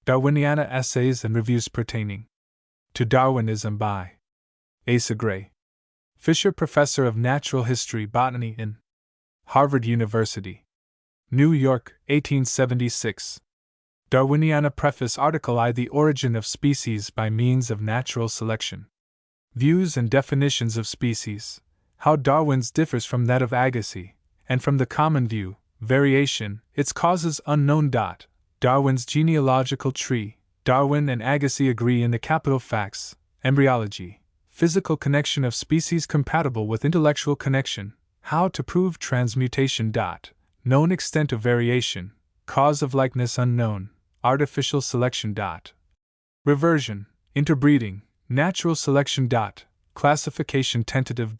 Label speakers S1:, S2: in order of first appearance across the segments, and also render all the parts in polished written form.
S1: Darwiniana Essays and Reviews Pertaining to Darwinism by Asa Gray, Fisher Professor of Natural History Botany in Harvard University, New York, 1876. Darwiniana Preface Article I. The Origin of Species by Means of Natural Selection. Views and Definitions of Species. How Darwin's differs from that of Agassiz, and from the common view, variation, its causes unknown. Darwin's genealogical tree. Darwin and Agassiz agree in the capital facts: embryology, physical connection of species compatible with intellectual connection, how to prove transmutation. Known extent of variation, cause of likeness unknown, artificial selection. Reversion, interbreeding, natural selection. Classification tentative.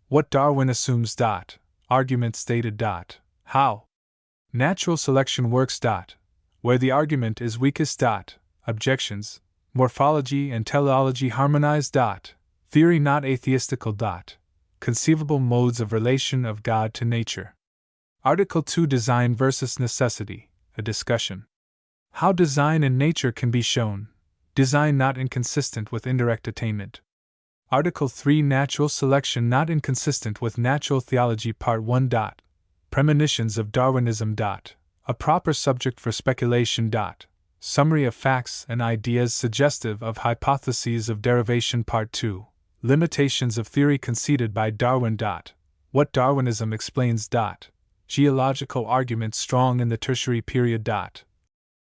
S1: What Darwin assumes. Argument stated. How natural selection works. Where the argument is weakest. Objections, morphology and teleology harmonize. Theory not atheistical. Conceivable modes of relation of God to nature. Article 2. Design versus necessity, a discussion. How design in nature can be shown. Design not inconsistent with indirect attainment. Article 3. Natural selection not inconsistent with natural theology. Part 1. Premonitions of Darwinism. A proper subject for speculation. Summary of facts and ideas suggestive of hypotheses of derivation. Part 2. Limitations of theory conceded by Darwin. What Darwinism explains. Geological argument strong in the Tertiary period.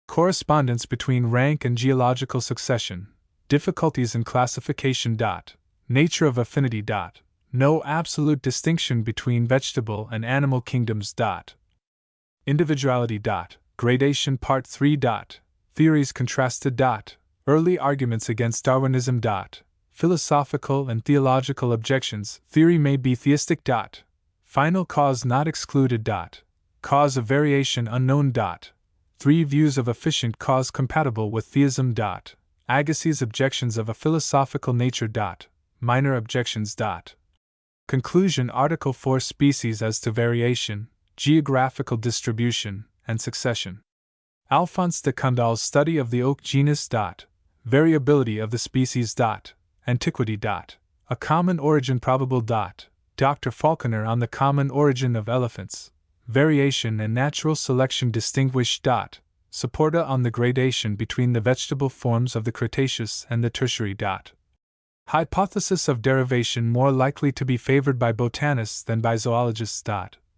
S1: Correspondence between rank and geological succession. Difficulties in classification. Nature of affinity. No absolute distinction between vegetable and animal kingdoms. Individuality. Gradation. Part 3. Theories contrasted. Early arguments against Darwinism. Philosophical and theological objections. Theory may be theistic. Final cause not excluded. Cause of variation unknown. 3 views of efficient cause compatible with theism. Agassiz's objections of a philosophical nature. Minor objections. Conclusion. Article 4. Species as to variation, geographical distribution, and succession. Alphonse de Candoll's study of the oak genus. Variability of the species. Antiquity. A common origin probable. Dr. Falconer on the common origin of elephants. Variation and natural selection distinguished. Supporta on the gradation between the vegetable forms of the Cretaceous and the Tertiary. Hypothesis of derivation more likely to be favored by botanists than by zoologists.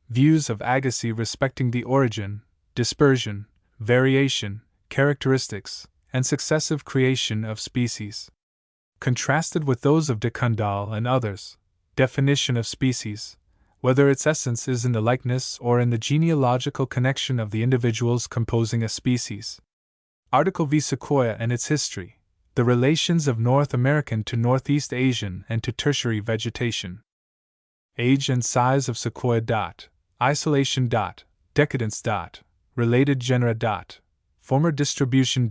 S1: Views of Agassiz respecting the origin, dispersion, variation, characteristics, and successive creation of species. Contrasted with those of de Candolle and others. Definition of species, whether its essence is in the likeness or in the genealogical connection of the individuals composing a species. Article V. Sequoia and its history, the relations of North American to Northeast Asian and to tertiary vegetation. Age and size of sequoia. Isolation. Decadence. Related genera. Former distribution.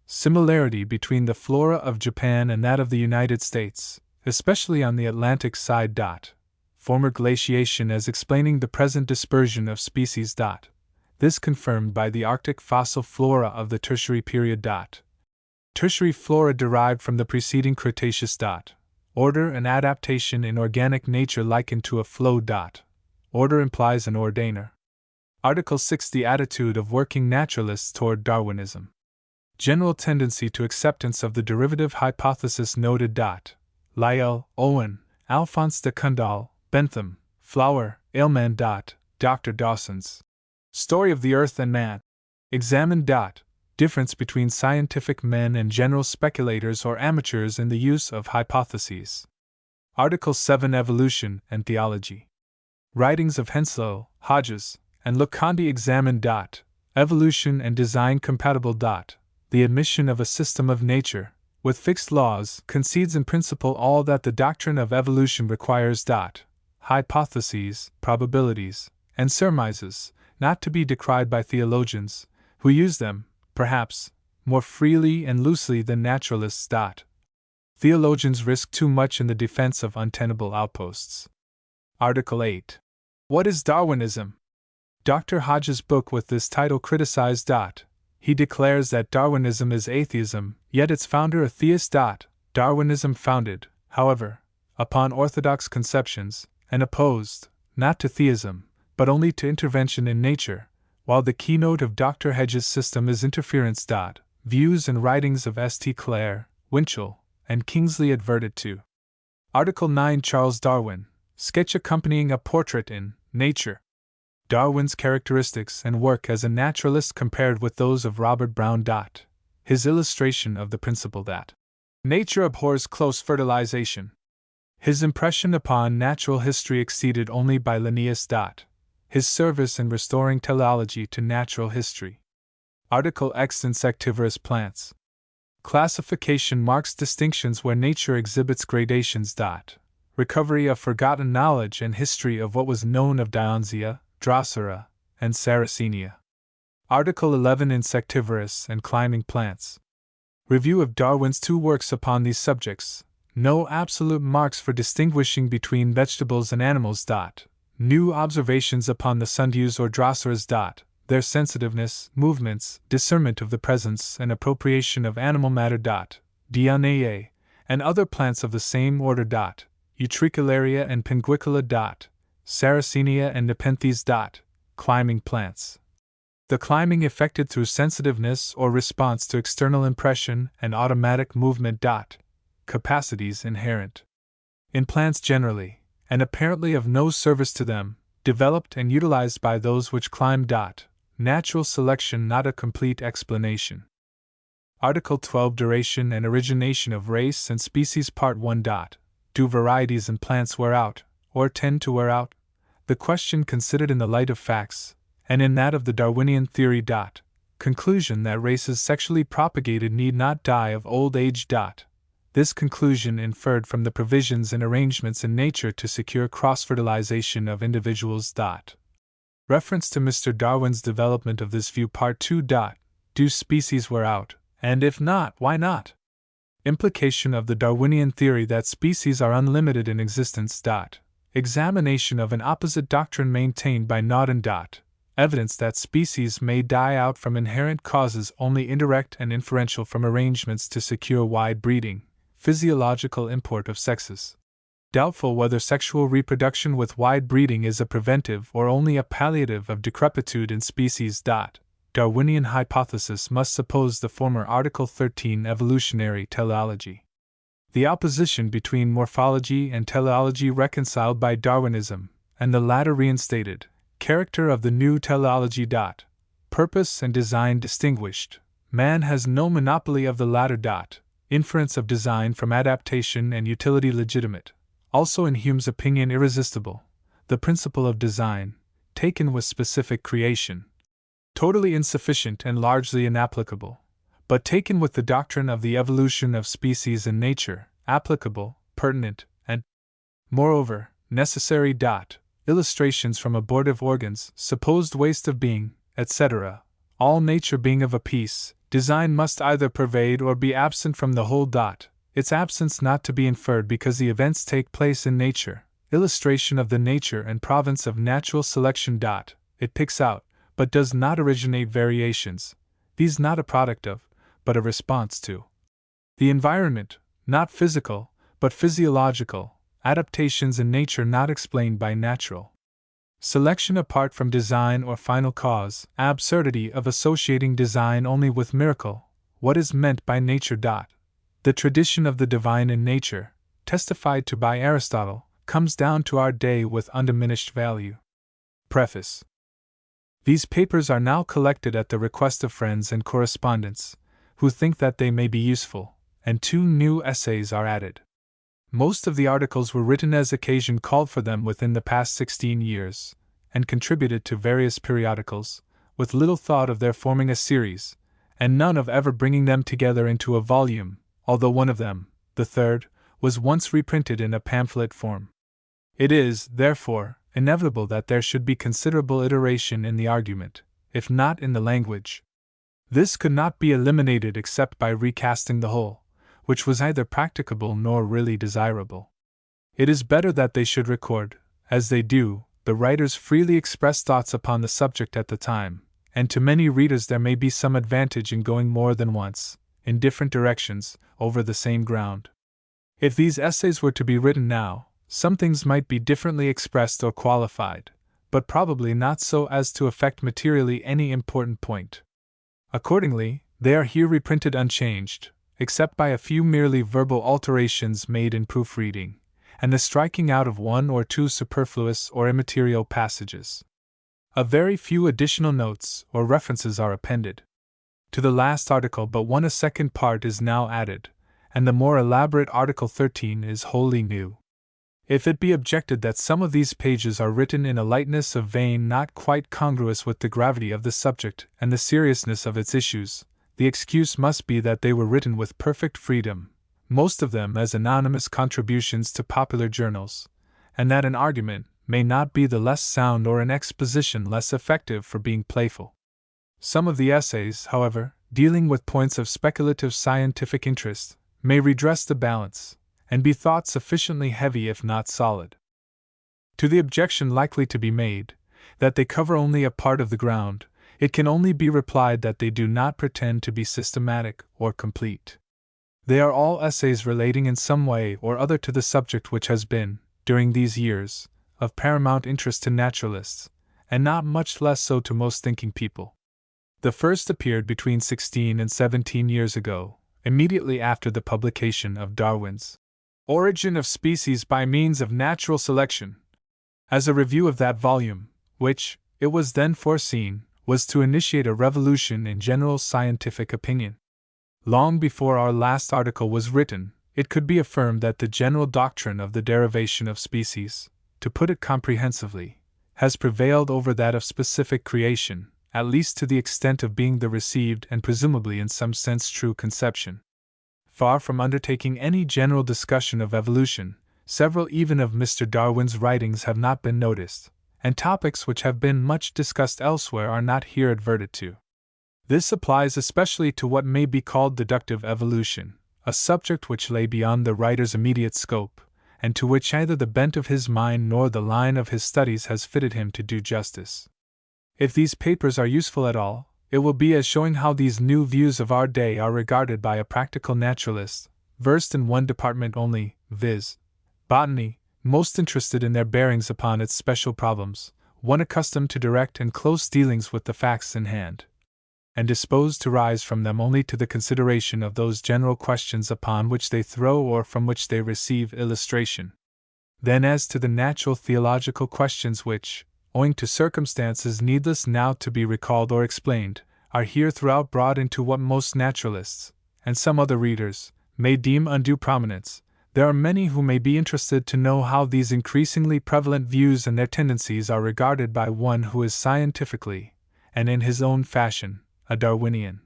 S1: Similarity between the flora of Japan and that of the United States, especially on the Atlantic side. Former glaciation as explaining the present dispersion of species. This confirmed by the Arctic fossil flora of the Tertiary period. Tertiary flora derived from the preceding Cretaceous. Order and adaptation in organic nature likened to a flow. Order implies an ordainer. Article 6. The attitude of working naturalists toward Darwinism. General tendency to acceptance of the derivative hypothesis noted. Lyell, Owen, Alphonse de Candolle, Bentham, Flower, Aylman. Dr. Dawson's Story of the Earth and Man. Examined. Difference between scientific men and general speculators or amateurs in the use of hypotheses. Article 7. Evolution and Theology. Writings of Henslow, Hodges, and Locondi examined. Evolution and design compatible. The admission of a system of nature, with fixed laws, concedes in principle all that the doctrine of evolution requires. Hypotheses, probabilities, and surmises, not to be decried by theologians, who use them, perhaps, more freely and loosely than naturalists. Theologians risk too much in the defense of untenable outposts. Article 8. What is Darwinism? Dr. Hodges' book with this title criticized. He declares that Darwinism is atheism, yet its founder a theist. Darwinism founded, however, upon orthodox conceptions, and opposed, not to theism, but only to intervention in nature, while the keynote of Dr. Hedges' system is interference. Views and writings of St. Clair, Winchell, and Kingsley adverted to. Article 9. Charles Darwin, sketch accompanying a portrait in Nature. Darwin's characteristics and work as a naturalist compared with those of Robert Brown. His illustration of the principle that nature abhors close fertilization. His impression upon natural history exceeded only by Linnaeus. His service in restoring teleology to natural history. Article X. Insectivorous plants. Classification marks distinctions where nature exhibits gradations. Recovery of forgotten knowledge and history of what was known of Dionisia, Drosera, and Sarracenia. Article 11. Insectivorous and climbing plants. Review of Darwin's two works upon these subjects. No absolute marks for distinguishing between vegetables and animals. New observations upon the sundews or droseras. Their sensitiveness, movements, discernment of the presence and appropriation of animal matter. Dionea, and other plants of the same order. Utricularia and Pinguicula. Sarracenia and Nepenthes. Climbing plants. The climbing effected through sensitiveness or response to external impression and automatic movement. Capacities inherent in plants generally, and apparently of no service to them, developed and utilized by those which climb. Natural selection not a complete explanation. Article 12. Duration and origination of race and species. Part 1. Do varieties in plants wear out, or tend to wear out? The question considered in the light of facts, and in that of the Darwinian theory. Conclusion that races sexually propagated need not die of old age. This conclusion inferred from the provisions and arrangements in nature to secure cross-fertilization of individuals. Reference to Mr. Darwin's development of this view. Part 2. Do species wear out, and if not, why not? Implication of the Darwinian theory that species are unlimited in existence. Examination of an opposite doctrine maintained by Naudin. Evidence that species may die out from inherent causes only indirect and inferential from arrangements to secure wide breeding. Physiological import of sexes. Doubtful whether sexual reproduction with wide breeding is a preventive or only a palliative of decrepitude in species. Darwinian hypothesis must suppose the former. Article 13. Evolutionary teleology. The opposition between morphology and teleology reconciled by Darwinism, and the latter reinstated. Character of the new teleology. Purpose and design distinguished. Man has no monopoly of the latter. Inference of design from adaptation and utility legitimate. Also in Hume's opinion irresistible. The principle of design, taken with specific creation, totally insufficient and largely inapplicable, but taken with the doctrine of the evolution of species in nature, applicable, pertinent, and, moreover, necessary. Illustrations from abortive organs, supposed waste of being, etc. All nature being of a piece, design must either pervade or be absent from the whole. Its absence not to be inferred because the events take place in nature. Illustration of the nature and province of natural selection. It picks out, but does not originate variations, these not a product of, but a response to, the environment, not physical, but physiological, adaptations in nature not explained by natural selection apart from design or final cause, absurdity of associating design only with miracle, what is meant by nature. The tradition of the divine in nature, testified to by Aristotle, comes down to our day with undiminished value. Preface. These papers are now collected at the request of friends and correspondents, who think that they may be useful, and 2 new essays are added. Most of the articles were written as occasion called for them within the past 16 years, and contributed to various periodicals, with little thought of their forming a series, and none of ever bringing them together into a volume, although one of them, the third, was once reprinted in a pamphlet form. It is, therefore, inevitable that there should be considerable iteration in the argument, if not in the language. This could not be eliminated except by recasting the whole, which was neither practicable nor really desirable. It is better that they should record, as they do, the writer's freely expressed thoughts upon the subject at the time, and to many readers there may be some advantage in going more than once, in different directions, over the same ground. If these essays were to be written now, some things might be differently expressed or qualified, but probably not so as to affect materially any important point. Accordingly, they are here reprinted unchanged, except by a few merely verbal alterations made in proofreading, and the striking out of one or two superfluous or immaterial passages. A very few additional notes or references are appended. To the last article but one a second part is now added, and the more elaborate Article 13 is wholly new. If it be objected that some of these pages are written in a lightness of vein not quite congruous with the gravity of the subject and the seriousness of its issues, the excuse must be that they were written with perfect freedom, most of them as anonymous contributions to popular journals, and that an argument may not be the less sound or an exposition less effective for being playful. Some of the essays, however, dealing with points of speculative scientific interest, may redress the balance, and be thought sufficiently heavy if not solid. To the objection likely to be made, that they cover only a part of the ground, it can only be replied that they do not pretend to be systematic or complete. They are all essays relating in some way or other to the subject which has been, during these years, of paramount interest to naturalists, and not much less so to most thinking people. The first appeared between 16 and 17 years ago, immediately after the publication of Darwin's Origin of Species by Means of Natural Selection, as a review of that volume, which, it was then foreseen, was to initiate a revolution in general scientific opinion. Long before our last article was written, it could be affirmed that the general doctrine of the derivation of species, to put it comprehensively, has prevailed over that of specific creation, at least to the extent of being the received and presumably in some sense true conception. Far from undertaking any general discussion of evolution, several even of Mr. Darwin's writings have not been noticed, and topics which have been much discussed elsewhere are not here adverted to. This applies especially to what may be called deductive evolution, a subject which lay beyond the writer's immediate scope, and to which neither the bent of his mind nor the line of his studies has fitted him to do justice. If these papers are useful at all, it will be as showing how these new views of our day are regarded by a practical naturalist, versed in one department only, viz., botany, most interested in their bearings upon its special problems, one accustomed to direct and close dealings with the facts in hand, and disposed to rise from them only to the consideration of those general questions upon which they throw or from which they receive illustration. Then as to the natural theological questions which, owing to circumstances needless now to be recalled or explained, are here throughout brought into what most naturalists, and some other readers, may deem undue prominence, there are many who may be interested to know how these increasingly prevalent views and their tendencies are regarded by one who is scientifically, and in his own fashion, a Darwinian,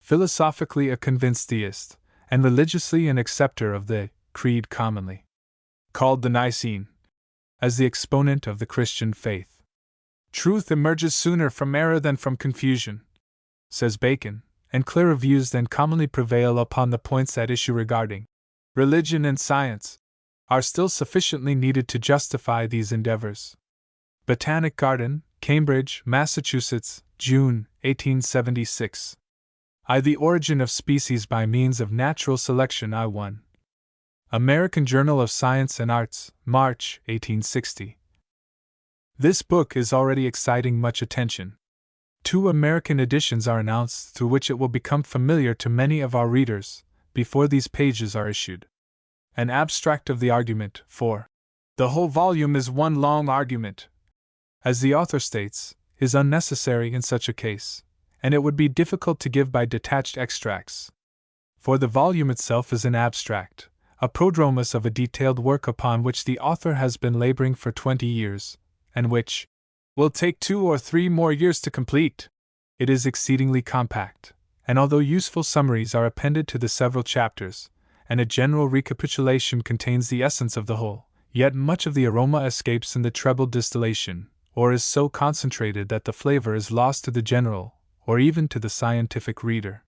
S1: philosophically a convinced theist, and religiously an acceptor of the creed commonly called the Nicene, as the exponent of the Christian faith. Truth emerges sooner from error than from confusion, says Bacon, and clearer views than commonly prevail upon the points at issue regarding religion and science are still sufficiently needed to justify these endeavors. Botanic Garden, Cambridge, Massachusetts, June, 1876. The Origin of Species by Means of Natural Selection I1. American Journal of Science and Arts, March, 1860. This book is already exciting much attention. 2 American editions are announced through which it will become familiar to many of our readers, before these pages are issued. An abstract of the argument, for the whole volume is one long argument, as the author states, is unnecessary in such a case, and it would be difficult to give by detached extracts. For the volume itself is an abstract, a prodromus of a detailed work upon which the author has been laboring for 20 years, and which will take 2 or 3 more years to complete. It is exceedingly compact, and although useful summaries are appended to the several chapters, and a general recapitulation contains the essence of the whole, yet much of the aroma escapes in the treble distillation, or is so concentrated that the flavor is lost to the general, or even to the scientific reader.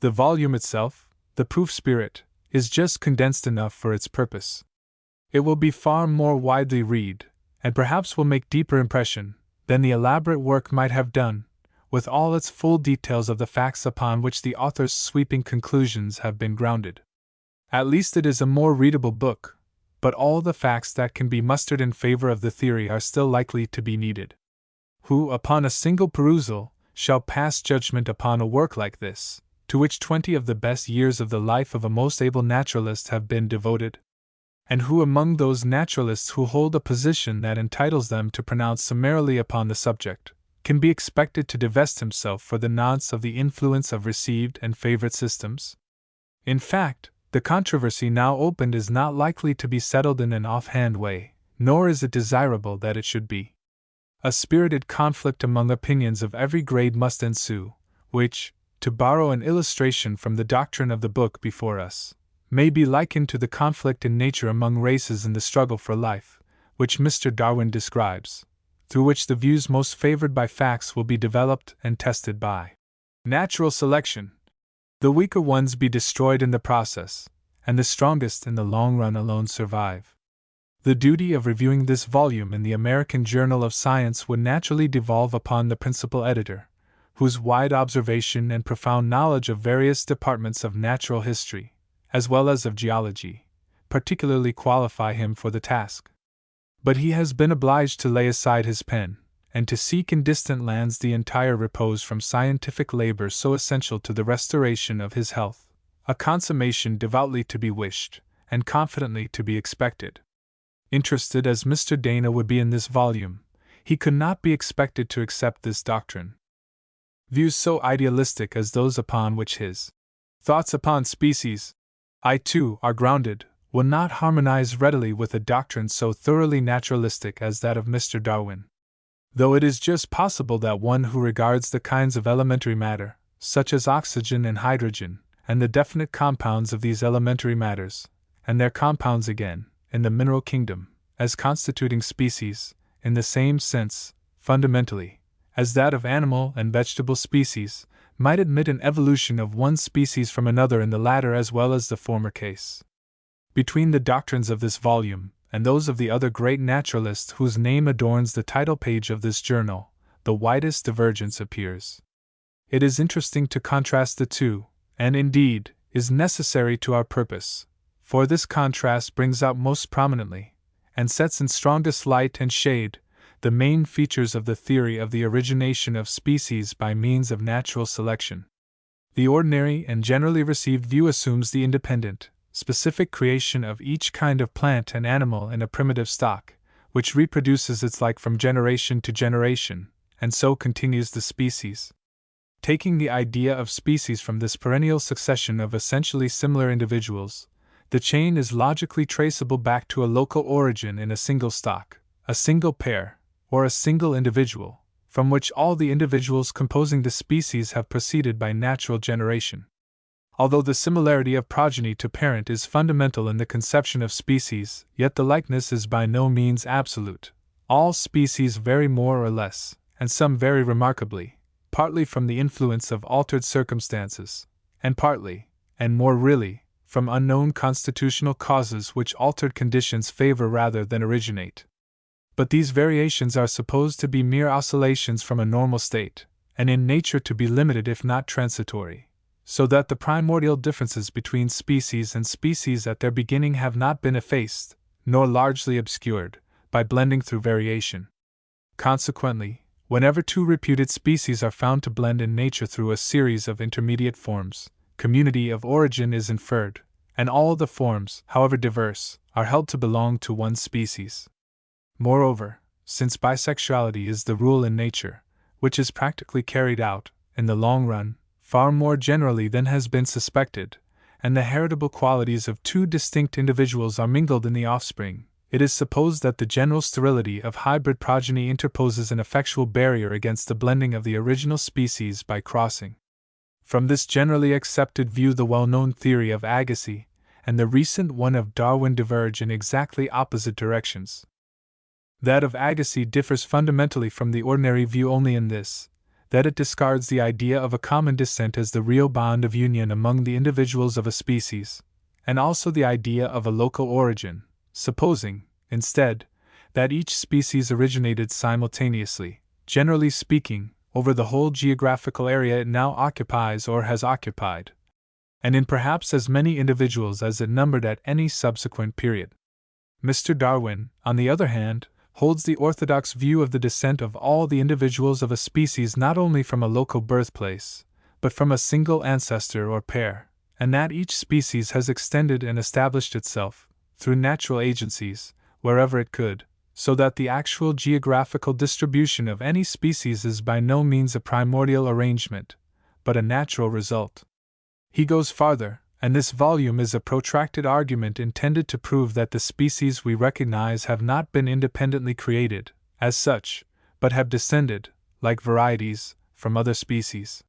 S1: The volume itself, the proof spirit, is just condensed enough for its purpose. It will be far more widely read, and perhaps will make deeper impression, than the elaborate work might have done, with all its full details of the facts upon which the author's sweeping conclusions have been grounded. At least it is a more readable book, but all the facts that can be mustered in favor of the theory are still likely to be needed. Who, upon a single perusal, shall pass judgment upon a work like this, to which 20 of the best years of the life of a most able naturalist have been devoted? And who among those naturalists who hold a position that entitles them to pronounce summarily upon the subject, can be expected to divest himself for the nonce of the influence of received and favorite systems? In fact, the controversy now opened is not likely to be settled in an offhand way, nor is it desirable that it should be. A spirited conflict among opinions of every grade must ensue, which, to borrow an illustration from the doctrine of the book before us, may be likened to the conflict in nature among races in the struggle for life, which Mr. Darwin describes, through which the views most favored by facts will be developed and tested by natural selection. The weaker ones be destroyed in the process, and the strongest in the long run alone survive. The duty of reviewing this volume in the American Journal of Science would naturally devolve upon the principal editor, whose wide observation and profound knowledge of various departments of natural history, as well as of geology, particularly qualify him for the task. But he has been obliged to lay aside his pen, and to seek in distant lands the entire repose from scientific labor so essential to the restoration of his health, a consummation devoutly to be wished, and confidently to be expected. Interested as Mr. Dana would be in this volume, he could not be expected to accept this doctrine. Views so idealistic as those upon which his thoughts upon species, I too, are grounded, will not harmonize readily with a doctrine so thoroughly naturalistic as that of Mr. Darwin. Though it is just possible that one who regards the kinds of elementary matter, such as oxygen and hydrogen, and the definite compounds of these elementary matters, and their compounds again, in the mineral kingdom, as constituting species, in the same sense, fundamentally, as that of animal and vegetable species, might admit an evolution of one species from another in the latter as well as the former case. Between the doctrines of this volume, and those of the other great naturalists whose name adorns the title page of this journal, the widest divergence appears. It is interesting to contrast the two, and indeed, is necessary to our purpose, for this contrast brings out most prominently, and sets in strongest light and shade, the main features of the theory of the origination of species by means of natural selection. The ordinary and generally received view assumes the independent, specific creation of each kind of plant and animal in a primitive stock, which reproduces its like from generation to generation, and so continues the species. Taking the idea of species from this perennial succession of essentially similar individuals, the chain is logically traceable back to a local origin in a single stock, a single pair, or a single individual, from which all the individuals composing the species have proceeded by natural generation. Although the similarity of progeny to parent is fundamental in the conception of species, yet the likeness is by no means absolute. All species vary more or less, and some vary remarkably, partly from the influence of altered circumstances, and partly, and more really, from unknown constitutional causes which altered conditions favor rather than originate. But these variations are supposed to be mere oscillations from a normal state, and in nature to be limited if not transitory, so that the primordial differences between species and species at their beginning have not been effaced, nor largely obscured, by blending through variation. Consequently, whenever two reputed species are found to blend in nature through a series of intermediate forms, community of origin is inferred, and all the forms, however diverse, are held to belong to one species. Moreover, since bisexuality is the rule in nature, which is practically carried out, in the long run, far more generally than has been suspected, and the heritable qualities of two distinct individuals are mingled in the offspring, it is supposed that the general sterility of hybrid progeny interposes an effectual barrier against the blending of the original species by crossing. From this generally accepted view the well-known theory of Agassiz and the recent one of Darwin diverge in exactly opposite directions. That of Agassiz differs fundamentally from the ordinary view only in this, that it discards the idea of a common descent as the real bond of union among the individuals of a species, and also the idea of a local origin, supposing, instead, that each species originated simultaneously, generally speaking, over the whole geographical area it now occupies or has occupied, and in perhaps as many individuals as it numbered at any subsequent period. Mr. Darwin, on the other hand, holds the orthodox view of the descent of all the individuals of a species not only from a local birthplace, but from a single ancestor or pair, and that each species has extended and established itself, through natural agencies, wherever it could, so that the actual geographical distribution of any species is by no means a primordial arrangement, but a natural result. He goes farther, and this volume is a protracted argument intended to prove that the species we recognize have not been independently created, as such, but have descended, like varieties, from other species.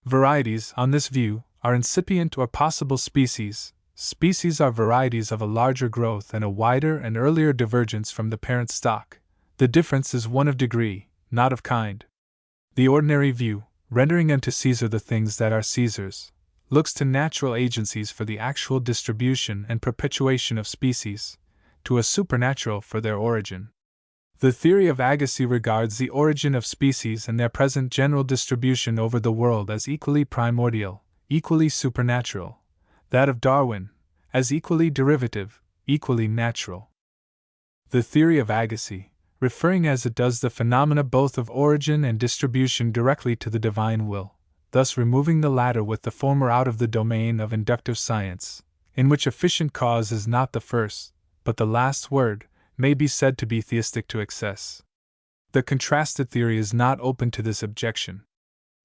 S1: Varieties, on this view, are incipient or possible species. Species are varieties of a larger growth and a wider and earlier divergence from the parent stock. The difference is one of degree, not of kind. The ordinary view, rendering unto Caesar the things that are Caesar's, looks to natural agencies for the actual distribution and perpetuation of species, to a supernatural for their origin. The theory of Agassiz regards the origin of species and their present general distribution over the world as equally primordial, equally supernatural, that of Darwin as equally derivative, equally natural. The theory of Agassiz, referring as it does the phenomena both of origin and distribution directly to the divine will, thus removing the latter with the former out of the domain of inductive science, in which efficient cause is not the first, but the last word, may be said to be theistic to excess. The contrasted theory is not open to this objection.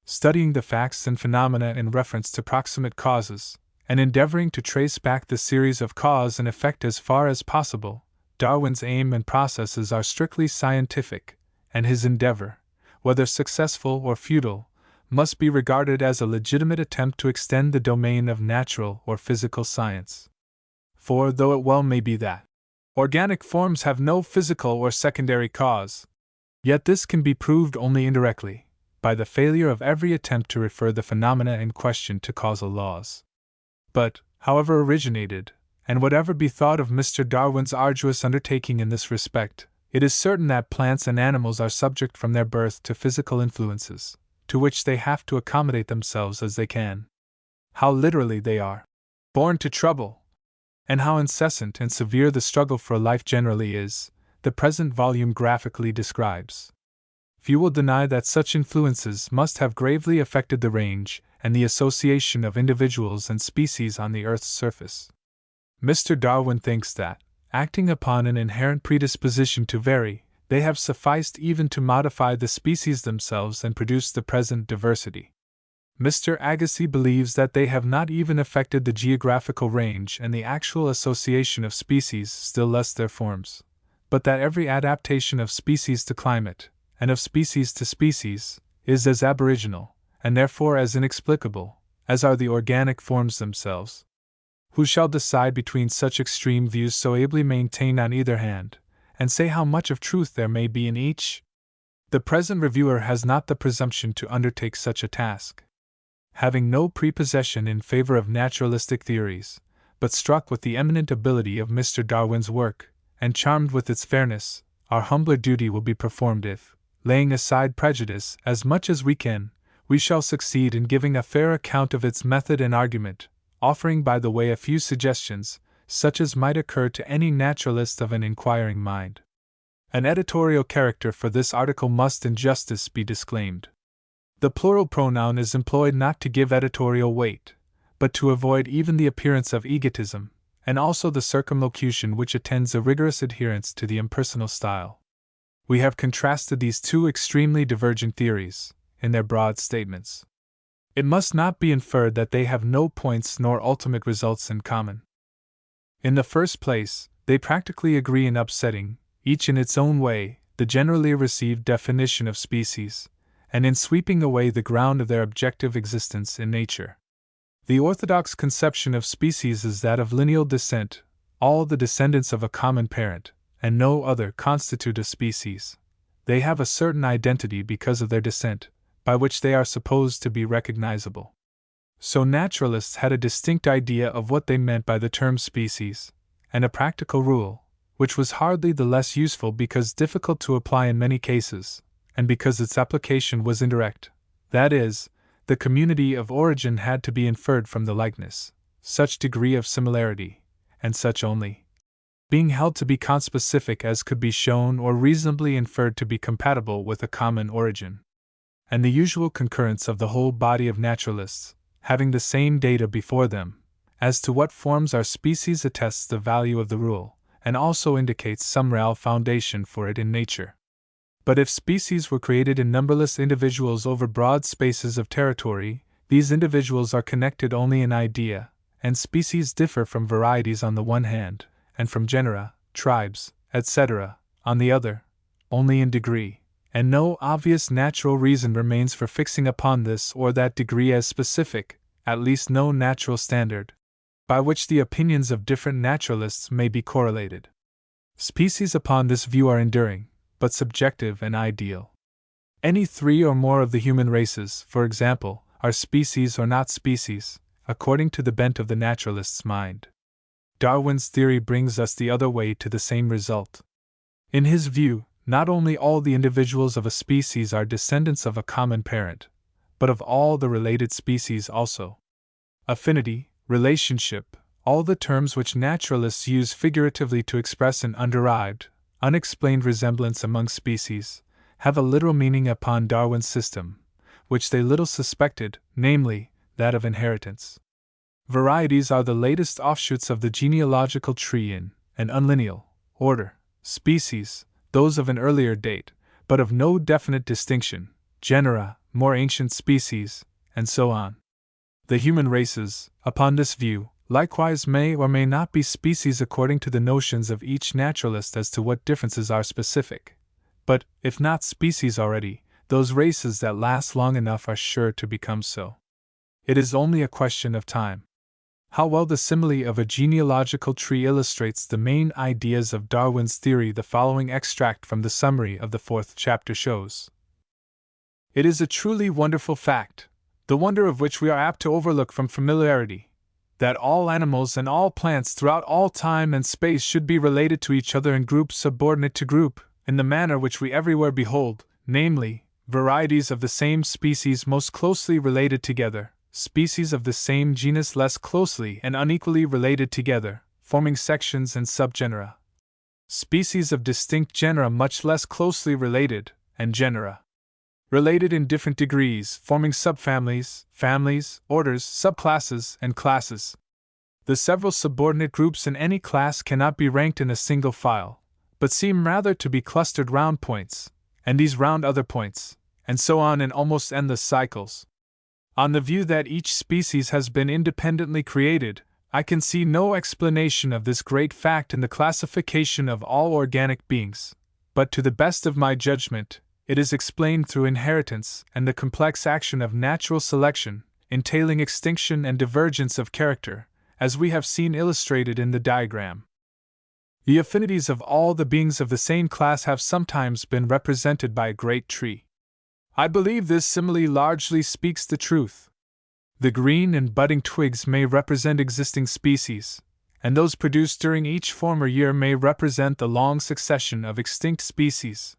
S1: Studying the facts and phenomena in reference to proximate causes, and endeavoring to trace back the series of cause and effect as far as possible, Darwin's aim and processes are strictly scientific, and his endeavor, whether successful or futile, must be regarded as a legitimate attempt to extend the domain of natural or physical science. For though it well may be that organic forms have no physical or secondary cause, yet this can be proved only indirectly, by the failure of every attempt to refer the phenomena in question to causal laws. But, however originated, and whatever be thought of Mr. Darwin's arduous undertaking in this respect, it is certain that plants and animals are subject from their birth to physical influences, to which they have to accommodate themselves as they can. How literally they are born to trouble, and how incessant and severe the struggle for life generally is, the present volume graphically describes. Few will deny that such influences must have gravely affected the range and the association of individuals and species on the Earth's surface. Mr. Darwin thinks that, acting upon an inherent predisposition to vary, they have sufficed even to modify the species themselves and produce the present diversity. Mr. Agassiz believes that they have not even affected the geographical range and the actual association of species, still less their forms, but that every adaptation of species to climate, and of species to species, is as aboriginal, and therefore as inexplicable, as are the organic forms themselves. Who shall decide between such extreme views so ably maintained on either hand, and say how much of truth there may be in each? The present reviewer has not the presumption to undertake such a task. Having no prepossession in favor of naturalistic theories, but struck with the eminent ability of Mr. Darwin's work, and charmed with its fairness, our humbler duty will be performed if, laying aside prejudice as much as we can, we shall succeed in giving a fair account of its method and argument, offering by the way a few suggestions, such as might occur to any naturalist of an inquiring mind. An editorial character for this article must in justice be disclaimed. The plural pronoun is employed not to give editorial weight, but to avoid even the appearance of egotism, and also the circumlocution which attends a rigorous adherence to the impersonal style. We have contrasted these two extremely divergent theories, in their broad statements. It must not be inferred that they have no points nor ultimate results in common. In the first place, they practically agree in upsetting, each in its own way, the generally received definition of species, and in sweeping away the ground of their objective existence in nature. The orthodox conception of species is that of lineal descent. All the descendants of a common parent, and no other, constitute a species. They have a certain identity because of their descent, by which they are supposed to be recognizable. So naturalists had a distinct idea of what they meant by the term species, and a practical rule, which was hardly the less useful because difficult to apply in many cases, and because its application was indirect. That is, the community of origin had to be inferred from the likeness, such degree of similarity, and such only, being held to be conspecific as could be shown or reasonably inferred to be compatible with a common origin. And the usual concurrence of the whole body of naturalists, having the same data before them, as to what forms our species attests the value of the rule, and also indicates some real foundation for it in nature. But if species were created in numberless individuals over broad spaces of territory, these individuals are connected only in idea, and species differ from varieties on the one hand, and from genera, tribes, etc., on the other, only in degree, and no obvious natural reason remains for fixing upon this or that degree as specific, at least no natural standard, by which the opinions of different naturalists may be correlated. Species upon this view are enduring, but subjective and ideal. Any three or more of the human races, for example, are species or not species, according to the bent of the naturalist's mind. Darwin's theory brings us the other way to the same result. In his view, not only all the individuals of a species are descendants of a common parent, but of all the related species also. Affinity, relationship, all the terms which naturalists use figuratively to express an underived, unexplained resemblance among species, have a literal meaning upon Darwin's system, which they little suspected, namely, that of inheritance. Varieties are the latest offshoots of the genealogical tree in an unlineal order, species, those of an earlier date, but of no definite distinction, genera, more ancient species, and so on. The human races, upon this view, likewise may or may not be species according to the notions of each naturalist as to what differences are specific. But, if not species already, those races that last long enough are sure to become so. It is only a question of time. How well the simile of a genealogical tree illustrates the main ideas of Darwin's theory the following extract from the summary of the 4th chapter shows. It is a truly wonderful fact, the wonder of which we are apt to overlook from familiarity, that all animals and all plants throughout all time and space should be related to each other in groups subordinate to group, in the manner which we everywhere behold, namely, varieties of the same species most closely related together, species of the same genus less closely and unequally related together, forming sections and subgenera. Species of distinct genera much less closely related, and genera related in different degrees, forming subfamilies, families, orders, subclasses, and classes. The several subordinate groups in any class cannot be ranked in a single file, but seem rather to be clustered round points, and these round other points, and so on in almost endless cycles. On the view that each species has been independently created, I can see no explanation of this great fact in the classification of all organic beings, but to the best of my judgment, it is explained through inheritance and the complex action of natural selection, entailing extinction and divergence of character, as we have seen illustrated in the diagram. The affinities of all the beings of the same class have sometimes been represented by a great tree. I believe this simile largely speaks the truth. The green and budding twigs may represent existing species, and those produced during each former year may represent the long succession of extinct species.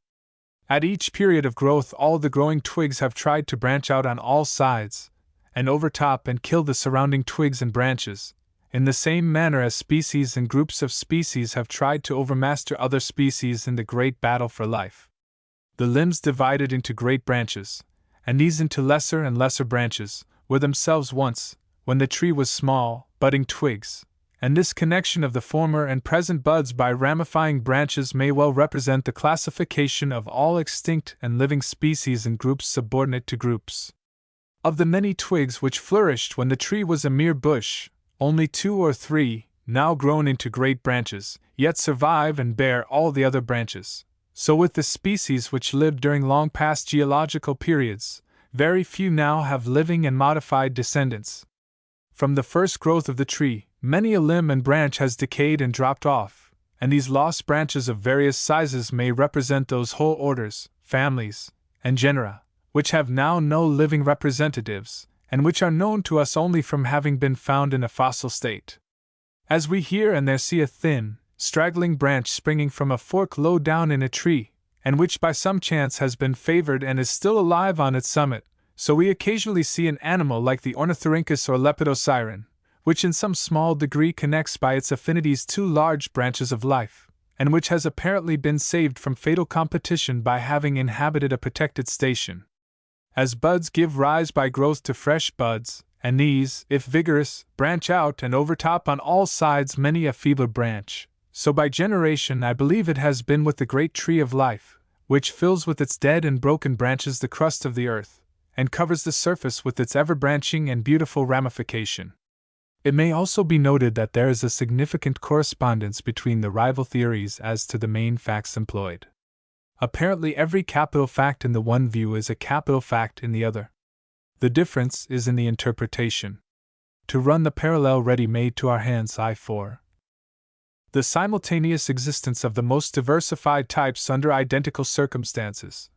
S1: At each period of growth, all the growing twigs have tried to branch out on all sides, and overtop and kill the surrounding twigs and branches, in the same manner as species and groups of species have tried to overmaster other species in the great battle for life. The limbs divided into great branches, and these into lesser and lesser branches, were themselves once, when the tree was small, budding twigs, and this connection of the former and present buds by ramifying branches may well represent the classification of all extinct and living species in groups subordinate to groups. Of the many twigs which flourished when the tree was a mere bush, only 2 or 3, now grown into great branches, yet survive and bear all the other branches. So with the species which lived during long past geological periods, very few now have living and modified descendants. From the first growth of the tree, many a limb and branch has decayed and dropped off, and these lost branches of various sizes may represent those whole orders, families, and genera, which have now no living representatives, and which are known to us only from having been found in a fossil state. As we here and there see a thin, straggling branch springing from a fork low down in a tree, and which by some chance has been favored and is still alive on its summit, so we occasionally see an animal like the ornithorhynchus or lepidosiren, which in some small degree connects by its affinities two large branches of life, and which has apparently been saved from fatal competition by having inhabited a protected station. As buds give rise by growth to fresh buds, and these, if vigorous, branch out and overtop on all sides many a feebler branch, so by generation I believe it has been with the great tree of life, which fills with its dead and broken branches the crust of the earth, and covers the surface with its ever-branching and beautiful ramification. It may also be noted that there is a significant correspondence between the rival theories as to the main facts employed. Apparently every capital fact in the one view is a capital fact in the other. The difference is in the interpretation. To run the parallel ready-made to our hands, I4. The simultaneous existence of the most diversified types under identical circumstances.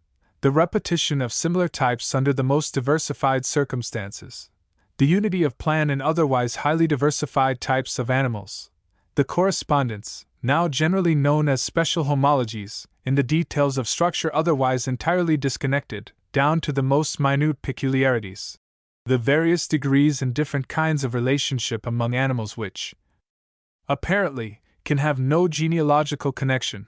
S1: The repetition of similar types under the most diversified circumstances. The unity of plan in otherwise highly diversified types of animals. The correspondence, now generally known as special homologies, in the details of structure otherwise entirely disconnected, down to the most minute peculiarities. The various degrees and different kinds of relationship among animals which, apparently, can have no genealogical connection.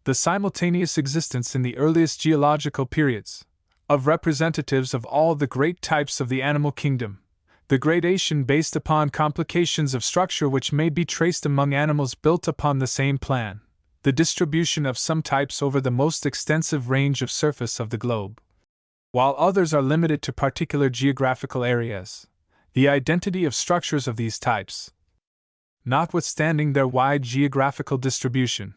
S1: The simultaneous existence in the earliest geological periods of representatives of all the great types of the animal kingdom. The gradation based upon complications of structure which may be traced among animals built upon the same plan. The distribution of some types over the most extensive range of surface of the globe, while others are limited to particular geographical areas. The identity of structures of these types, notwithstanding their wide geographical distribution.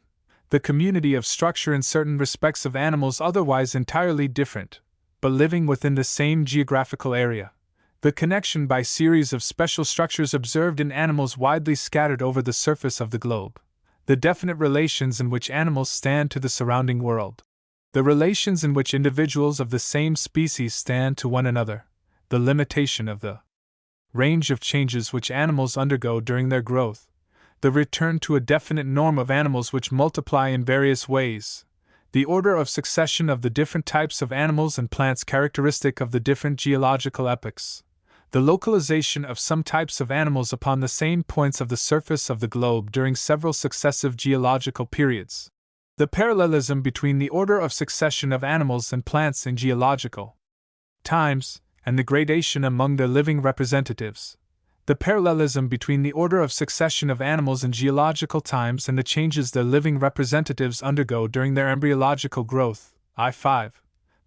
S1: The community of structure in certain respects of animals otherwise entirely different, but living within the same geographical area. The connection by series of special structures observed in animals widely scattered over the surface of the globe. The definite relations in which animals stand to the surrounding world. The relations in which individuals of the same species stand to one another. The limitation of the range of changes which animals undergo during their growth. The return to a definite norm of animals which multiply in various ways. The order of succession of the different types of animals and plants characteristic of the different geological epochs. The localization of some types of animals upon the same points of the surface of the globe during several successive geological periods. The parallelism between the order of succession of animals and plants in geological times, and the gradation among their living representatives. The parallelism between the order of succession of animals in geological times and the changes their living representatives undergo during their embryological growth, I5.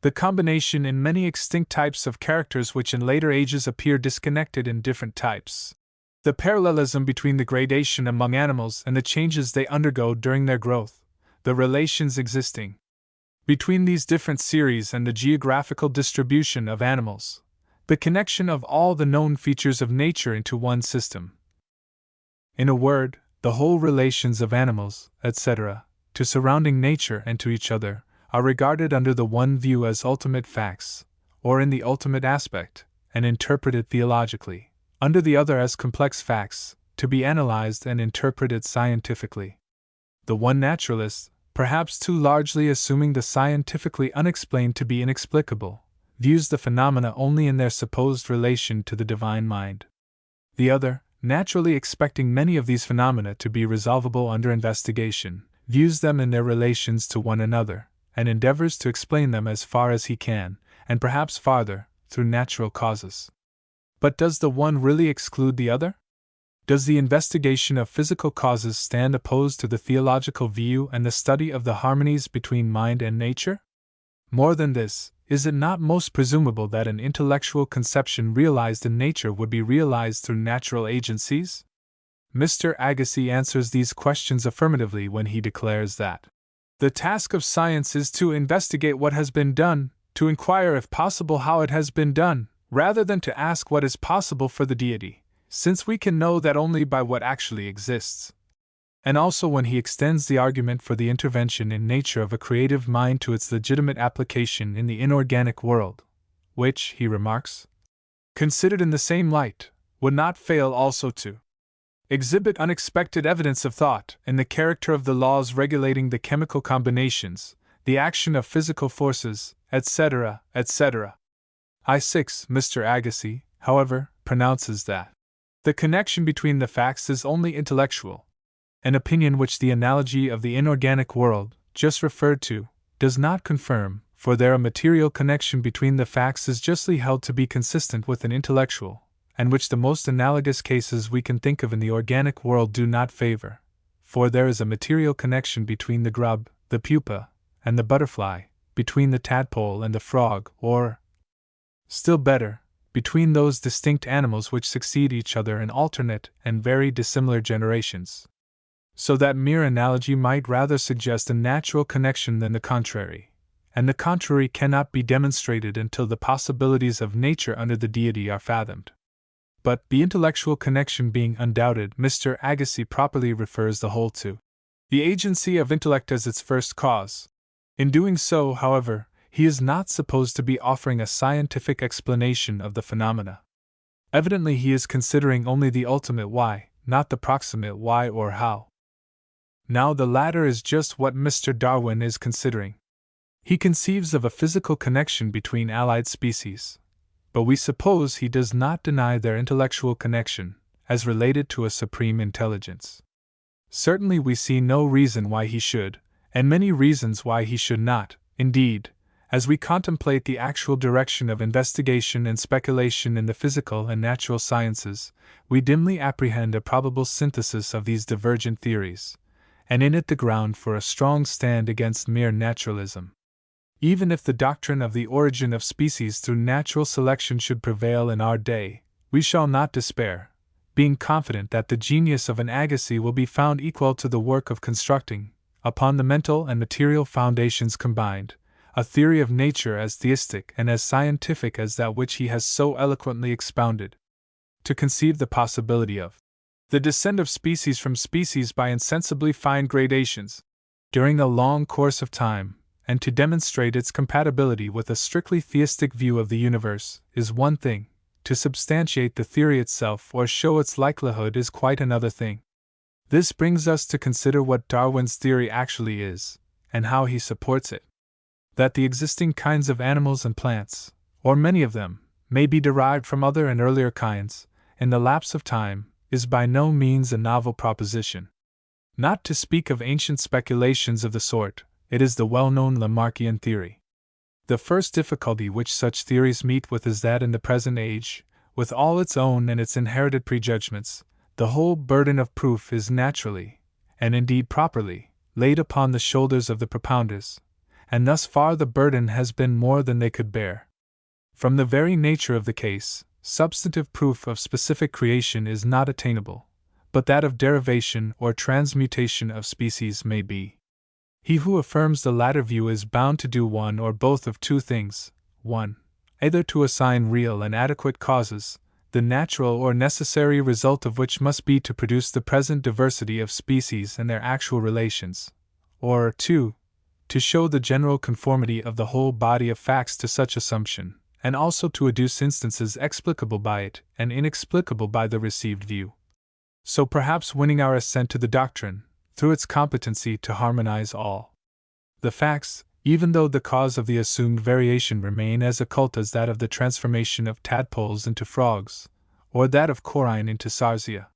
S1: The combination in many extinct types of characters which in later ages appear disconnected in different types. The parallelism between the gradation among animals and the changes they undergo during their growth. The relations existing between these different series and the geographical distribution of animals. The connection of all the known features of nature into one system. In a word, the whole relations of animals, etc., to surrounding nature and to each other, are regarded under the one view as ultimate facts, or in the ultimate aspect, and interpreted theologically, under the other as complex facts, to be analyzed and interpreted scientifically. The one naturalist, perhaps too largely assuming the scientifically unexplained to be inexplicable, views the phenomena only in their supposed relation to the divine mind. The other, naturally expecting many of these phenomena to be resolvable under investigation, views them in their relations to one another, and endeavors to explain them as far as he can, and perhaps farther, through natural causes. But does the one really exclude the other? Does the investigation of physical causes stand opposed to the theological view and the study of the harmonies between mind and nature? More than this, is it not most presumable that an intellectual conception realized in nature would be realized through natural agencies? Mr. Agassiz answers these questions affirmatively when he declares that the task of science is to investigate what has been done, to inquire if possible how it has been done, rather than to ask what is possible for the deity, since we can know that only by what actually exists. And also when he extends the argument for the intervention in nature of a creative mind to its legitimate application in the inorganic world, which, he remarks, considered in the same light, would not fail also to exhibit unexpected evidence of thought in the character of the laws regulating the chemical combinations, the action of physical forces, etc., etc. I6. Mr. Agassiz, however, pronounces that the connection between the facts is only intellectual, an opinion which the analogy of the inorganic world, just referred to, does not confirm, for there a material connection between the facts is justly held to be consistent with an intellectual, and which the most analogous cases we can think of in the organic world do not favor, for there is a material connection between the grub, the pupa, and the butterfly, between the tadpole and the frog, or, still better, between those distinct animals which succeed each other in alternate and very dissimilar generations. So that mere analogy might rather suggest a natural connection than the contrary, and the contrary cannot be demonstrated until the possibilities of nature under the deity are fathomed. But, the intellectual connection being undoubted, Mr. Agassiz properly refers the whole to the agency of intellect as its first cause. In doing so, however, he is not supposed to be offering a scientific explanation of the phenomena. Evidently he is considering only the ultimate why, not the proximate why or how. Now the latter is just what Mr. Darwin is considering. He conceives of a physical connection between allied species, but we suppose he does not deny their intellectual connection, as related to a supreme intelligence. Certainly we see no reason why he should, and many reasons why he should not. Indeed, as we contemplate the actual direction of investigation and speculation in the physical and natural sciences, we dimly apprehend a probable synthesis of these divergent theories, and in it the ground for a strong stand against mere naturalism. Even if the doctrine of the origin of species through natural selection should prevail in our day, we shall not despair, being confident that the genius of an Agassiz will be found equal to the work of constructing, upon the mental and material foundations combined, a theory of nature as theistic and as scientific as that which he has so eloquently expounded. To conceive the possibility of the descent of species from species by insensibly fine gradations, during a long course of time, and to demonstrate its compatibility with a strictly theistic view of the universe, is one thing. To substantiate the theory itself or show its likelihood is quite another thing. This brings us to consider what Darwin's theory actually is, and how he supports it. That the existing kinds of animals and plants, or many of them, may be derived from other and earlier kinds, in the lapse of time, is by no means a novel proposition. Not to speak of ancient speculations of the sort, it is the well-known Lamarckian theory. The first difficulty which such theories meet with is that in the present age, with all its own and its inherited prejudgments, the whole burden of proof is naturally, and indeed properly, laid upon the shoulders of the propounders, and thus far the burden has been more than they could bear. From the very nature of the case, substantive proof of specific creation is not attainable, but that of derivation or transmutation of species may be. He who affirms the latter view is bound to do one or both of two things: 1. Either to assign real and adequate causes, the natural or necessary result of which must be to produce the present diversity of species and their actual relations, or 2. To show the general conformity of the whole body of facts to such assumption, and also to adduce instances explicable by it and inexplicable by the received view. So perhaps winning our assent to the doctrine, through its competency to harmonize all the facts, even though the cause of the assumed variation remain as occult as that of the transformation of tadpoles into frogs, or that of chorine into sarsia.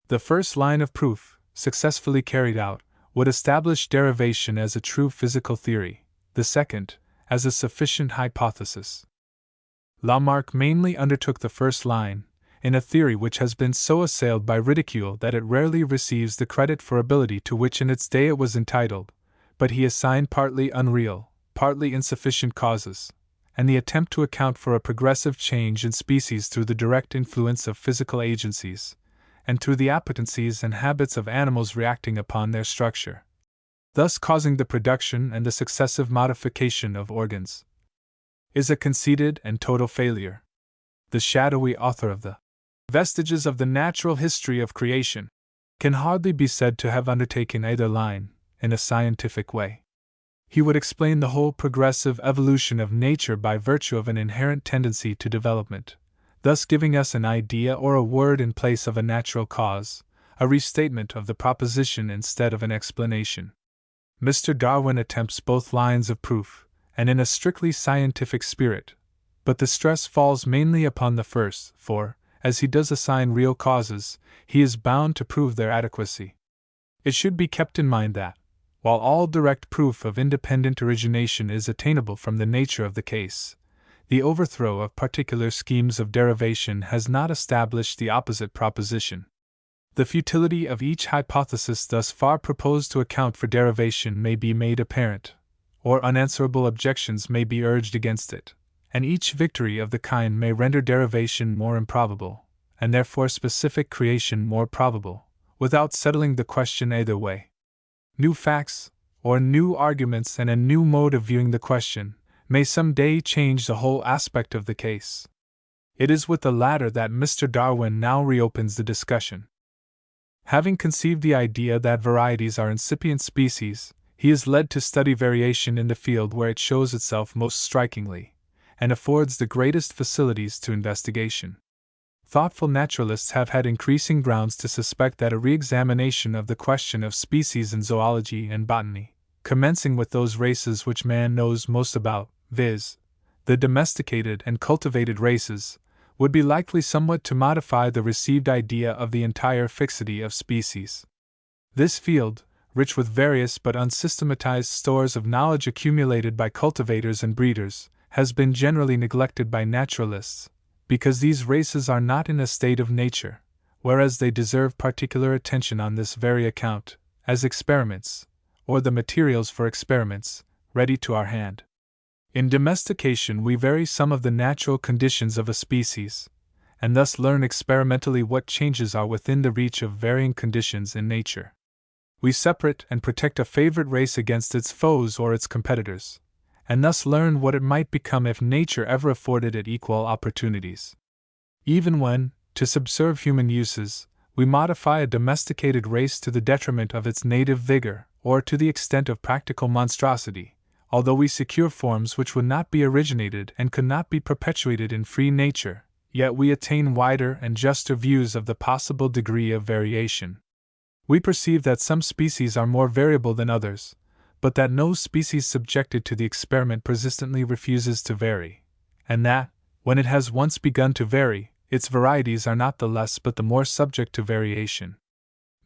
S1: The first line of proof, successfully carried out, would establish derivation as a true physical theory, the second, as a sufficient hypothesis. Lamarck mainly undertook the first line, in a theory which has been so assailed by ridicule that it rarely receives the credit for ability to which in its day it was entitled, but he assigned partly unreal, partly insufficient causes, and the attempt to account for a progressive change in species through the direct influence of physical agencies, and through the appetencies and habits of animals reacting upon their structure, thus causing the production and the successive modification of organs, is a conceited and total failure. The shadowy author of the Vestiges of the Natural History of Creation can hardly be said to have undertaken either line in a scientific way. He would explain the whole progressive evolution of nature by virtue of an inherent tendency to development, thus giving us an idea or a word in place of a natural cause, a restatement of the proposition instead of an explanation. Mr. Darwin attempts both lines of proof, and in a strictly scientific spirit, but the stress falls mainly upon the first, for, as he does assign real causes, he is bound to prove their adequacy. It should be kept in mind that, while all direct proof of independent origination is attainable from the nature of the case, the overthrow of particular schemes of derivation has not established the opposite proposition. The futility of each hypothesis thus far proposed to account for derivation may be made apparent, or unanswerable objections may be urged against it, and each victory of the kind may render derivation more improbable, and therefore specific creation more probable, without settling the question either way. New facts, or new arguments and a new mode of viewing the question, may some day change the whole aspect of the case. It is with the latter that Mr. Darwin now reopens the discussion. Having conceived the idea that varieties are incipient species, he is led to study variation in the field where it shows itself most strikingly, and affords the greatest facilities to investigation. Thoughtful naturalists have had increasing grounds to suspect that a re-examination of the question of species in zoology and botany, commencing with those races which man knows most about, viz., the domesticated and cultivated races, would be likely somewhat to modify the received idea of the entire fixity of species. This field, rich with various but unsystematized stores of knowledge accumulated by cultivators and breeders, has been generally neglected by naturalists, because these races are not in a state of nature, whereas they deserve particular attention on this very account, as experiments, or the materials for experiments, ready to our hand. In domestication we vary some of the natural conditions of a species, and thus learn experimentally what changes are within the reach of varying conditions in nature. We separate and protect a favorite race against its foes or its competitors, and thus learn what it might become if nature ever afforded it equal opportunities. Even when, to subserve human uses, we modify a domesticated race to the detriment of its native vigor, or to the extent of practical monstrosity, although we secure forms which would not be originated and could not be perpetuated in free nature, yet we attain wider and juster views of the possible degree of variation. We perceive that some species are more variable than others, but that no species subjected to the experiment persistently refuses to vary, and that, when it has once begun to vary, its varieties are not the less but the more subject to variation.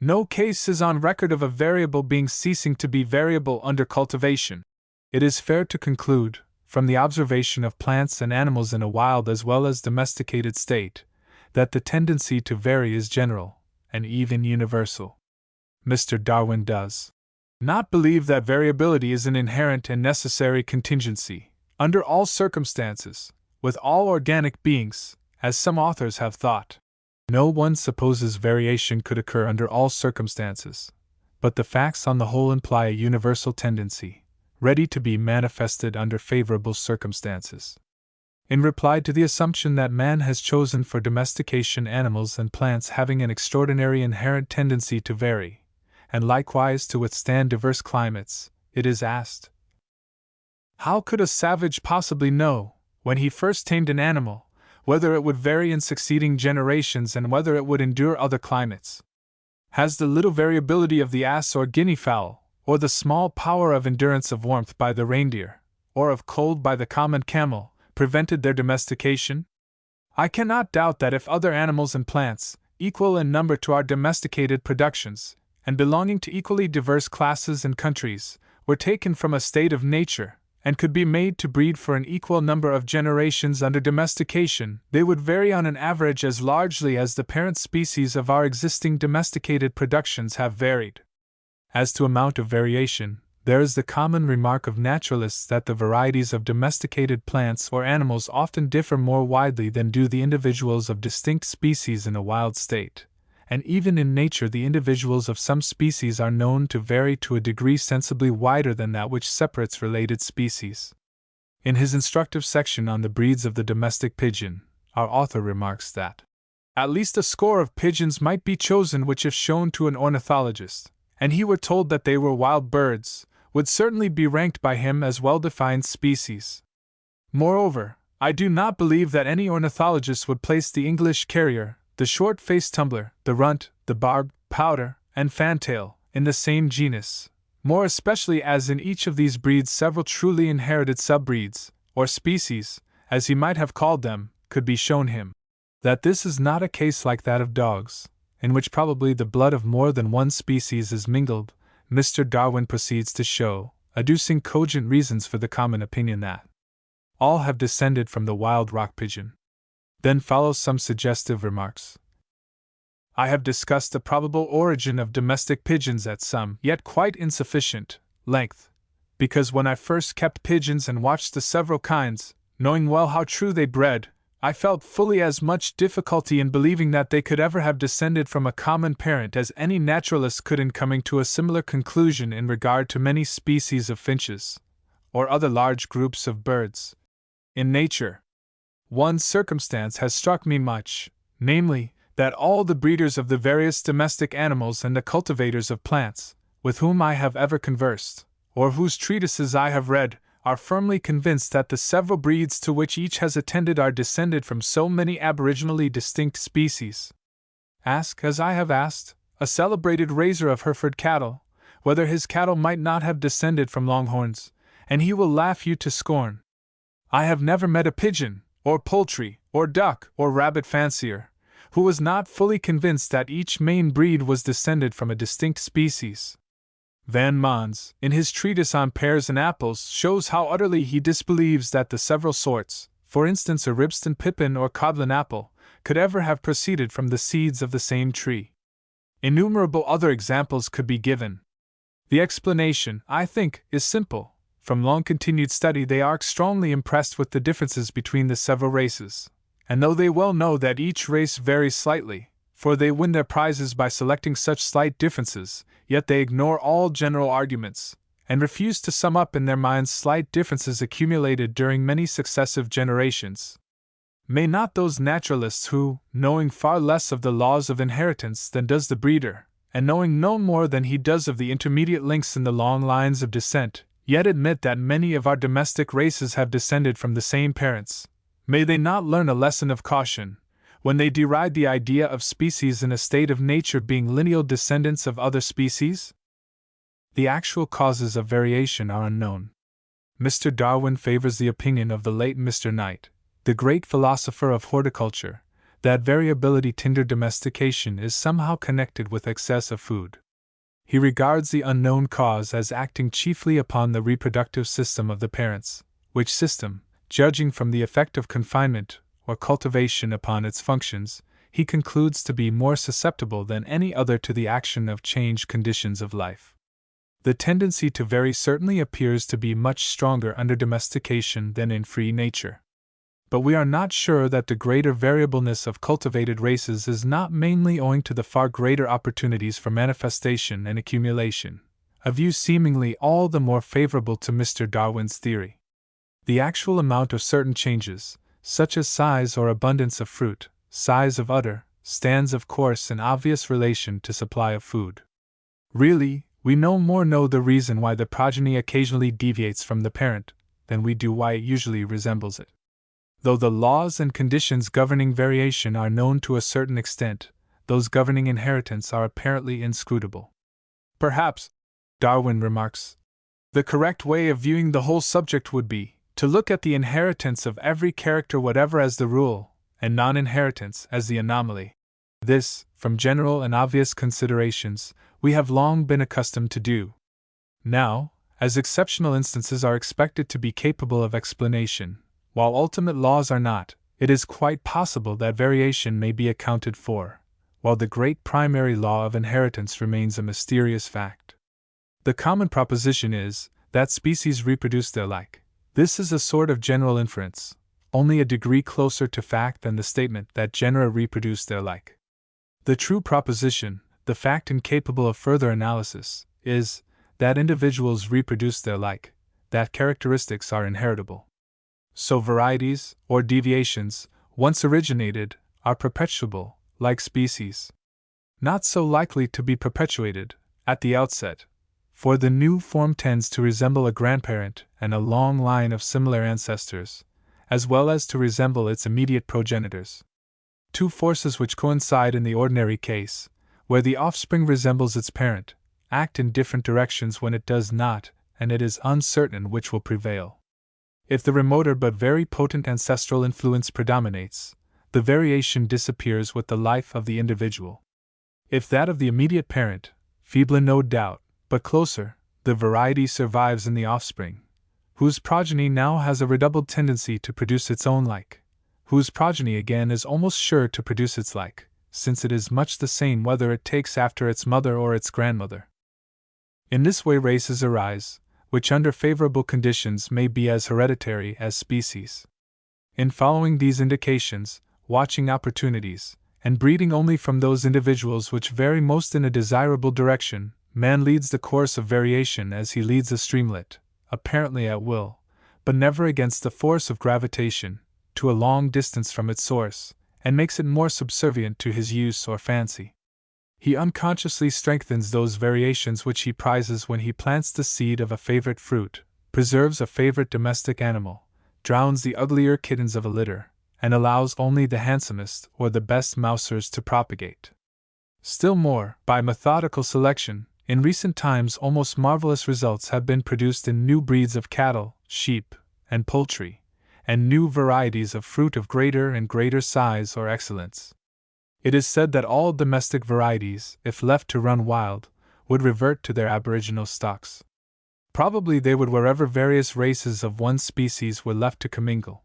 S1: No case is on record of a variable being ceasing to be variable under cultivation. It is fair to conclude, from the observation of plants and animals in a wild as well as domesticated state, that the tendency to vary is general, and even universal. Mr. Darwin does not believe that variability is an inherent and necessary contingency, under all circumstances, with all organic beings, as some authors have thought. No one supposes variation could occur under all circumstances, but the facts on the whole imply a universal tendency, ready to be manifested under favorable circumstances. In reply to the assumption that man has chosen for domestication animals and plants having an extraordinary inherent tendency to vary, and likewise to withstand diverse climates, it is asked, how could a savage possibly know, when he first tamed an animal, whether it would vary in succeeding generations and whether it would endure other climates? Has the little variability of the ass or guinea fowl, or the small power of endurance of warmth by the reindeer, or of cold by the common camel, prevented their domestication? I cannot doubt that if other animals and plants, equal in number to our domesticated productions, and belonging to equally diverse classes and countries, were taken from a state of nature, and could be made to breed for an equal number of generations under domestication, they would vary on an average as largely as the parent species of our existing domesticated productions have varied. As to amount of variation, there is the common remark of naturalists that the varieties of domesticated plants or animals often differ more widely than do the individuals of distinct species in a wild state, and even in nature the individuals of some species are known to vary to a degree sensibly wider than that which separates related species. In his instructive section on the breeds of the domestic pigeon, our author remarks that at least a score of pigeons might be chosen which, if shown to an ornithologist, and he were told that they were wild birds, would certainly be ranked by him as well-defined species. Moreover, I do not believe that any ornithologist would place the English carrier, the short-faced tumbler, the runt, the barb, pouter, and fantail in the same genus, more especially as in each of these breeds several truly inherited subbreeds, or species, as he might have called them, could be shown him. That this is not a case like that of dogs, in which probably the blood of more than one species is mingled, Mr. Darwin proceeds to show, adducing cogent reasons for the common opinion that all have descended from the wild rock pigeon. Then follows some suggestive remarks. I have discussed the probable origin of domestic pigeons at some, yet quite insufficient, length, because when I first kept pigeons and watched the several kinds, knowing well how true they bred, I felt fully as much difficulty in believing that they could ever have descended from a common parent as any naturalist could in coming to a similar conclusion in regard to many species of finches, or other large groups of birds. In nature, one circumstance has struck me much, namely, that all the breeders of the various domestic animals and the cultivators of plants, with whom I have ever conversed, or whose treatises I have read, are firmly convinced that the several breeds to which each has attended are descended from so many aboriginally distinct species. Ask, as I have asked, a celebrated raiser of Hereford cattle, whether his cattle might not have descended from Longhorns, and he will laugh you to scorn. I have never met a pigeon, or poultry, or duck, or rabbit fancier, who was not fully convinced that each main breed was descended from a distinct species. Van Mons, in his treatise on pears and apples, shows how utterly he disbelieves that the several sorts, for instance a Ribston pippin or Codlin apple, could ever have proceeded from the seeds of the same tree. Innumerable other examples could be given. The explanation, I think, is simple. From long-continued study they are strongly impressed with the differences between the several races, and though they well know that each race varies slightly, for they win their prizes by selecting such slight differences, yet they ignore all general arguments, and refuse to sum up in their minds slight differences accumulated during many successive generations. May not those naturalists who, knowing far less of the laws of inheritance than does the breeder, and knowing no more than he does of the intermediate links in the long lines of descent, yet admit that many of our domestic races have descended from the same parents, may they not learn a lesson of caution, when they deride the idea of species in a state of nature being lineal descendants of other species? The actual causes of variation are unknown. Mr. Darwin favors the opinion of the late Mr. Knight, the great philosopher of horticulture, that variability tinder domestication is somehow connected with excess of food. He regards the unknown cause as acting chiefly upon the reproductive system of the parents, which system, judging from the effect of confinement or cultivation upon its functions, he concludes to be more susceptible than any other to the action of changed conditions of life. The tendency to vary certainly appears to be much stronger under domestication than in free nature. But we are not sure that the greater variableness of cultivated races is not mainly owing to the far greater opportunities for manifestation and accumulation, a view seemingly all the more favorable to Mr. Darwin's theory. The actual amount of certain changes, such as size or abundance of fruit, size of udder, stands of course in obvious relation to supply of food. Really, we no more know the reason why the progeny occasionally deviates from the parent than we do why it usually resembles it. Though the laws and conditions governing variation are known to a certain extent, those governing inheritance are apparently inscrutable. Perhaps, Darwin remarks, the correct way of viewing the whole subject would be to look at the inheritance of every character whatever as the rule, and non-inheritance as the anomaly. This, from general and obvious considerations, we have long been accustomed to do. Now, as exceptional instances are expected to be capable of explanation, while ultimate laws are not, it is quite possible that variation may be accounted for, while the great primary law of inheritance remains a mysterious fact. The common proposition is that species reproduce their like. This is a sort of general inference, only a degree closer to fact than the statement that genera reproduce their like. The true proposition, the fact incapable of further analysis, is that individuals reproduce their like, that characteristics are inheritable. So varieties, or deviations, once originated, are perpetuable, like species. Not so likely to be perpetuated, at the outset, for the new form tends to resemble a grandparent and a long line of similar ancestors, as well as to resemble its immediate progenitors. Two forces which coincide in the ordinary case, where the offspring resembles its parent, act in different directions when it does not, and it is uncertain which will prevail. If the remoter but very potent ancestral influence predominates, the variation disappears with the life of the individual. If that of the immediate parent, feebler no doubt, but closer, the variety survives in the offspring, whose progeny now has a redoubled tendency to produce its own like, whose progeny again is almost sure to produce its like, since it is much the same whether it takes after its mother or its grandmother. In this way races arise, which under favorable conditions may be as hereditary as species. In following these indications, watching opportunities, and breeding only from those individuals which vary most in a desirable direction, man leads the course of variation as he leads a streamlet, apparently at will, but never against the force of gravitation, to a long distance from its source, and makes it more subservient to his use or fancy. He unconsciously strengthens those variations which he prizes when he plants the seed of a favorite fruit, preserves a favorite domestic animal, drowns the uglier kittens of a litter, and allows only the handsomest or the best mousers to propagate. Still more, by methodical selection, in recent times almost marvelous results have been produced in new breeds of cattle, sheep, and poultry, and new varieties of fruit of greater and greater size or excellence. It is said that all domestic varieties, if left to run wild, would revert to their aboriginal stocks. Probably they would wherever various races of one species were left to commingle.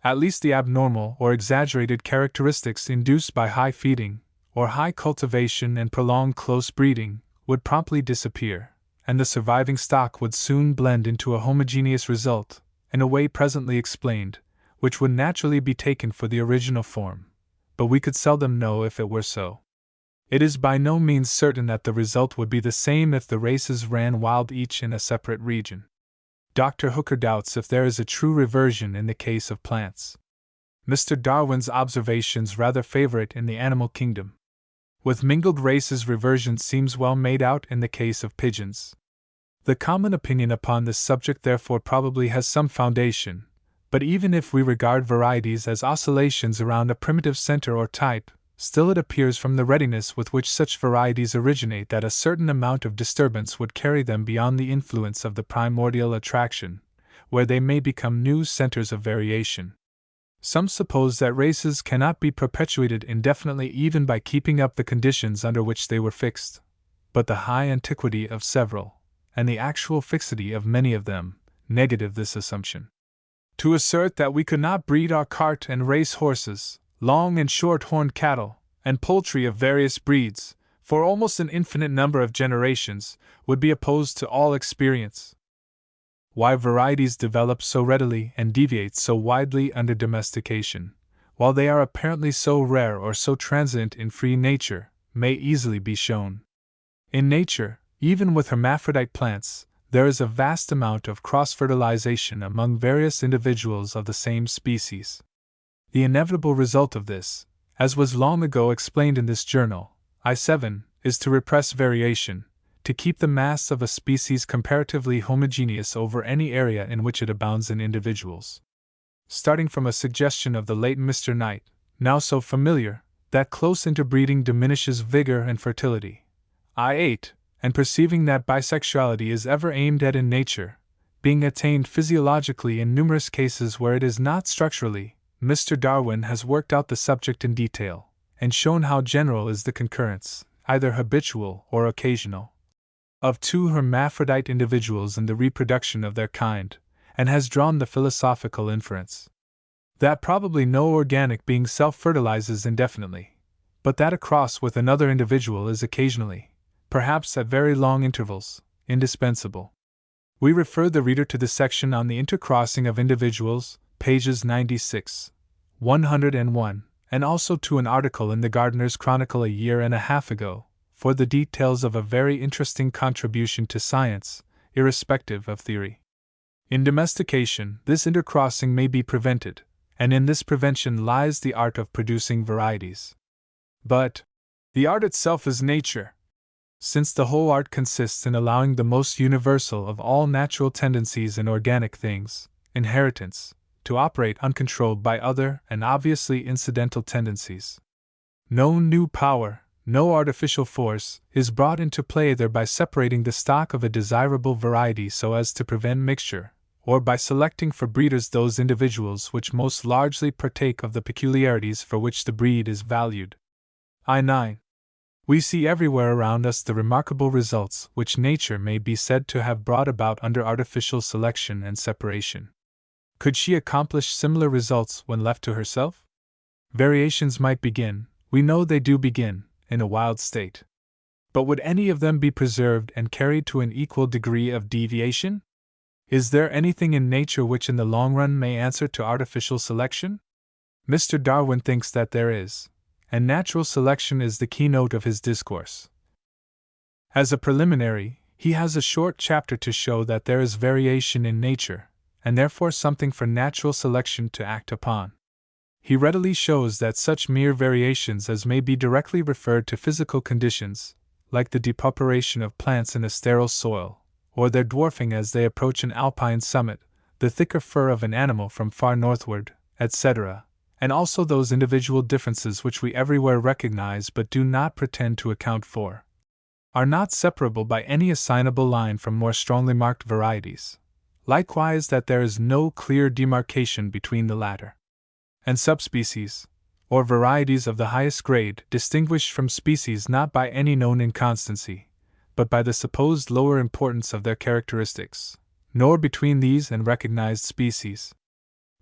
S1: At least the abnormal or exaggerated characteristics induced by high feeding, or high cultivation and prolonged close breeding, would promptly disappear, and the surviving stock would soon blend into a homogeneous result, in a way presently explained, which would naturally be taken for the original form. But we could seldom know if it were so. It is by no means certain that the result would be the same if the races ran wild each in a separate region. Dr. Hooker doubts if there is a true reversion in the case of plants. Mr. Darwin's observations rather favor it in the animal kingdom. With mingled races, reversion seems well made out in the case of pigeons. The common opinion upon this subject therefore probably has some foundation. But even if we regard varieties as oscillations around a primitive center or type, still it appears from the readiness with which such varieties originate that a certain amount of disturbance would carry them beyond the influence of the primordial attraction, where they may become new centers of variation. Some suppose that races cannot be perpetuated indefinitely even by keeping up the conditions under which they were fixed, but the high antiquity of several, and the actual fixity of many of them, negative this assumption. To assert that we could not breed our cart and race horses, long and short-horned cattle, and poultry of various breeds, for almost an infinite number of generations, would be opposed to all experience. Why varieties develop so readily and deviate so widely under domestication, while they are apparently so rare or so transient in free nature, may easily be shown. In nature, even with hermaphrodite plants, there is a vast amount of cross-fertilization among various individuals of the same species. The inevitable result of this, as was long ago explained in this journal, I-7, is to repress variation, to keep the mass of a species comparatively homogeneous over any area in which it abounds in individuals. Starting from a suggestion of the late Mr. Knight, now so familiar, that close interbreeding diminishes vigor and fertility, I-8, and perceiving that bisexuality is ever aimed at in nature, being attained physiologically in numerous cases where it is not structurally, Mr. Darwin has worked out the subject in detail, and shown how general is the concurrence, either habitual or occasional, of two hermaphrodite individuals in the reproduction of their kind, and has drawn the philosophical inference that probably no organic being self-fertilizes indefinitely, but that a cross with another individual is occasionally, perhaps at very long intervals, indispensable. We refer the reader to the section on the intercrossing of individuals, pages 96, 101, and also to an article in the Gardener's Chronicle a year and a half ago, for the details of a very interesting contribution to science, irrespective of theory. In domestication, this intercrossing may be prevented, and in this prevention lies the art of producing varieties. But the art itself is nature. Since the whole art consists in allowing the most universal of all natural tendencies in organic things, inheritance, to operate uncontrolled by other and obviously incidental tendencies. No new power, no artificial force is brought into play either by separating the stock of a desirable variety so as to prevent mixture, or by selecting for breeders those individuals which most largely partake of the peculiarities for which the breed is valued. I9. We see everywhere around us the remarkable results which nature may be said to have brought about under artificial selection and separation. Could she accomplish similar results when left to herself? Variations might begin, we know they do begin, in a wild state. But would any of them be preserved and carried to an equal degree of deviation? Is there anything in nature which in the long run may answer to artificial selection? Mr. Darwin thinks that there is, and natural selection is the keynote of his discourse. As a preliminary, he has a short chapter to show that there is variation in nature, and therefore something for natural selection to act upon. He readily shows that such mere variations as may be directly referred to physical conditions, like the depauperation of plants in a sterile soil, or their dwarfing as they approach an alpine summit, the thicker fur of an animal from far northward, etc., and also those individual differences which we everywhere recognize but do not pretend to account for, are not separable by any assignable line from more strongly marked varieties. Likewise, that there is no clear demarcation between the latter and subspecies, or varieties of the highest grade, distinguished from species not by any known inconstancy, but by the supposed lower importance of their characteristics, nor between these and recognized species.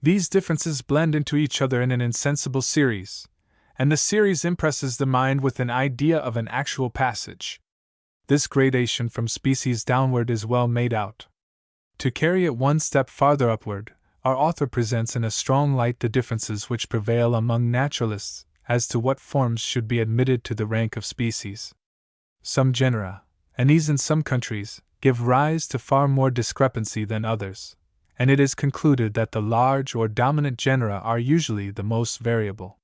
S1: These differences blend into each other in an insensible series, and the series impresses the mind with an idea of an actual passage. This gradation from species downward is well made out. To carry it one step farther upward, our author presents in a strong light the differences which prevail among naturalists as to what forms should be admitted to the rank of species. Some genera, and these in some countries, give rise to far more discrepancy than others, and it is concluded that the large or dominant genera are usually the most variable.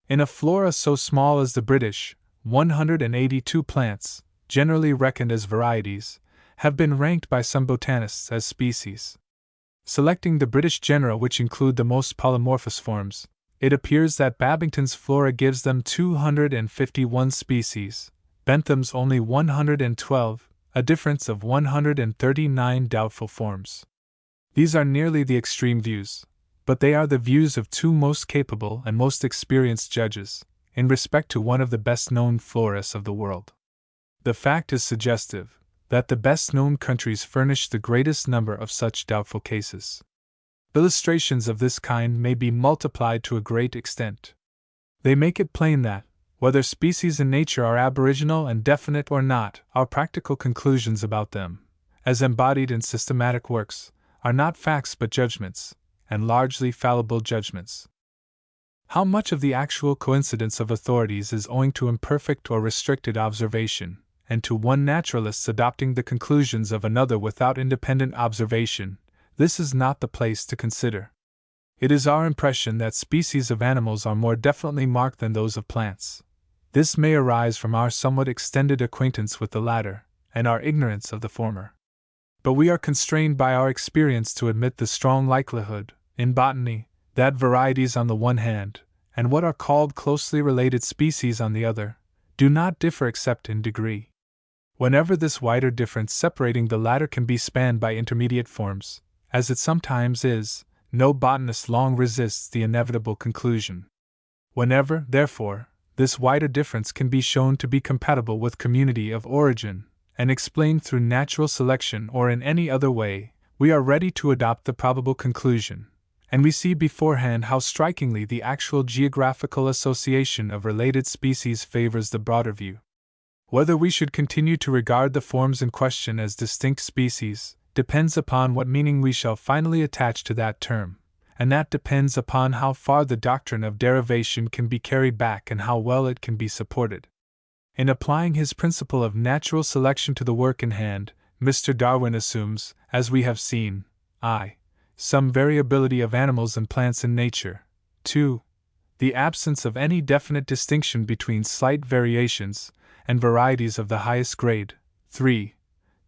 S1: In a flora so small as the British, 182 plants, generally reckoned as varieties, have been ranked by some botanists as species. Selecting the British genera which include the most polymorphous forms, it appears that Babington's flora gives them 251 species, Bentham's only 112, a difference of 139 doubtful forms. These are nearly the extreme views, but they are the views of two most capable and most experienced judges, in respect to one of the best-known florists of the world. The fact is suggestive that the best-known countries furnish the greatest number of such doubtful cases. Illustrations of this kind may be multiplied to a great extent. They make it plain that, whether species in nature are aboriginal and definite or not, our practical conclusions about them, as embodied in systematic works, are not facts but judgments, and largely fallible judgments. How much of the actual coincidence of authorities is owing to imperfect or restricted observation, and to one naturalist's adopting the conclusions of another without independent observation, this is not the place to consider. It is our impression that species of animals are more definitely marked than those of plants. This may arise from our somewhat extended acquaintance with the latter, and our ignorance of the former. But we are constrained by our experience to admit the strong likelihood, in botany, that varieties on the one hand, and what are called closely related species on the other, do not differ except in degree. Whenever this wider difference separating the latter can be spanned by intermediate forms, as it sometimes is, no botanist long resists the inevitable conclusion. Whenever, therefore, this wider difference can be shown to be compatible with community of origin, and explained through natural selection or in any other way, we are ready to adopt the probable conclusion, and we see beforehand how strikingly the actual geographical association of related species favors the broader view. Whether we should continue to regard the forms in question as distinct species depends upon what meaning we shall finally attach to that term, and that depends upon how far the doctrine of derivation can be carried back and how well it can be supported. In applying his principle of natural selection to the work in hand, Mr. Darwin assumes, as we have seen, some variability of animals and plants in nature, 2. The absence of any definite distinction between slight variations and varieties of the highest grade, 3.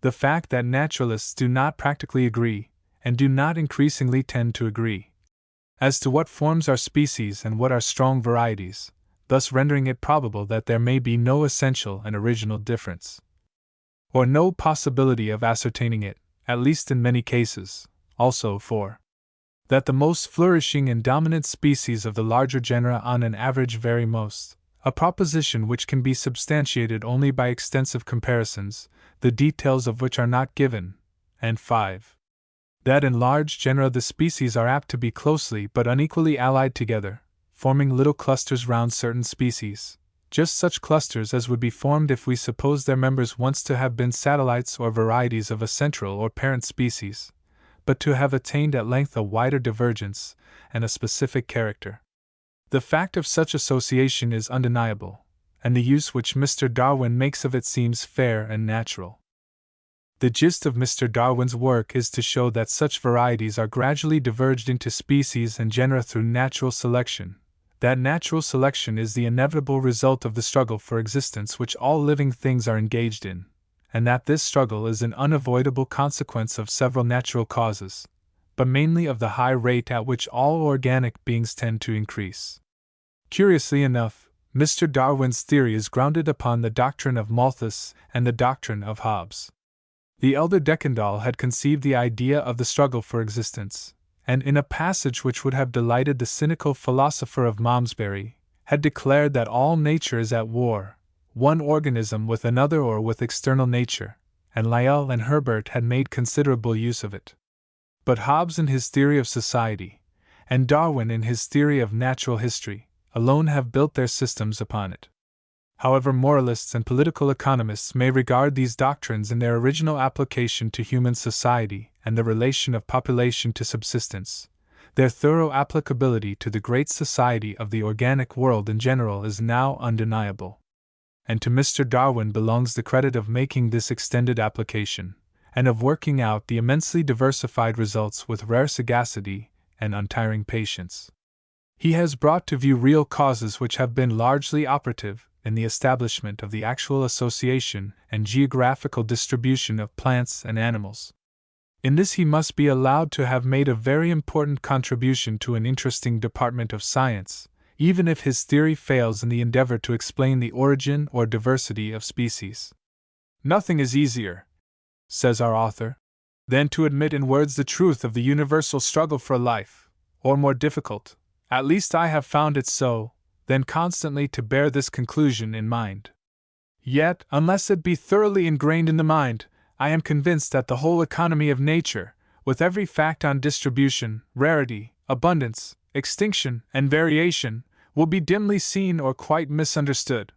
S1: The fact that naturalists do not practically agree, and do not increasingly tend to agree, as to what forms are species and what are strong varieties, thus rendering it probable that there may be no essential and original difference, or no possibility of ascertaining it, at least in many cases. Also, for that the most flourishing and dominant species of the larger genera on an average vary most, a proposition which can be substantiated only by extensive comparisons, the details of which are not given, and 5. That in large genera the species are apt to be closely but unequally allied together, forming little clusters round certain species, just such clusters as would be formed if we suppose their members once to have been satellites or varieties of a central or parent species, but to have attained at length a wider divergence and a specific character. The fact of such association is undeniable, and the use which Mr. Darwin makes of it seems fair and natural. The gist of Mr. Darwin's work is to show that such varieties are gradually diverged into species and genera through natural selection, that natural selection is the inevitable result of the struggle for existence which all living things are engaged in, and that this struggle is an unavoidable consequence of several natural causes, but mainly of the high rate at which all organic beings tend to increase. Curiously enough, Mr. Darwin's theory is grounded upon the doctrine of Malthus and the doctrine of Hobbes. The elder Deckendall had conceived the idea of the struggle for existence, and in a passage which would have delighted the cynical philosopher of Malmesbury, had declared that all nature is at war, one organism with another or with external nature, and Lyell and Herbert had made considerable use of it. But Hobbes in his theory of society, and Darwin in his theory of natural history, alone have built their systems upon it. However, moralists and political economists may regard these doctrines in their original application to human society and the relation of population to subsistence, their thorough applicability to the great society of the organic world in general is now undeniable. And to Mr. Darwin belongs the credit of making this extended application, and of working out the immensely diversified results with rare sagacity and untiring patience. He has brought to view real causes which have been largely operative in the establishment of the actual association and geographical distribution of plants and animals. In this he must be allowed to have made a very important contribution to an interesting department of science, even if his theory fails in the endeavor to explain the origin or diversity of species. Nothing is easier, says our author, than to admit in words the truth of the universal struggle for life, or more difficult, at least I have found it so, than constantly to bear this conclusion in mind. Yet, unless it be thoroughly ingrained in the mind, I am convinced that the whole economy of nature, with every fact on distribution, rarity, abundance, extinction, and variation, will be dimly seen or quite misunderstood.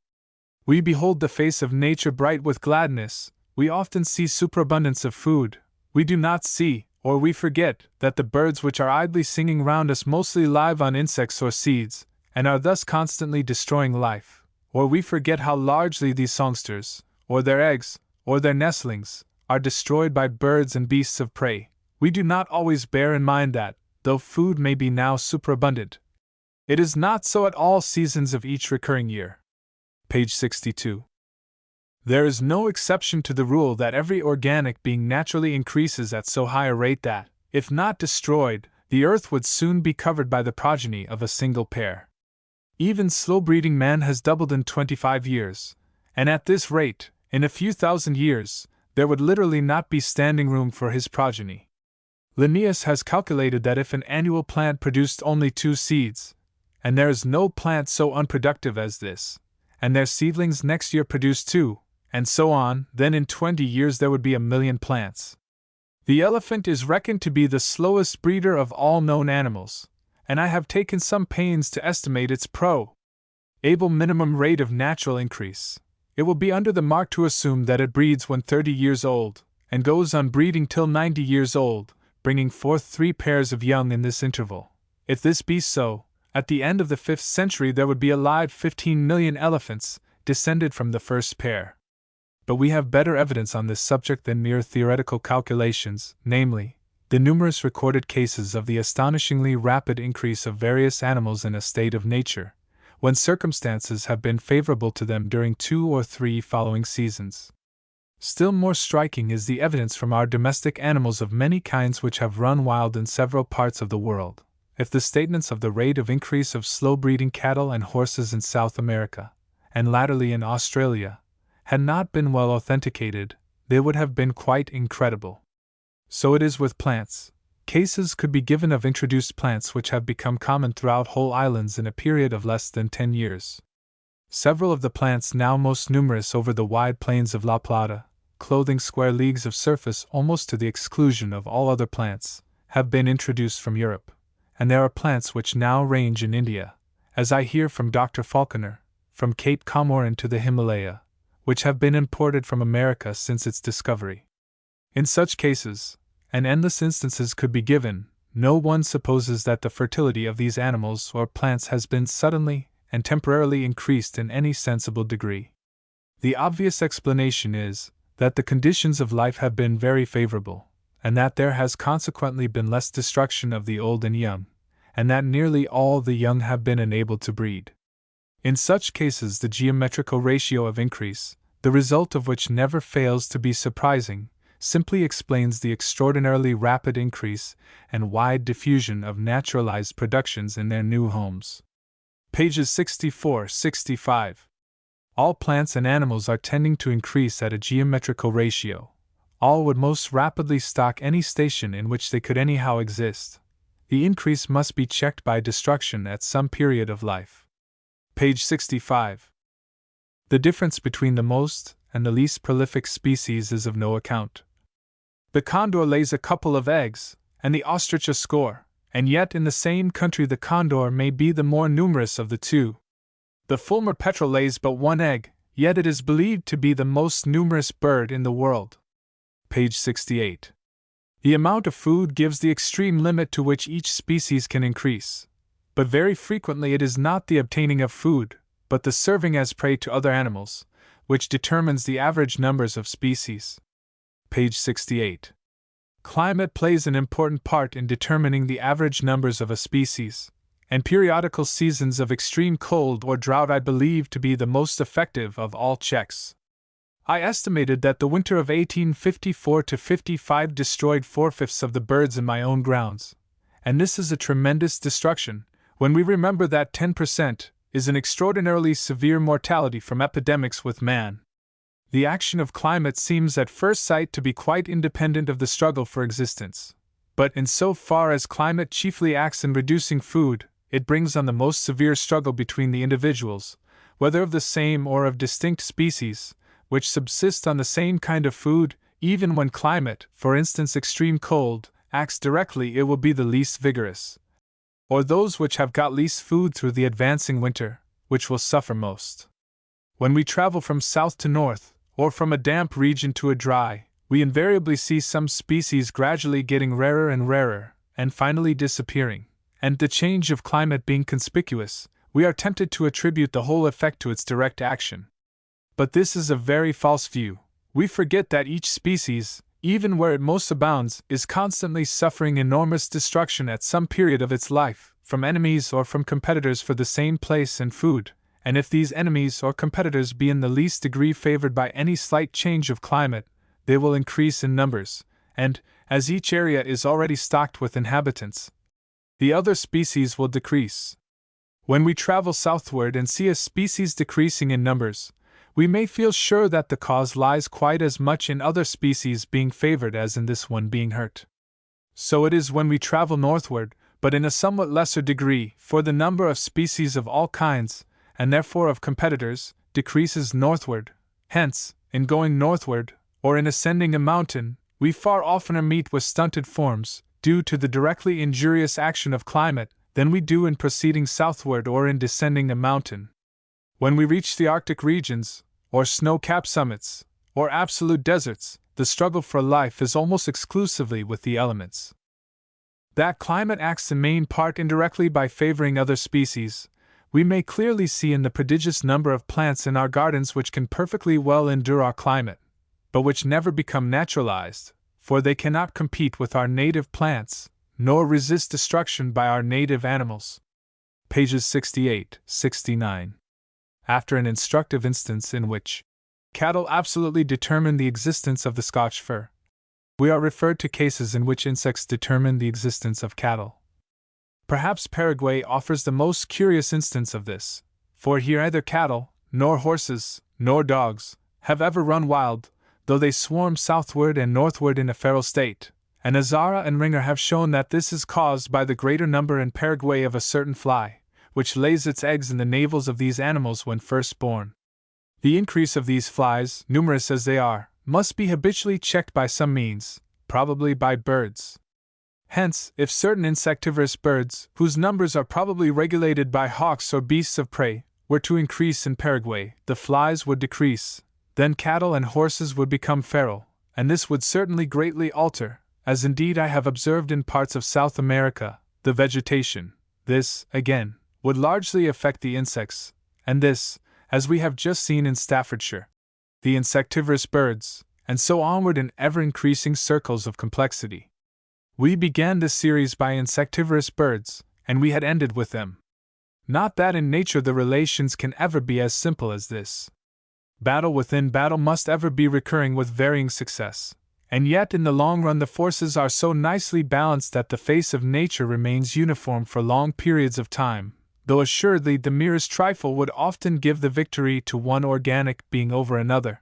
S1: We behold the face of nature bright with gladness, we often see superabundance of food, we do not see, or we forget, that the birds which are idly singing round us mostly live on insects or seeds, and are thus constantly destroying life, or we forget how largely these songsters, or their eggs, or their nestlings, are destroyed by birds and beasts of prey. We do not always bear in mind that, though food may be now superabundant, it is not so at all seasons of each recurring year. Page 62. There is no exception to the rule that every organic being naturally increases at so high a rate that, if not destroyed, the earth would soon be covered by the progeny of a single pair. Even slow-breeding man has doubled in 25 years, and at this rate, in a few thousand years, there would literally not be standing room for his progeny. Linnaeus has calculated that if an annual plant produced only 2 seeds, and there is no plant so unproductive as this, and their seedlings next year produce 2, and so on, then in 20 years there would be 1,000,000 plants. The elephant is reckoned to be the slowest breeder of all known animals, and I have taken some pains to estimate its able minimum rate of natural increase. It will be under the mark to assume that it breeds when 30 years old, and goes on breeding till 90 years old, bringing forth 3 pairs of young in this interval. If this be so, at the end of the 5th century there would be alive 15 million elephants, descended from the first pair. But we have better evidence on this subject than mere theoretical calculations, namely, the numerous recorded cases of the astonishingly rapid increase of various animals in a state of nature, when circumstances have been favorable to them during 2 or 3 following seasons. Still more striking is the evidence from our domestic animals of many kinds which have run wild in several parts of the world, If the statements of the rate of increase of slow-breeding cattle and horses in South America, and latterly in Australia, had not been well authenticated, they would have been quite incredible. So it is with plants. Cases could be given of introduced plants which have become common throughout whole islands in a period of less than 10 years. Several of the plants now most numerous over the wide plains of La Plata, clothing square leagues of surface almost to the exclusion of all other plants, have been introduced from Europe, and there are plants which now range in India, as I hear from Dr. Falconer, from Cape Comorin to the Himalaya, which have been imported from America since its discovery. In such cases, and endless instances could be given, no one supposes that the fertility of these animals or plants has been suddenly and temporarily increased in any sensible degree. The obvious explanation is that the conditions of life have been very favorable, and that there has consequently been less destruction of the old and young, and that nearly all the young have been enabled to breed. In such cases, the geometrical ratio of increase, the result of which never fails to be surprising, simply explains the extraordinarily rapid increase and wide diffusion of naturalized productions in their new homes. Pages 64-65. All plants and animals are tending to increase at a geometrical ratio. All would most rapidly stock any station in which they could anyhow exist. The increase must be checked by destruction at some period of life. Page 65. The difference between the most and the least prolific species is of no account. The condor lays a couple of eggs, and the ostrich a score, and yet in the same country the condor may be the more numerous of the two. The fulmar petrel lays but one egg, yet it is believed to be the most numerous bird in the world. Page 68. The amount of food gives the extreme limit to which each species can increase, but very frequently it is not the obtaining of food, but the serving as prey to other animals, which determines the average numbers of species. Page 68. Climate plays an important part in determining the average numbers of a species, and periodical seasons of extreme cold or drought I believe to be the most effective of all checks. I estimated that the winter of 1854-55 destroyed 4/5 of the birds in my own grounds, and this is a tremendous destruction, when we remember that 10% is an extraordinarily severe mortality from epidemics with man. The action of climate seems at first sight to be quite independent of the struggle for existence, but in so far as climate chiefly acts in reducing food, it brings on the most severe struggle between the individuals, whether of the same or of distinct species, which subsist on the same kind of food. Even when climate, for instance extreme cold, acts directly, it will be the least vigorous, or those which have got least food through the advancing winter, which will suffer most. When we travel from south to north, or from a damp region to a dry, we invariably see some species gradually getting rarer and rarer, and finally disappearing, and the change of climate being conspicuous, we are tempted to attribute the whole effect to its direct action. But this is a very false view. We forget that each species, even where it most abounds, is constantly suffering enormous destruction at some period of its life, from enemies or from competitors for the same place and food, and if these enemies or competitors be in the least degree favored by any slight change of climate, they will increase in numbers, and, as each area is already stocked with inhabitants, the other species will decrease. When we travel southward and see a species decreasing in numbers, we may feel sure that the cause lies quite as much in other species being favored as in this one being hurt. So it is when we travel northward, but in a somewhat lesser degree, for the number of species of all kinds, and therefore of competitors, decreases northward. Hence, in going northward, or in ascending a mountain, we far oftener meet with stunted forms, due to the directly injurious action of climate, than we do in proceeding southward or in descending a mountain. When we reach the Arctic regions, or snow-capped summits, or absolute deserts, the struggle for life is almost exclusively with the elements. That climate acts in main part indirectly by favoring other species, we may clearly see in the prodigious number of plants in our gardens which can perfectly well endure our climate, but which never become naturalized, for they cannot compete with our native plants, nor resist destruction by our native animals. Pages 68-69. After an instructive instance in which cattle absolutely determine the existence of the Scotch fir, we are referred to cases in which insects determine the existence of cattle. Perhaps Paraguay offers the most curious instance of this, for here neither cattle, nor horses, nor dogs, have ever run wild, though they swarm southward and northward in a feral state, and Azara and Ringer have shown that this is caused by the greater number in Paraguay of a certain fly, which lays its eggs in the navels of these animals when first born. The increase of these flies, numerous as they are, must be habitually checked by some means, probably by birds. Hence, if certain insectivorous birds, whose numbers are probably regulated by hawks or beasts of prey, were to increase in Paraguay, the flies would decrease, then cattle and horses would become feral, and this would certainly greatly alter, as indeed I have observed in parts of South America, the vegetation. This, again, would largely affect the insects, and this, as we have just seen in Staffordshire, the insectivorous birds, and so onward in ever-increasing circles of complexity. We began this series by insectivorous birds, and we had ended with them. Not that in nature the relations can ever be as simple as this. Battle within battle must ever be recurring with varying success, and yet in the long run the forces are so nicely balanced that the face of nature remains uniform for long periods of time, though assuredly the merest trifle would often give the victory to one organic being over another.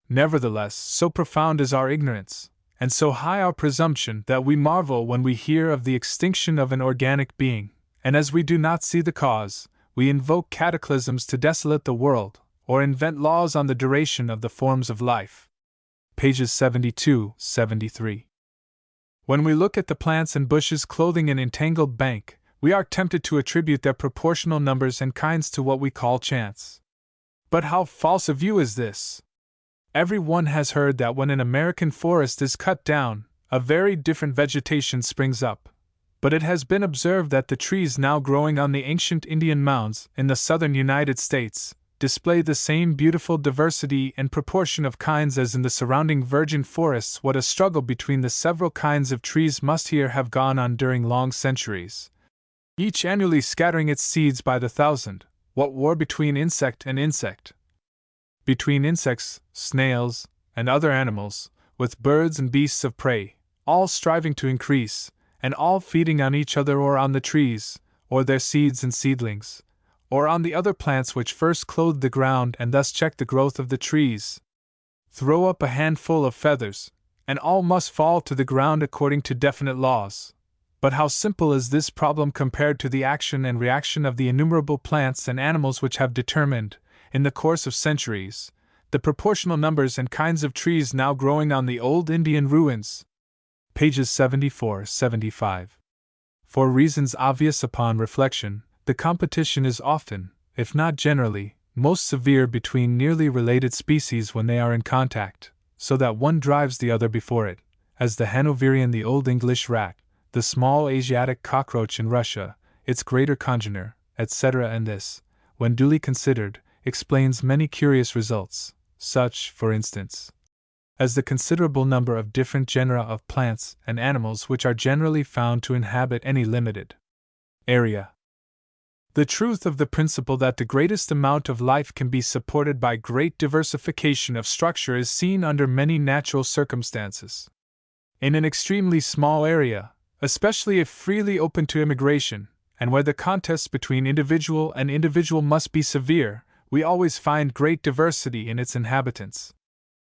S1: Nevertheless, so profound is our ignorance, and so high our presumption, that we marvel when we hear of the extinction of an organic being, and as we do not see the cause, we invoke cataclysms to desolate the world, or invent laws on the duration of the forms of life. Pages 72-73. When we look at the plants and bushes clothing an entangled bank, we are tempted to attribute their proportional numbers and kinds to what we call chance. But how false a view is this! Every one has heard that when an American forest is cut down, a very different vegetation springs up. But it has been observed that the trees now growing on the ancient Indian mounds in the southern United States display the same beautiful diversity and proportion of kinds as in the surrounding virgin forests. What a struggle between the several kinds of trees must here have gone on during long centuries, each annually scattering its seeds by the thousand. What war between insect and insect! Between insects, snails, and other animals, with birds and beasts of prey, all striving to increase, and all feeding on each other or on the trees, or their seeds and seedlings, or on the other plants which first clothe the ground and thus check the growth of the trees. Throw up a handful of feathers, and all must fall to the ground according to definite laws. But how simple is this problem compared to the action and reaction of the innumerable plants and animals which have determined, in the course of centuries, the proportional numbers and kinds of trees now growing on the old Indian ruins. Pages 74-75. For reasons obvious upon reflection, the competition is often, if not generally, most severe between nearly related species when they are in contact, so that one drives the other before it, as the Hanoverian, the Old English rat, the small Asiatic cockroach in Russia, its greater congener, etc., and this, when duly considered, explains many curious results, such, for instance, as the considerable number of different genera of plants and animals which are generally found to inhabit any limited area. The truth of the principle that the greatest amount of life can be supported by great diversification of structure is seen under many natural circumstances. In an extremely small area, especially if freely open to immigration, and where the contest between individual and individual must be severe, we always find great diversity in its inhabitants.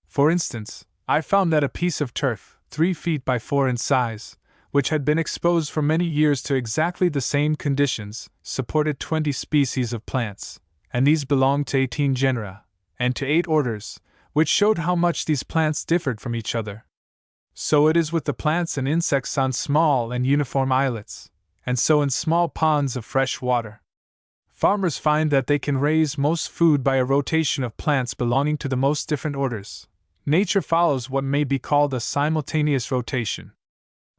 S1: For instance, I found that a piece of turf, 3 feet by 4 in size, which had been exposed for many years to exactly the same conditions, supported 20 species of plants, and these belonged to 18 genera, and to 8 orders, which showed how much these plants differed from each other. So it is with the plants and insects on small and uniform islets, and so in small ponds of fresh water. Farmers find that they can raise most food by a rotation of plants belonging to the most different orders. Nature follows what may be called a simultaneous rotation.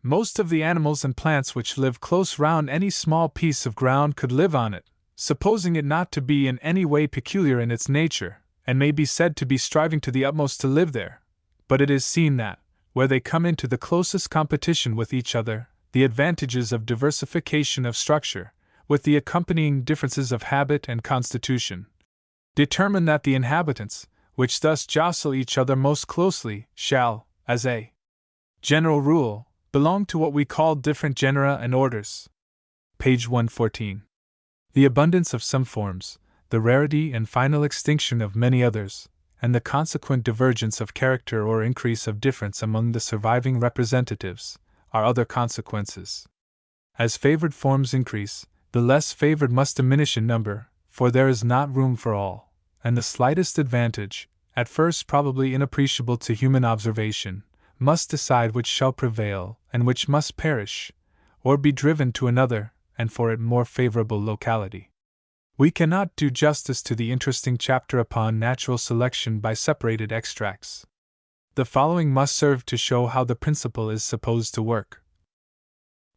S1: Most of the animals and plants which live close round any small piece of ground could live on it, supposing it not to be in any way peculiar in its nature, and may be said to be striving to the utmost to live there. But it is seen that, where they come into the closest competition with each other, the advantages of diversification of structure, with the accompanying differences of habit and constitution, determine that the inhabitants, which thus jostle each other most closely, shall, as a general rule, belong to what we call different genera and orders. page 114. The abundance of some forms, the rarity and final extinction of many others, and the consequent divergence of character or increase of difference among the surviving representatives, are other consequences. As favored forms increase, the less favored must diminish in number, for there is not room for all, and the slightest advantage, at first probably inappreciable to human observation, must decide which shall prevail and which must perish, or be driven to another, and for it more favorable locality. We cannot do justice to the interesting chapter upon natural selection by separated extracts. The following must serve to show how the principle is supposed to work.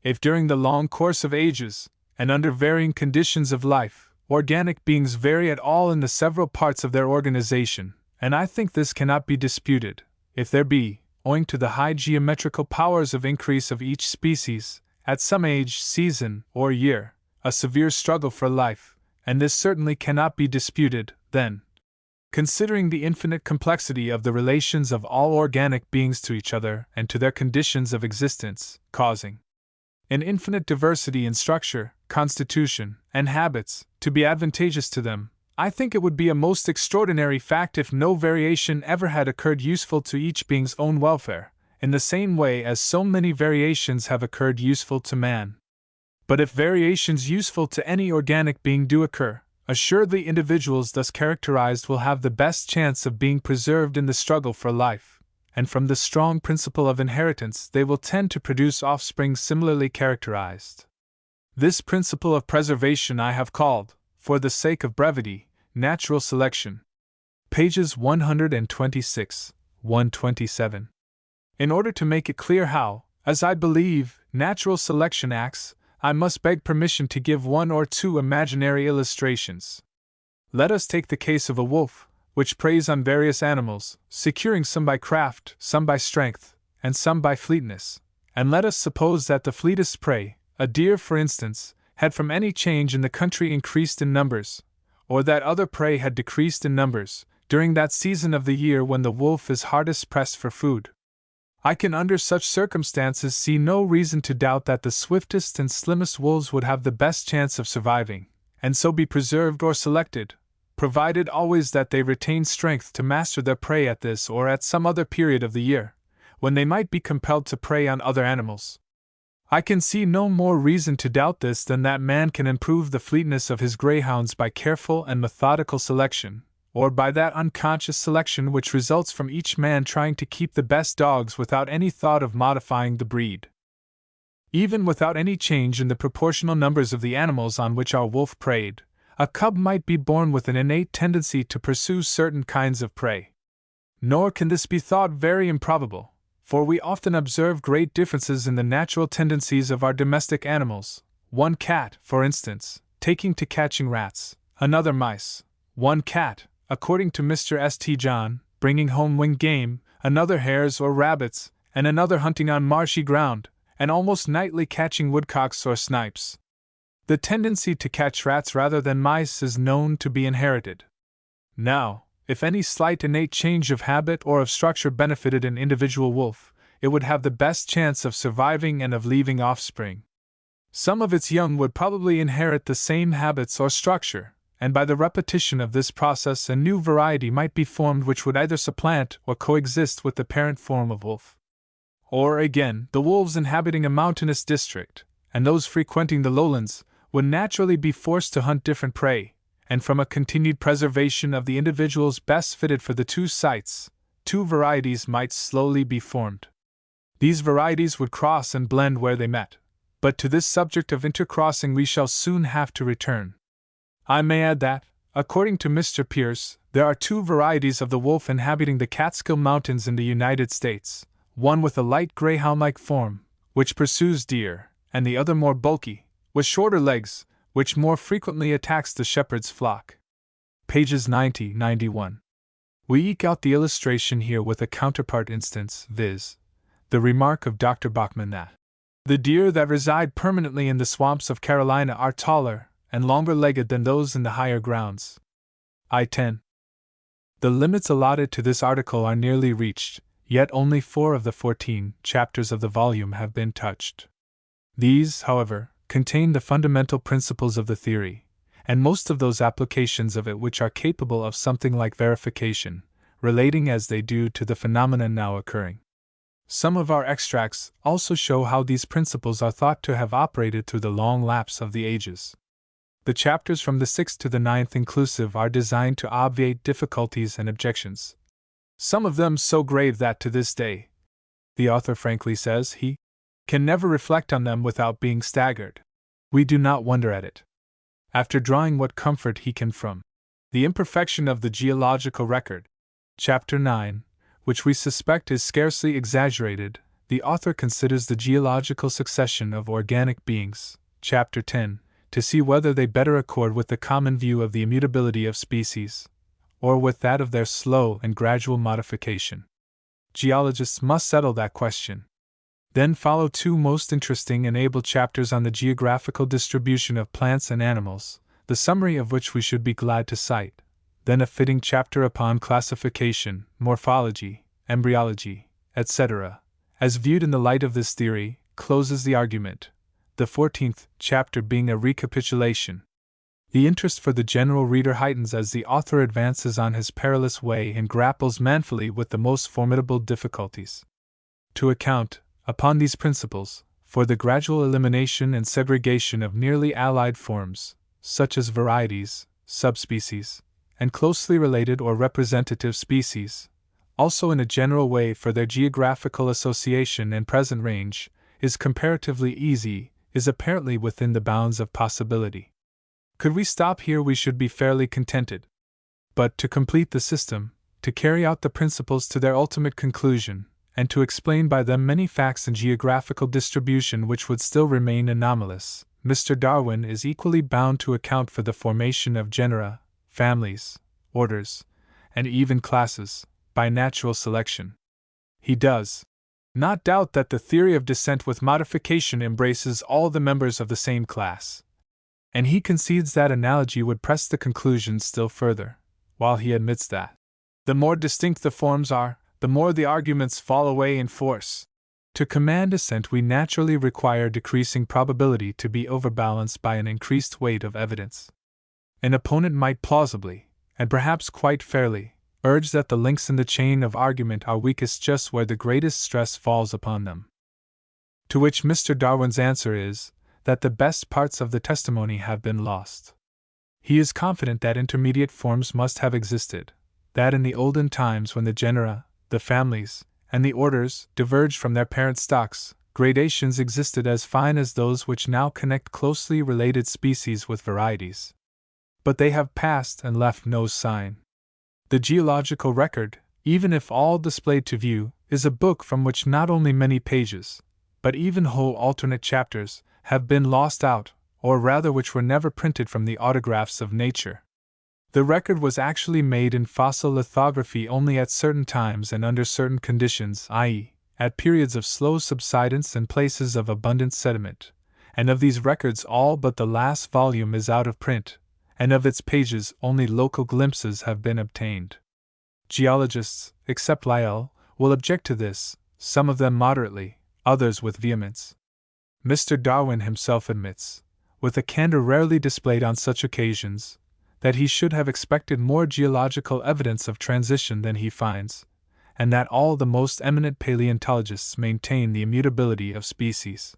S1: If during the long course of ages, and under varying conditions of life, organic beings vary at all in the several parts of their organization, and I think this cannot be disputed, if there be, owing to the high geometrical powers of increase of each species, at some age, season, or year, a severe struggle for life, and this certainly cannot be disputed, then, considering the infinite complexity of the relations of all organic beings to each other and to their conditions of existence, causing an infinite diversity in structure, constitution, and habits, to be advantageous to them, I think it would be a most extraordinary fact if no variation ever had occurred useful to each being's own welfare, in the same way as so many variations have occurred useful to man. But if variations useful to any organic being do occur, assuredly individuals thus characterized will have the best chance of being preserved in the struggle for life, and from the strong principle of inheritance they will tend to produce offspring similarly characterized. This principle of preservation I have called, for the sake of brevity, natural selection. Pages 126, 127. In order to make it clear how, as I believe, natural selection acts, I must beg permission to give one or two imaginary illustrations. Let us take the case of a wolf, which preys on various animals, securing some by craft, some by strength, and some by fleetness, and let us suppose that the fleetest prey, a deer for instance, had from any change in the country increased in numbers, or that other prey had decreased in numbers, during that season of the year when the wolf is hardest pressed for food. I can under such circumstances see no reason to doubt that the swiftest and slimmest wolves would have the best chance of surviving, and so be preserved or selected, provided always that they retain strength to master their prey at this or at some other period of the year, when they might be compelled to prey on other animals. I can see no more reason to doubt this than that man can improve the fleetness of his greyhounds by careful and methodical selection, or by that unconscious selection which results from each man trying to keep the best dogs without any thought of modifying the breed. Even without any change in the proportional numbers of the animals on which our wolf preyed, a cub might be born with an innate tendency to pursue certain kinds of prey. Nor can this be thought very improbable, for we often observe great differences in the natural tendencies of our domestic animals, one cat, for instance, taking to catching rats, another mice, one cat, according to Mr. St. John, bringing home winged game, another hares or rabbits, and another hunting on marshy ground, and almost nightly catching woodcocks or snipes. The tendency to catch rats rather than mice is known to be inherited. Now, if any slight innate change of habit or of structure benefited an individual wolf, it would have the best chance of surviving and of leaving offspring. Some of its young would probably inherit the same habits or structure, and by the repetition of this process a new variety might be formed which would either supplant or coexist with the parent form of wolf. Or again, the wolves inhabiting a mountainous district, and those frequenting the lowlands, would naturally be forced to hunt different prey, and from a continued preservation of the individuals best fitted for the two sites, two varieties might slowly be formed. These varieties would cross and blend where they met, but to this subject of intercrossing we shall soon have to return. I may add that, according to Mr. Pierce, there are two varieties of the wolf inhabiting the Catskill Mountains in the United States, one with a light greyhound-like form, which pursues deer, and the other more bulky, with shorter legs, which more frequently attacks the shepherd's flock. Pages 90-91. We eke out the illustration here with a counterpart instance, viz., the remark of Dr. Bachman that the deer that reside permanently in the swamps of Carolina are taller and longer-legged than those in the higher grounds. I-10. The limits allotted to this article are nearly reached, yet only 4 of the 14 chapters of the volume have been touched. These, however, contain the fundamental principles of the theory, and most of those applications of it which are capable of something like verification, relating as they do to the phenomena now occurring. Some of our extracts also show how these principles are thought to have operated through the long lapse of the ages. The chapters from the 6th to the 9th inclusive are designed to obviate difficulties and objections, some of them so grave that to this day, the author frankly says, he can never reflect on them without being staggered. We do not wonder at it. After drawing what comfort he can from the imperfection of the geological record, Chapter 9, which we suspect is scarcely exaggerated, the author considers the geological succession of organic beings, Chapter 10, to see whether they better accord with the common view of the immutability of species, or with that of their slow and gradual modification. Geologists must settle that question. Then follow two most interesting and able chapters on the geographical distribution of plants and animals, the summary of which we should be glad to cite. Then a fitting chapter upon classification, morphology, embryology, etc., as viewed in the light of this theory, closes the argument, the 14th chapter being a recapitulation. The interest for the general reader heightens as the author advances on his perilous way and grapples manfully with the most formidable difficulties. To account, upon these principles, for the gradual elimination and segregation of nearly allied forms, such as varieties, subspecies, and closely related or representative species, also in a general way for their geographical association and present range, is comparatively easy, is apparently within the bounds of possibility. Could we stop here, we should be fairly contented. But to complete the system, to carry out the principles to their ultimate conclusion, and to explain by them many facts in geographical distribution which would still remain anomalous, Mr. Darwin is equally bound to account for the formation of genera, families, orders, and even classes, by natural selection. He does not doubt that the theory of descent with modification embraces all the members of the same class, and he concedes that analogy would press the conclusion still further, while he admits that the more distinct the forms are, the more the arguments fall away in force. To command descent, we naturally require decreasing probability to be overbalanced by an increased weight of evidence. An opponent might plausibly, and perhaps quite fairly, urge that the links in the chain of argument are weakest just where the greatest stress falls upon them. To which Mr. Darwin's answer is, that the best parts of the testimony have been lost. He is confident that intermediate forms must have existed, that in the olden times when the genera, the families, and the orders diverged from their parent stocks, gradations existed as fine as those which now connect closely related species with varieties. But they have passed and left no sign. The geological record, even if all displayed to view, is a book from which not only many pages, but even whole alternate chapters, have been lost out, or rather which were never printed from the autographs of nature. The record was actually made in fossil lithography only at certain times and under certain conditions, i.e., at periods of slow subsidence and places of abundant sediment, and of these records all but the last volume is out of print, and of its pages only local glimpses have been obtained. Geologists, except Lyell, will object to this, some of them moderately, others with vehemence. Mr. Darwin himself admits, with a candor rarely displayed on such occasions, that he should have expected more geological evidence of transition than he finds, and that all the most eminent paleontologists maintain the immutability of species.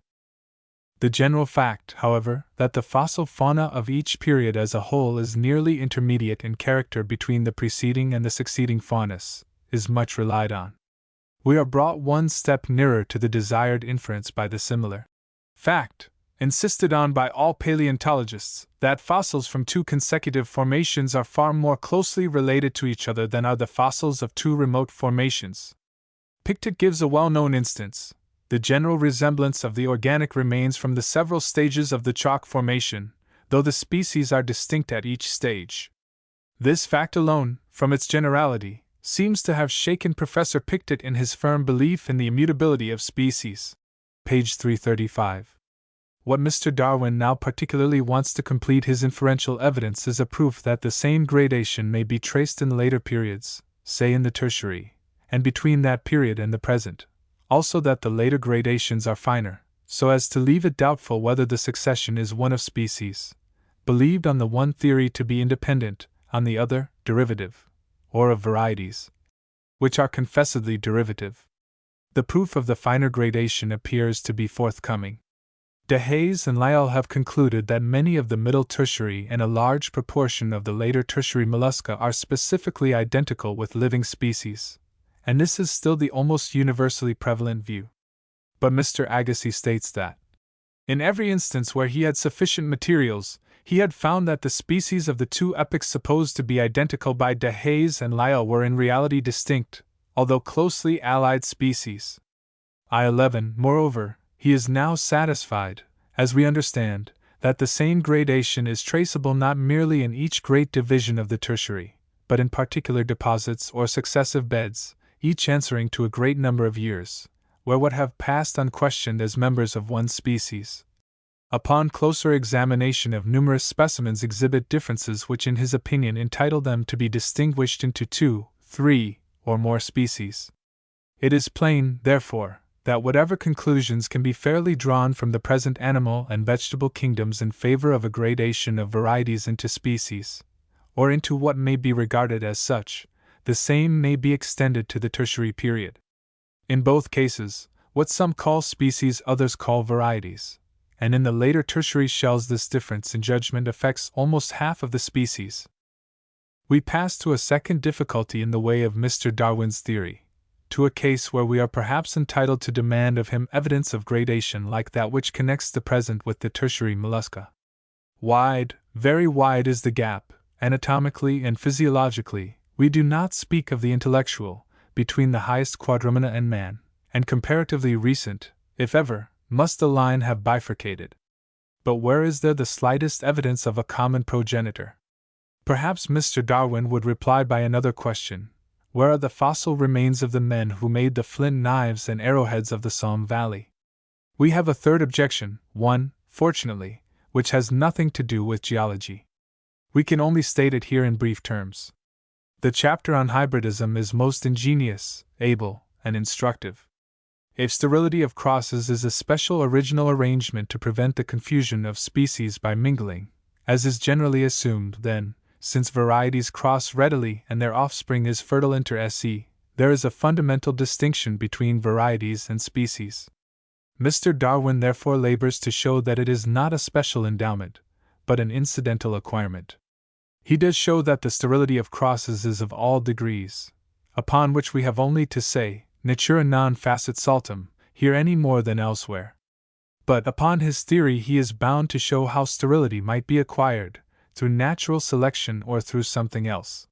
S1: The general fact, however, that the fossil fauna of each period as a whole is nearly intermediate in character between the preceding and the succeeding faunas, is much relied on. We are brought one step nearer to the desired inference by the similar fact, insisted on by all paleontologists, that fossils from two consecutive formations are far more closely related to each other than are the fossils of two remote formations. Pictet gives a well-known instance. The general resemblance of the organic remains from the several stages of the chalk formation, though the species are distinct at each stage. This fact alone, from its generality, seems to have shaken Professor Pictet in his firm belief in the immutability of species. Page 335. What Mr. Darwin now particularly wants to complete his inferential evidence is a proof that the same gradation may be traced in later periods, say in the Tertiary, and between that period and the present. Also that the later gradations are finer, so as to leave it doubtful whether the succession is one of species, believed on the one theory to be independent, on the other, derivative, or of varieties, which are confessedly derivative. The proof of the finer gradation appears to be forthcoming. De Haes and Lyell have concluded that many of the Middle Tertiary and a large proportion of the later Tertiary mollusca are specifically identical with living species, and this is still the almost universally prevalent view. But Mr. Agassiz states that, in every instance where he had sufficient materials, he had found that the species of the two epochs supposed to be identical by De Haes and Lyell were in reality distinct, although closely allied species. I-11. Moreover, he is now satisfied, as we understand, that the same gradation is traceable not merely in each great division of the Tertiary, but in particular deposits or successive beds, each answering to a great number of years, where what have passed unquestioned as members of one species, upon closer examination of numerous specimens exhibit differences which in his opinion entitle them to be distinguished into 2, 3, or more species. It is plain, therefore, that whatever conclusions can be fairly drawn from the present animal and vegetable kingdoms in favor of a gradation of varieties into species, or into what may be regarded as such, the same may be extended to the Tertiary period. In both cases, what some call species others call varieties, and in the later Tertiary shells this difference in judgment affects almost half of the species. We pass to a second difficulty in the way of Mr. Darwin's theory, to a case where we are perhaps entitled to demand of him evidence of gradation like that which connects the present with the Tertiary mollusca. Wide, very wide is the gap, anatomically and physiologically, we do not speak of the intellectual, between the highest quadrumana and man, and comparatively recent, if ever, must the line have bifurcated. But where is there the slightest evidence of a common progenitor? Perhaps Mr. Darwin would reply by another question. Where are the fossil remains of the men who made the flint knives and arrowheads of the Somme Valley? We have a third objection, one, fortunately, which has nothing to do with geology. We can only state it here in brief terms. The chapter on hybridism is most ingenious, able, and instructive. If sterility of crosses is a special original arrangement to prevent the confusion of species by mingling, as is generally assumed, then, since varieties cross readily and their offspring is fertile inter se, there is a fundamental distinction between varieties and species. Mr. Darwin therefore labors to show that it is not a special endowment, but an incidental acquirement. He does show that the sterility of crosses is of all degrees, upon which we have only to say, natura non facit saltum, here any more than elsewhere. But upon his theory he is bound to show how sterility might be acquired, through natural selection or through something else.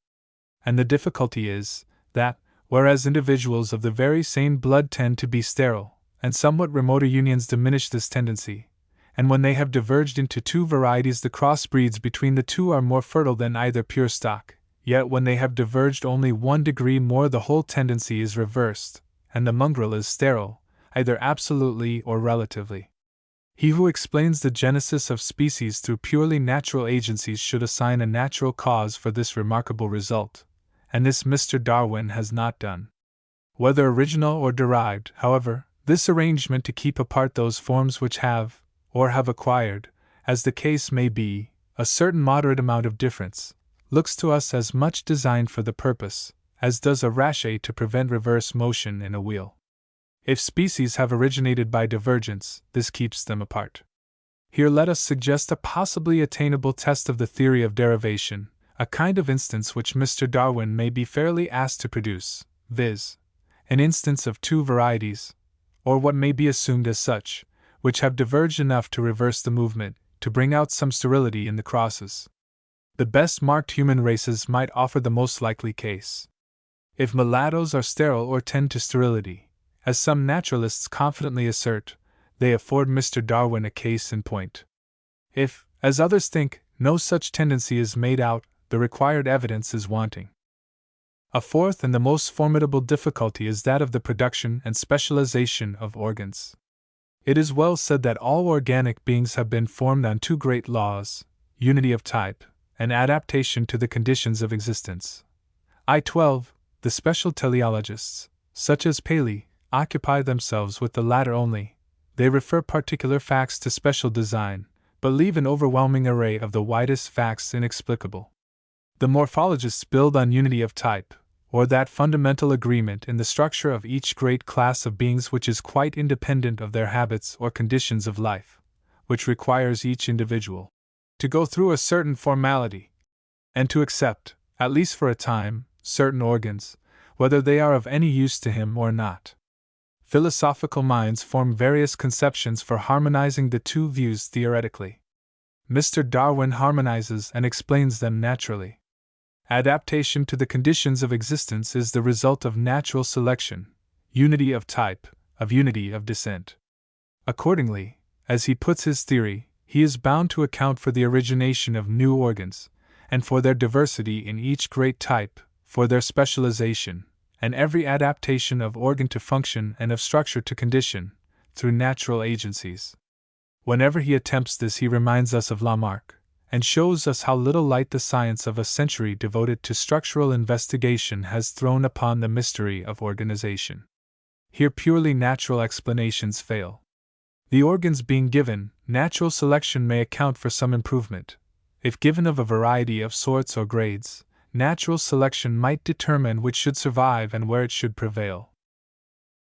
S1: And the difficulty is, that, whereas individuals of the very same blood tend to be sterile, and somewhat remoter unions diminish this tendency, and when they have diverged into two varieties the crossbreeds between the two are more fertile than either pure stock, yet when they have diverged only 1 degree more the whole tendency is reversed, and the mongrel is sterile, either absolutely or relatively. He who explains the genesis of species through purely natural agencies should assign a natural cause for this remarkable result, and this Mr. Darwin has not done. Whether original or derived, however, this arrangement to keep apart those forms which have, or have acquired, as the case may be, a certain moderate amount of difference, looks to us as much designed for the purpose, as does a rachet to prevent reverse motion in a wheel. If species have originated by divergence, this keeps them apart. Here let us suggest a possibly attainable test of the theory of derivation, a kind of instance which Mr. Darwin may be fairly asked to produce, viz., an instance of two varieties, or what may be assumed as such, which have diverged enough to reverse the movement, to bring out some sterility in the crosses. The best marked human races might offer the most likely case. If mulattoes are sterile or tend to sterility, as some naturalists confidently assert, they afford Mr. Darwin a case in point. If, as others think, no such tendency is made out, the required evidence is wanting. A fourth and the most formidable difficulty is that of the production and specialization of organs. It is well said that all organic beings have been formed on two great laws, unity of type, and adaptation to the conditions of existence. I-12, the special teleologists, such as Paley, occupy themselves with the latter only, They refer particular facts to special design, but leave an overwhelming array of the widest facts inexplicable. The morphologists build on unity of type, or that fundamental agreement in the structure of each great class of beings which is quite independent of their habits or conditions of life, which requires each individual to go through a certain formality, and to accept, at least for a time, certain organs, whether they are of any use to him or not. Philosophical minds form various conceptions for harmonizing the two views theoretically. Mr. Darwin harmonizes and explains them naturally. Adaptation to the conditions of existence is the result of natural selection, unity of type, of unity of descent. Accordingly, as he puts his theory, he is bound to account for the origination of new organs, and for their diversity in each great type, for their specialization, and every adaptation of organ to function and of structure to condition, through natural agencies. Whenever he attempts this, he reminds us of Lamarck, and shows us how little light the science of a century devoted to structural investigation has thrown upon the mystery of organization. Here purely natural explanations fail. The organs being given, natural selection may account for some improvement. If given of a variety of sorts or grades, natural selection might determine which should survive and where it should prevail.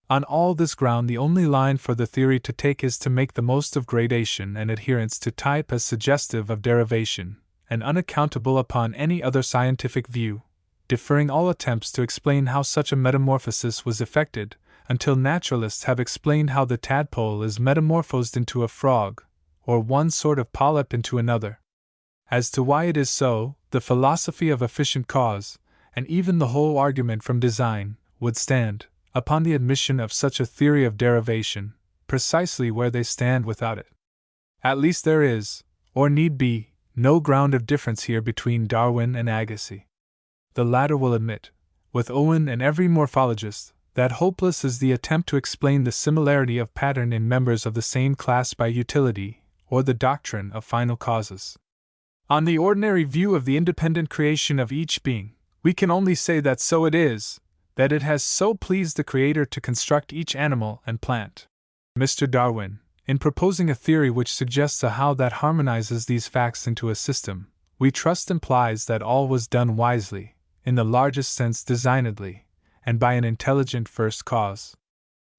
S1: On all this ground, the only line for the theory to take is to make the most of gradation and adherence to type as suggestive of derivation, and unaccountable upon any other scientific view, deferring all attempts to explain how such a metamorphosis was effected, until naturalists have explained how the tadpole is metamorphosed into a frog, or one sort of polyp into another. As to why it is so, the philosophy of efficient cause, and even the whole argument from design, would stand, upon the admission of such a theory of derivation, precisely where they stand without it. At least there is, or need be, no ground of difference here between Darwin and Agassiz. The latter will admit, with Owen and every morphologist, that hopeless is the attempt to explain the similarity of pattern in members of the same class by utility, or the doctrine of final causes. On the ordinary view of the independent creation of each being, we can only say that so it is, that it has so pleased the Creator to construct each animal and plant. Mr. Darwin, in proposing a theory which suggests a how that harmonizes these facts into a system, we trust implies that all was done wisely, in the largest sense designedly, and by an intelligent first cause.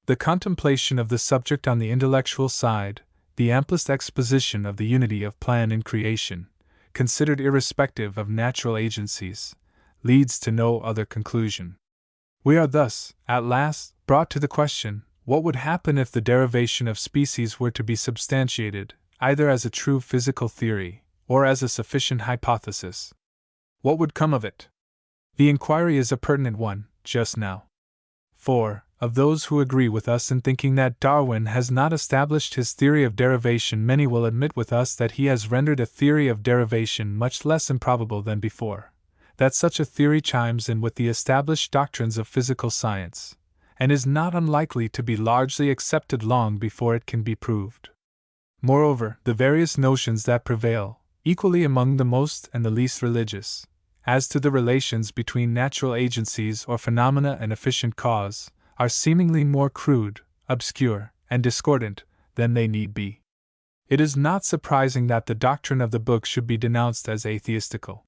S1: The contemplation of the subject on the intellectual side, the amplest exposition of the unity of plan in creation, considered irrespective of natural agencies, leads to no other conclusion. We are thus, at last, brought to the question, what would happen if the derivation of species were to be substantiated, either as a true physical theory, or as a sufficient hypothesis? What would come of it? The inquiry is a pertinent one, just now. For, of those who agree with us in thinking that Darwin has not established his theory of derivation, many will admit with us that he has rendered a theory of derivation much less improbable than before, that such a theory chimes in with the established doctrines of physical science, and is not unlikely to be largely accepted long before it can be proved. Moreover, the various notions that prevail, equally among the most and the least religious, as to the relations between natural agencies or phenomena and efficient cause, are seemingly more crude, obscure, and discordant than they need be. It is not surprising that the doctrine of the book should be denounced as atheistical.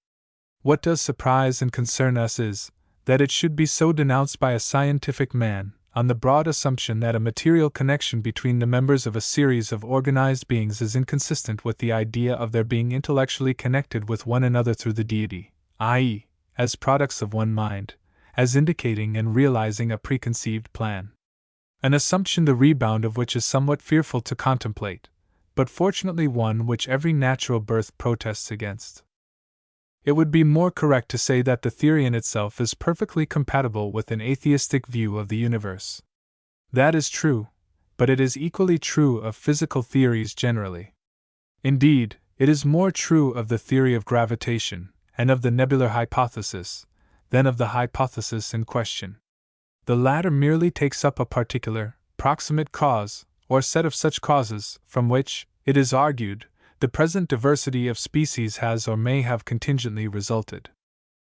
S1: What does surprise and concern us is, that it should be so denounced by a scientific man, on the broad assumption that a material connection between the members of a series of organized beings is inconsistent with the idea of their being intellectually connected with one another through the deity, i.e., as products of one mind, as indicating and realizing a preconceived plan. An assumption the rebound of which is somewhat fearful to contemplate, but fortunately one which every natural birth protests against. It would be more correct to say that the theory in itself is perfectly compatible with an atheistic view of the universe. That is true, but it is equally true of physical theories generally. Indeed, it is more true of the theory of gravitation, and of the nebular hypothesis, than of the hypothesis in question. The latter merely takes up a particular, proximate cause, or set of such causes, from which, it is argued, the present diversity of species has or may have contingently resulted.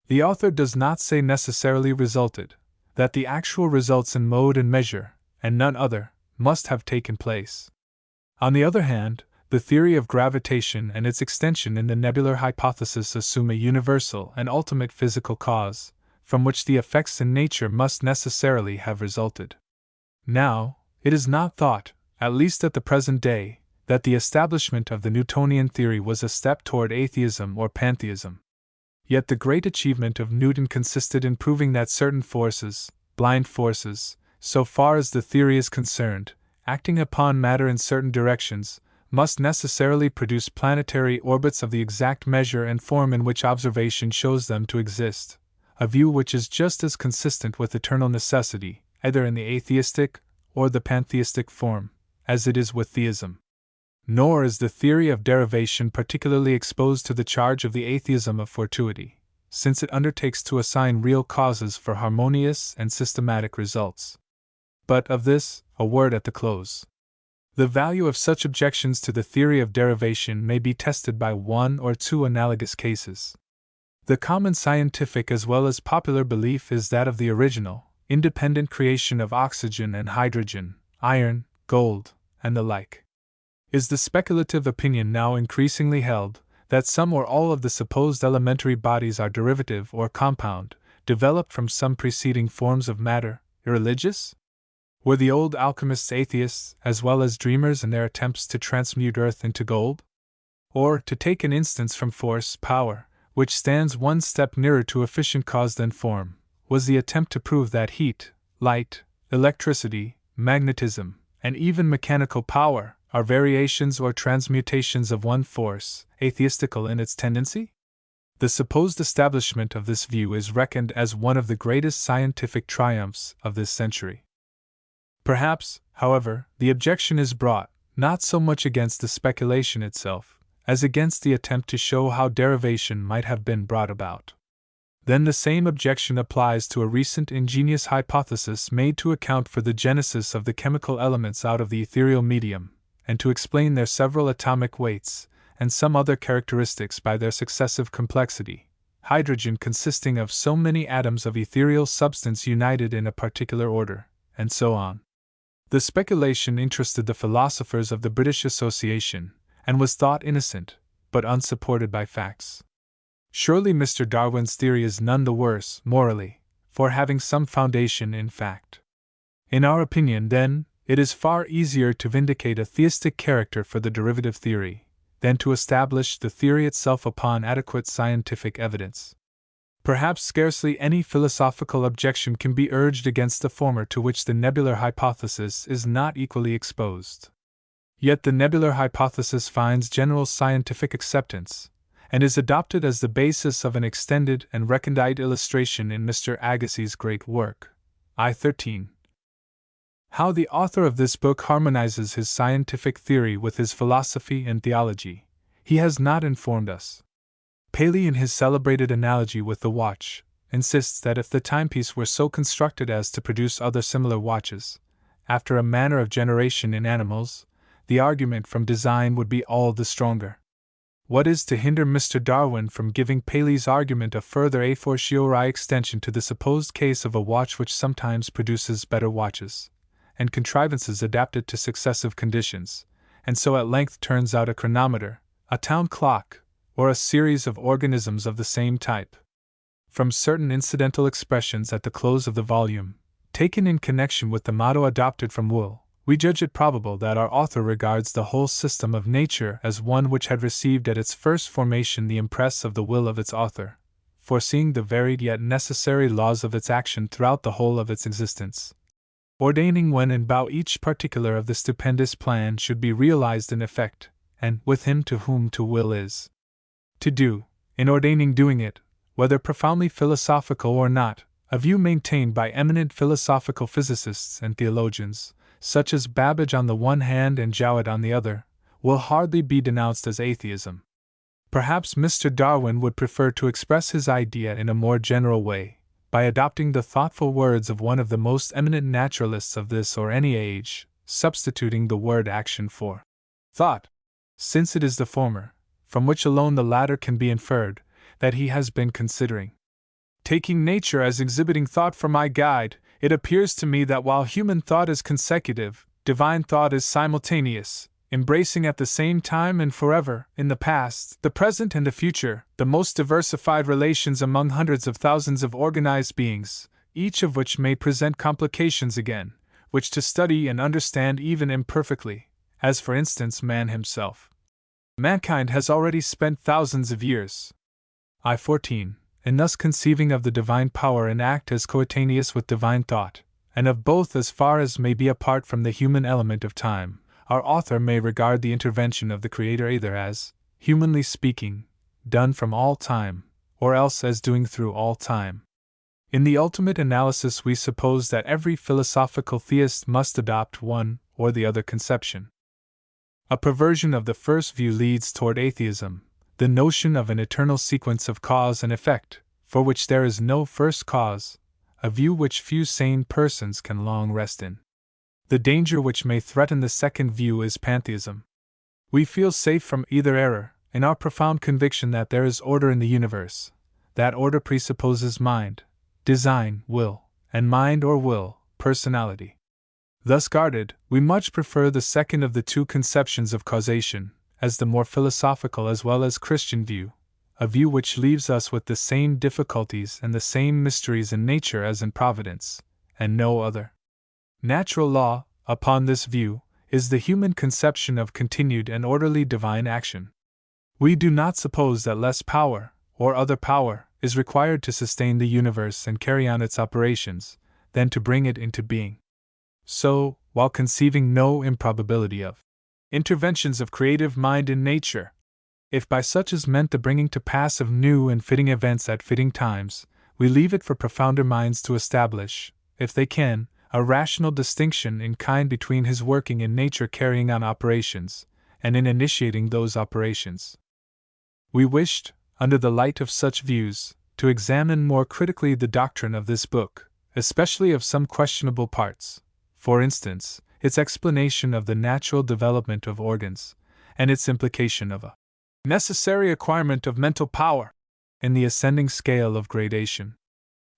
S1: The author does not say necessarily resulted, that the actual results in mode and measure, and none other, must have taken place. On the other hand, the theory of gravitation and its extension in the nebular hypothesis assume a universal and ultimate physical cause, from which the effects in nature must necessarily have resulted. Now, it is not thought, at least at the present day, that the establishment of the Newtonian theory was a step toward atheism or pantheism. Yet the great achievement of Newton consisted in proving that certain forces, blind forces, so far as the theory is concerned, acting upon matter in certain directions, must necessarily produce planetary orbits of the exact measure and form in which observation shows them to exist, a view which is just as consistent with eternal necessity, either in the atheistic or the pantheistic form, as it is with theism. Nor is the theory of derivation particularly exposed to the charge of the atheism of fortuity, since it undertakes to assign real causes for harmonious and systematic results. But of this, a word at the close. The value of such objections to the theory of derivation may be tested by one or two analogous cases. The common scientific as well as popular belief is that of the original, independent creation of oxygen and hydrogen, iron, gold, and the like. Is the speculative opinion now increasingly held that some or all of the supposed elementary bodies are derivative or compound, developed from some preceding forms of matter, irreligious? Were the old alchemists atheists as well as dreamers in their attempts to transmute earth into gold? Or, to take an instance from force, power, which stands one step nearer to efficient cause than form, was the attempt to prove that heat, light, electricity, magnetism, and even mechanical power are variations or transmutations of one force, atheistical in its tendency? The supposed establishment of this view is reckoned as one of the greatest scientific triumphs of this century. Perhaps, however, the objection is brought, not so much against the speculation itself, as against the attempt to show how derivation might have been brought about. Then the same objection applies to a recent ingenious hypothesis made to account for the genesis of the chemical elements out of the ethereal medium, and to explain their several atomic weights, and some other characteristics by their successive complexity, hydrogen consisting of so many atoms of ethereal substance united in a particular order, and so on. The speculation interested the philosophers of the British Association, and was thought innocent, but unsupported by facts. Surely Mr. Darwin's theory is none the worse, morally, for having some foundation in fact. In our opinion, then, it is far easier to vindicate a theistic character for the derivative theory, than to establish the theory itself upon adequate scientific evidence. Perhaps scarcely any philosophical objection can be urged against the former to which the nebular hypothesis is not equally exposed. Yet the nebular hypothesis finds general scientific acceptance, and is adopted as the basis of an extended and recondite illustration in Mr. Agassiz's great work, I-13. How the author of this book harmonizes his scientific theory with his philosophy and theology, he has not informed us. Paley, in his celebrated analogy with the watch, insists that if the timepiece were so constructed as to produce other similar watches, after a manner of generation in animals, the argument from design would be all the stronger. What is to hinder Mr. Darwin from giving Paley's argument a further a fortiori extension to the supposed case of a watch which sometimes produces better watches, and contrivances adapted to successive conditions, and so at length turns out a chronometer, a town clock, or a series of organisms of the same type? From certain incidental expressions at the close of the volume, taken in connection with the motto adopted from Wool, we judge it probable that our author regards the whole system of nature as one which had received at its first formation the impress of the will of its author, foreseeing the varied yet necessary laws of its action throughout the whole of its existence, ordaining when and how each particular of the stupendous plan should be realized in effect, and with him to whom to will is to do, in ordaining doing it, whether profoundly philosophical or not, a view maintained by eminent philosophical physicists and theologians, such as Babbage on the one hand and Jowett on the other, will hardly be denounced as atheism. Perhaps Mr. Darwin would prefer to express his idea in a more general way, by adopting the thoughtful words of one of the most eminent naturalists of this or any age, substituting the word action for thought, since it is the former, from which alone the latter can be inferred, that he has been considering. Taking nature as exhibiting thought for my guide, it appears to me that while human thought is consecutive, divine thought is simultaneous, embracing at the same time and forever, in the past, the present, and the future, the most diversified relations among hundreds of thousands of organized beings, each of which may present complications again, which to study and understand even imperfectly, as for instance man himself. Mankind has already spent thousands of years, I-14, in thus conceiving of the divine power and act as coetaneous with divine thought, and of both as far as may be apart from the human element of time. Our author may regard the intervention of the Creator either as, humanly speaking, done from all time, or else as doing through all time. In the ultimate analysis, we suppose that every philosophical theist must adopt one or the other conception. A perversion of the first view leads toward atheism, the notion of an eternal sequence of cause and effect, for which there is no first cause, a view which few sane persons can long rest in. The danger which may threaten the second view is pantheism. We feel safe from either error, in our profound conviction that there is order in the universe. That order presupposes mind, design, will, and mind or will, personality. Thus guarded, we much prefer the second of the two conceptions of causation, as the more philosophical as well as Christian view, a view which leaves us with the same difficulties and the same mysteries in nature as in providence, and no other. Natural law, upon this view, is the human conception of continued and orderly divine action. We do not suppose that less power, or other power, is required to sustain the universe and carry on its operations, than to bring it into being. So, while conceiving no improbability of interventions of creative mind in nature, if by such is meant the bringing to pass of new and fitting events at fitting times, we leave it for profounder minds to establish, if they can, a rational distinction in kind between his working in nature carrying on operations, and in initiating those operations. We wished, under the light of such views, to examine more critically the doctrine of this book, especially of some questionable parts, for instance, its explanation of the natural development of organs, and its implication of a necessary acquirement of mental power in the ascending scale of gradation.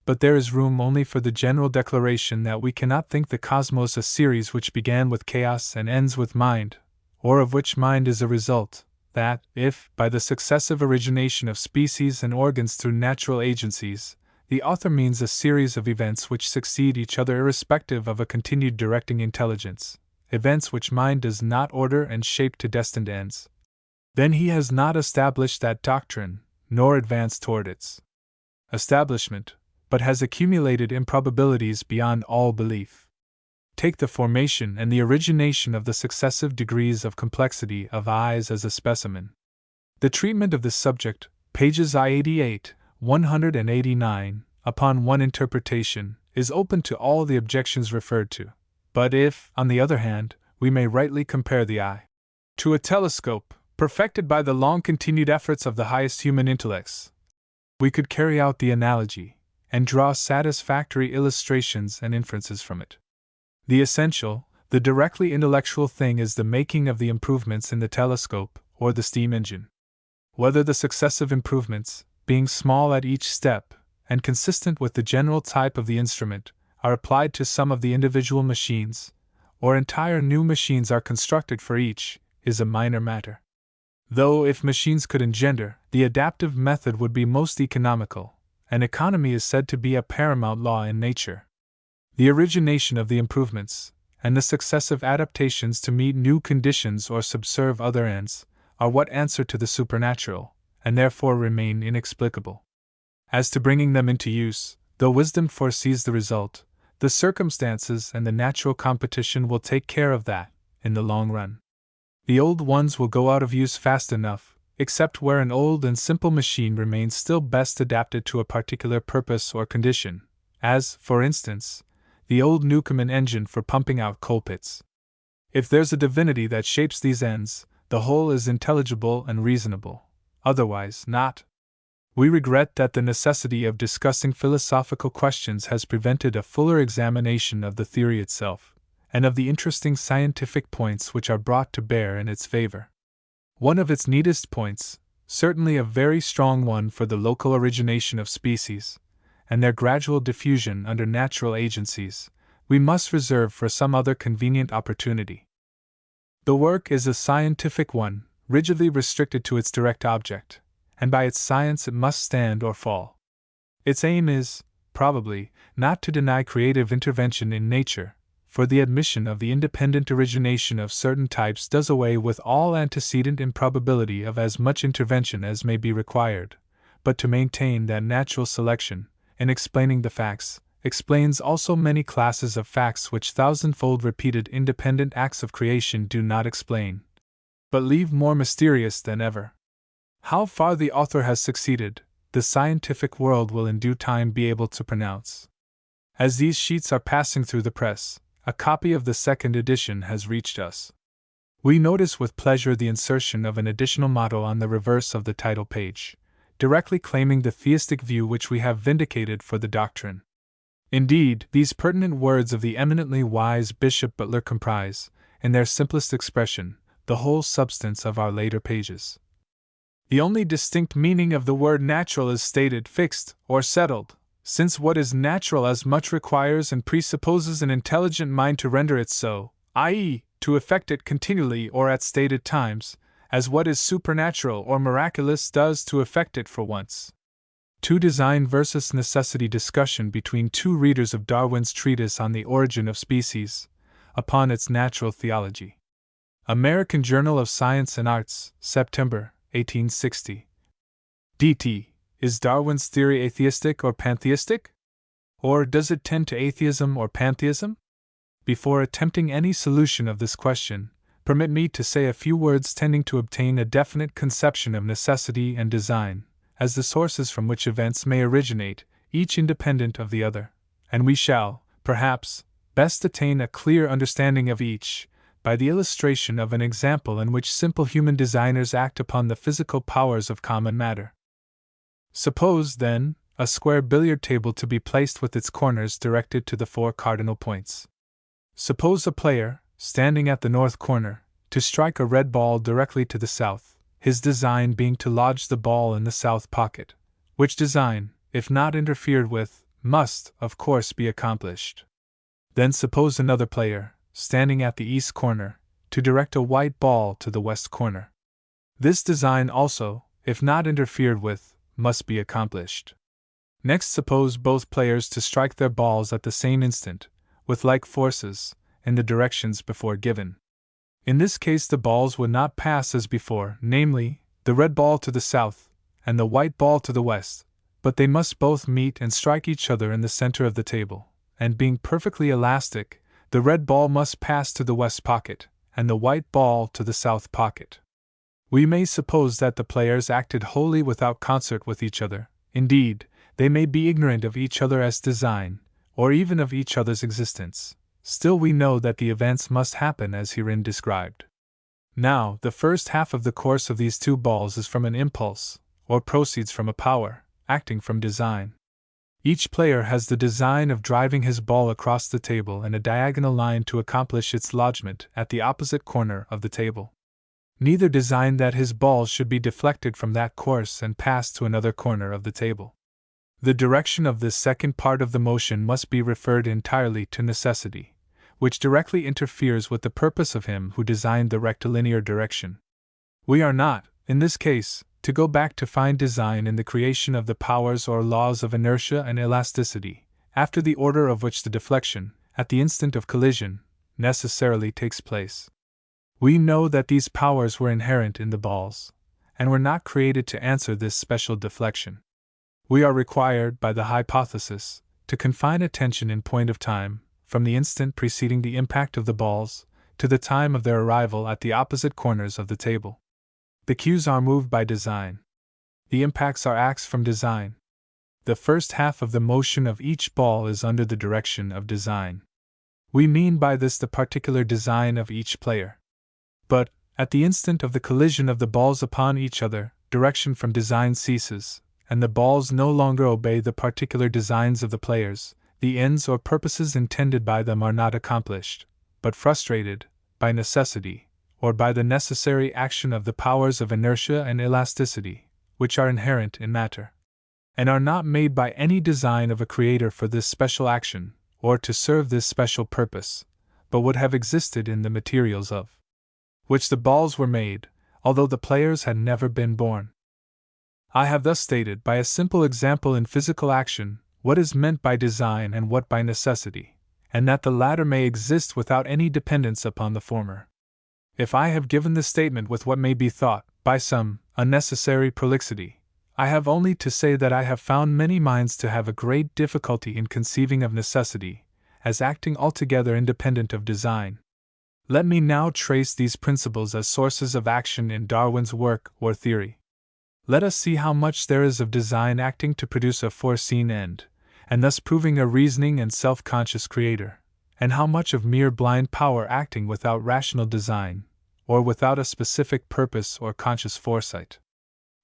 S1: But there is room only for the general declaration that we cannot think the cosmos a series which began with chaos and ends with mind, or of which mind is a result, that, if, by the successive origination of species and organs through natural agencies, the author means a series of events which succeed each other irrespective of a continued directing intelligence, events which mind does not order and shape to destined ends, then he has not established that doctrine, nor advanced toward its establishment, but has accumulated improbabilities beyond all belief. Take the formation and the origination of the successive degrees of complexity of eyes as a specimen. The treatment of this subject, pages I-88, 189, upon one interpretation, is open to all the objections referred to. But if, on the other hand, we may rightly compare the eye to a telescope, perfected by the long-continued efforts of the highest human intellects, we could carry out the analogy, and draw satisfactory illustrations and inferences from it. The essential, the directly intellectual thing is the making of the improvements in the telescope or the steam engine. Whether the successive improvements, being small at each step, and consistent with the general type of the instrument, are applied to some of the individual machines, or entire new machines are constructed for each, is a minor matter. Though if machines could engender, the adaptive method would be most economical, and economy is said to be a paramount law in nature. The origination of the improvements, and the successive adaptations to meet new conditions or subserve other ends, are what answer to the supernatural, and therefore remain inexplicable. As to bringing them into use, though wisdom foresees the result, the circumstances and the natural competition will take care of that, in the long run. The old ones will go out of use fast enough, except where an old and simple machine remains still best adapted to a particular purpose or condition, as, for instance, the old Newcomen engine for pumping out coal pits. If there's a divinity that shapes these ends, the whole is intelligible and reasonable, otherwise not. We regret that the necessity of discussing philosophical questions has prevented a fuller examination of the theory itself, and of the interesting scientific points which are brought to bear in its favor. One of its neatest points, certainly a very strong one for the local origination of species, and their gradual diffusion under natural agencies, we must reserve for some other convenient opportunity. The work is a scientific one, rigidly restricted to its direct object, and by its science it must stand or fall. Its aim is, probably, not to deny creative intervention in nature, for the admission of the independent origination of certain types does away with all antecedent improbability of as much intervention as may be required, but to maintain that natural selection, in explaining the facts, explains also many classes of facts which thousandfold repeated independent acts of creation do not explain, but leave more mysterious than ever. How far the author has succeeded, the scientific world will in due time be able to pronounce. As these sheets are passing through the press, a copy of the second edition has reached us. We notice with pleasure the insertion of an additional motto on the reverse of the title page, directly claiming the theistic view which we have vindicated for the doctrine. Indeed, these pertinent words of the eminently wise Bishop Butler comprise, in their simplest expression, the whole substance of our later pages. The only distinct meaning of the word natural is stated, fixed, or settled, since what is natural as much requires and presupposes an intelligent mind to render it so, i.e., to effect it continually or at stated times, as what is supernatural or miraculous does to effect it for once. To design versus necessity discussion between two readers of Darwin's treatise on the origin of species, upon its natural theology. American Journal of Science and Arts, September, 1860. DT. Is Darwin's theory atheistic or pantheistic? Or does it tend to atheism or pantheism? Before attempting any solution of this question, permit me to say a few words tending to obtain a definite conception of necessity and design, as the sources from which events may originate, each independent of the other, and we shall, perhaps, best attain a clear understanding of each, by the illustration of an example in which simple human designers act upon the physical powers of common matter. Suppose, then, a square billiard table to be placed with its corners directed to the 4 cardinal points. Suppose a player, standing at the north corner, to strike a red ball directly to the south, his design being to lodge the ball in the south pocket, which design, if not interfered with, must, of course, be accomplished. Then suppose another player, standing at the east corner, to direct a white ball to the west corner. This design also, if not interfered with, must be accomplished. Next suppose both players to strike their balls at the same instant, with like forces, in the directions before given. In this case the balls would not pass as before, namely, the red ball to the south, and the white ball to the west, but they must both meet and strike each other in the center of the table, and being perfectly elastic, the red ball must pass to the west pocket, and the white ball to the south pocket. We may suppose that the players acted wholly without concert with each other, indeed, they may be ignorant of each other as design, or even of each other's existence. Still we know that the events must happen as herein described. Now, the first half of the course of these two balls is from an impulse, or proceeds from a power, acting from design. Each player has the design of driving his ball across the table in a diagonal line to accomplish its lodgment at the opposite corner of the table. Neither designed that his ball should be deflected from that course and pass to another corner of the table. The direction of this second part of the motion must be referred entirely to necessity, which directly interferes with the purpose of him who designed the rectilinear direction. We are not, in this case, to go back to find design in the creation of the powers or laws of inertia and elasticity, after the order of which the deflection, at the instant of collision, necessarily takes place. We know that these powers were inherent in the balls, and were not created to answer this special deflection. We are required, by the hypothesis, to confine attention in point of time, from the instant preceding the impact of the balls, to the time of their arrival at the opposite corners of the table. The cues are moved by design. The impacts are acts from design. The first half of the motion of each ball is under the direction of design. We mean by this the particular design of each player. But, at the instant of the collision of the balls upon each other, direction from design ceases, and the balls no longer obey the particular designs of the players. The ends or purposes intended by them are not accomplished, but frustrated, by necessity, or by the necessary action of the powers of inertia and elasticity, which are inherent in matter, and are not made by any design of a creator for this special action, or to serve this special purpose, but would have existed in the materials of which the balls were made, although the players had never been born. I have thus stated, by a simple example in physical action, what is meant by design and what by necessity, and that the latter may exist without any dependence upon the former. If I have given the statement with what may be thought, by some, unnecessary prolixity, I have only to say that I have found many minds to have a great difficulty in conceiving of necessity, as acting altogether independent of design. Let me now trace these principles as sources of action in Darwin's work or theory. Let us see how much there is of design acting to produce a foreseen end, and thus proving a reasoning and self-conscious creator, and how much of mere blind power acting without rational design, or without a specific purpose or conscious foresight.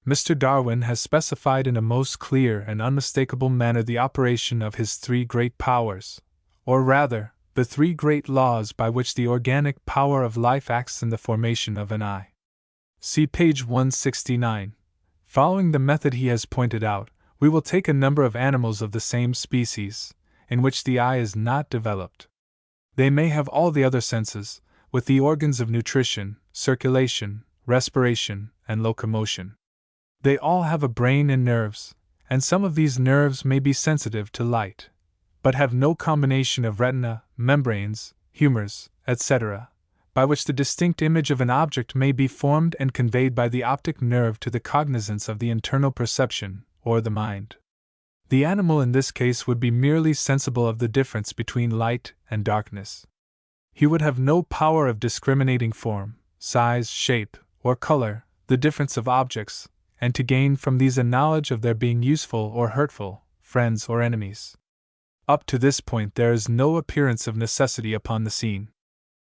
S1: Mr. Darwin has specified in a most clear and unmistakable manner the operation of his three great powers, or rather, the three great laws by which the organic power of life acts in the formation of an eye. See page 169. Following the method he has pointed out, we will take a number of animals of the same species, in which the eye is not developed. They may have all the other senses, with the organs of nutrition, circulation, respiration, and locomotion. They all have a brain and nerves, and some of these nerves may be sensitive to light, but have no combination of retina, membranes, humors, etc., by which the distinct image of an object may be formed and conveyed by the optic nerve to the cognizance of the internal perception, or the mind. The animal in this case would be merely sensible of the difference between light and darkness. He would have no power of discriminating form, size, shape, or color, the difference of objects, and to gain from these a knowledge of their being useful or hurtful, friends or enemies. Up to this point there is no appearance of necessity upon the scene.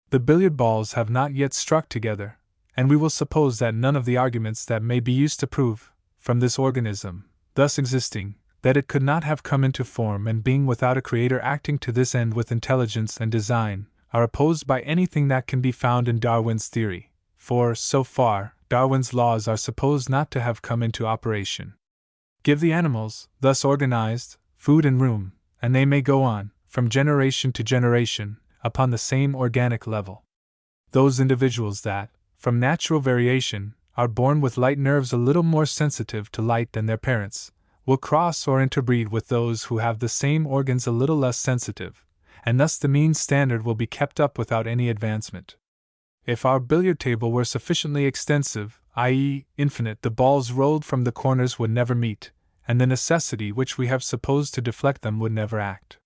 S1: The billiard balls have not yet struck together, and we will suppose that none of the arguments that may be used to prove, from this organism, thus existing, that it could not have come into form and being without a creator acting to this end with intelligence and design, are opposed by anything that can be found in Darwin's theory, for, so far, Darwin's laws are supposed not to have come into operation. Give the animals, thus organized, food and room, and they may go on, from generation to generation, upon the same organic level. Those individuals that, from natural variation, are born with light nerves a little more sensitive to light than their parents, will cross or interbreed with those who have the same organs a little less sensitive, and thus the mean standard will be kept up without any advancement. If our billiard table were sufficiently extensive, i.e., infinite, the balls rolled from the corners would never meet, and the necessity which we have supposed to deflect them would never act.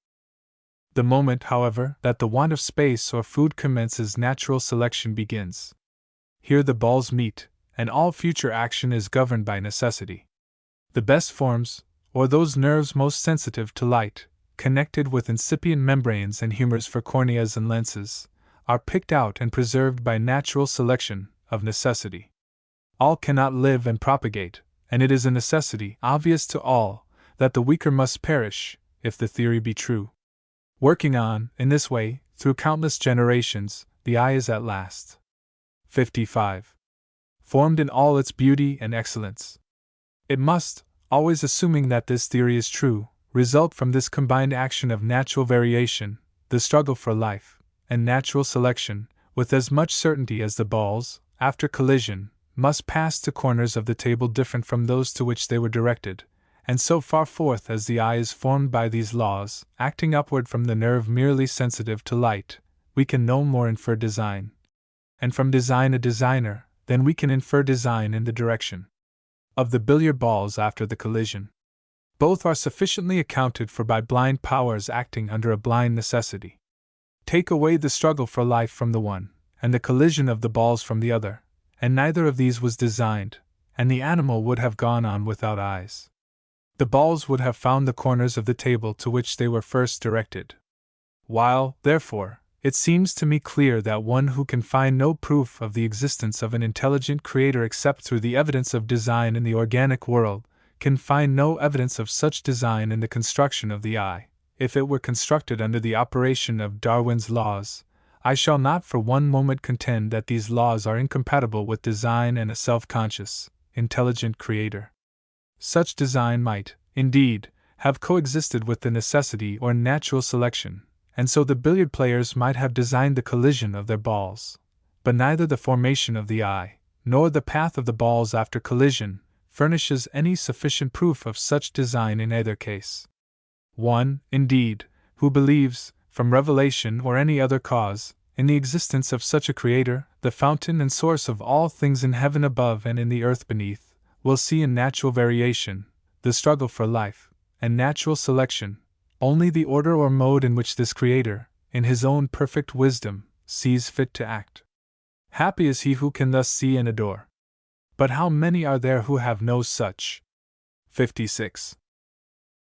S1: The moment, however, that the want of space or food commences, natural selection begins. Here the balls meet, and all future action is governed by necessity. The best forms, or those nerves most sensitive to light, connected with incipient membranes and humors for corneas and lenses, are picked out and preserved by natural selection, of necessity. All cannot live and propagate, and it is a necessity, obvious to all, that the weaker must perish, if the theory be true. Working on, in this way, through countless generations, the eye is at last 55. Formed in all its beauty and excellence. It must, always assuming that this theory is true, result from this combined action of natural variation, the struggle for life, and natural selection, with as much certainty as the balls, after collision, must pass to corners of the table different from those to which they were directed, and so far forth as the eye is formed by these laws, acting upward from the nerve merely sensitive to light, we can no more infer design, and from design a designer, than we can infer design in the direction of the billiard balls after the collision. Both are sufficiently accounted for by blind powers acting under a blind necessity. Take away the struggle for life from the one, and the collision of the balls from the other, and neither of these was designed, and the animal would have gone on without eyes. The balls would have found the corners of the table to which they were first directed. While, therefore, it seems to me clear that one who can find no proof of the existence of an intelligent creator except through the evidence of design in the organic world, can find no evidence of such design in the construction of the eye, if it were constructed under the operation of Darwin's laws. I shall not for one moment contend that these laws are incompatible with design and a self-conscious, intelligent creator. Such design might, indeed, have coexisted with the necessity or natural selection, and so the billiard players might have designed the collision of their balls, but neither the formation of the eye, nor the path of the balls after collision, furnishes any sufficient proof of such design in either case. One, indeed, who believes, from revelation or any other cause, in the existence of such a Creator, the fountain and source of all things in heaven above and in the earth beneath, will see in natural variation, the struggle for life, and natural selection, only the order or mode in which this Creator, in His own perfect wisdom, sees fit to act. Happy is he who can thus see and adore. But how many are there who have no such 56.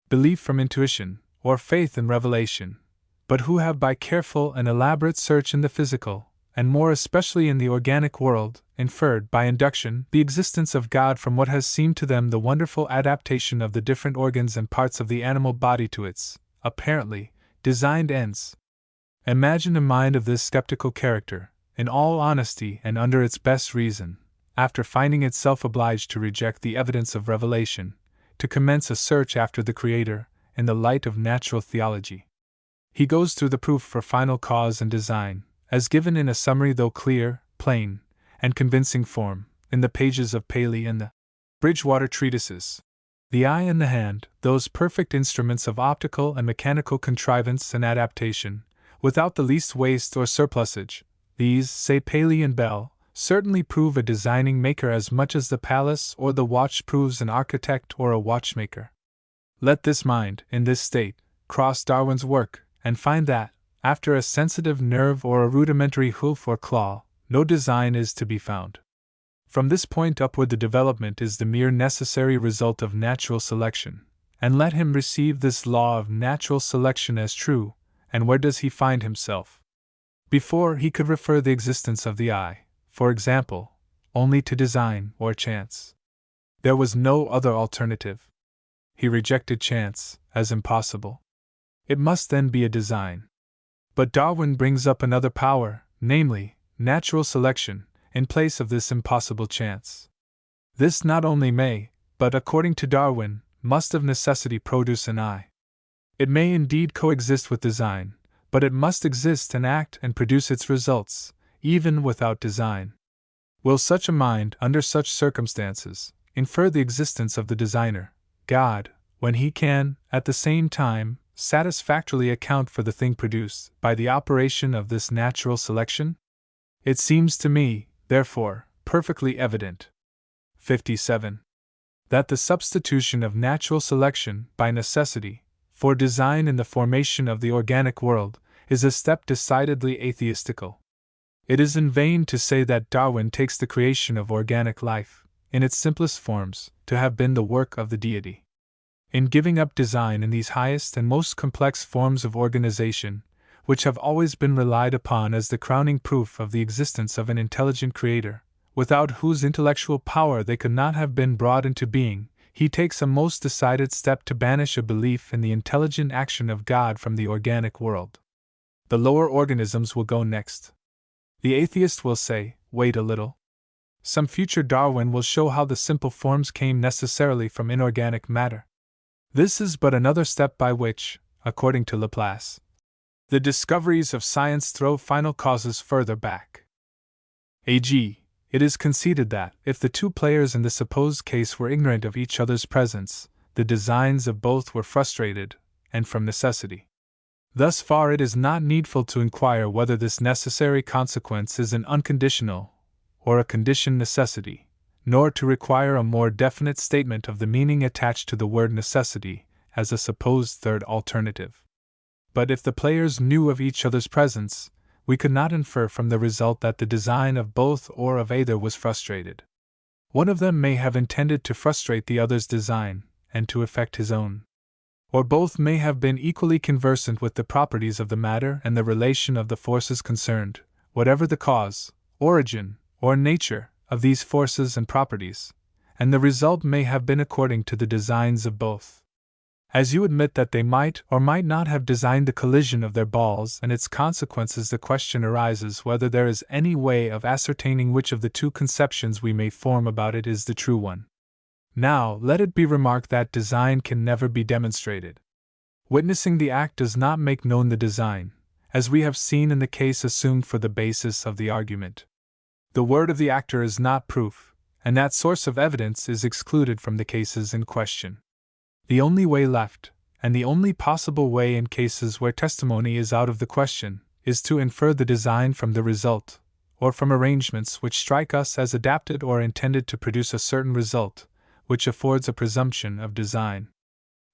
S1: belief from intuition, or faith in revelation, but who have by careful and elaborate search in the physical, and more especially in the organic world, inferred by induction the existence of God from what has seemed to them the wonderful adaptation of the different organs and parts of the animal body to its, apparently, designed ends. Imagine a mind of this skeptical character, in all honesty and under its best reason, after finding itself obliged to reject the evidence of revelation, to commence a search after the Creator, in the light of natural theology. He goes through the proof for final cause and design, as given in a summary though clear, plain, and convincing form, in the pages of Paley and the Bridgewater treatises. The eye and the hand, those perfect instruments of optical and mechanical contrivance and adaptation, without the least waste or surplusage, these, say Paley and Bell, certainly prove a designing maker as much as the palace or the watch proves an architect or a watchmaker. Let this mind, in this state, cross Darwin's work, and find that, after a sensitive nerve or a rudimentary hoof or claw, no design is to be found. From this point upward the development is the mere necessary result of natural selection, and let him receive this law of natural selection as true, and where does he find himself? Before he could refer the existence of the eye, for example, only to design or chance. There was no other alternative. He rejected chance as impossible. It must then be a design. But Darwin brings up another power, namely, natural selection, in place of this impossible chance. This not only may, but according to Darwin, must of necessity produce an eye. It may indeed coexist with design, but it must exist and act and produce its results, even without design. Will such a mind, under such circumstances, infer the existence of the designer, God, when he can, at the same time, satisfactorily account for the thing produced by the operation of this natural selection? It seems to me, therefore, perfectly evident. 57. That the substitution of natural selection, by necessity, for design in the formation of the organic world, is a step decidedly atheistical. It is in vain to say that Darwin takes the creation of organic life, in its simplest forms, to have been the work of the deity. In giving up design in these highest and most complex forms of organization, which have always been relied upon as the crowning proof of the existence of an intelligent Creator, without whose intellectual power they could not have been brought into being, he takes a most decided step to banish a belief in the intelligent action of God from the organic world. The lower organisms will go next. The atheist will say, wait a little. Some future Darwin will show how the simple forms came necessarily from inorganic matter. This is but another step by which, according to Laplace, the discoveries of science throw final causes further back. A.g., it is conceded that, if the two players in the supposed case were ignorant of each other's presence, the designs of both were frustrated, and from necessity. Thus far it is not needful to inquire whether this necessary consequence is an unconditional, or a conditioned necessity, nor to require a more definite statement of the meaning attached to the word necessity, as a supposed third alternative. But if the players knew of each other's presence, we could not infer from the result that the design of both or of either was frustrated. One of them may have intended to frustrate the other's design, and to effect his own. Or both may have been equally conversant with the properties of the matter and the relation of the forces concerned, whatever the cause, origin, or nature of these forces and properties, and the result may have been according to the designs of both. As you admit that they might or might not have designed the collision of their balls and its consequences, the question arises whether there is any way of ascertaining which of the two conceptions we may form about it is the true one. Now, let it be remarked that design can never be demonstrated. Witnessing the act does not make known the design, as we have seen in the case assumed for the basis of the argument. The word of the actor is not proof, and that source of evidence is excluded from the cases in question. The only way left, and the only possible way in cases where testimony is out of the question, is to infer the design from the result, or from arrangements which strike us as adapted or intended to produce a certain result, which affords a presumption of design.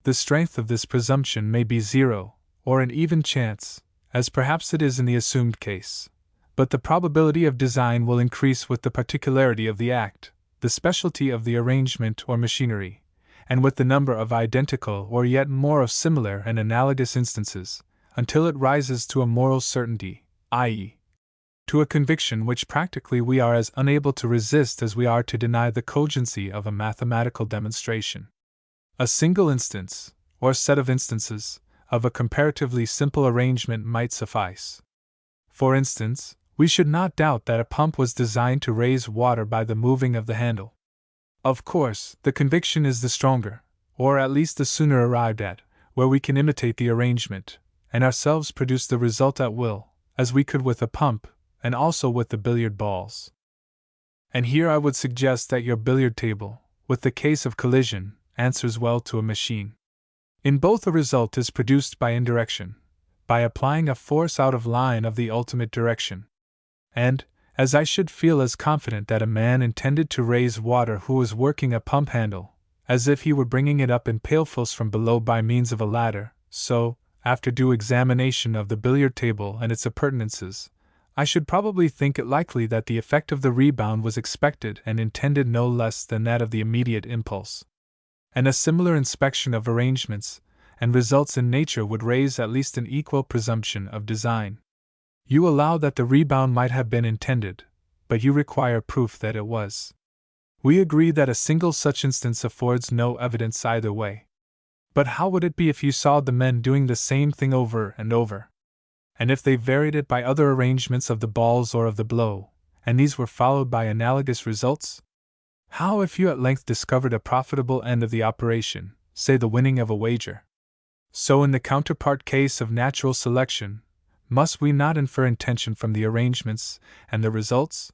S1: The strength of this presumption may be 0, or an even chance, as perhaps it is in the assumed case, but the probability of design will increase with the particularity of the act, the specialty of the arrangement or machinery, and with the number of identical or yet more of similar and analogous instances, until it rises to a moral certainty, i.e., to a conviction which practically we are as unable to resist as we are to deny the cogency of a mathematical demonstration. A single instance, or set of instances, of a comparatively simple arrangement might suffice. For instance, we should not doubt that a pump was designed to raise water by the moving of the handle. Of course, the conviction is the stronger, or at least the sooner arrived at, where we can imitate the arrangement, and ourselves produce the result at will, as we could with a pump, and also with the billiard balls. And here I would suggest that your billiard table, with the case of collision, answers well to a machine. In both a result is produced by indirection, by applying a force out of line of the ultimate direction. And, as I should feel as confident that a man intended to raise water who was working a pump handle, as if he were bringing it up in pailfuls from below by means of a ladder, so, after due examination of the billiard table and its appurtenances, I should probably think it likely that the effect of the rebound was expected and intended no less than that of the immediate impulse. And a similar inspection of arrangements and results in nature would raise at least an equal presumption of design. You allow that the rebound might have been intended, but you require proof that it was. We agree that a single such instance affords no evidence either way. But how would it be if you saw the men doing the same thing over and over? And if they varied it by other arrangements of the balls or of the blow, and these were followed by analogous results? How if you at length discovered a profitable end of the operation, say the winning of a wager? So in the counterpart case of natural selection, must we not infer intention from the arrangements and the results?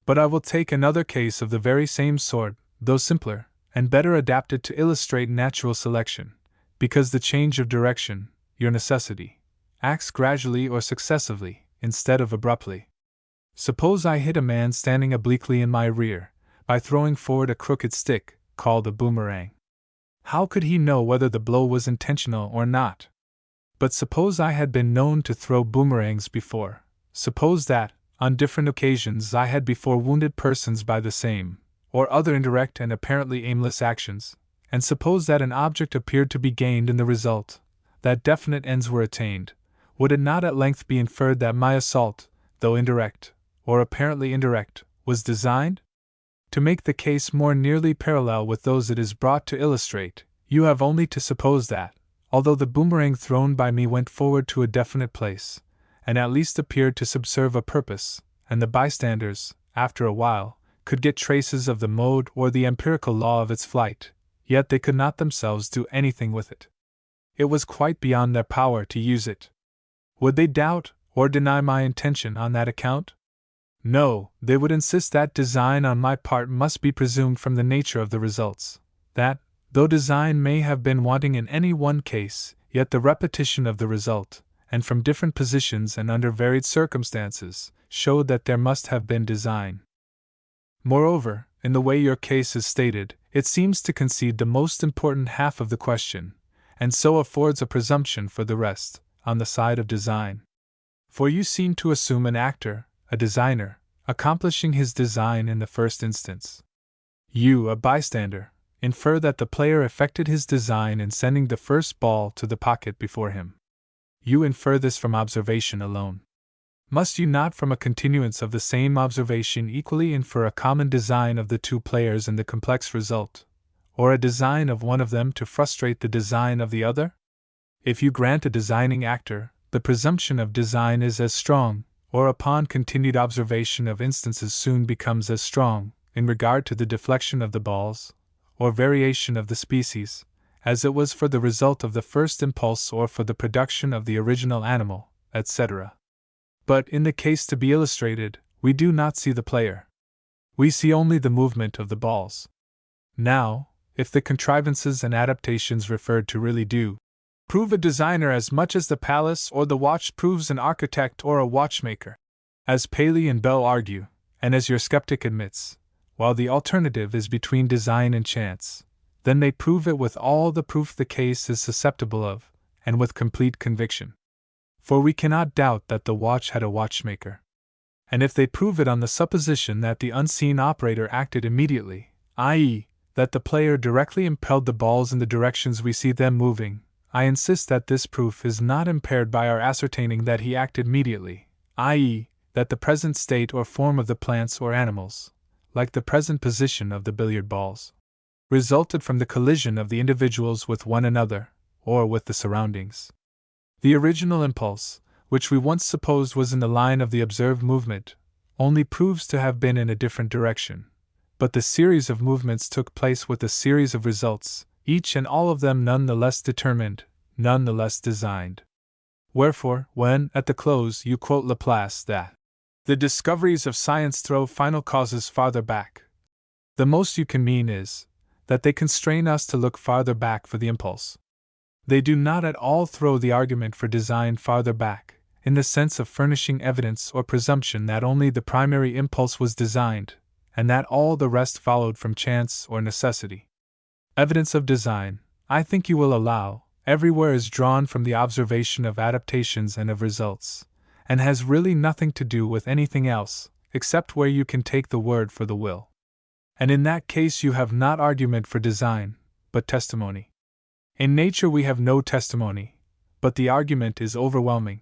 S1: But I will take another case of the very same sort, though simpler, and better adapted to illustrate natural selection, because the change of direction, your necessity, acts gradually or successively, instead of abruptly. Suppose I hit a man standing obliquely in my rear, by throwing forward a crooked stick, called a boomerang. How could he know whether the blow was intentional or not? But suppose I had been known to throw boomerangs before, suppose that, on different occasions I had before wounded persons by the same, or other indirect and apparently aimless actions, and suppose that an object appeared to be gained in the result, that definite ends were attained, would it not at length be inferred that my assault, though indirect, or apparently indirect, was designed? To make the case more nearly parallel with those it is brought to illustrate, you have only to suppose that, although the boomerang thrown by me went forward to a definite place, and at least appeared to subserve a purpose, and the bystanders, after a while, could get traces of the mode or the empirical law of its flight, yet they could not themselves do anything with it. It was quite beyond their power to use it. Would they doubt or deny my intention on that account? No, they would insist that design on my part must be presumed from the nature of the results, that, though design may have been wanting in any one case, yet the repetition of the result, and from different positions and under varied circumstances, showed that there must have been design. Moreover, in the way your case is stated, it seems to concede the most important half of the question, and so affords a presumption for the rest, on the side of design. For you seem to assume an actor, a designer, accomplishing his design in the first instance. You, a bystander, infer that the player effected his design in sending the first ball to the pocket before him. You infer this from observation alone. Must you not from a continuance of the same observation equally infer a common design of the two players in the complex result, or a design of one of them to frustrate the design of the other? If you grant a designing actor, the presumption of design is as strong, or upon continued observation of instances soon becomes as strong, in regard to the deflection of the balls, or variation of the species, as it was for the result of the first impulse or for the production of the original animal, etc. But in the case to be illustrated, we do not see the player. We see only the movement of the balls. Now, if the contrivances and adaptations referred to really do prove a designer as much as the palace or the watch proves an architect or a watchmaker, as Paley and Bell argue, and as your skeptic admits, while the alternative is between design and chance, then they prove it with all the proof the case is susceptible of, and with complete conviction. For we cannot doubt that the watch had a watchmaker. And if they prove it on the supposition that the unseen operator acted immediately, i.e., that the player directly impelled the balls in the directions we see them moving, I insist that this proof is not impaired by our ascertaining that he acted immediately, i.e., that the present state or form of the plants or animals, like the present position of the billiard balls, resulted from the collision of the individuals with one another, or with the surroundings. The original impulse, which we once supposed was in the line of the observed movement, only proves to have been in a different direction, but the series of movements took place with a series of results, each and all of them none the less determined, none the less designed. Wherefore, when, at the close, you quote Laplace that the discoveries of science throw final causes farther back, the most you can mean is that they constrain us to look farther back for the impulse. They do not at all throw the argument for design farther back, in the sense of furnishing evidence or presumption that only the primary impulse was designed, and that all the rest followed from chance or necessity. Evidence of design, I think you will allow, everywhere is drawn from the observation of adaptations and of results, and has really nothing to do with anything else, except where you can take the word for the will. And in that case you have not argument for design, but testimony. In nature we have no testimony, but the argument is overwhelming.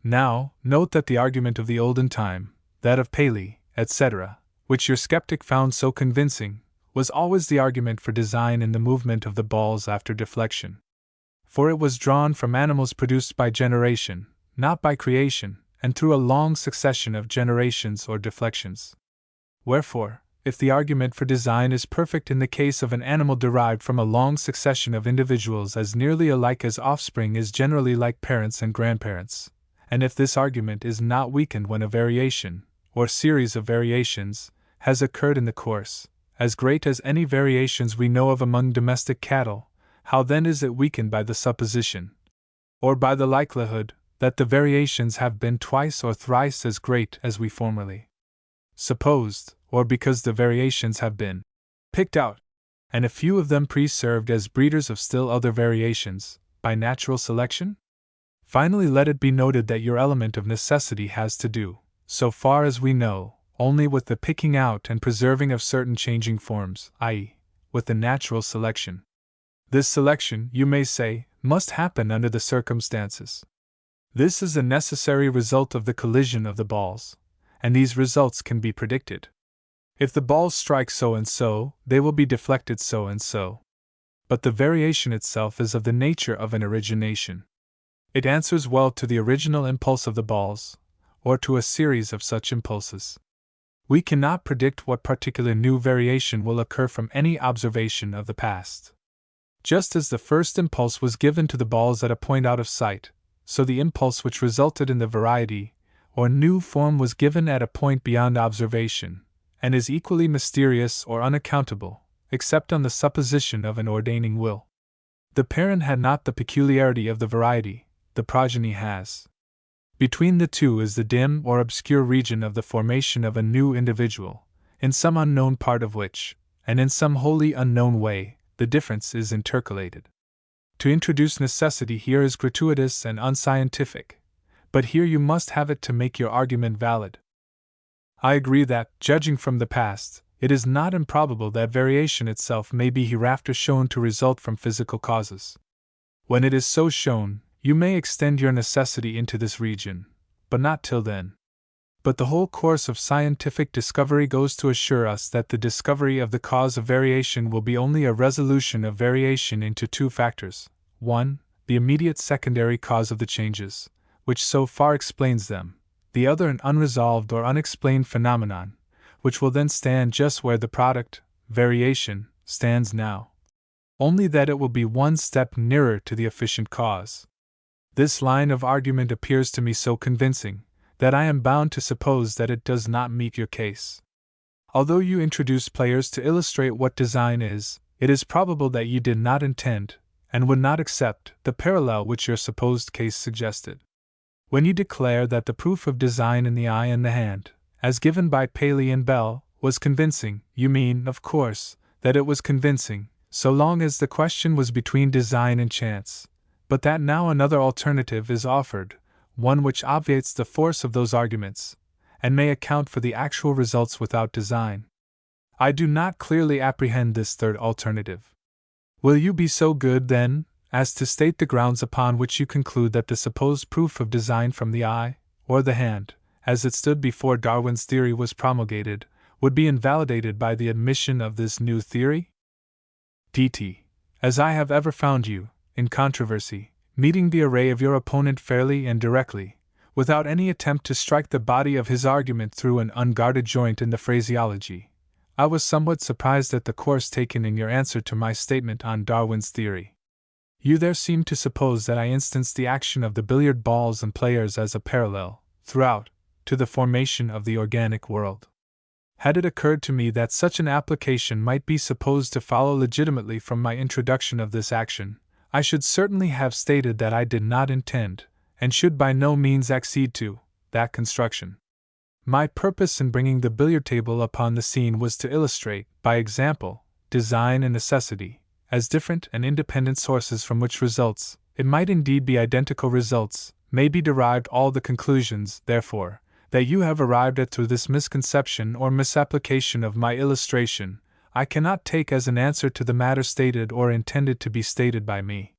S1: Now, note that the argument of the olden time, that of Paley, etc., which your skeptic found so convincing, was always the argument for design in the movement of the balls after deflection. For it was drawn from animals produced by generation, not by creation, and through a long succession of generations or deflections. Wherefore, if the argument for design is perfect in the case of an animal derived from a long succession of individuals as nearly alike as offspring is generally like parents and grandparents, and if this argument is not weakened when a variation, or series of variations, has occurred in the course, as great as any variations we know of among domestic cattle, how then is it weakened by the supposition, or by the likelihood, that the variations have been twice or thrice as great as we formerly supposed, or because the variations have been picked out, and a few of them preserved as breeders of still other variations, by natural selection? Finally, let it be noted that your element of necessity has to do, so far as we know, only with the picking out and preserving of certain changing forms, i.e., with the natural selection. This selection, you may say, must happen under the circumstances. This is a necessary result of the collision of the balls, and these results can be predicted. If the balls strike so and so, they will be deflected so and so. But the variation itself is of the nature of an origination. It answers well to the original impulse of the balls, or to a series of such impulses. We cannot predict what particular new variation will occur from any observation of the past. Just as the first impulse was given to the balls at a point out of sight, so the impulse which resulted in the variety, or new form was given at a point beyond observation, and is equally mysterious or unaccountable, except on the supposition of an ordaining will. The parent had not the peculiarity of the variety, the progeny has. Between the two is the dim or obscure region of the formation of a new individual, in some unknown part of which, and in some wholly unknown way, the difference is intercalated. To introduce necessity here is gratuitous and unscientific, but here you must have it to make your argument valid. I agree that, judging from the past, it is not improbable that variation itself may be hereafter shown to result from physical causes. When it is so shown, you may extend your necessity into this region, but not till then. But the whole course of scientific discovery goes to assure us that the discovery of the cause of variation will be only a resolution of variation into two factors: 1, the immediate secondary cause of the changes, which so far explains them; the other an unresolved or unexplained phenomenon, which will then stand just where the product, variation, stands now, only that it will be one step nearer to the efficient cause. This line of argument appears to me so convincing, that I am bound to suppose that it does not meet your case. Although you introduce players to illustrate what design is, it is probable that you did not intend, and would not accept, the parallel which your supposed case suggested. When you declare that the proof of design in the eye and the hand, as given by Paley and Bell, was convincing, you mean, of course, that it was convincing, so long as the question was between design and chance, but that now another alternative is offered, one which obviates the force of those arguments, and may account for the actual results without design. I do not clearly apprehend this third alternative. Will you be so good, then, as to state the grounds upon which you conclude that the supposed proof of design from the eye, or the hand, as it stood before Darwin's theory was promulgated, would be invalidated by the admission of this new theory? D.T. As I have ever found you, in controversy, meeting the array of your opponent fairly and directly, without any attempt to strike the body of his argument through an unguarded joint in the phraseology, I was somewhat surprised at the course taken in your answer to my statement on Darwin's theory. You there seem to suppose that I instanced the action of the billiard balls and players as a parallel, throughout, to the formation of the organic world. Had it occurred to me that such an application might be supposed to follow legitimately from my introduction of this action, I should certainly have stated that I did not intend, and should by no means accede to, that construction. My purpose in bringing the billiard table upon the scene was to illustrate, by example, design and necessity, as different and independent sources from which results, it might indeed be identical results, may be derived. All the conclusions, therefore, that you have arrived at through this misconception or misapplication of my illustration, I cannot take as an answer to the matter stated or intended to be stated by me.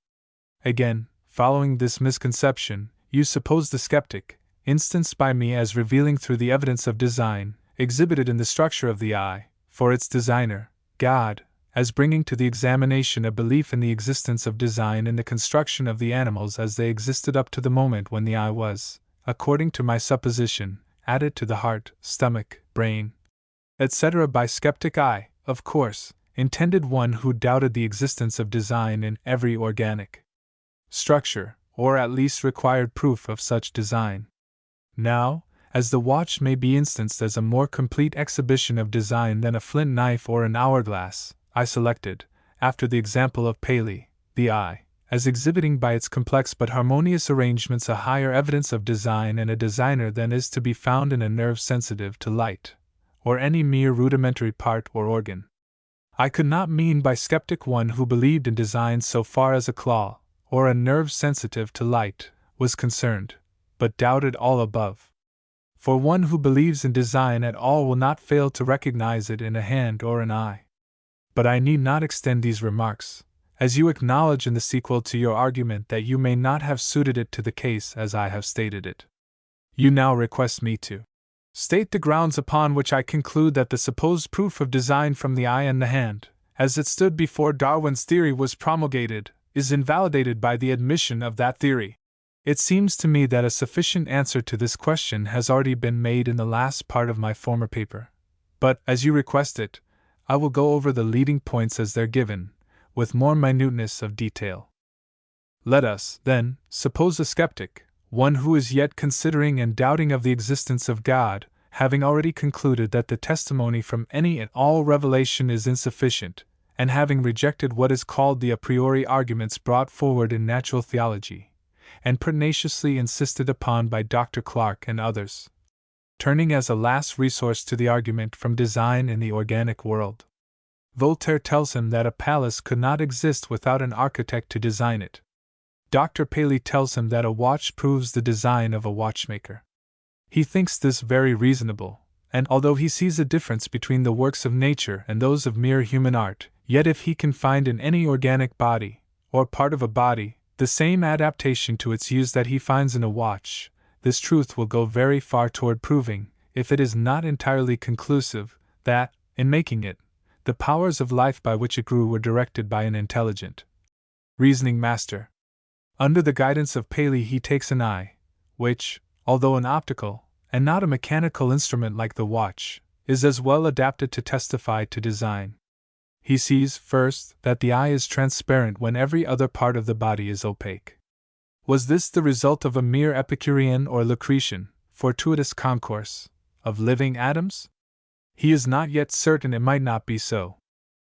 S1: Again, following this misconception, you suppose the skeptic, instanced by me as revealing through the evidence of design, exhibited in the structure of the eye, for its designer, God, as bringing to the examination a belief in the existence of design in the construction of the animals as they existed up to the moment when the eye was, according to my supposition, added to the heart, stomach, brain, etc. by skeptic I, of course, intended one who doubted the existence of design in every organic structure, or at least required proof of such design. Now, as the watch may be instanced as a more complete exhibition of design than a flint knife or an hourglass, I selected, after the example of Paley, the eye, as exhibiting by its complex but harmonious arrangements a higher evidence of design and a designer than is to be found in a nerve sensitive to light, or any mere rudimentary part or organ. I could not mean by skeptic one who believed in design so far as a claw, or a nerve sensitive to light, was concerned, but doubted all above. For one who believes in design at all will not fail to recognize it in a hand or an eye. But I need not extend these remarks, as you acknowledge in the sequel to your argument that you may not have suited it to the case as I have stated it. You now request me to state the grounds upon which I conclude that the supposed proof of design from the eye and the hand, as it stood before Darwin's theory was promulgated, is invalidated by the admission of that theory. It seems to me that a sufficient answer to this question has already been made in the last part of my former paper. But, as you request it, I will go over the leading points as they're given, with more minuteness of detail. Let us, then, suppose a skeptic, one who is yet considering and doubting of the existence of God, having already concluded that the testimony from any and all revelation is insufficient, and having rejected what is called the a priori arguments brought forward in natural theology, and pertinaciously insisted upon by Dr. Clarke and others, turning as a last resource to the argument from design in the organic world. Voltaire tells him that a palace could not exist without an architect to design it. Dr. Paley tells him that a watch proves the design of a watchmaker. He thinks this very reasonable, and although he sees a difference between the works of nature and those of mere human art, yet if he can find in any organic body, or part of a body, the same adaptation to its use that he finds in a watch, this truth will go very far toward proving, if it is not entirely conclusive, that, in making it, the powers of life by which it grew were directed by an intelligent, reasoning master. Under the guidance of Paley he takes an eye, which, although an optical, and not a mechanical instrument like the watch, is as well adapted to testify to design. He sees, first, that the eye is transparent when every other part of the body is opaque. Was this the result of a mere Epicurean or Lucretian, fortuitous concourse of living atoms? He is not yet certain it might not be so.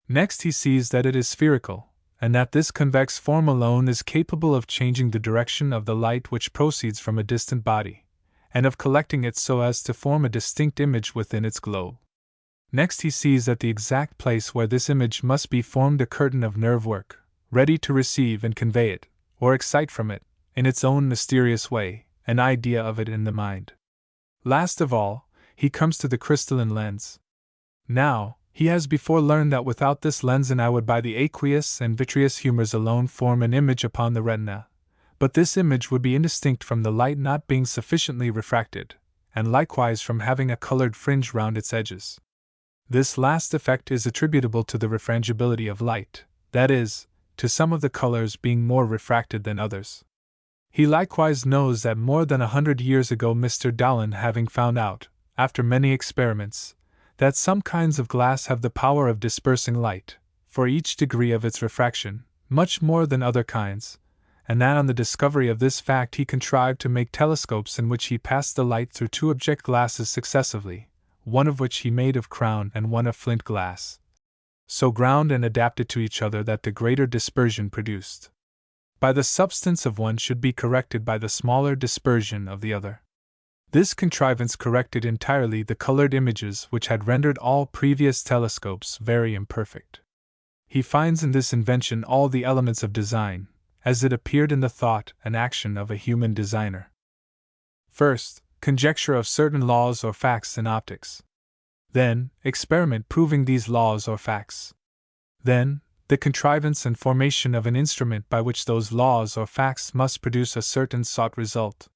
S1: Next he sees that it is spherical, and that this convex form alone is capable of changing the direction of the light which proceeds from a distant body, and of collecting it so as to form a distinct image within its globe. Next he sees at the exact place where this image must be formed a curtain of nerve work, ready to receive and convey it, or excite from it, in its own mysterious way, an idea of it in the mind. Last of all, he comes to the crystalline lens. Now, he has before learned that without this lens an eye would by the aqueous and vitreous humors alone form an image upon the retina, but this image would be indistinct from the light not being sufficiently refracted, and likewise from having a colored fringe round its edges. This last effect is attributable to the refrangibility of light, that is, to some of the colors being more refracted than others. He likewise knows that more than 100 years ago Mr. Darwin, having found out, after many experiments, that some kinds of glass have the power of dispersing light, for each degree of its refraction, much more than other kinds, and that on the discovery of this fact he contrived to make telescopes in which he passed the light through two object glasses successively, one of which he made of crown and one of flint glass, so ground and adapted to each other that the greater dispersion produced by the substance of one should be corrected by the smaller dispersion of the other. This contrivance corrected entirely the colored images which had rendered all previous telescopes very imperfect. He finds in this invention all the elements of design, as it appeared in the thought and action of a human designer. First, conjecture of certain laws or facts in optics. Then, experiment proving these laws or facts. Then, the contrivance and formation of an instrument by which those laws or facts must produce a certain sought result.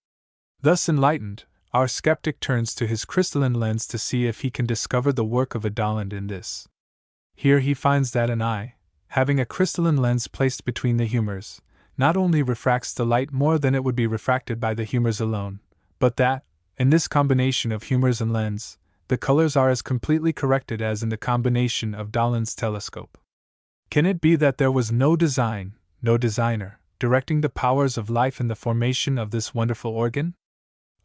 S1: Thus enlightened, our skeptic turns to his crystalline lens to see if he can discover the work of a Darwin in this. Here he finds that an eye, having a crystalline lens placed between the humors, not only refracts the light more than it would be refracted by the humors alone, but that, in this combination of humors and lens, the colors are as completely corrected as in the combination of Darwin's telescope. Can it be that there was no design, no designer, directing the powers of life in the formation of this wonderful organ?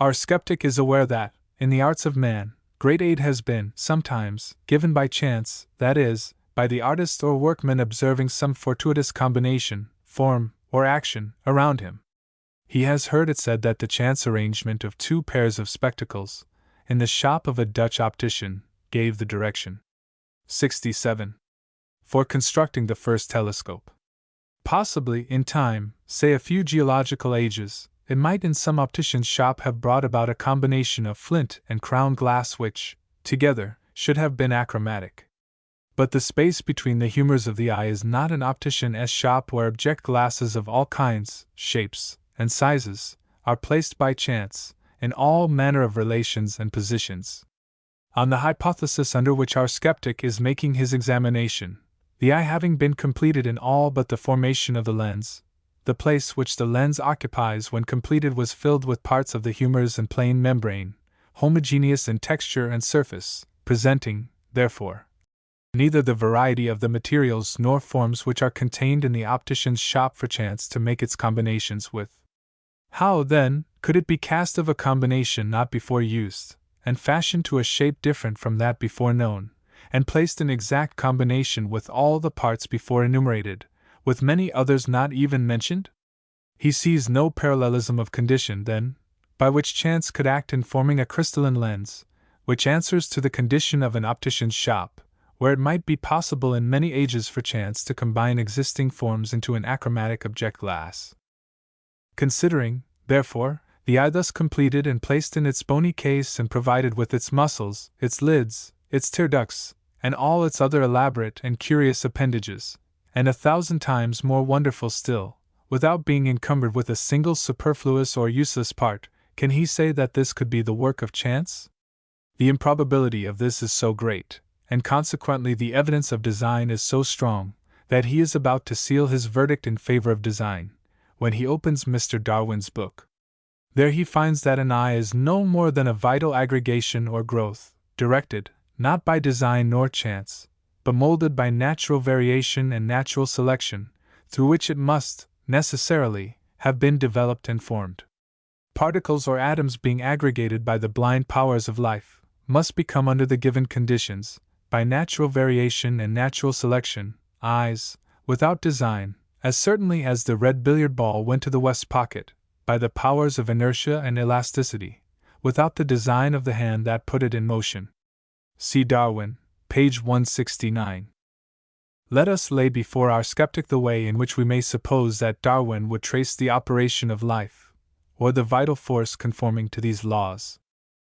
S1: Our skeptic is aware that, in the arts of man, great aid has been, sometimes, given by chance, that is, by the artist or workman observing some fortuitous combination, form, or action, around him. He has heard it said that the chance arrangement of two pairs of spectacles, in the shop of a Dutch optician, gave the direction. 67. For constructing the first telescope. Possibly, in time, say a few geological ages, it might in some optician's shop have brought about a combination of flint and crown glass which, together, should have been achromatic. But the space between the humors of the eye is not an optician's shop where object glasses of all kinds, shapes, and sizes, are placed by chance, in all manner of relations and positions. On the hypothesis under which our skeptic is making his examination, the eye having been completed in all but the formation of the lens, the place which the lens occupies when completed was filled with parts of the humors and plane membrane, homogeneous in texture and surface, presenting, therefore, neither the variety of the materials nor forms which are contained in the optician's shop for chance to make its combinations with. How, then, could it be cast of a combination not before used, and fashioned to a shape different from that before known, and placed in exact combination with all the parts before enumerated, with many others not even mentioned? He sees no parallelism of condition, then, by which chance could act in forming a crystalline lens, which answers to the condition of an optician's shop, where it might be possible in many ages for chance to combine existing forms into an achromatic object glass. Considering, therefore, the eye thus completed and placed in its bony case and provided with its muscles, its lids, its tear ducts, and all its other elaborate and curious appendages, and 1,000 times more wonderful still, without being encumbered with a single superfluous or useless part, can he say that this could be the work of chance? The improbability of this is so great, and consequently the evidence of design is so strong, that he is about to seal his verdict in favor of design, when he opens Mr. Darwin's book. There he finds that an eye is no more than a vital aggregation or growth, directed, not by design nor chance, but molded by natural variation and natural selection, through which it must, necessarily, have been developed and formed. particles or atoms being aggregated by the blind powers of life, must become under the given conditions, by natural variation and natural selection, eyes, without design, as certainly as the red billiard ball went to the west pocket, by the powers of inertia and elasticity, without the design of the hand that put it in motion. See Darwin, page 169. Let us lay before our skeptic the way in which we may suppose that Darwin would trace the operation of life, or the vital force conforming to these laws.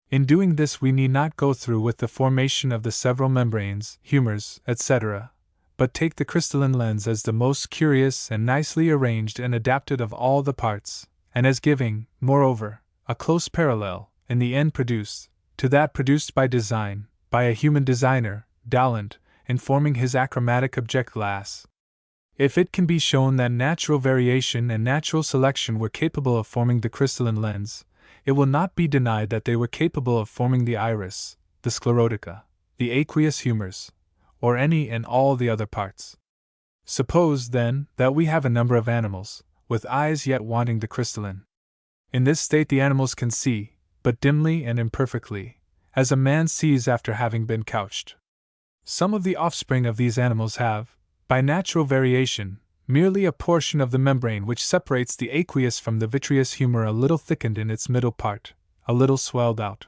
S1: In doing this, we need not go through with the formation of the several membranes, humors, etc., but take the crystalline lens as the most curious and nicely arranged and adapted of all the parts, and as giving, moreover, a close parallel, in the end produced, to that produced by design, by a human designer, Dalland, in forming his achromatic object glass. If it can be shown that natural variation and natural selection were capable of forming the crystalline lens, it will not be denied that they were capable of forming the iris, the sclerotica, the aqueous humors, or any and all the other parts. Suppose, then, that we have a number of animals, with eyes yet wanting the crystalline. In this state the animals can see, but dimly and imperfectly, as a man sees after having been couched. Some of the offspring of these animals have, by natural variation, merely a portion of the membrane which separates the aqueous from the vitreous humor a little thickened in its middle part, a little swelled out.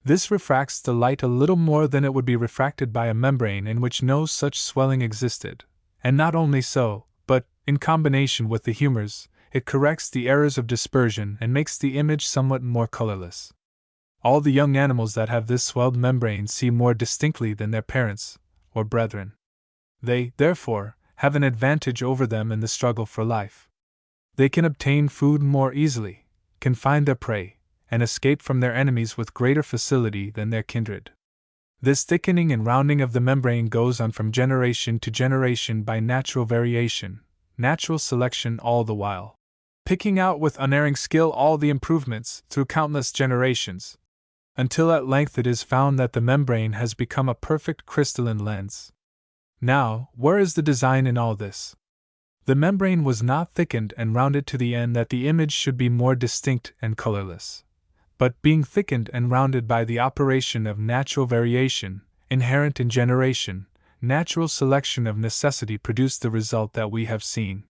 S1: This refracts the light a little more than it would be refracted by a membrane in which no such swelling existed, and not only so, but, in combination with the humors, it corrects the errors of dispersion and makes the image somewhat more colorless. All the young animals that have this swelled membrane see more distinctly than their parents, or brethren. They, therefore, have an advantage over them in the struggle for life. They can obtain food more easily, can find their prey, and escape from their enemies with greater facility than their kindred. This thickening and rounding of the membrane goes on from generation to generation by natural variation, natural selection all the while, picking out with unerring skill all the improvements through countless generations, until at length it is found that the membrane has become a perfect crystalline lens. Now, where is the design in all this? The membrane was not thickened and rounded to the end that the image should be more distinct and colorless, but being thickened and rounded by the operation of natural variation, inherent in generation, natural selection of necessity produced the result that we have seen.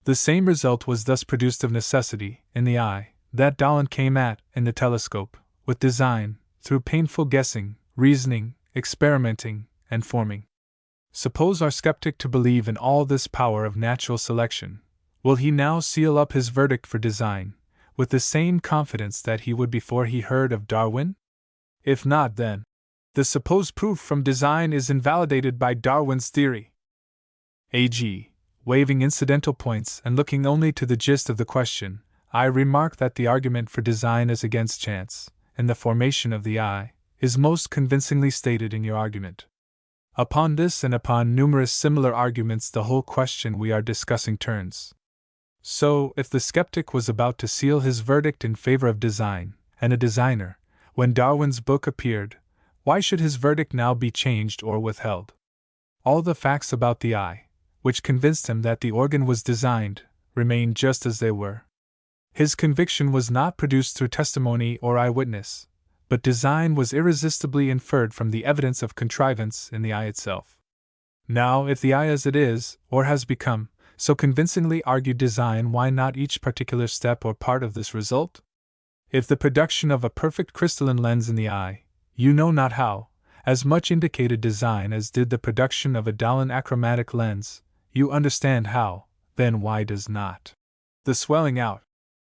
S1: The same result was thus produced of necessity, in the eye, that Dalland came at, in the telescope, with design, through painful guessing, reasoning, experimenting, and forming. Suppose our skeptic to believe in all this power of natural selection, will he now seal up his verdict for design, with the same confidence that he would before he heard of Darwin? If not, then, the supposed proof from design is invalidated by Darwin's theory. A.G. Waiving incidental points and looking only to the gist of the question, I remark that the argument for design as against chance, in the formation of the eye, is most convincingly stated in your argument. Upon this and upon numerous similar arguments the whole question we are discussing turns. So, if the skeptic was about to seal his verdict in favor of design, and a designer, when Darwin's book appeared, why should his verdict now be changed or withheld? All the facts about the eye, which convinced him that the organ was designed, remained just as they were. His conviction was not produced through testimony or eyewitness, but design was irresistibly inferred from the evidence of contrivance in the eye itself. Now, if the eye as it is, or has become, so convincingly argued design, why not each particular step or part of this result? If the production of a perfect crystalline lens in the eye, you know not how, as much indicated design as did the production of a Dalland achromatic lens, you understand how, then why does not the swelling out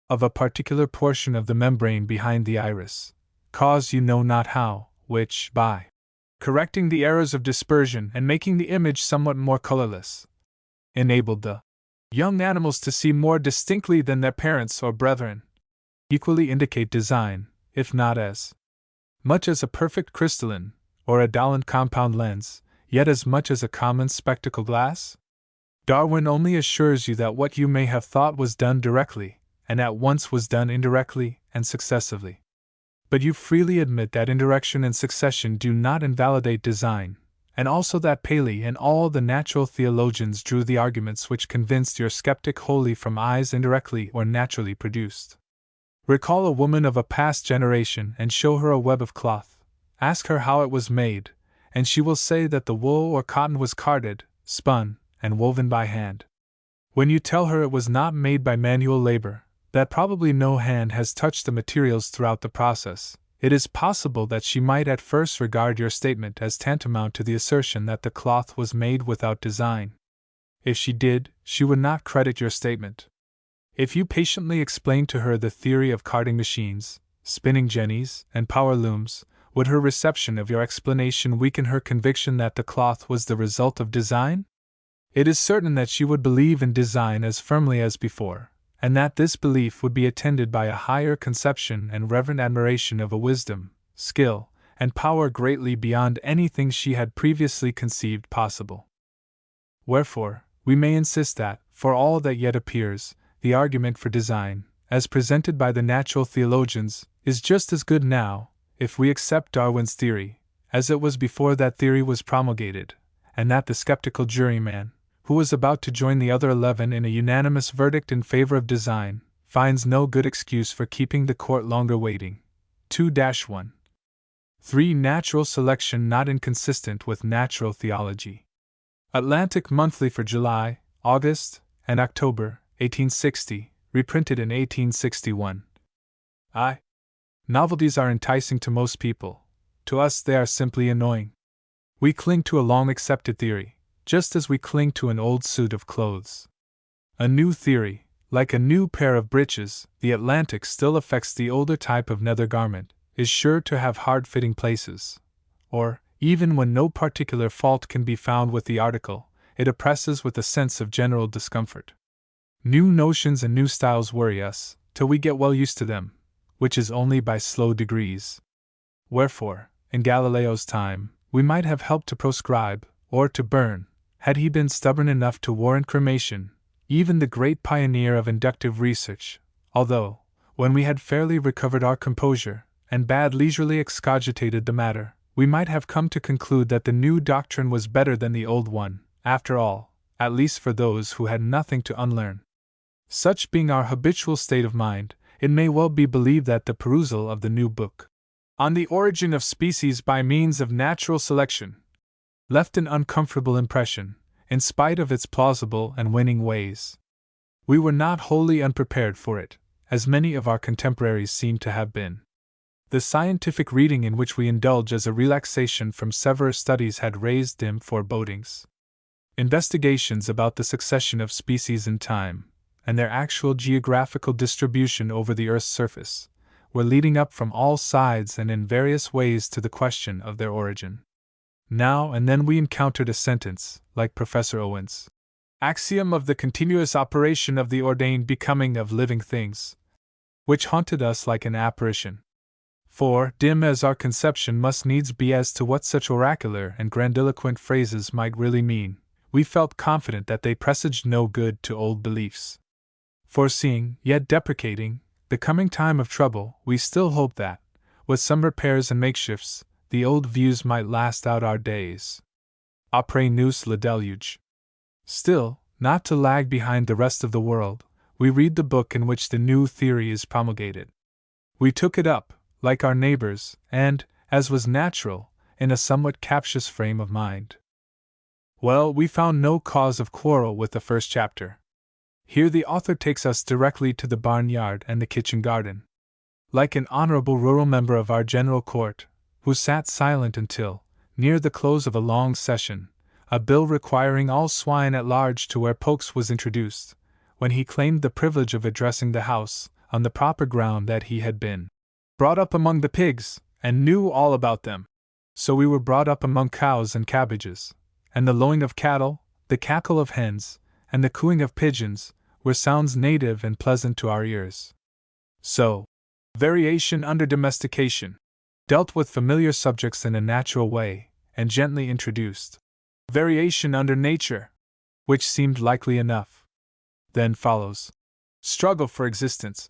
S1: of a particular portion of the membrane behind the iris cause you know not how, which, by correcting the errors of dispersion and making the image somewhat more colorless, enabled the young animals to see more distinctly than their parents or brethren, equally indicate design, if not as much as a perfect crystalline, or a Dalland compound lens, yet as much as a common spectacle glass? Darwin only assures you that what you may have thought was done directly, and at once was done indirectly and successively. But you freely admit that indirection and succession do not invalidate design, and also that Paley and all the natural theologians drew the arguments which convinced your skeptic wholly from eyes indirectly or naturally produced. Recall a woman of a past generation and show her a web of cloth. Ask her how it was made, and she will say that the wool or cotton was carded, spun, and woven by hand. When you tell her it was not made by manual labor, that probably no hand has touched the materials throughout the process, it is possible that she might at first regard your statement as tantamount to the assertion that the cloth was made without design. If she did, she would not credit your statement. If you patiently explain to her the theory of carding machines, spinning jennies, and power looms, would her reception of your explanation weaken her conviction that the cloth was the result of design? It is certain that she would believe in design as firmly as before, and that this belief would be attended by a higher conception and reverent admiration of a wisdom, skill, and power greatly beyond anything she had previously conceived possible. Wherefore, we may insist that, for all that yet appears, the argument for design, as presented by the natural theologians, is just as good now, if we accept Darwin's theory, as it was before that theory was promulgated, and that the skeptical juryman, who was about to join the other 11 in a unanimous verdict in favor of design, finds no good excuse for keeping the court longer waiting. 2-1. 3. Natural selection not inconsistent with natural theology. Atlantic Monthly for July, August, and October, 1860, reprinted in 1861. Novelties are enticing to most people. To us they are simply annoying. We cling to a long-accepted theory, just as we cling to an old suit of clothes. A new theory, like a new pair of breeches, the Atlantic still affects the older type of nether garment, is sure to have hard-fitting places. Or, even when no particular fault can be found with the article, it oppresses with a sense of general discomfort. New notions and new styles worry us, till we get well used to them, which is only by slow degrees. Wherefore, in Galileo's time, we might have helped to proscribe, or to burn, had he been stubborn enough to warrant cremation, even the great pioneer of inductive research, although, when we had fairly recovered our composure, and bad leisurely excogitated the matter, we might have come to conclude that the new doctrine was better than the old one, after all, at least for those who had nothing to unlearn. Such being our habitual state of mind, it may well be believed that the perusal of the new book, On the Origin of Species by Means of Natural Selection, left an uncomfortable impression, in spite of its plausible and winning ways. We were not wholly unprepared for it, as many of our contemporaries seem to have been. The scientific reading in which we indulge as a relaxation from severer studies had raised dim forebodings. Investigations about the succession of species in time, and their actual geographical distribution over the Earth's surface, were leading up from all sides and in various ways to the question of their origin. Now and then we encountered a sentence, like Professor Owen's axiom of the continuous operation of the ordained becoming of living things, which haunted us like an apparition. For, dim as our conception must needs be as to what such oracular and grandiloquent phrases might really mean, we felt confident that they presaged no good to old beliefs. Foreseeing, yet deprecating, the coming time of trouble, we still hoped that, with some repairs and makeshifts, the old views might last out our days. Après nous le déluge. Still, not to lag behind the rest of the world, we read the book in which the new theory is promulgated. We took it up, like our neighbors, and, as was natural, in a somewhat captious frame of mind. Well, we found no cause of quarrel with the first chapter. Here the author takes us directly to the barnyard and the kitchen garden. Like an honorable rural member of our general court, who sat silent until, near the close of a long session, a bill requiring all swine at large to wear pokes was introduced, when he claimed the privilege of addressing the House, on the proper ground that he had been brought up among the pigs, and knew all about them. So we were brought up among cows and cabbages, and the lowing of cattle, the cackle of hens, and the cooing of pigeons, were sounds native and pleasant to our ears. So, variation under domestication dealt with familiar subjects in a natural way, and gently introduced variation under nature, which seemed likely enough. Then follows struggle for existence,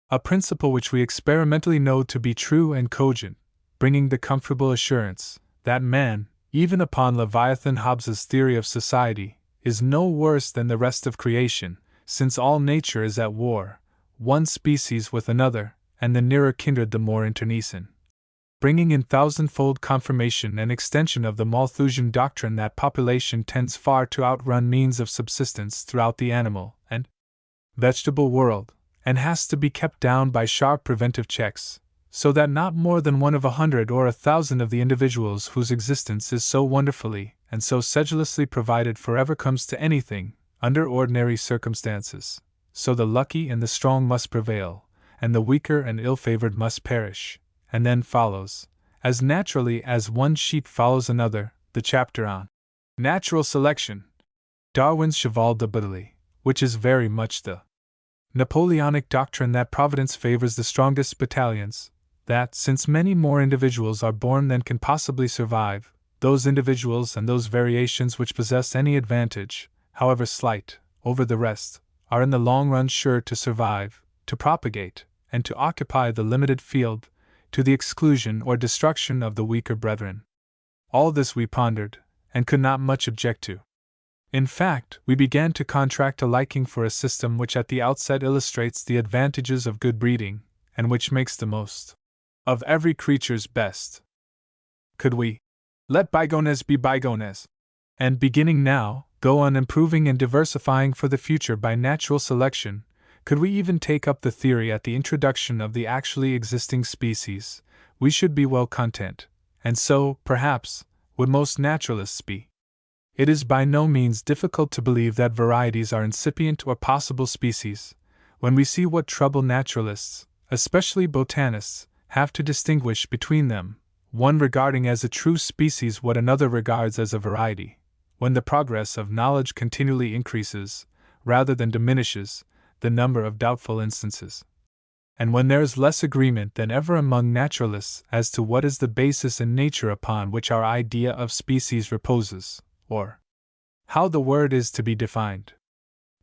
S1: a principle which we experimentally know to be true and cogent, bringing the comfortable assurance that man, even upon Leviathan Hobbes's theory of society, is no worse than the rest of creation, since all nature is at war, one species with another, and the nearer kindred the more internecine, bringing in thousandfold confirmation and extension of the Malthusian doctrine that population tends far to outrun means of subsistence throughout the animal and vegetable world, and has to be kept down by sharp preventive checks, so that not more than 1 of 100 or 1,000 of the individuals whose existence is so wonderfully and so sedulously provided forever comes to anything, under ordinary circumstances. So the lucky and the strong must prevail, and the weaker and ill-favored must perish. And then follows, as naturally as one sheep follows another, the chapter on natural selection, Darwin's cheval de bataille, which is very much the Napoleonic doctrine that Providence favors the strongest battalions, that, since many more individuals are born than can possibly survive, those individuals and those variations which possess any advantage, however slight, over the rest, are in the long run sure to survive, to propagate, and to occupy the limited field, to the exclusion or destruction of the weaker brethren. All this we pondered, and could not much object to. In fact, we began to contract a liking for a system which at the outset illustrates the advantages of good breeding, and which makes the most of every creature's best. Could we let bygones be bygones, and beginning now, go on improving and diversifying for the future by natural selection, could we even take up the theory at the introduction of the actually existing species, we should be well content, and so, perhaps, would most naturalists be. It is by no means difficult to believe that varieties are incipient or possible species, when we see what trouble naturalists, especially botanists, have to distinguish between them, one regarding as a true species what another regards as a variety, when the progress of knowledge continually increases, rather than diminishes, the number of doubtful instances, and when there is less agreement than ever among naturalists as to what is the basis in nature upon which our idea of species reposes, or how the word is to be defined.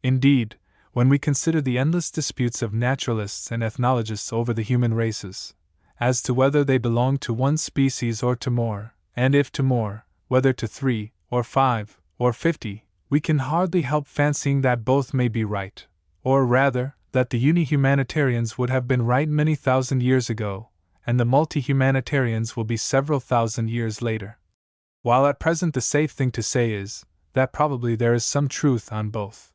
S1: Indeed, when we consider the endless disputes of naturalists and ethnologists over the human races, as to whether they belong to one species or to more, and if to more, whether to 3, or 5, or 50, we can hardly help fancying that both may be right, or rather, that the uni-humanitarians would have been right many thousand years ago, and the multi-humanitarians will be several thousand years later. While at present the safe thing to say is, that probably there is some truth on both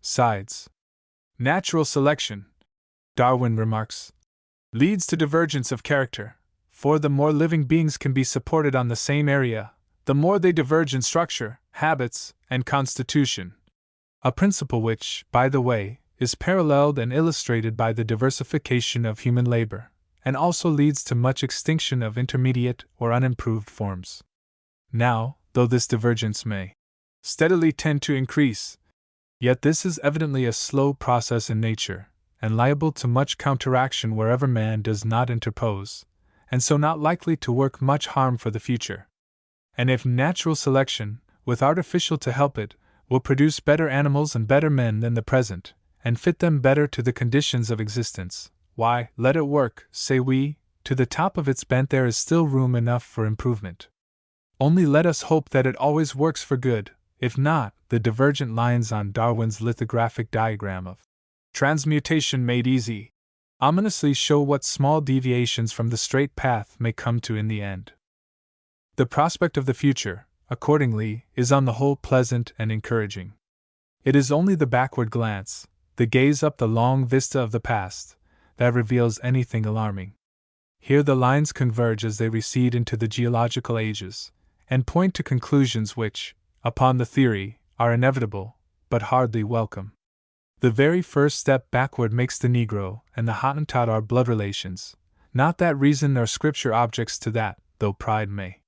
S1: sides. Natural selection, Darwin remarks, leads to divergence of character, for the more living beings can be supported on the same area, the more they diverge in structure, habits, and constitution. A principle which, by the way, is paralleled and illustrated by the diversification of human labor, and also leads to much extinction of intermediate or unimproved forms. Now, though this divergence may steadily tend to increase, yet this is evidently a slow process in nature, and liable to much counteraction wherever man does not interpose, and so not likely to work much harm for the future. And if natural selection, with artificial to help it, will produce better animals and better men than the present, and fit them better to the conditions of existence, why, let it work, say we, to the top of its bent. There is still room enough for improvement. Only let us hope that it always works for good. If not, the divergent lines on Darwin's lithographic diagram of transmutation made easy ominously show what small deviations from the straight path may come to in the end. The prospect of the future, accordingly, is on the whole pleasant and encouraging. It is only the backward glance, the gaze up the long vista of the past, that reveals anything alarming. Here the lines converge as they recede into the geological ages, and point to conclusions which, upon the theory, are inevitable, but hardly welcome. The very first step backward makes the Negro and the Hottentot our blood relations, not that reason nor scripture objects to that, though pride may.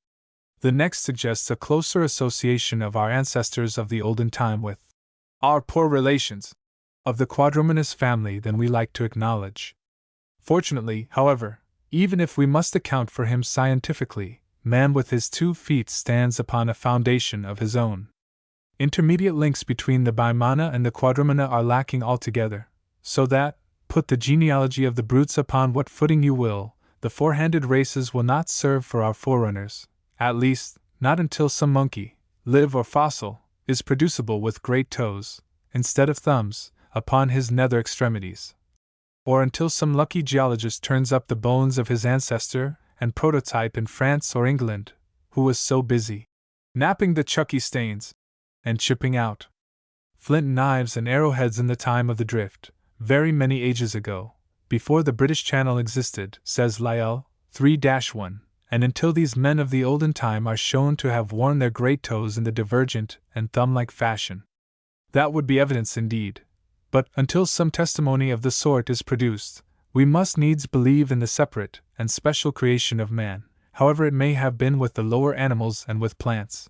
S1: The next suggests a closer association of our ancestors of the olden time with our poor relations of the quadrumanous family than we like to acknowledge. Fortunately, however, even if we must account for him scientifically, man with his 2 feet stands upon a foundation of his own. Intermediate links between the Bimana and the Quadrumana are lacking altogether, so that, put the genealogy of the brutes upon what footing you will, the 4-handed races will not serve for our forerunners, at least, not until some monkey, live or fossil, is producible with great toes, instead of thumbs, upon his nether extremities. or until some lucky geologist turns up the bones of his ancestor and prototype in France or England, who was so busy napping the chucky stains and chipping out flint knives and arrowheads in the time of the drift, very many ages ago, before the British Channel existed, says Lyell 3-1, and until these men of the olden time are shown to have worn their great toes in the divergent and thumb-like fashion. That would be evidence indeed, but until some testimony of the sort is produced, we must needs believe in the separate and special creation of man, however it may have been with the lower animals and with plants.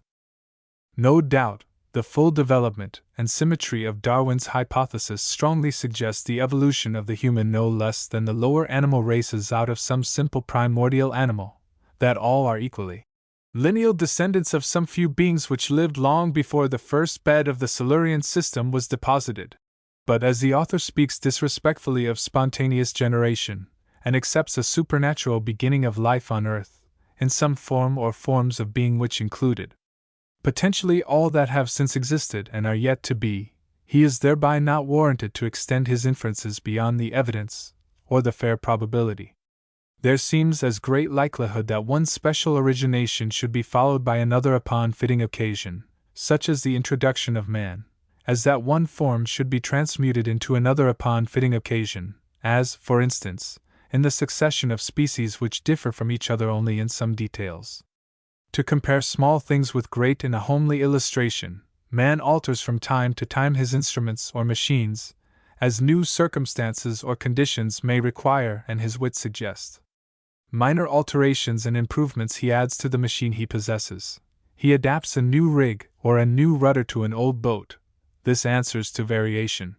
S1: No doubt, the full development and symmetry of Darwin's hypothesis strongly suggests the evolution of the human no less than the lower animal races out of some simple primordial animal, that all are equally lineal descendants of some few beings which lived long before the first bed of the Silurian system was deposited. But as the author speaks disrespectfully of spontaneous generation, and accepts a supernatural beginning of life on Earth, in some form or forms of being which included potentially all that have since existed and are yet to be, he is thereby not warranted to extend his inferences beyond the evidence, or the fair probability. There seems as great likelihood that one special origination should be followed by another upon fitting occasion, such as the introduction of man, as that one form should be transmuted into another upon fitting occasion, as, for instance, in the succession of species which differ from each other only in some details. To compare small things with great in a homely illustration, man alters from time to time his instruments or machines, as new circumstances or conditions may require and his wit suggest. Minor alterations and improvements he adds to the machine he possesses. He adapts a new rig or a new rudder to an old boat. This answers to variation.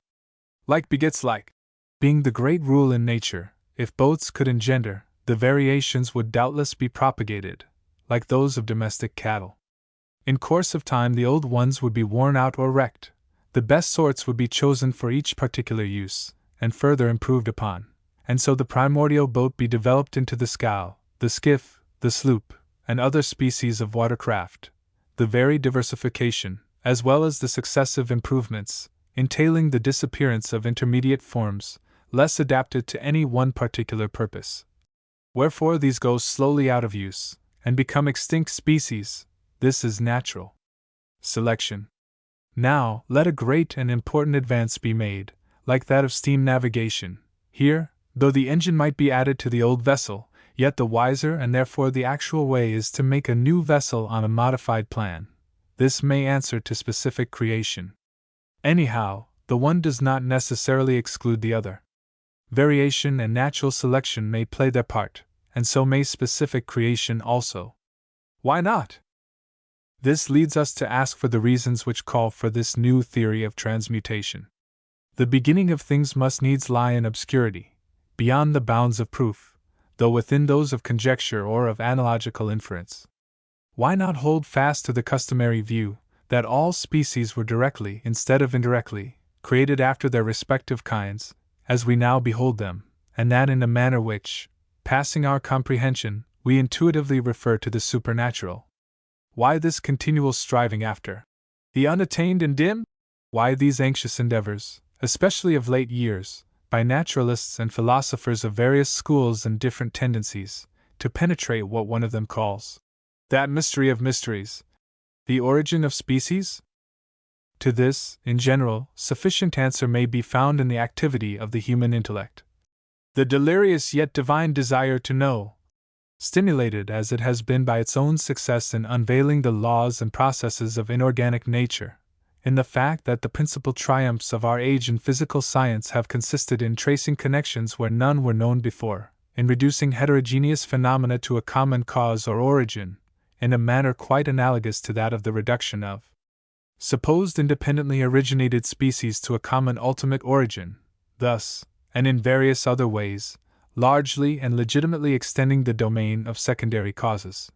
S1: Like begets like. Being the great rule in nature, if boats could engender, the variations would doubtless be propagated, like those of domestic cattle. In course of time the old ones would be worn out or wrecked, the best sorts would be chosen for each particular use, and further improved upon, and so the primordial boat be developed into the scow, the skiff, the sloop, and other species of watercraft, the very diversification, as well as the successive improvements, entailing the disappearance of intermediate forms, less adapted to any one particular purpose. Wherefore these go slowly out of use, and become extinct species. This is natural selection. Now, let a great and important advance be made, like that of steam navigation. Here, though the engine might be added to the old vessel, yet the wiser and therefore the actual way is to make a new vessel on a modified plan. This may answer to specific creation. Anyhow, the one does not necessarily exclude the other. Variation and natural selection may play their part, and so may specific creation also. Why not? This leads us to ask for the reasons which call for this new theory of transmutation. The beginning of things must needs lie in obscurity, beyond the bounds of proof, though within those of conjecture or of analogical inference. Why not hold fast to the customary view, that all species were directly, instead of indirectly, created after their respective kinds, as we now behold them, and that in a manner which, passing our comprehension, we intuitively refer to the supernatural? Why this continual striving after the unattained and dim? Why these anxious endeavors, especially of late years, by naturalists and philosophers of various schools and different tendencies, to penetrate what one of them calls that mystery of mysteries, the origin of species? To this, in general, sufficient answer may be found in the activity of the human intellect. The delirious yet divine desire to know, stimulated as it has been by its own success in unveiling the laws and processes of inorganic nature, in the fact that the principal triumphs of our age in physical science have consisted in tracing connections where none were known before, in reducing heterogeneous phenomena to a common cause or origin, in a manner quite analogous to that of the reduction of supposed independently originated species to a common ultimate origin, thus, and in various other ways, largely and legitimately extending the domain of secondary causes.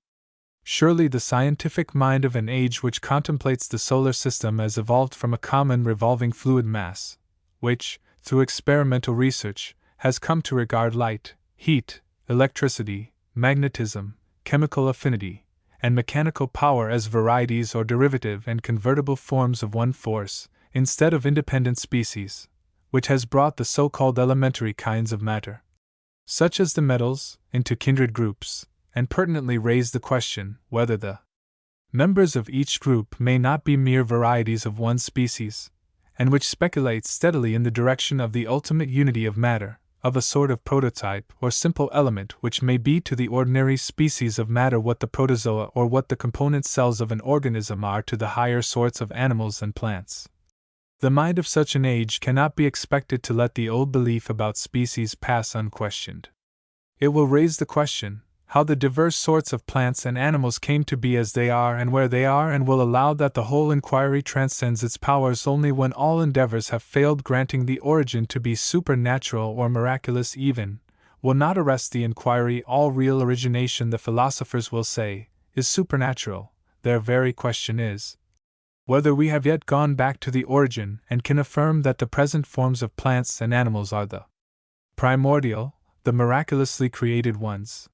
S1: Surely the scientific mind of an age which contemplates the solar system as evolved from a common revolving fluid mass, which, through experimental research, has come to regard light, heat, electricity, magnetism, chemical affinity, and mechanical power as varieties or derivative and convertible forms of one force, instead of independent species, which has brought the so-called elementary kinds of matter, such as the metals, into kindred groups, and pertinently raised the question whether the members of each group may not be mere varieties of one species, and which speculates steadily in the direction of the ultimate unity of matter, of a sort of prototype or simple element which may be to the ordinary species of matter what the protozoa or what the component cells of an organism are to the higher sorts of animals and plants. The mind of such an age cannot be expected to let the old belief about species pass unquestioned. It will raise the question, how the diverse sorts of plants and animals came to be as they are and where they are, and will allow that the whole inquiry transcends its powers only when all endeavors have failed, granting the origin to be supernatural or miraculous even, will not arrest the inquiry. All real origination, the philosophers will say, is supernatural. Their very question is, whether we have yet gone back to the origin and can affirm that the present forms of plants and animals are the primordial, the miraculously created ones.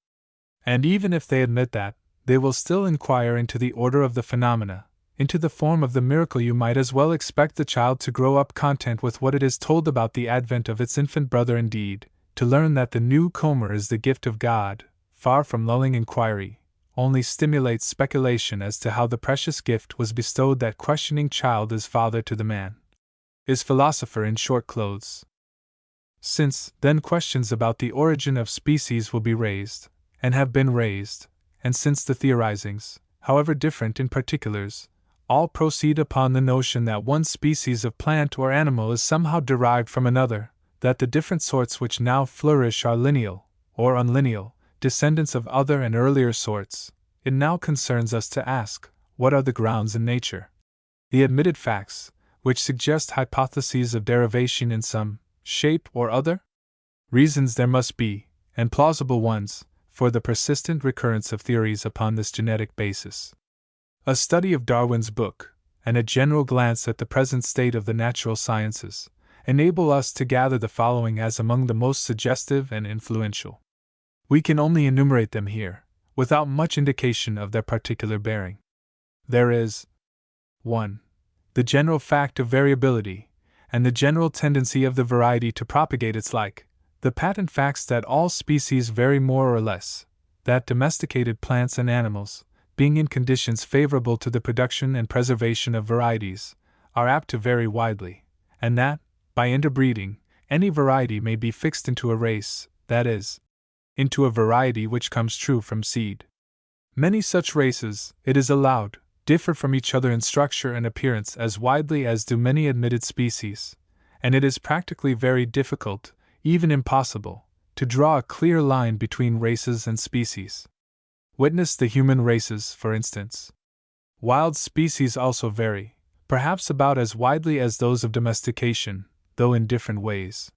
S1: And even if they admit that, they will still inquire into the order of the phenomena, into the form of the miracle. You might as well expect the child to grow up content with what it is told about the advent of its infant brother. Indeed, to learn that the new comer is the gift of God, far from lulling inquiry, only stimulates speculation as to how the precious gift was bestowed. That questioning child is father to the man, is philosopher in short clothes. Since, then, questions about the origin of species will be raised, and have been raised, and since the theorizings, however different in particulars, all proceed upon the notion that one species of plant or animal is somehow derived from another, that the different sorts which now flourish are lineal, or unlineal, descendants of other and earlier sorts, it now concerns us to ask, what are the grounds in nature, the admitted facts, which suggest hypotheses of derivation in some shape or other? Reasons there must be, and plausible ones, for the persistent recurrence of theories upon this genetic basis. A study of Darwin's book, and a general glance at the present state of the natural sciences, enable us to gather the following as among the most suggestive and influential. We can only enumerate them here, without much indication of their particular bearing. There is 1. The general fact of variability, and the general tendency of the variety to propagate its like. The patent facts that all species vary more or less, that domesticated plants and animals, being in conditions favorable to the production and preservation of varieties, are apt to vary widely, and that, by interbreeding, any variety may be fixed into a race, that is, into a variety which comes true from seed. Many such races, it is allowed, differ from each other in structure and appearance as widely as do many admitted species, and it is practically very difficult, even impossible, to draw a clear line between races and species. Witness the human races, for instance. Wild species also vary, perhaps about as widely as those of domestication, though in different ways.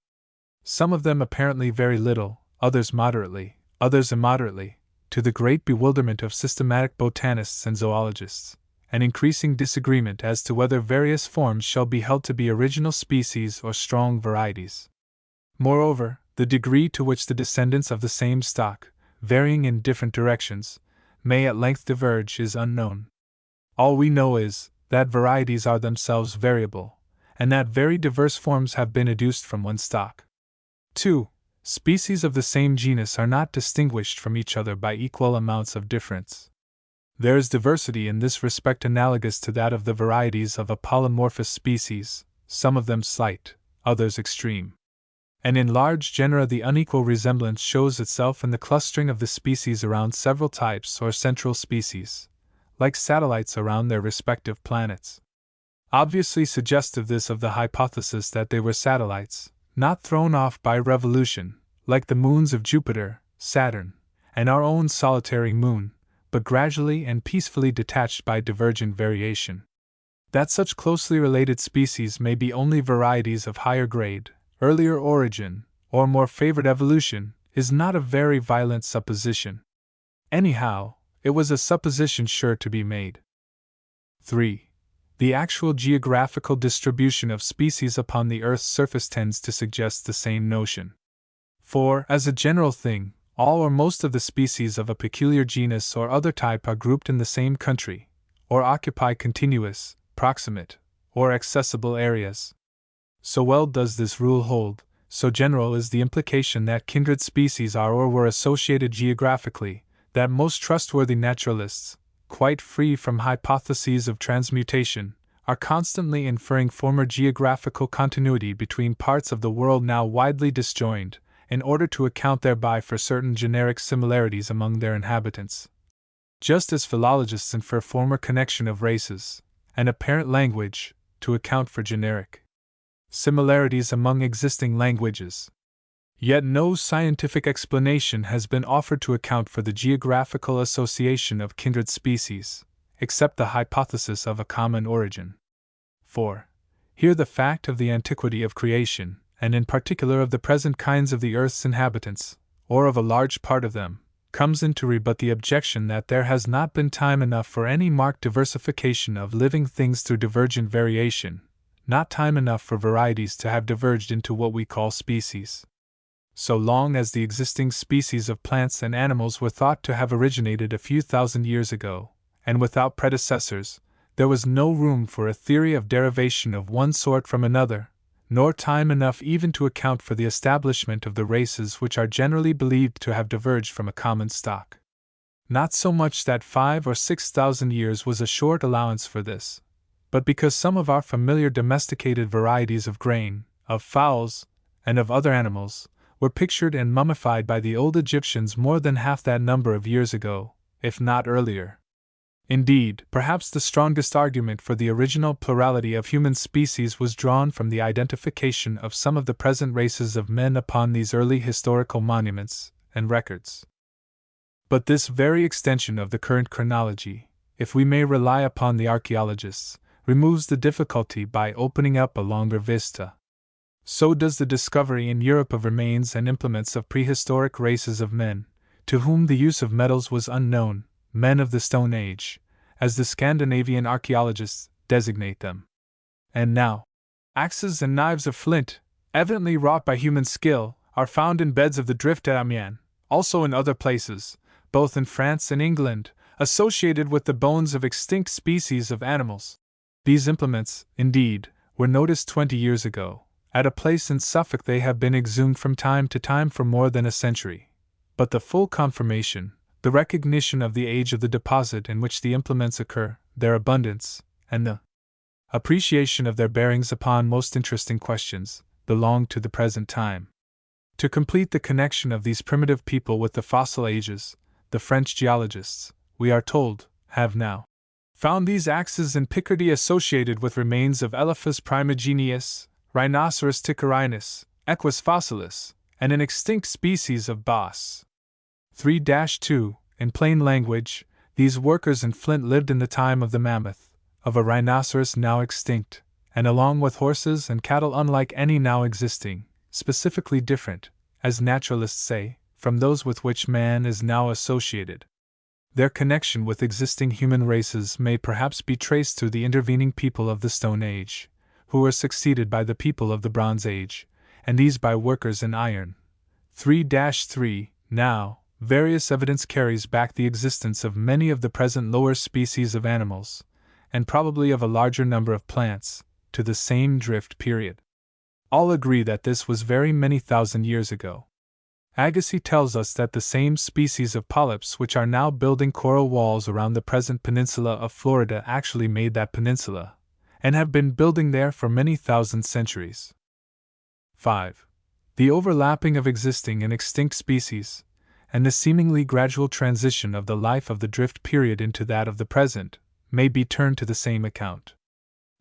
S1: Some of them apparently very little, others moderately, others immoderately, to the great bewilderment of systematic botanists and zoologists, and increasing disagreement as to whether various forms shall be held to be original species or strong varieties. Moreover, the degree to which the descendants of the same stock, varying in different directions, may at length diverge is unknown. All we know is, that varieties are themselves variable, and that very diverse forms have been adduced from one stock. 2. Species of the same genus are not distinguished from each other by equal amounts of difference. There is diversity in this respect analogous to that of the varieties of a polymorphous species, some of them slight, others extreme. And in large genera the unequal resemblance shows itself in the clustering of the species around several types or central species, like satellites around their respective planets. Obviously suggestive this of the hypothesis that they were satellites, not thrown off by revolution, like the moons of Jupiter, Saturn, and our own solitary moon, but gradually and peacefully detached by divergent variation. That such closely related species may be only varieties of higher grade, earlier origin, or more favored evolution, is not a very violent supposition. Anyhow, it was a supposition sure to be made. 3. The actual geographical distribution of species upon the Earth's surface tends to suggest the same notion. For, as a general thing, all or most of the species of a peculiar genus or other type are grouped in the same country, or occupy continuous, proximate, or accessible areas. So well does this rule hold, so general is the implication that kindred species are or were associated geographically, that most trustworthy naturalists, quite free from hypotheses of transmutation, are constantly inferring former geographical continuity between parts of the world now widely disjoined, in order to account thereby for certain generic similarities among their inhabitants. Just as philologists infer former connection of races, and apparent language, to account for generic similarities among existing languages. Yet no scientific explanation has been offered to account for the geographical association of kindred species, except the hypothesis of a common origin. For here the fact of the antiquity of creation, and in particular of the present kinds of the earth's inhabitants, or of a large part of them, comes in to rebut the objection that there has not been time enough for any marked diversification of living things through divergent variation, not time enough for varieties to have diverged into what we call species. So long as the existing species of plants and animals were thought to have originated a few thousand years ago, and without predecessors, there was no room for a theory of derivation of one sort from another, nor time enough even to account for the establishment of the races which are generally believed to have diverged from a common stock. Not so much that 5,000 or 6,000 years was a short allowance for this, but because some of our familiar domesticated varieties of grain, of fowls, and of other animals, were pictured and mummified by the old Egyptians more than half that number of years ago, if not earlier. Indeed, perhaps the strongest argument for the original plurality of human species was drawn from the identification of some of the present races of men upon these early historical monuments and records. But this very extension of the current chronology, if we may rely upon the archaeologists, removes the difficulty by opening up a longer vista. So does the discovery in Europe of remains and implements of prehistoric races of men, to whom the use of metals was unknown, men of the Stone Age, as the Scandinavian archaeologists designate them. And now, axes and knives of flint, evidently wrought by human skill, are found in beds of the drift at Amiens, also in other places, both in France and England, associated with the bones of extinct species of animals. These implements, indeed, were noticed 20 years ago. At a place in Suffolk they have been exhumed from time to time for more than a century. But the full confirmation, the recognition of the age of the deposit in which the implements occur, their abundance, and the appreciation of their bearings upon most interesting questions, belong to the present time. To complete the connection of these primitive people with the fossil ages, the French geologists, we are told, have now found these axes in Picardy associated with remains of Elephas primigenius, Rhinoceros ticarinus, Equus fossilis, and an extinct species of Bos. 3-2. In plain language, these workers in flint lived in the time of the mammoth, of a rhinoceros now extinct, and along with horses and cattle unlike any now existing, specifically different, as naturalists say, from those with which man is now associated. Their connection with existing human races may perhaps be traced through the intervening people of the Stone Age, who were succeeded by the people of the Bronze Age, and these by workers in iron. 3-3. Now, various evidence carries back the existence of many of the present lower species of animals, and probably of a larger number of plants, to the same drift period. All agree that this was very many thousand years ago. Agassiz tells us that the same species of polyps which are now building coral walls around the present peninsula of Florida actually made that peninsula, and have been building there for many thousand centuries. 5. The overlapping of existing and extinct species, and the seemingly gradual transition of the life of the drift period into that of the present, may be turned to the same account.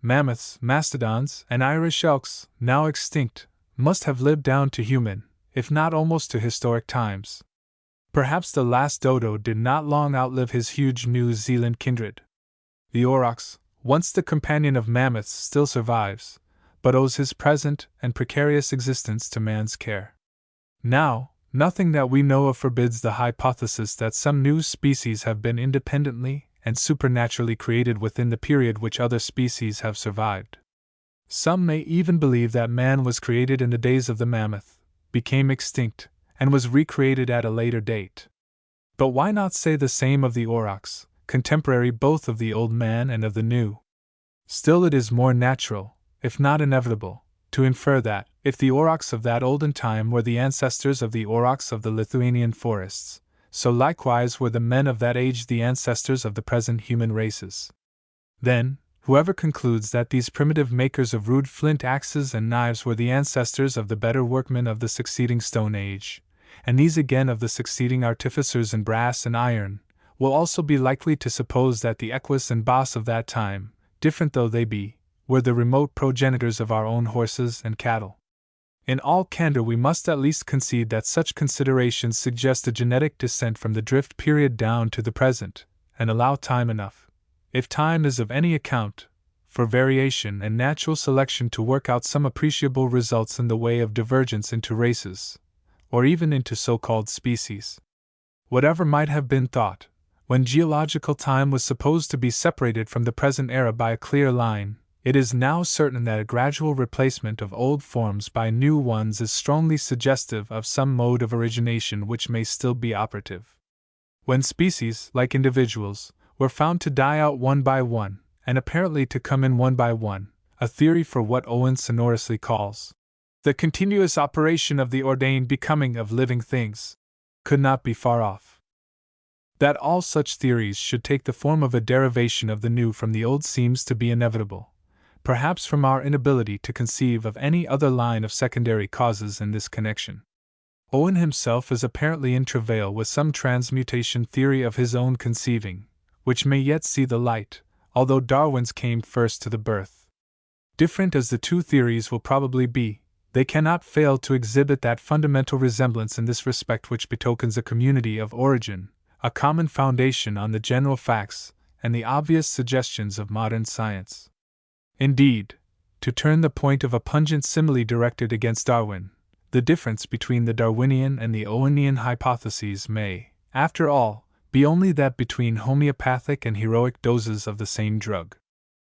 S1: Mammoths, mastodons, and Irish elks, now extinct, must have lived down to human, if not almost to historic times. Perhaps the last dodo did not long outlive his huge New Zealand kindred. The aurochs, once the companion of mammoths, still survives, but owes his present and precarious existence to man's care. Now, nothing that we know of forbids the hypothesis that some new species have been independently and supernaturally created within the period which other species have survived. Some may even believe that man was created in the days of the mammoth, became extinct, and was recreated at a later date. But why not say the same of the aurochs, contemporary both of the old man and of the new? Still, it is more natural, if not inevitable, to infer that, if the aurochs of that olden time were the ancestors of the aurochs of the Lithuanian forests, so likewise were the men of that age the ancestors of the present human races. Then, whoever concludes that these primitive makers of rude flint axes and knives were the ancestors of the better workmen of the succeeding Stone Age, and these again of the succeeding artificers in brass and iron, will also be likely to suppose that the equus and bos of that time, different though they be, were the remote progenitors of our own horses and cattle. In all candor, we must at least concede that such considerations suggest a genetic descent from the drift period down to the present, and allow time enough, if time is of any account, for variation and natural selection to work out some appreciable results in the way of divergence into races, or even into so-called species. Whatever might have been thought, when geological time was supposed to be separated from the present era by a clear line, it is now certain that a gradual replacement of old forms by new ones is strongly suggestive of some mode of origination which may still be operative. When species, like individuals, were found to die out one by one, and apparently to come in one by one, a theory for what Owen sonorously calls the continuous operation of the ordained becoming of living things, could not be far off. That all such theories should take the form of a derivation of the new from the old seems to be inevitable, perhaps from our inability to conceive of any other line of secondary causes in this connection. Owen himself is apparently in travail with some transmutation theory of his own conceiving, which may yet see the light, although Darwin's came first to the birth. Different as the two theories will probably be, they cannot fail to exhibit that fundamental resemblance in this respect which betokens a community of origin, a common foundation on the general facts and the obvious suggestions of modern science. Indeed, to turn the point of a pungent simile directed against Darwin, the difference between the Darwinian and the Owenian hypotheses may, after all, be only that between homeopathic and heroic doses of the same drug.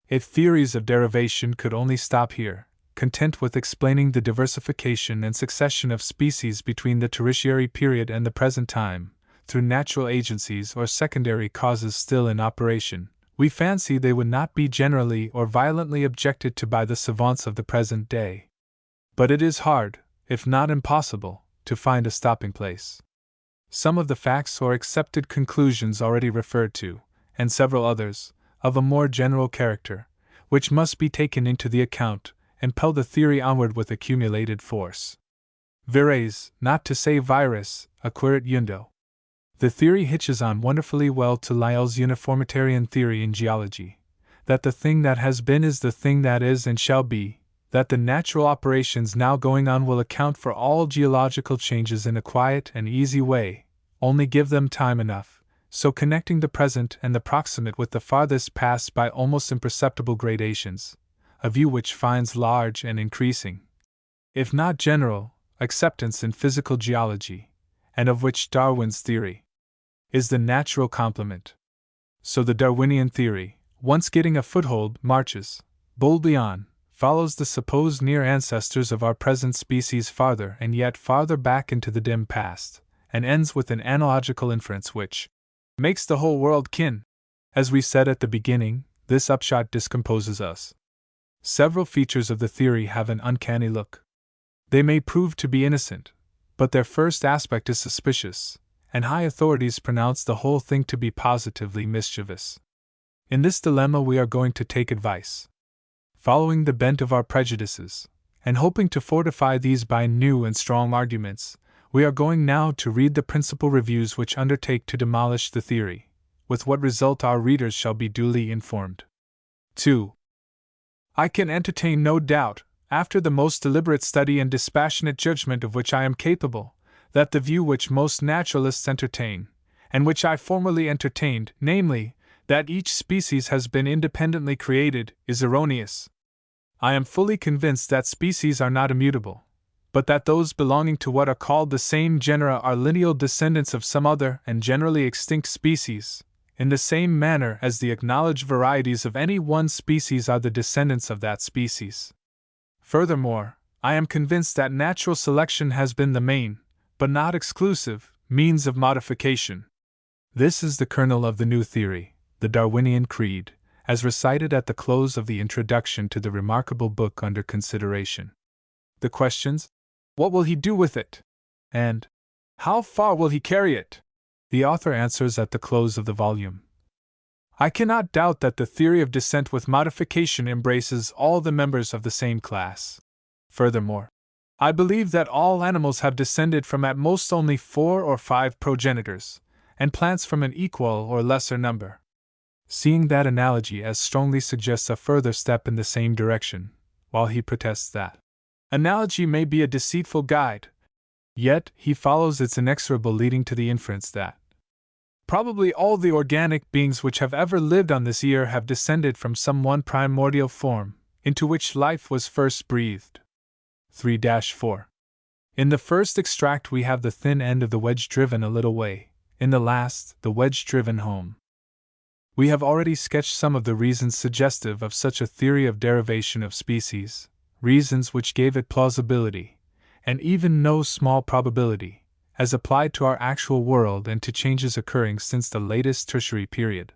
S1: If theories of derivation could only stop here, content with explaining the diversification and succession of species between the Tertiary period and the present time, through natural agencies or secondary causes still in operation, we fancy they would not be generally or violently objected to by the savants of the present day. But it is hard, if not impossible, to find a stopping place. Some of the facts or accepted conclusions already referred to, and several others, of a more general character, which must be taken into the account, impel the theory onward with accumulated force. Vires, not to say virus, acquirit yundo. The theory hitches on wonderfully well to Lyell's uniformitarian theory in geology, that the thing that has been is the thing that is and shall be, that the natural operations now going on will account for all geological changes in a quiet and easy way, only give them time enough, so connecting the present and the proximate with the farthest past by almost imperceptible gradations, a view which finds large and increasing, if not general, acceptance in physical geology, and of which Darwin's theory is the natural complement. So the Darwinian theory, once getting a foothold, marches boldly on, follows the supposed near ancestors of our present species farther and yet farther back into the dim past, and ends with an analogical inference which makes the whole world kin. As we said at the beginning, this upshot discomposes us. Several features of the theory have an uncanny look. They may prove to be innocent, but their first aspect is suspicious, and high authorities pronounce the whole thing to be positively mischievous. In this dilemma we are going to take advice. Following the bent of our prejudices, and hoping to fortify these by new and strong arguments, we are going now to read the principal reviews which undertake to demolish the theory, with what result our readers shall be duly informed. 2. I can entertain no doubt, after the most deliberate study and dispassionate judgment of which I am capable, that the view which most naturalists entertain, and which I formerly entertained, namely, that each species has been independently created, is erroneous. I am fully convinced that species are not immutable, but that those belonging to what are called the same genera are lineal descendants of some other and generally extinct species, in the same manner as the acknowledged varieties of any one species are the descendants of that species. Furthermore, I am convinced that natural selection has been the main, but not exclusive, means of modification. This is the kernel of the new theory, the Darwinian creed, as recited at the close of the introduction to the remarkable book under consideration. The questions, what will he do with it? And how far will he carry it? The author answers at the close of the volume. I cannot doubt that the theory of descent with modification embraces all the members of the same class. Furthermore, I believe that all animals have descended from at most only 4 or 5 progenitors, and plants from an equal or lesser number. Seeing that analogy as strongly suggests a further step in the same direction, while he protests that analogy may be a deceitful guide, yet he follows its inexorable leading to the inference that probably all the organic beings which have ever lived on this earth have descended from some one primordial form, into which life was first breathed. 3-4. In the first extract we have the thin end of the wedge driven a little way, in the last, the wedge driven home. We have already sketched some of the reasons suggestive of such a theory of derivation of species, reasons which gave it plausibility, and even no small probability, as applied to our actual world and to changes occurring since the latest tertiary period.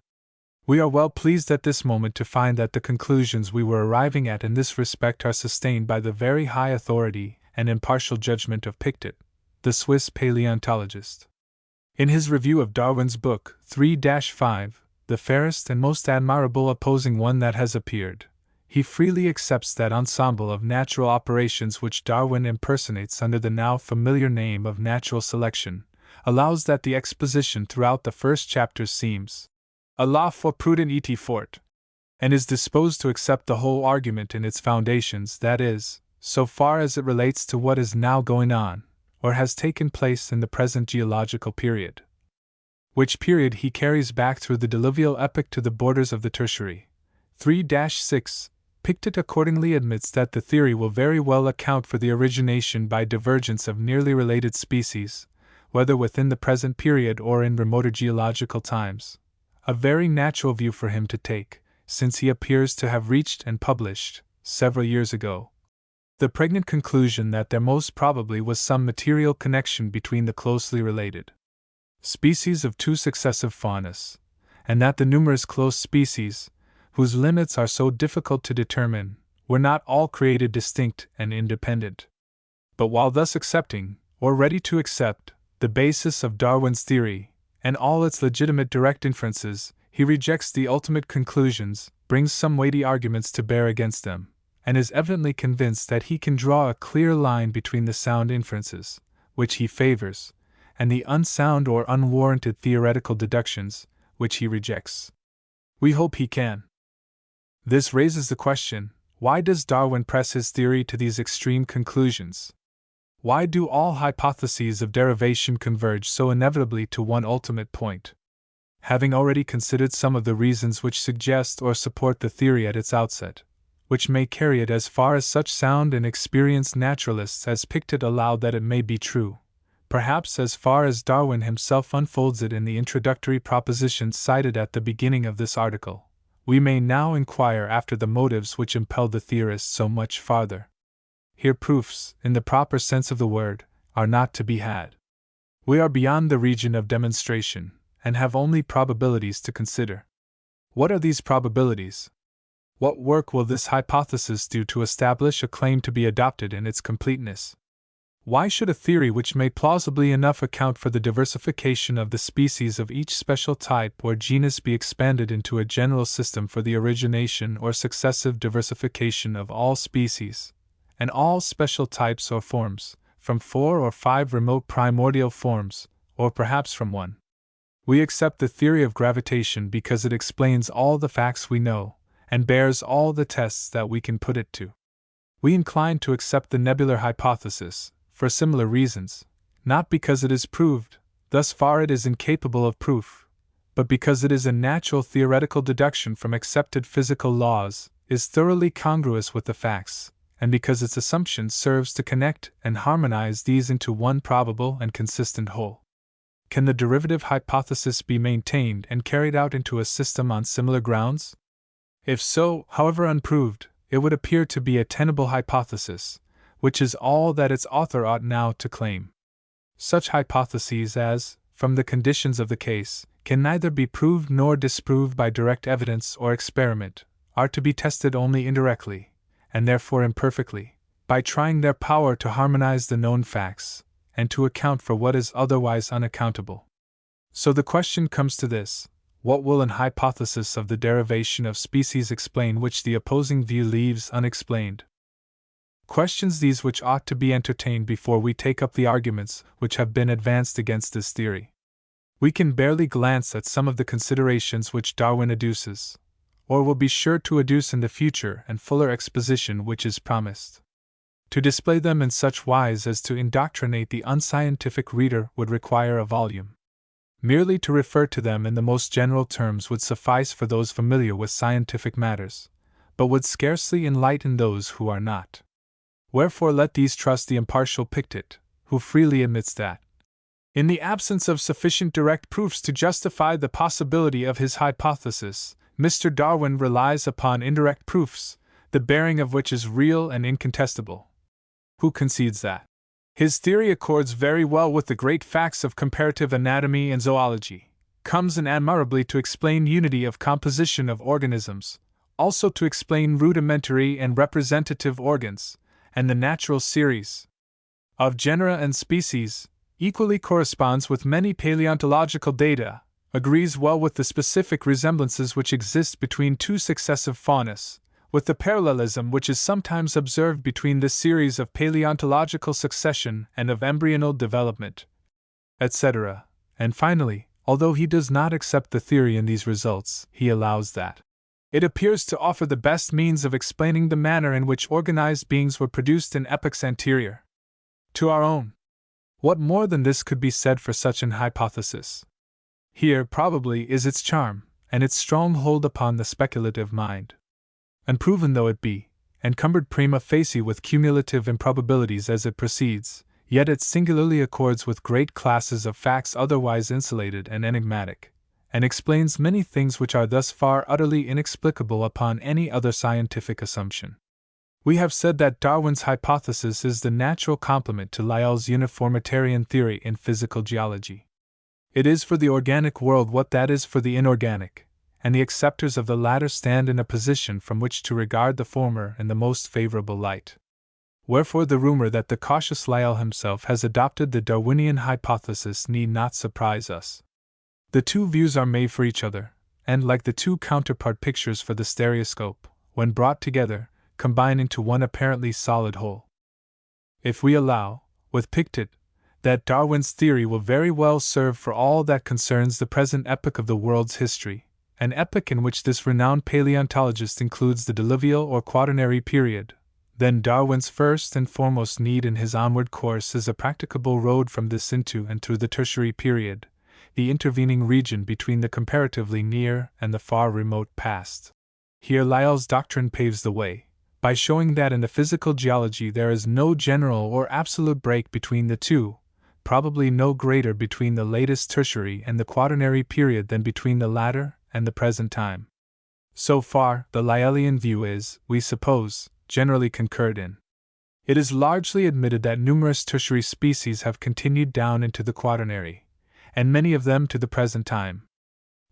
S1: We are well pleased at this moment to find that the conclusions we were arriving at in this respect are sustained by the very high authority and impartial judgment of Pictet, the Swiss paleontologist. In his review of Darwin's book, 3-5, the fairest and most admirable opposing one that has appeared, he freely accepts that ensemble of natural operations which Darwin impersonates under the now familiar name of natural selection, allows that the exposition throughout the first chapters seems a la fois prudent et fort, and is disposed to accept the whole argument in its foundations, that is, so far as it relates to what is now going on, or has taken place in the present geological period, which period he carries back through the diluvial epoch to the borders of the tertiary. 3-6. Pictet accordingly admits that the theory will very well account for the origination by divergence of nearly related species, whether within the present period or in remoter geological times. A very natural view for him to take, since he appears to have reached and published, several years ago, the pregnant conclusion that there most probably was some material connection between the closely related species of 2 successive faunas, and that the numerous close species, whose limits are so difficult to determine, were not all created distinct and independent. But while thus accepting, or ready to accept, the basis of Darwin's theory, and all its legitimate direct inferences, he rejects the ultimate conclusions, brings some weighty arguments to bear against them, and is evidently convinced that he can draw a clear line between the sound inferences, which he favors, and the unsound or unwarranted theoretical deductions, which he rejects. We hope he can. This raises the question, why does Darwin press his theory to these extreme conclusions? Why do all hypotheses of derivation converge so inevitably to one ultimate point? Having already considered some of the reasons which suggest or support the theory at its outset, which may carry it as far as such sound and experienced naturalists as Pictet allow that it may be true, perhaps as far as Darwin himself unfolds it in the introductory propositions cited at the beginning of this article, we may now inquire after the motives which impelled the theorists so much farther. Here proofs, in the proper sense of the word, are not to be had. We are beyond the region of demonstration, and have only probabilities to consider. What are these probabilities? What work will this hypothesis do to establish a claim to be adopted in its completeness? Why should a theory which may plausibly enough account for the diversification of the species of each special type or genus be expanded into a general system for the origination or successive diversification of all species, and all special types or forms, from 4 or 5 remote primordial forms, or perhaps from 1? We accept the theory of gravitation because it explains all the facts we know, and bears all the tests that we can put it to. We incline to accept the nebular hypothesis, for similar reasons, not because it is proved, thus far it is incapable of proof, but because it is a natural theoretical deduction from accepted physical laws, is thoroughly congruous with the facts, and because its assumption serves to connect and harmonize these into one probable and consistent whole. Can the derivative hypothesis be maintained and carried out into a system on similar grounds? If so, however unproved, it would appear to be a tenable hypothesis, which is all that its author ought now to claim. Such hypotheses as, from the conditions of the case, can neither be proved nor disproved by direct evidence or experiment, are to be tested only indirectly, and therefore imperfectly, by trying their power to harmonize the known facts, and to account for what is otherwise unaccountable. So the question comes to this: what will an hypothesis of the derivation of species explain which the opposing view leaves unexplained? Questions these which ought to be entertained before we take up the arguments which have been advanced against this theory. We can barely glance at some of the considerations which Darwin adduces, or will be sure to adduce in the future and fuller exposition which is promised. To display them in such wise as to indoctrinate the unscientific reader would require a volume. Merely to refer to them in the most general terms would suffice for those familiar with scientific matters, but would scarcely enlighten those who are not. Wherefore let these trust the impartial Pictet, who freely admits that, in the absence of sufficient direct proofs to justify the possibility of his hypothesis, Mr. Darwin relies upon indirect proofs, the bearing of which is real and incontestable. Who concedes that his theory accords very well with the great facts of comparative anatomy and zoology, comes in admirably to explain unity of composition of organisms, also to explain rudimentary and representative organs, and the natural series of genera and species, equally corresponds with many paleontological data, agrees well with the specific resemblances which exist between two successive faunas, with the parallelism which is sometimes observed between this series of paleontological succession and of embryonal development, etc. And finally, although he does not accept the theory in these results, he allows that it appears to offer the best means of explaining the manner in which organized beings were produced in epochs anterior to our own. What more than this could be said for such an hypothesis? Here, probably, is its charm, and its strong hold upon the speculative mind. Unproven though it be, encumbered prima facie with cumulative improbabilities as it proceeds, yet it singularly accords with great classes of facts otherwise insulated and enigmatic, and explains many things which are thus far utterly inexplicable upon any other scientific assumption. We have said that Darwin's hypothesis is the natural complement to Lyell's uniformitarian theory in physical geology. It is for the organic world what that is for the inorganic, and the acceptors of the latter stand in a position from which to regard the former in the most favorable light. Wherefore the rumor that the cautious Lyell himself has adopted the Darwinian hypothesis need not surprise us. The two views are made for each other, and like the two counterpart pictures for the stereoscope, when brought together, combine into one apparently solid whole. If we allow, with Pictet, that Darwin's theory will very well serve for all that concerns the present epoch of the world's history, an epoch in which this renowned paleontologist includes the diluvial or quaternary period, then Darwin's first and foremost need in his onward course is a practicable road from this into and through the tertiary period, the intervening region between the comparatively near and the far remote past. Here Lyell's doctrine paves the way, by showing that in the physical geology there is no general or absolute break between the two, probably no greater between the latest tertiary and the quaternary period than between the latter and the present time. So far, the Lyellian view is, we suppose, generally concurred in. It is largely admitted that numerous tertiary species have continued down into the quaternary, and many of them to the present time.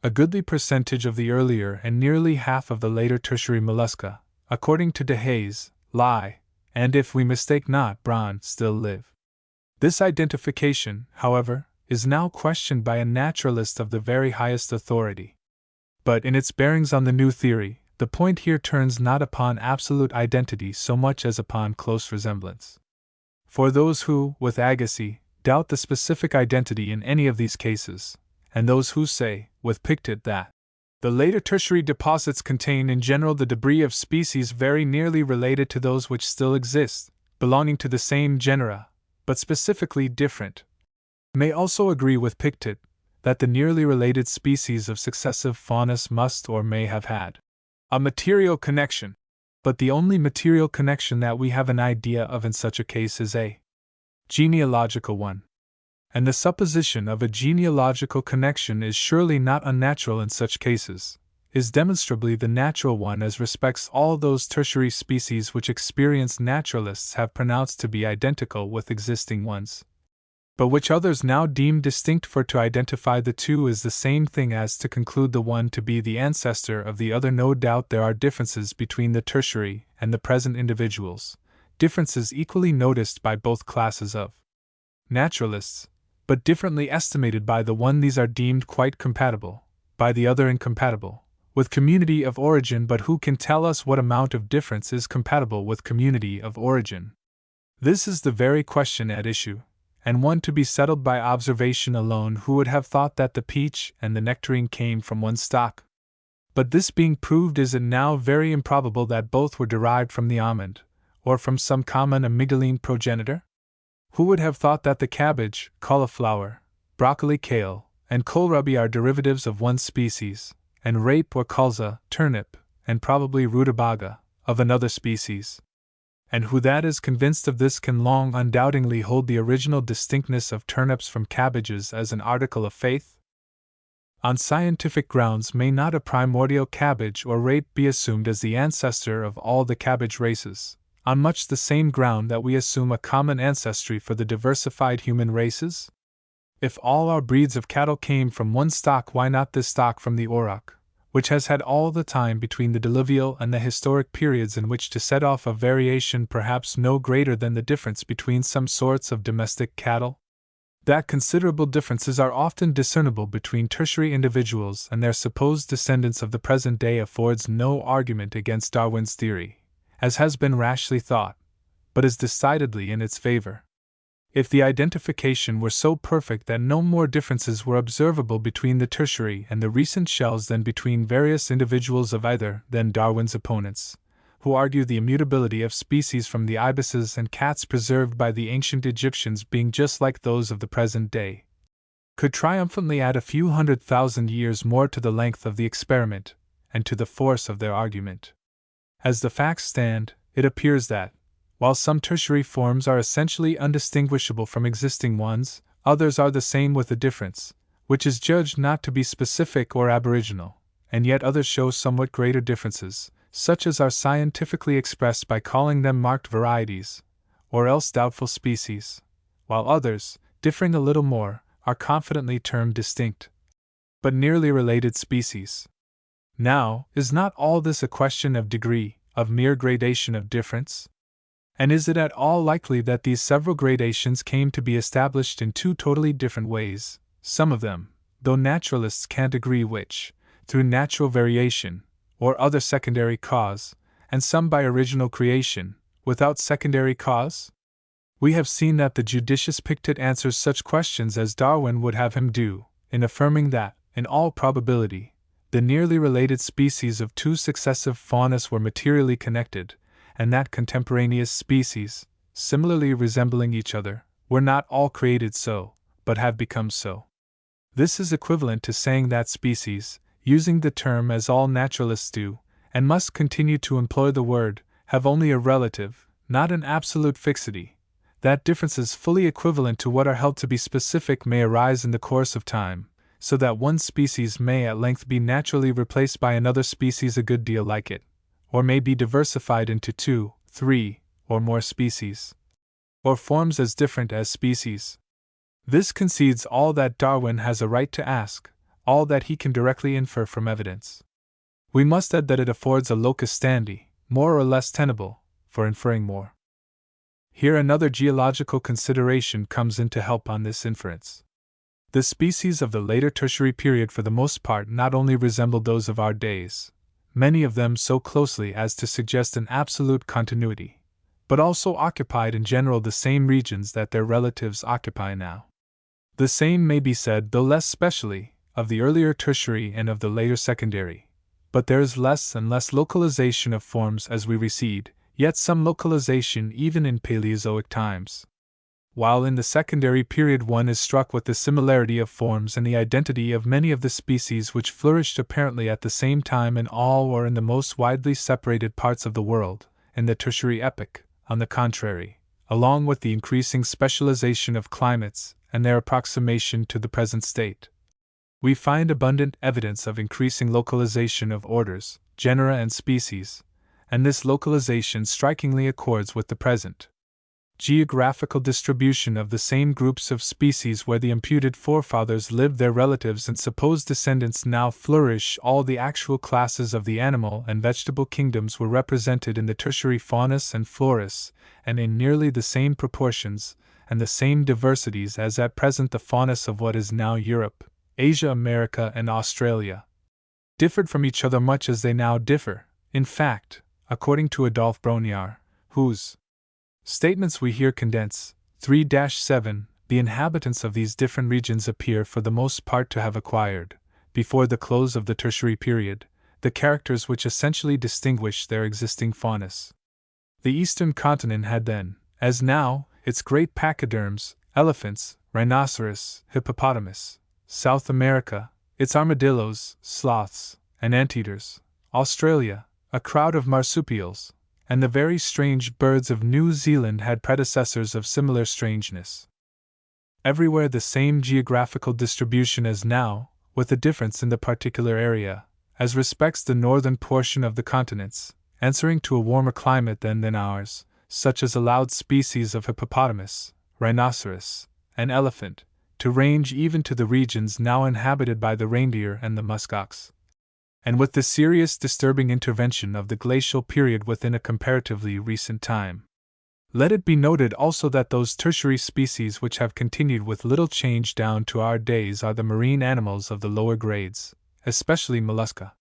S1: A goodly percentage of the earlier and nearly half of the later tertiary mollusca, according to De Haes, lie, and if we mistake not, Braun still live. This identification, however, is now questioned by a naturalist of the very highest authority. But in its bearings on the new theory, the point here turns not upon absolute identity so much as upon close resemblance. For those who, with Agassiz, doubt the specific identity in any of these cases, and those who say, with Pictet, that the later tertiary deposits contain in general the debris of species very nearly related to those which still exist, belonging to the same genera, but specifically different, may also agree with Pictet that the nearly related species of successive faunas must or may have had a material connection, but the only material connection that we have an idea of in such a case is a genealogical one. And the supposition of a genealogical connection is surely not unnatural in such cases, is demonstrably the natural one as respects all those tertiary species which experienced naturalists have pronounced to be identical with existing ones, but which others now deem distinct. For to identify the two is the same thing as to conclude the one to be the ancestor of the other. No doubt there are differences between the tertiary and the present individuals, differences equally noticed by both classes of naturalists, but differently estimated. By the one, these are deemed quite compatible, by the other, incompatible with community of origin. But who can tell us what amount of difference is compatible with community of origin? This is the very question at issue, and one to be settled by observation alone. Who would have thought that the peach and the nectarine came from one stock? But this being proved, is it now very improbable that both were derived from the almond, or from some common amygdaline progenitor? Who would have thought that the cabbage, cauliflower, broccoli, kale, and kohlrabi are derivatives of one species, and rape or colza, turnip, and probably rutabaga, of another species? And who that is convinced of this can long undoubtingly hold the original distinctness of turnips from cabbages as an article of faith? On scientific grounds, may not a primordial cabbage or rape be assumed as the ancestor of all the cabbage races, on much the same ground that we assume a common ancestry for the diversified human races? If all our breeds of cattle came from one stock, why not this stock from the auroch, which has had all the time between the diluvial and the historic periods in which to set off a variation perhaps no greater than the difference between some sorts of domestic cattle? That considerable differences are often discernible between tertiary individuals and their supposed descendants of the present day affords no argument against Darwin's theory, as has been rashly thought, but is decidedly in its favor. If the identification were so perfect that no more differences were observable between the tertiary and the recent shells than between various individuals of either, then Darwin's opponents, who argue the immutability of species from the ibises and cats preserved by the ancient Egyptians being just like those of the present day, could triumphantly add a few 100,000 years more to the length of the experiment, and to the force of their argument. As the facts stand, it appears that, while some tertiary forms are essentially undistinguishable from existing ones, others are the same with a difference, which is judged not to be specific or aboriginal, and yet others show somewhat greater differences, such as are scientifically expressed by calling them marked varieties, or else doubtful species, while others, differing a little more, are confidently termed distinct, but nearly related species. Now, is not all this a question of degree, of mere gradation of difference? And is it at all likely that these several gradations came to be established in two totally different ways, some of them, though naturalists can't agree which, through natural variation, or other secondary cause, and some by original creation, without secondary cause? We have seen that the judicious Pictet answers such questions as Darwin would have him do, in affirming that, in all probability, the nearly related species of two successive faunas were materially connected, and that contemporaneous species, similarly resembling each other, were not all created so, but have become so. This is equivalent to saying that species, using the term as all naturalists do, and must continue to employ the word, have only a relative, not an absolute fixity, that differences fully equivalent to what are held to be specific may arise in the course of time, so that one species may at length be naturally replaced by another species a good deal like it, or may be diversified into 2, 3, or more species, or forms as different as species. This concedes all that Darwin has a right to ask, all that he can directly infer from evidence. We must add that it affords a locus standi, more or less tenable, for inferring more. Here another geological consideration comes in to help on this inference. The species of the later tertiary period for the most part not only resembled those of our days, many of them so closely as to suggest an absolute continuity, but also occupied in general the same regions that their relatives occupy now. The same may be said, though less specially, of the earlier tertiary and of the later secondary, but there is less and less localization of forms as we recede, yet some localization even in Paleozoic times. While in the secondary period one is struck with the similarity of forms and the identity of many of the species which flourished apparently at the same time in all or in the most widely separated parts of the world, in the tertiary epoch, on the contrary, along with the increasing specialization of climates and their approximation to the present state, we find abundant evidence of increasing localization of orders, genera and species, and this localization strikingly accords with the present geographical distribution of the same groups of species where the imputed forefathers lived, their relatives and supposed descendants now flourish. All the actual classes of the animal and vegetable kingdoms were represented in the tertiary faunus and floris, and in nearly the same proportions and the same diversities as at present the faunus of what is now Europe, Asia, America, and Australia differed from each other much as they now differ. In fact, according to Adolphe Brongniart, whose statements we here condense, 3-7, the inhabitants of these different regions appear for the most part to have acquired, before the close of the Tertiary period, the characters which essentially distinguish their existing faunus. The eastern continent had then, as now, its great pachyderms, elephants, rhinoceros, hippopotamus; South America, its armadillos, sloths, and anteaters; Australia, a crowd of marsupials; and the very strange birds of New Zealand had predecessors of similar strangeness. Everywhere the same geographical distribution as now, with a difference in the particular area, as respects the northern portion of the continents, answering to a warmer climate than ours, such as allowed species of hippopotamus, rhinoceros, and elephant to range even to the regions now inhabited by the reindeer and the muskox. And with the serious disturbing intervention of the glacial period within a comparatively recent time. Let it be noted also that those tertiary species which have continued with little change down to our days are the marine animals of the lower grades, especially mollusca.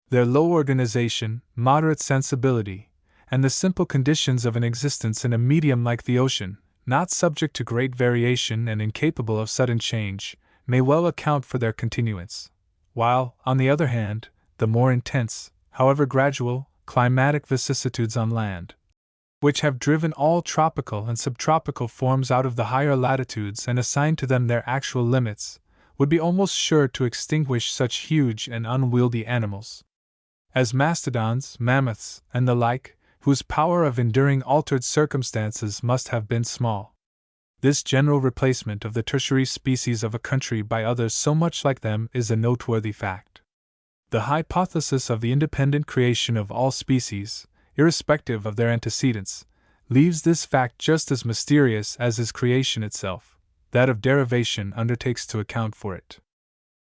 S1: Their low organization, moderate sensibility, and the simple conditions of an existence in a medium like the ocean, not subject to great variation and incapable of sudden change, may well account for their continuance, while, on the other hand, the more intense, however gradual, climatic vicissitudes on land, which have driven all tropical and subtropical forms out of the higher latitudes and assigned to them their actual limits, would be almost sure to extinguish such huge and unwieldy animals as mastodons, mammoths, and the like, whose power of enduring altered circumstances must have been small. This general replacement of the tertiary species of a country by others so much like them is a noteworthy fact. The hypothesis of the independent creation of all species, irrespective of their antecedents, leaves this fact just as mysterious as is creation itself. That of derivation undertakes to account for it.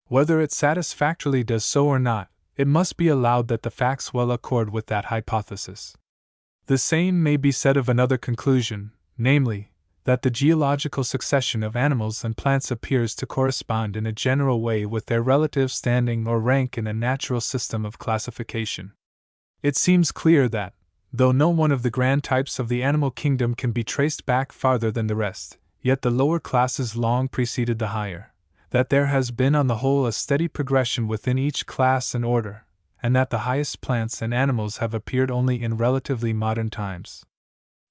S1: Whether it satisfactorily does so or not, it must be allowed that the facts well accord with that hypothesis. The same may be said of another conclusion, namely, that the geological succession of animals and plants appears to correspond in a general way with their relative standing or rank in a natural system of classification. It seems clear that, though no one of the grand types of the animal kingdom can be traced back farther than the rest, yet the lower classes long preceded the higher, that there has been on the whole a steady progression within each class and order, and that the highest plants and animals have appeared only in relatively modern times.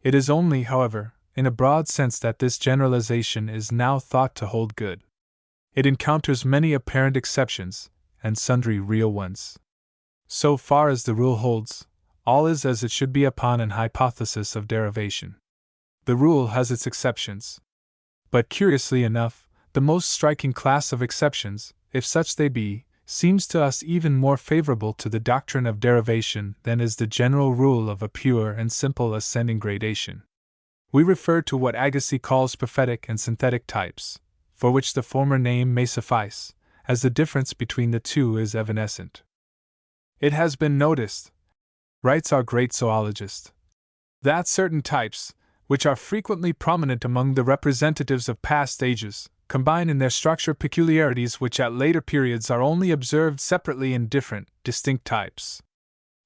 S1: It is only, however, in a broad sense that this generalization is now thought to hold good. It encounters many apparent exceptions, and sundry real ones. So far as the rule holds, all is as it should be upon an hypothesis of derivation. The rule has its exceptions. But curiously enough, the most striking class of exceptions, if such they be, seems to us even more favorable to the doctrine of derivation than is the general rule of a pure and simple ascending gradation. We refer to what Agassiz calls prophetic and synthetic types, for which the former name may suffice, as the difference between the two is evanescent. It has been noticed, writes our great zoologist, that certain types, which are frequently prominent among the representatives of past ages, combine in their structure peculiarities which at later periods are only observed separately in different, distinct types.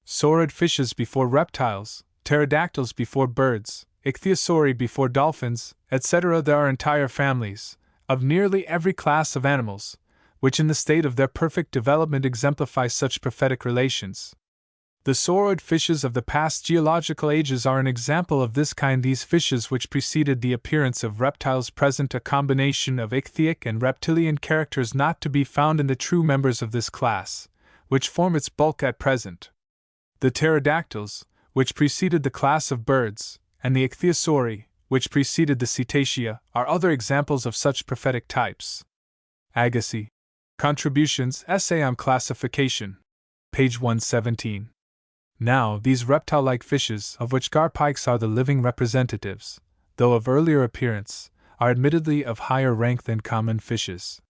S1: Saurid fishes before reptiles, pterodactyls before birds, ichthyosauri before dolphins, etc. There are entire families, of nearly every class of animals, which in the state of their perfect development exemplify such prophetic relations. The saurid fishes of the past geological ages are an example of this kind. These fishes which preceded the appearance of reptiles present a combination of ichthyic and reptilian characters not to be found in the true members of this class, which form its bulk at present. The pterodactyls, which preceded the class of birds, and the ichthyosauri, which preceded the cetacea, are other examples of such prophetic types. Agassiz. Contributions, Essay on Classification. Page 117. Now, these reptile-like fishes, of which garpikes are the living representatives, though of earlier appearance, are admittedly of higher rank than common fishes.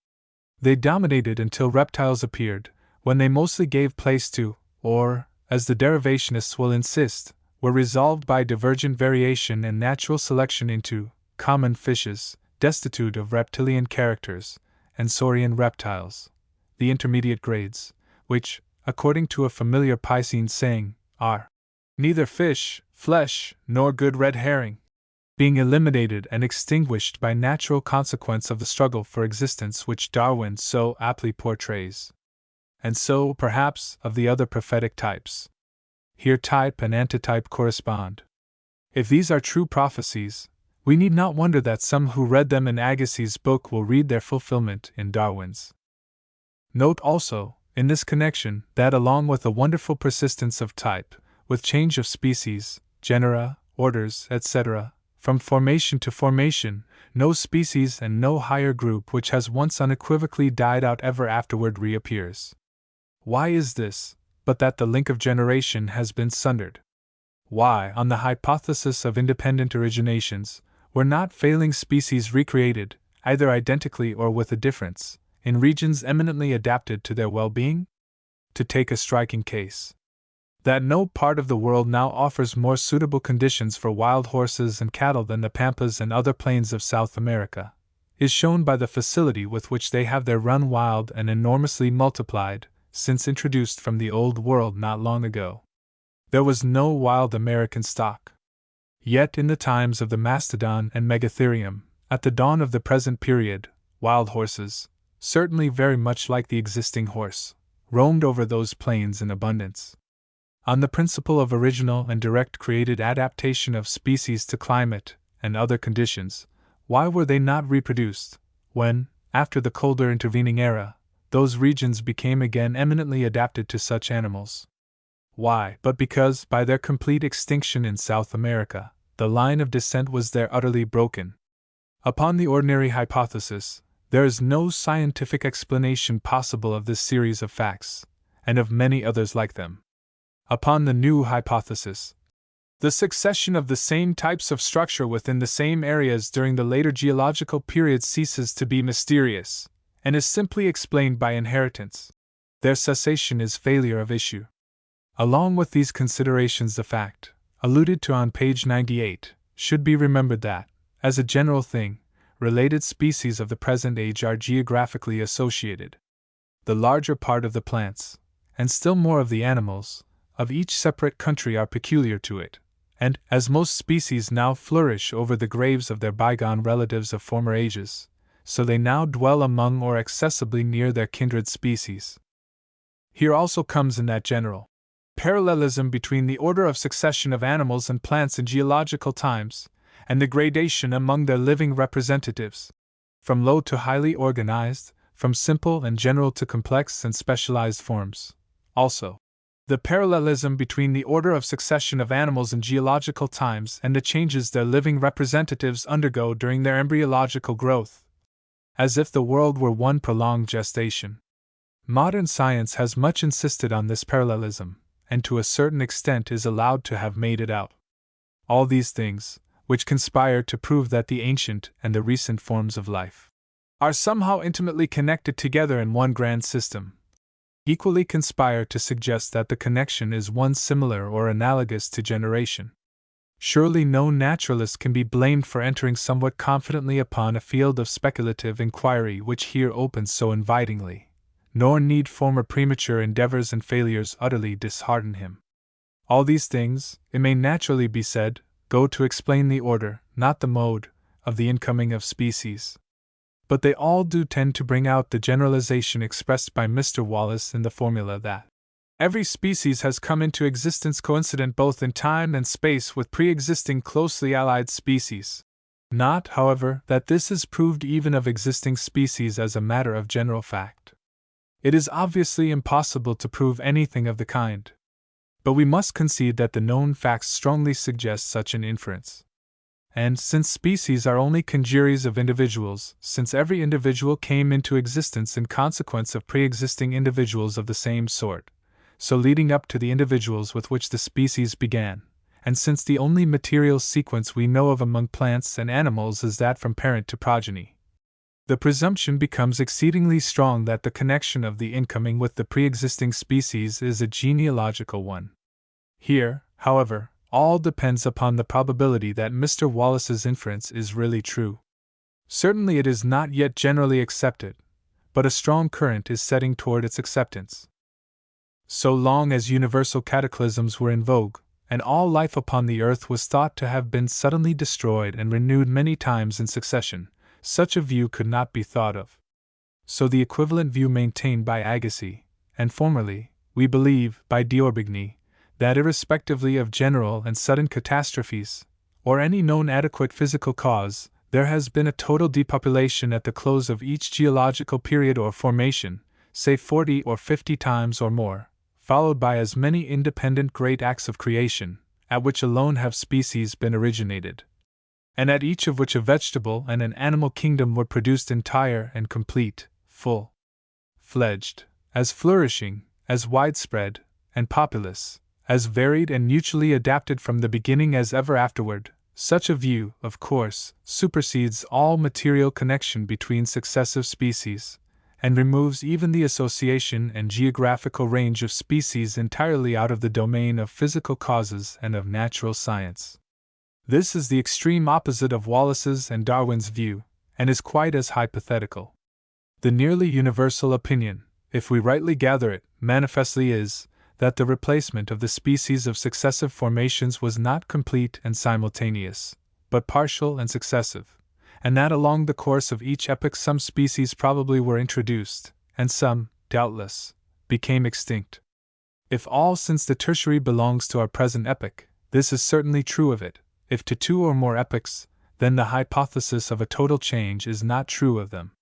S1: They dominated until reptiles appeared, when they mostly gave place to, or, as the derivationists will insist, were resolved by divergent variation and natural selection into common fishes, destitute of reptilian characters, and saurian reptiles, the intermediate grades, which, according to a familiar Piscean saying, are neither fish, flesh, nor good red herring, being eliminated and extinguished by natural consequence of the struggle for existence which Darwin so aptly portrays. And so, perhaps, of the other prophetic types. Here type and antitype correspond. If these are true prophecies, we need not wonder that some who read them in Agassiz's book will read their fulfillment in Darwin's. Note also, in this connection, that along with the wonderful persistence of type, with change of species, genera, orders, etc., from formation to formation, no species and no higher group which has once unequivocally died out ever afterward reappears. Why is this, but that the link of generation has been sundered? Why, on the hypothesis of independent originations, were not failing species recreated, either identically or with a difference, in regions eminently adapted to their well-being? To take a striking case. That no part of the world now offers more suitable conditions for wild horses and cattle than the pampas and other plains of South America, is shown by the facility with which they have there run wild and enormously multiplied, since introduced from the Old World not long ago. There was no wild American stock. Yet in the times of the mastodon and megatherium, at the dawn of the present period, wild horses, certainly very much like the existing horse, roamed over those plains in abundance. On the principle of original and direct created adaptation of species to climate and other conditions, why were they not reproduced, when, after the colder intervening era, those regions became again eminently adapted to such animals? Why, but because, by their complete extinction in South America, the line of descent was there utterly broken. Upon the ordinary hypothesis, there is no scientific explanation possible of this series of facts, and of many others like them. Upon the new hypothesis, the succession of the same types of structure within the same areas during the later geological period ceases to be mysterious, and is simply explained by inheritance. Their cessation is failure of issue. Along with these considerations, the fact, alluded to on page 98, should be remembered that, as a general thing, related species of the present age are geographically associated. The larger part of the plants, and still more of the animals, of each separate country are peculiar to it, and, as most species now flourish over the graves of their bygone relatives of former ages, so they now dwell among or accessibly near their kindred species. Here also comes in that general parallelism between the order of succession of animals and plants in geological times, and the gradation among their living representatives, from low to highly organized, from simple and general to complex and specialized forms. Also, the parallelism between the order of succession of animals in geological times and the changes their living representatives undergo during their embryological growth, as if the world were one prolonged gestation. Modern science has much insisted on this parallelism, and to a certain extent is allowed to have made it out. All these things, which conspire to prove that the ancient and the recent forms of life are somehow intimately connected together in one grand system, equally conspire to suggest that the connection is one similar or analogous to generation. Surely no naturalist can be blamed for entering somewhat confidently upon a field of speculative inquiry which here opens so invitingly, nor need former premature endeavors and failures utterly dishearten him. All these things, it may naturally be said, go to explain the order, not the mode, of the incoming of species. But they all do tend to bring out the generalization expressed by Mr. Wallace in the formula that every species has come into existence coincident both in time and space with pre-existing closely allied species. Not, however, that this is proved even of existing species as a matter of general fact. It is obviously impossible to prove anything of the kind. But we must concede that the known facts strongly suggest such an inference. And since species are only congeries of individuals, since every individual came into existence in consequence of pre-existing individuals of the same sort, so leading up to the individuals with which the species began, and since the only material sequence we know of among plants and animals is that from parent to progeny, the presumption becomes exceedingly strong that the connection of the incoming with the pre-existing species is a genealogical one. Here, however, all depends upon the probability that Mr. Wallace's inference is really true. Certainly it is not yet generally accepted, but a strong current is setting toward its acceptance. So long as universal cataclysms were in vogue, and all life upon the earth was thought to have been suddenly destroyed and renewed many times in succession, such a view could not be thought of. So the equivalent view maintained by Agassiz, and formerly, we believe, by D'Orbigny, that irrespectively of general and sudden catastrophes, or any known adequate physical cause, there has been a total depopulation at the close of each geological period or formation, say 40 or 50 times or more, followed by as many independent great acts of creation, at which alone have species been originated, and at each of which a vegetable and an animal kingdom were produced entire and complete, full-fledged, as flourishing, as widespread, and populous, as varied and mutually adapted from the beginning as ever afterward. Such a view, of course, supersedes all material connection between successive species, and removes even the association and geographical range of species entirely out of the domain of physical causes and of natural science. This is the extreme opposite of Wallace's and Darwin's view, and is quite as hypothetical. The nearly universal opinion, if we rightly gather it, manifestly is, that the replacement of the species of successive formations was not complete and simultaneous, but partial and successive, and that along the course of each epoch some species probably were introduced, and some, doubtless, became extinct. If all since the Tertiary belongs to our present epoch, this is certainly true of it. If to two or more epochs, then the hypothesis of a total change is not true of them.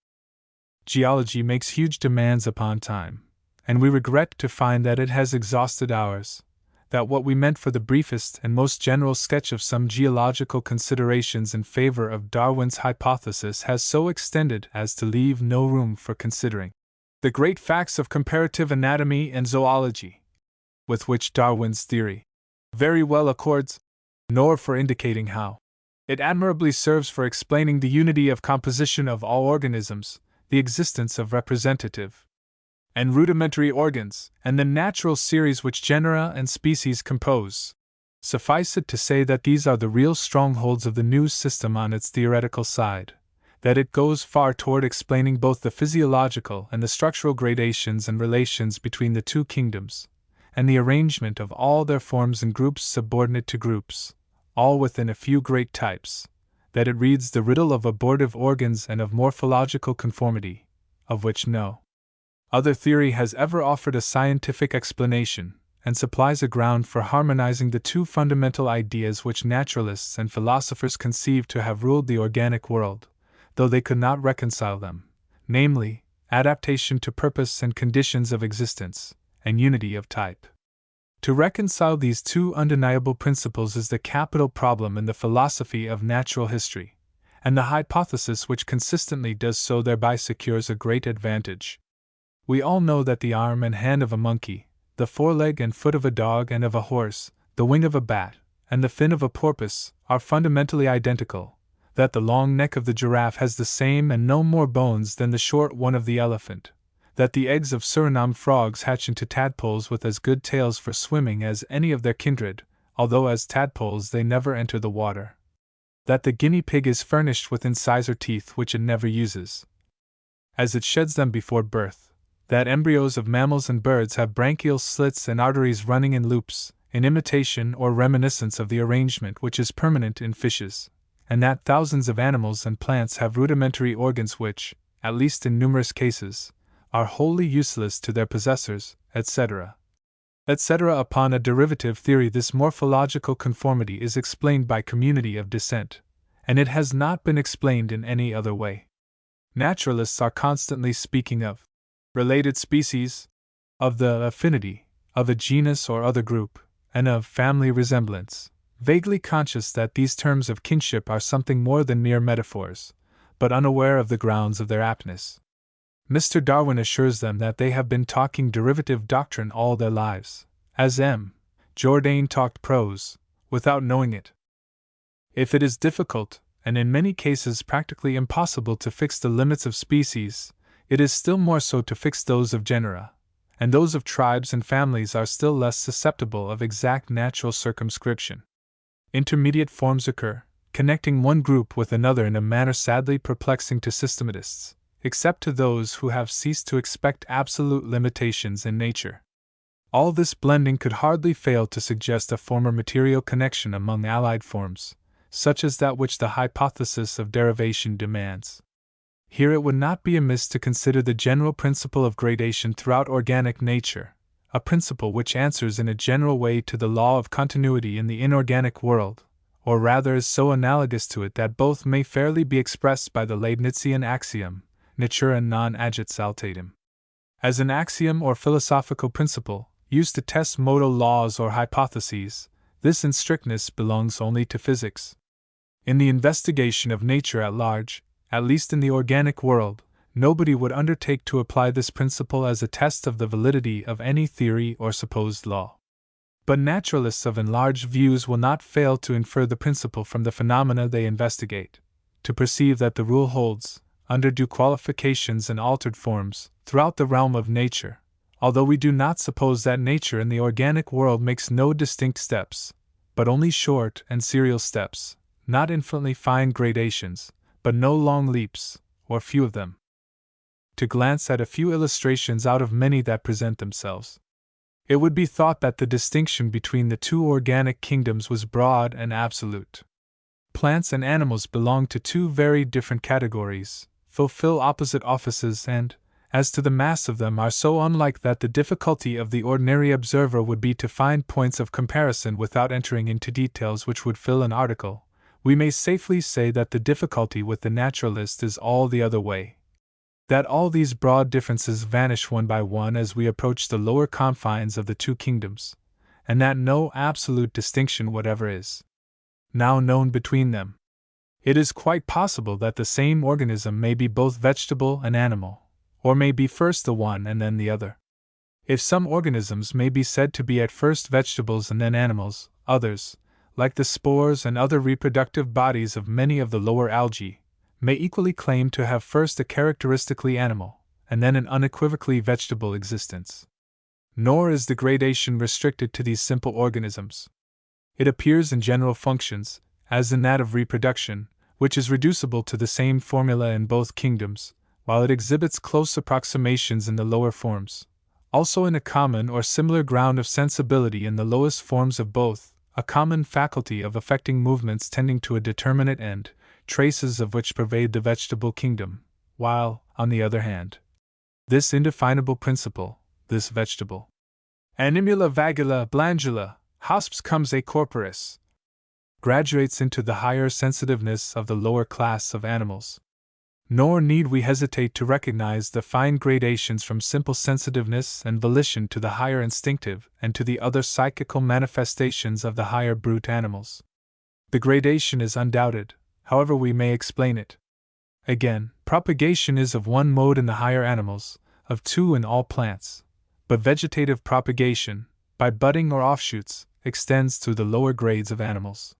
S1: Geology makes huge demands upon time, and we regret to find that it has exhausted ours, that what we meant for the briefest and most general sketch of some geological considerations in favor of Darwin's hypothesis has so extended as to leave no room for considering the great facts of comparative anatomy and zoology, with which Darwin's theory very well accords, nor for indicating how it admirably serves for explaining the unity of composition of all organisms, the existence of representative and rudimentary organs, and the natural series which genera and species compose. Suffice it to say that these are the real strongholds of the new system on its theoretical side, that it goes far toward explaining both the physiological and the structural gradations and relations between the two kingdoms, and the arrangement of all their forms in groups subordinate to groups, all within a few great types, that it reads the riddle of abortive organs and of morphological conformity, of which no other theory has ever offered a scientific explanation, and supplies a ground for harmonizing the two fundamental ideas which naturalists and philosophers conceive to have ruled the organic world, though they could not reconcile them, namely, adaptation to purpose and conditions of existence, and unity of type. To reconcile these two undeniable principles is the capital problem in the philosophy of natural history, and the hypothesis which consistently does so thereby secures a great advantage. We all know that the arm and hand of a monkey, the foreleg and foot of a dog and of a horse, the wing of a bat, and the fin of a porpoise, are fundamentally identical, that the long neck of the giraffe has the same and no more bones than the short one of the elephant, that the eggs of Suriname frogs hatch into tadpoles with as good tails for swimming as any of their kindred, although as tadpoles they never enter the water, that the guinea pig is furnished with incisor teeth which it never uses, as it sheds them before birth, that embryos of mammals and birds have branchial slits and arteries running in loops, in imitation or reminiscence of the arrangement which is permanent in fishes, and that thousands of animals and plants have rudimentary organs which, at least in numerous cases, are wholly useless to their possessors, etc. etc. Upon a derivative theory, this morphological conformity is explained by community of descent, and it has not been explained in any other way. Naturalists are constantly speaking of related species, of the affinity of a genus or other group, and of family resemblance, vaguely conscious that these terms of kinship are something more than mere metaphors, but unaware of the grounds of their aptness. Mr. Darwin assures them that they have been talking derivative doctrine all their lives, as M. Jourdain talked prose, without knowing it. If it is difficult, and in many cases practically impossible to fix the limits of species, it is still more so to fix those of genera, and those of tribes and families are still less susceptible of exact natural circumscription. Intermediate forms occur, connecting one group with another in a manner sadly perplexing to systematists, except to those who have ceased to expect absolute limitations in nature. All this blending could hardly fail to suggest a former material connection among allied forms, such as that which the hypothesis of derivation demands. Here it would not be amiss to consider the general principle of gradation throughout organic nature, a principle which answers in a general way to the law of continuity in the inorganic world, or rather is so analogous to it that both may fairly be expressed by the Leibnizian axiom, natura non agit saltatum. As an axiom or philosophical principle, used to test modal laws or hypotheses, this in strictness belongs only to physics. In the investigation of nature at large, at least in the organic world, nobody would undertake to apply this principle as a test of the validity of any theory or supposed law. But naturalists of enlarged views will not fail to infer the principle from the phenomena they investigate, to perceive that the rule holds, under due qualifications and altered forms, throughout the realm of nature, although we do not suppose that nature in the organic world makes no distinct steps, but only short and serial steps, not infinitely fine gradations, but no long leaps, or few of them. To glance at a few illustrations out of many that present themselves, it would be thought that the distinction between the two organic kingdoms was broad and absolute. Plants and animals belong to two very different categories, fulfill opposite offices, and, as to the mass of them, are so unlike that the difficulty of the ordinary observer would be to find points of comparison without entering into details which would fill an article. We may safely say that the difficulty with the naturalist is all the other way. That all these broad differences vanish one by one as we approach the lower confines of the two kingdoms, and that no absolute distinction whatever is now known between them. It is quite possible that the same organism may be both vegetable and animal, or may be first the one and then the other. If some organisms may be said to be at first vegetables and then animals, others, like the spores and other reproductive bodies of many of the lower algae, may equally claim to have first a characteristically animal, and then an unequivocally vegetable existence. Nor is the gradation restricted to these simple organisms. It appears in general functions, as in that of reproduction, which is reducible to the same formula in both kingdoms, while it exhibits close approximations in the lower forms, also in a common or similar ground of sensibility in the lowest forms of both, a common faculty of affecting movements tending to a determinate end, traces of which pervade the vegetable kingdom, while, on the other hand, this indefinable principle, this vegetable animula, vagula, blandula, hosps comes a corporis, graduates into the higher sensitiveness of the lower class of animals. Nor need we hesitate to recognize the fine gradations from simple sensitiveness and volition to the higher instinctive and to the other psychical manifestations of the higher brute animals. The gradation is undoubted, however we may explain it. Again, propagation is of one mode in the higher animals, of two in all plants, but vegetative propagation, by budding or offshoots, extends through the lower grades of animals.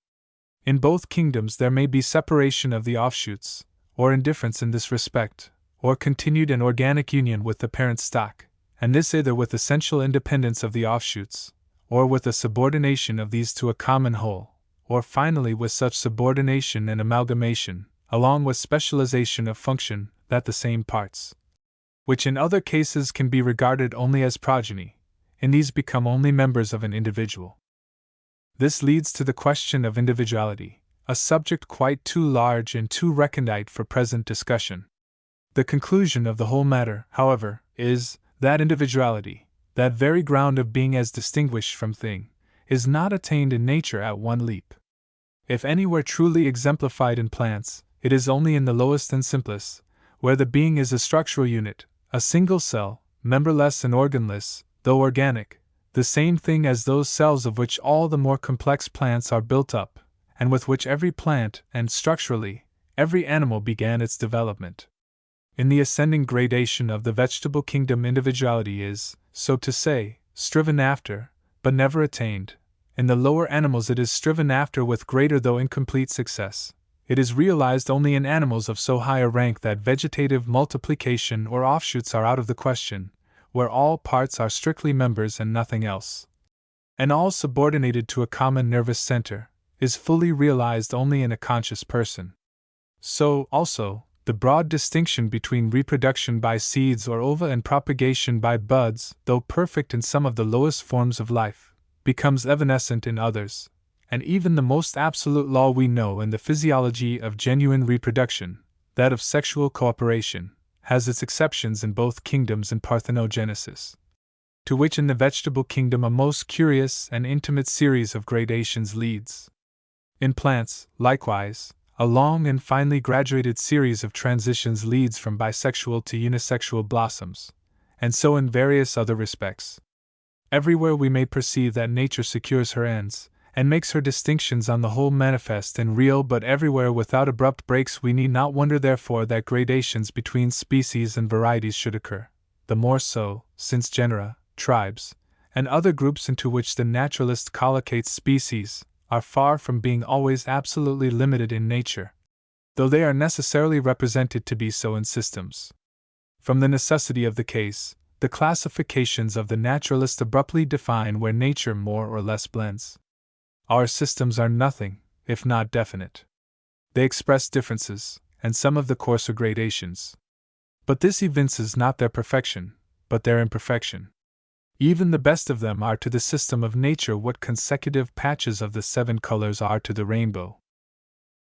S1: In both kingdoms there may be separation of the offshoots, or indifference in this respect, or continued and organic union with the parent stock, and this either with essential independence of the offshoots, or with a subordination of these to a common whole, or finally with such subordination and amalgamation, along with specialization of function, that the same parts, which in other cases can be regarded only as progeny, in these become only members of an individual. This leads to the question of individuality, a subject quite too large and too recondite for present discussion. The conclusion of the whole matter, however, is that individuality, that very ground of being as distinguished from thing, is not attained in nature at one leap. If anywhere truly exemplified in plants, it is only in the lowest and simplest, where the being is a structural unit, a single cell, memberless and organless, though organic, the same thing as those cells of which all the more complex plants are built up, and with which every plant, and structurally, every animal began its development. In the ascending gradation of the vegetable kingdom, individuality is, so to say, striven after, but never attained, In the lower animals it is striven after with greater though incomplete success. It is realized only in animals of so high a rank that vegetative multiplication or offshoots are out of the question, where all parts are strictly members and nothing else. And all subordinated to a common nervous center is fully realized only in a conscious person. So, also, the broad distinction between reproduction by seeds or ova and propagation by buds, though perfect in some of the lowest forms of life, becomes evanescent in others, and even the most absolute law we know in the physiology of genuine reproduction, that of sexual cooperation, has its exceptions in both kingdoms and parthenogenesis, to which in the vegetable kingdom a most curious and intimate series of gradations leads. In plants, likewise, a long and finely graduated series of transitions leads from bisexual to unisexual blossoms, and so in various other respects. Everywhere we may perceive that nature secures her ends, and makes her distinctions on the whole manifest and real, but everywhere without abrupt breaks we need not wonder therefore that gradations between species and varieties should occur, the more so, since genera, tribes, and other groups into which the naturalist collocates species, are far from being always absolutely limited in nature, though they are necessarily represented to be so in systems. From the necessity of the case, the classifications of the naturalist abruptly define where nature more or less blends. Our systems are nothing, if not definite. They express differences, and some of the coarser gradations. But this evinces not their perfection, but their imperfection. Even the best of them are to the system of nature what consecutive patches of the 7 colors are to the rainbow.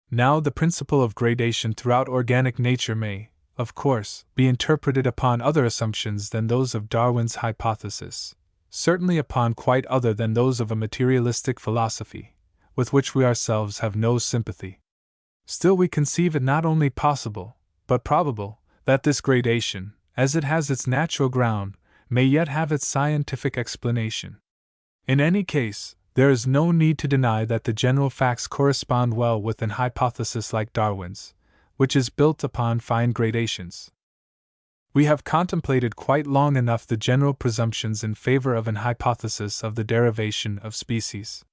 S1: Now, the principle of gradation throughout organic nature may, of course, be interpreted upon other assumptions than those of Darwin's hypothesis, certainly upon quite other than those of a materialistic philosophy, with which we ourselves have no sympathy. Still, we conceive it not only possible, but probable, that this gradation, as it has its natural ground, may yet have its scientific explanation. In any case, there is no need to deny that the general facts correspond well with an hypothesis like Darwin's, which is built upon fine gradations. We have contemplated quite long enough the general presumptions in favor of an hypothesis of the derivation of species.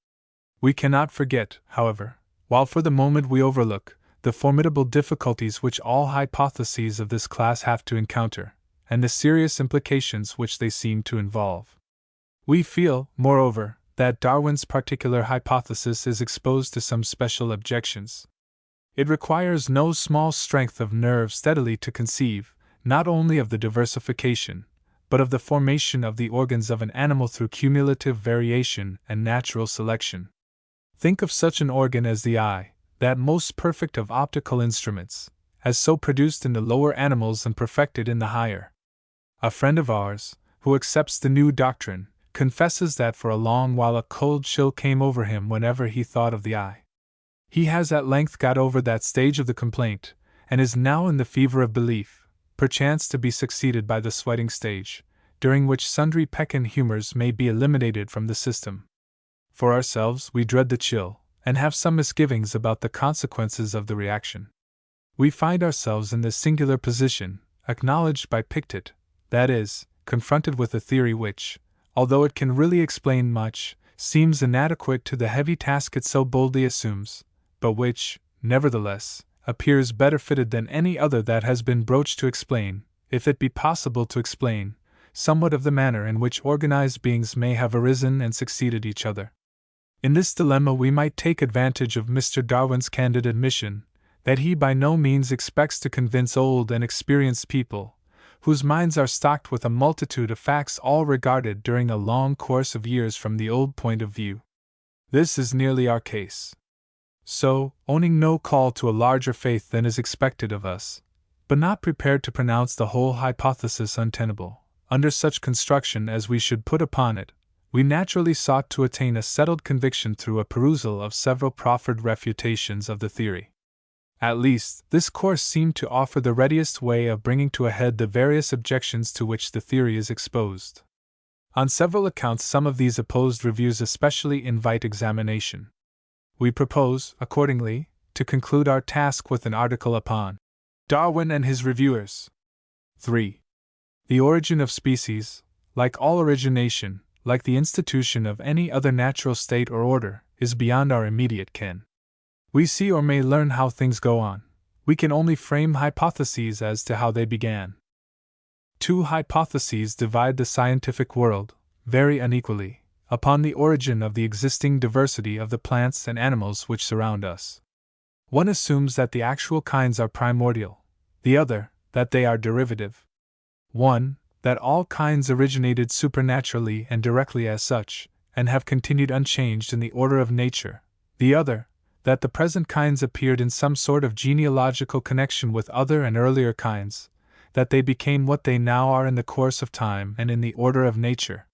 S1: We cannot forget, however, while for the moment we overlook, the formidable difficulties which all hypotheses of this class have to encounter, and the serious implications which they seem to involve. We feel, moreover, that Darwin's particular hypothesis is exposed to some special objections. It requires no small strength of nerve steadily to conceive, not only of the diversification, but of the formation of the organs of an animal through cumulative variation and natural selection. Think of such an organ as the eye, that most perfect of optical instruments, as so produced in the lower animals and perfected in the higher. A friend of ours, who accepts the new doctrine, confesses that for a long while a cold chill came over him whenever he thought of the eye. He has at length got over that stage of the complaint, and is now in the fever of belief, perchance to be succeeded by the sweating stage, during which sundry peccant humors may be eliminated from the system. For ourselves, we dread the chill, and have some misgivings about the consequences of the reaction. We find ourselves in this singular position, acknowledged by Pictet, that is, confronted with a theory which, although it can really explain much, seems inadequate to the heavy task it so boldly assumes, but which, nevertheless, appears better fitted than any other that has been broached to explain, if it be possible to explain, somewhat of the manner in which organized beings may have arisen and succeeded each other. In this dilemma we might take advantage of Mr. Darwin's candid admission that he by no means expects to convince old and experienced people, whose minds are stocked with a multitude of facts all regarded during a long course of years from the old point of view. This is nearly our case. So, owning no call to a larger faith than is expected of us, but not prepared to pronounce the whole hypothesis untenable, under such construction as we should put upon it, we naturally sought to attain a settled conviction through a perusal of several proffered refutations of the theory. At least, this course seemed to offer the readiest way of bringing to a head the various objections to which the theory is exposed. On several accounts, some of these opposed reviews especially invite examination. We propose, accordingly, to conclude our task with an article upon Darwin and his reviewers. 3. The origin of species, like all origination, like the institution of any other natural state or order, is beyond our immediate ken. We see or may learn how things go on. We can only frame hypotheses as to how they began. Two hypotheses divide the scientific world, very unequally, upon the origin of the existing diversity of the plants and animals which surround us. One assumes that the actual kinds are primordial, the other, that they are derivative. One, that all kinds originated supernaturally and directly as such, and have continued unchanged in the order of nature; the other, that the present kinds appeared in some sort of genealogical connection with other and earlier kinds, that they became what they now are in the course of time and in the order of nature.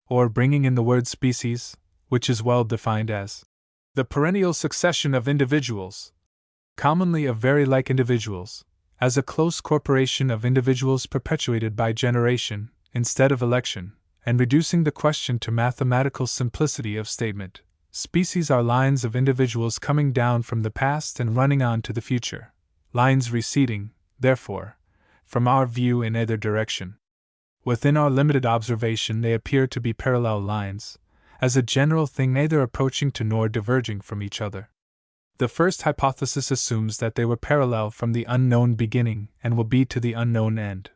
S1: Or, bringing in the word species, which is well defined as the perennial succession of individuals, commonly of very like individuals, as a close corporation of individuals perpetuated by generation, instead of election, and reducing the question to mathematical simplicity of statement, species are lines of individuals coming down from the past and running on to the future, lines receding, therefore, from our view in either direction. Within our limited observation they appear to be parallel lines, as a general thing neither approaching to nor diverging from each other. The first hypothesis assumes that they were parallel from the unknown beginning and will be to the unknown end.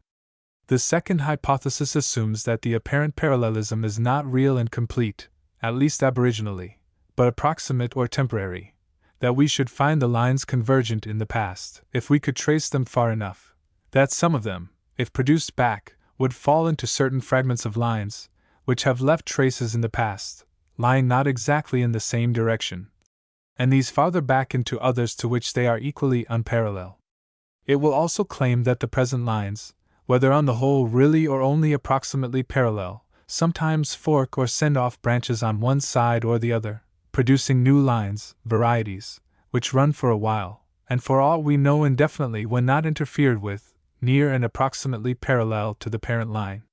S1: The second hypothesis assumes that the apparent parallelism is not real and complete, at least aboriginally, but approximate or temporary, that we should find the lines convergent in the past, if we could trace them far enough, that some of them, if produced back, would fall into certain fragments of lines, which have left traces in the past, lying not exactly in the same direction, and these farther back into others to which they are equally unparalleled. It will also claim that the present lines, whether on the whole really or only approximately parallel, sometimes fork or send off branches on one side or the other, producing new lines, varieties, which run for a while, and for all we know indefinitely when not interfered with, near and approximately parallel to the parent line.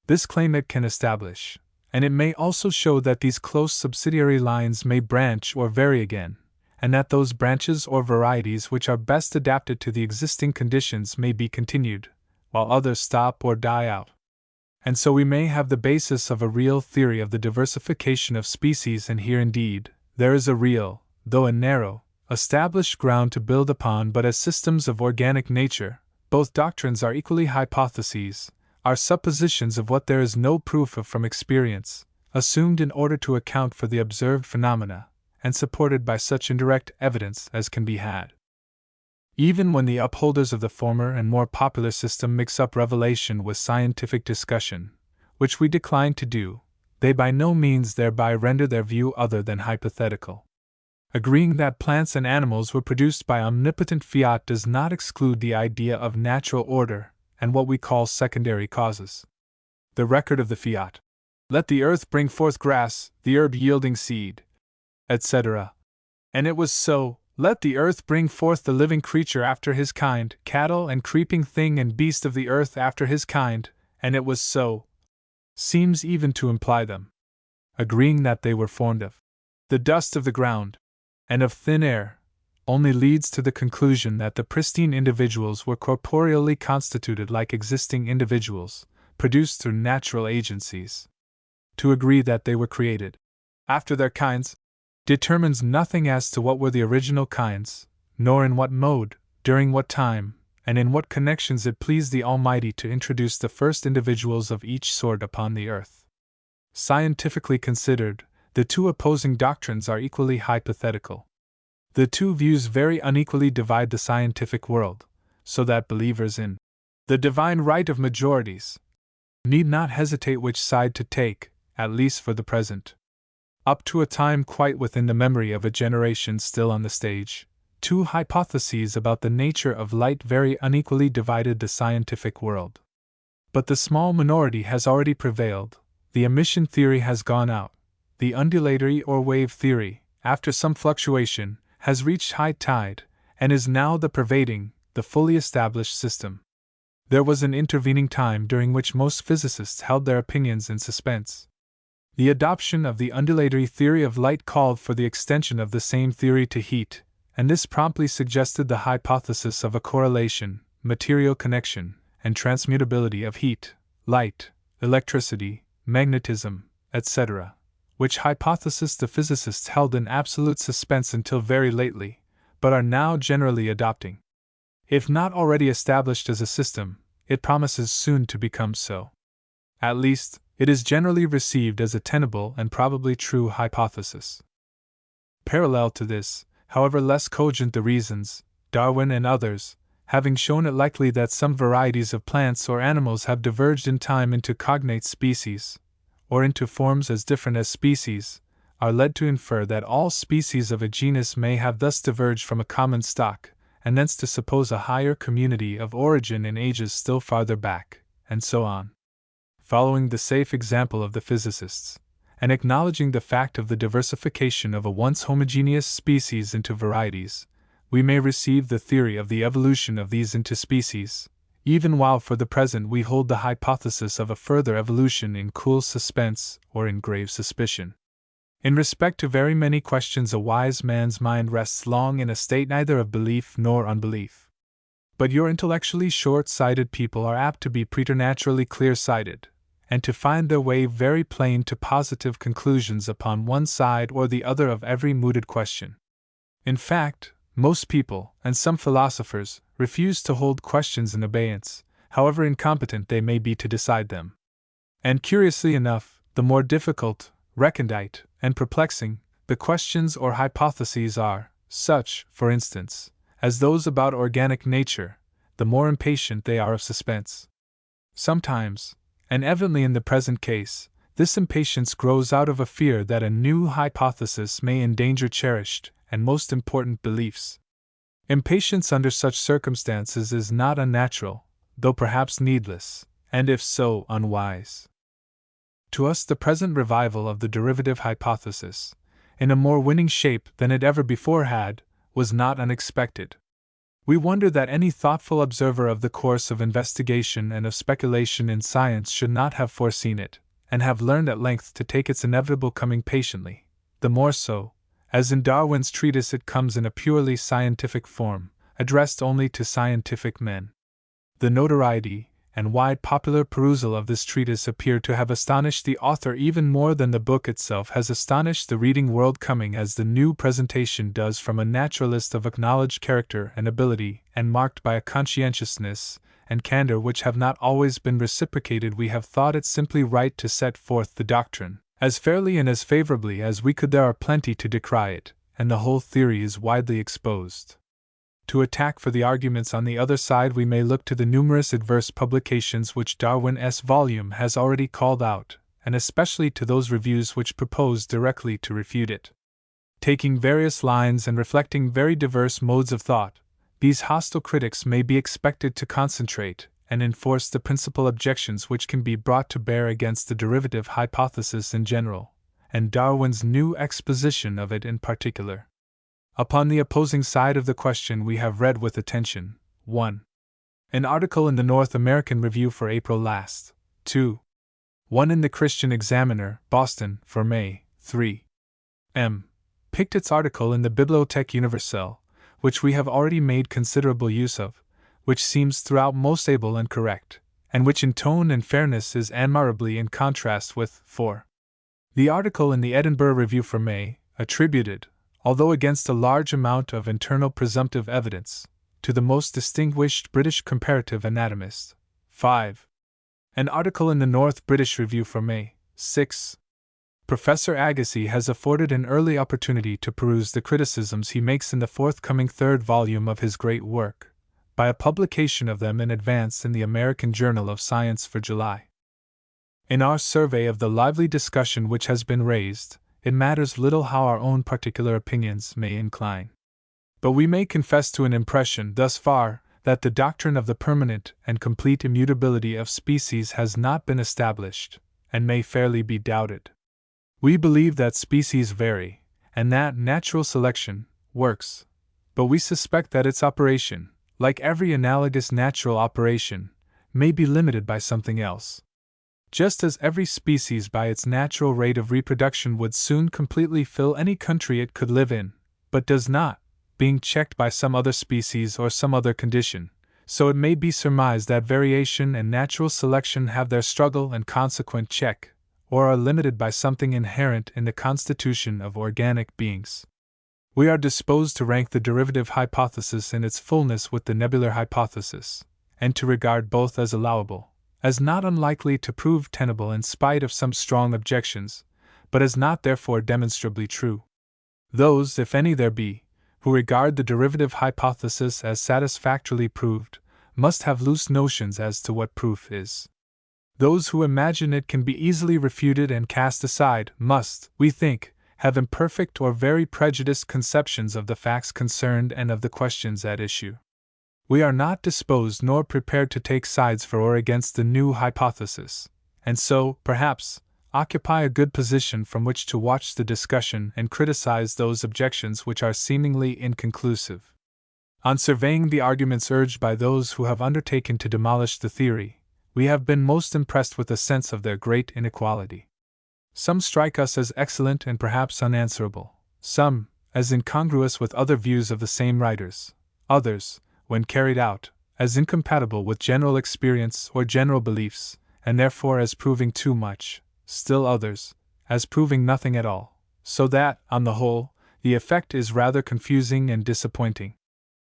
S1: This claim it can establish, and it may also show that these close subsidiary lines may branch or vary again, and that those branches or varieties which are best adapted to the existing conditions may be continued, while others stop or die out. And so we may have the basis of a real theory of the diversification of species, and here indeed, there is a real, though a narrow, established ground to build upon. But as systems of organic nature, both doctrines are equally hypotheses, are suppositions of what there is no proof of from experience, assumed in order to account for the observed phenomena, and supported by such indirect evidence as can be had. Even when the upholders of the former and more popular system mix up revelation with scientific discussion, which we decline to do, they by no means thereby render their view other than hypothetical. Agreeing that plants and animals were produced by omnipotent fiat does not exclude the idea of natural order and what we call secondary causes. The record of the fiat, "Let the earth bring forth grass, the herb yielding seed," etc. And it was so, "Let the earth bring forth the living creature after his kind, cattle and creeping thing and beast of the earth after his kind, and it was so," seems even to imply them. Agreeing that they were formed of the dust of the ground and of thin air, only leads to the conclusion that the pristine individuals were corporeally constituted like existing individuals, produced through natural agencies. To agree that they were created after their kinds determines nothing as to what were the original kinds, nor in what mode, during what time, and in what connections it pleased the Almighty to introduce the first individuals of each sort upon the earth. Scientifically considered, the two opposing doctrines are equally hypothetical. The two views very unequally divide the scientific world, so that believers in the divine right of majorities need not hesitate which side to take, at least for the present. Up to a time quite within the memory of a generation still on the stage, two hypotheses about the nature of light very unequally divided the scientific world. But the small minority has already prevailed, the emission theory has gone out, the undulatory or wave theory, after some fluctuation, has reached high tide, and is now the pervading, the fully established system. There was an intervening time during which most physicists held their opinions in suspense. The adoption of the undulatory theory of light called for the extension of the same theory to heat, and this promptly suggested the hypothesis of a correlation, material connection, and transmutability of heat, light, electricity, magnetism, etc., which hypothesis the physicists held in absolute suspense until very lately, but are now generally adopting. If not already established as a system, it promises soon to become so. At least, it is generally received as a tenable and probably true hypothesis. Parallel to this, however less cogent the reasons, Darwin and others, having shown it likely that some varieties of plants or animals have diverged in time into cognate species, or into forms as different as species, are led to infer that all species of a genus may have thus diverged from a common stock, and thence to suppose a higher community of origin in ages still farther back, and so on. Following the safe example of the physicists, and acknowledging the fact of the diversification of a once homogeneous species into varieties, we may receive the theory of the evolution of these into species, even while for the present we hold the hypothesis of a further evolution in cool suspense or in grave suspicion. In respect to very many questions, a wise man's mind rests long in a state neither of belief nor unbelief. But your intellectually short-sighted people are apt to be preternaturally clear-sighted, and to find their way very plain to positive conclusions upon one side or the other of every mooted question. In fact, most people, and some philosophers, refuse to hold questions in abeyance, however incompetent they may be to decide them. And curiously enough, the more difficult, recondite, and perplexing the questions or hypotheses are, such, for instance, as those about organic nature, the more impatient they are of suspense. Sometimes, and evidently in the present case, this impatience grows out of a fear that a new hypothesis may endanger cherished and most important beliefs. Impatience under such circumstances is not unnatural, though perhaps needless, and if so, unwise. To us, the present revival of the derivative hypothesis, in a more winning shape than it ever before had, was not unexpected. We wonder that any thoughtful observer of the course of investigation and of speculation in science should not have foreseen it, and have learned at length to take its inevitable coming patiently, the more so, as in Darwin's treatise it comes in a purely scientific form, addressed only to scientific men. The notoriety and wide popular perusal of this treatise appear to have astonished the author even more than the book itself has astonished the reading world, coming as the new presentation does from a naturalist of acknowledged character and ability, and marked by a conscientiousness and candor which have not always been reciprocated. We have thought it simply right to set forth the doctrine as fairly and as favorably as we could. There are plenty to decry it, and the whole theory is widely exposed. To attack for the arguments on the other side, we may look to the numerous adverse publications which Darwin's volume has already called out, and especially to those reviews which propose directly to refute it. Taking various lines and reflecting very diverse modes of thought, these hostile critics may be expected to concentrate and enforce the principal objections which can be brought to bear against the derivative hypothesis in general, and Darwin's new exposition of it in particular. Upon the opposing side of the question we have read with attention, 1. An article in the North American Review for April last, 2. One in the Christian Examiner, Boston, for May, 3. M. Pickett's article in the Bibliothèque Universelle, which we have already made considerable use of, which seems throughout most able and correct, and which in tone and fairness is admirably in contrast with 4. The article in the Edinburgh Review for May, attributed, although against a large amount of internal presumptive evidence, to the most distinguished British comparative anatomist. 5. An article in the North British Review for May, 6. Professor Agassiz has afforded an early opportunity to peruse the criticisms he makes in the forthcoming third volume of his great work, by a publication of them in advance in the American Journal of Science for July. In our survey of the lively discussion which has been raised, it matters little how our own particular opinions may incline. But we may confess to an impression, thus far, that the doctrine of the permanent and complete immutability of species has not been established, and may fairly be doubted. We believe that species vary, and that natural selection works, but we suspect that its operation, like every analogous natural operation, may be limited by something else. Just as every species by its natural rate of reproduction would soon completely fill any country it could live in, but does not, being checked by some other species or some other condition, so it may be surmised that variation and natural selection have their struggle and consequent check, or are limited by something inherent in the constitution of organic beings. We are disposed to rank the derivative hypothesis in its fullness with the nebular hypothesis, and to regard both as allowable, as not unlikely to prove tenable in spite of some strong objections, but as not therefore demonstrably true. Those, if any there be, who regard the derivative hypothesis as satisfactorily proved, must have loose notions as to what proof is. Those who imagine it can be easily refuted and cast aside must, we think, have imperfect or very prejudiced conceptions of the facts concerned and of the questions at issue. We are not disposed nor prepared to take sides for or against the new hypothesis, and so, perhaps, occupy a good position from which to watch the discussion and criticize those objections which are seemingly inconclusive. On surveying the arguments urged by those who have undertaken to demolish the theory, we have been most impressed with a sense of their great inequality. Some strike us as excellent and perhaps unanswerable, some as incongruous with other views of the same writers, others, when carried out, as incompatible with general experience or general beliefs, and therefore as proving too much, still others, as proving nothing at all, so that, on the whole, the effect is rather confusing and disappointing.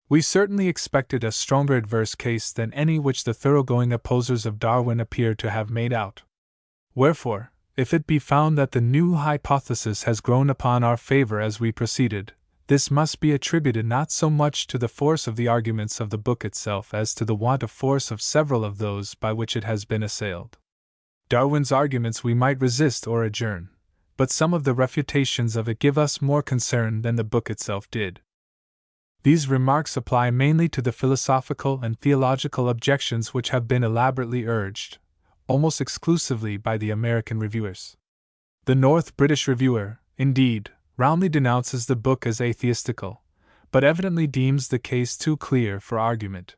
S1: We certainly expected a stronger adverse case than any which the thoroughgoing opposers of Darwin appear to have made out. Wherefore, if it be found that the new hypothesis has grown upon our favor as we proceeded, this must be attributed not so much to the force of the arguments of the book itself as to the want of force of several of those by which it has been assailed. Darwin's arguments we might resist or adjourn, but some of the refutations of it give us more concern than the book itself did. These remarks apply mainly to the philosophical and theological objections which have been elaborately urged, almost exclusively by the American reviewers. The North British reviewer, indeed, roundly denounces the book as atheistical, but evidently deems the case too clear for argument.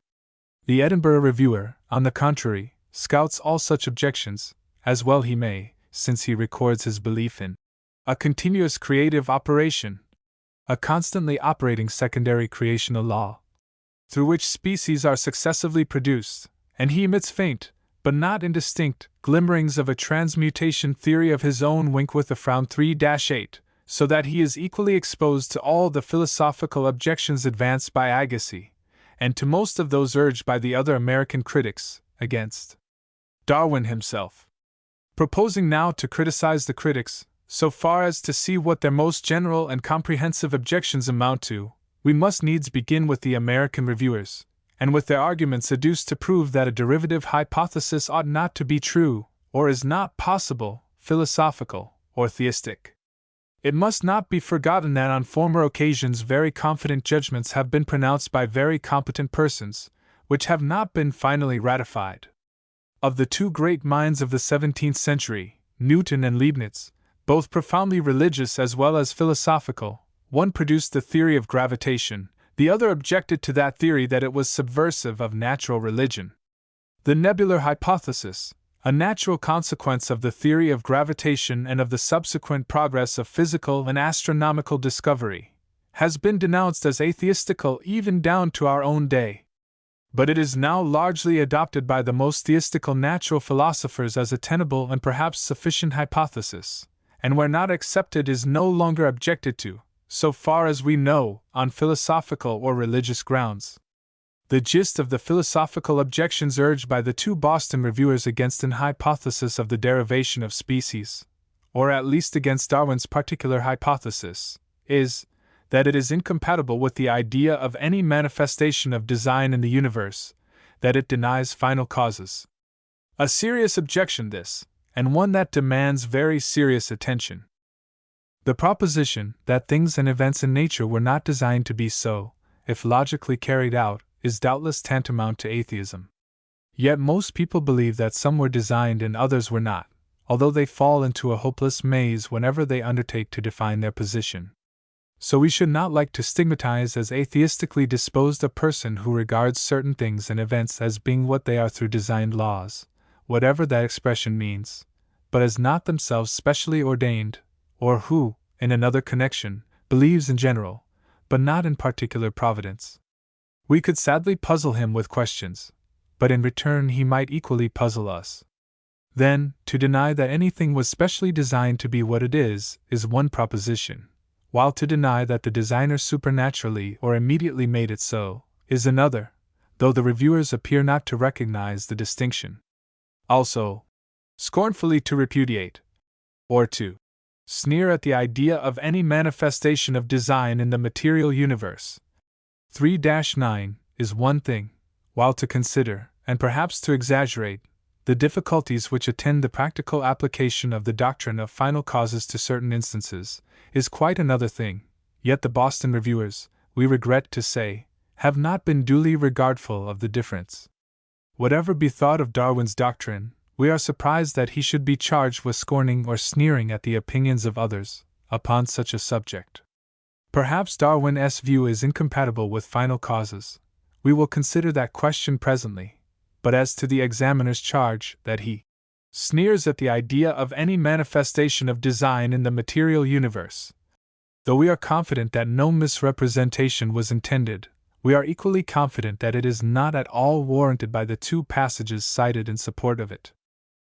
S1: The Edinburgh reviewer, on the contrary, scouts all such objections, as well he may, since he records his belief in a continuous creative operation, a constantly operating secondary creational law, through which species are successively produced, and he emits faint, but not indistinct, glimmerings of a transmutation theory of his own. With a frown 3-8, so that he is equally exposed to all the philosophical objections advanced by Agassiz, and to most of those urged by the other American critics, against Darwin himself. Proposing now to criticize the critics, so far as to see what their most general and comprehensive objections amount to, we must needs begin with the American reviewers, and with their arguments adduced to prove that a derivative hypothesis ought not to be true, or is not possible, philosophical, or theistic. It must not be forgotten that on former occasions very confident judgments have been pronounced by very competent persons, which have not been finally ratified. Of the two great minds of the 17th century, Newton and Leibniz, both profoundly religious as well as philosophical, one produced the theory of gravitation, the other objected to that theory that it was subversive of natural religion. The nebular hypothesis, a natural consequence of the theory of gravitation and of the subsequent progress of physical and astronomical discovery, has been denounced as atheistical even down to our own day. But it is now largely adopted by the most theistical natural philosophers as a tenable and perhaps sufficient hypothesis, and where not accepted is no longer objected to, so far as we know, on philosophical or religious grounds. The gist of the philosophical objections urged by the two Boston reviewers against an hypothesis of the derivation of species, or at least against Darwin's particular hypothesis, is that it is incompatible with the idea of any manifestation of design in the universe, that it denies final causes. A serious objection this, and one that demands very serious attention. The proposition that things and events in nature were not designed to be so, if logically carried out, is doubtless tantamount to atheism. Yet most people believe that some were designed and others were not, although they fall into a hopeless maze whenever they undertake to define their position. So we should not like to stigmatize as atheistically disposed a person who regards certain things and events as being what they are through designed laws, whatever that expression means, but as not themselves specially ordained, or who, in another connection, believes in general, but not in particular providence. We could sadly puzzle him with questions, but in return he might equally puzzle us. Then, to deny that anything was specially designed to be what it is one proposition, while to deny that the designer supernaturally or immediately made it so, is another, though the reviewers appear not to recognize the distinction. Also, scornfully to repudiate, or to sneer at the idea of any manifestation of design in the material universe. 3-9 is one thing, while to consider, and perhaps to exaggerate, the difficulties which attend the practical application of the doctrine of final causes to certain instances, is quite another thing. Yet the Boston reviewers, we regret to say, have not been duly regardful of the difference. Whatever be thought of Darwin's doctrine, we are surprised that he should be charged with scorning or sneering at the opinions of others upon such a subject. Perhaps Darwin's view is incompatible with final causes. We will consider that question presently. But as to the examiner's charge that he sneers at the idea of any manifestation of design in the material universe, though we are confident that no misrepresentation was intended, we are equally confident that it is not at all warranted by the two passages cited in support of it.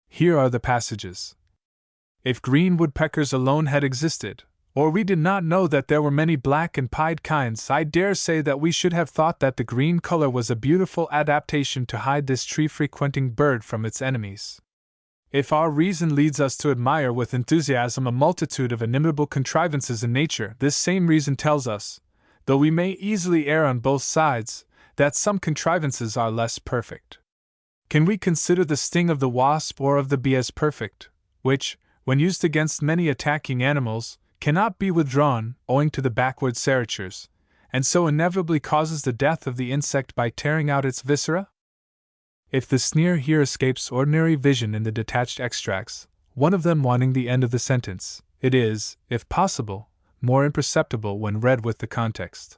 S1: Here are the passages. If green woodpeckers alone had existed, or we did not know that there were many black and pied kinds, I dare say that we should have thought that the green color was a beautiful adaptation to hide this tree-frequenting bird from its enemies. If our reason leads us to admire with enthusiasm a multitude of inimitable contrivances in nature, this same reason tells us, though we may easily err on both sides, that some contrivances are less perfect. Can we consider the sting of the wasp or of the bee as perfect, which, when used against many attacking animals, cannot be withdrawn owing to the backward serratures, and so inevitably causes the death of the insect by tearing out its viscera? If the sneer here escapes ordinary vision in the detached extracts, one of them wanting the end of the sentence, it is, if possible, more imperceptible when read with the context.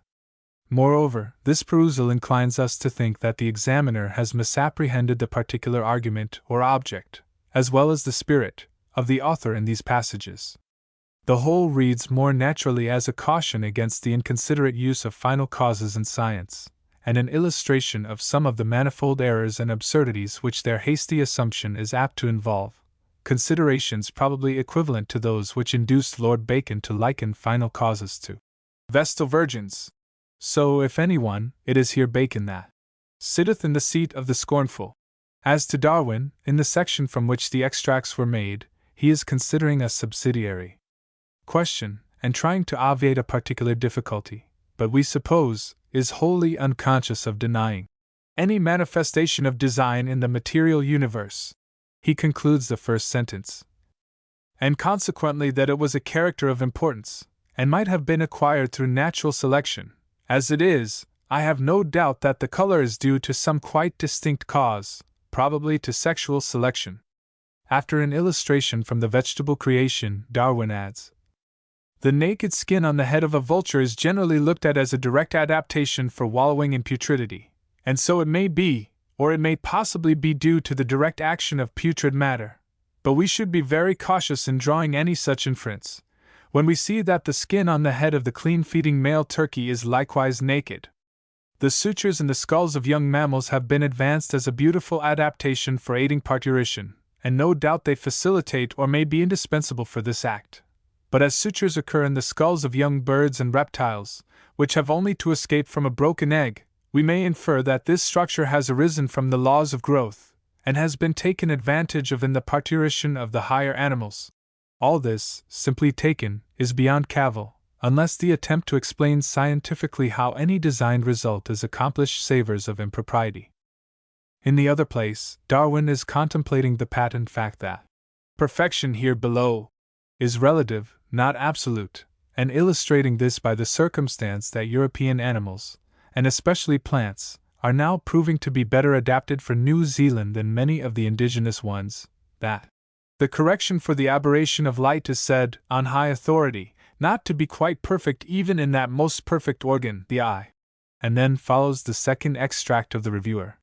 S1: Moreover, this perusal inclines us to think that the examiner has misapprehended the particular argument or object, as well as the spirit, of the author in these passages. The whole reads more naturally as a caution against the inconsiderate use of final causes in science, and an illustration of some of the manifold errors and absurdities which their hasty assumption is apt to involve, considerations probably equivalent to those which induced Lord Bacon to liken final causes to Vestal Virgins. So, if anyone, it is here Bacon that sitteth in the seat of the scornful. As to Darwin, in the section from which the extracts were made, he is considering a subsidiary question, and trying to obviate a particular difficulty, but we suppose, is wholly unconscious of denying any manifestation of design in the material universe. He concludes the first sentence, and consequently that it was a character of importance, and might have been acquired through natural selection. As it is, I have no doubt that the color is due to some quite distinct cause, probably to sexual selection. After an illustration from the vegetable creation, Darwin adds, the naked skin on the head of a vulture is generally looked at as a direct adaptation for wallowing in putridity, and so it may be, or it may possibly be due to the direct action of putrid matter, but we should be very cautious in drawing any such inference, when we see that the skin on the head of the clean-feeding male turkey is likewise naked. The sutures in the skulls of young mammals have been advanced as a beautiful adaptation for aiding parturition, and no doubt they facilitate or may be indispensable for this act. But as sutures occur in the skulls of young birds and reptiles, which have only to escape from a broken egg, we may infer that this structure has arisen from the laws of growth, and has been taken advantage of in the parturition of the higher animals. All this, simply taken, is beyond cavil, unless the attempt to explain scientifically how any designed result is accomplished savors of impropriety. In the other place, Darwin is contemplating the patent fact that perfection here below is relative, not absolute, and illustrating this by the circumstance that European animals, and especially plants, are now proving to be better adapted for New Zealand than many of the indigenous ones, that the correction for the aberration of light is said, on high authority, not to be quite perfect even in that most perfect organ, the eye. And then follows the second extract of the reviewer.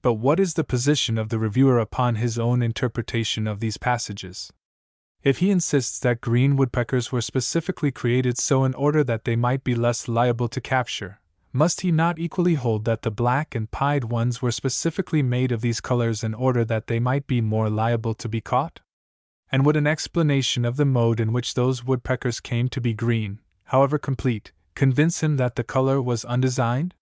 S1: But what is the position of the reviewer upon his own interpretation of these passages? If he insists that green woodpeckers were specifically created so in order that they might be less liable to capture, must he not equally hold that the black and pied ones were specifically made of these colors in order that they might be more liable to be caught? And would an explanation of the mode in which those woodpeckers came to be green, however complete, convince him that the color was undesigned?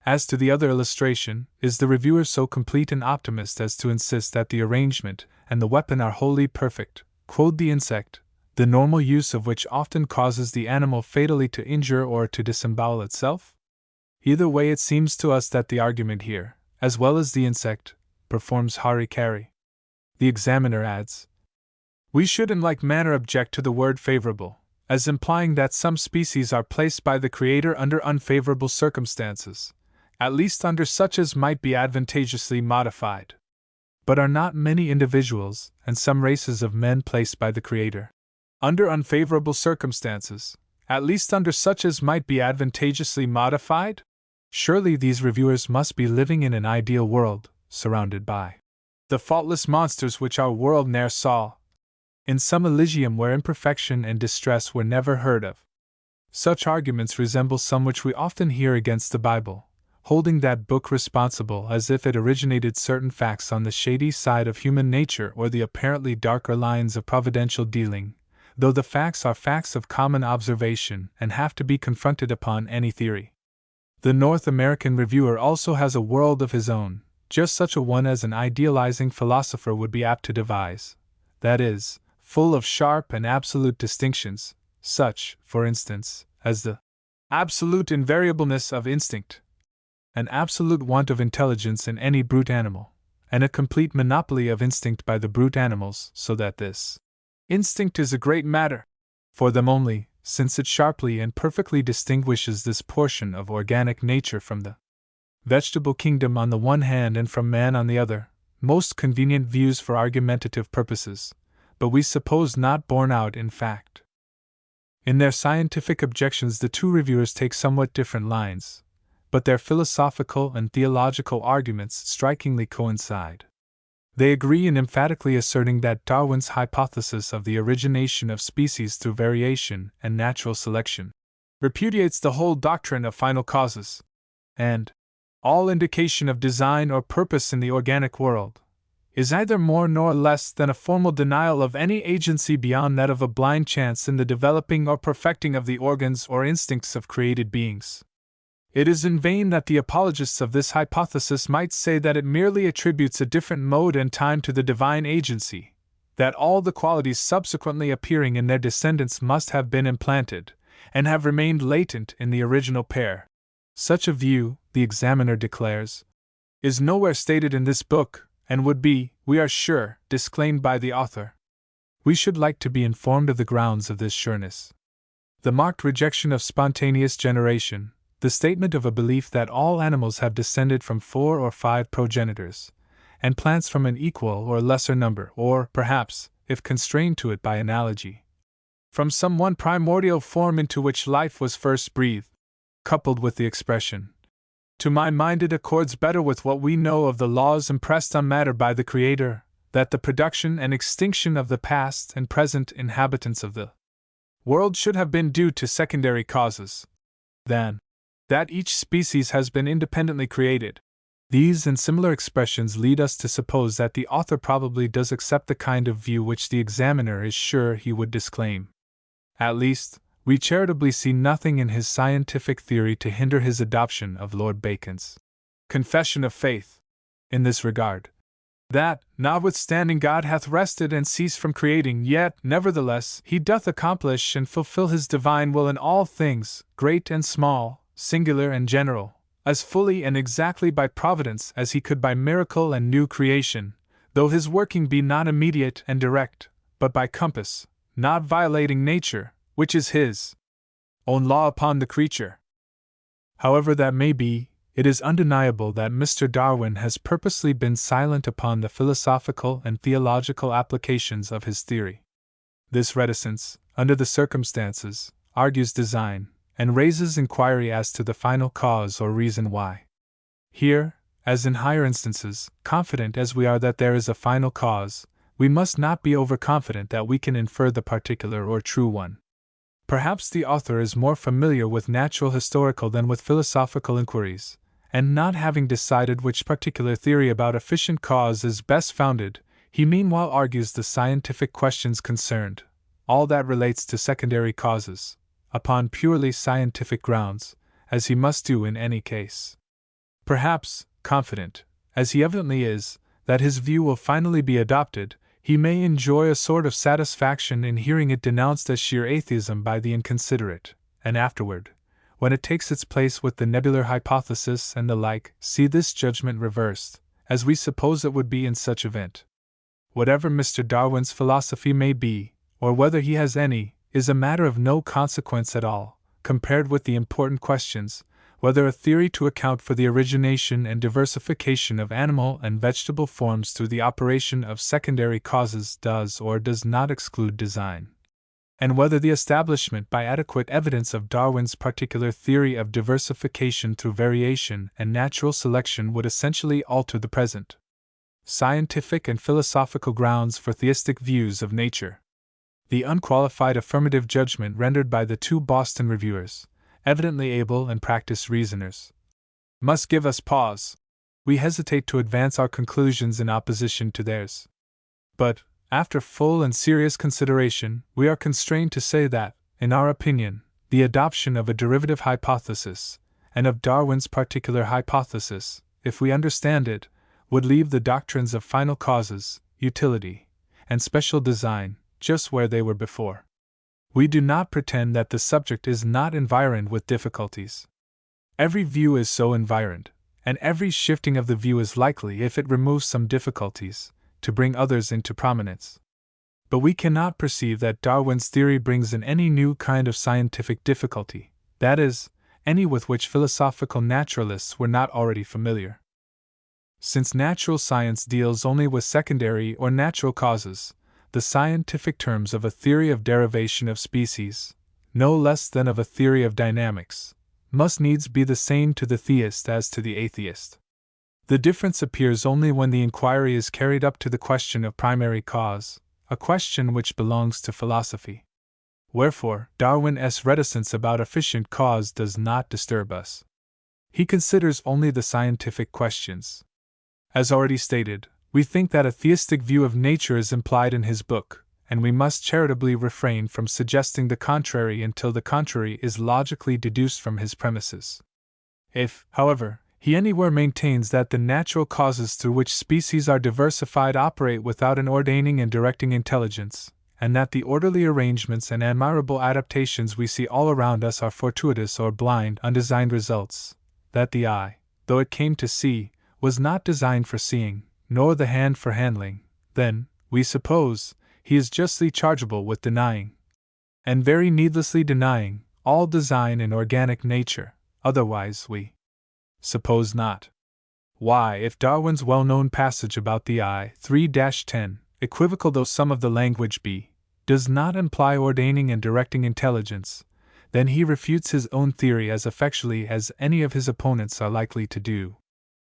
S1: As to the other illustration, is the reviewer so complete an optimist as to insist that the arrangement and the weapon are wholly perfect, quoth the insect, the normal use of which often causes the animal fatally to injure or to disembowel itself? Either way, it seems to us that the argument here, as well as the insect, performs hara-kiri. The examiner adds, we should in like manner object to the word favorable, as implying that some species are placed by the Creator under unfavorable circumstances, at least under such as might be advantageously modified. But are not many individuals, and some races of men placed by the Creator under unfavorable circumstances, at least under such as might be advantageously modified? Surely these reviewers must be living in an ideal world, surrounded by the faultless monsters which our world ne'er saw, in some Elysium where imperfection and distress were never heard of. Such arguments resemble some which we often hear against the Bible, holding that book responsible as if it originated certain facts on the shady side of human nature or the apparently darker lines of providential dealing, though the facts are facts of common observation and have to be confronted upon any theory. The North American reviewer also has a world of his own, just such a one as an idealizing philosopher would be apt to devise, that is, full of sharp and absolute distinctions, such, for instance, as the absolute invariableness of instinct, an absolute want of intelligence in any brute animal, and a complete monopoly of instinct by the brute animals, so that this instinct is a great matter for them only, since it sharply and perfectly distinguishes this portion of organic nature from the vegetable kingdom on the one hand and from man on the other, most convenient views for argumentative purposes, but we suppose not borne out in fact. In their scientific objections the two reviewers take somewhat different lines, but their philosophical and theological arguments strikingly coincide. They agree in emphatically asserting that Darwin's hypothesis of the origination of species through variation and natural selection repudiates the whole doctrine of final causes, and all indication of design or purpose in the organic world is either more nor less than a formal denial of any agency beyond that of a blind chance in the developing or perfecting of the organs or instincts of created beings. It is in vain that the apologists of this hypothesis might say that it merely attributes a different mode and time to the divine agency, that all the qualities subsequently appearing in their descendants must have been implanted, and have remained latent in the original pair. Such a view, the examiner declares, is nowhere stated in this book, and would be, we are sure, disclaimed by the author. We should like to be informed of the grounds of this sureness. The marked rejection of spontaneous generation, the statement of a belief that all animals have descended from 4 or 5 progenitors, and plants from an equal or lesser number, or, perhaps, if constrained to it by analogy, from some one primordial form into which life was first breathed, coupled with the expression, to my mind it accords better with what we know of the laws impressed on matter by the Creator, that the production and extinction of the past and present inhabitants of the world should have been due to secondary causes, than that each species has been independently created. These and similar expressions lead us to suppose that the author probably does accept the kind of view which the examiner is sure he would disclaim. At least, we charitably see nothing in his scientific theory to hinder his adoption of Lord Bacon's Confession of Faith in this regard, that, notwithstanding God hath rested and ceased from creating, yet, nevertheless, he doth accomplish and fulfill his divine will in all things, great and small, singular and general, as fully and exactly by providence as he could by miracle and new creation, though his working be not immediate and direct, but by compass, not violating nature, which is his own law upon the creature. However that may be, it is undeniable that Mr. Darwin has purposely been silent upon the philosophical and theological applications of his theory. This reticence, under the circumstances, argues design, and raises inquiry as to the final cause or reason why. Here, as in higher instances, confident as we are that there is a final cause, we must not be overconfident that we can infer the particular or true one. Perhaps the author is more familiar with natural historical than with philosophical inquiries, and not having decided which particular theory about efficient cause is best founded, he meanwhile argues the scientific questions concerned, all that relates to secondary causes, upon purely scientific grounds, as he must do in any case. Perhaps, confident, as he evidently is, that his view will finally be adopted, he may enjoy a sort of satisfaction in hearing it denounced as sheer atheism by the inconsiderate, and afterward, when it takes its place with the nebular hypothesis and the like, see this judgment reversed, as we suppose it would be in such event. Whatever Mr. Darwin's philosophy may be, or whether he has any, is a matter of no consequence at all, compared with the important questions, whether a theory to account for the origination and diversification of animal and vegetable forms through the operation of secondary causes does or does not exclude design, and whether the establishment by adequate evidence of Darwin's particular theory of diversification through variation and natural selection would essentially alter the present scientific and philosophical grounds for theistic views of nature. The unqualified affirmative judgment rendered by the two Boston reviewers, evidently able and practiced reasoners, must give us pause. We hesitate to advance our conclusions in opposition to theirs. But, after full and serious consideration, we are constrained to say that, in our opinion, the adoption of a derivative hypothesis, and of Darwin's particular hypothesis, if we understand it, would leave the doctrines of final causes, utility, and special design, just where they were before. We do not pretend that the subject is not environed with difficulties. Every view is so environed, and every shifting of the view is likely, if it removes some difficulties, to bring others into prominence. But we cannot perceive that Darwin's theory brings in any new kind of scientific difficulty, that is, any with which philosophical naturalists were not already familiar. Since natural science deals only with secondary or natural causes, the scientific terms of a theory of derivation of species, no less than of a theory of dynamics, must needs be the same to the theist as to the atheist. The difference appears only when the inquiry is carried up to the question of primary cause, a question which belongs to philosophy. Wherefore, Darwin's reticence about efficient cause does not disturb us. He considers only the scientific questions. As already stated, we think that a theistic view of nature is implied in his book, and we must charitably refrain from suggesting the contrary until the contrary is logically deduced from his premises. If, however, he anywhere maintains that the natural causes through which species are diversified operate without an ordaining and directing intelligence, and that the orderly arrangements and admirable adaptations we see all around us are fortuitous or blind, undesigned results, that the eye, though it came to see, was not designed for seeing, nor the hand for handling, then, we suppose, he is justly chargeable with denying, and very needlessly denying, all design in organic nature, otherwise we suppose not. Why, if Darwin's well-known passage about the eye, 3-10, equivocal though some of the language be, does not imply ordaining and directing intelligence, then he refutes his own theory as effectually as any of his opponents are likely to do.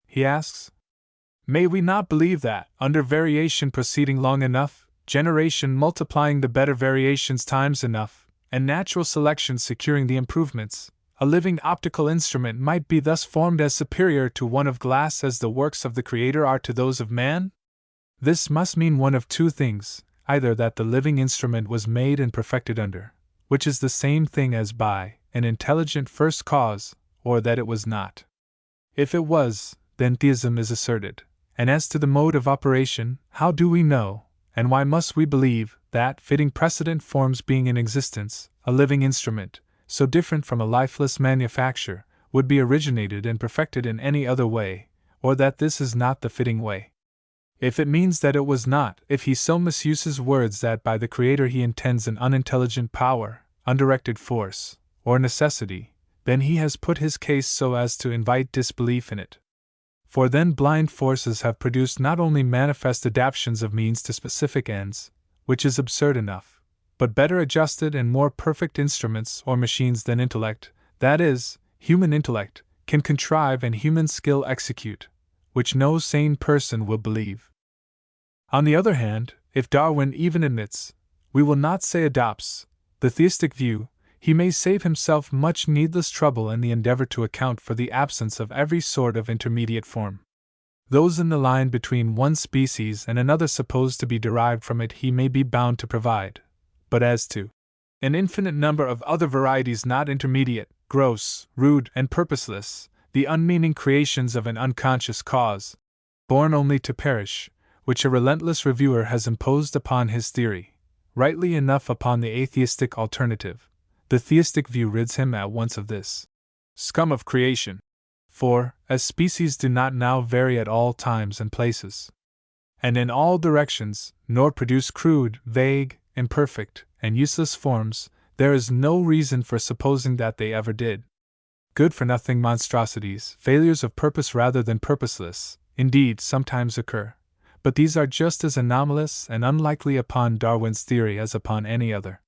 S1: He asks, may we not believe that, under variation proceeding long enough, generation multiplying the better variations times enough, and natural selection securing the improvements, a living optical instrument might be thus formed as superior to one of glass as the works of the Creator are to those of man? This must mean one of two things, either that the living instrument was made and perfected under, which is the same thing as by, an intelligent first cause, or that it was not. If it was, then theism is asserted. And as to the mode of operation, how do we know, and why must we believe, that, fitting precedent forms being in existence, a living instrument, so different from a lifeless manufacture, would be originated and perfected in any other way, or that this is not the fitting way? If it means that it was not, if he so misuses words that by the Creator he intends an unintelligent power, undirected force, or necessity, then he has put his case so as to invite disbelief in it. For then blind forces have produced not only manifest adaptations of means to specific ends, which is absurd enough, but better adjusted and more perfect instruments or machines than intellect, that is, human intellect, can contrive and human skill execute, which no sane person will believe. On the other hand, if Darwin even admits, we will not say adopts, the theistic view, he may save himself much needless trouble in the endeavor to account for the absence of every sort of intermediate form. Those in the line between one species and another supposed to be derived from it he may be bound to provide, but as to an infinite number of other varieties not intermediate, gross, rude, and purposeless, the unmeaning creations of an unconscious cause, born only to perish, which a relentless reviewer has imposed upon his theory, rightly enough upon the atheistic alternative, the theistic view rids him at once of this scum of creation. For, as species do not now vary at all times and places, and in all directions, nor produce crude, vague, imperfect, and useless forms, there is no reason for supposing that they ever did. Good-for-nothing monstrosities, failures of purpose rather than purposeless, indeed, sometimes occur, but these are just as anomalous and unlikely upon Darwin's theory as upon any other.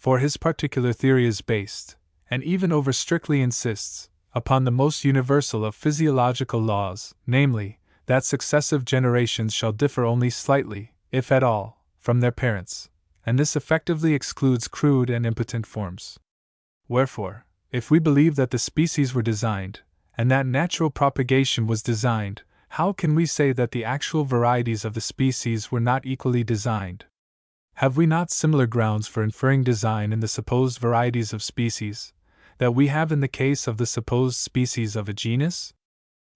S1: For his particular theory is based, and even over strictly insists, upon the most universal of physiological laws, namely, that successive generations shall differ only slightly, if at all, from their parents, and this effectively excludes crude and impotent forms. Wherefore, if we believe that the species were designed, and that natural propagation was designed, how can we say that the actual varieties of the species were not equally designed? Have we not similar grounds for inferring design in the supposed varieties of species, that we have in the case of the supposed species of a genus?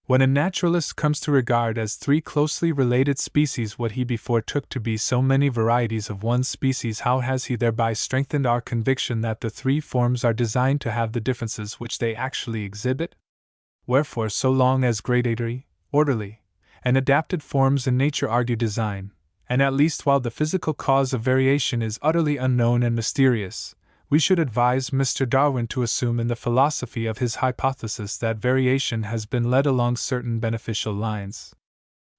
S1: When a naturalist comes to regard as three closely related species what he before took to be so many varieties of one species, how has he thereby strengthened our conviction that the three forms are designed to have the differences which they actually exhibit? Wherefore, so long as gradatory, orderly, and adapted forms in nature argue design, and at least while the physical cause of variation is utterly unknown and mysterious, we should advise Mr. Darwin to assume in the philosophy of his hypothesis that variation has been led along certain beneficial lines.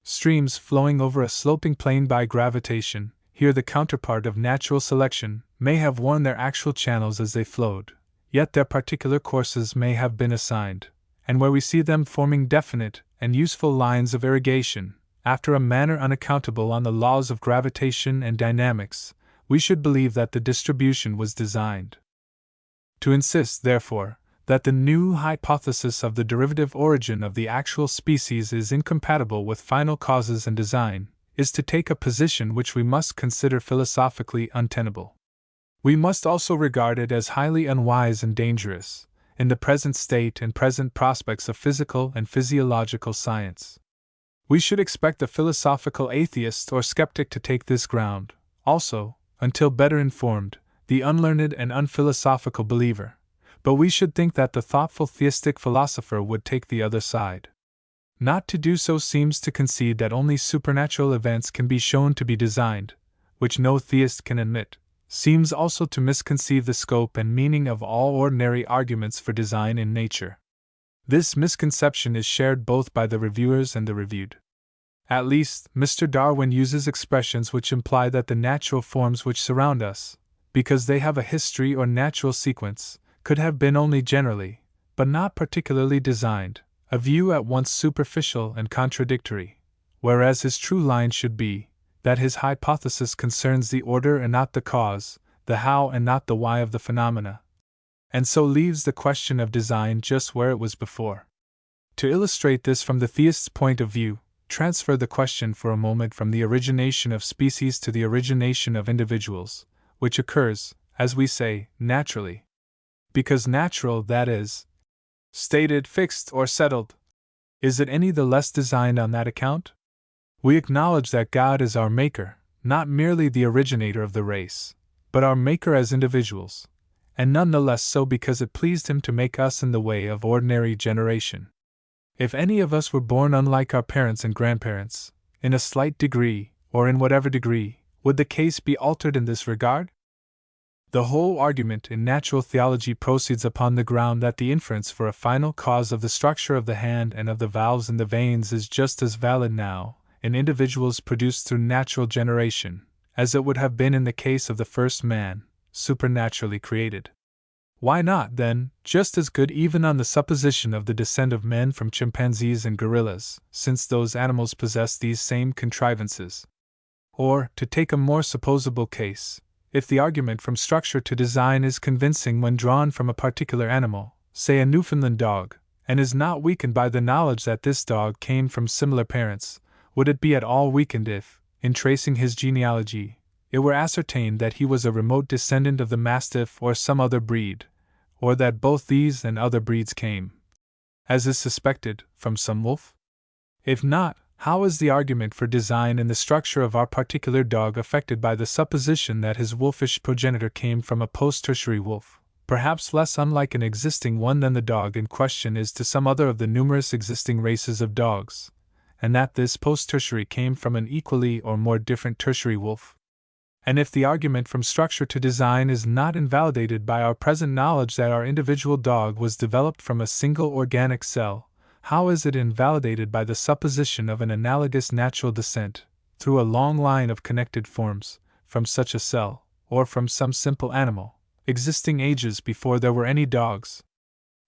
S1: Streams flowing over a sloping plain by gravitation, here the counterpart of natural selection, may have worn their actual channels as they flowed, yet their particular courses may have been assigned, and where we see them forming definite and useful lines of irrigation, after a manner unaccountable on the laws of gravitation and dynamics, we should believe that the distribution was designed. To insist, therefore, that the new hypothesis of the derivative origin of the actual species is incompatible with final causes and design, is to take a position which we must consider philosophically untenable. We must also regard it as highly unwise and dangerous, in the present state and present prospects of physical and physiological science. We should expect the philosophical atheist or skeptic to take this ground, also, until better informed, the unlearned and unphilosophical believer, but we should think that the thoughtful theistic philosopher would take the other side. Not to do so seems to concede that only supernatural events can be shown to be designed, which no theist can admit, seems also to misconceive the scope and meaning of all ordinary arguments for design in nature. This misconception is shared both by the reviewers and the reviewed. At least, Mr. Darwin uses expressions which imply that the natural forms which surround us, because they have a history or natural sequence, could have been only generally, but not particularly designed, a view at once superficial and contradictory, whereas his true line should be, that his hypothesis concerns the order and not the cause, the how and not the why of the phenomena, and so leaves the question of design just where it was before. To illustrate this from the theist's point of view, transfer the question for a moment from the origination of species to the origination of individuals, which occurs, as we say, naturally. Because natural, that is, stated, fixed, or settled. Is it any the less designed on that account? We acknowledge that God is our maker, not merely the originator of the race, but our maker as individuals, and none the less so because it pleased him to make us in the way of ordinary generation. If any of us were born unlike our parents and grandparents, in a slight degree, or in whatever degree, would the case be altered in this regard? The whole argument in natural theology proceeds upon the ground that the inference for a final cause of the structure of the hand and of the valves in the veins is just as valid now, in individuals produced through natural generation, as it would have been in the case of the first man, supernaturally created. Why not, then, just as good even on the supposition of the descent of men from chimpanzees and gorillas, since those animals possess these same contrivances? Or, to take a more supposable case, if the argument from structure to design is convincing when drawn from a particular animal, say a Newfoundland dog, and is not weakened by the knowledge that this dog came from similar parents, would it be at all weakened if, in tracing his genealogy, it were ascertained that he was a remote descendant of the Mastiff or some other breed, or that both these and other breeds came, as is suspected, from some wolf? If not, how is the argument for design in the structure of our particular dog affected by the supposition that his wolfish progenitor came from a post-tertiary wolf, perhaps less unlike an existing one than the dog in question is to some other of the numerous existing races of dogs, and that this post-tertiary came from an equally or more different tertiary wolf? And if the argument from structure to design is not invalidated by our present knowledge that our individual dog was developed from a single organic cell, how is it invalidated by the supposition of an analogous natural descent, through a long line of connected forms, from such a cell, or from some simple animal, existing ages before there were any dogs?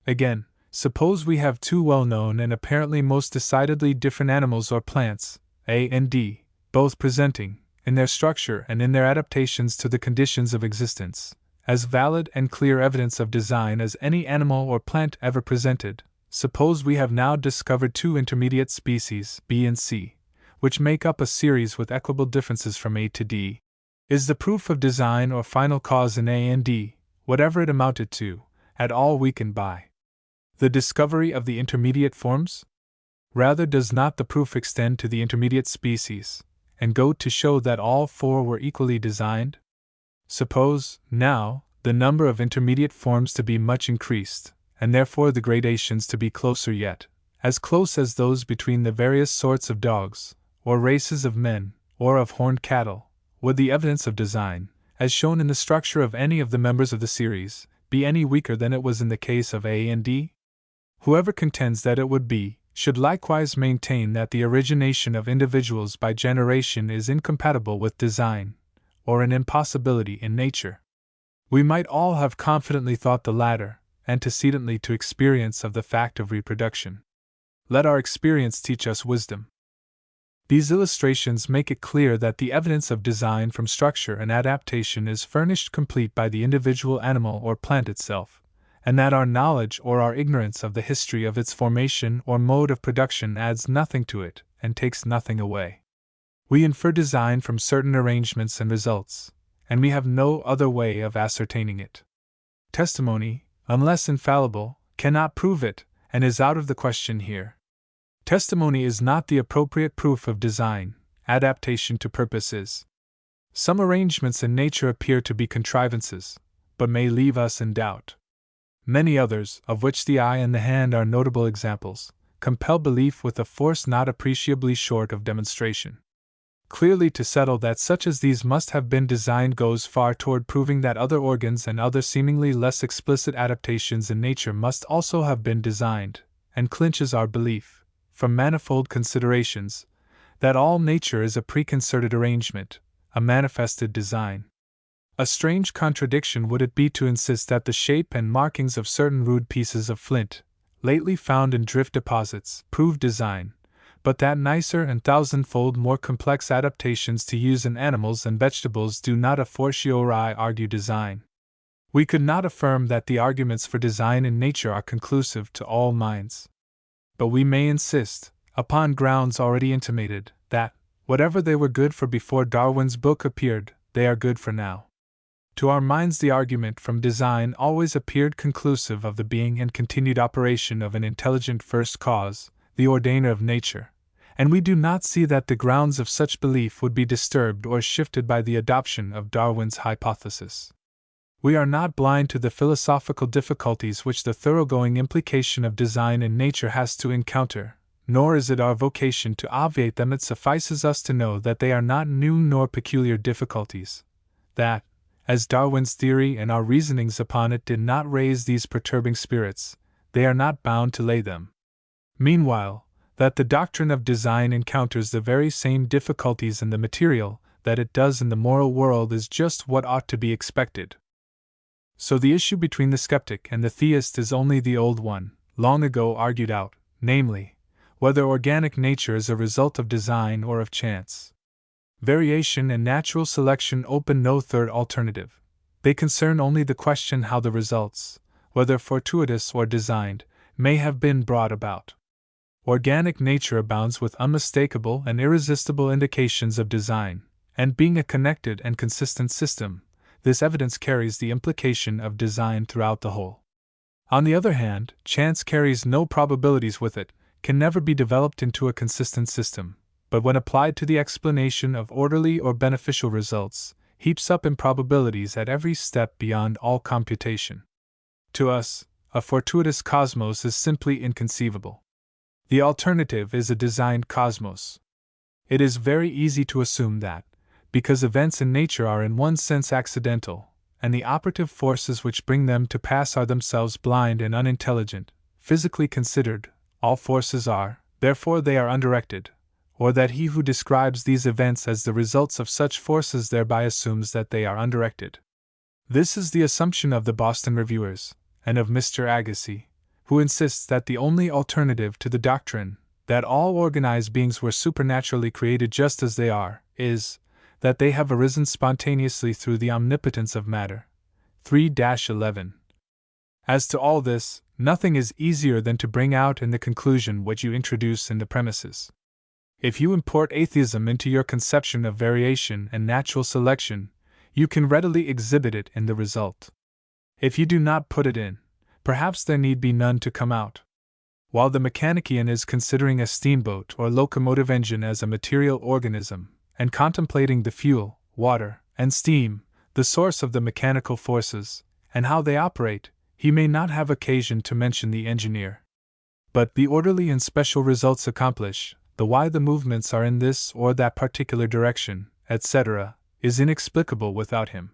S1: Again, suppose we have two well-known and apparently most decidedly different animals or plants, A and D, both presenting, in their structure and in their adaptations to the conditions of existence, as valid and clear evidence of design as any animal or plant ever presented. Suppose we have now discovered two intermediate species, B and C, which make up a series with equable differences from A to D. Is the proof of design or final cause in A and D, whatever it amounted to, at all weakened by the discovery of the intermediate forms? Rather does not the proof extend to the intermediate species, and go to show that all four were equally designed? Suppose, now, the number of intermediate forms to be much increased, and therefore the gradations to be closer yet, as close as those between the various sorts of dogs, or races of men, or of horned cattle. Would the evidence of design, as shown in the structure of any of the members of the series, be any weaker than it was in the case of A and D? Whoever contends that it would be, should likewise maintain that the origination of individuals by generation is incompatible with design, or an impossibility in nature. We might all have confidently thought the latter, antecedently to experience of the fact of reproduction. Let our experience teach us wisdom. These illustrations make it clear that the evidence of design from structure and adaptation is furnished complete by the individual animal or plant itself, and that our knowledge or our ignorance of the history of its formation or mode of production adds nothing to it and takes nothing away. We infer design from certain arrangements and results, and we have no other way of ascertaining it. Testimony, unless infallible, cannot prove it, and is out of the question here. Testimony is not the appropriate proof of design, adaptation to purpose is. Some arrangements in nature appear to be contrivances, but may leave us in doubt. Many others, of which the eye and the hand are notable examples, compel belief with a force not appreciably short of demonstration. Clearly, to settle that such as these must have been designed goes far toward proving that other organs and other seemingly less explicit adaptations in nature must also have been designed, and clinches our belief, from manifold considerations, that all nature is a preconcerted arrangement, a manifested design. A strange contradiction would it be to insist that the shape and markings of certain rude pieces of flint, lately found in drift deposits, prove design, but that nicer and thousandfold more complex adaptations to use in animals and vegetables do not a fortiori argue design. We could not affirm that the arguments for design in nature are conclusive to all minds. But we may insist, upon grounds already intimated, that, whatever they were good for before Darwin's book appeared, they are good for now. To our minds the argument from design always appeared conclusive of the being and continued operation of an intelligent first cause, the ordainer of nature, and we do not see that the grounds of such belief would be disturbed or shifted by the adoption of Darwin's hypothesis. We are not blind to the philosophical difficulties which the thoroughgoing implication of design in nature has to encounter, nor is it our vocation to obviate them. It suffices us to know that they are not new nor peculiar difficulties, that, as Darwin's theory and our reasonings upon it did not raise these perturbing spirits, they are not bound to lay them. Meanwhile, that the doctrine of design encounters the very same difficulties in the material that it does in the moral world is just what ought to be expected. So the issue between the skeptic and the theist is only the old one, long ago argued out, namely, whether organic nature is a result of design or of chance. Variation and natural selection open no third alternative. They concern only the question how the results, whether fortuitous or designed, may have been brought about. Organic nature abounds with unmistakable and irresistible indications of design, and being a connected and consistent system, this evidence carries the implication of design throughout the whole. On the other hand, chance carries no probabilities with it, can never be developed into a consistent system, but when applied to the explanation of orderly or beneficial results, heaps up improbabilities at every step beyond all computation. To us, a fortuitous cosmos is simply inconceivable. The alternative is a designed cosmos. It is very easy to assume that, because events in nature are in one sense accidental, and the operative forces which bring them to pass are themselves blind and unintelligent, physically considered, all forces are, therefore they are undirected, or that he who describes these events as the results of such forces thereby assumes that they are undirected. This is the assumption of the Boston reviewers, and of Mr. Agassiz, who insists that the only alternative to the doctrine that all organized beings were supernaturally created just as they are, is that they have arisen spontaneously through the omnipotence of matter. 3-11. As to all this, nothing is easier than to bring out in the conclusion what you introduce in the premises. If you import atheism into your conception of variation and natural selection, you can readily exhibit it in the result. If you do not put it in, perhaps there need be none to come out. While the mechanician is considering a steamboat or locomotive engine as a material organism, and contemplating the fuel, water, and steam, the source of the mechanical forces, and how they operate, he may not have occasion to mention the engineer. But the orderly and special results accomplish, the why the movements are in this or that particular direction, etc., is inexplicable without him.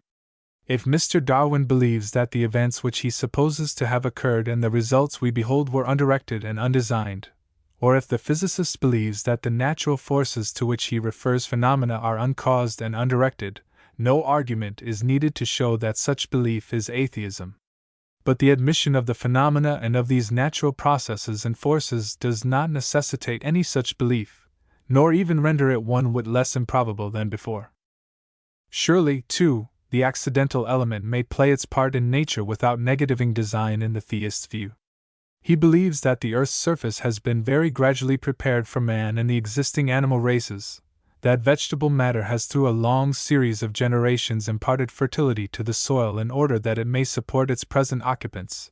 S1: If Mr. Darwin believes that the events which he supposes to have occurred and the results we behold were undirected and undesigned, or if the physicist believes that the natural forces to which he refers phenomena are uncaused and undirected, no argument is needed to show that such belief is atheism. But the admission of the phenomena and of these natural processes and forces does not necessitate any such belief, nor even render it one whit less improbable than before. Surely, too, the accidental element may play its part in nature without negativing design in the theist's view. He believes that the earth's surface has been very gradually prepared for man and the existing animal races, that vegetable matter has through a long series of generations imparted fertility to the soil in order that it may support its present occupants,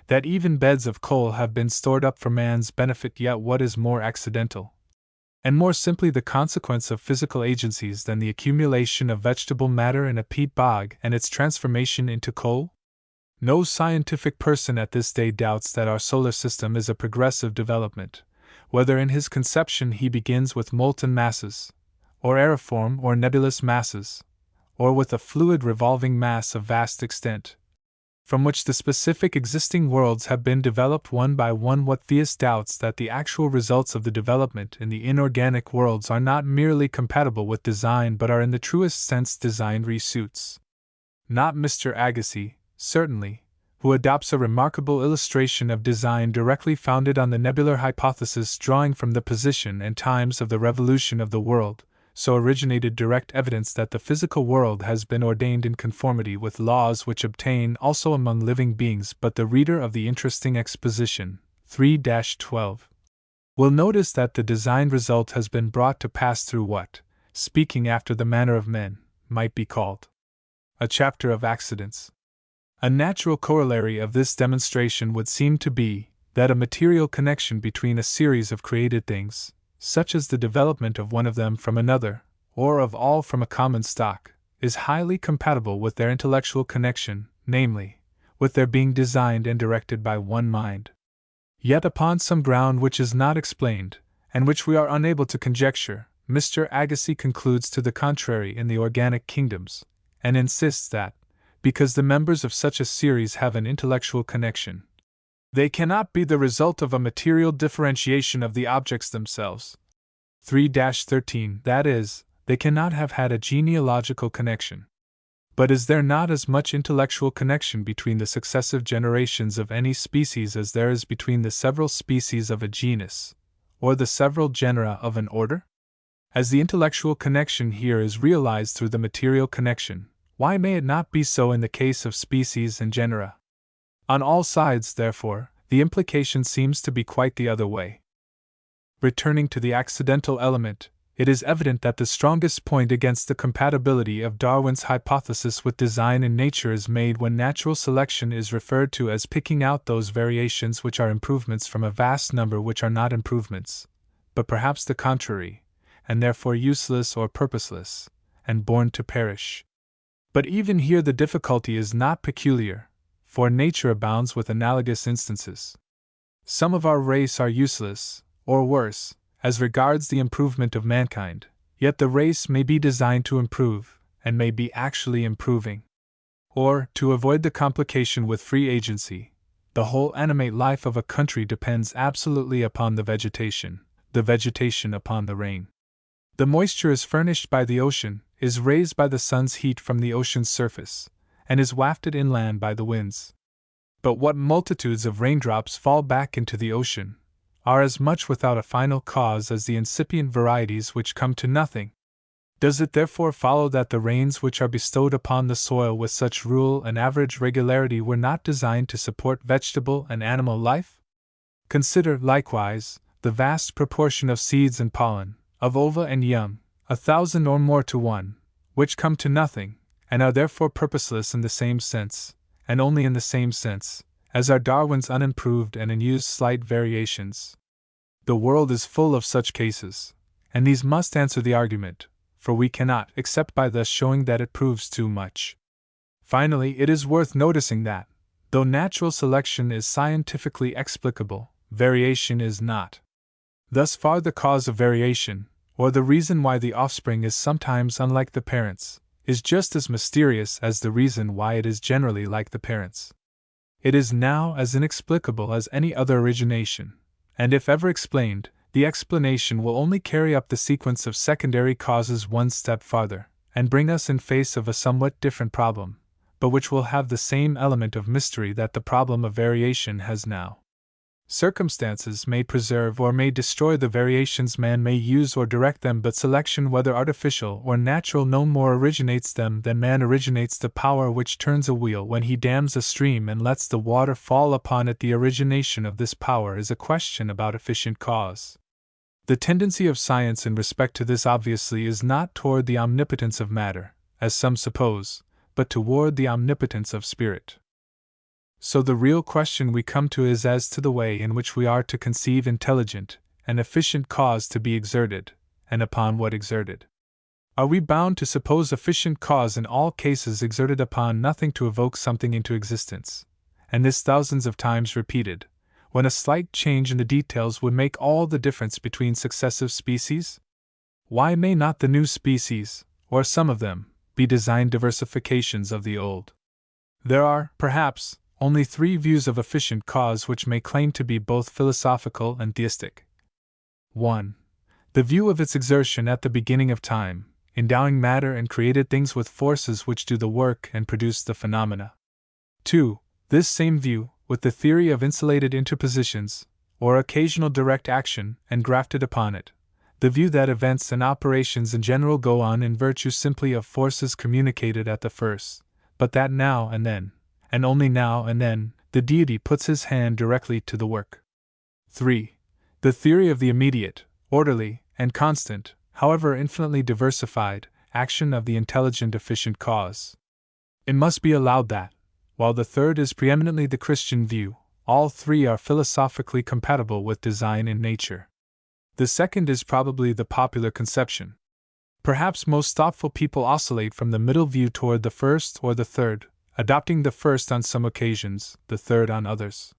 S1: that even beds of coal have been stored up for man's benefit. Yet what is more accidental, and more simply the consequence of physical agencies than the accumulation of vegetable matter in a peat bog and its transformation into coal? No scientific person at this day doubts that our solar system is a progressive development, whether in his conception he begins with molten masses, or aeriform or nebulous masses, or with a fluid revolving mass of vast extent, from which the specific existing worlds have been developed one by one. What theist doubts that the actual results of the development in the inorganic worlds are not merely compatible with design but are in the truest sense designed resuits? Not Mr. Agassiz, certainly, who adopts a remarkable illustration of design directly founded on the nebular hypothesis drawing from the position and times of the revolution of the world, so originated direct evidence that the physical world has been ordained in conformity with laws which obtain also among living beings. But the reader of the interesting exposition, 3-12, will notice that the designed result has been brought to pass through what, speaking after the manner of men, might be called a chapter of accidents. A natural corollary of this demonstration would seem to be that a material connection between a series of created things, such as the development of one of them from another, or of all from a common stock, is highly compatible with their intellectual connection, namely, with their being designed and directed by one mind. Yet upon some ground which is not explained, and which we are unable to conjecture, Mr. Agassiz concludes to the contrary in the organic kingdoms, and insists that, because the members of such a series have an intellectual connection, they cannot be the result of a material differentiation of the objects themselves. 3-13, that is, they cannot have had a genealogical connection. But is there not as much intellectual connection between the successive generations of any species as there is between the several species of a genus, or the several genera of an order? As the intellectual connection here is realized through the material connection, why may it not be so in the case of species and genera? On all sides, therefore, the implication seems to be quite the other way. Returning to the accidental element, it is evident that the strongest point against the compatibility of Darwin's hypothesis with design in nature is made when natural selection is referred to as picking out those variations which are improvements from a vast number which are not improvements, but perhaps the contrary, and therefore useless or purposeless, and born to perish. But even here the difficulty is not peculiar, for nature abounds with analogous instances. Some of our race are useless, or worse, as regards the improvement of mankind, yet the race may be designed to improve, and may be actually improving. Or, to avoid the complication with free agency, the whole animate life of a country depends absolutely upon the vegetation upon the rain. The moisture is furnished by the ocean, is raised by the sun's heat from the ocean's surface, and is wafted inland by the winds. But what multitudes of raindrops fall back into the ocean are as much without a final cause as the incipient varieties which come to nothing. Does it therefore follow that the rains which are bestowed upon the soil with such rule and average regularity were not designed to support vegetable and animal life? Consider, likewise, the vast proportion of seeds and pollen, of ova and young, 1,000 or more to one, which come to nothing, and are therefore purposeless in the same sense, and only in the same sense, as are Darwin's unimproved and unused slight variations. The world is full of such cases, and these must answer the argument, for we cannot except by thus showing that it proves too much. Finally, it is worth noticing that, though natural selection is scientifically explicable, variation is not. Thus far the cause of variation, or the reason why the offspring is sometimes unlike the parents, is just as mysterious as the reason why it is generally like the parents. It is now as inexplicable as any other origination, and if ever explained, the explanation will only carry up the sequence of secondary causes one step farther, and bring us in face of a somewhat different problem, but which will have the same element of mystery that the problem of variation has now. Circumstances may preserve or may destroy the variations man may use or direct them, but selection, whether artificial or natural, no more originates them than man originates the power which turns a wheel when he dams a stream and lets the water fall upon it. The origination of this power is a question about efficient cause. The tendency of science in respect to this obviously is not toward the omnipotence of matter, as some suppose, but toward the omnipotence of spirit. So the real question we come to is as to the way in which we are to conceive intelligent and efficient cause to be exerted, and upon what exerted. Are we bound to suppose efficient cause in all cases exerted upon nothing to evoke something into existence, and this thousands of times repeated, when a slight change in the details would make all the difference between successive species? Why may not the new species, or some of them, be designed diversifications of the old? There are, perhaps, only three views of efficient cause which may claim to be both philosophical and theistic. 1. The view of its exertion at the beginning of time, endowing matter and created things with forces which do the work and produce the phenomena. 2. This same view, with the theory of insulated interpositions, or occasional direct action, and grafted upon it, the view that events and operations in general go on in virtue simply of forces communicated at the first, but that now and then, and only now and then, the deity puts his hand directly to the work. 3. The theory of the immediate, orderly, and constant, however infinitely diversified, action of the intelligent efficient cause. It must be allowed that, while the third is preeminently the Christian view, all three are philosophically compatible with design in nature. The second is probably the popular conception. Perhaps most thoughtful people oscillate from the middle view toward the first or the third, adopting the first on some occasions, the third on others.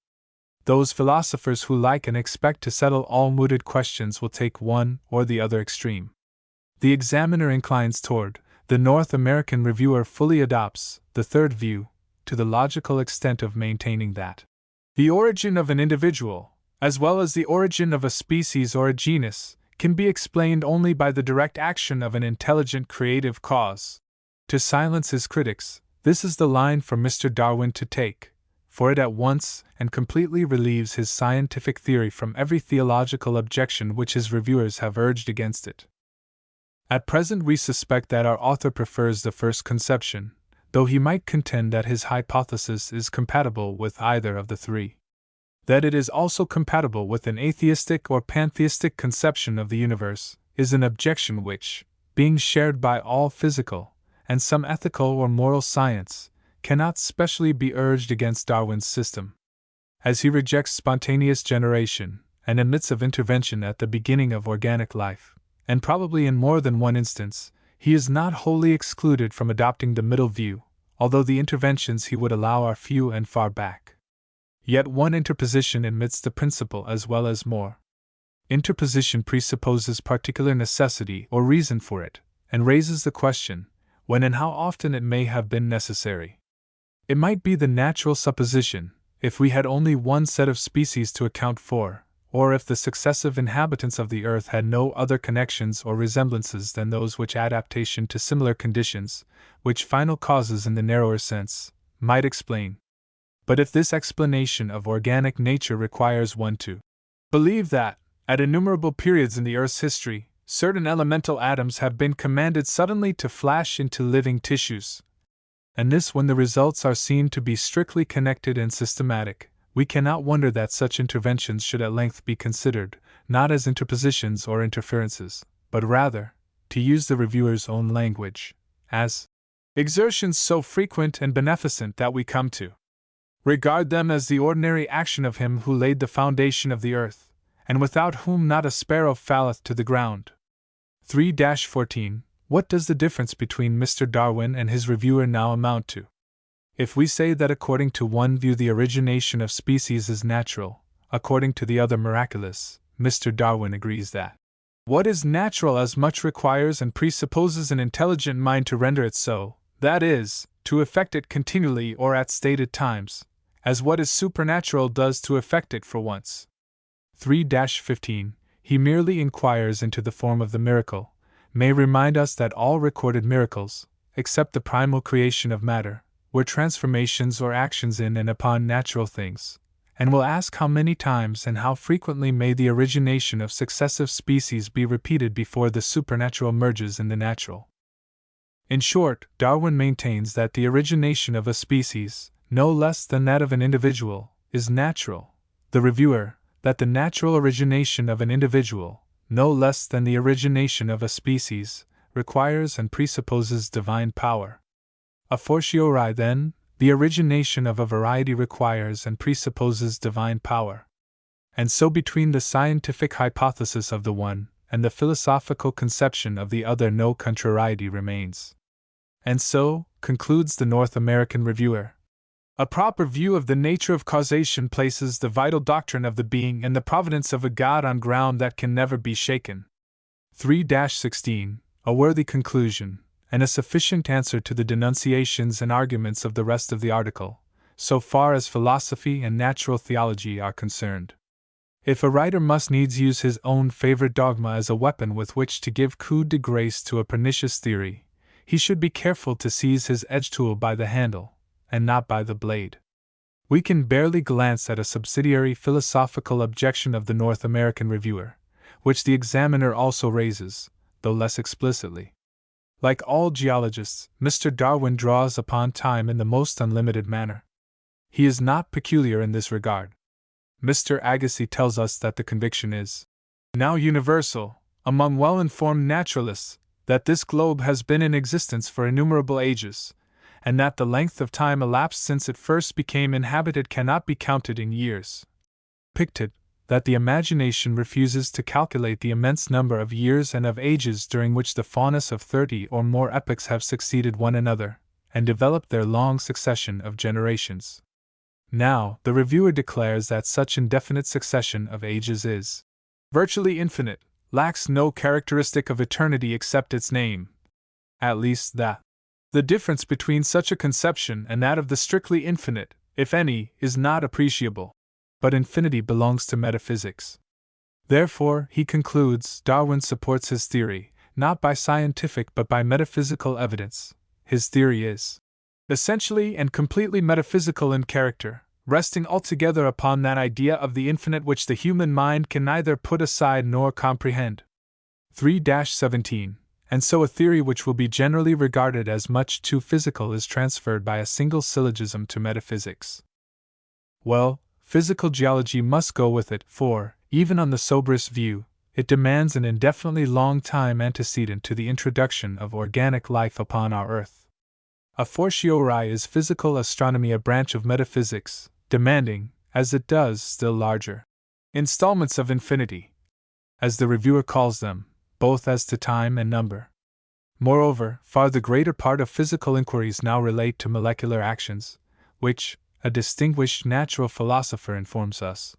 S1: Those philosophers who like and expect to settle all mooted questions will take one or the other extreme. The Examiner inclines toward, the North American Reviewer fully adopts, the third view, to the logical extent of maintaining that the origin of an individual, as well as the origin of a species or a genus, can be explained only by the direct action of an intelligent creative cause. To silence his critics, this is the line for Mr. Darwin to take, for it at once and completely relieves his scientific theory from every theological objection which his reviewers have urged against it. At present we suspect that our author prefers the first conception, though he might contend that his hypothesis is compatible with either of the three. That it is also compatible with an atheistic or pantheistic conception of the universe is an objection which, being shared by all physical and some ethical or moral science, cannot specially be urged against Darwin's system. As he rejects spontaneous generation and admits of intervention at the beginning of organic life, and probably in more than one instance, he is not wholly excluded from adopting the middle view, although the interventions he would allow are few and far back. Yet one interposition admits the principle as well as more. Interposition presupposes particular necessity or reason for it, and raises the question, when and how often it may have been necessary. It might be the natural supposition, if we had only one set of species to account for, or if the successive inhabitants of the earth had no other connections or resemblances than those which adaptation to similar conditions, which final causes in the narrower sense, might explain. But if this explanation of organic nature requires one to believe that, at innumerable periods in the Earth's history, certain elemental atoms have been commanded suddenly to flash into living tissues, and this when the results are seen to be strictly connected and systematic, we cannot wonder that such interventions should at length be considered, not as interpositions or interferences, but rather, to use the reviewer's own language, as exertions so frequent and beneficent that we come to regard them as the ordinary action of him who laid the foundation of the earth, and without whom not a sparrow falleth to the ground. 3-14 What does the difference between Mr. Darwin and his reviewer now amount to? If we say that according to one view the origination of species is natural, according to the other miraculous, Mr. Darwin agrees that what is natural as much requires and presupposes an intelligent mind to render it so, that is, to effect it continually or at stated times, as what is supernatural does to effect it for once. 3-15 He merely inquires into the form of the miracle, may remind us that all recorded miracles, except the primal creation of matter, were transformations or actions in and upon natural things, and will ask how many times and how frequently may the origination of successive species be repeated before the supernatural merges in the natural. In short, Darwin maintains that the origination of a species, no less than that of an individual, is natural. The reviewer, that the natural origination of an individual, no less than the origination of a species, requires and presupposes divine power. A fortiori, then, the origination of a variety requires and presupposes divine power. And so between the scientific hypothesis of the one and the philosophical conception of the other no contrariety remains. And so, concludes the North American reviewer, a proper view of the nature of causation places the vital doctrine of the being and the providence of a God on ground that can never be shaken. 3-16 A worthy conclusion, and a sufficient answer to the denunciations and arguments of the rest of the article, so far as philosophy and natural theology are concerned. If a writer must needs use his own favorite dogma as a weapon with which to give coup de grace to a pernicious theory, he should be careful to seize his edge-tool by the handle, and not by the blade. We can barely glance at a subsidiary philosophical objection of the North American reviewer, which the Examiner also raises, though less explicitly. Like all geologists, Mr. Darwin draws upon time in the most unlimited manner. He is not peculiar in this regard. Mr. Agassiz tells us that the conviction is now universal, among well-informed naturalists, that this globe has been in existence for innumerable ages, and that the length of time elapsed since it first became inhabited cannot be counted in years. Pictet, that the imagination refuses to calculate the immense number of years and of ages during which the faunas of 30 or more epochs have succeeded one another, and developed their long succession of generations. Now, the reviewer declares that such indefinite succession of ages is virtually infinite, lacks no characteristic of eternity except its name. At least that the difference between such a conception and that of the strictly infinite, if any, is not appreciable. But infinity belongs to metaphysics. Therefore, he concludes, Darwin supports his theory, not by scientific but by metaphysical evidence. His theory is essentially and completely metaphysical in character, resting altogether upon that idea of the infinite which the human mind can neither put aside nor comprehend. 3-17 and so a theory which will be generally regarded as much too physical is transferred by a single syllogism to metaphysics. Well, physical geology must go with it, for, even on the soberest view, it demands an indefinitely long time antecedent to the introduction of organic life upon our earth. A fortiori is physical astronomy a branch of metaphysics, demanding, as it does, still larger installments of infinity, as the reviewer calls them, both as to time and number. Moreover, far the greater part of physical inquiries now relate to molecular actions, which, a distinguished natural philosopher informs us,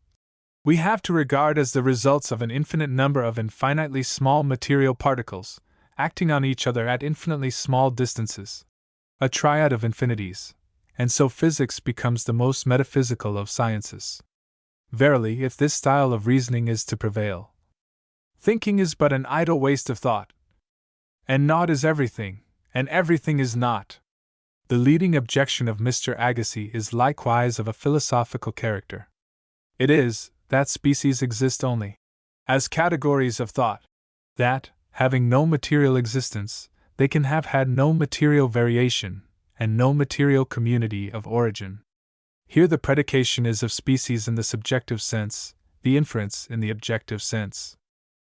S1: we have to regard as the results of an infinite number of infinitely small material particles, acting on each other at infinitely small distances. A triad of infinities, and so physics becomes the most metaphysical of sciences. Verily, if this style of reasoning is to prevail, thinking is but an idle waste of thought, and naught is everything, and everything is naught. The leading objection of Mr. Agassiz is likewise of a philosophical character. It is, that species exist only as categories of thought, that, having no material existence, they can have had no material variation, and no material community of origin. Here the predication is of species in the subjective sense, the inference in the objective sense.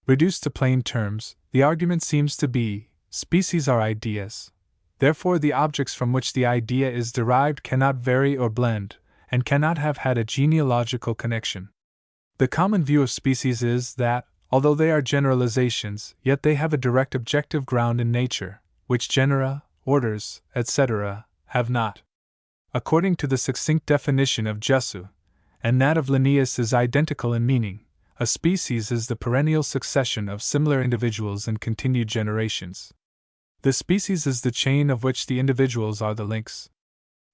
S1: Reduced to plain terms, the argument seems to be, species are ideas. Therefore the objects from which the idea is derived cannot vary or blend, and cannot have had a genealogical connection. The common view of species is that, although they are generalizations, yet they have a direct objective ground in nature, which genera, orders, etc., have not. According to the succinct definition of Jussieu, and that of Linnaeus is identical in meaning, a species is the perennial succession of similar individuals in continued generations. The species is the chain of which the individuals are the links.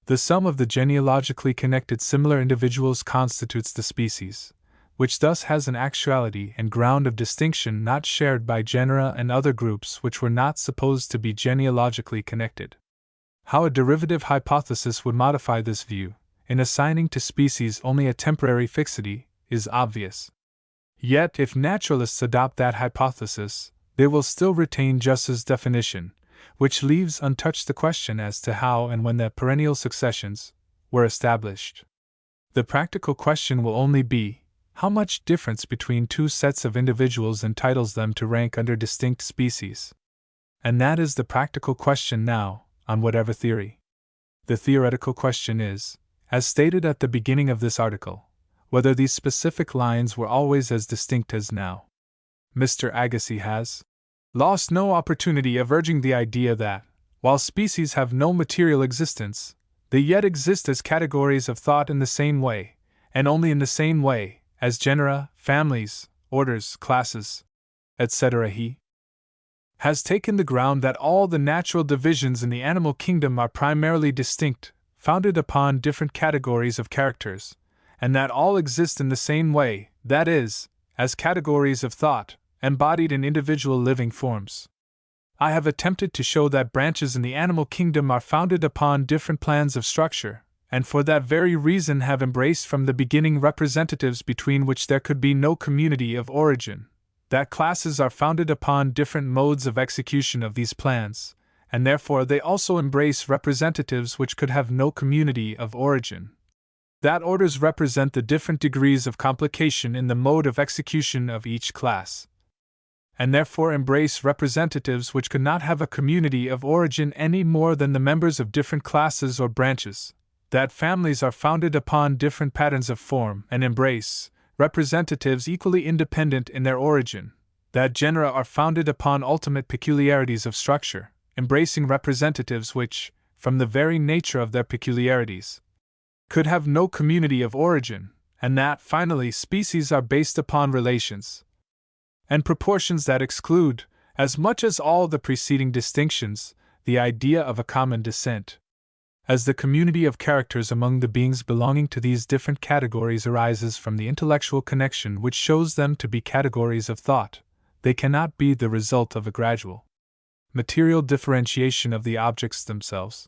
S1: The sum of the genealogically connected similar individuals constitutes the species, which thus has an actuality and ground of distinction not shared by genera and other groups which were not supposed to be genealogically connected. How a derivative hypothesis would modify this view, in assigning to species only a temporary fixity, is obvious. Yet, if naturalists adopt that hypothesis, they will still retain Jussieu's definition, which leaves untouched the question as to how and when the perennial successions were established. The practical question will only be, how much difference between two sets of individuals entitles them to rank under distinct species? And that is the practical question now, on whatever theory. The theoretical question is, as stated at the beginning of this article, whether these specific lines were always as distinct as now. Mr. Agassiz has lost no opportunity of urging the idea that, while species have no material existence, they yet exist as categories of thought in the same way, and only in the same way, as genera, families, orders, classes, etc. He has taken the ground that all the natural divisions in the animal kingdom are primarily distinct, founded upon different categories of characters, and that all exist in the same way, that is, as categories of thought, embodied in individual living forms. I have attempted to show that branches in the animal kingdom are founded upon different plans of structure, and for that very reason have embraced from the beginning representatives between which there could be no community of origin, that classes are founded upon different modes of execution of these plans, and therefore they also embrace representatives which could have no community of origin, that orders represent the different degrees of complication in the mode of execution of each class, and therefore embrace representatives which could not have a community of origin any more than the members of different classes or branches, that families are founded upon different patterns of form and embrace representatives equally independent in their origin, that genera are founded upon ultimate peculiarities of structure, embracing representatives which, from the very nature of their peculiarities, could have no community of origin, and that, finally, species are based upon relations and proportions that exclude, as much as all the preceding distinctions, the idea of a common descent. As the community of characters among the beings belonging to these different categories arises from the intellectual connection which shows them to be categories of thought, they cannot be the result of a gradual, material differentiation of the objects themselves.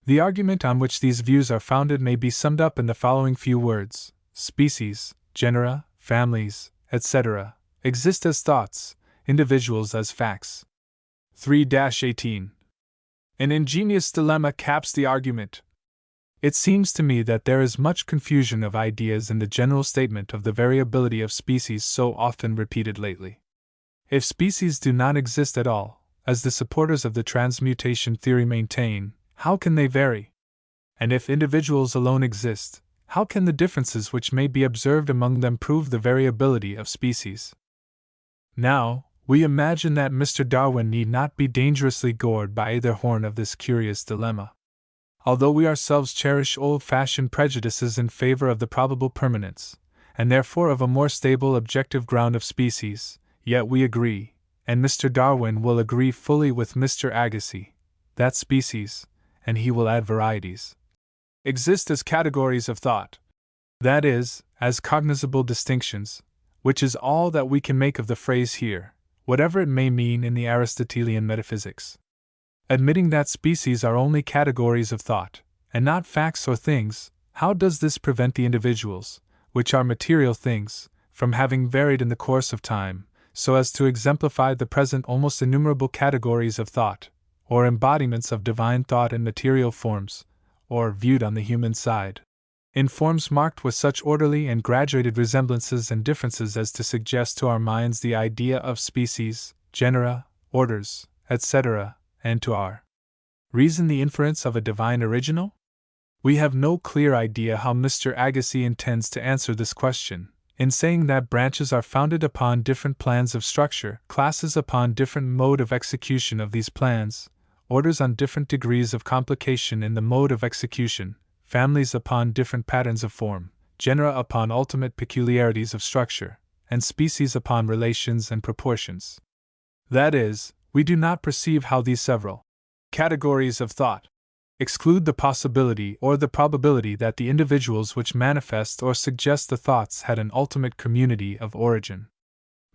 S1: The argument on which these views are founded may be summed up in the following few words: species, genera, families, etc., exist as thoughts, individuals as facts. 3-18. An ingenious dilemma caps the argument. It seems to me that there is much confusion of ideas in the general statement of the variability of species so often repeated lately. If species do not exist at all, as the supporters of the transmutation theory maintain, how can they vary? And if individuals alone exist, how can the differences which may be observed among them prove the variability of species? Now, we imagine that Mr. Darwin need not be dangerously gored by either horn of this curious dilemma. Although we ourselves cherish old-fashioned prejudices in favor of the probable permanence, and therefore of a more stable objective ground of species, yet we agree, and Mr. Darwin will agree fully with Mr. Agassiz, that species, and he will add varieties, exist as categories of thought. That is, as cognizable distinctions, which is all that we can make of the phrase here, whatever it may mean in the Aristotelian metaphysics. Admitting that species are only categories of thought, and not facts or things, how does this prevent the individuals, which are material things, from having varied in the course of time, so as to exemplify the present almost innumerable categories of thought, or embodiments of divine thought in material forms, or, viewed on the human side, in forms marked with such orderly and graduated resemblances and differences as to suggest to our minds the idea of species, genera, orders, etc., and to our reason the inference of a divine original? We have no clear idea how Mr. Agassiz intends to answer this question, in saying that branches are founded upon different plans of structure, classes upon different mode of execution of these plans, orders on different degrees of complication in the mode of execution, families upon different patterns of form, genera upon ultimate peculiarities of structure, and species upon relations and proportions. That is, we do not perceive how these several categories of thought exclude the possibility or the probability that the individuals which manifest or suggest the thoughts had an ultimate community of origin.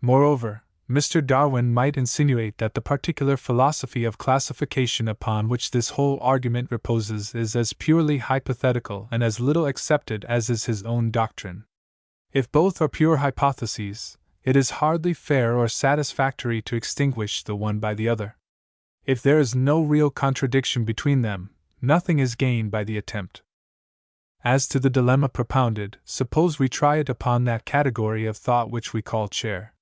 S1: Moreover, Mr. Darwin might insinuate that the particular philosophy of classification upon which this whole argument reposes is as purely hypothetical and as little accepted as is his own doctrine. If both are pure hypotheses, it is hardly fair or satisfactory to extinguish the one by the other. If there is no real contradiction between them, nothing is gained by the attempt. As to the dilemma propounded, suppose we try it upon that category of thought which we call chair.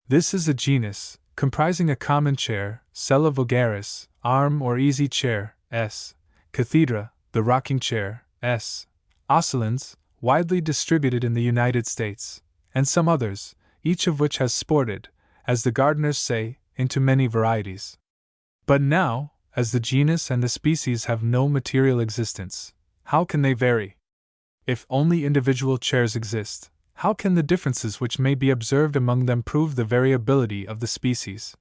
S1: This is a genus, comprising a common chair, sella vulgaris, arm or easy chair, S. cathedra, the rocking chair, S. oscillans, widely distributed in the United States, and some others, each of which has sported, as the gardeners say, into many varieties. But now, as the genus and the species have no material existence, how can they vary? If only individual chairs exist, how can the differences which may be observed among them prove the variability of the species?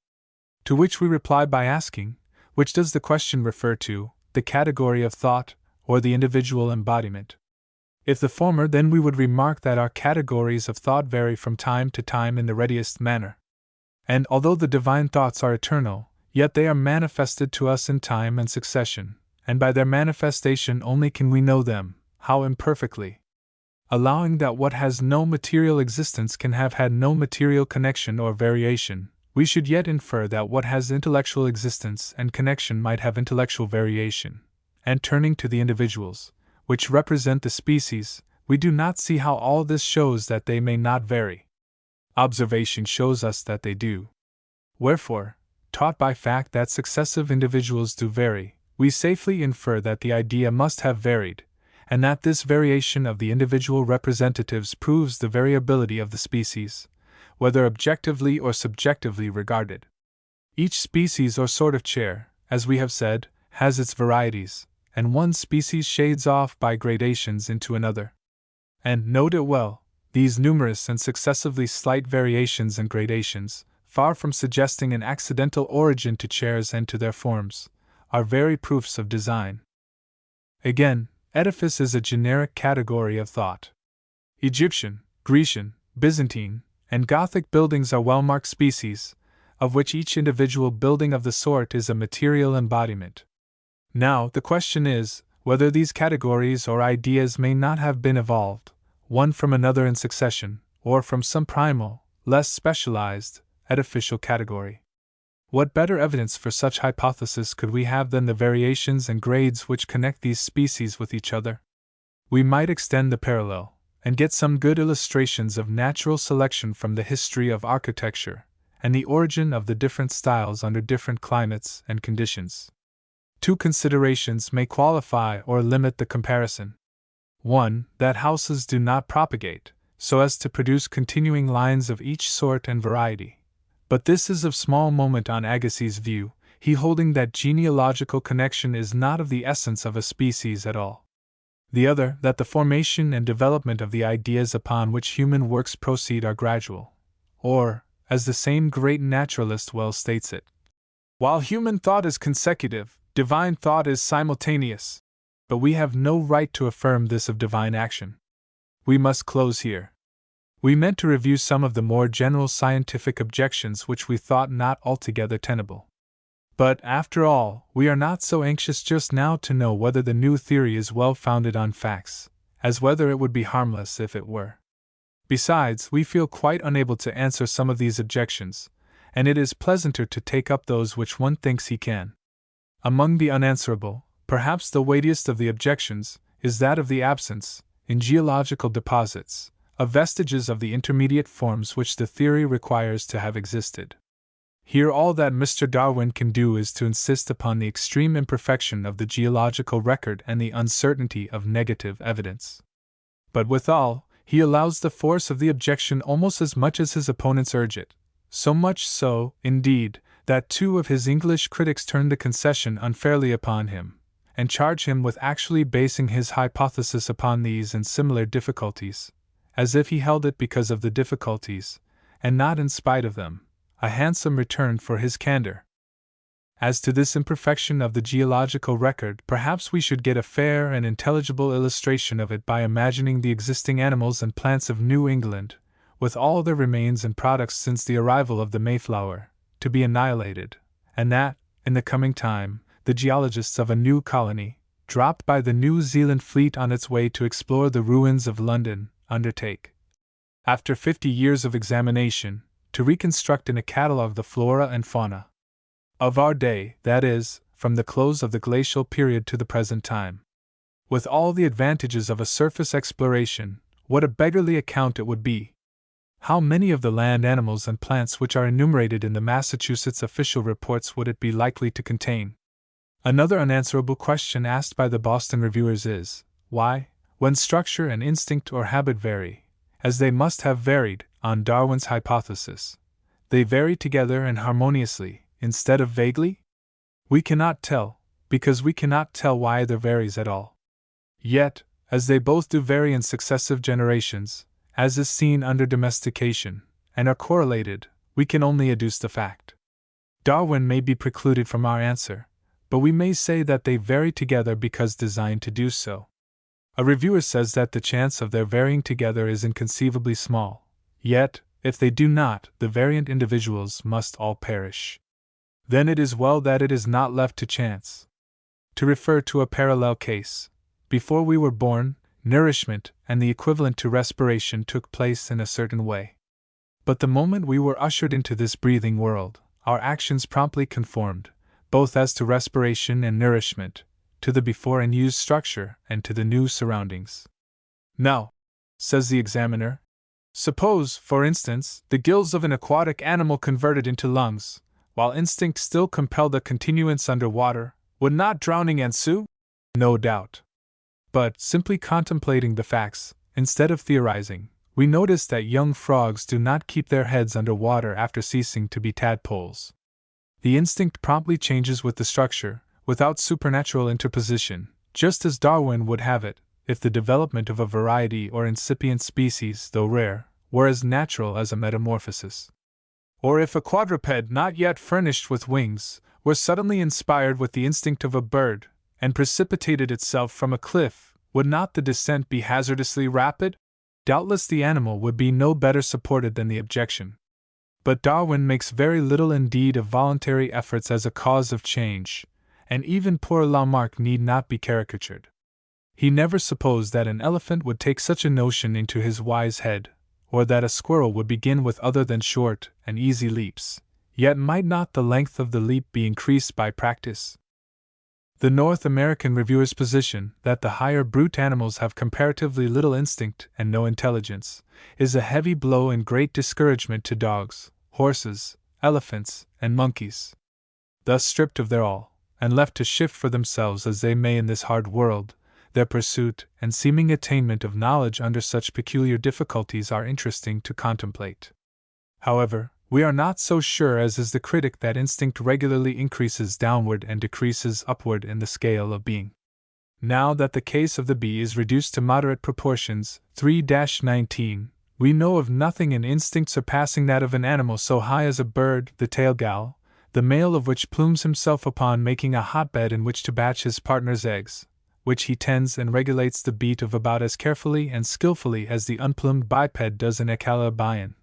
S1: To which we reply by asking, which does the question refer to, the category of thought, or the individual embodiment? If the former, then we would remark that our categories of thought vary from time to time in the readiest manner. And although the divine thoughts are eternal, yet they are manifested to us in time and succession, and by their manifestation only can we know them, how imperfectly. Allowing that what has no material existence can have had no material connection or variation, we should yet infer that what has intellectual existence and connection might have intellectual variation. And turning to the individuals, which represent the species, we do not see how all this shows that they may not vary. Observation shows us that they do. Wherefore, taught by fact that successive individuals do vary, we safely infer that the idea must have varied, and that this variation of the individual representatives proves the variability of the species, whether objectively or subjectively regarded. Each species or sort of chair, as we have said, has its varieties, and one species shades off by gradations into another. And, note it well, these numerous and successively slight variations and gradations, far from suggesting an accidental origin to chairs and to their forms, are very proofs of design. Again, edifice is a generic category of thought. Egyptian, Grecian, Byzantine, and Gothic buildings are well-marked species, of which each individual building of the sort is a material embodiment. Now, the question is, whether these categories or ideas may not have been evolved, one from another in succession, or from some primal, less specialized, edificial category. What better evidence for such hypothesis could we have than the variations and grades which connect these species with each other? We might extend the parallel, and get some good illustrations of natural selection from the history of architecture, and the origin of the different styles under different climates and conditions. Two considerations may qualify or limit the comparison. 1. That houses do not propagate, so as to produce continuing lines of each sort and variety. But this is of small moment on Agassiz's view, he holding that genealogical connection is not of the essence of a species at all. The other, that the formation and development of the ideas upon which human works proceed are gradual, or, as the same great naturalist well states it, while human thought is consecutive, divine thought is simultaneous. But we have no right to affirm this of divine action. We must close here. We meant to review some of the more general scientific objections which we thought not altogether tenable. But, after all, we are not so anxious just now to know whether the new theory is well founded on facts, as whether it would be harmless if it were. Besides, we feel quite unable to answer some of these objections, and it is pleasanter to take up those which one thinks he can. Among the unanswerable, perhaps the weightiest of the objections, is that of the absence, in geological deposits, of vestiges of the intermediate forms which the theory requires to have existed. Here all that Mr. Darwin can do is to insist upon the extreme imperfection of the geological record and the uncertainty of negative evidence. But withal, he allows the force of the objection almost as much as his opponents urge it, so much so, indeed, that 2 of his English critics turn the concession unfairly upon him, and charge him with actually basing his hypothesis upon these and similar difficulties, as if he held it because of the difficulties, and not in spite of them, a handsome return for his candor. As to this imperfection of the geological record, perhaps we should get a fair and intelligible illustration of it by imagining the existing animals and plants of New England, with all their remains and products since the arrival of the Mayflower, to be annihilated, and that, in the coming time, the geologists of a new colony, dropped by the New Zealand fleet on its way to explore the ruins of London, undertake, after 50 years of examination, to reconstruct in a catalogue the flora and fauna of our day, that is, from the close of the glacial period to the present time. With all the advantages of a surface exploration, what a beggarly account it would be! How many of the land animals and plants which are enumerated in the Massachusetts official reports would it be likely to contain? Another unanswerable question asked by the Boston reviewers is, why, when structure and instinct or habit vary, as they must have varied, on Darwin's hypothesis, they vary together and harmoniously, instead of vaguely? We cannot tell, because we cannot tell why either varies at all. Yet, as they both do vary in successive generations, as is seen under domestication, and are correlated, we can only adduce the fact. Darwin may be precluded from our answer, but we may say that they vary together because designed to do so. A reviewer says that the chance of their varying together is inconceivably small. Yet, if they do not, the variant individuals must all perish. Then it is well that it is not left to chance. To refer to a parallel case, before we were born, nourishment and the equivalent to respiration took place in a certain way. But the moment we were ushered into this breathing world, our actions promptly conformed, both as to respiration and nourishment, to the before and used structure and to the new surroundings. Now, says the examiner, suppose, for instance, the gills of an aquatic animal converted into lungs, while instinct still compelled a continuance under water, would not drowning ensue? No doubt. But, simply contemplating the facts, instead of theorizing, we notice that young frogs do not keep their heads under water after ceasing to be tadpoles. The instinct promptly changes with the structure, without supernatural interposition, just as Darwin would have it, if the development of a variety or incipient species, though rare, were as natural as a metamorphosis. Or if a quadruped not yet furnished with wings were suddenly inspired with the instinct of a bird, and precipitated itself from a cliff, would not the descent be hazardously rapid? Doubtless the animal would be no better supported than the objection. But Darwin makes very little indeed of voluntary efforts as a cause of change, and even poor Lamarck need not be caricatured. He never supposed that an elephant would take such a notion into his wise head, or that a squirrel would begin with other than short and easy leaps. Yet might not the length of the leap be increased by practice? The North American reviewer's position that the higher brute animals have comparatively little instinct and no intelligence is a heavy blow and great discouragement to dogs, horses, elephants, and monkeys. Thus stripped of their all, and left to shift for themselves as they may in this hard world, their pursuit and seeming attainment of knowledge under such peculiar difficulties are interesting to contemplate. However, we are not so sure as is the critic that instinct regularly increases downward and decreases upward in the scale of being. Now that the case of the bee is reduced to moderate proportions, 3-19, we know of nothing in instinct surpassing that of an animal so high as a bird, the tailgal, the male of which plumes himself upon making a hotbed in which to batch his partner's eggs, which he tends and regulates the beat of about as carefully and skillfully as the unplumed biped does an ecalabian.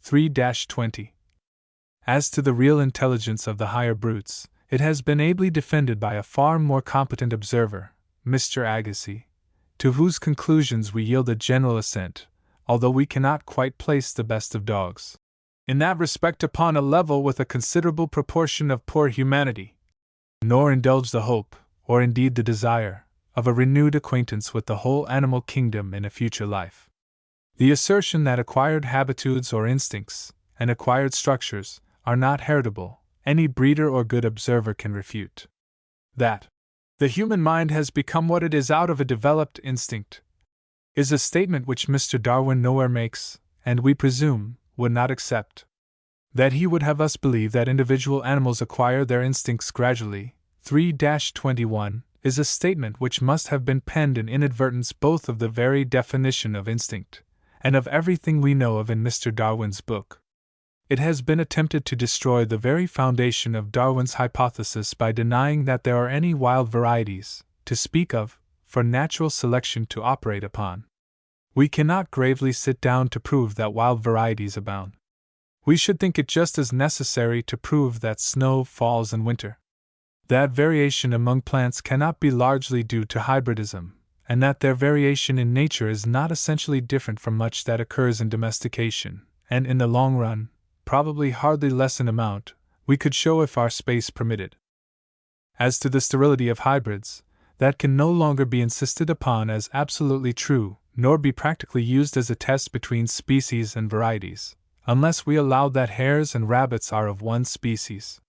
S1: 3-20. As to the real intelligence of the higher brutes, it has been ably defended by a far more competent observer, Mr. Agassiz, to whose conclusions we yield a general assent, although we cannot quite place the best of dogs, in that respect, upon a level with a considerable proportion of poor humanity, nor indulge the hope, or indeed the desire, of a renewed acquaintance with the whole animal kingdom in a future life. The assertion that acquired habitudes or instincts, and acquired structures, are not heritable, any breeder or good observer can refute. That the human mind has become what it is out of a developed instinct is a statement which Mr. Darwin nowhere makes, and we presume, would not accept. That he would have us believe that individual animals acquire their instincts gradually, 3-21, is a statement which must have been penned in inadvertence both of the very definition of instinct, and of everything we know of in Mr. Darwin's book. It has been attempted to destroy the very foundation of Darwin's hypothesis by denying that there are any wild varieties, to speak of, for natural selection to operate upon. We cannot gravely sit down to prove that wild varieties abound. We should think it just as necessary to prove that snow falls in winter, that variation among plants cannot be largely due to hybridism, and that their variation in nature is not essentially different from much that occurs in domestication, and in the long run, probably hardly less in amount, we could show if our space permitted. As to the sterility of hybrids, that can no longer be insisted upon as absolutely true, nor be practically used as a test between species and varieties, unless we allow that hares and rabbits are of one species.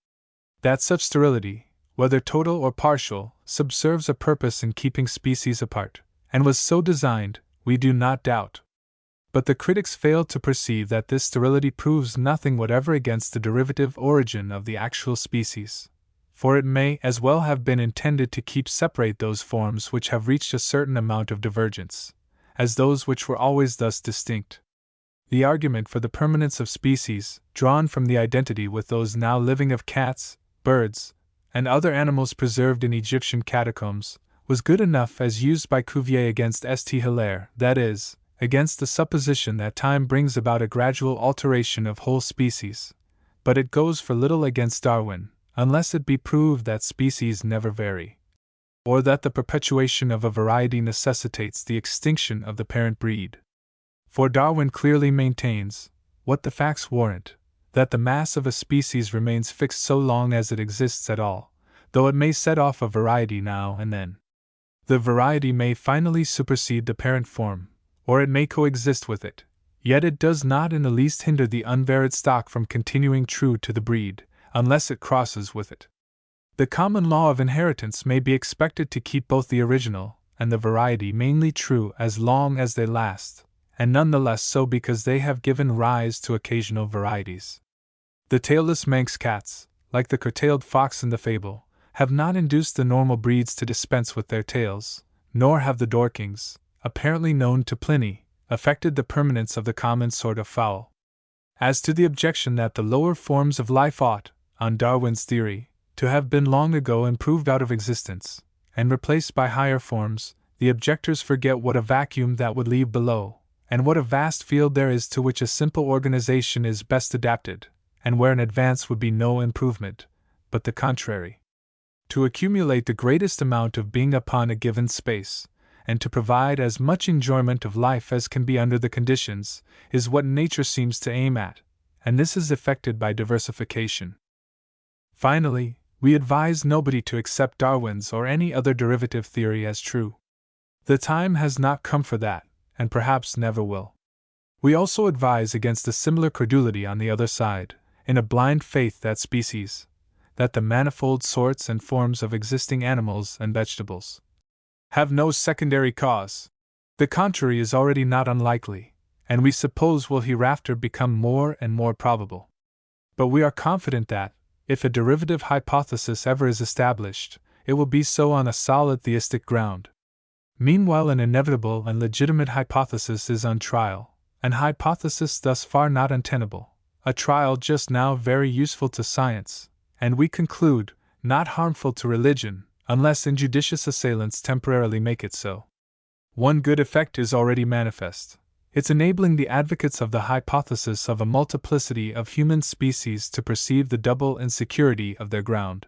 S1: That such sterility, whether total or partial, subserves a purpose in keeping species apart, and was so designed, we do not doubt. But the critics fail to perceive that this sterility proves nothing whatever against the derivative origin of the actual species, for it may as well have been intended to keep separate those forms which have reached a certain amount of divergence, as those which were always thus distinct. The argument for the permanence of species, drawn from the identity with those now living of cats, birds, and other animals preserved in Egyptian catacombs, was good enough as used by Cuvier against St. Hilaire, that is, against the supposition that time brings about a gradual alteration of whole species, but it goes for little against Darwin, unless it be proved that species never vary, or that the perpetuation of a variety necessitates the extinction of the parent breed. For Darwin clearly maintains, what the facts warrant, that the mass of a species remains fixed so long as it exists at all, though it may set off a variety now and then. The variety may finally supersede the parent form, or it may coexist with it, yet it does not in the least hinder the unvaried stock from continuing true to the breed, unless it crosses with it. The common law of inheritance may be expected to keep both the original and the variety mainly true as long as they last, and none the less so because they have given rise to occasional varieties. The tailless Manx cats, like the curtailed fox in the fable, have not induced the normal breeds to dispense with their tails, nor have the Dorkings, apparently known to Pliny, affected the permanence of the common sort of fowl. As to the objection that the lower forms of life ought, on Darwin's theory, to have been long ago improved out of existence, and replaced by higher forms, the objectors forget what a vacuum that would leave below, and what a vast field there is to which a simple organization is best adapted, and where an advance would be no improvement, but the contrary. To accumulate the greatest amount of being upon a given space, and to provide as much enjoyment of life as can be under the conditions, is what nature seems to aim at, and this is effected by diversification. Finally, we advise nobody to accept Darwin's or any other derivative theory as true. The time has not come for that, and perhaps never will. We also advise against a similar credulity on the other side, in a blind faith that species, that the manifold sorts and forms of existing animals and vegetables, have no secondary cause. The contrary is already not unlikely, and we suppose will hereafter become more and more probable. But we are confident that, if a derivative hypothesis ever is established, it will be so on a solid theistic ground. Meanwhile, an inevitable and legitimate hypothesis is on trial, an hypothesis thus far not untenable, a trial just now very useful to science, and we conclude, not harmful to religion, unless injudicious assailants temporarily make it so. One good effect is already manifest. It's enabling the advocates of the hypothesis of a multiplicity of human species to perceive the double insecurity of their ground.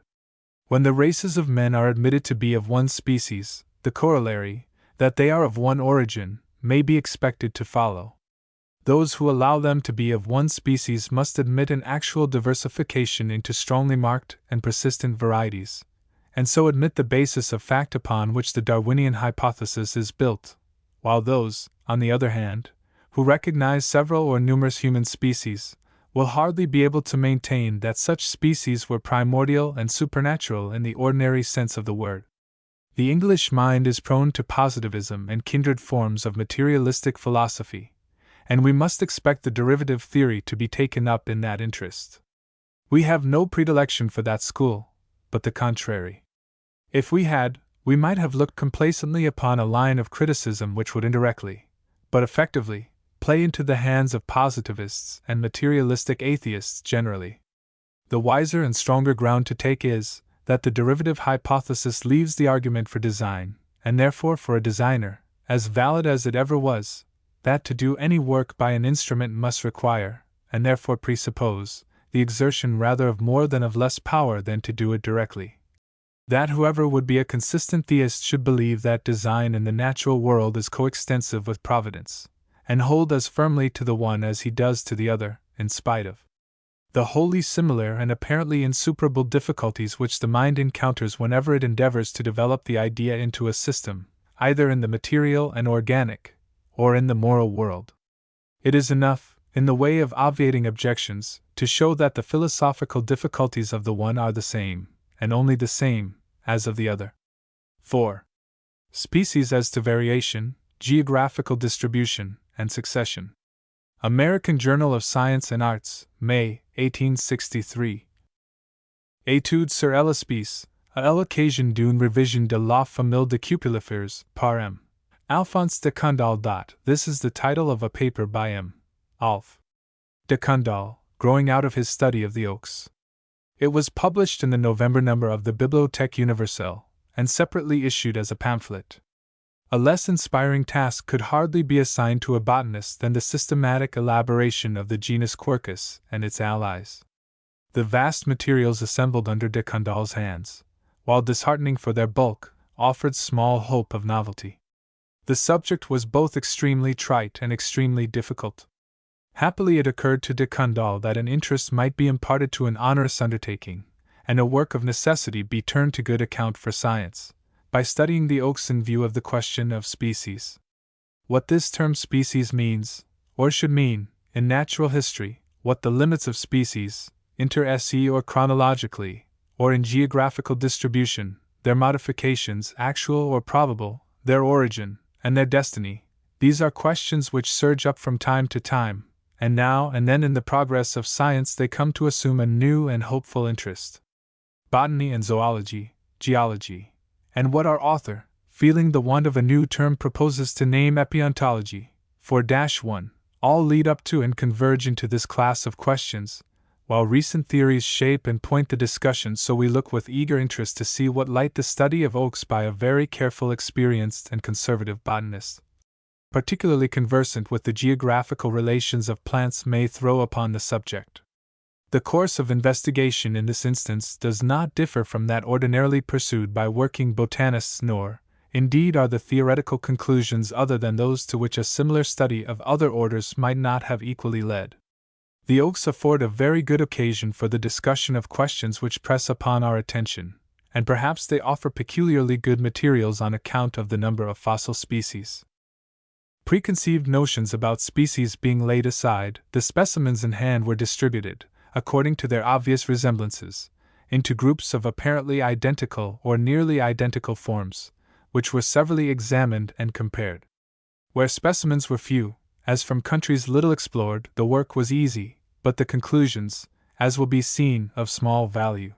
S1: When the races of men are admitted to be of one species, the corollary, that they are of one origin, may be expected to follow. Those who allow them to be of one species must admit an actual diversification into strongly marked and persistent varieties, and so admit the basis of fact upon which the Darwinian hypothesis is built, while those, on the other hand, who recognize several or numerous human species, will hardly be able to maintain that such species were primordial and supernatural in the ordinary sense of the word. The English mind is prone to positivism and kindred forms of materialistic philosophy, and we must expect the derivative theory to be taken up in that interest. We have no predilection for that school, but the contrary. If we had, we might have looked complacently upon a line of criticism which would indirectly, but effectively, play into the hands of positivists and materialistic atheists generally. The wiser and stronger ground to take is, that the derivative hypothesis leaves the argument for design, and therefore for a designer, as valid as it ever was, that to do any work by an instrument must require, and therefore presuppose, the exertion rather of more than of less power than to do it directly. That whoever would be a consistent theist should believe that design in the natural world is coextensive with providence, and hold as firmly to the one as he does to the other, in spite of the wholly similar and apparently insuperable difficulties which the mind encounters whenever it endeavors to develop the idea into a system, either in the material and organic, or in the moral world. It is enough, in the way of obviating objections, to show that the philosophical difficulties of the one are the same, and only the same, as of the other. 4. Species as to variation, geographical distribution, and succession. American Journal of Science and Arts, May, 1863. Études sur l'espèce, à l'occasion d'une révision de la famille de cupulifères, par M. Alphonse de Candolle. This is the title of a paper by M. Alph. de Candolle, growing out of his study of the oaks. It was published in the November number of the Bibliothèque Universelle, and separately issued as a pamphlet. A less inspiring task could hardly be assigned to a botanist than the systematic elaboration of the genus Quercus and its allies. The vast materials assembled under de Candolle's hands, while disheartening for their bulk, offered small hope of novelty. The subject was both extremely trite and extremely difficult. Happily it occurred to de Candolle that an interest might be imparted to an onerous undertaking, and a work of necessity be turned to good account for science, by studying the oaks in view of the question of species. What this term species means, or should mean, in natural history, what the limits of species, inter se or chronologically, or in geographical distribution, their modifications actual or probable, their origin, and their destiny, these are questions which surge up from time to time, and now and then in the progress of science they come to assume a new and hopeful interest. Botany and zoology, geology, and what our author, feeling the want of a new term, proposes to name epiontology, 4-1, all lead up to and converge into this class of questions, while recent theories shape and point the discussion, so we look with eager interest to see what light the study of oaks by a very careful, experienced, and conservative botanist, particularly conversant with the geographical relations of plants, may throw upon the subject. The course of investigation in this instance does not differ from that ordinarily pursued by working botanists, nor, indeed, are the theoretical conclusions other than those to which a similar study of other orders might not have equally led. The oaks afford a very good occasion for the discussion of questions which press upon our attention, and perhaps they offer peculiarly good materials on account of the number of fossil species. Preconceived notions about species being laid aside, the specimens in hand were distributed, according to their obvious resemblances, into groups of apparently identical or nearly identical forms, which were severally examined and compared. Where specimens were few, as from countries little explored, the work was easy, but the conclusions, as will be seen, of small value.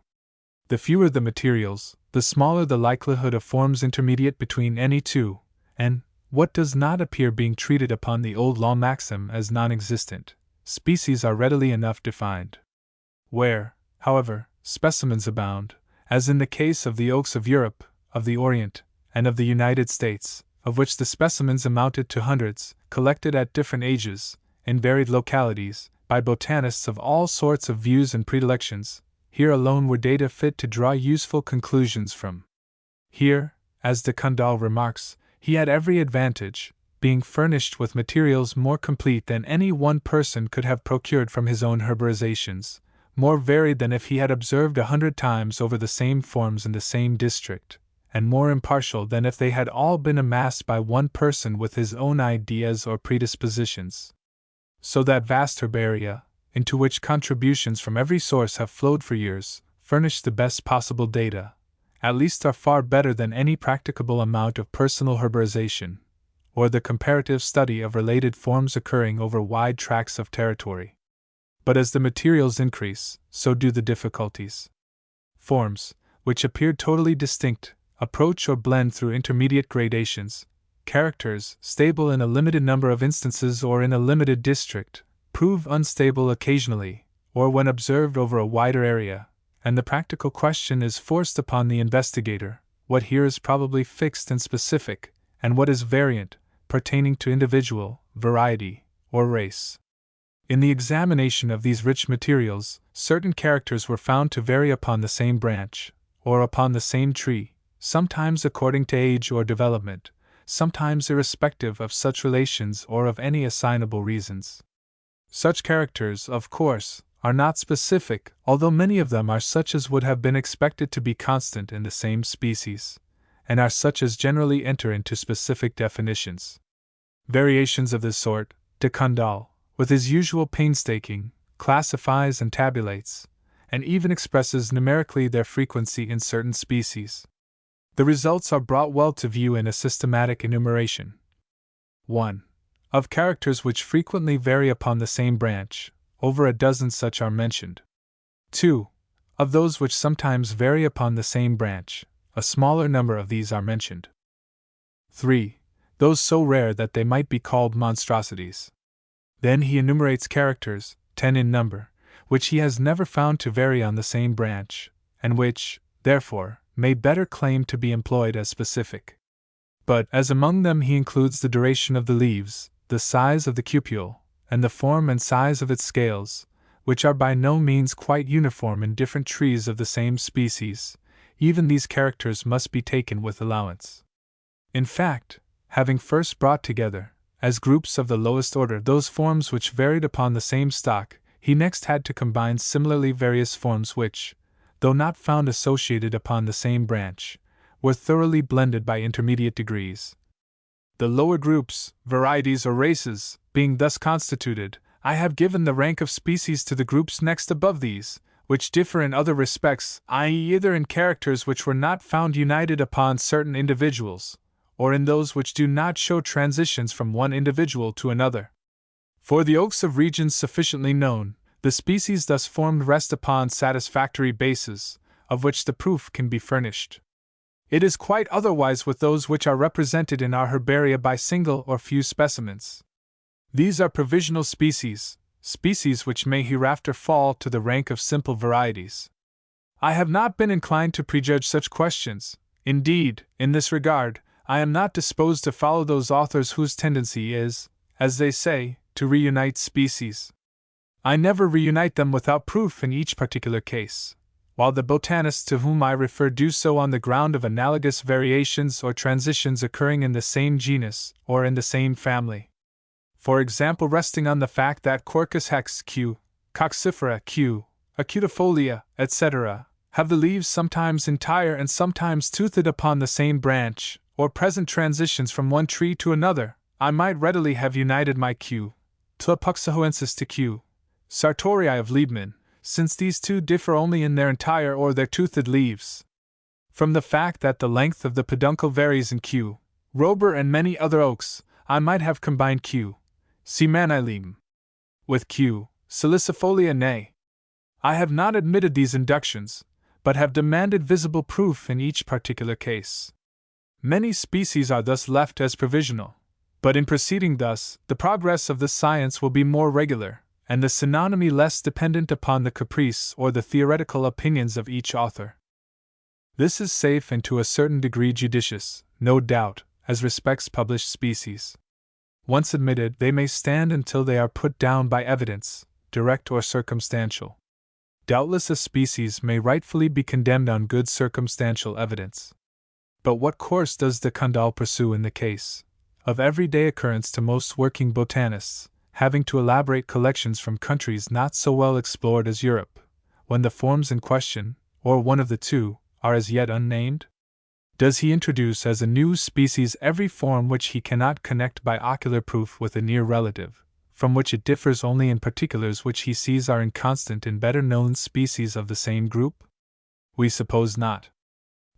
S1: The fewer the materials, the smaller the likelihood of forms intermediate between any two, and, what does not appear being treated upon the old law maxim as non-existent, species are readily enough defined. Where, however, specimens abound, as in the case of the oaks of Europe, of the Orient, and of the United States, of which the specimens amounted to hundreds, collected at different ages, in varied localities, by botanists of all sorts of views and predilections, here alone were data fit to draw useful conclusions from. Here, as de Candolle remarks, he had every advantage, being furnished with materials more complete than any one person could have procured from his own herborizations, more varied than if he had observed 100 times over the same forms in the same district, and more impartial than if they had all been amassed by one person with his own ideas or predispositions. So that vast herbaria, into which contributions from every source have flowed for years, furnish the best possible data, at least are far better than any practicable amount of personal herborization, or the comparative study of related forms occurring over wide tracts of territory. But as the materials increase, so do the difficulties. Forms, which appeared totally distinct, approach or blend through intermediate gradations. Characters, stable in a limited number of instances or in a limited district, prove unstable occasionally, or when observed over a wider area, and the practical question is forced upon the investigator: what here is probably fixed and specific, and what is variant, pertaining to individual, variety, or race. In the examination of these rich materials, certain characters were found to vary upon the same branch, or upon the same tree, sometimes according to age or development, sometimes irrespective of such relations or of any assignable reasons. Such characters, of course, are not specific, although many of them are such as would have been expected to be constant in the same species, and are such as generally enter into specific definitions. Variations of this sort, de Candolle, with his usual painstaking, classifies and tabulates, and even expresses numerically their frequency in certain species. The results are brought well to view in a systematic enumeration. 1. Of characters which frequently vary upon the same branch, over a dozen such are mentioned. 2. Of those which sometimes vary upon the same branch, a smaller number of these are mentioned. 3. Those so rare that they might be called monstrosities. Then he enumerates characters, 10 in number, which he has never found to vary on the same branch, and which, therefore, may better claim to be employed as specific. But, as among them he includes the duration of the leaves, the size of the cupule, and the form and size of its scales, which are by no means quite uniform in different trees of the same species, even these characters must be taken with allowance. In fact, having first brought together, as groups of the lowest order, those forms which varied upon the same stock, he next had to combine similarly various forms which, though not found associated upon the same branch, were thoroughly blended by intermediate degrees. The lower groups, varieties or races, being thus constituted, I have given the rank of species to the groups next above these, which differ in other respects, i.e., either in characters which were not found united upon certain individuals, or in those which do not show transitions from one individual to another. For the oaks of regions sufficiently known, the species thus formed rest upon satisfactory bases, of which the proof can be furnished. It is quite otherwise with those which are represented in our herbaria by single or few specimens. These are provisional species, species which may hereafter fall to the rank of simple varieties. I have not been inclined to prejudge such questions. Indeed, in this regard, I am not disposed to follow those authors whose tendency is, as they say, to reunite species. I never reunite them without proof in each particular case, while the botanists to whom I refer do so on the ground of analogous variations or transitions occurring in the same genus or in the same family. For example, resting on the fact that Quercus hex Q. Coccifera Q, Acutifolia, etc., have the leaves sometimes entire and sometimes toothed upon the same branch, or present transitions from one tree to another, I might readily have united my Q. Tlepuxahoensis to Q. Sartorii of Liebmann, since these two differ only in their entire or their toothed leaves. From the fact that the length of the peduncle varies in Q. Rober and many other oaks, I might have combined Q. Semanilem with Q. Salicifolia nay. I have not admitted these inductions, but have demanded visible proof in each particular case. Many species are thus left as provisional, but in proceeding thus, the progress of the science will be more regular, and the synonymy less dependent upon the caprice or the theoretical opinions of each author. This is safe and to a certain degree judicious, no doubt, as respects published species. Once admitted, they may stand until they are put down by evidence, direct or circumstantial. Doubtless a species may rightfully be condemned on good circumstantial evidence. But what course does de Candolle pursue in the case, of everyday occurrence to most working botanists, having to elaborate collections from countries not so well explored as Europe, when the forms in question, or one of the two, are as yet unnamed? Does he introduce as a new species every form which he cannot connect by ocular proof with a near relative, from which it differs only in particulars which he sees are inconstant in better known species of the same group? We suppose not.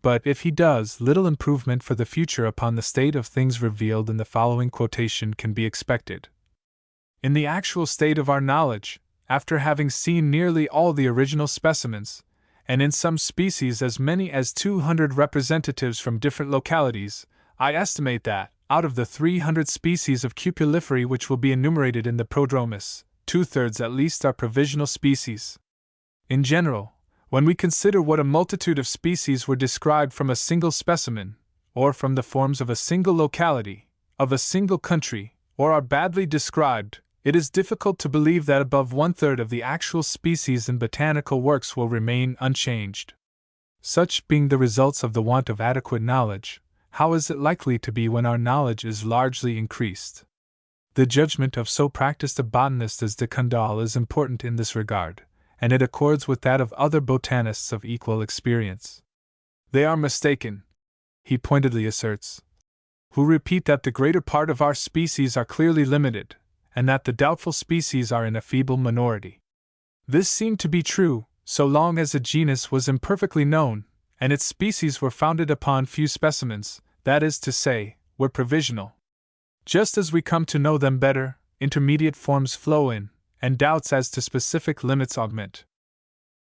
S1: But if he does, little improvement for the future upon the state of things revealed in the following quotation can be expected. In the actual state of our knowledge, after having seen nearly all the original specimens, and in some species as many as 200 representatives from different localities, I estimate that, out of the 300 species of Cupuliferae which will be enumerated in the Prodromus, 2/3 at least are provisional species. In general, when we consider what a multitude of species were described from a single specimen, or from the forms of a single locality, of a single country, or are badly described, it is difficult to believe that above 1/3 of the actual species in botanical works will remain unchanged. Such being the results of the want of adequate knowledge, how is it likely to be when our knowledge is largely increased? The judgment of so practiced a botanist as de Candolle is important in this regard, and it accords with that of other botanists of equal experience. They are mistaken, he pointedly asserts, who repeat that the greater part of our species are clearly limited, and that the doubtful species are in a feeble minority. This seemed to be true, so long as a genus was imperfectly known, and its species were founded upon few specimens, that is to say, were provisional. Just as we come to know them better, intermediate forms flow in, and doubts as to specific limits augment.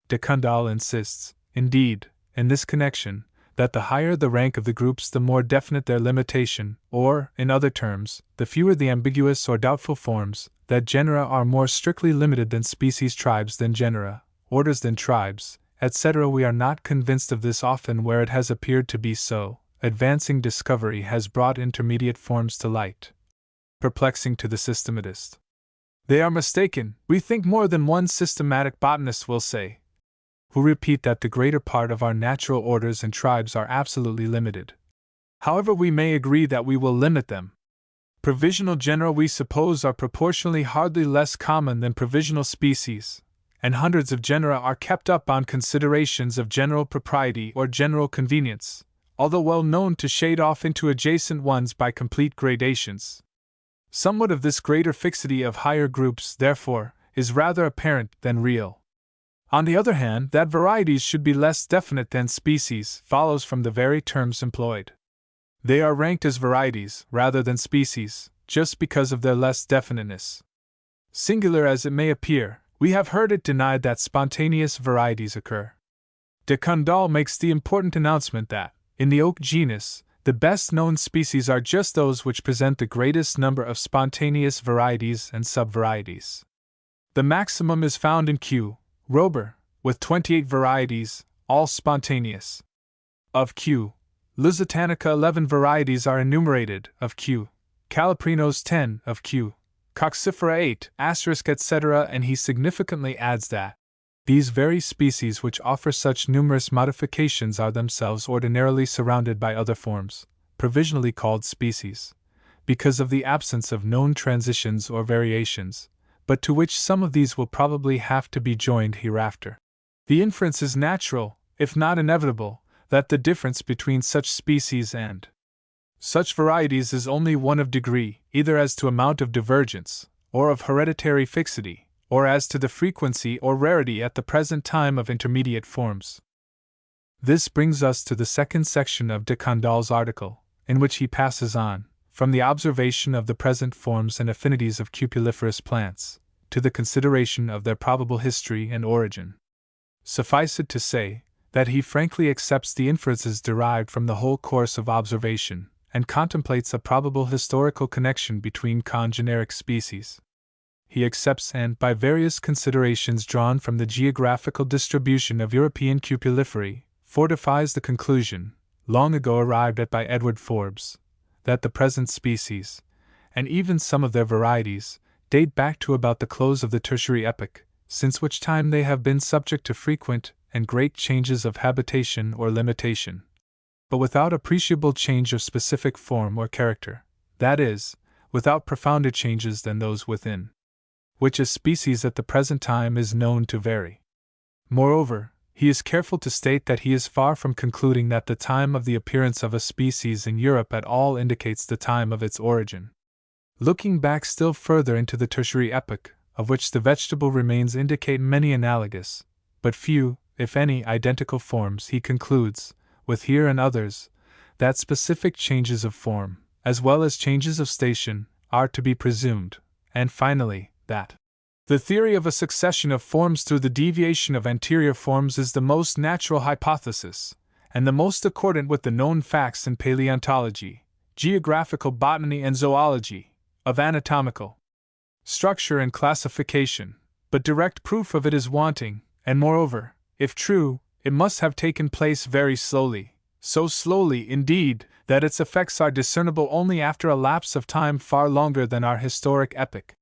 S1: De Candolle insists, indeed, in this connection, that the higher the rank of the groups the more definite their limitation, or, in other terms, the fewer the ambiguous or doubtful forms, that genera are more strictly limited than species, tribes than genera, orders than tribes, etc. We are not convinced of this often where it has appeared to be so. Advancing discovery has brought intermediate forms to light, perplexing to the systematist. They are mistaken, we think more than one systematic botanist will say, who repeat that the greater part of our natural orders and tribes are absolutely limited. However, we may agree that we will limit them. Provisional genera we suppose are proportionally hardly less common than provisional species, and hundreds of genera are kept up on considerations of general propriety or general convenience, although well known to shade off into adjacent ones by complete gradations. Somewhat of this greater fixity of higher groups, therefore, is rather apparent than real. On the other hand, that varieties should be less definite than species follows from the very terms employed. They are ranked as varieties rather than species, just because of their less definiteness. Singular as it may appear, we have heard it denied that spontaneous varieties occur. De Candolle makes the important announcement that, in the oak genus, the best known species are just those which present the greatest number of spontaneous varieties and subvarieties. The maximum is found in Q. Rober, with 28 varieties, all spontaneous. Of Q. Lusitanica 11 varieties are enumerated, of Q. Caliprinos 10, of Q. Coccifera 8, etc., and he significantly adds that these very species which offer such numerous modifications are themselves ordinarily surrounded by other forms, provisionally called species, because of the absence of known transitions or variations, but to which some of these will probably have to be joined hereafter. The inference is natural, if not inevitable, that the difference between such species and such varieties is only one of degree, either as to amount of divergence, or of hereditary fixity, or as to the frequency or rarity at the present time of intermediate forms. This brings us to the second section of de Candoll's article, in which he passes on, from the observation of the present forms and affinities of cupuliferous plants, to the consideration of their probable history and origin. Suffice it to say, that he frankly accepts the inferences derived from the whole course of observation, and contemplates a probable historical connection between congeneric species. He accepts and, by various considerations drawn from the geographical distribution of European cupuliferae, fortifies the conclusion, long ago arrived at by Edward Forbes, that the present species, and even some of their varieties, date back to about the close of the Tertiary epoch, since which time they have been subject to frequent and great changes of habitation or limitation, but without appreciable change of specific form or character, that is, without profounder changes than those within which a species at the present time is known to vary. Moreover, he is careful to state that he is far from concluding that the time of the appearance of a species in Europe at all indicates the time of its origin. Looking back still further into the Tertiary epoch, of which the vegetable remains indicate many analogous, but few, if any, identical forms, he concludes, with here and others, that specific changes of form, as well as changes of station, are to be presumed, and finally, that the theory of a succession of forms through the deviation of anterior forms is the most natural hypothesis, and the most accordant with the known facts in paleontology, geographical botany and zoology, of anatomical structure and classification, but direct proof of it is wanting, and moreover, if true, it must have taken place very slowly, so slowly, indeed, that its effects are discernible only after a lapse of time far longer than our historic epoch.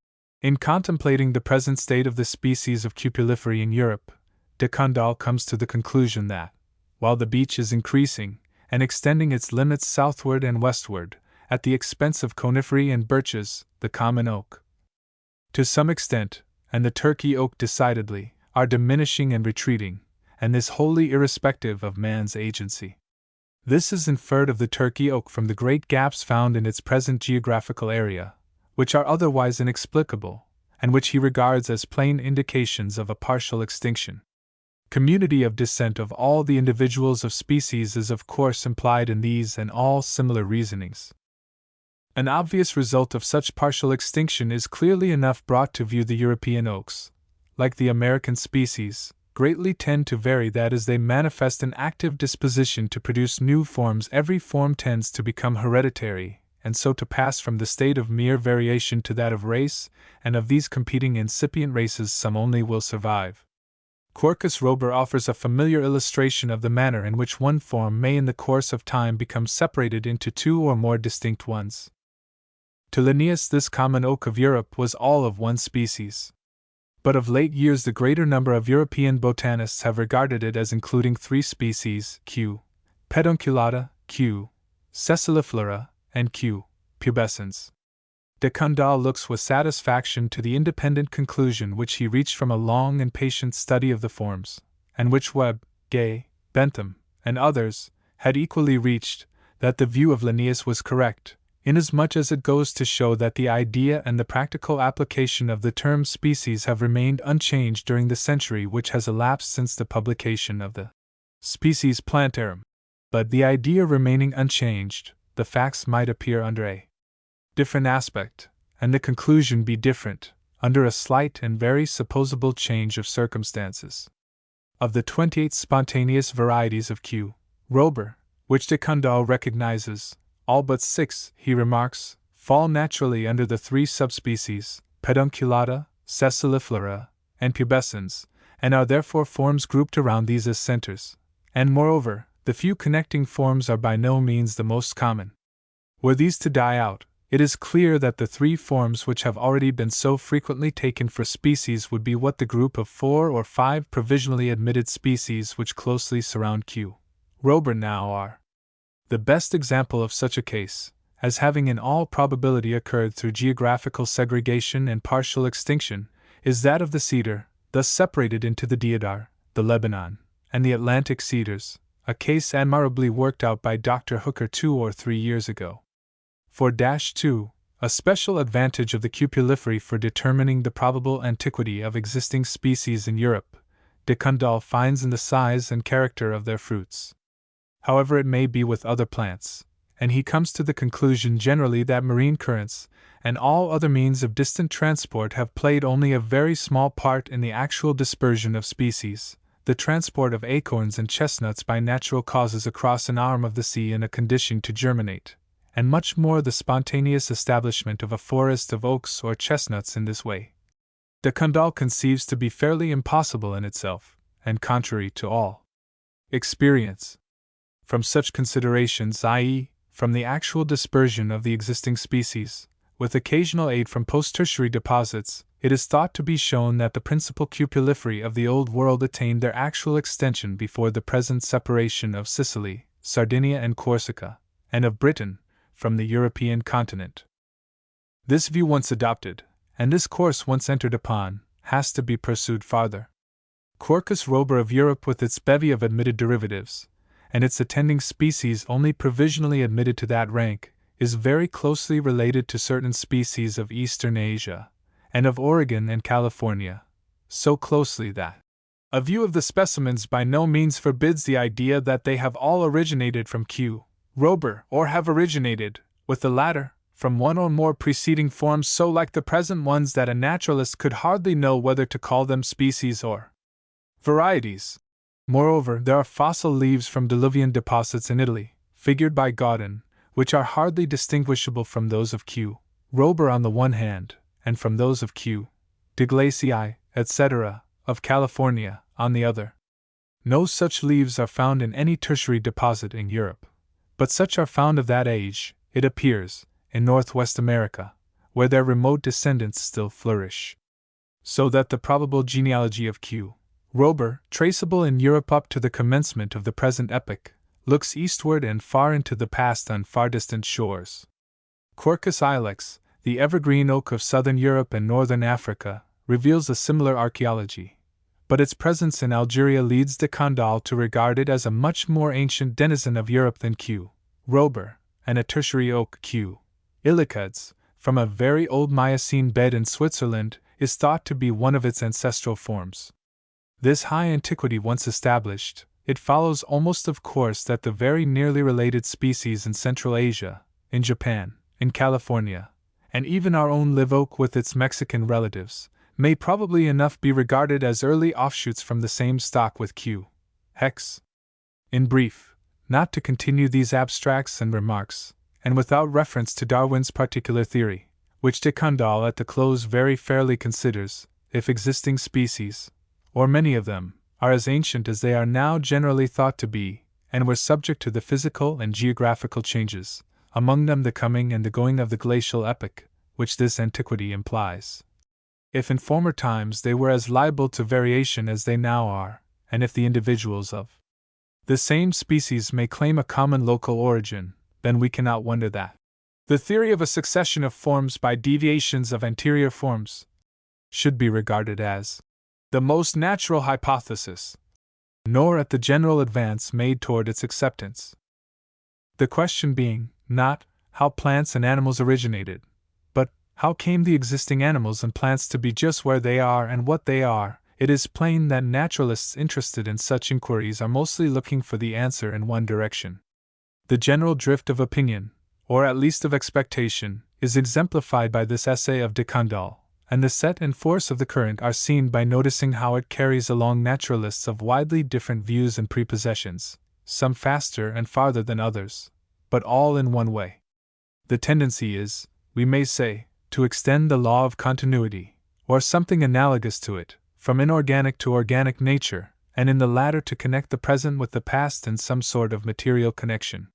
S1: In contemplating the present state of the species of cupuliferae in Europe, de Candolle comes to the conclusion that, while the beech is increasing and extending its limits southward and westward, at the expense of coniferae and birches, the common oak, to some extent, and the Turkey oak decidedly, are diminishing and retreating, and this wholly irrespective of man's agency. This is inferred of the Turkey oak from the great gaps found in its present geographical area, which are otherwise inexplicable, and which he regards as plain indications of a partial extinction. Community of descent of all the individuals of species is of course implied in these and all similar reasonings. An obvious result of such partial extinction is clearly enough brought to view. The European oaks, like the American species, greatly tend to vary, that is, they manifest an active disposition to produce new forms. Every form tends to become hereditary, and so to pass from the state of mere variation to that of race, and of these competing incipient races some only will survive. Quercus robur offers a familiar illustration of the manner in which one form may in the course of time become separated into two or more distinct ones. To Linnaeus this common oak of Europe was all of one species. But of late years the greater number of European botanists have regarded it as including three species, Q. pedunculata, Q. sessiliflora, and Q. pubescens. De Candolle looks with satisfaction to the independent conclusion which he reached from a long and patient study of the forms, and which Webb, Gay, Bentham, and others had equally reached, that the view of Linnaeus was correct, inasmuch as it goes to show that the idea and the practical application of the term species have remained unchanged during the century which has elapsed since the publication of the Species Plantarum. But the idea remaining unchanged, the facts might appear under a different aspect, and the conclusion be different, under a slight and very supposable change of circumstances. Of the 28 spontaneous varieties of Q. robur, which de Candolle recognizes, all but 6, he remarks, fall naturally under the three subspecies, pedunculata, sessiliflora, and pubescens, and are therefore forms grouped around these as centers, and moreover, the few connecting forms are by no means the most common. Were these to die out, it is clear that the three forms which have already been so frequently taken for species would be what the group of 4 or 5 provisionally admitted species which closely surround Q. robur now are. The best example of such a case, as having in all probability occurred through geographical segregation and partial extinction, is that of the cedar, thus separated into the deodar, the Lebanon, and the Atlantic cedars, a case admirably worked out by Dr. Hooker 2 or 3 years ago. 4-2. A special advantage of the cupuliferae for determining the probable antiquity of existing species in Europe, de Candolle finds in the size and character of their fruits. However it may be with other plants, and he comes to the conclusion generally that marine currents and all other means of distant transport have played only a very small part in the actual dispersion of species, the transport of acorns and chestnuts by natural causes across an arm of the sea in a condition to germinate, and much more the spontaneous establishment of a forest of oaks or chestnuts in this way. De Candolle conceives to be fairly impossible in itself, and contrary to all experience. From such considerations, i.e., from the actual dispersion of the existing species, with occasional aid from post-tertiary deposits, it is thought to be shown that the principal cupuliferae of the Old World attained their actual extension before the present separation of Sicily, Sardinia and Corsica, and of Britain, from the European continent. This view once adopted, and this course once entered upon, has to be pursued farther. Quercus robur of Europe, with its bevy of admitted derivatives, and its attending species only provisionally admitted to that rank, is very closely related to certain species of Eastern Asia, and of Oregon and California, so closely that a view of the specimens by no means forbids the idea that they have all originated from Q. robur, or have originated, with the latter, from one or more preceding forms so like the present ones that a naturalist could hardly know whether to call them species or varieties. Moreover, there are fossil leaves from diluvian deposits in Italy, figured by Gaudin, which are hardly distinguishable from those of Q. robur on the one hand, and from those of Q. de Glaciae, etc., of California, on the other. No such leaves are found in any tertiary deposit in Europe, but such are found of that age, it appears, in Northwest America, where their remote descendants still flourish. So that the probable genealogy of Q. robur, traceable in Europe up to the commencement of the present epoch, looks eastward and far into the past on far distant shores. Quercus ilex, the evergreen oak of southern Europe and northern Africa, reveals a similar archaeology, but its presence in Algeria leads de Candolle to regard it as a much more ancient denizen of Europe than Q. robur, and a tertiary oak Q. illicodes, from a very old Miocene bed in Switzerland, is thought to be one of its ancestral forms. This high antiquity once established, it follows almost of course that the very nearly related species in Central Asia, in Japan, in California, and even our own live oak with its Mexican relatives, may probably enough be regarded as early offshoots from the same stock with Q. hex. In brief, not to continue these abstracts and remarks, and without reference to Darwin's particular theory, which de Candolle at the close very fairly considers, if existing species, or many of them, are as ancient as they are now generally thought to be, and were subject to the physical and geographical changes, among them the coming and the going of the glacial epoch, which this antiquity implies. If in former times they were as liable to variation as they now are, and if the individuals of the same species may claim a common local origin, then we cannot wonder that the theory of a succession of forms by deviations of anterior forms should be regarded as the most natural hypothesis, nor at the general advance made toward its acceptance. The question being, not how plants and animals originated, but how came the existing animals and plants to be just where they are and what they are, it is plain that naturalists interested in such inquiries are mostly looking for the answer in one direction. The general drift of opinion, or at least of expectation, is exemplified by this essay of de Candolle, and the set and force of the current are seen by noticing how it carries along naturalists of widely different views and prepossessions, some faster and farther than others, but all in one way. The tendency is, we may say, to extend the law of continuity, or something analogous to it, from inorganic to organic nature, and in the latter to connect the present with the past in some sort of material connection.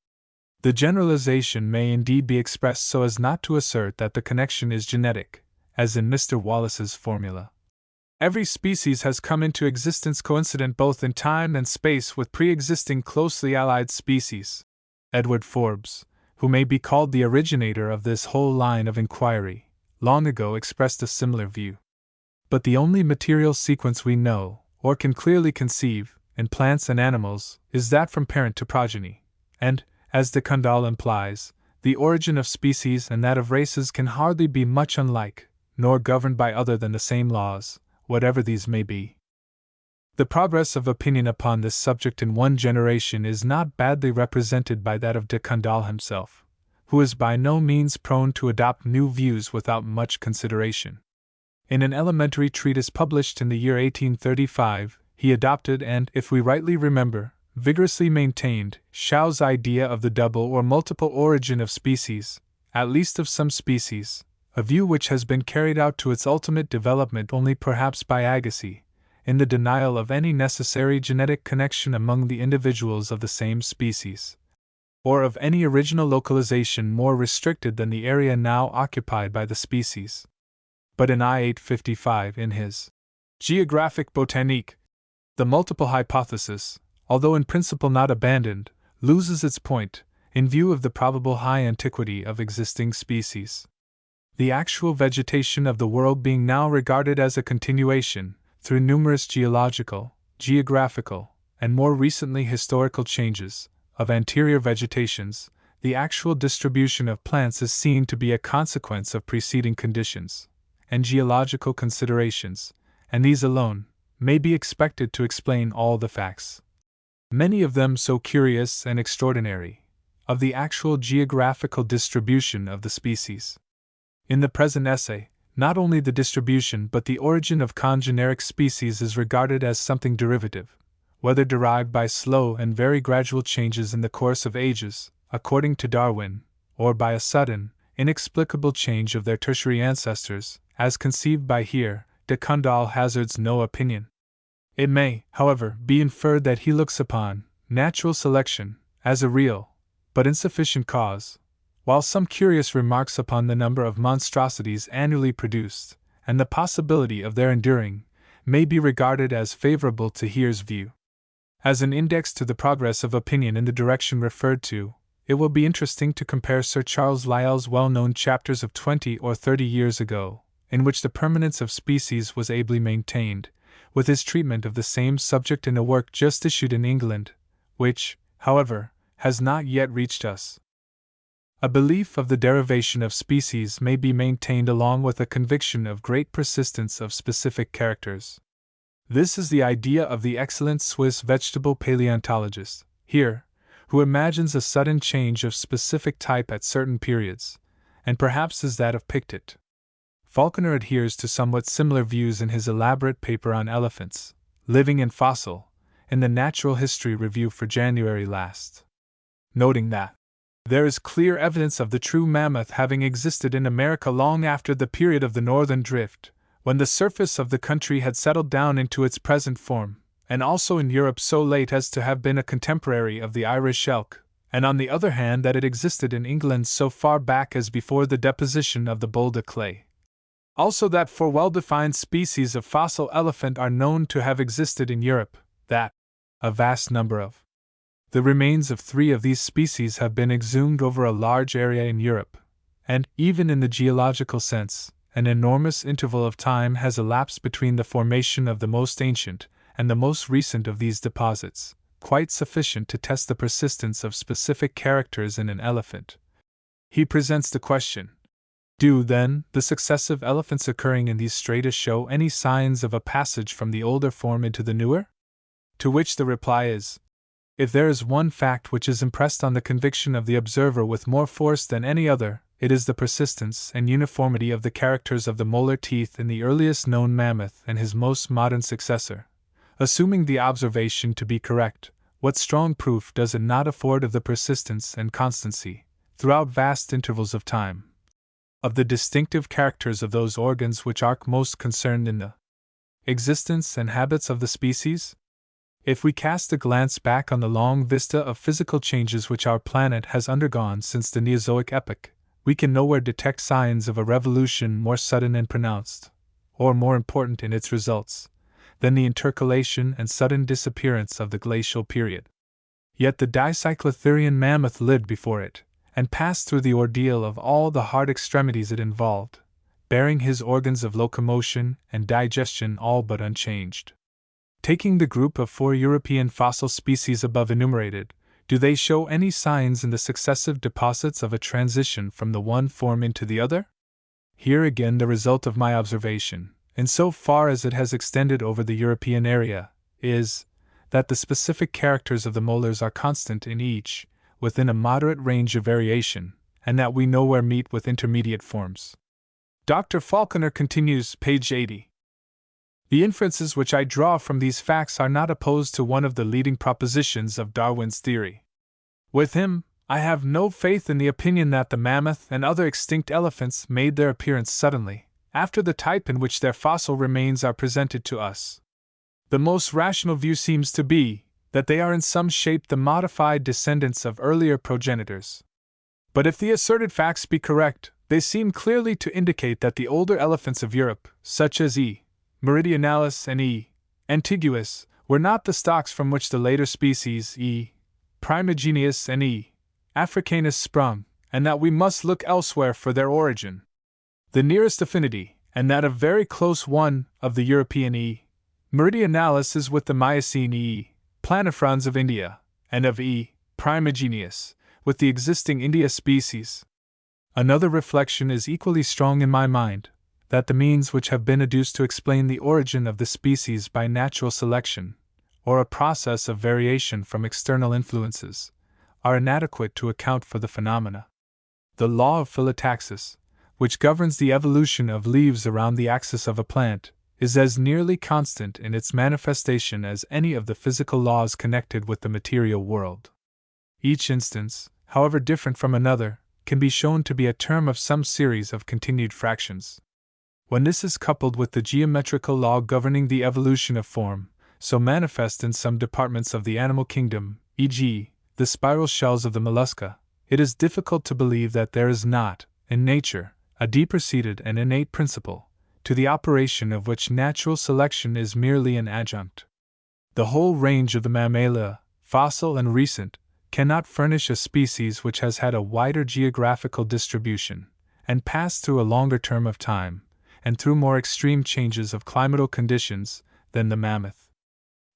S1: The generalization may indeed be expressed so as not to assert that the connection is genetic, as in Mr. Wallace's formula. Every species has come into existence coincident both in time and space with pre-existing closely allied species. Edward Forbes, who may be called the originator of this whole line of inquiry, long ago expressed a similar view. but the only material sequence we know, or can clearly conceive, in plants and animals, is that from parent to progeny, and, as de Candolle implies, the origin of species and that of races can hardly be much unlike, nor governed by other than the same laws, whatever these may be. The progress of opinion upon this subject in one generation is not badly represented by that of de Candolle himself, who is by no means prone to adopt new views without much consideration. In an elementary treatise published in the year 1835, he adopted and, if we rightly remember, vigorously maintained Schau's idea of the double or multiple origin of species, at least of some species, a view which has been carried out to its ultimate development only perhaps by Agassiz, in the denial of any necessary genetic connection among the individuals of the same species, or of any original localization more restricted than the area now occupied by the species. But in I-855, in his Géographique Botanique, the multiple hypothesis, although in principle not abandoned, loses its point, in view of the probable high antiquity of existing species. The actual vegetation of the world being now regarded as a continuation, through numerous geological, geographical, and more recently historical changes, of anterior vegetations, the actual distribution of plants is seen to be a consequence of preceding conditions and geological considerations, and these alone may be expected to explain all the facts, many of them so curious and extraordinary, of the actual geographical distribution of the species. In the present essay, not only the distribution but the origin of congeneric species is regarded as something derivative, whether derived by slow and very gradual changes in the course of ages, according to Darwin, or by a sudden, inexplicable change of their tertiary ancestors, as conceived by here, de Candolle hazards no opinion. It may, however, be inferred that he looks upon natural selection as a real, but insufficient cause, while some curious remarks upon the number of monstrosities annually produced, and the possibility of their enduring, may be regarded as favorable to Here's view. As an index to the progress of opinion in the direction referred to, it will be interesting to compare Sir Charles Lyell's well-known chapters of 20 or 30 years ago, in which the permanence of species was ably maintained, with his treatment of the same subject in a work just issued in England, which, however, has not yet reached us. A belief of the derivation of species may be maintained along with a conviction of great persistence of specific characters. This is the idea of the excellent Swiss vegetable paleontologist, here, who imagines a sudden change of specific type at certain periods, and perhaps is that of Pictet. Falconer adheres to somewhat similar views in his elaborate paper on elephants, living and fossil, in the Natural History Review for January last, noting that there is clear evidence of the true mammoth having existed in America long after the period of the northern drift, when the surface of the country had settled down into its present form, and also in Europe so late as to have been a contemporary of the Irish elk, and on the other hand that it existed in England so far back as before the deposition of the Boule de Clay. Also that 4 well-defined species of fossil elephant are known to have existed in Europe, that a vast number of the remains of 3 of these species have been exhumed over a large area in Europe, and, even in the geological sense, an enormous interval of time has elapsed between the formation of the most ancient and the most recent of these deposits, quite sufficient to test the persistence of specific characters in an elephant. He presents the question: do, then, the successive elephants occurring in these strata show any signs of a passage from the older form into the newer? To which the reply is: if there is one fact which is impressed on the conviction of the observer with more force than any other, it is the persistence and uniformity of the characters of the molar teeth in the earliest known mammoth and his most modern successor. Assuming the observation to be correct, what strong proof does it not afford of the persistence and constancy, throughout vast intervals of time, of the distinctive characters of those organs which are most concerned in the existence and habits of the species? If we cast a glance back on the long vista of physical changes which our planet has undergone since the Neozoic epoch, we can nowhere detect signs of a revolution more sudden and pronounced, or more important in its results, than the intercalation and sudden disappearance of the glacial period. Yet the Dicyclotherian mammoth lived before it, and passed through the ordeal of all the hard extremities it involved, bearing his organs of locomotion and digestion all but unchanged. Taking the group of 4 European fossil species above enumerated, do they show any signs in the successive deposits of a transition from the one form into the other? Here again the result of my observation, in so far as it has extended over the European area, is that the specific characters of the molars are constant in each, within a moderate range of variation, and that we nowhere meet with intermediate forms. Dr. Falconer continues, page 80. The inferences which I draw from these facts are not opposed to one of the leading propositions of Darwin's theory. With him, I have no faith in the opinion that the mammoth and other extinct elephants made their appearance suddenly, after the type in which their fossil remains are presented to us. The most rational view seems to be that they are in some shape the modified descendants of earlier progenitors. But if the asserted facts be correct, they seem clearly to indicate that the older elephants of Europe, such as E. meridionalis and E. antiguus, were not the stocks from which the later species E. primigenius and E. africanus sprung, and that we must look elsewhere for their origin. The nearest affinity, and that a very close one, of the European E. meridionalis is with the Miocene E. planifrons of India, and of E. primigenius, with the existing India species. Another reflection is equally strong in my mind, that the means which have been adduced to explain the origin of the species by natural selection, or a process of variation from external influences, are inadequate to account for the phenomena. The law of phyllotaxis, which governs the evolution of leaves around the axis of a plant, is as nearly constant in its manifestation as any of the physical laws connected with the material world. Each instance, however different from another, can be shown to be a term of some series of continued fractions. When this is coupled with the geometrical law governing the evolution of form, so manifest in some departments of the animal kingdom, e.g., the spiral shells of the mollusca, it is difficult to believe that there is not, in nature, a deeper-seated and innate principle, to the operation of which natural selection is merely an adjunct. The whole range of the Mammalia, fossil and recent, cannot furnish a species which has had a wider geographical distribution, and passed through a longer term of time, and through more extreme changes of climatal conditions, than the mammoth.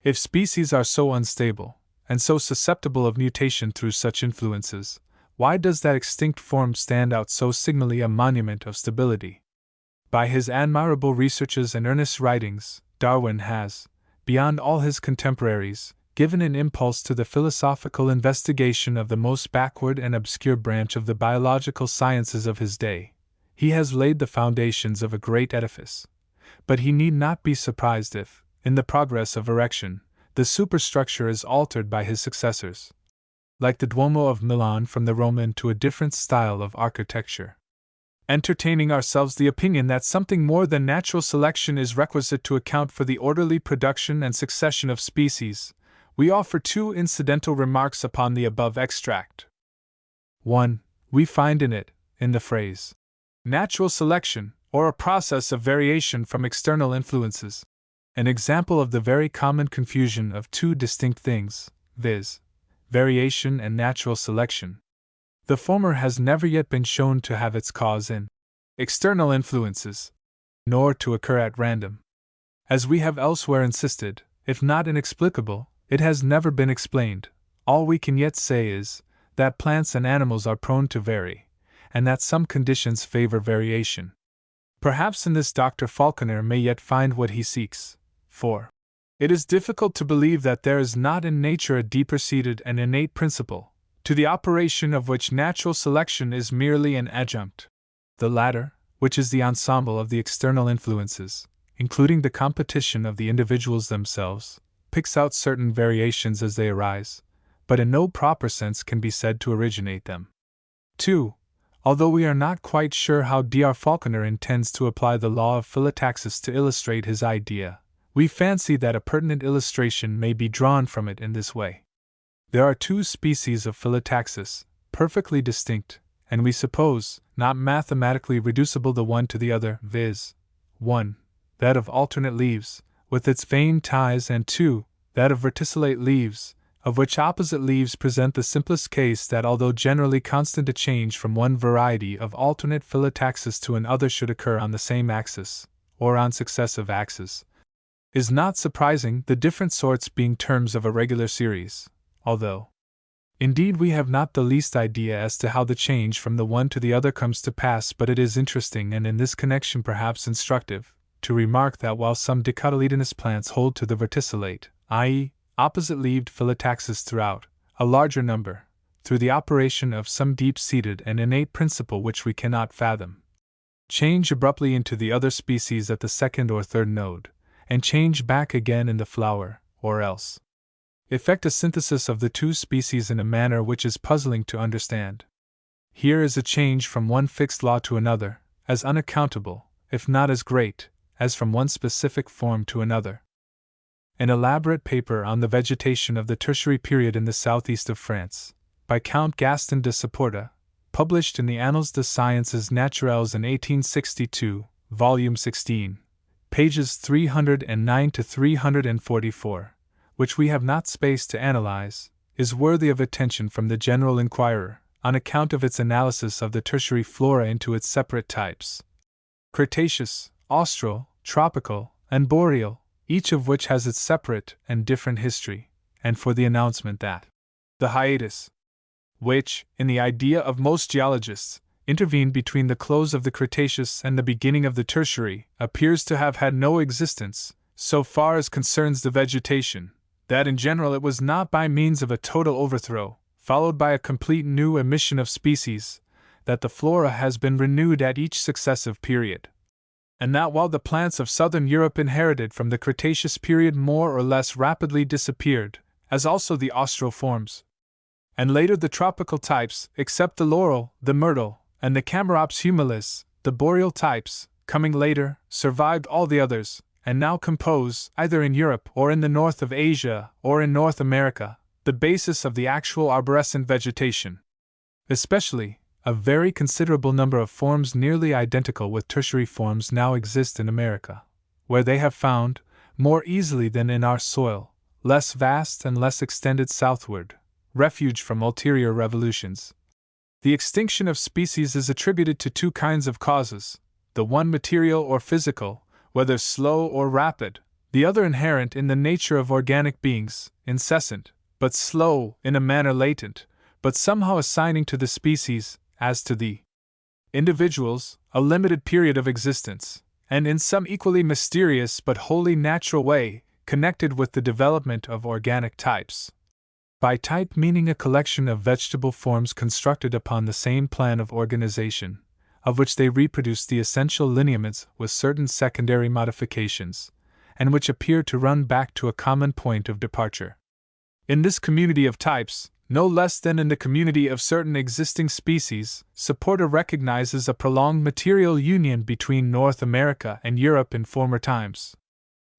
S1: If species are so unstable, and so susceptible of mutation through such influences, why does that extinct form stand out so signally a monument of stability? By his admirable researches and earnest writings, Darwin has, beyond all his contemporaries, given an impulse to the philosophical investigation of the most backward and obscure branch of the biological sciences of his day. He has laid the foundations of a great edifice. But he need not be surprised if, in the progress of erection, the superstructure is altered by his successors. Like the Duomo of Milan from the Roman to a different style of architecture. Entertaining ourselves the opinion that something more than natural selection is requisite to account for the orderly production and succession of species, we offer 2 incidental remarks upon the above extract. 1. We find in it, in the phrase, natural selection, or a process of variation from external influences, an example of the very common confusion of 2 distinct things, viz., variation and natural selection. The former has never yet been shown to have its cause in external influences, nor to occur at random. As we have elsewhere insisted, if not inexplicable, it has never been explained. All we can yet say is that plants and animals are prone to vary, and that some conditions favor variation. Perhaps in this Dr. Falconer may yet find what he seeks, for it is difficult to believe that there is not in nature a deeper-seated and innate principle, to the operation of which natural selection is merely an adjunct. The latter, which is the ensemble of the external influences, including the competition of the individuals themselves, picks out certain variations as they arise, but in no proper sense can be said to originate them. 2. Although we are not quite sure how Dr. Falconer intends to apply the law of phyllotaxis to illustrate his idea, we fancy that a pertinent illustration may be drawn from it in this way. There are 2 species of phyllotaxis, perfectly distinct, and we suppose, not mathematically reducible the one to the other, viz. 1. That of alternate leaves, with its veined ties, and 2. That of verticillate leaves, of which opposite leaves present the simplest case that although generally constant a change from one variety of alternate phyllotaxis to another should occur on the same axis, or on successive axes, is not surprising, the different sorts being terms of a regular series, although indeed we have not the least idea as to how the change from the one to the other comes to pass, but it is interesting and in this connection perhaps instructive, to remark that while some dicotyledonous plants hold to the verticillate, i.e., opposite-leaved phyllotaxis throughout, a larger number, through the operation of some deep-seated and innate principle which we cannot fathom, change abruptly into the other species at the second or third node, and change back again in the flower, or else effect a synthesis of the two species in a manner which is puzzling to understand. Here is a change from one fixed law to another, as unaccountable, if not as great, as from one specific form to another. An elaborate paper on the vegetation of the Tertiary period in the southeast of France, by Count Gaston de Saporta, published in the Annales des Sciences Naturelles in 1862, volume 16, pages 309 to 344, which we have not space to analyze, is worthy of attention from the general inquirer, on account of its analysis of the tertiary flora into its separate types: Cretaceous, Austral, Tropical, and Boreal, each of which has its separate and different history, and for the announcement that the hiatus, which, in the idea of most geologists, intervened between the close of the Cretaceous and the beginning of the Tertiary, appears to have had no existence, so far as concerns the vegetation, that in general it was not by means of a total overthrow, followed by a complete new emission of species, that the flora has been renewed at each successive period, and that while the plants of southern Europe inherited from the Cretaceous period more or less rapidly disappeared, as also the austral forms, and later the tropical types, except the laurel, the myrtle, and the Chamaerops humilis, the boreal types, coming later, survived all the others, and now compose, either in Europe or in the north of Asia or in North America, the basis of the actual arborescent vegetation. Especially, a very considerable number of forms nearly identical with tertiary forms now exist in America, where they have found, more easily than in our soil, less vast and less extended southward, refuge from ulterior revolutions. The extinction of species is attributed to two kinds of causes, the one material or physical, whether slow or rapid, the other inherent in the nature of organic beings, incessant, but slow, in a manner latent, but somehow assigning to the species, as to the individuals, a limited period of existence, and in some equally mysterious but wholly natural way, connected with the development of organic types. By type meaning a collection of vegetable forms constructed upon the same plan of organization, of which they reproduce the essential lineaments with certain secondary modifications, and which appear to run back to a common point of departure. In this community of types, no less than in the community of certain existing species, Saporta recognizes a prolonged material union between North America and Europe in former times.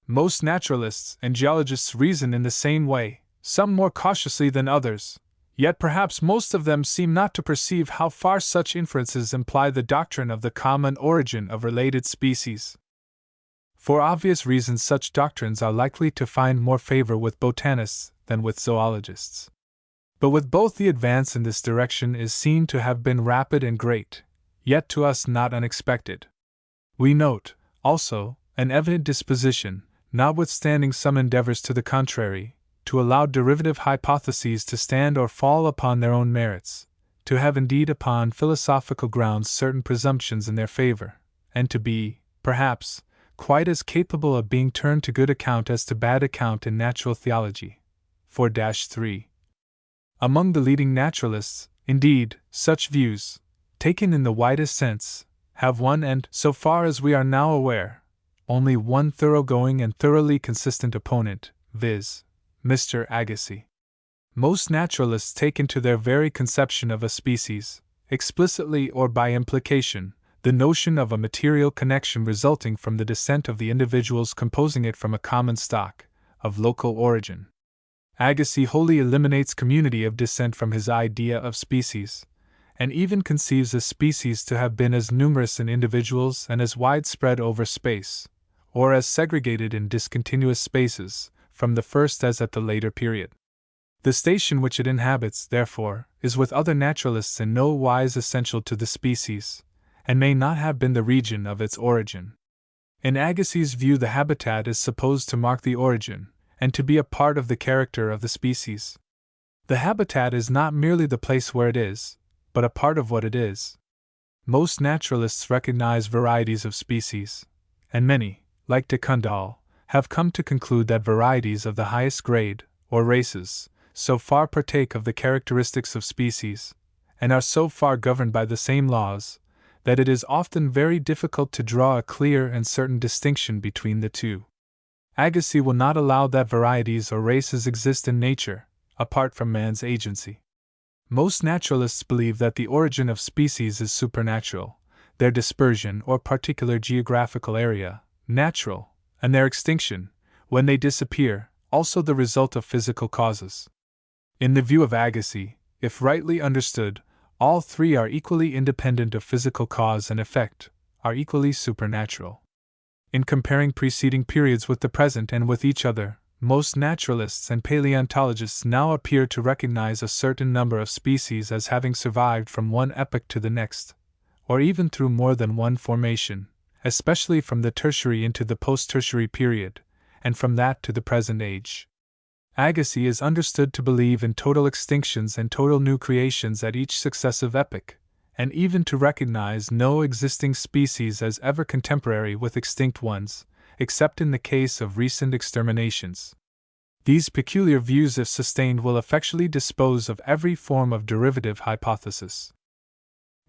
S1: Most naturalists and geologists reason in the same way, some more cautiously than others, yet perhaps most of them seem not to perceive how far such inferences imply the doctrine of the common origin of related species. For obvious reasons, such doctrines are likely to find more favor with botanists than with zoologists. But with both the advance in this direction is seen to have been rapid and great, yet to us not unexpected. We note, also, an evident disposition, notwithstanding some endeavors to the contrary, to allow derivative hypotheses to stand or fall upon their own merits, to have indeed upon philosophical grounds certain presumptions in their favor, and to be, perhaps, quite as capable of being turned to good account as to bad account in natural theology. 4-3. Among the leading naturalists, indeed, such views, taken in the widest sense, have one and, so far as we are now aware, only one thoroughgoing and thoroughly consistent opponent, viz., Mr. Agassiz. Most naturalists take into their very conception of a species, explicitly or by implication, the notion of a material connection resulting from the descent of the individuals composing it from a common stock, of local origin. Agassiz wholly eliminates community of descent from his idea of species, and even conceives a species to have been as numerous in individuals and as widespread over space, or as segregated in discontinuous spaces, from the first as at the later period. The station which it inhabits, therefore, is with other naturalists in no wise essential to the species, and may not have been the region of its origin. In Agassiz's view, the habitat is supposed to mark the origin, and to be a part of the character of the species. The habitat is not merely the place where it is, but a part of what it is. Most naturalists recognize varieties of species, and many, like de Candolle, have come to conclude that varieties of the highest grade, or races, so far partake of the characteristics of species, and are so far governed by the same laws, that it is often very difficult to draw a clear and certain distinction between the two. Agassiz will not allow that varieties or races exist in nature, apart from man's agency. Most naturalists believe that the origin of species is supernatural, their dispersion or particular geographical area, natural, and their extinction, when they disappear, also the result of physical causes. In the view of Agassiz, if rightly understood, all three are equally independent of physical cause and effect, are equally supernatural. In comparing preceding periods with the present and with each other, most naturalists and paleontologists now appear to recognize a certain number of species as having survived from one epoch to the next, or even through more than one formation, especially from the Tertiary into the post-Tertiary period, and from that to the present age. Agassiz is understood to believe in total extinctions and total new creations at each successive epoch, and even to recognize no existing species as ever contemporary with extinct ones, except in the case of recent exterminations. These peculiar views, if sustained, will effectually dispose of every form of derivative hypothesis.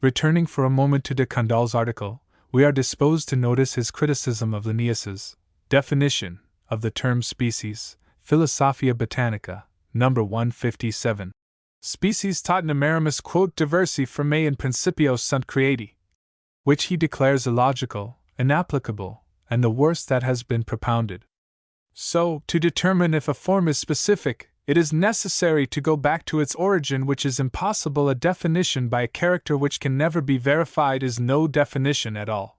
S1: Returning for a moment to de Candolle's article, we are disposed to notice his criticism of Linnaeus's definition of the term species, Philosophia Botanica, No. 157. Species tot numerimus quot diversi formae in principio sunt creati, which he declares illogical, inapplicable, and the worst that has been propounded. So, to determine if a form is specific, it is necessary to go back to its origin, which is impossible. A definition by a character which can never be verified is no definition at all.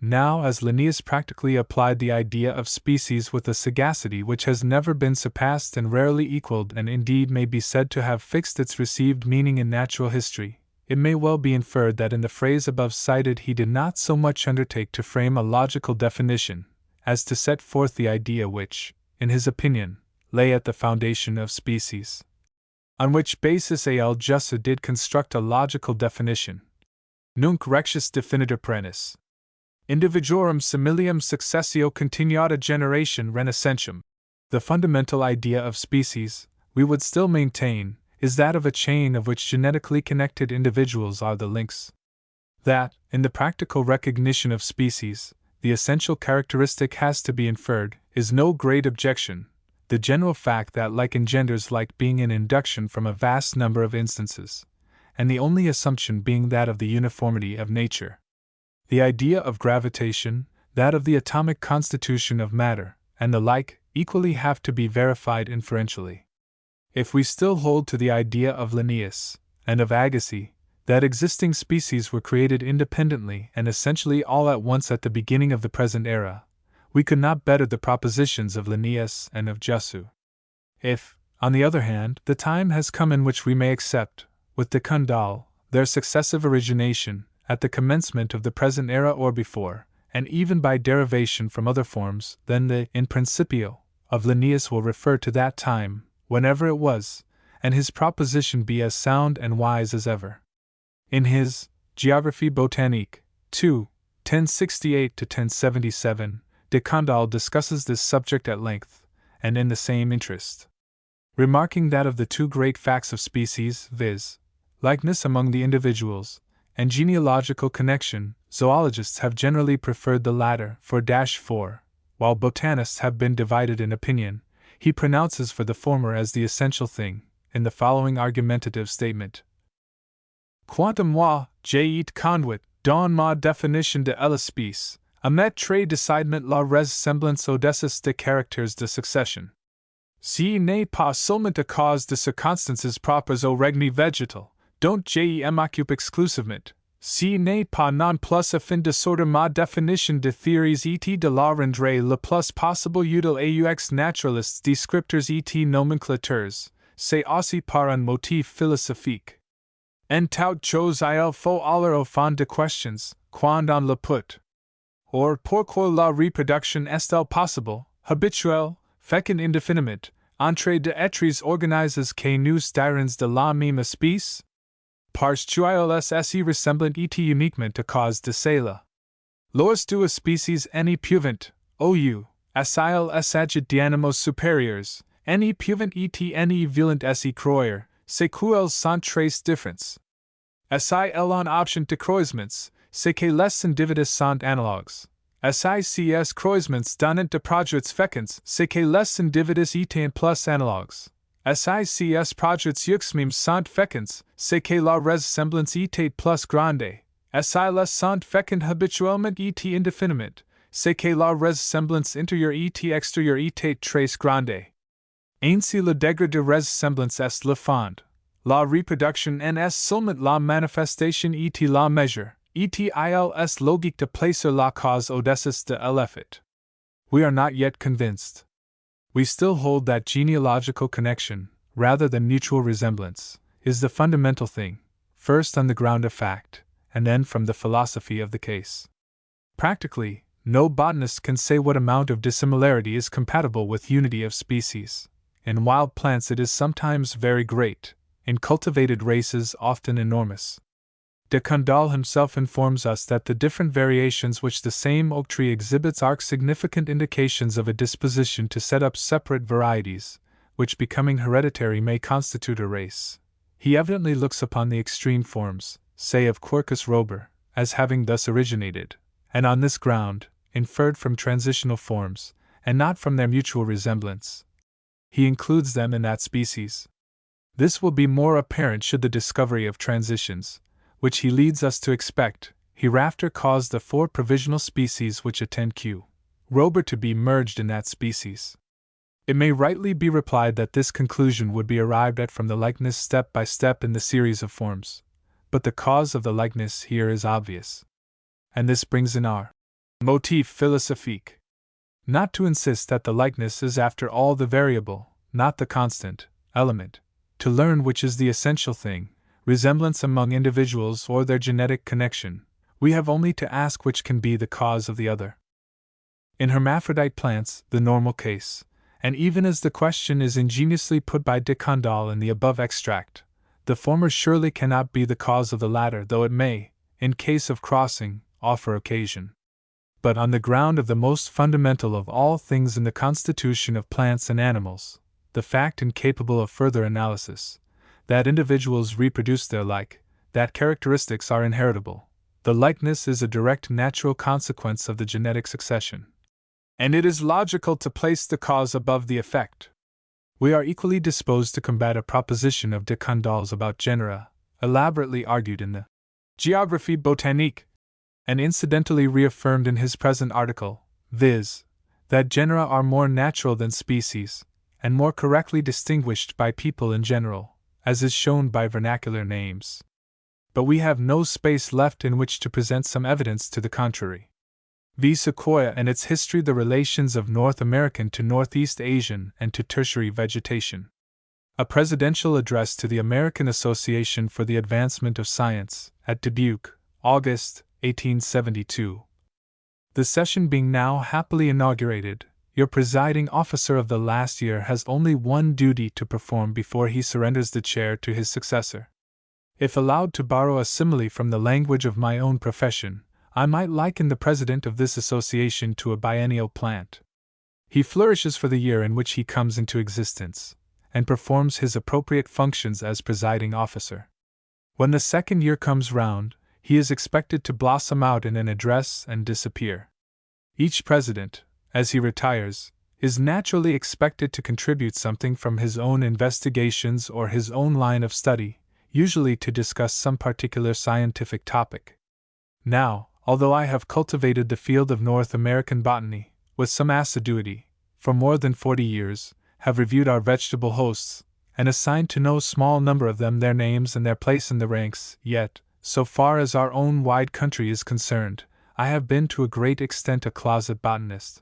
S1: Now, as Linnaeus practically applied the idea of species with a sagacity which has never been surpassed and rarely equaled, and indeed may be said to have fixed its received meaning in natural history, it may well be inferred that in the phrase above cited he did not so much undertake to frame a logical definition, as to set forth the idea which, in his opinion, lay at the foundation of species. On which basis A.L. Jussa did construct a logical definition. Nunc rectius definitor prenis. Individuorum similium successio continuata generation renescentium. The fundamental idea of species, we would still maintain, is that of a chain of which genetically connected individuals are the links. That, in the practical recognition of species, the essential characteristic has to be inferred, is no great objection, the general fact that like engenders like being an induction from a vast number of instances, and the only assumption being that of the uniformity of nature. The idea of gravitation, that of the atomic constitution of matter, and the like, equally have to be verified inferentially. If we still hold to the idea of Linnaeus, and of Agassiz, that existing species were created independently and essentially all at once at the beginning of the present era, we could not better the propositions of Linnaeus and of Jussa. If, on the other hand, the time has come in which we may accept, with de Candolle, their successive origination, at the commencement of the present era or before, and even by derivation from other forms, then the in principio of Linnaeus will refer to that time, whenever it was, and his proposition be as sound and wise as ever. In his Géographie Botanique, 2, 1068-1077, de Candolle discusses this subject at length, and in the same interest. Remarking that of the two great facts of species, viz., likeness among the individuals, and genealogical connection, zoologists have generally preferred the latter for -4, while botanists have been divided in opinion, he pronounces for the former as the essential thing, in the following argumentative statement. Quantum moi, j'ai conduit, dans ma définition de l'espèce, à mettre décidement la ressemblance audacious de caractères de succession. Si n'est pas seulement à cause de circonstances propres au règne végétal, dont j'ai m'occupe exclusivement, si n'est pas non plus afin de sortir ma définition de théories et de la rendre le plus possible utile aux naturalistes descripteurs et nomenclateurs, c'est aussi par un motif philosophique. En tout chose il faut aller au fond de questions, quand on le peut. Or pourquoi la reproduction est-elle possible, habituelle, féconde indéfiniment, entre des êtres organisés que nous dirons de la même espèce? Parce qu'ils est ressemblant et uniquement à cause de cela. Lors deux species n'y peuvent, ou, s'il s'agit d'animaux supérieurs, n'y peuvent et n'y veulent s'y croire, c'est qu'elles sont très différentes. Si elles ont option de croisements, c'est que les individus sont analogues. Si ces croisements donnent de produits féconds, c'est que les individus étant plus analogues. Si ces produits eux-mêmes sont féconds, c'est que la ressemblance était plus grande. Si les sont féconds habituellement et indéfiniment, c'est que la ressemblance intérieure et extérieure était très grande. Ainsi le degré de ressemblance est le fond. La reproduction en est seulement la manifestation et la mesure, et il est logique de placer la cause au-dessus de l'effet. We are not yet convinced. We still hold that genealogical connection, rather than mutual resemblance, is the fundamental thing, first on the ground of fact, and then from the philosophy of the case. Practically, no botanist can say what amount of dissimilarity is compatible with unity of species. In wild plants it is sometimes very great, in cultivated races often enormous. De Candolle himself informs us that the different variations which the same oak tree exhibits are significant indications of a disposition to set up separate varieties, which becoming hereditary may constitute a race. He evidently looks upon the extreme forms, say of Quercus robur, as having thus originated, and on this ground, inferred from transitional forms, and not from their mutual resemblance. He includes them in that species. This will be more apparent should the discovery of transitions, which he leads us to expect, hereafter cause the four provisional species which attend Q. robur to be merged in that species. It may rightly be replied that this conclusion would be arrived at from the likeness step by step in the series of forms, but the cause of the likeness here is obvious. And this brings in our motif philosophique. Not to insist that the likeness is after all the variable, not the constant, element, to learn which is the essential thing, resemblance among individuals or their genetic connection, we have only to ask which can be the cause of the other. In hermaphrodite plants, the normal case, and even as the question is ingeniously put by de Candolle in the above extract, the former surely cannot be the cause of the latter, though it may, in case of crossing, offer occasion. But on the ground of the most fundamental of all things in the constitution of plants and animals, the fact incapable of further analysis, that individuals reproduce their like, that characteristics are inheritable, the likeness is a direct natural consequence of the genetic succession. And it is logical to place the cause above the effect. We are equally disposed to combat a proposition of de Candolle's about genera, elaborately argued in the Géographie botanique, and incidentally reaffirmed in his present article, viz., that genera are more natural than species, and more correctly distinguished by people in general, as is shown by vernacular names. But we have no space left in which to present some evidence to the contrary. V. Sequoia and its history, the relations of North American to Northeast Asian and to tertiary vegetation. A presidential address to the American Association for the Advancement of Science, at Dubuque, August, 1872. The session being now happily inaugurated, your presiding officer of the last year has only one duty to perform before he surrenders the chair to his successor. If allowed to borrow a simile from the language of my own profession, I might liken the president of this association to a biennial plant. He flourishes for the year in which he comes into existence, and performs his appropriate functions as presiding officer. When the second year comes round, he is expected to blossom out in an address and disappear. Each president, as he retires, is naturally expected to contribute something from his own investigations or his own line of study, usually to discuss some particular scientific topic. Now, although I have cultivated the field of North American botany, with some assiduity, for more than 40 years, have reviewed our vegetable hosts, and assigned to no small number of them their names and their place in the ranks, yet, so far as our own wide country is concerned, I have been to a great extent a closet botanist.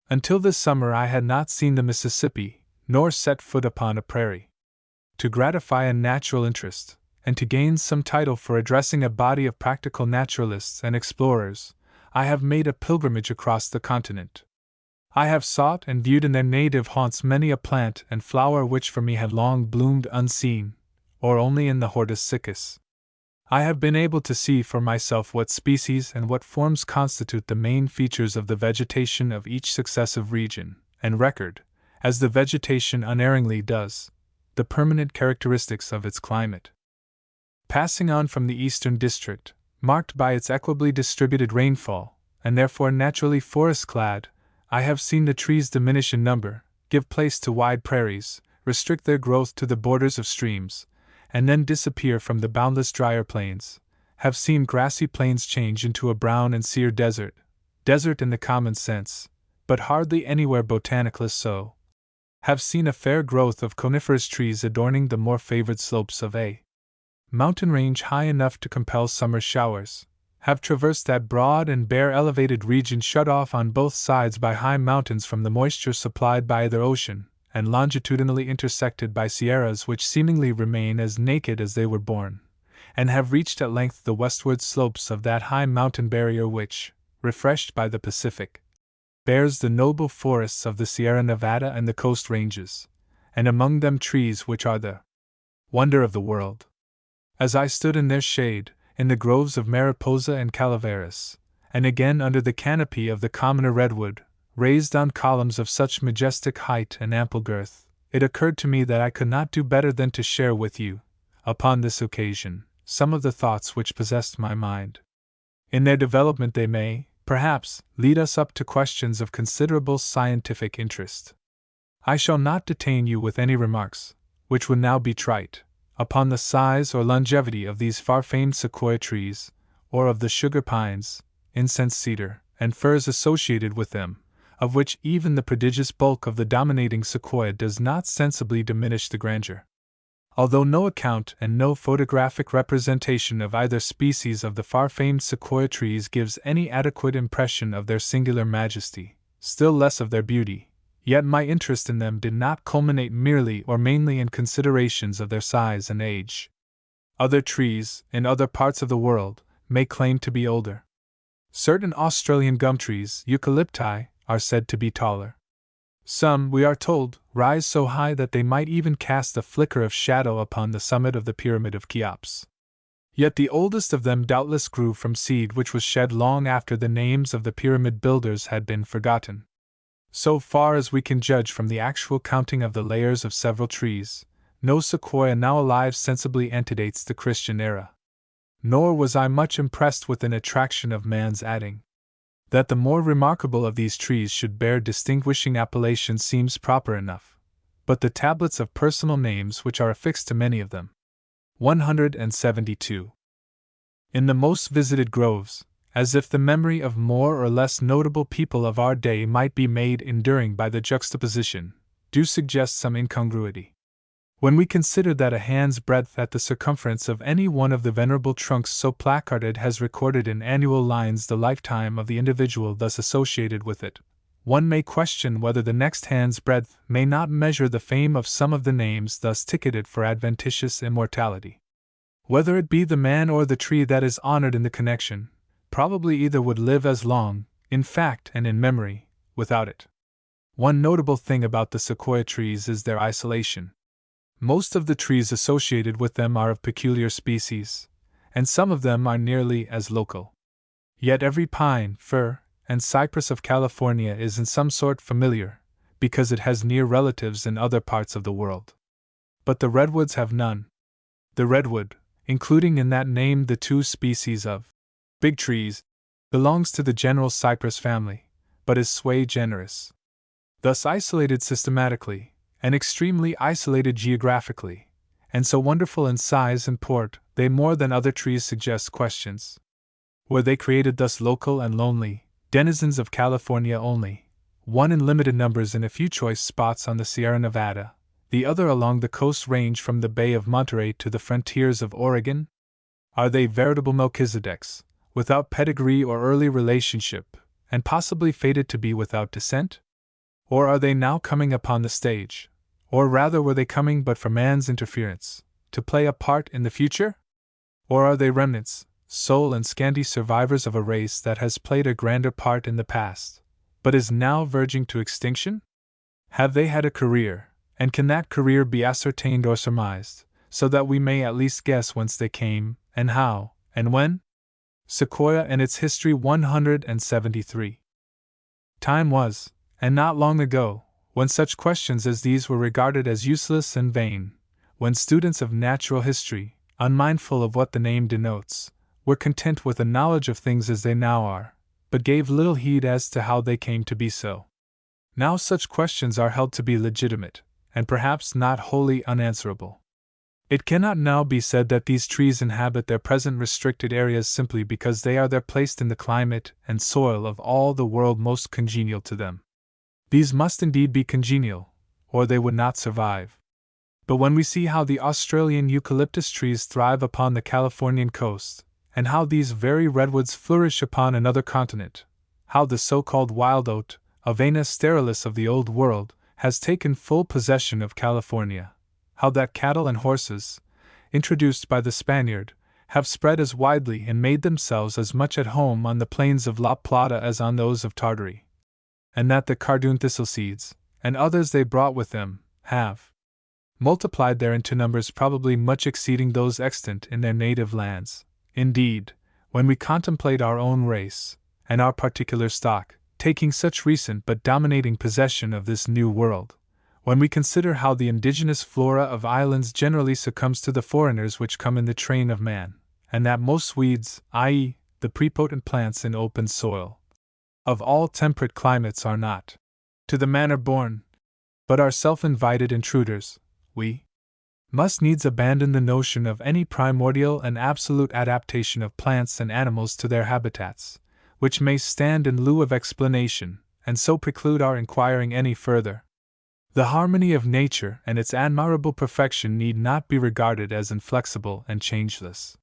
S1: Until this summer I had not seen the Mississippi, nor set foot upon a prairie. to gratify a natural interest, and to gain some title for addressing a body of practical naturalists and explorers, I have made a pilgrimage across the continent. I have sought and viewed in their native haunts many a plant and flower which for me had long bloomed unseen, or only in the Hortus Siccus. I have been able to see for myself what species and what forms constitute the main features of the vegetation of each successive region, and record, as the vegetation unerringly does, the permanent characteristics of its climate. Passing on from the eastern district, marked by its equably distributed rainfall, and therefore naturally forest-clad, I have seen the trees diminish in number, give place to wide prairies, restrict their growth to the borders of streams, and then disappear from the boundless drier plains, have seen grassy plains change into a brown and sere desert in the common sense, but hardly anywhere botanically so, have seen a fair growth of coniferous trees adorning the more favored slopes of a mountain range high enough to compel summer showers, have traversed that broad and bare elevated region shut off on both sides by high mountains from the moisture supplied by either ocean, and longitudinally intersected by sierras which seemingly remain as naked as they were born, and have reached at length the westward slopes of that high mountain barrier which, refreshed by the Pacific, bears the noble forests of the Sierra Nevada and the coast ranges, and among them trees which are the wonder of the world. As I stood in their shade, in the groves of Mariposa and Calaveras, and again under the canopy of the commoner redwood, raised on columns of such majestic height and ample girth, it occurred to me that I could not do better than to share with you, upon this occasion, some of the thoughts which possessed my mind. In their development they may, perhaps, lead us up to questions of considerable scientific interest. I shall not detain you with any remarks, which would now be trite, upon the size or longevity of these far-famed sequoia trees, or of the sugar pines, incense cedar, and firs associated with them, of which even the prodigious bulk of the dominating sequoia does not sensibly diminish the grandeur. Although no account and no photographic representation of either species of the far-famed sequoia trees gives any adequate impression of their singular majesty, still less of their beauty, yet my interest in them did not culminate merely or mainly in considerations of their size and age. Other trees, in other parts of the world, may claim to be older. Certain Australian gum trees, eucalypti, are said to be taller. Some, we are told, rise so high that they might even cast a flicker of shadow upon the summit of the Pyramid of Cheops. Yet the oldest of them doubtless grew from seed which was shed long after the names of the pyramid builders had been forgotten. So far as we can judge from the actual counting of the layers of several trees, no sequoia now alive sensibly antedates the Christian era. Nor was I much impressed with an attraction of man's adding that the more remarkable of these trees should bear distinguishing appellations seems proper enough, but the tablets of personal names which are affixed to many of them. 172. In the most visited groves, as if the memory of more or less notable people of our day might be made enduring by the juxtaposition, do suggest some incongruity. When we consider that a hand's breadth at the circumference of any one of the venerable trunks so placarded has recorded in annual lines the lifetime of the individual thus associated with it, one may question whether the next hand's breadth may not measure the fame of some of the names thus ticketed for adventitious immortality. Whether it be the man or the tree that is honored in the connection, probably either would live as long, in fact and in memory, without it. One notable thing about the sequoia trees is their isolation. Most of the trees associated with them are of peculiar species, and some of them are nearly as local. Yet every pine, fir, and cypress of California is in some sort familiar, because it has near relatives in other parts of the world. But the redwoods have none. The redwood, including in that name the two species of big trees, belongs to the general cypress family, but is sui generis. Thus isolated systematically, and extremely isolated geographically, and so wonderful in size and port, they more than other trees suggest questions. Were they created thus local and lonely, denizens of California only, one in limited numbers in a few choice spots on the Sierra Nevada, the other along the coast range from the Bay of Monterey to the frontiers of Oregon? Are they veritable Melchizedeks, without pedigree or early relationship, and possibly fated to be without descent? Or are they now coming upon the stage, Or rather, were they coming but for man's interference, to play a part in the future? Or are they remnants, sole and scanty survivors of a race that has played a grander part in the past, but is now verging to extinction? Have they had a career, and can that career be ascertained or surmised, so that we may at least guess whence they came, and how, and when? Sequoia and its History 173. Time was, and not long ago, when such questions as these were regarded as useless and vain, when students of natural history, unmindful of what the name denotes, were content with a knowledge of things as they now are, but gave little heed as to how they came to be so. Now such questions are held to be legitimate, and perhaps not wholly unanswerable. It cannot now be said that these trees inhabit their present restricted areas simply because they are there placed in the climate and soil of all the world most congenial to them. These must indeed be congenial, or they would not survive. But when we see how the Australian eucalyptus trees thrive upon the Californian coast, and how these very redwoods flourish upon another continent, how the so-called wild oat, Avena sterilis of the Old World, has taken full possession of California, how that cattle and horses, introduced by the Spaniard, have spread as widely and made themselves as much at home on the plains of La Plata as on those of Tartary, and that the cardoon thistle seeds, and others they brought with them, have multiplied there into numbers probably much exceeding those extant in their native lands. Indeed, when we contemplate our own race, and our particular stock, taking such recent but dominating possession of this new world, when we consider how the indigenous flora of islands generally succumbs to the foreigners which come in the train of man, and that most weeds, i.e., the prepotent plants in open soil, of all temperate climates are not to the manner born, but are self-invited intruders, we must needs abandon the notion of any primordial and absolute adaptation of plants and animals to their habitats, which may stand in lieu of explanation, and so preclude our inquiring any further. The harmony of nature and its admirable perfection need not be regarded as inflexible and changeless.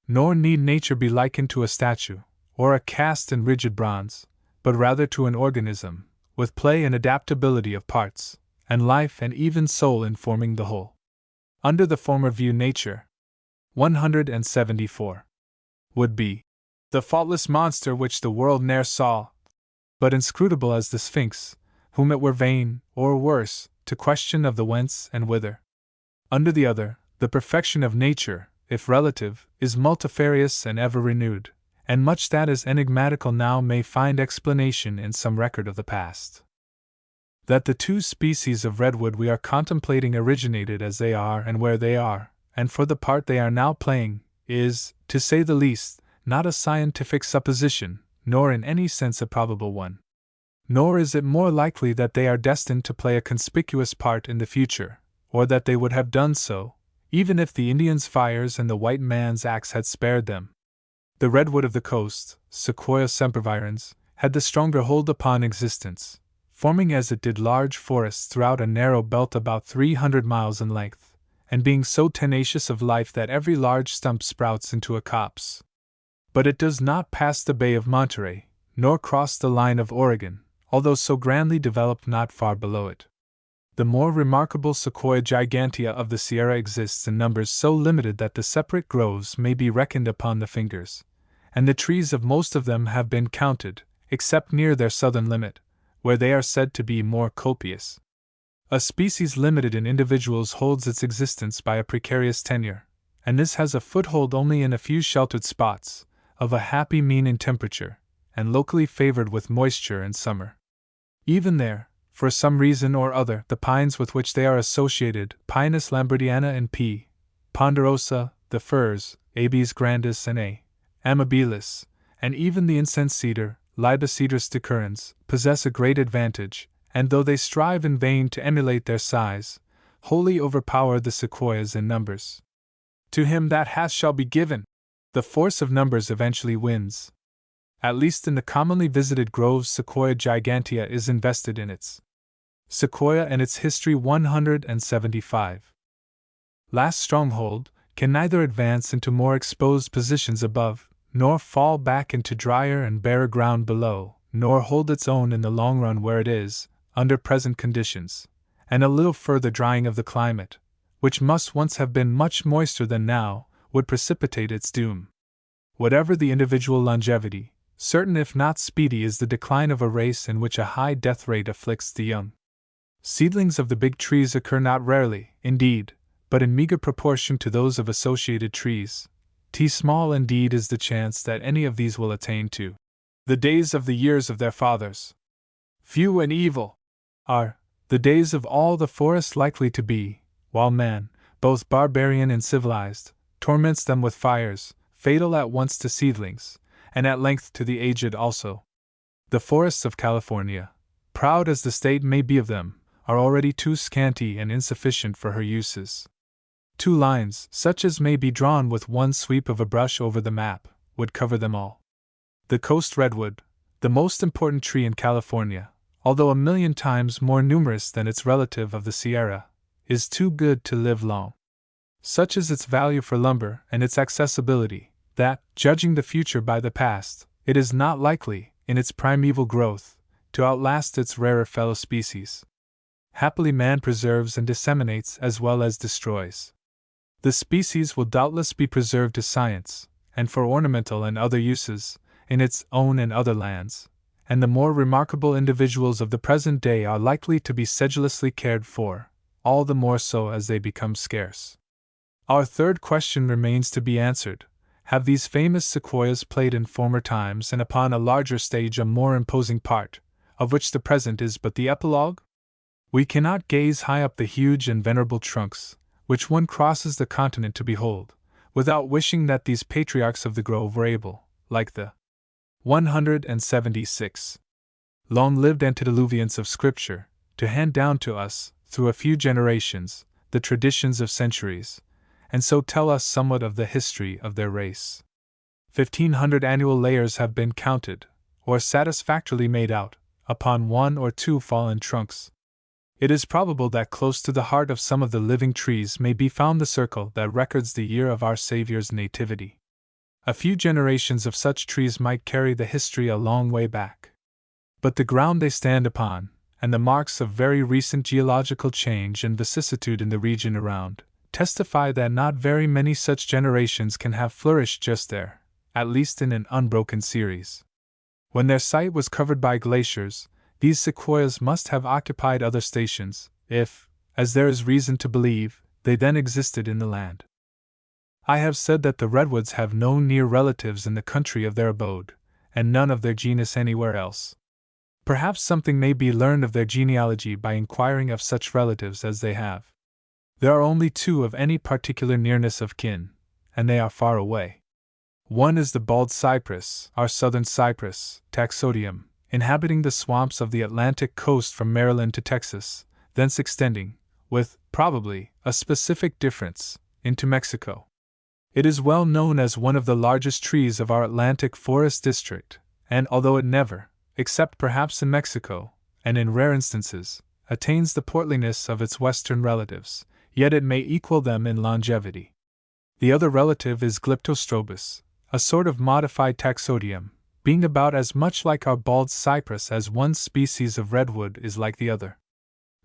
S1: Nor need nature be likened to a statue, or a cast in rigid bronze, but rather to an organism, with play and adaptability of parts, and life and even soul in forming the whole. Under the former view, nature 174 would be the faultless monster which the world ne'er saw, but inscrutable as the Sphinx, whom it were vain, or worse, to question of the whence and whither. Under the other, the perfection of nature, if relative, is multifarious and ever renewed, and much that is enigmatical now may find explanation in some record of the past. That the two species of redwood we are contemplating originated as they are and where they are, and for the part they are now playing, is, to say the least, not a scientific supposition, nor in any sense a probable one. Nor is it more likely that they are destined to play a conspicuous part in the future, or that they would have done so, even if the Indian's fires and the white man's axe had spared them. The redwood of the coast, Sequoia sempervirens, had the stronger hold upon existence, forming as it did large forests throughout a narrow belt about 300 miles in length, and being so tenacious of life that every large stump sprouts into a copse. But it does not pass the Bay of Monterey, nor cross the line of Oregon, although so grandly developed not far below it. The more remarkable Sequoia gigantea of the Sierra exists in numbers so limited that the separate groves may be reckoned upon the fingers, and the trees of most of them have been counted, except near their southern limit, where they are said to be more copious. A species limited in individuals holds its existence by a precarious tenure, and this has a foothold only in a few sheltered spots, of a happy mean in temperature, and locally favored with moisture in summer. Even there, for some reason or other, the pines with which they are associated, Pinus lambertiana and P. ponderosa, the firs, Abies grandis and A. amabilis, and even the incense cedar, Libocedrus decurrens, possess a great advantage, and though they strive in vain to emulate their size, wholly overpower the sequoias in numbers. To him that hath shall be given. The force of numbers eventually wins. At least in the commonly visited groves, Sequoia gigantea is invested in its Sequoia and its History 175. Last stronghold, can neither advance into more exposed positions above, nor fall back into drier and barer ground below, nor hold its own in the long run where it is, under present conditions, and a little further drying of the climate, which must once have been much moister than now, would precipitate its doom. Whatever the individual longevity, certain if not speedy is the decline of a race in which a high death rate afflicts the young. Seedlings of the big trees occur not rarely, indeed, but in meager proportion to those of associated trees. Small indeed is the chance that any of these will attain to the days of the years of their fathers. Few and evil are the days of all the forest likely to be, while man, both barbarian and civilized, torments them with fires, fatal at once to seedlings, and at length to the aged also. The forests of California, proud as the state may be of them, are already too scanty and insufficient for her uses. 2 lines, such as may be drawn with one sweep of a brush over the map, would cover them all. The coast redwood, the most important tree in California, although 1,000,000 times more numerous than its relative of the Sierra, is too good to live long. Such is its value for lumber and its accessibility, that, judging the future by the past, it is not likely, in its primeval growth, to outlast its rarer fellow species. Happily man preserves and disseminates as well as destroys. The species will doubtless be preserved to science, and for ornamental and other uses, in its own and other lands, and the more remarkable individuals of the present day are likely to be sedulously cared for, all the more so as they become scarce. Our third question remains to be answered. Have these famous sequoias played in former times and upon a larger stage a more imposing part, of which the present is but the epilogue? We cannot gaze high up the huge and venerable trunks, which one crosses the continent to behold, without wishing that these patriarchs of the grove were able, like the 176 long-lived antediluvians of Scripture, to hand down to us, through a few generations, the traditions of centuries, and so tell us somewhat of the history of their race. 1,500 annual layers have been counted, or satisfactorily made out, upon 1 or 2 fallen trunks. It is probable that close to the heart of some of the living trees may be found the circle that records the year of our Saviour's nativity. A few generations of such trees might carry the history a long way back. But the ground they stand upon, and the marks of very recent geological change and vicissitude in the region around, testify that not very many such generations can have flourished just there, at least in an unbroken series. When their site was covered by glaciers, these sequoias must have occupied other stations, if, as there is reason to believe, they then existed in the land. I have said that the redwoods have no near relatives in the country of their abode, and none of their genus anywhere else. Perhaps something may be learned of their genealogy by inquiring of such relatives as they have. There are only 2 of any particular nearness of kin, and they are far away. One is the bald cypress, our southern cypress, Taxodium, inhabiting the swamps of the Atlantic coast from Maryland to Texas, thence extending, with, probably, a specific difference, into Mexico. It is well known as one of the largest trees of our Atlantic forest district, and although it never, except perhaps in Mexico, and in rare instances, attains the portliness of its western relatives, yet it may equal them in longevity. The other relative is Glyptostrobus, a sort of modified Taxodium, being about as much like our bald cypress as one species of redwood is like the other.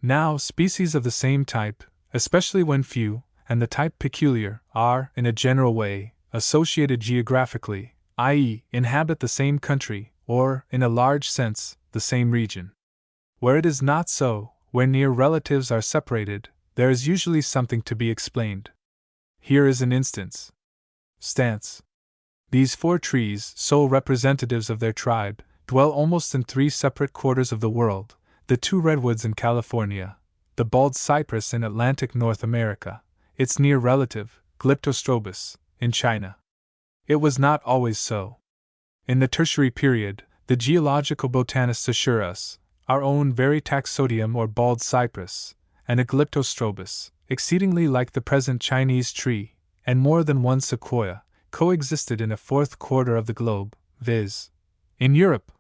S1: Now, species of the same type, especially when few, and the type peculiar, are, in a general way, associated geographically, i.e., inhabit the same country, or, in a large sense, the same region. Where it is not so, where near relatives are separated, there is usually something to be explained. Here is an instance. Stance. These 4 trees, sole representatives of their tribe, dwell almost in 3 separate quarters of the world, the 2 redwoods in California, the bald cypress in Atlantic North America, its near relative, Glyptostrobus, in China. It was not always so. In the Tertiary period, the geological botanists assure us, our own very Taxodium or bald cypress, and a Glyptostrobus, exceedingly like the present Chinese tree, and more than one sequoia, coexisted in a 4th quarter of the globe, viz., in Europe.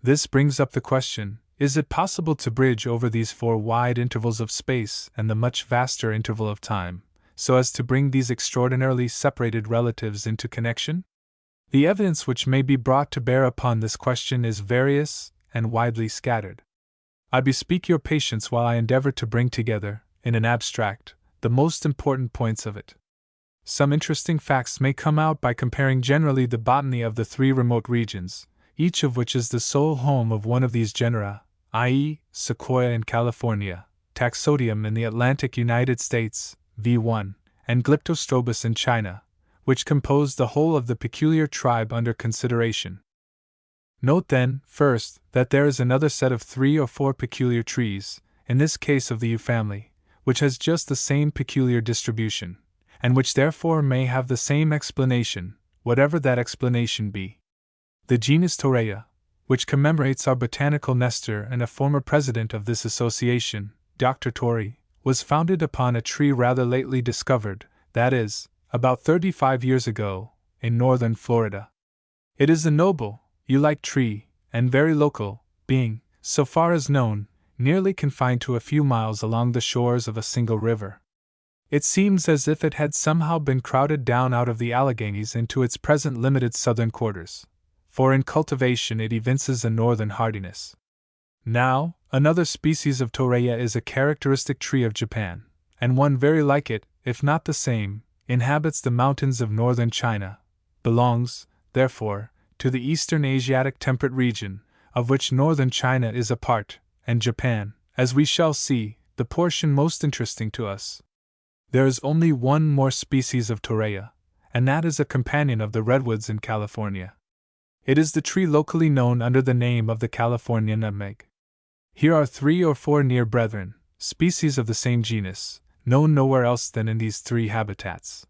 S1: This brings up the question, is it possible to bridge over these 4 wide intervals of space and the much vaster interval of time, so as to bring these extraordinarily separated relatives into connection? The evidence which may be brought to bear upon this question is various and widely scattered. I bespeak your patience while I endeavor to bring together, in an abstract, the most important points of it. Some interesting facts may come out by comparing generally the botany of the three remote regions, each of which is the sole home of one of these genera, i.e., Sequoia in California, Taxodium in the Atlantic United States, V1, and Glyptostrobus in China, which compose the whole of the peculiar tribe under consideration. Note then, first, that there is another set of 3 or 4 peculiar trees, in this case of the yew family, which has just the same peculiar distribution, and which therefore may have the same explanation, whatever that explanation be. The genus Torreya, which commemorates our botanical Nestor and a former president of this association, Dr. Torrey, was founded upon a tree rather lately discovered, that is, about 35 years ago, in northern Florida. It is a noble, yew-like tree, and very local, being, so far as known, nearly confined to a few miles along the shores of a single river. It seems as if it had somehow been crowded down out of the Alleghanies into its present limited southern quarters, for in cultivation it evinces a northern hardiness. Now, another species of Torreya is a characteristic tree of Japan, and one very like it, if not the same, inhabits the mountains of northern China, belongs, therefore, to the eastern Asiatic temperate region, of which northern China is a part, and Japan, as we shall see, the portion most interesting to us. There is only one more species of Torreya, and that is a companion of the redwoods in California. It is the tree locally known under the name of the California nutmeg. Here are 3 or 4 near brethren, species of the same genus, known nowhere else than in these 3 habitats.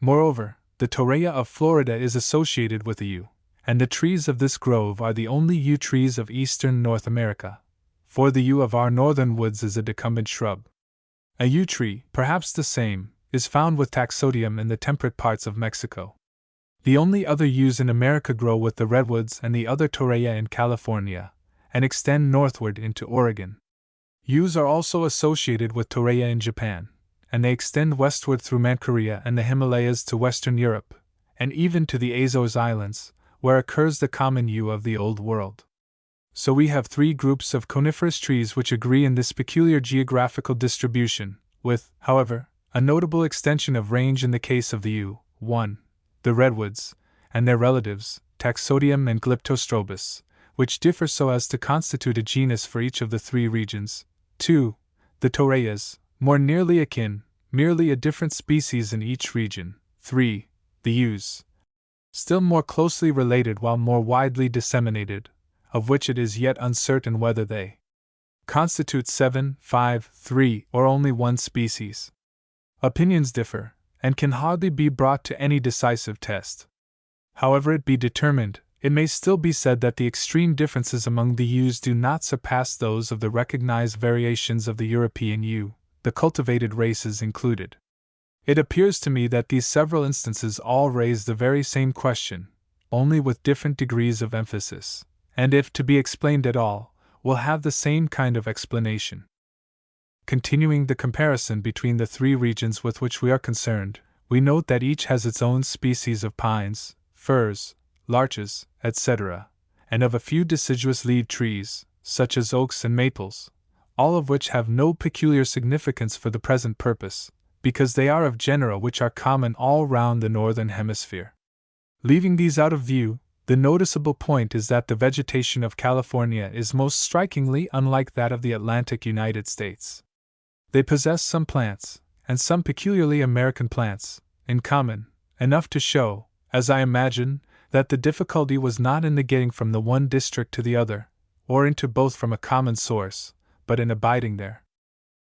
S1: Moreover, the Torreya of Florida is associated with the yew, and the trees of this grove are the only yew trees of eastern North America, for the yew of our northern woods is a decumbent shrub. A yew tree, perhaps the same, is found with Taxodium in the temperate parts of Mexico. The only other yews in America grow with the redwoods and the other Torreya in California, and extend northward into Oregon. Yews are also associated with Torreya in Japan, and they extend westward through Manchuria and the Himalayas to western Europe, and even to the Azores Islands, where occurs the common yew of the Old World. So we have 3 groups of coniferous trees which agree in this peculiar geographical distribution, with, however, a notable extension of range in the case of the yew, 1. The redwoods, and their relatives, Taxodium and Glyptostrobus, which differ so as to constitute a genus for each of the 3 regions. 2. The Torreyas, more nearly akin, merely a different species in each region. 3. The yews, still more closely related while more widely disseminated, of which it is yet uncertain whether they constitute 7, 5, 3, or only 1 species. Opinions differ, and can hardly be brought to any decisive test. However it be determined, it may still be said that the extreme differences among the yews do not surpass those of the recognized variations of the European yew, the cultivated races included. It appears to me that these several instances all raise the very same question, only with different degrees of emphasis, and if to be explained at all, will have the same kind of explanation. Continuing the comparison between the 3 regions with which we are concerned, we note that each has its own species of pines, firs, larches, etc., and of a few deciduous lead trees, such as oaks and maples, all of which have no peculiar significance for the present purpose, because they are of genera which are common all round the northern hemisphere. Leaving these out of view, the noticeable point is that the vegetation of California is most strikingly unlike that of the Atlantic United States. They possess some plants, and some peculiarly American plants, in common, enough to show, as I imagine, that the difficulty was not in the getting from the one district to the other, or into both from a common source, but in abiding there.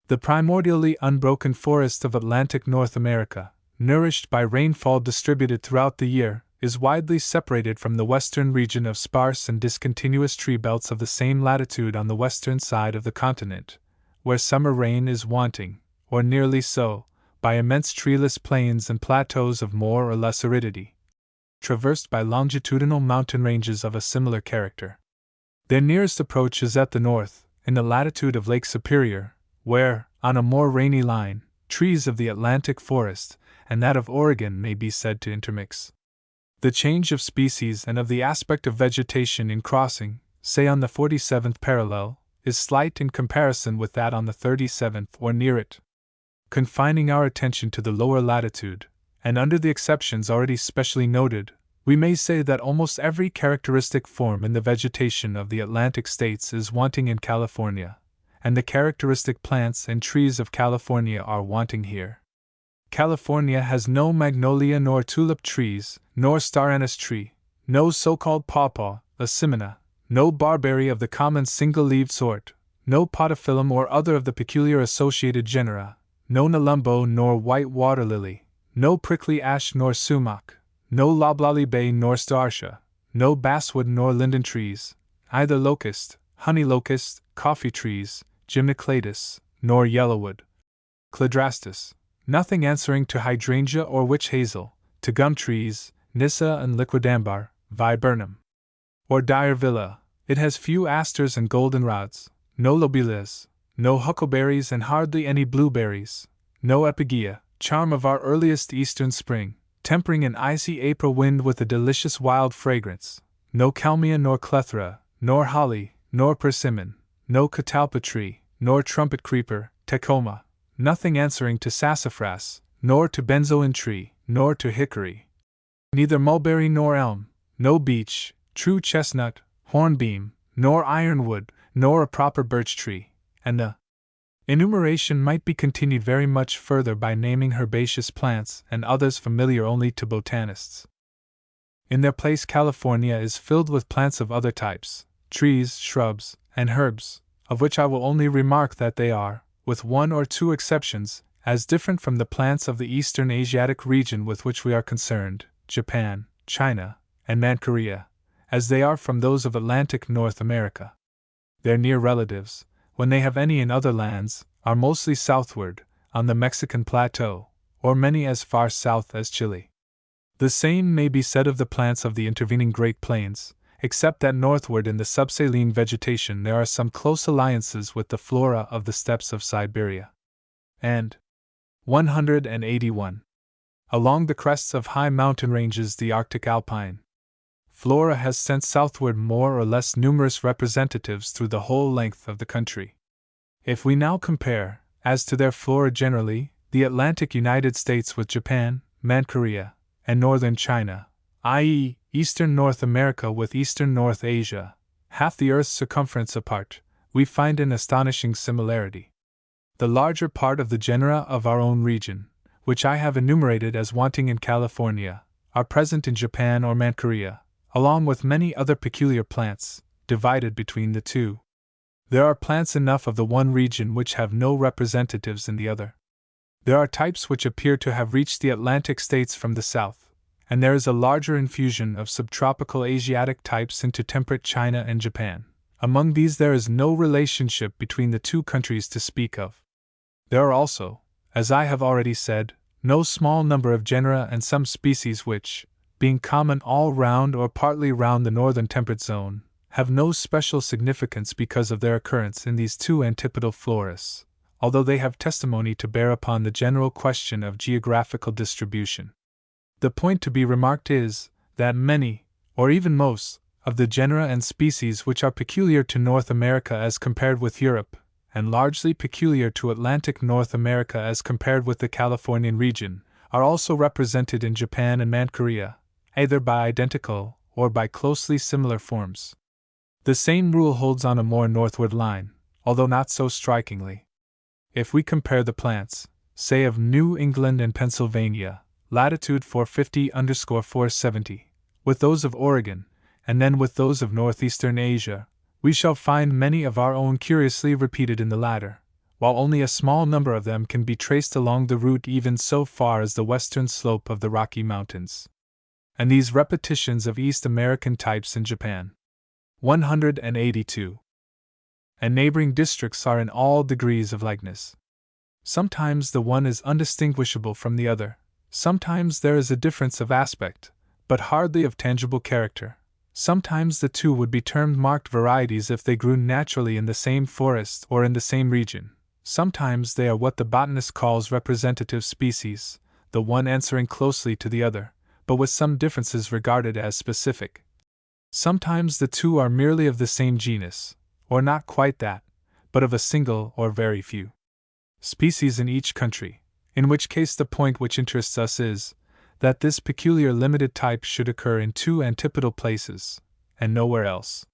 S1: The primordially unbroken forest of Atlantic North America, nourished by rainfall distributed throughout the year, is widely separated from the western region of sparse and discontinuous tree belts of the same latitude on the western side of the continent, where summer rain is wanting, or nearly so, by immense treeless plains and plateaus of more or less aridity, traversed by longitudinal mountain ranges of a similar character. Their nearest approach is at the north, in the latitude of Lake Superior, where, on a more rainy line, trees of the Atlantic forest and that of Oregon may be said to intermix. The change of species and of the aspect of vegetation in crossing, say on the 47th parallel, is slight in comparison with that on the 37th or near it. Confining our attention to the lower latitude, and under the exceptions already specially noted, we may say that almost every characteristic form in the vegetation of the Atlantic states is wanting in California, and the characteristic plants and trees of California are wanting here. California has no magnolia nor tulip trees, nor star anise tree, no so-called pawpaw, asimina, no barberry of the common single-leaved sort, no podophyllum or other of the peculiar associated genera, no nelumbo nor white water lily, no prickly ash nor sumac, no loblolly bay nor startia, no basswood nor linden trees, either locust, honey locust, coffee trees, gymnocladus, nor yellowwood, cladrastus, nothing answering to hydrangea or witch hazel, to gum trees, nyssa and liquidambar, viburnum, or direvilla. It has few asters and goldenrods, no lobelas, no huckleberries and hardly any blueberries, no epigea, charm of our earliest eastern spring, tempering an icy April wind with a delicious wild fragrance, no kalmia nor clethra, nor holly, nor persimmon, no catalpa tree, nor trumpet creeper, tecoma, nothing answering to sassafras, nor to benzoin tree, nor to hickory, neither mulberry nor elm, no beech, true chestnut, hornbeam, nor ironwood, nor a proper birch tree, and the enumeration might be continued very much further by naming herbaceous plants and others familiar only to botanists. In their place, California is filled with plants of other types, trees, shrubs, and herbs, of which I will only remark that they are, with one or two exceptions, as different from the plants of the eastern Asiatic region with which we are concerned, Japan, China, and Manchuria, as they are from those of Atlantic North America. Their near relatives, when they have any in other lands, are mostly southward, on the Mexican plateau, or many as far south as Chile. The same may be said of the plants of the intervening Great Plains, except that northward in the subsaline vegetation there are some close alliances with the flora of the steppes of Siberia. And 181. Along the crests of high mountain ranges the Arctic alpine flora has sent southward more or less numerous representatives through the whole length of the country. If we now compare, as to their flora generally, the Atlantic United States with Japan, Manchuria, and northern China, i.e., eastern North America with eastern North Asia, half the Earth's circumference apart, we find an astonishing similarity. The larger part of the genera of our own region, which I have enumerated as wanting in California, are present in Japan or Manchuria, along with many other peculiar plants, divided between the two. There are plants enough of the one region which have no representatives in the other. There are types which appear to have reached the Atlantic states from the south, and there is a larger infusion of subtropical Asiatic types into temperate China and Japan. Among these there is no relationship between the two countries to speak of. There are also, as I have already said, no small number of genera and some species which, being common all round or partly round the northern temperate zone, have no special significance because of their occurrence in these two antipodal floras, although they have testimony to bear upon the general question of geographical distribution. The point to be remarked is, that many, or even most, of the genera and species which are peculiar to North America as compared with Europe, and largely peculiar to Atlantic North America as compared with the Californian region, are also represented in Japan and Manchuria, either by identical or by closely similar forms. The same rule holds on a more northward line, although not so strikingly. If we compare the plants, say of New England and Pennsylvania, latitude 450_470, with those of Oregon, and then with those of northeastern Asia, we shall find many of our own curiously repeated in the latter, while only a small number of them can be traced along the route even so far as the western slope of the Rocky Mountains. And these repetitions of East American types in Japan. 182. And neighboring districts are in all degrees of likeness. Sometimes the one is undistinguishable from the other, sometimes there is a difference of aspect, but hardly of tangible character. Sometimes the two would be termed marked varieties if they grew naturally in the same forest or in the same region. Sometimes they are what the botanist calls representative species, the one answering closely to the other, but with some differences regarded as specific. Sometimes the two are merely of the same genus, or not quite that, but of a single or very few species in each country, in which case the point which interests us is that this peculiar limited type should occur in two antipodal places, and nowhere else.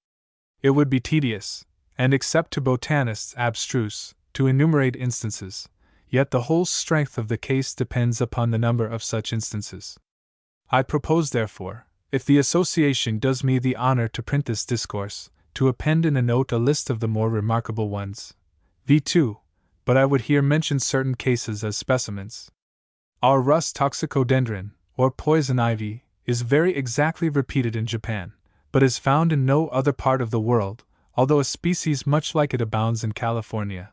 S1: It would be tedious, and except to botanists abstruse, to enumerate instances, yet the whole strength of the case depends upon the number of such instances. I propose, therefore, if the association does me the honor to print this discourse, to append in a note a list of the more remarkable ones. v2, but I would here mention certain cases as specimens. Our Rus toxicodendron, or poison ivy, is very exactly repeated in Japan, but is found in no other part of the world, although a species much like it abounds in California.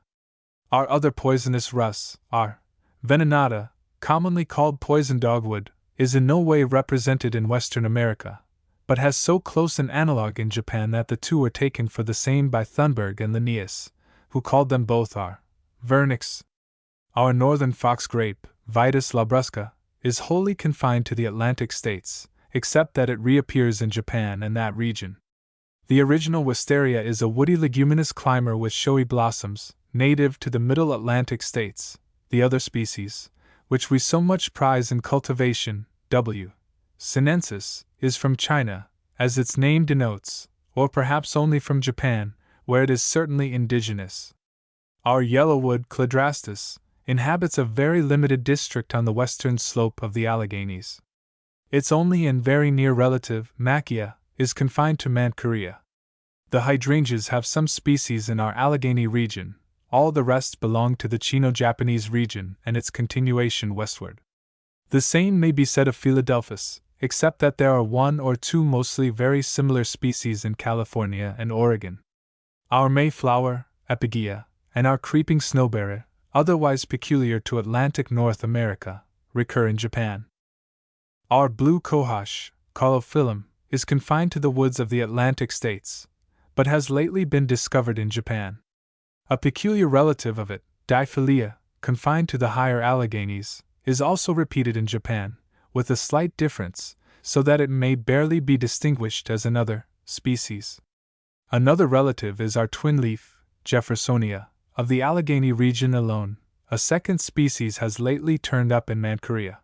S1: Our other poisonous Rus, R. venenata, commonly called poison dogwood, is in no way represented in Western America, but has so close an analogue in Japan that the two are taken for the same by Thunberg and Linnaeus, who called them both R. vernix. Our northern fox grape, Vitis labrusca, is wholly confined to the Atlantic states, except that it reappears in Japan and that region. The original wisteria is a woody leguminous climber with showy blossoms, native to the middle Atlantic states. The other species, which we so much prize in cultivation, W. sinensis, is from China, as its name denotes, or perhaps only from Japan, where it is certainly indigenous. Our yellowwood Cladrastus inhabits a very limited district on the western slope of the Alleghanies. Its only and very near relative, Macchia, is confined to Manchuria. The hydrangeas have some species in our Allegheny region, all the rest belong to the Chino-Japanese region and its continuation westward. The same may be said of Philadelphus, except that there are one or two mostly very similar species in California and Oregon. Our Mayflower, Epigea, and our creeping snowberry, otherwise peculiar to Atlantic North America, recur in Japan. Our blue cohosh, Caulophyllum, is confined to the woods of the Atlantic states, but has lately been discovered in Japan. A peculiar relative of it, Diphylia, confined to the higher Alleghanies, is also repeated in Japan, with a slight difference, so that it may barely be distinguished as another species. Another relative is our twin leaf, Jeffersonia, of the Allegheny region alone. A second species has lately turned up in Manchuria.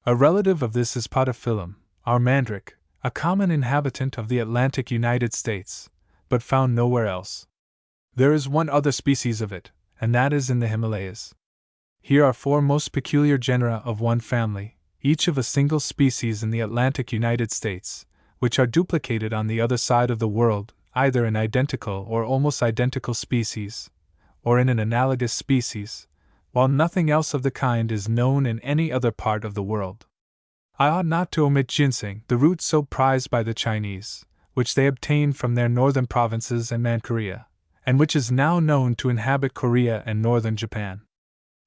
S1: A relative of this is Podophyllum, our mandrake, a common inhabitant of the Atlantic United States, but found nowhere else. There is one other species of it, and that is in the Himalayas. Here are four most peculiar genera of one family, each of a single species in the Atlantic United States, which are duplicated on the other side of the world, either in identical or almost identical species, or in an analogous species, while nothing else of the kind is known in any other part of the world. I ought not to omit ginseng, the root so prized by the Chinese, which they obtain from their northern provinces and Manchuria, and which is now known to inhabit Korea and northern Japan.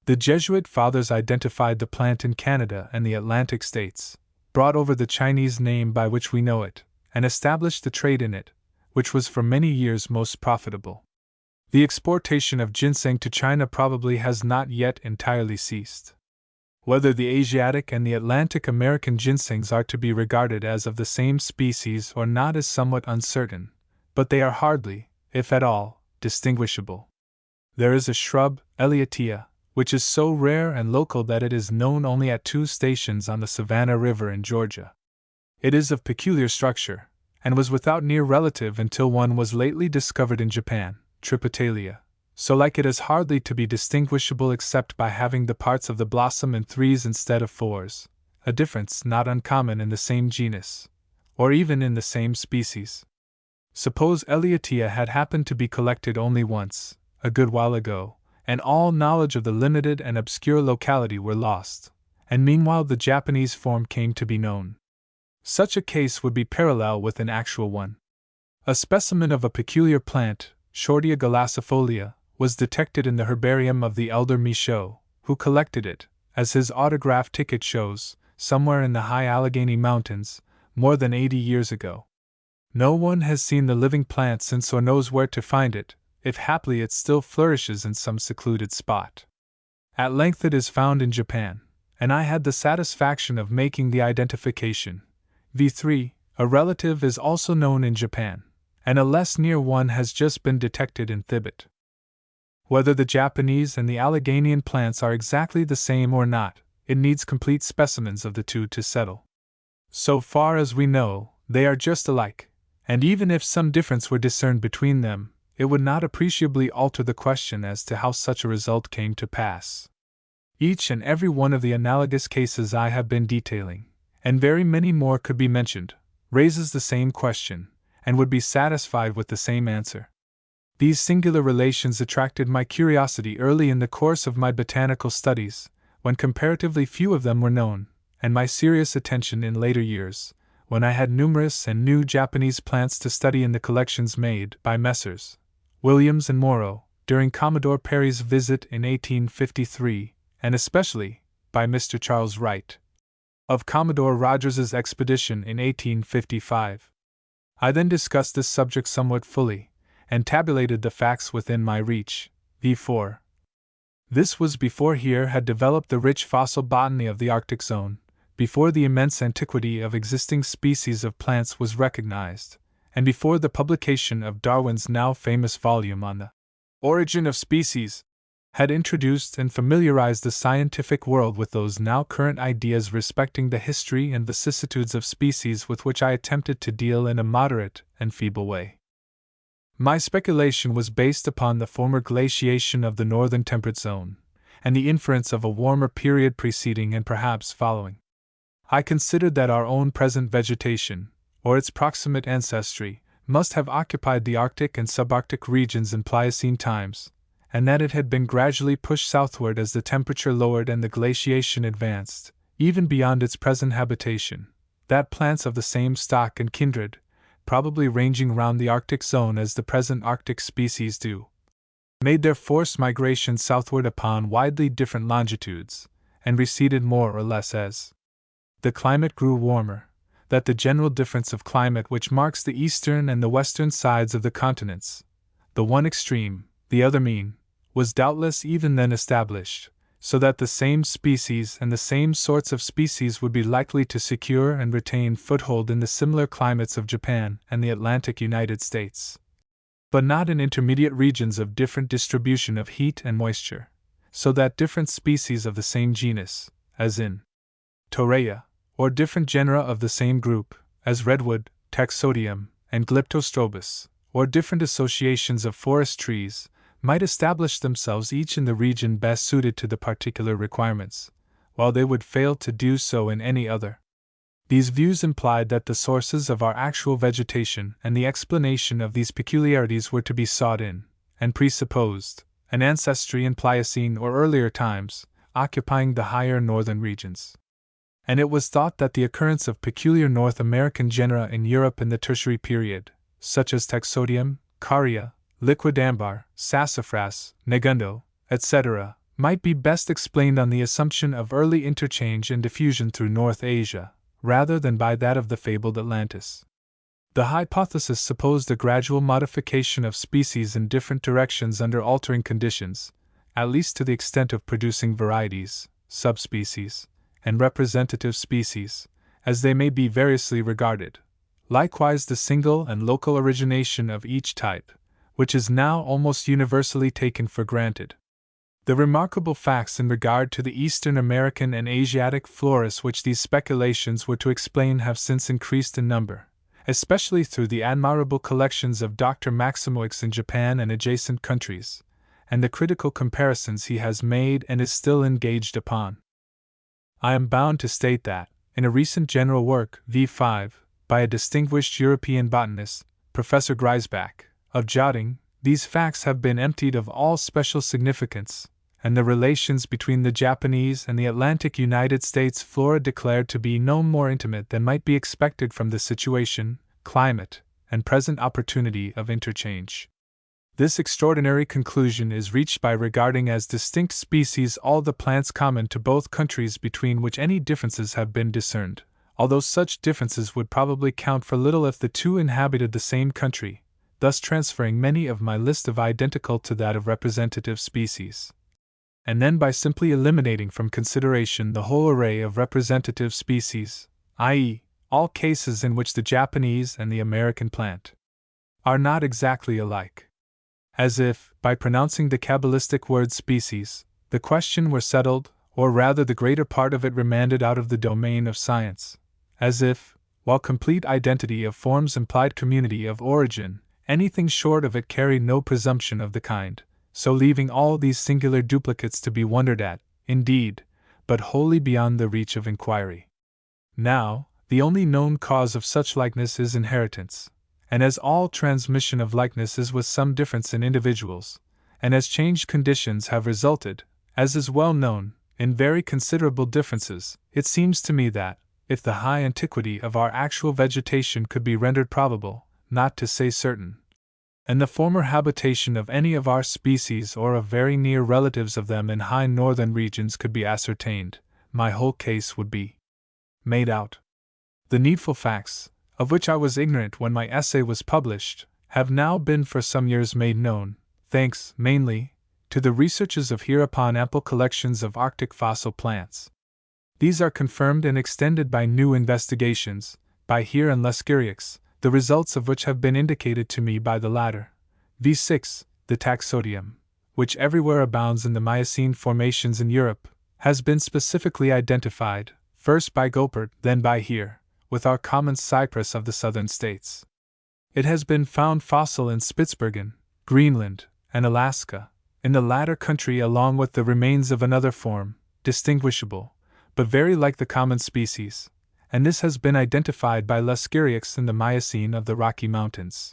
S1: The Jesuit fathers identified the plant in Canada and the Atlantic states, brought over the Chinese name by which we know it, and established the trade in it, which was for many years most profitable. The exportation of ginseng to China probably has not yet entirely ceased. Whether the Asiatic and the Atlantic American ginsengs are to be regarded as of the same species or not is somewhat uncertain, but they are hardly, if at all, distinguishable. There is a shrub, Elatea, which is so rare and local that it is known only at two stations on the Savannah River in Georgia. It is of peculiar structure, and was without near relative until one was lately discovered in Japan, Tripotalia, so like it as hardly to be distinguishable except by having the parts of the blossom in threes instead of fours, a difference not uncommon in the same genus, or even in the same species. Suppose Elatea had happened to be collected only once, a good while ago, and all knowledge of the limited and obscure locality were lost, and meanwhile the Japanese form came to be known. Such a case would be parallel with an actual one. A specimen of a peculiar plant, Shortia galasifolia, was detected in the herbarium of the elder Michaud, who collected it, as his autograph ticket shows, somewhere in the high Allegheny Mountains, more than 80 years ago. No one has seen the living plant since or knows where to find it, if haply it still flourishes in some secluded spot. At length it is found in Japan, and I had the satisfaction of making the identification. v3, a relative is also known in Japan, and a less near one has just been detected in Thibet. Whether the Japanese and the Alleghanian plants are exactly the same or not, it needs complete specimens of the two to settle. So far as we know, they are just alike, and even if some difference were discerned between them, it would not appreciably alter the question as to how such a result came to pass. Each and every one of the analogous cases I have been detailing, and very many more could be mentioned, raises the same question, and would be satisfied with the same answer. These singular relations attracted my curiosity early in the course of my botanical studies, when comparatively few of them were known, and my serious attention in later years, when I had numerous and new Japanese plants to study in the collections made by Messrs. Williams and Morrow, during Commodore Perry's visit in 1853, and especially by Mr. Charles Wright, of Commodore Rogers's expedition in 1855. I then discussed this subject somewhat fully, and tabulated the facts within my reach. V4. This was before here had developed the rich fossil botany of the Arctic zone, before the immense antiquity of existing species of plants was recognized, and before the publication of Darwin's now famous volume on the Origin of Species had introduced and familiarized the scientific world with those now current ideas respecting the history and vicissitudes of species with which I attempted to deal in a moderate and feeble way. My speculation was based upon the former glaciation of the northern temperate zone, and the inference of a warmer period preceding and perhaps following. I considered that our own present vegetation, or its proximate ancestry, must have occupied the Arctic and subarctic regions in Pliocene times, and that it had been gradually pushed southward as the temperature lowered and the glaciation advanced, even beyond its present habitation, that plants of the same stock and kindred, probably ranging round the Arctic zone as the present Arctic species do, made their forced migration southward upon widely different longitudes, and receded more or less as the climate grew warmer, that the general difference of climate which marks the eastern and the western sides of the continents, the one extreme, the other mean, was doubtless even then established, so that the same species and the same sorts of species would be likely to secure and retain foothold in the similar climates of Japan and the Atlantic United States, but not in intermediate regions of different distribution of heat and moisture, so that different species of the same genus, as in Torreya, or different genera of the same group, as redwood, taxodium, and glyptostrobus, or different associations of forest trees, might establish themselves each in the region best suited to the particular requirements, while they would fail to do so in any other. These views implied that the sources of our actual vegetation and the explanation of these peculiarities were to be sought in, and presupposed, an ancestry in Pliocene or earlier times, occupying the higher northern regions. And it was thought that the occurrence of peculiar North American genera in Europe in the Tertiary period, such as Taxodium, Caria, Liquidambar, Sassafras, Negundo, etc., might be best explained on the assumption of early interchange and diffusion through North Asia, rather than by that of the fabled Atlantis. The hypothesis supposed a gradual modification of species in different directions under altering conditions, at least to the extent of producing varieties, subspecies, and representative species, as they may be variously regarded. Likewise the single and local origination of each type, which is now almost universally taken for granted. The remarkable facts in regard to the Eastern American and Asiatic floras which these speculations were to explain have since increased in number, especially through the admirable collections of Dr. Maximoix in Japan and adjacent countries, and the critical comparisons he has made and is still engaged upon. I am bound to state that, in a recent general work, V5, by a distinguished European botanist, Professor Griesbach, of Jotting, these facts have been emptied of all special significance, and the relations between the Japanese and the Atlantic United States flora declared to be no more intimate than might be expected from the situation, climate, and present opportunity of interchange. This extraordinary conclusion is reached by regarding as distinct species all the plants common to both countries between which any differences have been discerned, although such differences would probably count for little if the two inhabited the same country, thus transferring many of my list of identical to that of representative species. And then by simply eliminating from consideration the whole array of representative species, i.e., all cases in which the Japanese and the American plant are not exactly alike. as if, by pronouncing the Kabbalistic word species, the question were settled, or rather the greater part of it remanded out of the domain of science, as if, while complete identity of forms implied community of origin, anything short of it carried no presumption of the kind, so leaving all these singular duplicates to be wondered at, indeed, but wholly beyond the reach of inquiry. Now, the only known cause of such likeness is inheritance, and as all transmission of likeness is with some difference in individuals, and as changed conditions have resulted, as is well known, in very considerable differences, it seems to me that, if the high antiquity of our actual vegetation could be rendered probable, not to say certain, and the former habitation of any of our species or of very near relatives of them in high northern regions could be ascertained, my whole case would be made out. The needful facts, of which I was ignorant when my essay was published, have now been for some years made known, thanks, mainly, to the researches of hereupon ample collections of Arctic fossil plants. These are confirmed and extended by new investigations, by Heer and Leskirius, the results of which have been indicated to me by the latter. V6, the taxodium, which everywhere abounds in the Miocene formations in Europe, has been specifically identified, first by Goppert, then by Heer, with our common cypress of the southern states. It has been found fossil in Spitsbergen, Greenland, and Alaska, in the latter country along with the remains of another form, distinguishable, but very like the common species, and this has been identified by Leskirius in the Miocene of the Rocky Mountains.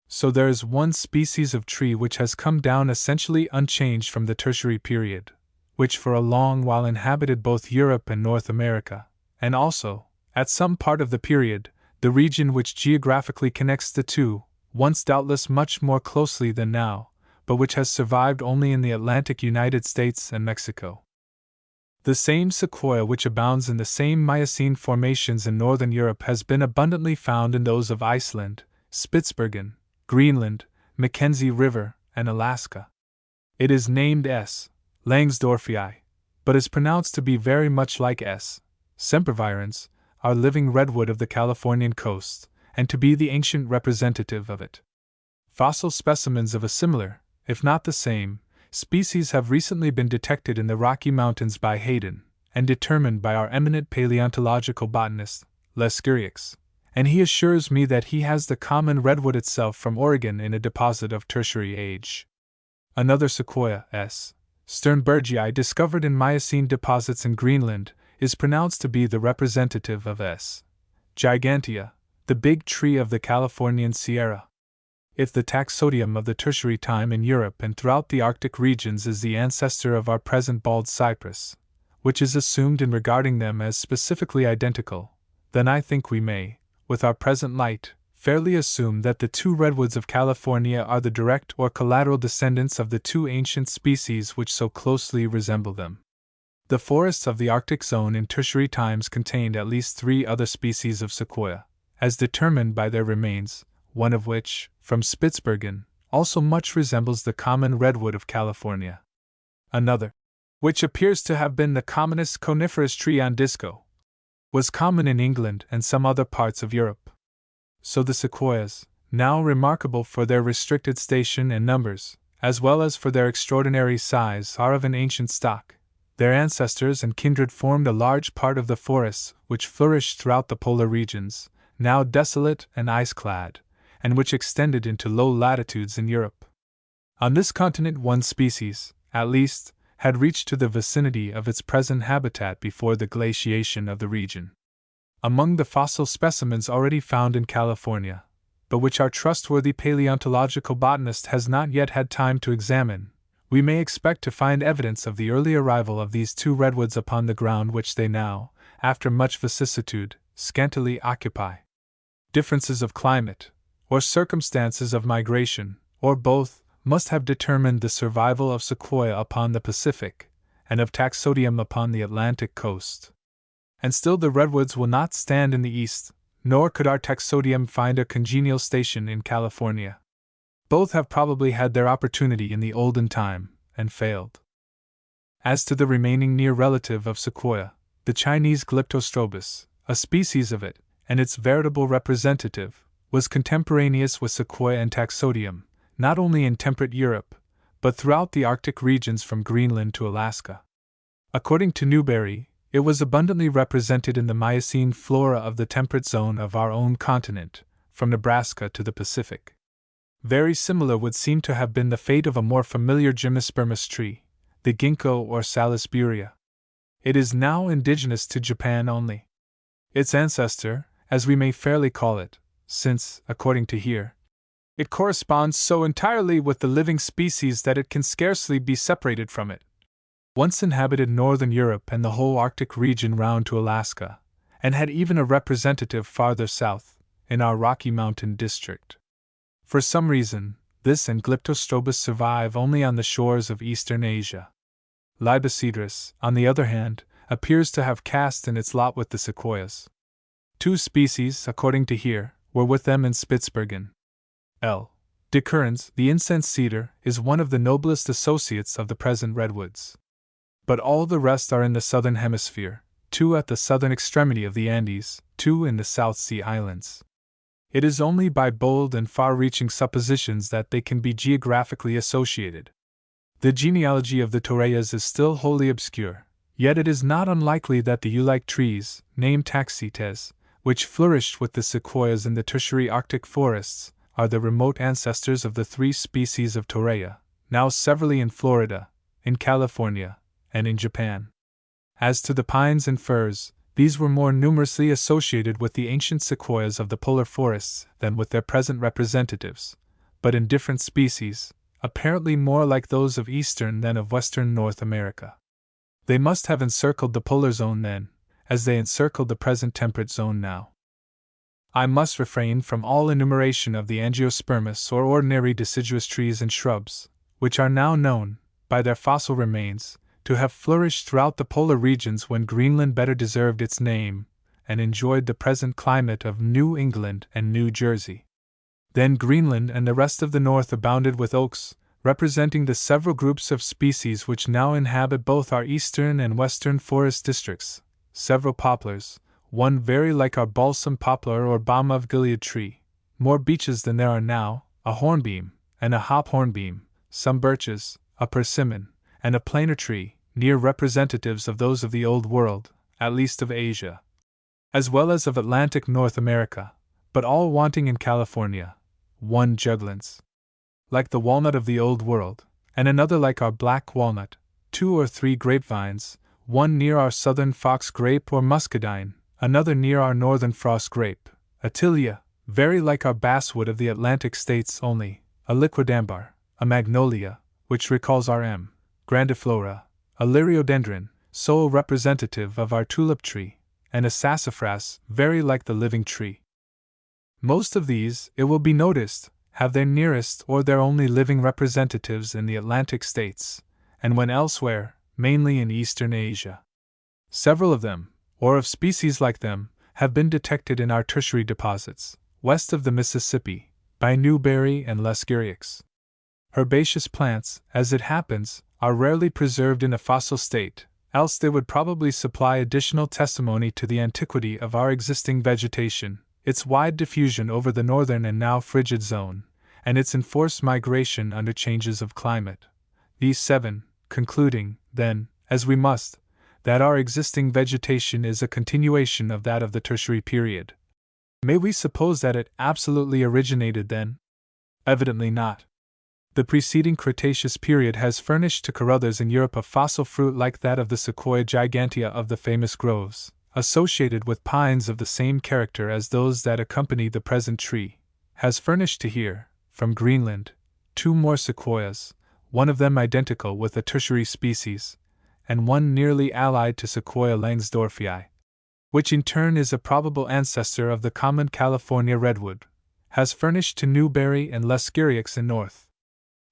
S1: So there is one species of tree which has come down essentially unchanged from the Tertiary period, which for a long while inhabited both Europe and North America, and also, at some part of the period, the region which geographically connects the two, once doubtless much more closely than now, but which has survived only in the Atlantic United States and Mexico. The same sequoia which abounds in the same Miocene formations in northern Europe has been abundantly found in those of Iceland, Spitsbergen, Greenland, Mackenzie River, and Alaska. It is named S. Langsdorffii, but is pronounced to be very much like S. sempervirens, our living redwood of the Californian coast, and to be the ancient representative of it. Fossil specimens of a similar, if not the same, species have recently been detected in the Rocky Mountains by Hayden, and determined by our eminent paleontological botanist, Leskirius, and he assures me that he has the common redwood itself from Oregon in a deposit of Tertiary age. Another sequoia, S. Sternbergii, discovered in Miocene deposits in Greenland, is pronounced to be the representative of S. gigantea, the big tree of the Californian Sierra. If the taxodium of the Tertiary time in Europe and throughout the Arctic regions is the ancestor of our present bald cypress, which is assumed in regarding them as specifically identical, then I think we may, with our present light, fairly assume that the two redwoods of California are the direct or collateral descendants of the two ancient species which so closely resemble them. The forests of the Arctic zone in Tertiary times contained at least 3 other species of sequoia, as determined by their remains, one of which, from Spitsbergen, also much resembles the common redwood of California. Another, which appears to have been the commonest coniferous tree on Disco, was common in England and some other parts of Europe. So the sequoias, now remarkable for their restricted station and numbers, as well as for their extraordinary size, are of an ancient stock. Their ancestors and kindred formed a large part of the forests which flourished throughout the polar regions, now desolate and ice-clad, and which extended into low latitudes in Europe. On this continent one species, at least, had reached to the vicinity of its present habitat before the glaciation of the region. Among the fossil specimens already found in California, but which our trustworthy paleontological botanist has not yet had time to examine, we may expect to find evidence of the early arrival of these two redwoods upon the ground which they now, after much vicissitude, scantily occupy. Differences of climate, or circumstances of migration, or both, must have determined the survival of sequoia upon the Pacific, and of taxodium upon the Atlantic coast. And still the redwoods will not stand in the east, nor could our taxodium find a congenial station in California. Both have probably had their opportunity in the olden time, and failed. As to the remaining near relative of sequoia, the Chinese Glyptostrobus, a species of it, and its veritable representative, was contemporaneous with sequoia and taxodium, not only in temperate Europe, but throughout the Arctic regions from Greenland to Alaska. According to Newberry, it was abundantly represented in the Miocene flora of the temperate zone of our own continent, from Nebraska to the Pacific. Very similar would seem to have been the fate of a more familiar gymnospermous tree, the ginkgo or Salisburia. It is now indigenous to Japan only. Its ancestor, as we may fairly call it, since, according to here, it corresponds so entirely with the living species that it can scarcely be separated from it, once inhabited northern Europe and the whole Arctic region round to Alaska, and had even a representative farther south, in our Rocky Mountain district. For some reason, this and Glyptostrobus survive only on the shores of eastern Asia. Libocedrus, on the other hand, appears to have cast in its lot with the sequoias. 2 species, according to here, were with them in Spitzbergen. L. decurrens, the incense cedar, is one of the noblest associates of the present redwoods. But all the rest are in the southern hemisphere, 2 at the southern extremity of the Andes, 2 in the South Sea Islands. It is only by bold and far-reaching suppositions that they can be geographically associated. The genealogy of the Torreyas is still wholly obscure, yet it is not unlikely that the yew-like trees, named taxites, which flourished with the sequoias in the tertiary Arctic forests, are the remote ancestors of the 3 species of Torreya, now severally in Florida, in California, and in Japan. As to the pines and firs, these were more numerously associated with the ancient sequoias of the polar forests than with their present representatives, but in different species, apparently more like those of eastern than of western North America. They must have encircled the polar zone then, as they encircled the present temperate zone now. I must refrain from all enumeration of the angiospermous or ordinary deciduous trees and shrubs, which are now known, by their fossil remains, to have flourished throughout the polar regions when Greenland better deserved its name, and enjoyed the present climate of New England and New Jersey. Then Greenland and the rest of the north abounded with oaks, representing the several groups of species which now inhabit both our eastern and western forest districts, several poplars, one very like our balsam poplar or balm of Gilead tree, more beeches than there are now, a hornbeam, and a hop hornbeam, some birches, a persimmon, and a plainer tree, near representatives of those of the Old World, at least of Asia, as well as of Atlantic North America, but all wanting in California, 1 juglans, like the walnut of the Old World, and another like our black walnut, 2 or 3 grapevines, one near our southern fox grape or muscadine, another near our northern frost grape, a tilia, very like our basswood of the Atlantic states only, a liquidambar, a magnolia, which recalls our M. grandiflora, a liriodendron, so representative of our tulip tree, and a sassafras, very like the living tree. Most of these, it will be noticed, have their nearest or their only living representatives in the Atlantic states, and when elsewhere, mainly in eastern Asia. Several of them, or of species like them, have been detected in our tertiary deposits, west of the Mississippi, by Newberry and Lescuriax. Herbaceous plants, as it happens, are rarely preserved in a fossil state, else they would probably supply additional testimony to the antiquity of our existing vegetation, its wide diffusion over the northern and now frigid zone, and its enforced migration under changes of climate. These 7, concluding, then, as we must, that our existing vegetation is a continuation of that of the tertiary period. May we suppose that it absolutely originated then? Evidently not. The preceding Cretaceous period has furnished to Carruthers in Europe a fossil fruit like that of the Sequoia gigantea of the famous groves, associated with pines of the same character as those that accompany the present tree, has furnished to here, from Greenland, 2 more sequoias, one of them identical with a tertiary species, and one nearly allied to Sequoia langsdorffii, which in turn is a probable ancestor of the common California redwood, has furnished to Newberry and Lescuriax in North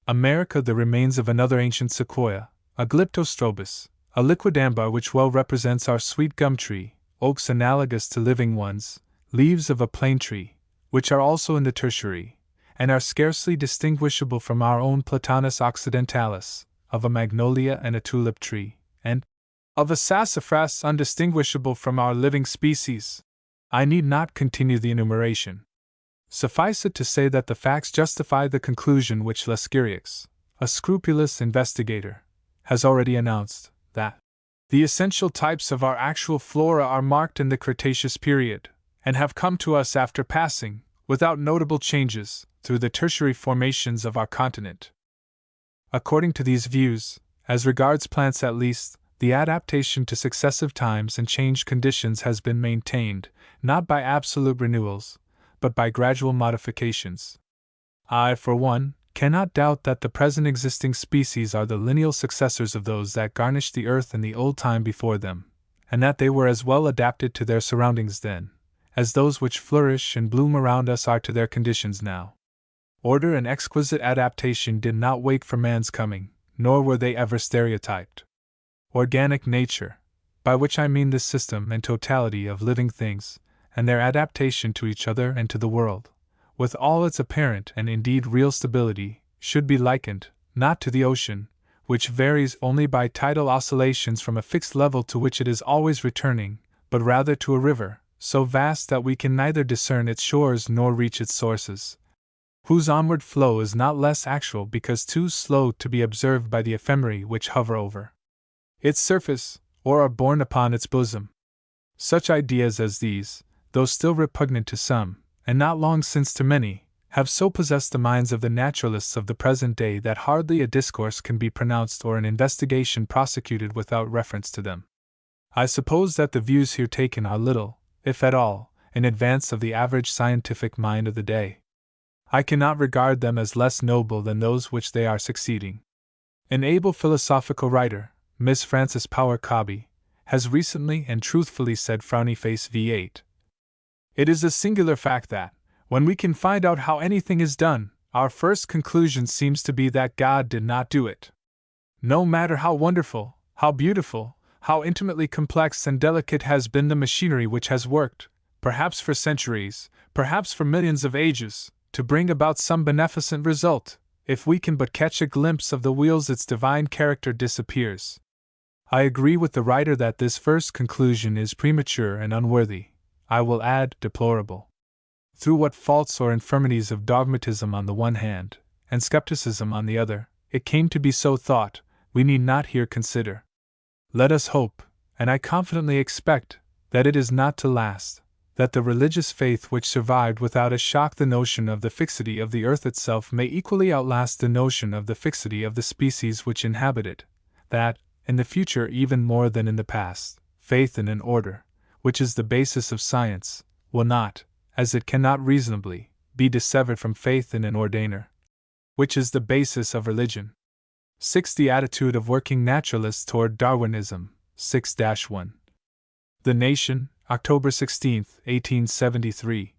S1: America the remains of another ancient sequoia, a Glyptostrobus, a liquidambar which well represents our sweet gum tree, oaks analogous to living ones, leaves of a plane tree, which are also in the tertiary, and are scarcely distinguishable from our own Platanus occidentalis, of a magnolia and a tulip tree, and of a sassafras undistinguishable from our living species. I need not continue the enumeration. Suffice it to say that the facts justify the conclusion which Lescurius, a scrupulous investigator, has already announced, that the essential types of our actual flora are marked in the Cretaceous period, and have come to us after passing, without notable changes, through the tertiary formations of our continent. According to these views, as regards plants at least, the adaptation to successive times and changed conditions has been maintained, not by absolute renewals, but by gradual modifications. I, for one, cannot doubt that the present existing species are the lineal successors of those that garnished the earth in the old time before them, and that they were as well adapted to their surroundings then, as those which flourish and bloom around us are to their conditions now. Order and exquisite adaptation did not wait for man's coming, nor were they ever stereotyped. Organic nature, by which I mean the system and totality of living things, and their adaptation to each other and to the world, with all its apparent and indeed real stability, should be likened, not to the ocean, which varies only by tidal oscillations from a fixed level to which it is always returning, but rather to a river, so vast that we can neither discern its shores nor reach its sources, whose onward flow is not less actual because too slow to be observed by the ephemerae which hover over its surface, or are borne upon its bosom. Such ideas as these, though still repugnant to some, and not long since to many, have so possessed the minds of the naturalists of the present day that hardly a discourse can be pronounced or an investigation prosecuted without reference to them. I suppose that the views here taken are little, if at all, in advance of the average scientific mind of the day. I cannot regard them as less noble than those which they are succeeding. An able philosophical writer, Miss Frances Power Cobbe, has recently and truthfully said Frowny Face v8. It is a singular fact that, when we can find out how anything is done, our first conclusion seems to be that God did not do it. No matter how wonderful, how beautiful, how intimately complex and delicate has been the machinery which has worked, perhaps for centuries, perhaps for millions of ages, to bring about some beneficent result, if we can but catch a glimpse of the wheels its divine character disappears. I agree with the writer that this first conclusion is premature and unworthy, I will add, deplorable. Through what faults or infirmities of dogmatism on the one hand, and skepticism on the other, it came to be so thought, we need not here consider. Let us hope, and I confidently expect, that it is not to last, that the religious faith which survived without a shock the notion of the fixity of the earth itself may equally outlast the notion of the fixity of the species which inhabit it, that, in the future even more than in the past, faith in an order, which is the basis of science, will not, as it cannot reasonably, be dissevered from faith in an ordainer, which is the basis of religion. 6. The attitude of working naturalists toward Darwinism, 6-1. The Nation, October 16, 1873.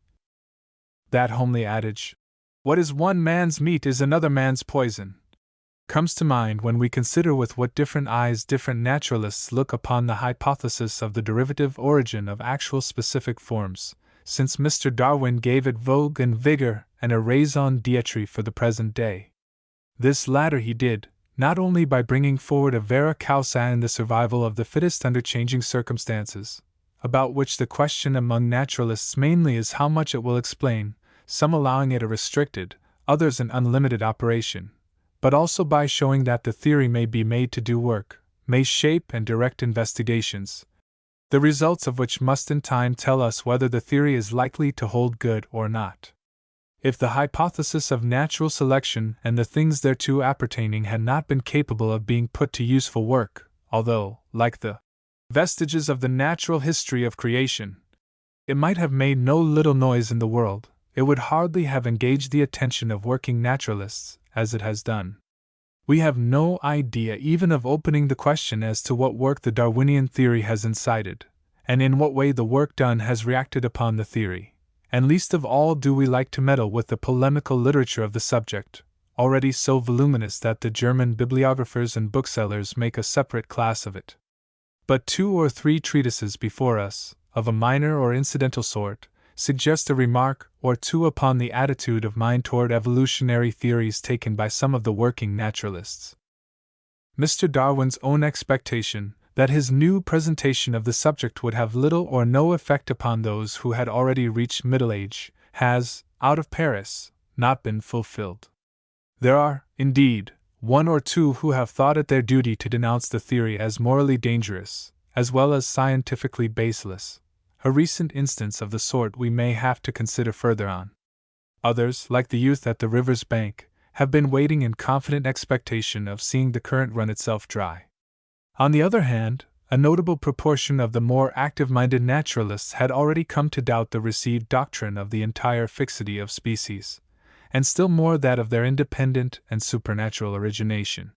S1: That homely adage, "What is one man's meat is another man's poison," comes to mind when we consider with what different eyes different naturalists look upon the hypothesis of the derivative origin of actual specific forms, since Mr. Darwin gave it vogue and vigor and a raison d'etre for the present day. This latter he did, not only by bringing forward a vera causa in the survival of the fittest under changing circumstances, about which the question among naturalists mainly is how much it will explain, some allowing it a restricted, others an unlimited operation, but also by showing that the theory may be made to do work, may shape and direct investigations, the results of which must in time tell us whether the theory is likely to hold good or not. If the hypothesis of natural selection and the things thereto appertaining had not been capable of being put to useful work, although, like the vestiges of the natural history of creation, it might have made no little noise in the world, it would hardly have engaged the attention of working naturalists, as it has done. We have no idea even of opening the question as to what work the Darwinian theory has incited, and in what way the work done has reacted upon the theory, and least of all do we like to meddle with the polemical literature of the subject, already so voluminous that the German bibliographers and booksellers make a separate class of it. But 2 or 3 treatises before us, of a minor or incidental sort, suggest a remark or two upon the attitude of mind toward evolutionary theories taken by some of the working naturalists. Mr. Darwin's own expectation that his new presentation of the subject would have little or no effect upon those who had already reached middle age has, out of Paris, not been fulfilled. There are, indeed, one or two who have thought it their duty to denounce the theory as morally dangerous, as well as scientifically baseless. A recent instance of the sort we may have to consider further on. Others, like the youth at the river's bank, have been waiting in confident expectation of seeing the current run itself dry. On the other hand, a notable proportion of the more active-minded naturalists had already come to doubt the received doctrine of the entire fixity of species, and still more that of their independent and supernatural origination.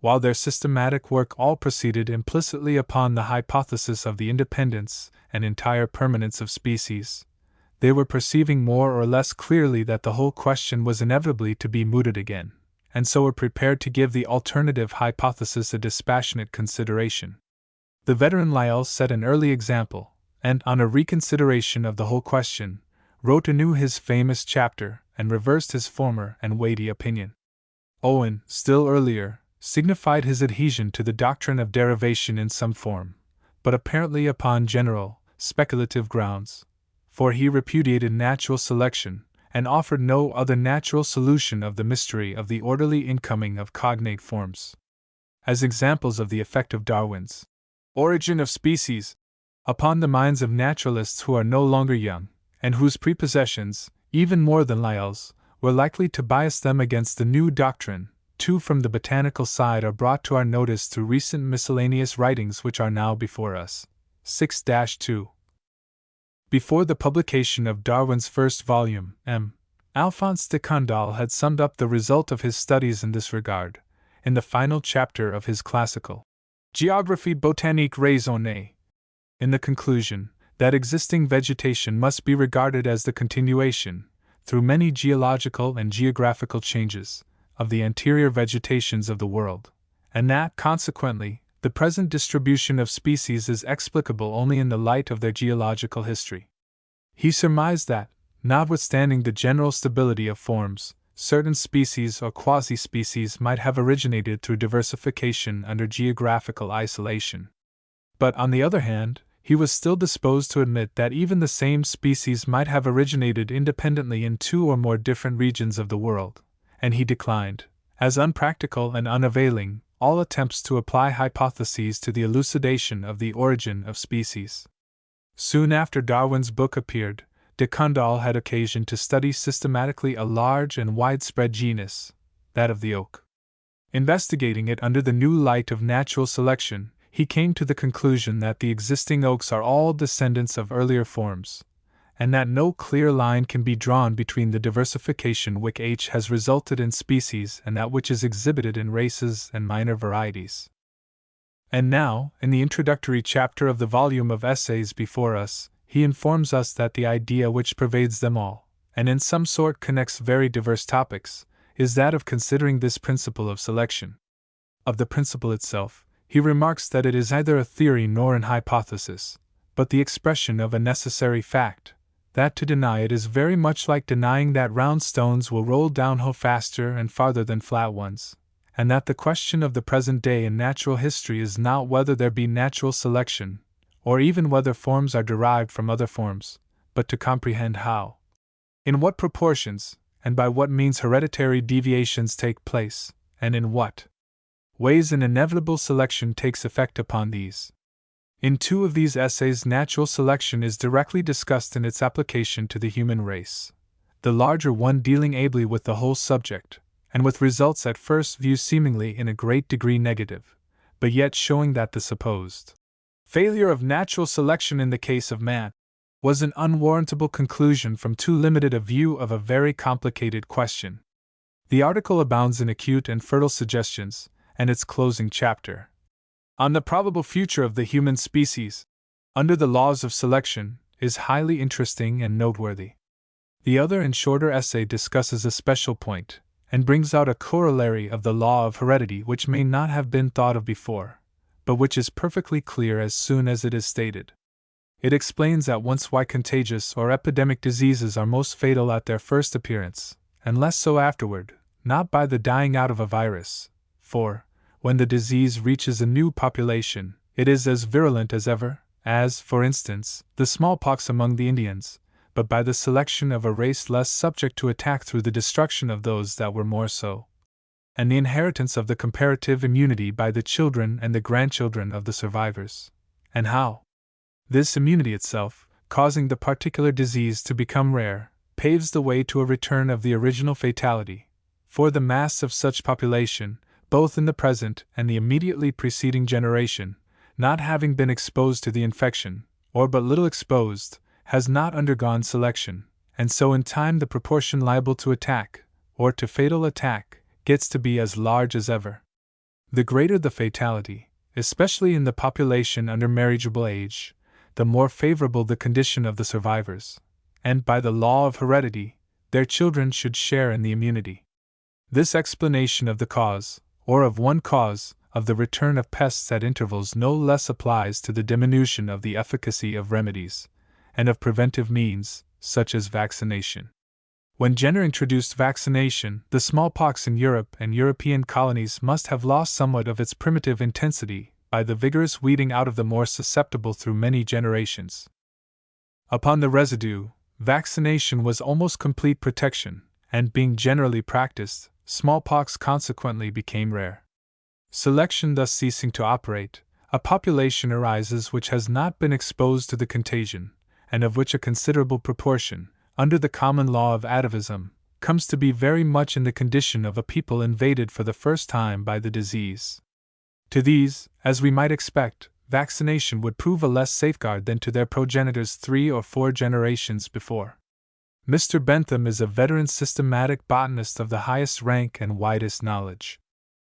S1: While their systematic work all proceeded implicitly upon the hypothesis of the independence and entire permanence of species, they were perceiving more or less clearly that the whole question was inevitably to be mooted again, and so were prepared to give the alternative hypothesis a dispassionate consideration. The veteran Lyell set an early example, and, on a reconsideration of the whole question, wrote anew his famous chapter and reversed his former and weighty opinion. Owen, still earlier, signified his adhesion to the doctrine of derivation in some form, but apparently upon general, speculative grounds, for he repudiated natural selection, and offered no other natural solution of the mystery of the orderly incoming of cognate forms. As examples of the effect of Darwin's Origin of Species upon the minds of naturalists who are no longer young, and whose prepossessions, even more than Lyell's, were likely to bias them against the new doctrine, two from the botanical side are brought to our notice through recent miscellaneous writings which are now before us. 6-2. Before the publication of Darwin's first volume, M. Alphonse de Candolle had summed up the result of his studies in this regard, in the final chapter of his classical Géographie botanique raisonnée, in the conclusion that existing vegetation must be regarded as the continuation, through many geological and geographical changes, of the anterior vegetations of the world, and that, consequently, the present distribution of species is explicable only in the light of their geological history. He surmised that, notwithstanding the general stability of forms, certain species or quasi-species might have originated through diversification under geographical isolation. But, on the other hand, he was still disposed to admit that even the same species might have originated independently in two or more different regions of the world, and he declined, as unpractical and unavailing, all attempts to apply hypotheses to the elucidation of the origin of species. Soon after Darwin's book appeared, de Candolle had occasion to study systematically a large and widespread genus, that of the oak. Investigating it under the new light of natural selection, he came to the conclusion that the existing oaks are all descendants of earlier forms, and that no clear line can be drawn between the diversification which has resulted in species and that which is exhibited in races and minor varieties. And now, in the introductory chapter of the volume of essays before us, he informs us that the idea which pervades them all, and in some sort connects very diverse topics, is that of considering this principle of selection. Of the principle itself, he remarks that it is neither a theory nor an hypothesis, but the expression of a necessary fact, that to deny it is very much like denying that round stones will roll downhill faster and farther than flat ones, and that the question of the present day in natural history is not whether there be natural selection, or even whether forms are derived from other forms, but to comprehend how, in what proportions, and by what means hereditary deviations take place, and in what ways an inevitable selection takes effect upon these. In two of these essays, natural selection is directly discussed in its application to the human race, the larger one dealing ably with the whole subject, and with results at first view seemingly in a great degree negative, but yet showing that the supposed failure of natural selection in the case of man was an unwarrantable conclusion from too limited a view of a very complicated question. The article abounds in acute and fertile suggestions, and its closing chapter, on the probable future of the human species, under the laws of selection, is highly interesting and noteworthy. The other and shorter essay discusses a special point, and brings out a corollary of the law of heredity which may not have been thought of before, but which is perfectly clear as soon as it is stated. It explains at once why contagious or epidemic diseases are most fatal at their first appearance, and less so afterward, not by the dying out of a virus, for, when the disease reaches a new population, it is as virulent as ever, as, for instance, the smallpox among the Indians, but by the selection of a race less subject to attack through the destruction of those that were more so, and the inheritance of the comparative immunity by the children and the grandchildren of the survivors. And how? This immunity itself, causing the particular disease to become rare, paves the way to a return of the original fatality, for the mass of such population, both in the present and the immediately preceding generation, not having been exposed to the infection, or but little exposed, has not undergone selection, and so in time the proportion liable to attack, or to fatal attack, gets to be as large as ever. The greater the fatality, especially in the population under marriageable age, the more favorable the condition of the survivors, and by the law of heredity, their children should share in the immunity. This explanation of the cause, or of one cause, of the return of pests at intervals no less applies to the diminution of the efficacy of remedies, and of preventive means, such as vaccination. When Jenner introduced vaccination, the smallpox in Europe and European colonies must have lost somewhat of its primitive intensity by the vigorous weeding out of the more susceptible through many generations. Upon the residue, vaccination was almost complete protection, and being generally practiced, smallpox consequently became rare. Selection thus ceasing to operate, a population arises which has not been exposed to the contagion, and of which a considerable proportion, under the common law of atavism, comes to be very much in the condition of a people invaded for the first time by the disease. To these, as we might expect, vaccination would prove a less safeguard than to their progenitors 3 or 4 generations before. Mr. Bentham is a veteran systematic botanist of the highest rank and widest knowledge.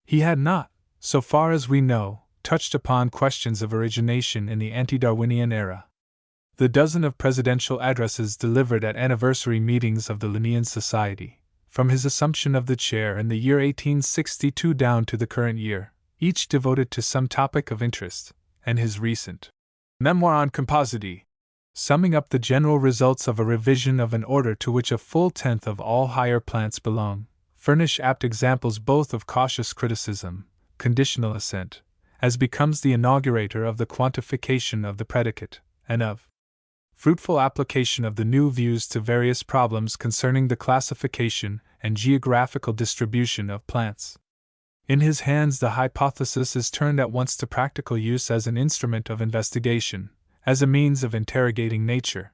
S1: He had not, so far as we know, touched upon questions of origination in the ante-Darwinian era. The dozen of presidential addresses delivered at anniversary meetings of the Linnean Society, from his assumption of the chair in the year 1862 down to the current year, each devoted to some topic of interest, and his recent memoir on compositae, summing up the general results of a revision of an order to which a full tenth of all higher plants belong, furnish apt examples both of cautious criticism, conditional assent, as becomes the inaugurator of the quantification of the predicate, and of fruitful application of the new views to various problems concerning the classification and geographical distribution of plants. In his hands the hypothesis is turned at once to practical use as an instrument of investigation, as a means of interrogating nature.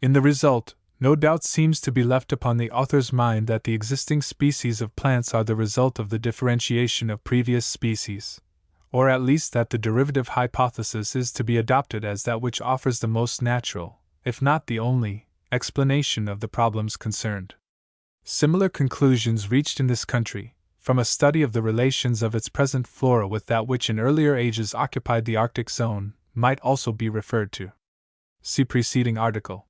S1: In the result, no doubt seems to be left upon the author's mind that the existing species of plants are the result of the differentiation of previous species, or at least that the derivative hypothesis is to be adopted as that which offers the most natural, if not the only, explanation of the problems concerned. Similar conclusions reached in this country, from a study of the relations of its present flora with that which in earlier ages occupied the Arctic zone, might also be referred to. See preceding article.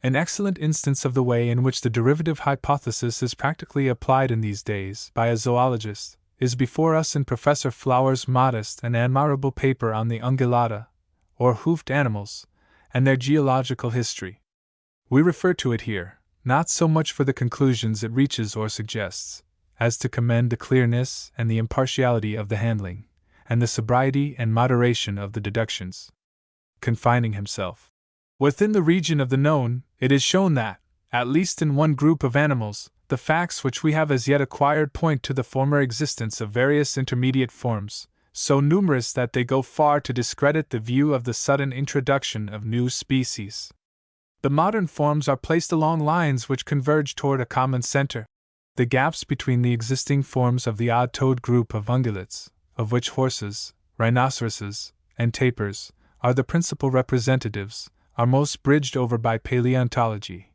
S1: An excellent instance of the way in which the derivative hypothesis is practically applied in these days by a zoologist is before us in Professor Flower's modest and admirable paper on the ungulata, or hoofed animals, and their geological history. We refer to it here, not so much for the conclusions it reaches or suggests, as to commend the clearness and the impartiality of the handling, and the sobriety and moderation of the deductions. Confining himself within the region of the known, it is shown that, at least in one group of animals, the facts which we have as yet acquired point to the former existence of various intermediate forms, so numerous that they go far to discredit the view of the sudden introduction of new species. The modern forms are placed along lines which converge toward a common center. The gaps between the existing forms of the odd-toed group of ungulates, of which horses, rhinoceroses, and tapirs are the principal representatives, are most bridged over by paleontology,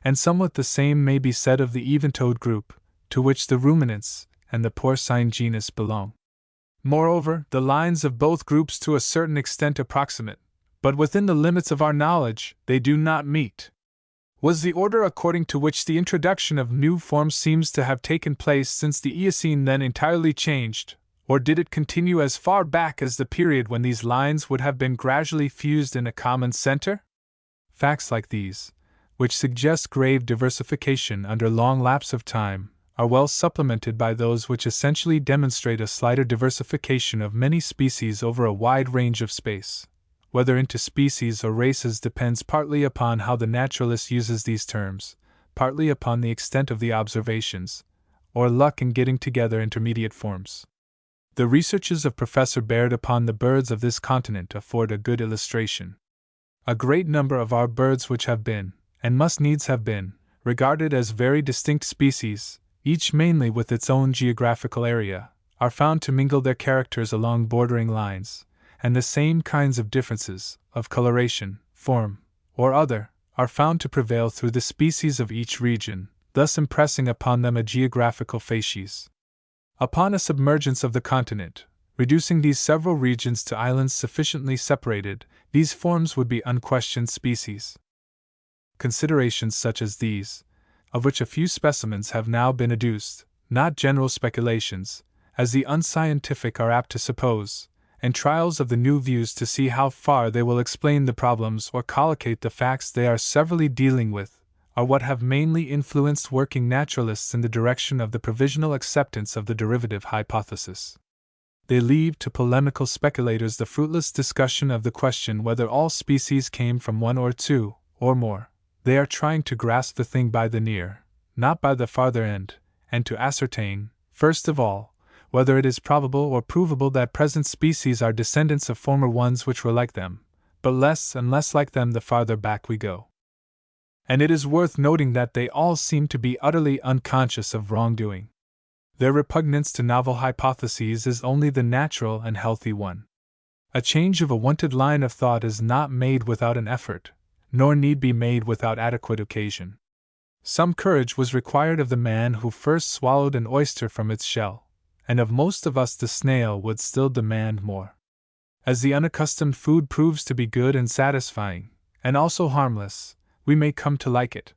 S1: and somewhat the same may be said of the even-toed group, to which the ruminants and the porcine genus belong. Moreover, the lines of both groups to a certain extent approximate, but within the limits of our knowledge, they do not meet. Was the order according to which the introduction of new forms seems to have taken place since the Eocene then entirely changed, or did it continue as far back as the period when these lines would have been gradually fused in a common center? Facts like these, which suggest grave diversification under long lapse of time, are well supplemented by those which essentially demonstrate a slighter diversification of many species over a wide range of space, whether into species or races, depends partly upon how the naturalist uses these terms, partly upon the extent of the observations, or luck in getting together intermediate forms. The researches of Professor Baird upon the birds of this continent afford a good illustration. A great number of our birds which have been, and must needs have been, regarded as very distinct species, each mainly with its own geographical area, are found to mingle their characters along bordering lines, and the same kinds of differences, of coloration, form, or other, are found to prevail through the species of each region, thus impressing upon them a geographical facies. Upon a submergence of the continent, reducing these several regions to islands sufficiently separated, these forms would be unquestioned species. Considerations such as these, of which a few specimens have now been adduced, not general speculations, as the unscientific are apt to suppose, and trials of the new views to see how far they will explain the problems or collocate the facts they are severally dealing with, are what have mainly influenced working naturalists in the direction of the provisional acceptance of the derivative hypothesis. They leave to polemical speculators the fruitless discussion of the question whether all species came from one or two, or more. They are trying to grasp the thing by the near, not by the farther end, and to ascertain, first of all, whether it is probable or provable that present species are descendants of former ones which were like them, but less and less like them the farther back we go. And it is worth noting that they all seem to be utterly unconscious of wrongdoing. Their repugnance to novel hypotheses is only the natural and healthy one. A change of a wonted line of thought is not made without an effort, nor need be made without adequate occasion. Some courage was required of the man who first swallowed an oyster from its shell, and of most of us the snail would still demand more. As the unaccustomed food proves to be good and satisfying, and also harmless, we may come to like it.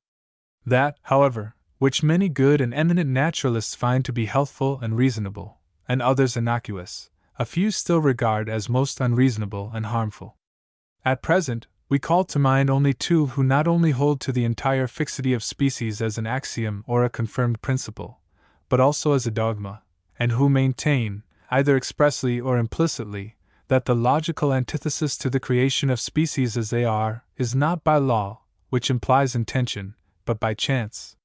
S1: That, however, which many good and eminent naturalists find to be healthful and reasonable, and others innocuous, a few still regard as most unreasonable and harmful. At present, we call to mind only two who not only hold to the entire fixity of species as an axiom or a confirmed principle, but also as a dogma, and who maintain, either expressly or implicitly, that the logical antithesis to the creation of species as they are is not by law, which implies intention, but by chance.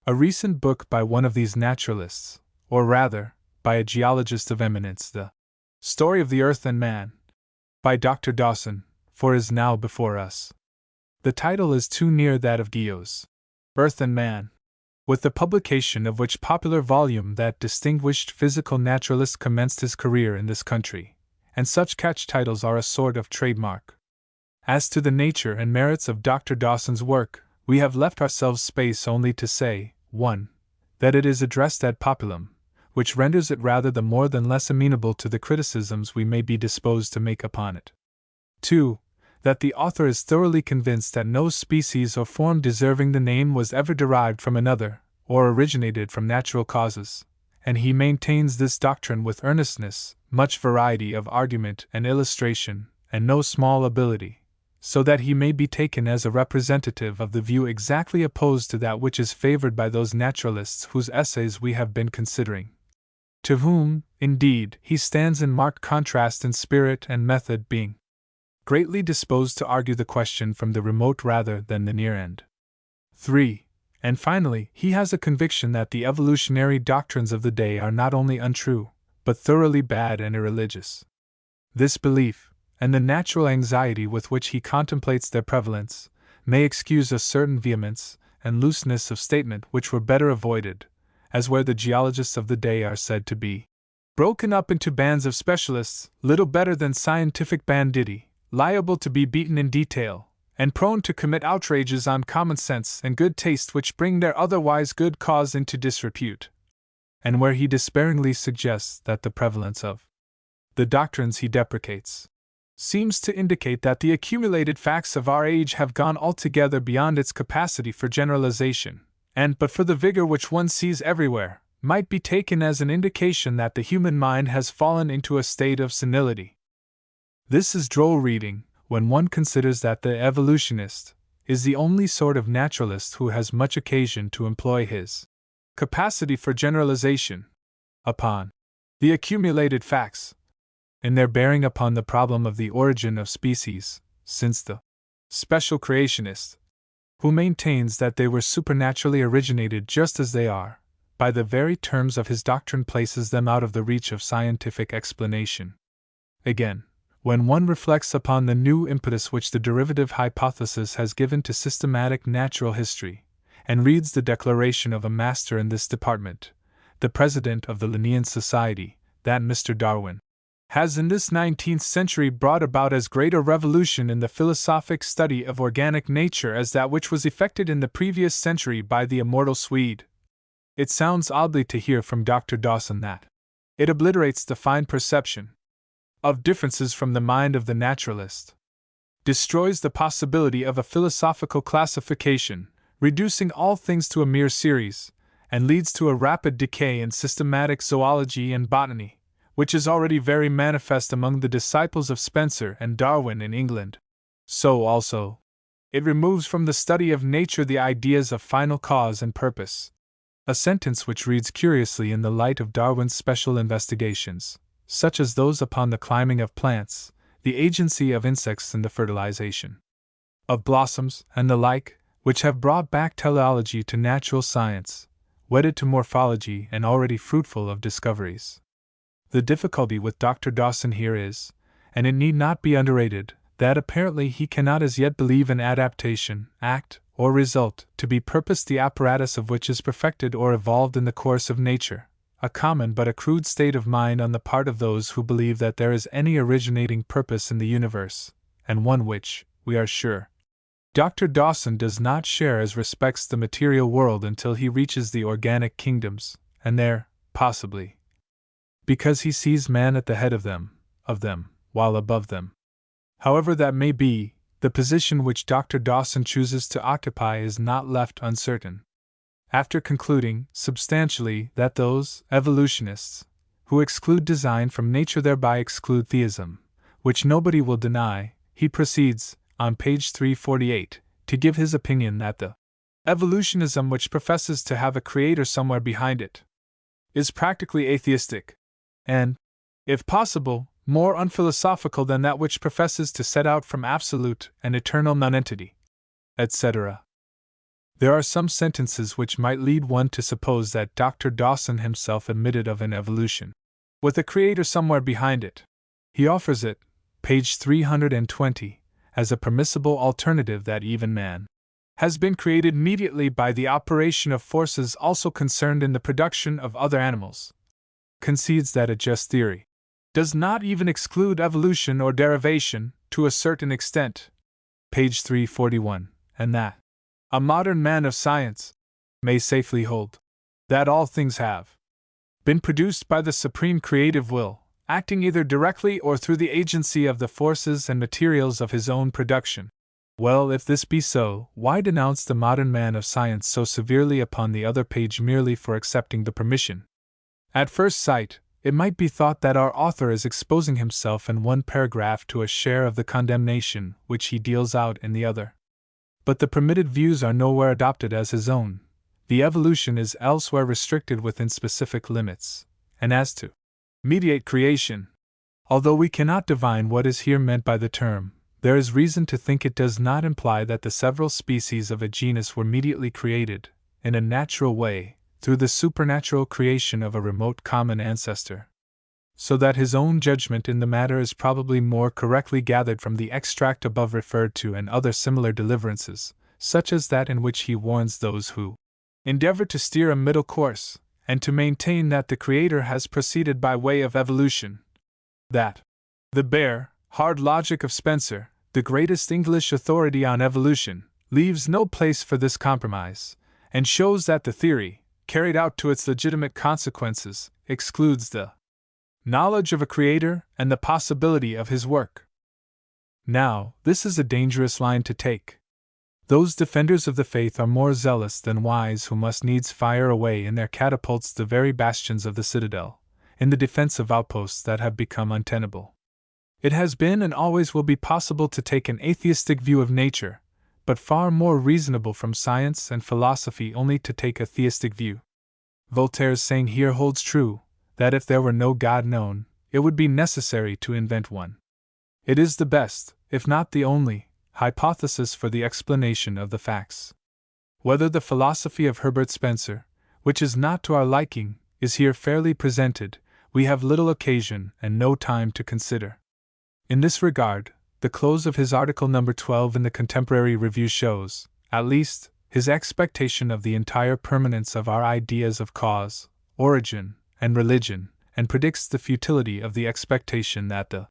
S1: A recent book by one of these naturalists, or rather, by a geologist of eminence, The Story of the Earth and Man, by Dr. Dawson, for is now before us. The title is too near that of Guyot's Earth and Man, with the publication of which popular volume that distinguished physical naturalist commenced his career in this country, and such catch titles are a sort of trademark. As to the nature and merits of Dr. Dawson's work, we have left ourselves space only to say, 1. That it is addressed ad populum, which renders it rather the more than less amenable to the criticisms we may be disposed to make upon it. 2. That the author is thoroughly convinced that no species or form deserving the name was ever derived from another, or originated from natural causes, and he maintains this doctrine with earnestness, much variety of argument and illustration, and no small ability, so that he may be taken as a representative of the view exactly opposed to that which is favored by those naturalists whose essays we have been considering. To whom, indeed, he stands in marked contrast in spirit and method, being greatly disposed to argue the question from the remote rather than the near end. 3. And finally, he has a conviction that the evolutionary doctrines of the day are not only untrue, but thoroughly bad and irreligious. This belief, and the natural anxiety with which he contemplates their prevalence, may excuse a certain vehemence and looseness of statement which were better avoided, as where the geologists of the day are said to be broken up into bands of specialists, little better than scientific banditti, liable to be beaten in detail, and prone to commit outrages on common sense and good taste which bring their otherwise good cause into disrepute, and where he despairingly suggests that the prevalence of the doctrines he deprecates seems to indicate that the accumulated facts of our age have gone altogether beyond its capacity for generalization, and but for the vigor which one sees everywhere, might be taken as an indication that the human mind has fallen into a state of senility. This is droll reading, when one considers that the evolutionist is the only sort of naturalist who has much occasion to employ his capacity for generalization upon the accumulated facts, in their bearing upon the problem of the origin of species, since the special creationist, who maintains that they were supernaturally originated just as they are, by the very terms of his doctrine places them out of the reach of scientific explanation. Again, when one reflects upon the new impetus which the derivative hypothesis has given to systematic natural history, and reads the declaration of a master in this department, the president of the Linnean Society, that Mr. Darwin has in this 19th century brought about as great a revolution in the philosophic study of organic nature as that which was effected in the previous century by the immortal Swede. It sounds oddly to hear from Dr. Dawson that it obliterates the fine perception of differences from the mind of the naturalist, destroys the possibility of a philosophical classification, reducing all things to a mere series, and leads to a rapid decay in systematic zoology and botany, which is already very manifest among the disciples of Spencer and Darwin in England. So also, it removes from the study of nature the ideas of final cause and purpose, a sentence which reads curiously in the light of Darwin's special investigations, such as those upon the climbing of plants, the agency of insects in the fertilization of blossoms, and the like, which have brought back teleology to natural science, wedded to morphology and already fruitful of discoveries. The difficulty with Dr. Dawson here is, and it need not be underrated, that apparently he cannot as yet believe in adaptation, act, or result, to be purpose the apparatus of which is perfected or evolved in the course of nature, a common but a crude state of mind on the part of those who believe that there is any originating purpose in the universe, and one which, we are sure, Dr. Dawson does not share as respects the material world until he reaches the organic kingdoms, and there, possibly, because he sees man at the head of them, while above them. However that may be, the position which Dr. Dawson chooses to occupy is not left uncertain. After concluding, substantially, that those evolutionists who exclude design from nature thereby exclude theism, which nobody will deny, he proceeds, on page 348, to give his opinion that the evolutionism which professes to have a creator somewhere behind it is practically atheistic, and, if possible, more unphilosophical than that which professes to set out from absolute and eternal nonentity, etc. There are some sentences which might lead one to suppose that Dr. Dawson himself admitted of an evolution with a creator somewhere behind it. He offers it, page 320, as a permissible alternative that even man has been created mediately by the operation of forces also concerned in the production of other animals. Concedes that a just theory does not even exclude evolution or derivation, to a certain extent, page 341, and that a modern man of science may safely hold that all things have been produced by the supreme creative will, acting either directly or through the agency of the forces and materials of his own production. Well, if this be so, why denounce the modern man of science so severely upon the other page merely for accepting the permission? At first sight, it might be thought that our author is exposing himself in one paragraph to a share of the condemnation which he deals out in the other. But the permitted views are nowhere adopted as his own. The evolution is elsewhere restricted within specific limits. And as to mediate creation, although we cannot divine what is here meant by the term, there is reason to think it does not imply that the several species of a genus were mediately created, in a natural way, through the supernatural creation of a remote common ancestor. So that his own judgment in the matter is probably more correctly gathered from the extract above referred to and other similar deliverances, such as that in which he warns those who endeavor to steer a middle course, and to maintain that the Creator has proceeded by way of evolution. That the bare, hard logic of Spencer, the greatest English authority on evolution, leaves no place for this compromise, and shows that the theory, carried out to its legitimate consequences, excludes the knowledge of a creator and the possibility of his work. Now, this is a dangerous line to take. Those defenders of the faith are more zealous than wise who must needs fire away in their catapults the very bastions of the citadel, in the defense of outposts that have become untenable. It has been and always will be possible to take an atheistic view of nature, but far more reasonable from science and philosophy only to take a theistic view. Voltaire's saying here holds true, that if there were no God known, it would be necessary to invent one. It is the best, if not the only, hypothesis for the explanation of the facts. Whether the philosophy of Herbert Spencer, which is not to our liking, is here fairly presented, we have little occasion and no time to consider. In this regard, the close of his article number 12 in the Contemporary Review shows, at least, his expectation of the entire permanence of our ideas of cause, origin, and religion, and predicts the futility of the expectation that the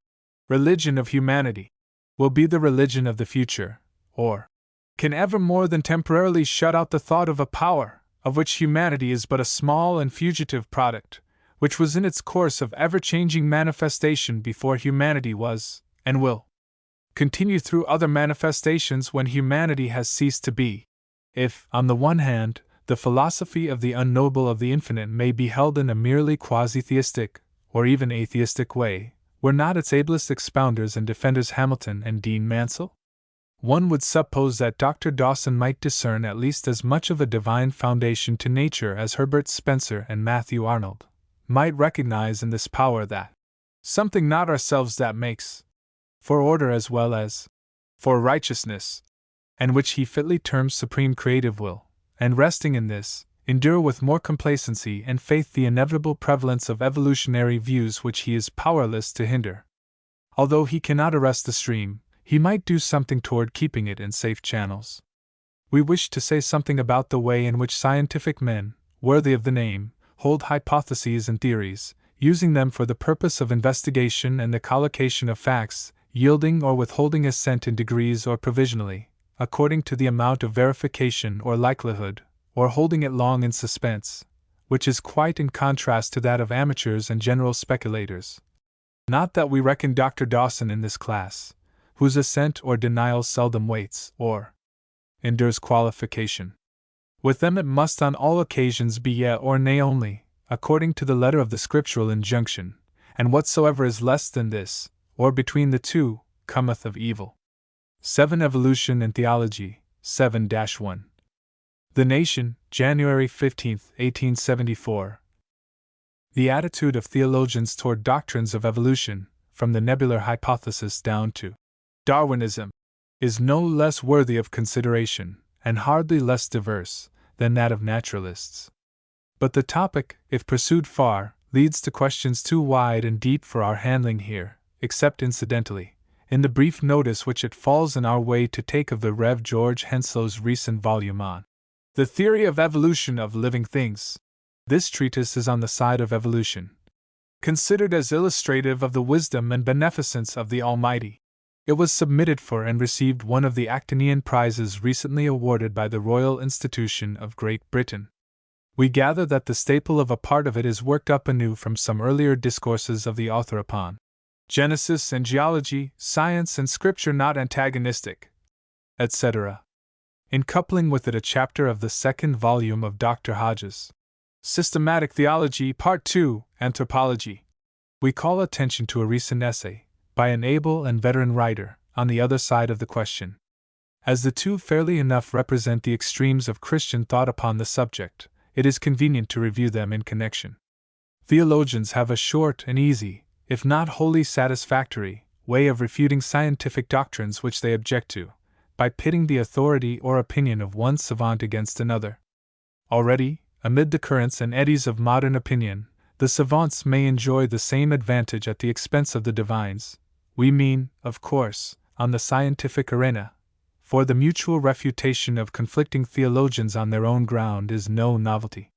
S1: religion of humanity will be the religion of the future, or can ever more than temporarily shut out the thought of a power, of which humanity is but a small and fugitive product, which was in its course of ever-changing manifestation before humanity was, and will continue through other manifestations when humanity has ceased to be. If, on the one hand, the philosophy of the unknowable of the infinite may be held in a merely quasi-theistic, or even atheistic way, were not its ablest expounders and defenders Hamilton and Dean Mansell? One would suppose that Dr. Dawson might discern at least as much of a divine foundation to nature as Herbert Spencer and Matthew Arnold might recognize in this power that something not ourselves that makes for order as well as for righteousness, and which he fitly terms supreme creative will, and resting in this, endure with more complacency and faith the inevitable prevalence of evolutionary views which he is powerless to hinder. Although he cannot arrest the stream, he might do something toward keeping it in safe channels. We wish to say something about the way in which scientific men, worthy of the name, hold hypotheses and theories, using them for the purpose of investigation and the collocation of facts, yielding or withholding assent in degrees or provisionally, according to the amount of verification or likelihood, or holding it long in suspense, which is quite in contrast to that of amateurs and general speculators. Not that we reckon Dr. Dawson in this class, whose assent or denial seldom waits or endures qualification. With them it must on all occasions be yea or nay only, according to the letter of the scriptural injunction, and whatsoever is less than this, or between the two, cometh of evil. 7 Evolution and Theology, 7-1. The Nation, January 15, 1874. The attitude of theologians toward doctrines of evolution, from the nebular hypothesis down to Darwinism, is no less worthy of consideration, and hardly less diverse, than that of naturalists. But the topic, if pursued far, leads to questions too wide and deep for our handling here, except incidentally, in the brief notice which it falls in our way to take of the Rev. George Henslow's recent volume on The Theory of Evolution of Living Things. This treatise is on the side of evolution, considered as illustrative of the wisdom and beneficence of the Almighty. It was submitted for and received one of the Actinian prizes recently awarded by the Royal Institution of Great Britain. We gather that the staple of a part of it is worked up anew from some earlier discourses of the author upon Genesis and geology, science and scripture not antagonistic, etc., in coupling with it a chapter of the second volume of Dr. Hodges' Systematic Theology, Part 2, Anthropology. We call attention to a recent essay, by an able and veteran writer, on the other side of the question. As the two fairly enough represent the extremes of Christian thought upon the subject, it is convenient to review them in connection. Theologians have a short and easy, if not wholly satisfactory, way of refuting scientific doctrines which they object to, by pitting the authority or opinion of one savant against another. Already, amid the currents and eddies of modern opinion, the savants may enjoy the same advantage at the expense of the divines. We mean, of course, on the scientific arena, for the mutual refutation of conflicting theologians on their own ground is no novelty.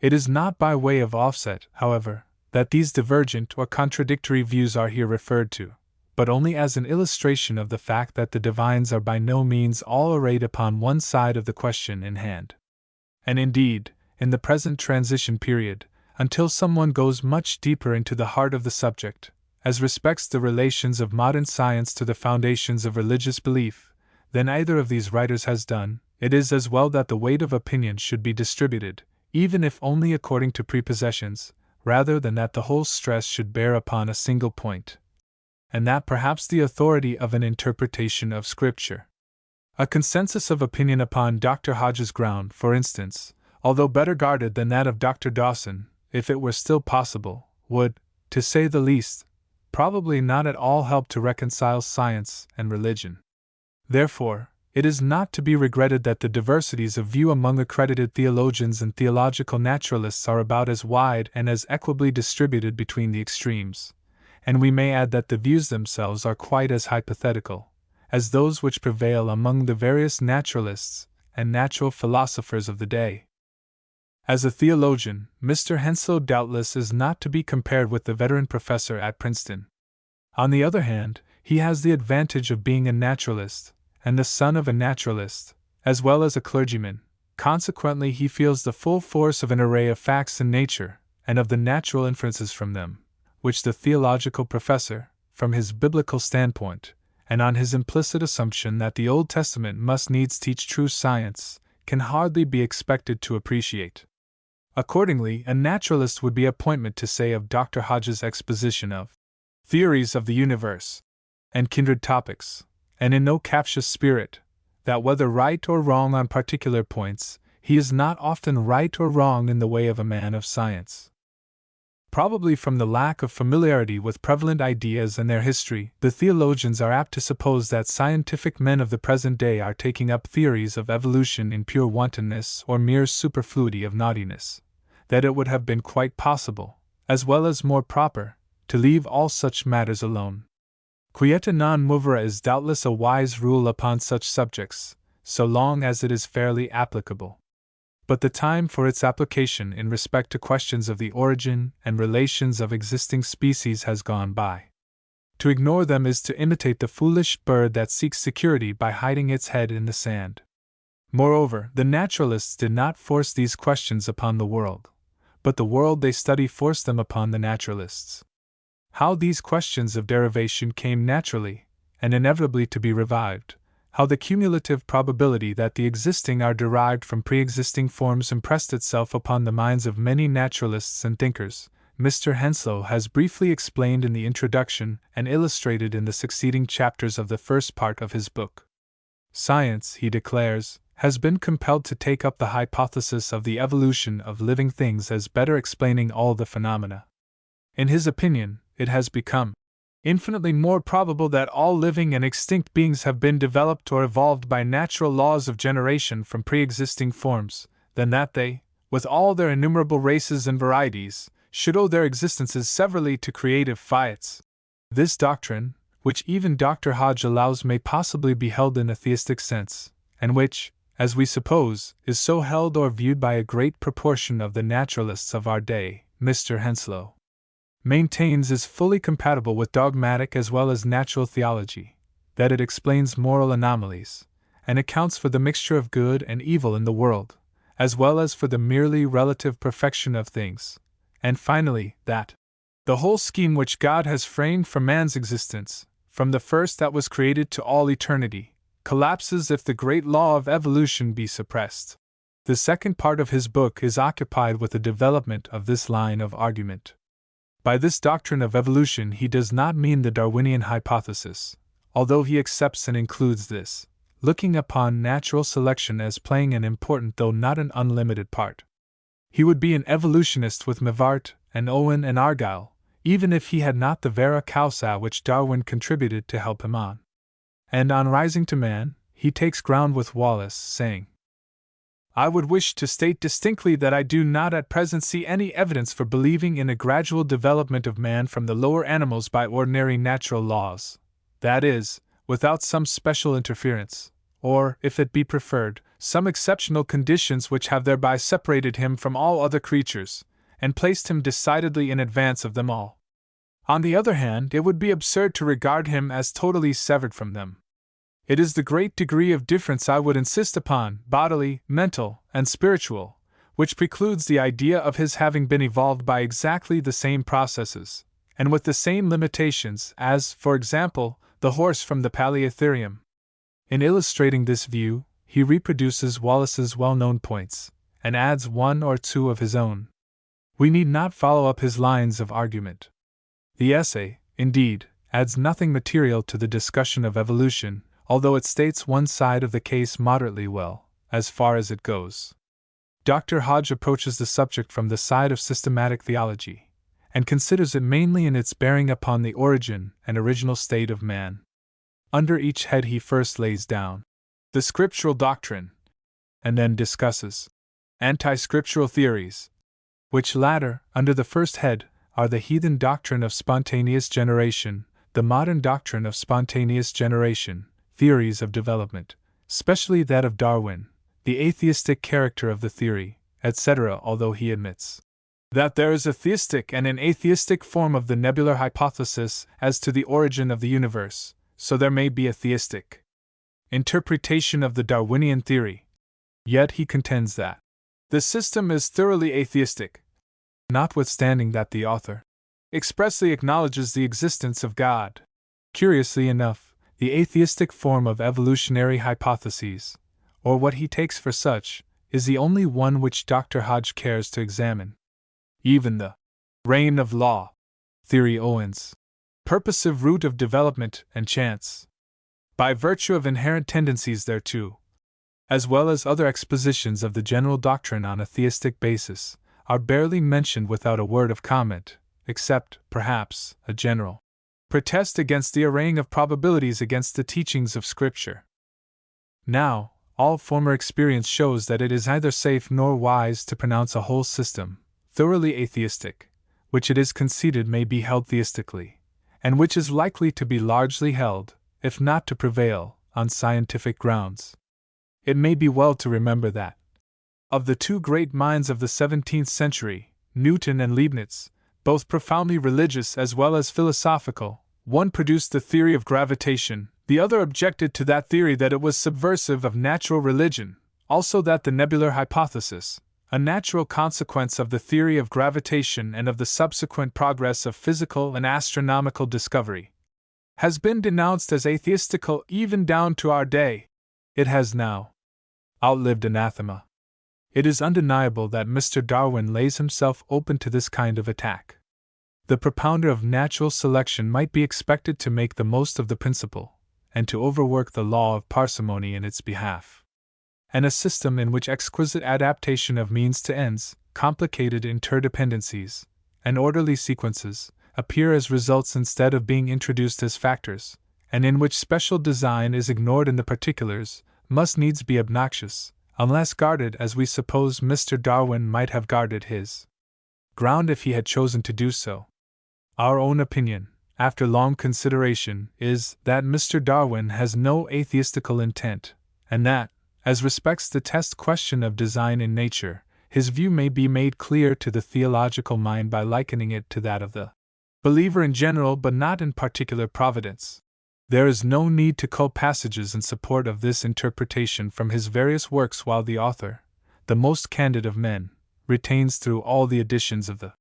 S1: It is not by way of offset, however, that these divergent or contradictory views are here referred to, but only as an illustration of the fact that the divines are by no means all arrayed upon one side of the question in hand. And indeed, in the present transition period, until someone goes much deeper into the heart of the subject, as respects the relations of modern science to the foundations of religious belief, than either of these writers has done, it is as well that the weight of opinion should be distributed, even if only according to prepossessions, rather than that the whole stress should bear upon a single point, and that perhaps the authority of an interpretation of Scripture. A consensus of opinion upon Dr. Hodges' ground, for instance, although better guarded than that of Dr. Dawson, if it were still possible, would, to say the least, probably not at all help to reconcile science and religion. Therefore, it is not to be regretted that the diversities of view among accredited theologians and theological naturalists are about as wide and as equably distributed between the extremes, and we may add that the views themselves are quite as hypothetical as those which prevail among the various naturalists and natural philosophers of the day. As a theologian, Mr. Henslow doubtless is not to be compared with the veteran professor at Princeton. On the other hand, he has the advantage of being a naturalist, and the son of a naturalist, as well as a clergyman. Consequently, he feels the full force of an array of facts in nature, and of the natural inferences from them, which the theological professor, from his biblical standpoint, and on his implicit assumption that the Old Testament must needs teach true science, can hardly be expected to appreciate. Accordingly, a naturalist would be appointment to say of Dr. Hodge's exposition of theories of the universe, and kindred topics, and in no captious spirit, that whether right or wrong on particular points, he is not often right or wrong in the way of a man of science. Probably from the lack of familiarity with prevalent ideas and their history, the theologians are apt to suppose that scientific men of the present day are taking up theories of evolution in pure wantonness or mere superfluity of naughtiness, that it would have been quite possible, as well as more proper, to leave all such matters alone. Quieta non movere is doubtless a wise rule upon such subjects, so long as it is fairly applicable. But the time for its application in respect to questions of the origin and relations of existing species has gone by. To ignore them is to imitate the foolish bird that seeks security by hiding its head in the sand. Moreover, the naturalists did not force these questions upon the world, but the world they study forced them upon the naturalists. How these questions of derivation came naturally and inevitably to be revived, how the cumulative probability that the existing are derived from pre-existing forms impressed itself upon the minds of many naturalists and thinkers, Mr. Henslow has briefly explained in the introduction and illustrated in the succeeding chapters of the first part of his book. Science, he declares, has been compelled to take up the hypothesis of the evolution of living things as better explaining all the phenomena. In his opinion, it has become infinitely more probable that all living and extinct beings have been developed or evolved by natural laws of generation from pre-existing forms, than that they, with all their innumerable races and varieties, should owe their existences severally to creative fiats. This doctrine, which even Dr. Hodge allows may possibly be held in a theistic sense, and which, as we suppose, is so held or viewed by a great proportion of the naturalists of our day, Mr. Henslow maintains is fully compatible with dogmatic as well as natural theology, that it explains moral anomalies, and accounts for the mixture of good and evil in the world, as well as for the merely relative perfection of things, and finally, that the whole scheme which God has framed for man's existence, from the first that was created to all eternity, collapses if the great law of evolution be suppressed. The second part of his book is occupied with the development of this line of argument. By this doctrine of evolution he does not mean the Darwinian hypothesis, although he accepts and includes this, looking upon natural selection as playing an important though not an unlimited part. He would be an evolutionist with Mivart and Owen and Argyll, even if he had not the vera causa which Darwin contributed to help him on. And on rising to man, he takes ground with Wallace, saying, I would wish to state distinctly that I do not at present see any evidence for believing in a gradual development of man from the lower animals by ordinary natural laws, that is, without some special interference, or, if it be preferred, some exceptional conditions which have thereby separated him from all other creatures, and placed him decidedly in advance of them all. On the other hand, it would be absurd to regard him as totally severed from them. It is the great degree of difference I would insist upon, bodily, mental, and spiritual, which precludes the idea of his having been evolved by exactly the same processes, and with the same limitations as, for example, the horse from the Paleotherium. In illustrating this view, he reproduces Wallace's well-known points, and adds one or two of his own. We need not follow up his lines of argument. The essay, indeed, adds nothing material to the discussion of evolution, although it states one side of the case moderately well, as far as it goes. Dr. Hodge approaches the subject from the side of systematic theology, and considers it mainly in its bearing upon the origin and original state of man. Under each head he first lays down the scriptural doctrine, and then discusses anti-scriptural theories, which latter, under the first head, are the heathen doctrine of spontaneous generation, the modern doctrine of spontaneous generation, theories of development, especially that of Darwin, the atheistic character of the theory, etc., although he admits that there is a theistic and an atheistic form of the nebular hypothesis as to the origin of the universe, so there may be a theistic interpretation of the Darwinian theory. Yet he contends that the system is thoroughly atheistic, notwithstanding that the author expressly acknowledges the existence of God. Curiously enough, the atheistic form of evolutionary hypotheses, or what he takes for such, is the only one which Dr. Hodge cares to examine. Even the reign of law theory owns purposive root of development and chance, by virtue of inherent tendencies thereto, as well as other expositions of the general doctrine on a theistic basis, are barely mentioned without a word of comment, except, perhaps, a general protest against the arraying of probabilities against the teachings of Scripture. Now, all former experience shows that it is neither safe nor wise to pronounce a whole system thoroughly atheistic, which it is conceded may be held theistically, and which is likely to be largely held, if not to prevail, on scientific grounds. It may be well to remember that, of the two great minds of the 17th century, Newton and Leibniz, both profoundly religious as well as philosophical, one produced the theory of gravitation, the other objected to that theory that it was subversive of natural religion, also that the nebular hypothesis, a natural consequence of the theory of gravitation and of the subsequent progress of physical and astronomical discovery, has been denounced as atheistical even down to our day. It has now outlived anathema. It is undeniable that Mr. Darwin lays himself open to this kind of attack. The propounder of natural selection might be expected to make the most of the principle, and to overwork the law of parsimony in its behalf. And a system in which exquisite adaptation of means to ends, complicated interdependencies, and orderly sequences appear as results instead of being introduced as factors, and in which special design is ignored in the particulars, must needs be obnoxious, unless guarded as we suppose Mr. Darwin might have guarded his ground if he had chosen to do so. Our own opinion, after long consideration, is that Mr. Darwin has no atheistical intent, and that, as respects the test question of design in nature, his view may be made clear to the theological mind by likening it to that of the believer in general but not in particular providence. There is no need to quote passages in support of this interpretation from his various works while the author, the most candid of men, retains through all the editions of the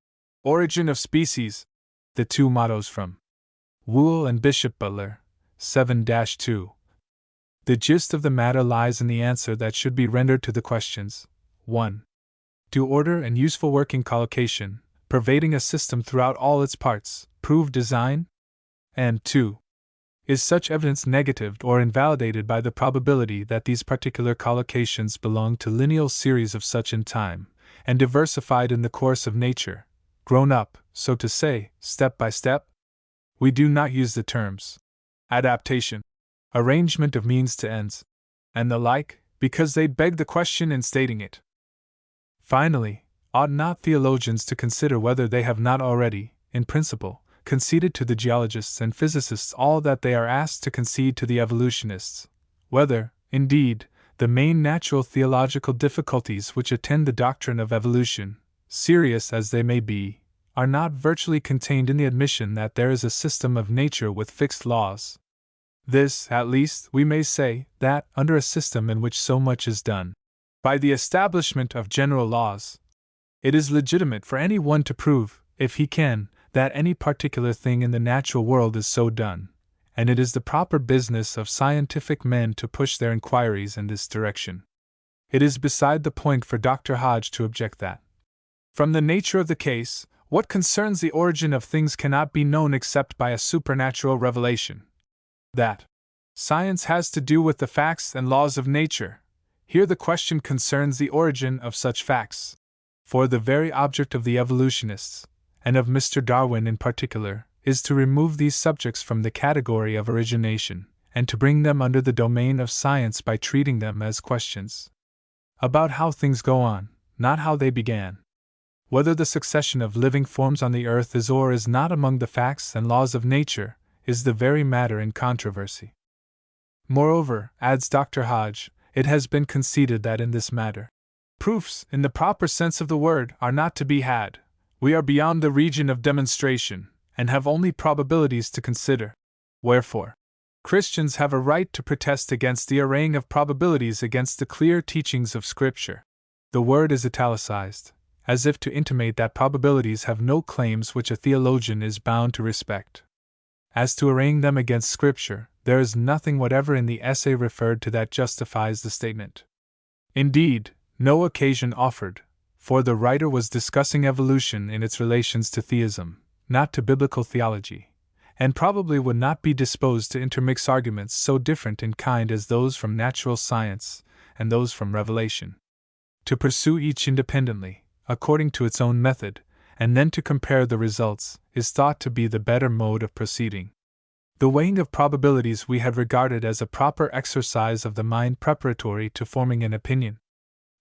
S1: Origin of Species, the two mottos from Wool and Bishop Butler, 7-2. The gist of the matter lies in the answer that should be rendered to the questions 1. Do order and useful working collocation, pervading a system throughout all its parts, prove design? And 2. Is such evidence negatived or invalidated by the probability that these particular collocations belong to lineal series of such in time, and diversified in the course of nature, grown up, so to say, step by step? We do not use the terms adaptation, arrangement of means to ends, and the like, because they beg the question in stating it. Finally, ought not theologians to consider whether they have not already, in principle, conceded to the geologists and physicists all that they are asked to concede to the evolutionists, whether, indeed, the main natural theological difficulties which attend the doctrine of evolution, serious as they may be, are not virtually contained in the admission that there is a system of nature with fixed laws. This, at least, we may say, that, under a system in which so much is done by the establishment of general laws, it is legitimate for any one to prove, if he can, that any particular thing in the natural world is so done, and it is the proper business of scientific men to push their inquiries in this direction. It is beside the point for Dr. Hodge to object that, from the nature of the case, what concerns the origin of things cannot be known except by a supernatural revelation. That science has to do with the facts and laws of nature. Here the question concerns the origin of such facts. For the very object of the evolutionists, and of Mr. Darwin in particular, is to remove these subjects from the category of origination, and to bring them under the domain of science by treating them as questions about how things go on, not how they began. Whether the succession of living forms on the earth is or is not among the facts and laws of nature is the very matter in controversy. Moreover, adds Dr. Hodge, it has been conceded that in this matter, proofs, in the proper sense of the word, are not to be had. We are beyond the region of demonstration, and have only probabilities to consider. Wherefore, Christians have a right to protest against the arraying of probabilities against the clear teachings of Scripture. The word is italicized, as if to intimate that probabilities have no claims which a theologian is bound to respect. As to arraying them against Scripture, there is nothing whatever in the essay referred to that justifies the statement. Indeed, no occasion offered, for the writer was discussing evolution in its relations to theism, not to biblical theology, and probably would not be disposed to intermix arguments so different in kind as those from natural science and those from revelation. To pursue each independently, according to its own method, and then to compare the results, is thought to be the better mode of proceeding. The weighing of probabilities we have regarded as a proper exercise of the mind preparatory to forming an opinion.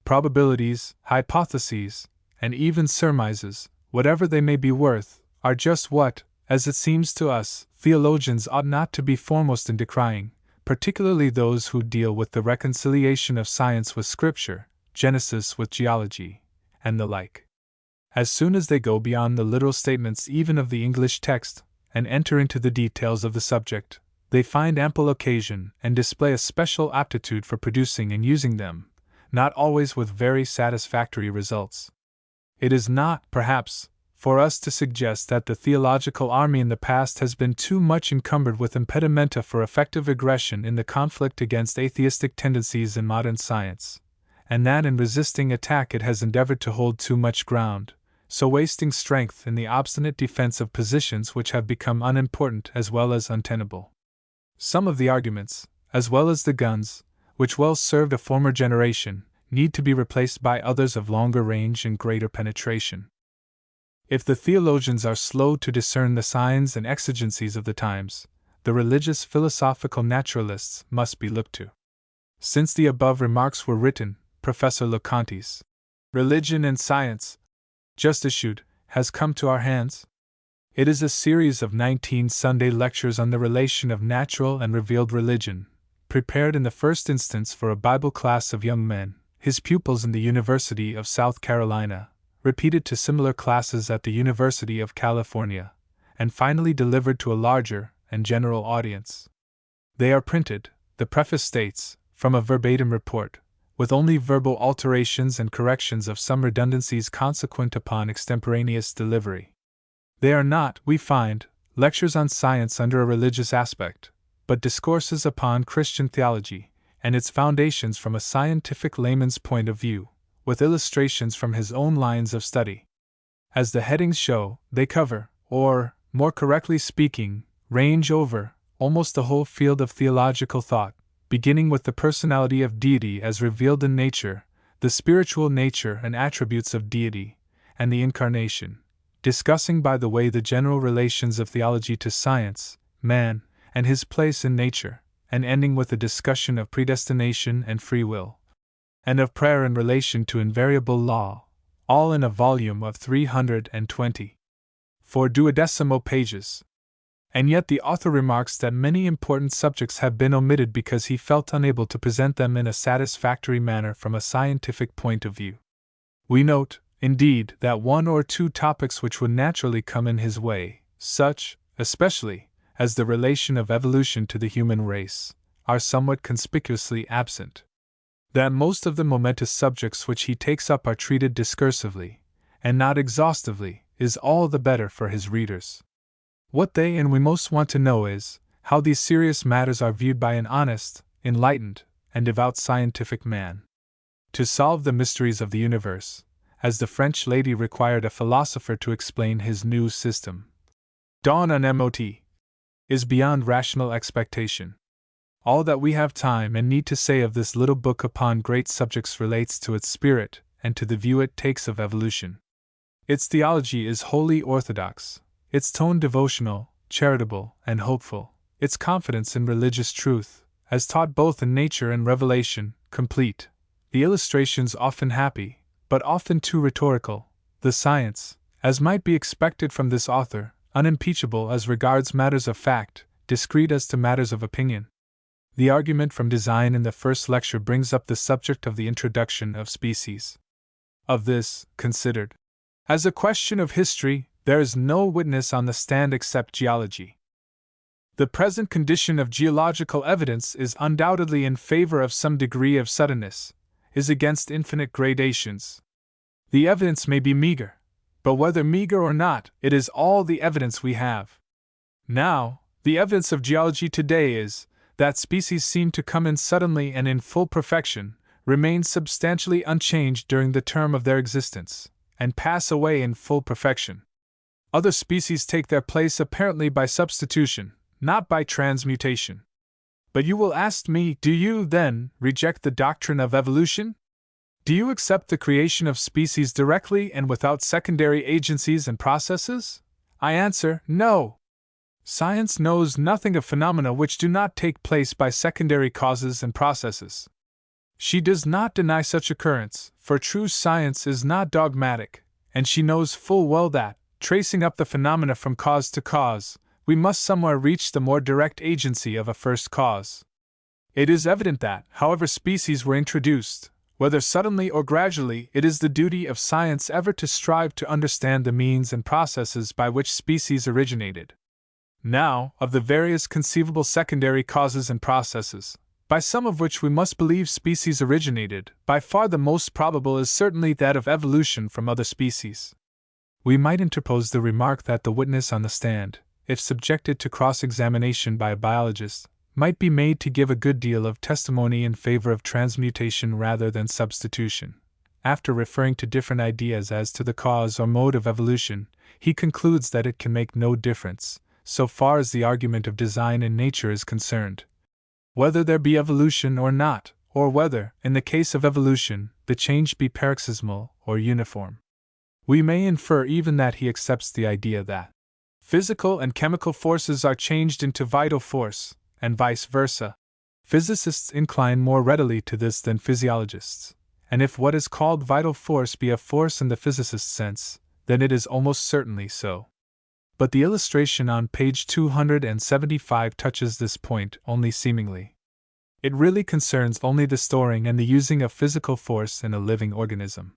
S1: Probabilities, hypotheses, and even surmises, whatever they may be worth, are just what, as it seems to us, theologians ought not to be foremost in decrying, particularly those who deal with the reconciliation of science with Scripture, Genesis with geology, and the like. As soon as they go beyond the literal statements even of the English text, and enter into the details of the subject, they find ample occasion and display a special aptitude for producing and using them, not always with very satisfactory results. It is not, perhaps, for us to suggest that the theological army in the past has been too much encumbered with impedimenta for effective aggression in the conflict against atheistic tendencies in modern science, and that in resisting attack it has endeavored to hold too much ground, so wasting strength in the obstinate defense of positions which have become unimportant as well as untenable. Some of the arguments, as well as the guns, which well served a former generation, need to be replaced by others of longer range and greater penetration. If the theologians are slow to discern the signs and exigencies of the times, the religious philosophical naturalists must be looked to. Since the above remarks were written, Professor Leconte's Religion and Science, just issued, has come to our hands. It is a series of 19 Sunday lectures on the relation of natural and revealed religion, prepared in the first instance for a Bible class of young men, his pupils in the University of South Carolina, repeated to similar classes at the University of California, and finally delivered to a larger and general audience. They are printed, the preface states, from a verbatim report, with only verbal alterations and corrections of some redundancies consequent upon extemporaneous delivery. They are not, we find, lectures on science under a religious aspect, but discourses upon Christian theology and its foundations from a scientific layman's point of view, with illustrations from his own lines of study. As the headings show, they cover, or, more correctly speaking, range over, almost the whole field of theological thought, beginning with the personality of deity as revealed in nature, the spiritual nature and attributes of deity, and the incarnation, discussing by the way the general relations of theology to science, man, and his place in nature, and ending with a discussion of predestination and free will, and of prayer in relation to invariable law, all in a volume of 320. 4 pages. And yet the author remarks that many important subjects have been omitted because he felt unable to present them in a satisfactory manner from a scientific point of view. We note, indeed, that one or two topics which would naturally come in his way, such, especially, as the relation of evolution to the human race, are somewhat conspicuously absent. That most of the momentous subjects which he takes up are treated discursively, and not exhaustively, is all the better for his readers. What they and we most want to know is, how these serious matters are viewed by an honest, enlightened, and devout scientific man. To solve the mysteries of the universe, as the French lady required a philosopher to explain his new system, dawn on mot, is beyond rational expectation. All that we have time and need to say of this little book upon great subjects relates to its spirit and to the view it takes of evolution. Its theology is wholly orthodox, its tone devotional, charitable, and hopeful, its confidence in religious truth, as taught both in nature and revelation, complete, the illustrations often happy, but often too rhetorical, the science, as might be expected from this author, unimpeachable as regards matters of fact, discreet as to matters of opinion. The argument from design in the first lecture brings up the subject of the introduction of species. Of this, considered as a question of history, there is no witness on the stand except geology. The present condition of geological evidence is undoubtedly in favor of some degree of suddenness, is against infinite gradations. The evidence may be meager, but whether meager or not, it is all the evidence we have. Now, the evidence of geology today is that species seem to come in suddenly and in full perfection, remain substantially unchanged during the term of their existence, and pass away in full perfection. Other species take their place apparently by substitution, not by transmutation. But you will ask me, do you, then, reject the doctrine of evolution? Do you accept the creation of species directly and without secondary agencies and processes? I answer, no. Science knows nothing of phenomena which do not take place by secondary causes and processes. She does not deny such occurrence, for true science is not dogmatic, and she knows full well that, tracing up the phenomena from cause to cause, we must somewhere reach the more direct agency of a first cause. It is evident that, however species were introduced, whether suddenly or gradually, it is the duty of science ever to strive to understand the means and processes by which species originated. Now, of the various conceivable secondary causes and processes, by some of which we must believe species originated, by far the most probable is certainly that of evolution from other species. We might interpose the remark that the witness on the stand, if subjected to cross-examination by a biologist, might be made to give a good deal of testimony in favor of transmutation rather than substitution. After referring to different ideas as to the cause or mode of evolution, he concludes that it can make no difference, so far as the argument of design in nature is concerned, whether there be evolution or not, or whether, in the case of evolution, the change be paroxysmal or uniform. We may infer even that he accepts the idea that physical and chemical forces are changed into vital force, and vice versa. Physicists incline more readily to this than physiologists, and if what is called vital force be a force in the physicist's sense, then it is almost certainly so. But the illustration on page 275 touches this point only seemingly. It really concerns only the storing and the using of physical force in a living organism.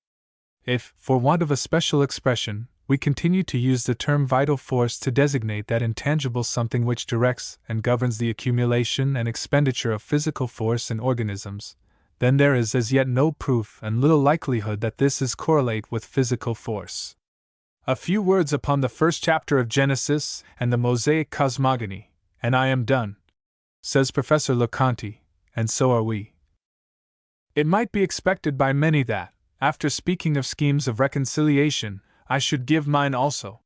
S1: If, for want of a special expression, we continue to use the term vital force to designate that intangible something which directs and governs the accumulation and expenditure of physical force in organisms, then there is as yet no proof and little likelihood that this is correlate with physical force. A few words upon the first chapter of Genesis and the Mosaic cosmogony, and I am done, says Professor Leconte, and so are we. It might be expected by many that, after speaking of schemes of reconciliation, I should give mine also.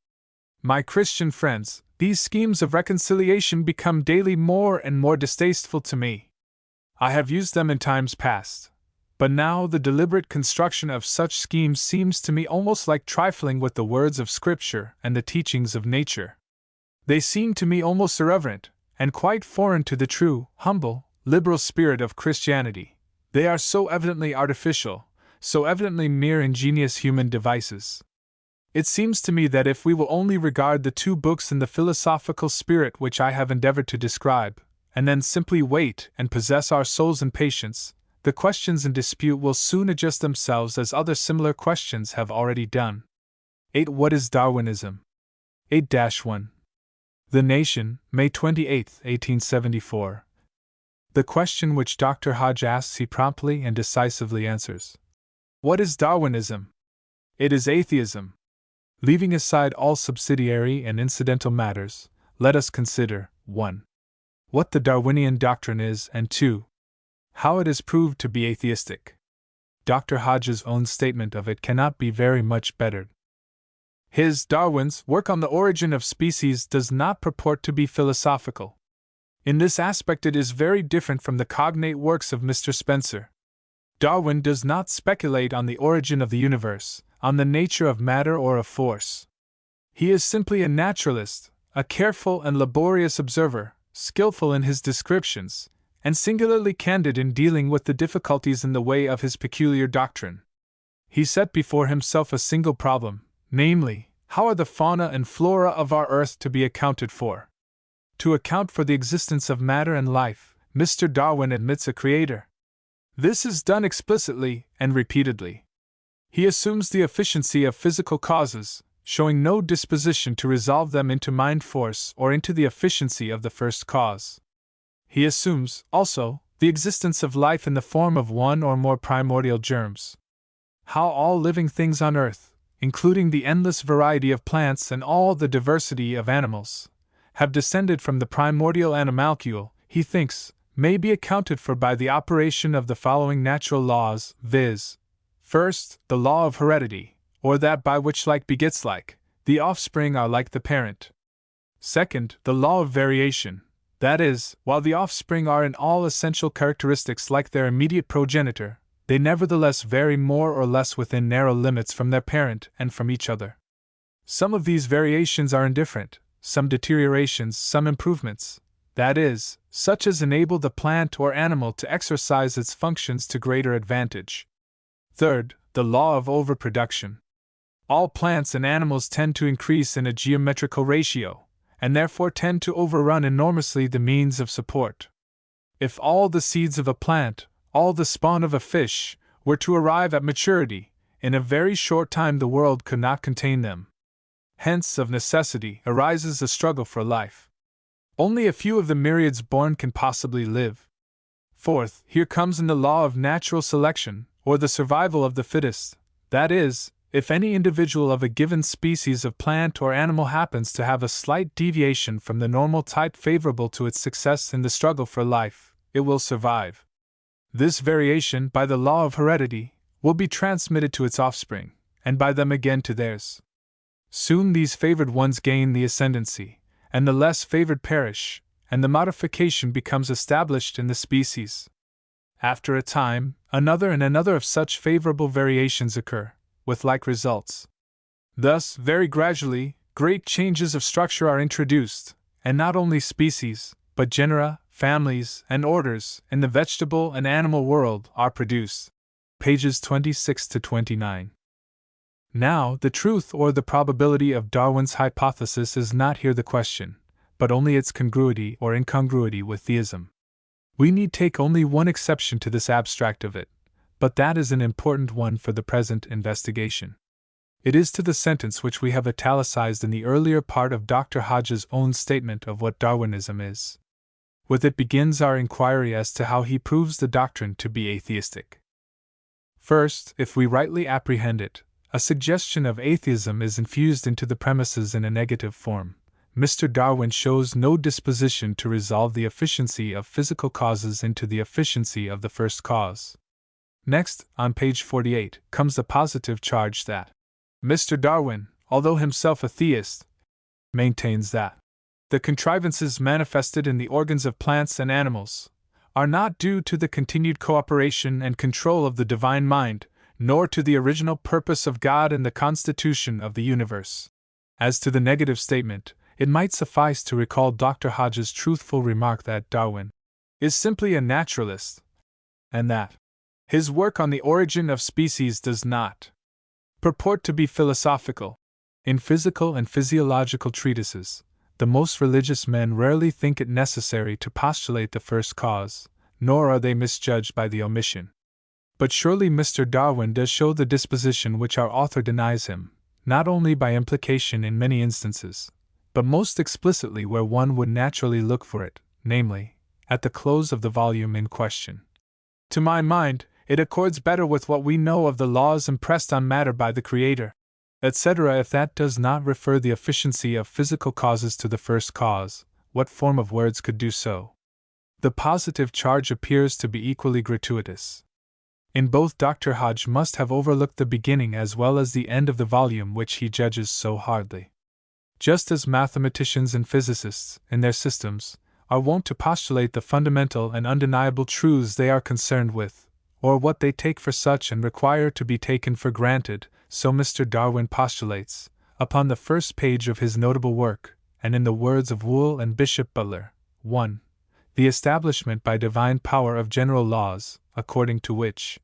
S1: My Christian friends, these schemes of reconciliation become daily more and more distasteful to me. I have used them in times past, but now the deliberate construction of such schemes seems to me almost like trifling with the words of Scripture and the teachings of nature. They seem to me almost irreverent, and quite foreign to the true, humble, liberal spirit of Christianity. They are so evidently artificial, so evidently mere ingenious human devices. It seems to me that if we will only regard the two books in the philosophical spirit which I have endeavored to describe, and then simply wait and possess our souls in patience, the questions in dispute will soon adjust themselves as other similar questions have already done. 8. What is Darwinism? 8-1. The Nation, May 28, 1874. The question which Dr. Hodge asks he promptly and decisively answers. What is Darwinism? It is atheism. Leaving aside all subsidiary and incidental matters, let us consider 1. What the Darwinian doctrine is, and 2. How it is proved to be atheistic. Dr. Hodge's own statement of it cannot be very much bettered. His, Darwin's, work on the origin of species does not purport to be philosophical. In this aspect it is very different from the cognate works of Mr. Spencer. Darwin does not speculate on the origin of the universe, on the nature of matter or of force. He is simply a naturalist, a careful and laborious observer, skillful in his descriptions, and singularly candid in dealing with the difficulties in the way of his peculiar doctrine. He set before himself a single problem, namely, how are the fauna and flora of our earth to be accounted for? To account for the existence of matter and life, Mr. Darwin admits a creator. This is done explicitly and repeatedly. He assumes the efficiency of physical causes, showing no disposition to resolve them into mind force or into the efficiency of the first cause. He assumes, also, the existence of life in the form of one or more primordial germs. How all living things on earth, including the endless variety of plants and all the diversity of animals, have descended from the primordial animalcule, he thinks, may be accounted for by the operation of the following natural laws, viz. First, the law of heredity, or that by which like begets like, the offspring are like the parent. Second, the law of variation, that is, while the offspring are in all essential characteristics like their immediate progenitor, they nevertheless vary more or less within narrow limits from their parent and from each other. Some of these variations are indifferent, some deteriorations, some improvements, that is, such as enable the plant or animal to exercise its functions to greater advantage. Third, the law of overproduction. All plants and animals tend to increase in a geometrical ratio, and therefore tend to overrun enormously the means of support. If all the seeds of a plant, all the spawn of a fish, were to arrive at maturity, in a very short time the world could not contain them. Hence, of necessity, arises a struggle for life. Only a few of the myriads born can possibly live. Fourth, here comes in the law of natural selection, or the survival of the fittest, that is, if any individual of a given species of plant or animal happens to have a slight deviation from the normal type favorable to its success in the struggle for life, it will survive. This variation, by the law of heredity, will be transmitted to its offspring, and by them again to theirs. Soon these favored ones gain the ascendancy, and the less favored perish, and the modification becomes established in the species. After a time, another and another of such favorable variations occur, with like results. Thus, very gradually, great changes of structure are introduced, and not only species, but genera, families, and orders in the vegetable and animal world are produced. Pages 26 to 29. Now, the truth or the probability of Darwin's hypothesis is not here the question, but only its congruity or incongruity with theism. We need take only one exception to this abstract of it, but that is an important one for the present investigation. It is to the sentence which we have italicized in the earlier part of Dr. Hodge's own statement of what Darwinism is. With it begins our inquiry as to how he proves the doctrine to be atheistic. First, if we rightly apprehend it, a suggestion of atheism is infused into the premises in a negative form. Mr. Darwin shows no disposition to resolve the efficiency of physical causes into the efficiency of the first cause. Next, on page 48, comes the positive charge that Mr. Darwin, although himself a theist, maintains that the contrivances manifested in the organs of plants and animals are not due to the continued cooperation and control of the divine mind, nor to the original purpose of God in the constitution of the universe. As to the negative statement, it might suffice to recall Dr. Hodge's truthful remark that Darwin is simply a naturalist, and that his work on the origin of species does not purport to be philosophical. In physical and physiological treatises, the most religious men rarely think it necessary to postulate the first cause, nor are they misjudged by the omission. But surely Mr. Darwin does show the disposition which our author denies him, not only by implication in many instances, but most explicitly where one would naturally look for it, namely, at the close of the volume in question. To my mind, it accords better with what we know of the laws impressed on matter by the Creator, etc. If that does not refer the efficiency of physical causes to the first cause, what form of words could do so? The positive charge appears to be equally gratuitous. In both, Dr. Hodge must have overlooked the beginning as well as the end of the volume which he judges so hardly. Just as mathematicians and physicists, in their systems, are wont to postulate the fundamental and undeniable truths they are concerned with, or what they take for such and require to be taken for granted, so Mr. Darwin postulates, upon the first page of his notable work, and in the words of Wool and Bishop Butler, 1. The establishment by divine power of general laws, according to which,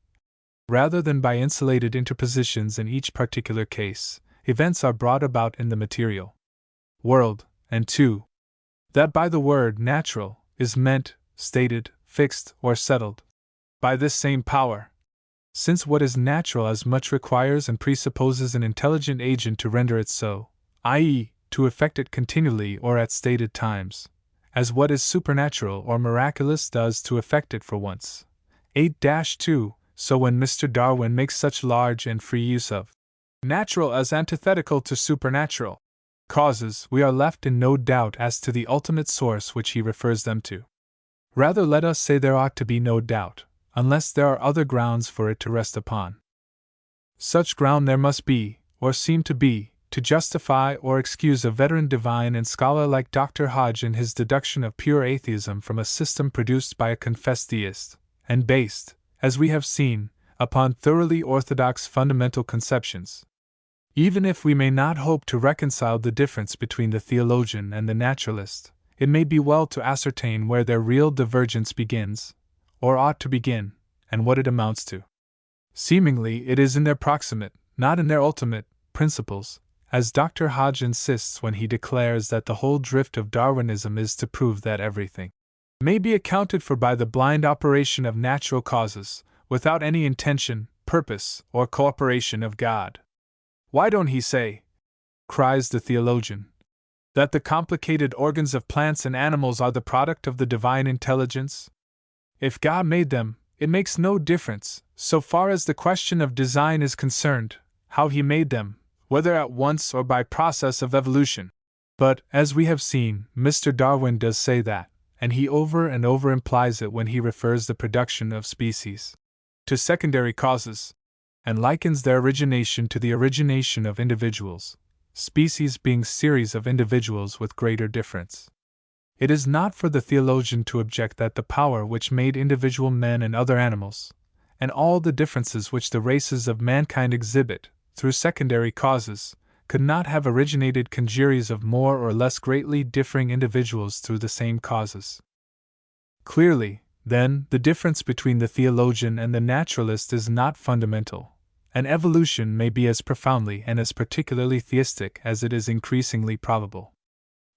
S1: rather than by insulated interpositions in each particular case, events are brought about in the material world, and 2. That by the word natural is meant, stated, fixed, or settled by this same power, since what is natural as much requires and presupposes an intelligent agent to render it so, i.e., to effect it continually or at stated times, as what is supernatural or miraculous does to effect it for once. 8-2. So when Mr. Darwin makes such large and free use of natural as antithetical to supernatural causes, we are left in no doubt as to the ultimate source which he refers them to. Rather, let us say there ought to be no doubt, unless there are other grounds for it to rest upon. Such ground there must be, or seem to be, to justify or excuse a veteran divine and scholar like Dr. Hodge in his deduction of pure atheism from a system produced by a confessed theist, and based, as we have seen, upon thoroughly orthodox fundamental conceptions. Even if we may not hope to reconcile the difference between the theologian and the naturalist, it may be well to ascertain where their real divergence begins, or ought to begin, and what it amounts to. Seemingly, it is in their proximate, not in their ultimate, principles, as Dr. Hodge insists when he declares that the whole drift of Darwinism is to prove that everything may be accounted for by the blind operation of natural causes, without any intention, purpose, or cooperation of God. Why don't he say, cries the theologian, that the complicated organs of plants and animals are the product of the divine intelligence? If God made them, it makes no difference, so far as the question of design is concerned, how he made them, whether at once or by process of evolution. But, as we have seen, Mr. Darwin does say that, and he over and over implies it when he refers the production of species to secondary causes, and likens their origination to the origination of individuals, species being series of individuals with greater difference. It is not for the theologian to object that the power which made individual men and other animals, and all the differences which the races of mankind exhibit, through secondary causes, could not have originated congeries of more or less greatly differing individuals through the same causes. Clearly, then, the difference between the theologian and the naturalist is not fundamental, and evolution may be as profoundly and as particularly theistic as it is increasingly probable.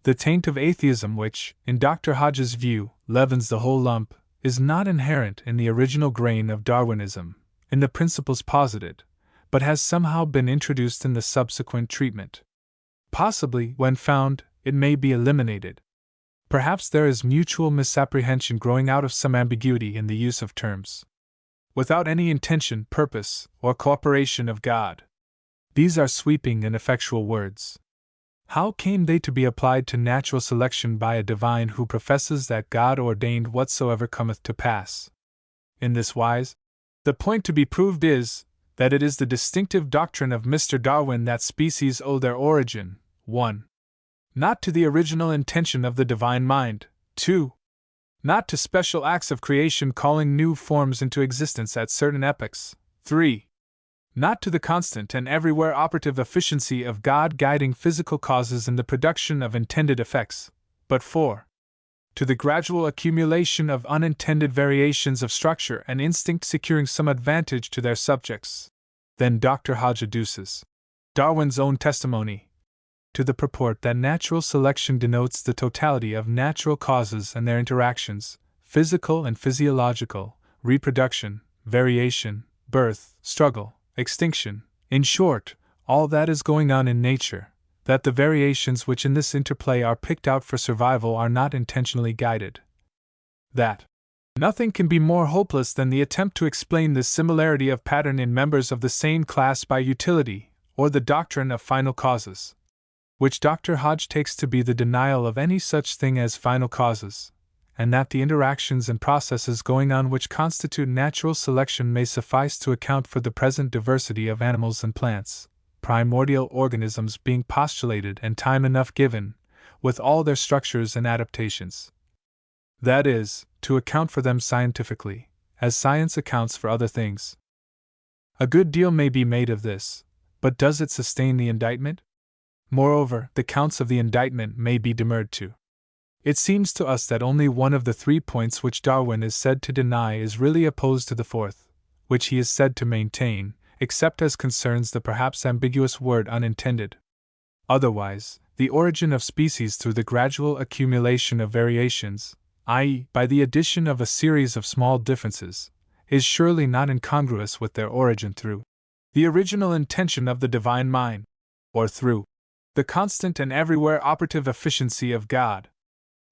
S1: The taint of atheism which, in Dr. Hodge's view, leavens the whole lump, is not inherent in the original grain of Darwinism, in the principles posited, but has somehow been introduced in the subsequent treatment. Possibly, when found, it may be eliminated. Perhaps there is mutual misapprehension growing out of some ambiguity in the use of terms. Without any intention, purpose, or cooperation of God. These are sweeping and effectual words. How came they to be applied to natural selection by a divine who professes that God ordained whatsoever cometh to pass? In this wise, the point to be proved is, that it is the distinctive doctrine of Mr. Darwin that species owe their origin, 1. Not to the original intention of the divine mind, 2. Not to special acts of creation calling new forms into existence at certain epochs, 3. Not to the constant and everywhere operative efficiency of God guiding physical causes in the production of intended effects, but 4. To the gradual accumulation of unintended variations of structure and instinct securing some advantage to their subjects. Then Dr. Hodge adduces Darwin's own testimony to the purport that natural selection denotes the totality of natural causes and their interactions, physical and physiological, reproduction, variation, birth, struggle, extinction, in short, all that is going on in nature, that the variations which in this interplay are picked out for survival are not intentionally guided. That nothing can be more hopeless than the attempt to explain this similarity of pattern in members of the same class by utility, or the doctrine of final causes, which Dr. Hodge takes to be the denial of any such thing as final causes, and that the interactions and processes going on which constitute natural selection may suffice to account for the present diversity of animals and plants, primordial organisms being postulated and time enough given, with all their structures and adaptations. That is, to account for them scientifically, as science accounts for other things. A good deal may be made of this, but does it sustain the indictment? Moreover, the counts of the indictment may be demurred to. It seems to us that only one of the 3 points which Darwin is said to deny is really opposed to the fourth, which he is said to maintain, except as concerns the perhaps ambiguous word unintended. Otherwise, the origin of species through the gradual accumulation of variations, i.e., by the addition of a series of small differences, is surely not incongruous with their origin through the original intention of the divine mind, or through the constant and everywhere operative efficiency of God.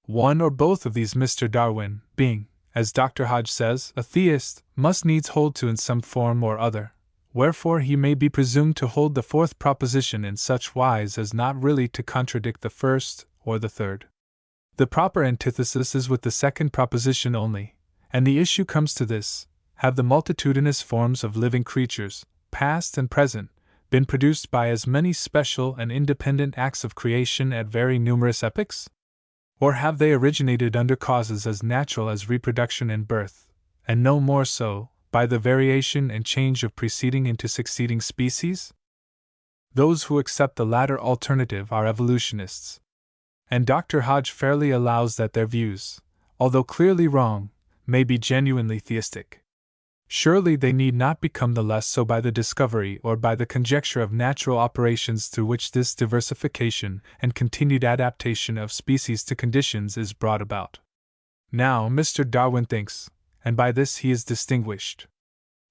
S1: One or both of these Mr. Darwin, being, as Dr. Hodge says, a theist, must needs hold to in some form or other, wherefore he may be presumed to hold the fourth proposition in such wise as not really to contradict the first or the third. The proper antithesis is with the second proposition only, and the issue comes to this: have the multitudinous forms of living creatures, past and present, been produced by as many special and independent acts of creation at very numerous epochs? Or have they originated under causes as natural as reproduction and birth, and no more so, by the variation and change of preceding into succeeding species? Those who accept the latter alternative are evolutionists. And Dr. Hodge fairly allows that their views, although clearly wrong, may be genuinely theistic. Surely they need not become the less so by the discovery or by the conjecture of natural operations through which this diversification and continued adaptation of species to conditions is brought about. Now, Mr. Darwin thinks, and by this he is distinguished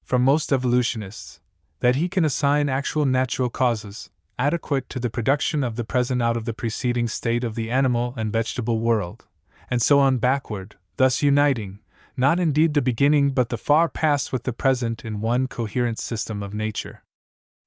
S1: from most evolutionists, that he can assign actual natural causes, adequate to the production of the present out of the preceding state of the animal and vegetable world, and so on backward, thus uniting, not indeed the beginning but the far past with the present in one coherent system of nature.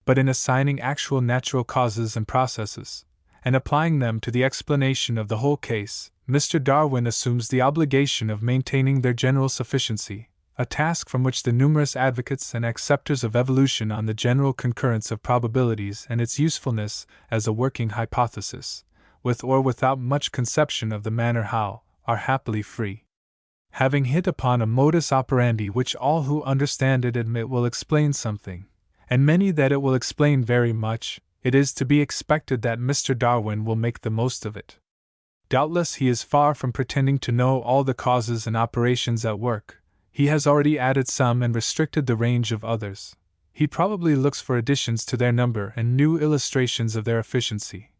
S1: But in assigning actual natural causes and processes, and applying them to the explanation of the whole case, Mr. Darwin assumes the obligation of maintaining their general sufficiency, a task from which the numerous advocates and acceptors of evolution on the general concurrence of probabilities and its usefulness as a working hypothesis, with or without much conception of the manner how, are happily free. Having hit upon a modus operandi which all who understand it admit will explain something, and many that it will explain very much, it is to be expected that Mr. Darwin will make the most of it. Doubtless he is far from pretending to know all the causes and operations at work. He has already added some and restricted the range of others. He probably looks for additions to their number and new illustrations of their efficiency.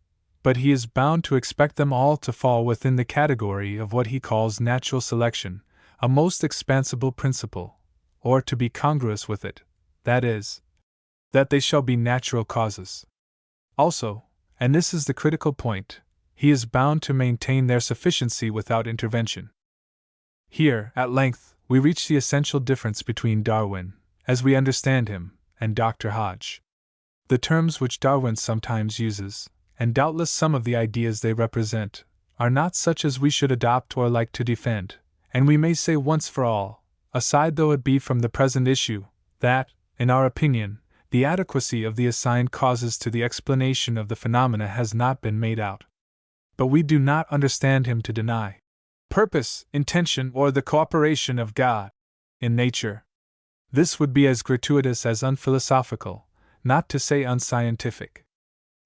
S1: But he is bound to expect them all to fall within the category of what he calls natural selection, a most expansible principle, or to be congruous with it, that is, that they shall be natural causes. Also, and this is the critical point, he is bound to maintain their sufficiency without intervention. Here, at length, we reach the essential difference between Darwin, as we understand him, and Dr. Hodge. The terms which Darwin sometimes uses, and doubtless some of the ideas they represent, are not such as we should adopt or like to defend, and we may say once for all, aside though it be from the present issue, that, in our opinion, the adequacy of the assigned causes to the explanation of the phenomena has not been made out. But we do not understand him to deny purpose, intention, or the cooperation of God in nature. This would be as gratuitous as unphilosophical, not to say unscientific.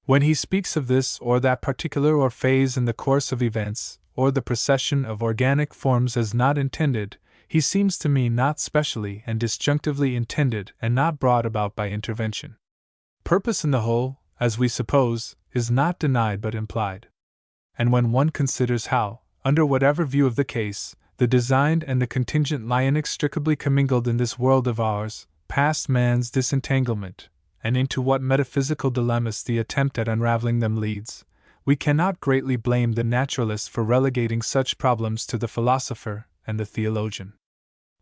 S1: When he speaks of this or that particular or phase in the course of events, or the procession of organic forms as not intended, he seems to me not specially and disjunctively intended and not brought about by intervention. Purpose in the whole, as we suppose, is not denied but implied. And when one considers how, under whatever view of the case, the designed and the contingent lie inextricably commingled in this world of ours, past man's disentanglement, and into what metaphysical dilemmas the attempt at unraveling them leads, we cannot greatly blame the naturalist for relegating such problems to the philosopher and the theologian.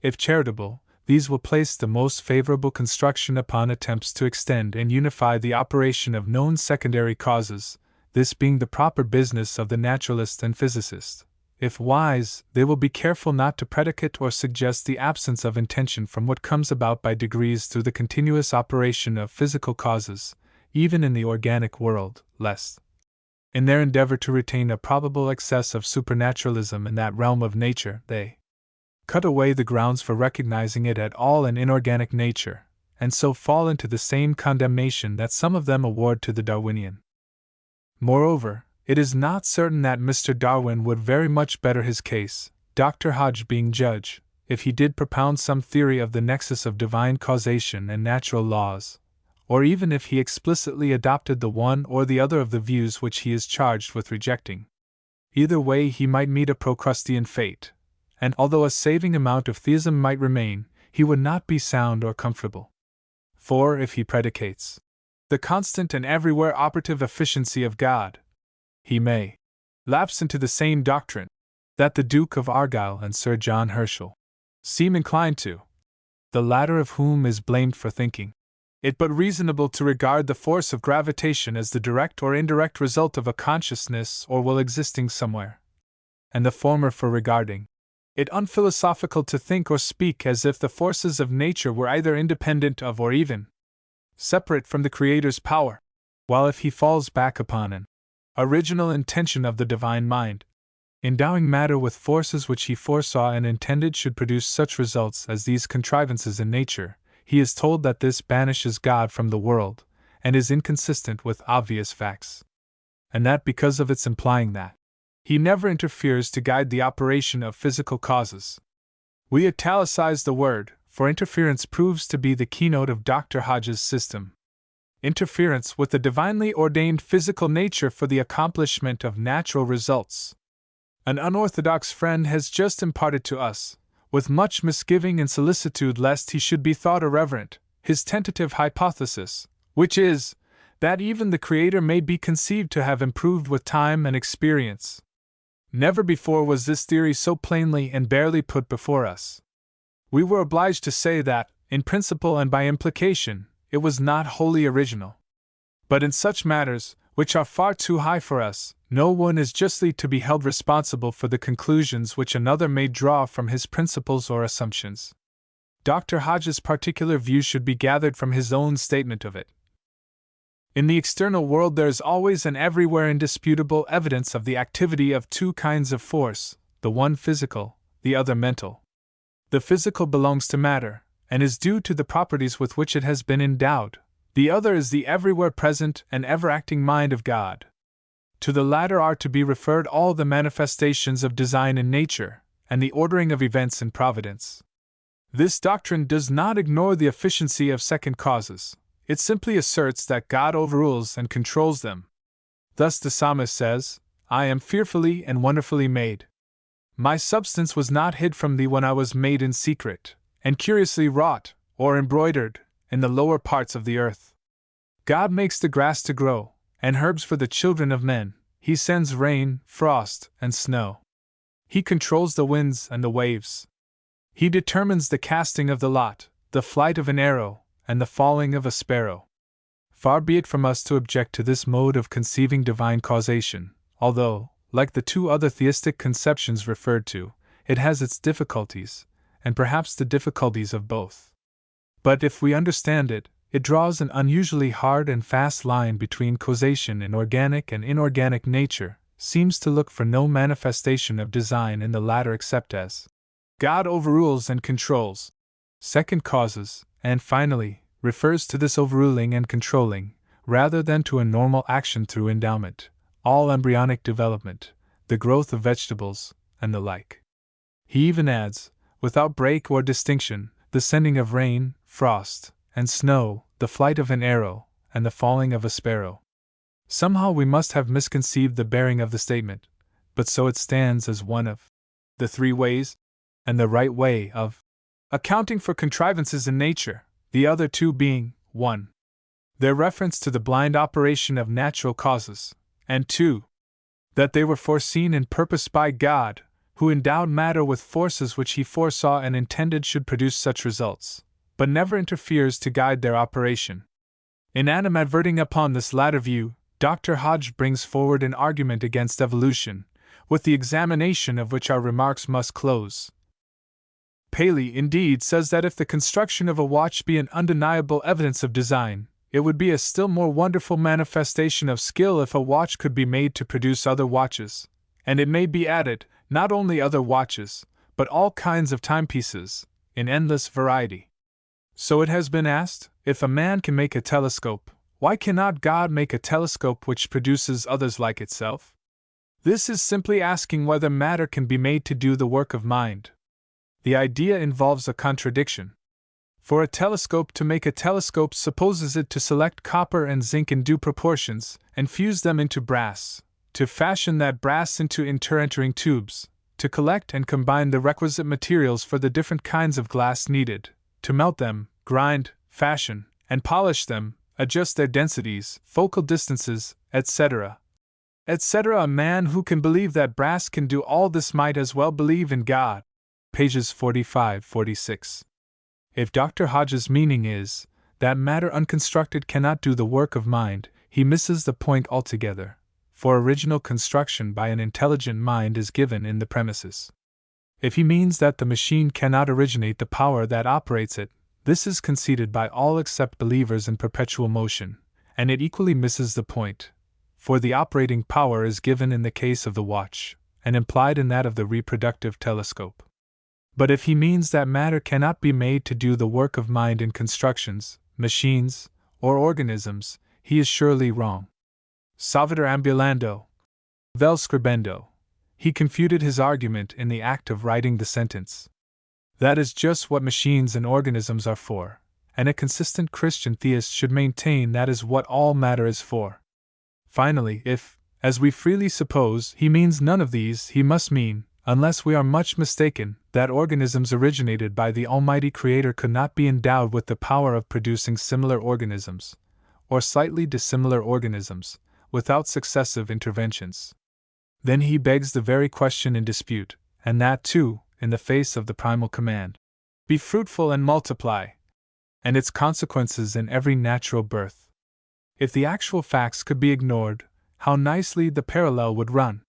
S1: If charitable, these will place the most favorable construction upon attempts to extend and unify the operation of known secondary causes, this being the proper business of the naturalist and physicist. If wise, they will be careful not to predicate or suggest the absence of intention from what comes about by degrees through the continuous operation of physical causes, even in the organic world, lest, in their endeavor to retain a probable excess of supernaturalism in that realm of nature, they cut away the grounds for recognizing it at all in inorganic nature, and so fall into the same condemnation that some of them award to the Darwinian. Moreover, it is not certain that Mr. Darwin would very much better his case, Dr. Hodge being judge, if he did propound some theory of the nexus of divine causation and natural laws, or even if he explicitly adopted the one or the other of the views which he is charged with rejecting. Either way he might meet a Procrustean fate, and although a saving amount of theism might remain, he would not be sound or comfortable. For if he predicates the constant and everywhere operative efficiency of God, he may lapse into the same doctrine that the Duke of Argyll and Sir John Herschel seem inclined to, the latter of whom is blamed for thinking it but reasonable to regard the force of gravitation as the direct or indirect result of a consciousness or will existing somewhere, and the former for regarding it unphilosophical to think or speak as if the forces of nature were either independent of or even separate from the Creator's power, while if he falls back upon an original intention of the divine mind, endowing matter with forces which he foresaw and intended should produce such results as these contrivances in nature, he is told that this banishes God from the world, and is inconsistent with obvious facts, and that because of its implying that he never interferes to guide the operation of physical causes. We italicize the word, for interference proves to be the keynote of Dr. Hodge's system. Interference with the divinely ordained physical nature for the accomplishment of natural results. An unorthodox friend has just imparted to us, with much misgiving and solicitude lest he should be thought irreverent, his tentative hypothesis, which is, that even the Creator may be conceived to have improved with time and experience. Never before was this theory so plainly and barely put before us. We were obliged to say that, in principle and by implication, it was not wholly original. But in such matters, which are far too high for us, no one is justly to be held responsible for the conclusions which another may draw from his principles or assumptions. Dr. Hodge's particular view should be gathered from his own statement of it. In the external world there is always and everywhere indisputable evidence of the activity of two kinds of force, the one physical, the other mental. The physical belongs to matter, and is due to the properties with which it has been endowed. The other is the everywhere present and ever-acting mind of God. To the latter are to be referred all the manifestations of design in nature, and the ordering of events in providence. This doctrine does not ignore the efficiency of second causes, it simply asserts that God overrules and controls them. Thus the psalmist says, "I am fearfully and wonderfully made. My substance was not hid from thee when I was made in secret, and curiously wrought, or embroidered, in the lower parts of the earth." God makes the grass to grow, and herbs for the children of men. He sends rain, frost, and snow. He controls the winds and the waves. He determines the casting of the lot, the flight of an arrow, and the falling of a sparrow. Far be it from us to object to this mode of conceiving divine causation, although, like the two other theistic conceptions referred to, it has its difficulties, and perhaps the difficulties of both. But if we understand it, it draws an unusually hard and fast line between causation in organic and inorganic nature, seems to look for no manifestation of design in the latter except as God overrules and controls second causes, and finally, refers to this overruling and controlling, rather than to a normal action through endowment, all embryonic development, the growth of vegetables, and the like. He even adds, without break or distinction, the sending of rain, frost, and snow, the flight of an arrow, and the falling of a sparrow. Somehow we must have misconceived the bearing of the statement, but so it stands as one of the three ways, and the right way of accounting for contrivances in nature, the other two being, 1. Their reference to the blind operation of natural causes, and 2. That they were foreseen and purposed by God, who endowed matter with forces which he foresaw and intended should produce such results, but never interferes to guide their operation. In animadverting upon this latter view, Dr. Hodge brings forward an argument against evolution, with the examination of which our remarks must close. Paley, indeed, says that if the construction of a watch be an undeniable evidence of design, it would be a still more wonderful manifestation of skill if a watch could be made to produce other watches, and it may be added, not only other watches, but all kinds of timepieces, in endless variety. So it has been asked, if a man can make a telescope, why cannot God make a telescope which produces others like itself? This is simply asking whether matter can be made to do the work of mind. The idea involves a contradiction. For a telescope to make a telescope supposes it to select copper and zinc in due proportions, and fuse them into brass, to fashion that brass into interentering tubes, to collect and combine the requisite materials for the different kinds of glass needed, to melt them, grind, fashion, and polish them, adjust their densities, focal distances, etc. etc. A man who can believe that brass can do all this might as well believe in God. Pages 45-46. If Dr. Hodge's meaning is that matter unconstructed cannot do the work of mind, he misses the point altogether, for original construction by an intelligent mind is given in the premises. If he means that the machine cannot originate the power that operates it, this is conceded by all except believers in perpetual motion, and it equally misses the point, for the operating power is given in the case of the watch, and implied in that of the reproductive telescope. But if he means that matter cannot be made to do the work of mind in constructions, machines, or organisms, he is surely wrong. Salvator ambulando, vel scribendo. He confuted his argument in the act of writing the sentence. That is just what machines and organisms are for, and a consistent Christian theist should maintain that is what all matter is for. Finally, if, as we freely suppose, he means none of these, he must mean, unless we are much mistaken, that organisms originated by the Almighty Creator could not be endowed with the power of producing similar organisms, or slightly dissimilar organisms, without successive interventions. Then he begs the very question in dispute, and that too, in the face of the primal command, "Be fruitful and multiply," and its consequences in every natural birth. If the actual facts could be ignored, how nicely the parallel would run.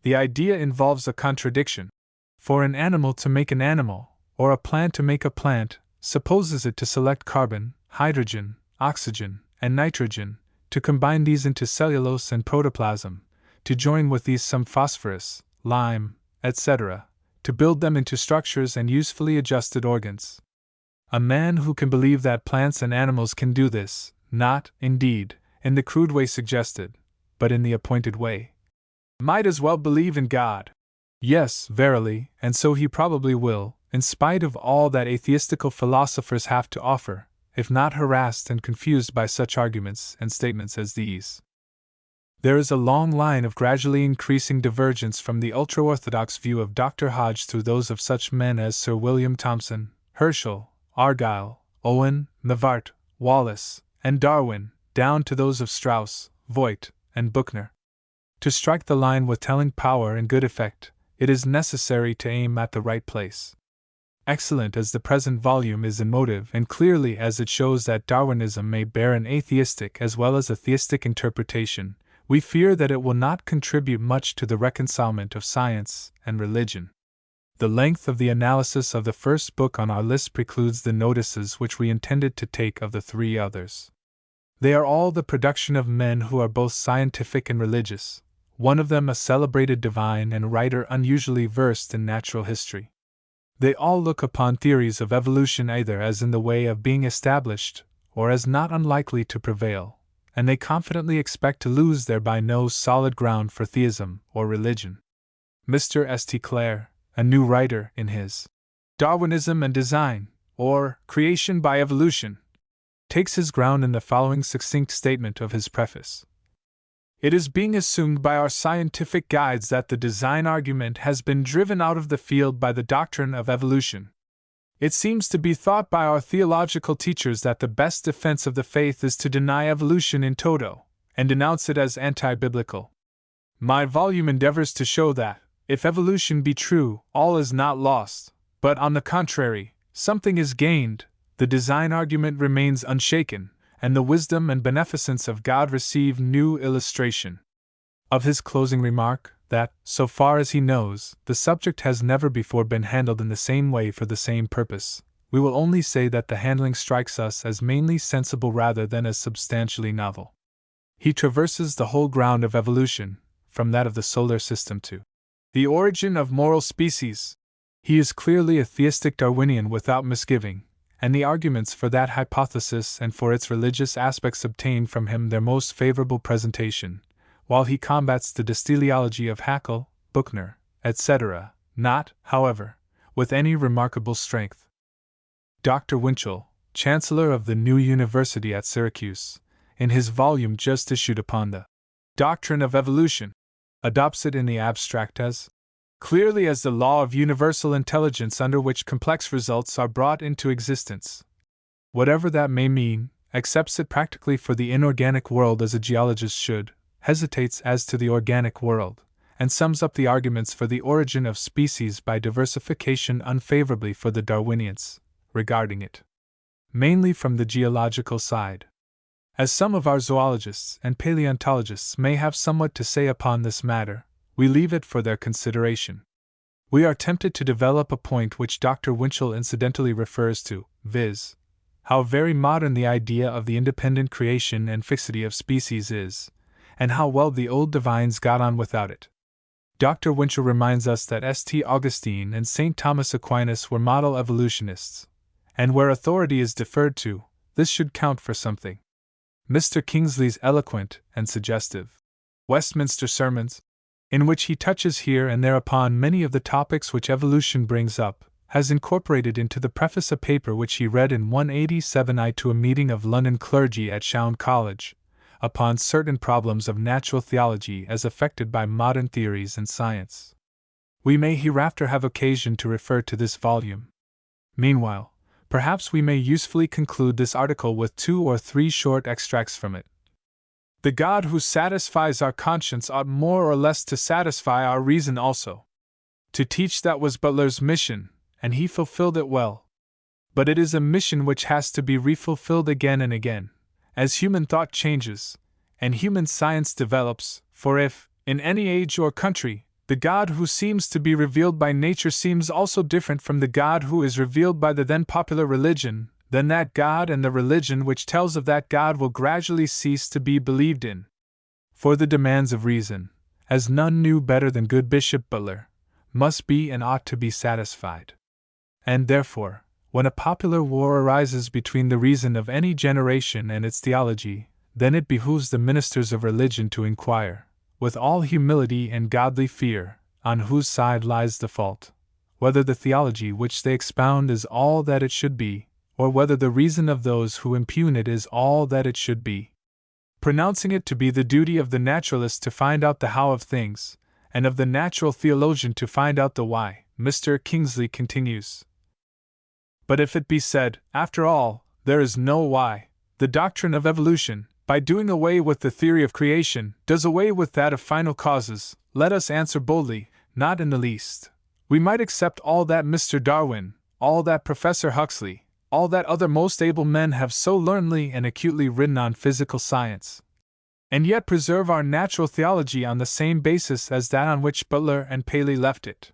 S1: The idea involves a contradiction. For an animal to make an animal, or a plant to make a plant, supposes it to select carbon, hydrogen, oxygen, and nitrogen, to combine these into cellulose and protoplasm, to join with these some phosphorus, lime, etc., to build them into structures and usefully adjusted organs. A man who can believe that plants and animals can do this, not, indeed, in the crude way suggested, but in the appointed way, might as well believe in God. Yes, verily, and so he probably will, in spite of all that atheistical philosophers have to offer, if not harassed and confused by such arguments and statements as these. There is a long line of gradually increasing divergence from the ultra-orthodox view of Dr. Hodge through those of such men as Sir William Thomson, Herschel, Argyll, Owen, Mivart, Wallace, and Darwin, down to those of Strauss, Voigt, and Buchner. To strike the line with telling power and good effect, it is necessary to aim at the right place. Excellent as the present volume is in motive and clearly as it shows that Darwinism may bear an atheistic as well as a theistic interpretation, we fear that it will not contribute much to the reconcilement of science and religion. The length of the analysis of the first book on our list precludes the notices which we intended to take of the three others. They are all the production of men who are both scientific and religious, one of them a celebrated divine and writer unusually versed in natural history. They all look upon theories of evolution either as in the way of being established, or as not unlikely to prevail, and they confidently expect to lose thereby no solid ground for theism or religion. Mr. St. Clair, a new writer in his Darwinism and Design, or Creation by Evolution, takes his ground in the following succinct statement of his preface. It is being assumed by our scientific guides that the design argument has been driven out of the field by the doctrine of evolution. It seems to be thought by our theological teachers that the best defense of the faith is to deny evolution in toto, and denounce it as anti-biblical. My volume endeavors to show that, if evolution be true, all is not lost, but on the contrary, something is gained, the design argument remains unshaken, and the wisdom and beneficence of God receive new illustration. Of his closing remark, that, so far as he knows, the subject has never before been handled in the same way for the same purpose, we will only say that the handling strikes us as mainly sensible rather than as substantially novel. He traverses the whole ground of evolution, from that of the solar system to the origin of moral species. He is clearly a theistic Darwinian without misgiving, and the arguments for that hypothesis and for its religious aspects obtain from him their most favorable presentation, while he combats the dysteleology of Haeckel, Buchner, etc., not, however, with any remarkable strength. Dr. Winchell, Chancellor of the new University at Syracuse, in his volume just issued upon the doctrine of evolution, adopts it in the abstract as clearly as the law of universal intelligence under which complex results are brought into existence. Whatever that may mean, accepts it practically for the inorganic world as a geologist should, hesitates as to the organic world, and sums up the arguments for the origin of species by diversification unfavorably for the Darwinians, regarding it mainly from the geological side. As some of our zoologists and paleontologists may have somewhat to say upon this matter, we leave it for their consideration. We are tempted to develop a point which Dr. Winchell incidentally refers to, viz., how very modern the idea of the independent creation and fixity of species is, and how well the old divines got on without it. Dr. Winchell reminds us that St. Augustine and St. Thomas Aquinas were model evolutionists, and where authority is deferred to, this should count for something. Mr. Kingsley's eloquent and suggestive Westminster Sermons, in which he touches here and there upon many of the topics which evolution brings up, has incorporated into the preface a paper which he read in 187 to a meeting of London clergy at Chowne College, upon certain problems of natural theology as affected by modern theories and science. We may hereafter have occasion to refer to this volume. Meanwhile, perhaps we may usefully conclude this article with 2 or 3 short extracts from it. The God who satisfies our conscience ought more or less to satisfy our reason also. To teach that was Butler's mission, and he fulfilled it well. But it is a mission which has to be refulfilled again and again, as human thought changes, and human science develops, for if, in any age or country, the God who seems to be revealed by nature seems also different from the God who is revealed by the then popular religion, then that God and the religion which tells of that God will gradually cease to be believed in. For the demands of reason, as none knew better than good Bishop Butler, must be and ought to be satisfied. And therefore, when a popular war arises between the reason of any generation and its theology, then it behooves the ministers of religion to inquire, with all humility and godly fear, on whose side lies the fault, whether the theology which they expound is all that it should be, or whether the reason of those who impugn it is all that it should be. Pronouncing it to be the duty of the naturalist to find out the how of things, and of the natural theologian to find out the why, Mr. Kingsley continues. But if it be said, after all, there is no why, the doctrine of evolution, by doing away with the theory of creation, does away with that of final causes, let us answer boldly, not in the least. We might accept all that Mr. Darwin, all that Professor Huxley, all that other most able men have so learnedly and acutely written on physical science, and yet preserve our natural theology on the same basis as that on which Butler and Paley left it.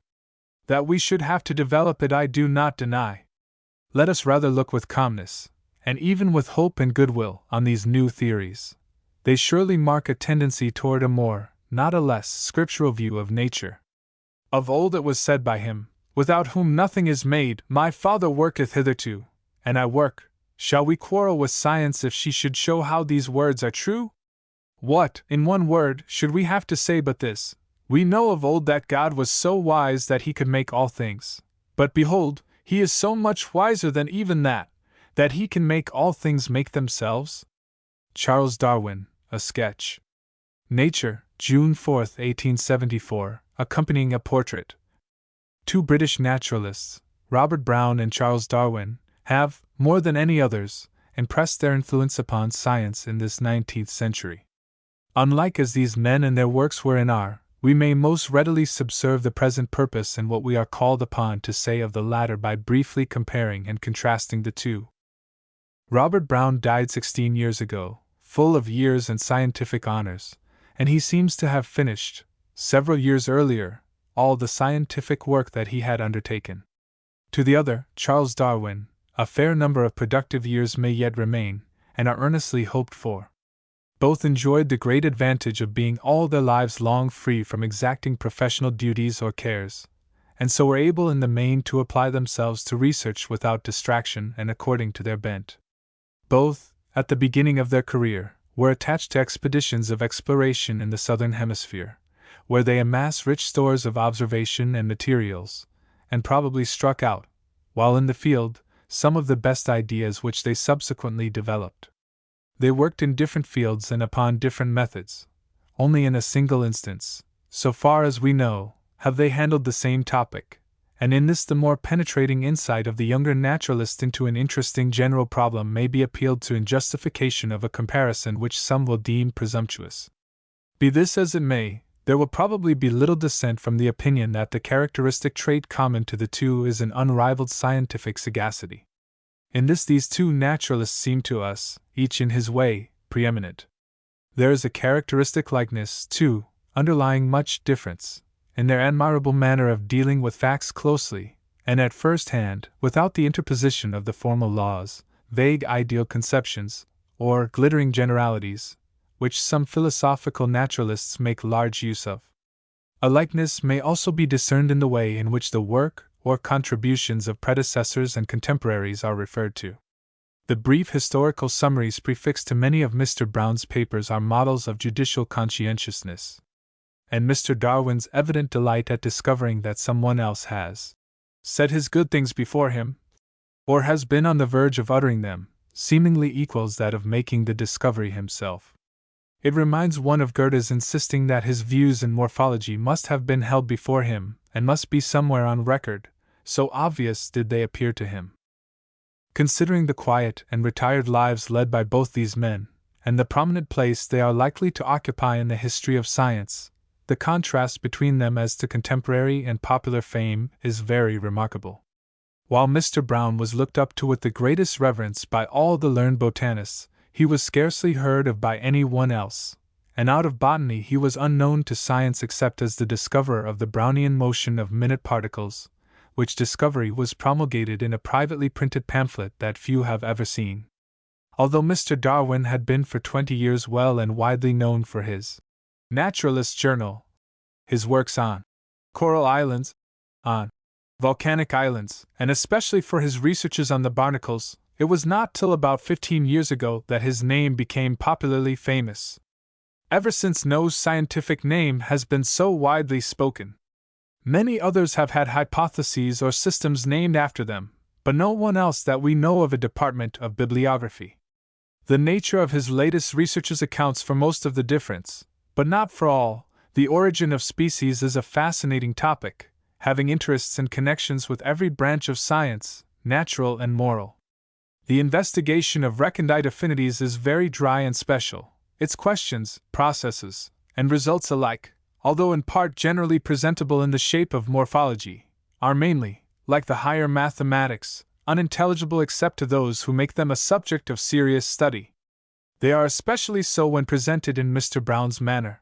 S1: That we should have to develop it I do not deny. Let us rather look with calmness, and even with hope and goodwill, on these new theories. They surely mark a tendency toward a more, not a less, scriptural view of nature. Of old it was said by him, without whom nothing is made, my Father worketh hitherto, and I work. Shall we quarrel with science if she should show how these words are true? What, in one word, should we have to say but this? We know of old that God was so wise that he could make all things. But behold, he is so much wiser than even that he can make all things make themselves? Charles Darwin, A Sketch. Nature, June 4, 1874, accompanying a portrait. 2 British naturalists, Robert Brown and Charles Darwin, have, more than any others, impressed their influence upon science in this 19th century. Unlike as these men and their works were and are, we may most readily subserve the present purpose in what we are called upon to say of the latter by briefly comparing and contrasting the two. Robert Brown died 16 years ago, full of years and scientific honors, and he seems to have finished, several years earlier, all the scientific work that he had undertaken. To the other, Charles Darwin, a fair number of productive years may yet remain, and are earnestly hoped for. Both enjoyed the great advantage of being all their lives long free from exacting professional duties or cares, and so were able in the main to apply themselves to research without distraction and according to their bent. Both, at the beginning of their career, were attached to expeditions of exploration in the southern hemisphere, where they amassed rich stores of observation and materials, and probably struck out, while in the field, some of the best ideas which they subsequently developed. They worked in different fields and upon different methods. Only in a single instance, so far as we know, have they handled the same topic, and in this the more penetrating insight of the younger naturalist into an interesting general problem may be appealed to in justification of a comparison which some will deem presumptuous. Be this as it may, there will probably be little dissent from the opinion that the characteristic trait common to the two is an unrivaled scientific sagacity. In this these two naturalists seem to us, each in his way, preeminent. There is a characteristic likeness, too, underlying much difference, in their admirable manner of dealing with facts closely, and at first hand, without the interposition of the formal laws, vague ideal conceptions, or glittering generalities, which some philosophical naturalists make large use of. A likeness may also be discerned in the way in which the work or contributions of predecessors and contemporaries are referred to. The brief historical summaries prefixed to many of Mr. Brown's papers are models of judicial conscientiousness, and Mr. Darwin's evident delight at discovering that someone else has said his good things before him, or has been on the verge of uttering them, seemingly equals that of making the discovery himself. It reminds one of Goethe's insisting that his views in morphology must have been held before him, and must be somewhere on record, so obvious did they appear to him. Considering the quiet and retired lives led by both these men, and the prominent place they are likely to occupy in the history of science, the contrast between them as to contemporary and popular fame is very remarkable. While Mr. Brown was looked up to with the greatest reverence by all the learned botanists, he was scarcely heard of by any one else, and out of botany he was unknown to science except as the discoverer of the Brownian motion of minute particles, which discovery was promulgated in a privately printed pamphlet that few have ever seen. Although Mr. Darwin had been for 20 years well and widely known for his Naturalist Journal, his works on coral islands, on volcanic islands, and especially for his researches on the barnacles, it was not till about 15 years ago that his name became popularly famous. Ever since no scientific name has been so widely spoken. Many others have had hypotheses or systems named after them, but no one else that we know of a department of bibliography. The nature of his latest researches accounts for most of the difference, but not for all. The origin of species is a fascinating topic, having interests and connections with every branch of science, natural and moral. The investigation of recondite affinities is very dry and special. Its questions, processes, and results alike, although in part generally presentable in the shape of morphology, are mainly, like the higher mathematics, unintelligible except to those who make them a subject of serious study. They are especially so when presented in Mr. Brown's manner.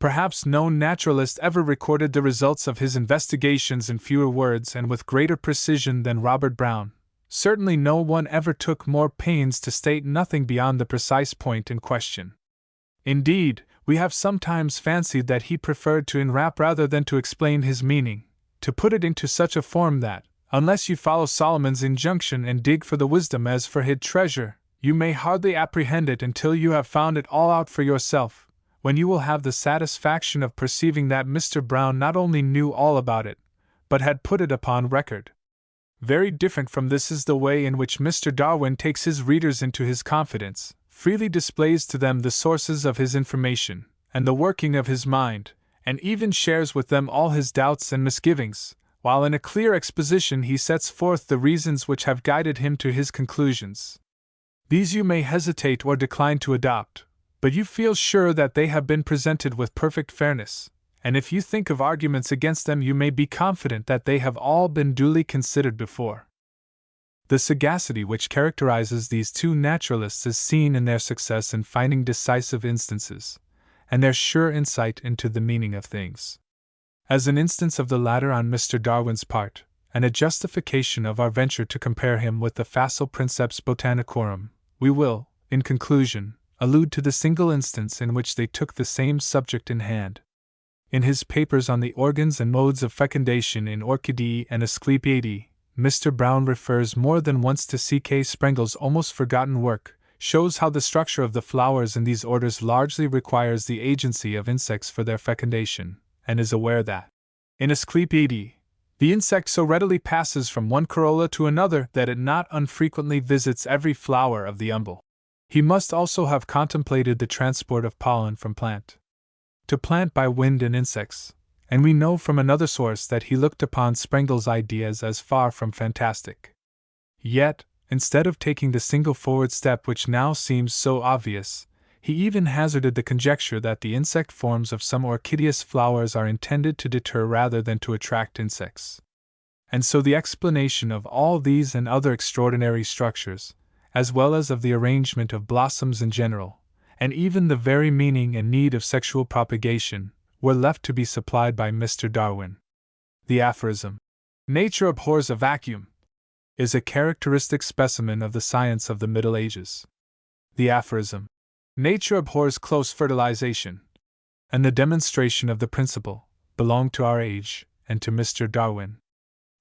S1: Perhaps no naturalist ever recorded the results of his investigations in fewer words and with greater precision than Robert Brown. Certainly no one ever took more pains to state nothing beyond the precise point in question. Indeed, we have sometimes fancied that he preferred to enwrap rather than to explain his meaning, to put it into such a form that, unless you follow Solomon's injunction and dig for the wisdom as for hid treasure, you may hardly apprehend it until you have found it all out for yourself, when you will have the satisfaction of perceiving that Mr. Brown not only knew all about it, but had put it upon record. Very different from this is the way in which Mr. Darwin takes his readers into his confidence, freely displays to them the sources of his information, and the working of his mind, and even shares with them all his doubts and misgivings, while in a clear exposition he sets forth the reasons which have guided him to his conclusions. These you may hesitate or decline to adopt, but you feel sure that they have been presented with perfect fairness, and if you think of arguments against them you may be confident that they have all been duly considered before. The sagacity which characterizes these two naturalists is seen in their success in finding decisive instances, and their sure insight into the meaning of things. As an instance of the latter on Mr. Darwin's part, and a justification of our venture to compare him with the facile Princeps Botanicorum, we will, in conclusion, allude to the single instance in which they took the same subject in hand. In his papers on the organs and modes of fecundation in Orchidae and Asclepiadae, Mr. Brown refers more than once to C.K. Sprengel's almost forgotten work, shows how the structure of the flowers in these orders largely requires the agency of insects for their fecundation, and is aware that, in Asclepiadae, the insect so readily passes from one corolla to another that it not unfrequently visits every flower of the umbel. He must also have contemplated the transport of pollen from plant to plant by wind and insects, and we know from another source that he looked upon Sprengel's ideas as far from fantastic. Yet, instead of taking the single forward step which now seems so obvious, he even hazarded the conjecture that the insect forms of some orchideous flowers are intended to deter rather than to attract insects. And so the explanation of all these and other extraordinary structures, as well as of the arrangement of blossoms in general, and even the very meaning and need of sexual propagation, were left to be supplied by Mr. Darwin. The aphorism, "Nature abhors a vacuum," is a characteristic specimen of the science of the Middle Ages. The aphorism, "Nature abhors close fertilization," and the demonstration of the principle, belong to our age, and to Mr. Darwin.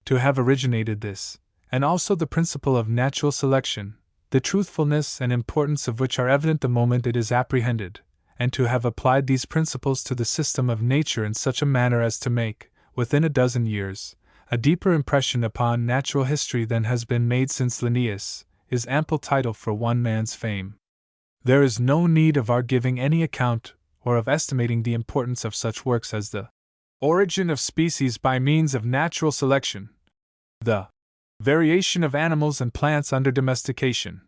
S1: To have originated this, and also the principle of natural selection, the truthfulness and importance of which are evident the moment it is apprehended, and to have applied these principles to the system of nature in such a manner as to make, within a dozen years, a deeper impression upon natural history than has been made since Linnaeus, is ample title for one man's fame. There is no need of our giving any account, or of estimating the importance of such works as the Origin of Species by Means of Natural Selection, the Variation of Animals and Plants under Domestication,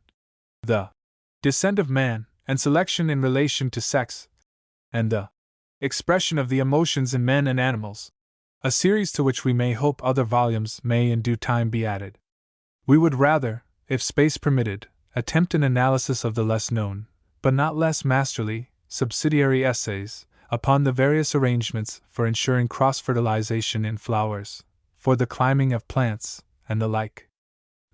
S1: the Descent of Man and Selection in Relation to Sex, and the Expression of the Emotions in Men and Animals, a series to which we may hope other volumes may in due time be added. We would rather, if space permitted, attempt an analysis of the less known, but not less masterly, subsidiary essays, upon the various arrangements for ensuring cross-fertilization in flowers, for the climbing of plants, and the like.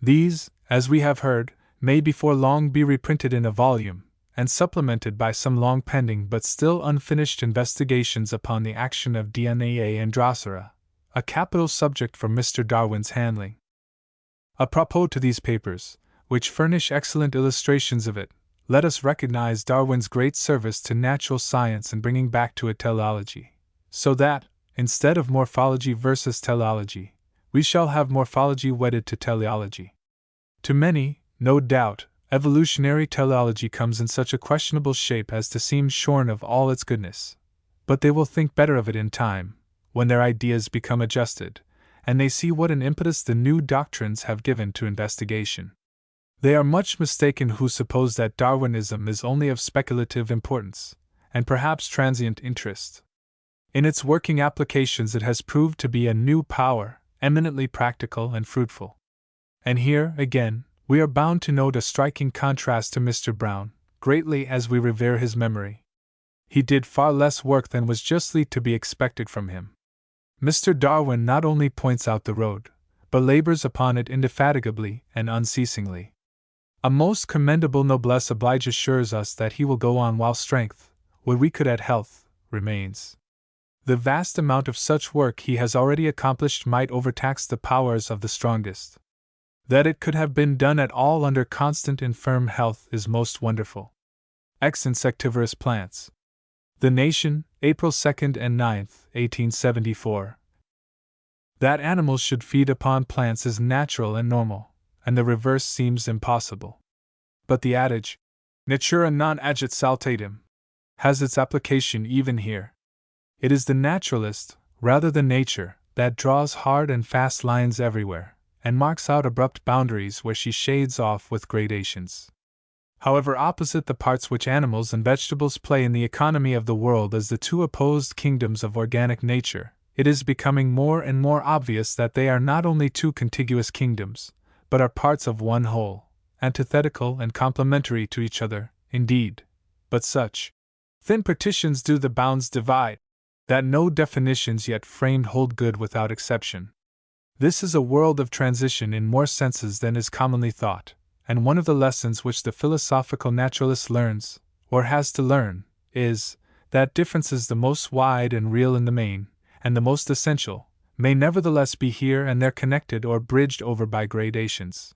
S1: These, as we have heard, may before long be reprinted in a volume, and supplemented by some long-pending but still unfinished investigations upon the action of DNA and Drosera, a capital subject for Mr. Darwin's handling. Apropos to these papers, which furnish excellent illustrations of it, let us recognize Darwin's great service to natural science in bringing back to it teleology, so that, instead of morphology versus teleology, we shall have morphology wedded to teleology. To many, no doubt, evolutionary teleology comes in such a questionable shape as to seem shorn of all its goodness, but they will think better of it in time, when their ideas become adjusted, and they see what an impetus the new doctrines have given to investigation. They are much mistaken who suppose that Darwinism is only of speculative importance, and perhaps transient interest. In its working applications it has proved to be a new power, eminently practical and fruitful. And here, again, we are bound to note a striking contrast to Mr. Brown, greatly as we revere his memory. He did far less work than was justly to be expected from him. Mr. Darwin not only points out the road, but labors upon it indefatigably and unceasingly. A most commendable noblesse oblige assures us that he will go on while strength, what we could add health, remains. The vast amount of such work he has already accomplished might overtax the powers of the strongest. That it could have been done at all under constant and firm health is most wonderful. Ex Insectivorous Plants. The Nation, April 2nd and 9th, 1874. That animals should feed upon plants is natural and normal, and the reverse seems impossible. But the adage, natura non agit saltatum, has its application even here. It is the naturalist, rather than nature, that draws hard and fast lines everywhere, and marks out abrupt boundaries where she shades off with gradations. However opposite the parts which animals and vegetables play in the economy of the world as the two opposed kingdoms of organic nature, it is becoming more and more obvious that they are not only two contiguous kingdoms, but are parts of one whole, antithetical and complementary to each other, indeed, but such thin partitions do the bounds divide, that no definitions yet framed hold good without exception. This is a world of transition in more senses than is commonly thought, and one of the lessons which the philosophical naturalist learns, or has to learn, is, that differences the most wide and real in the main, and the most essential, may nevertheless be here and there connected or bridged over by gradations.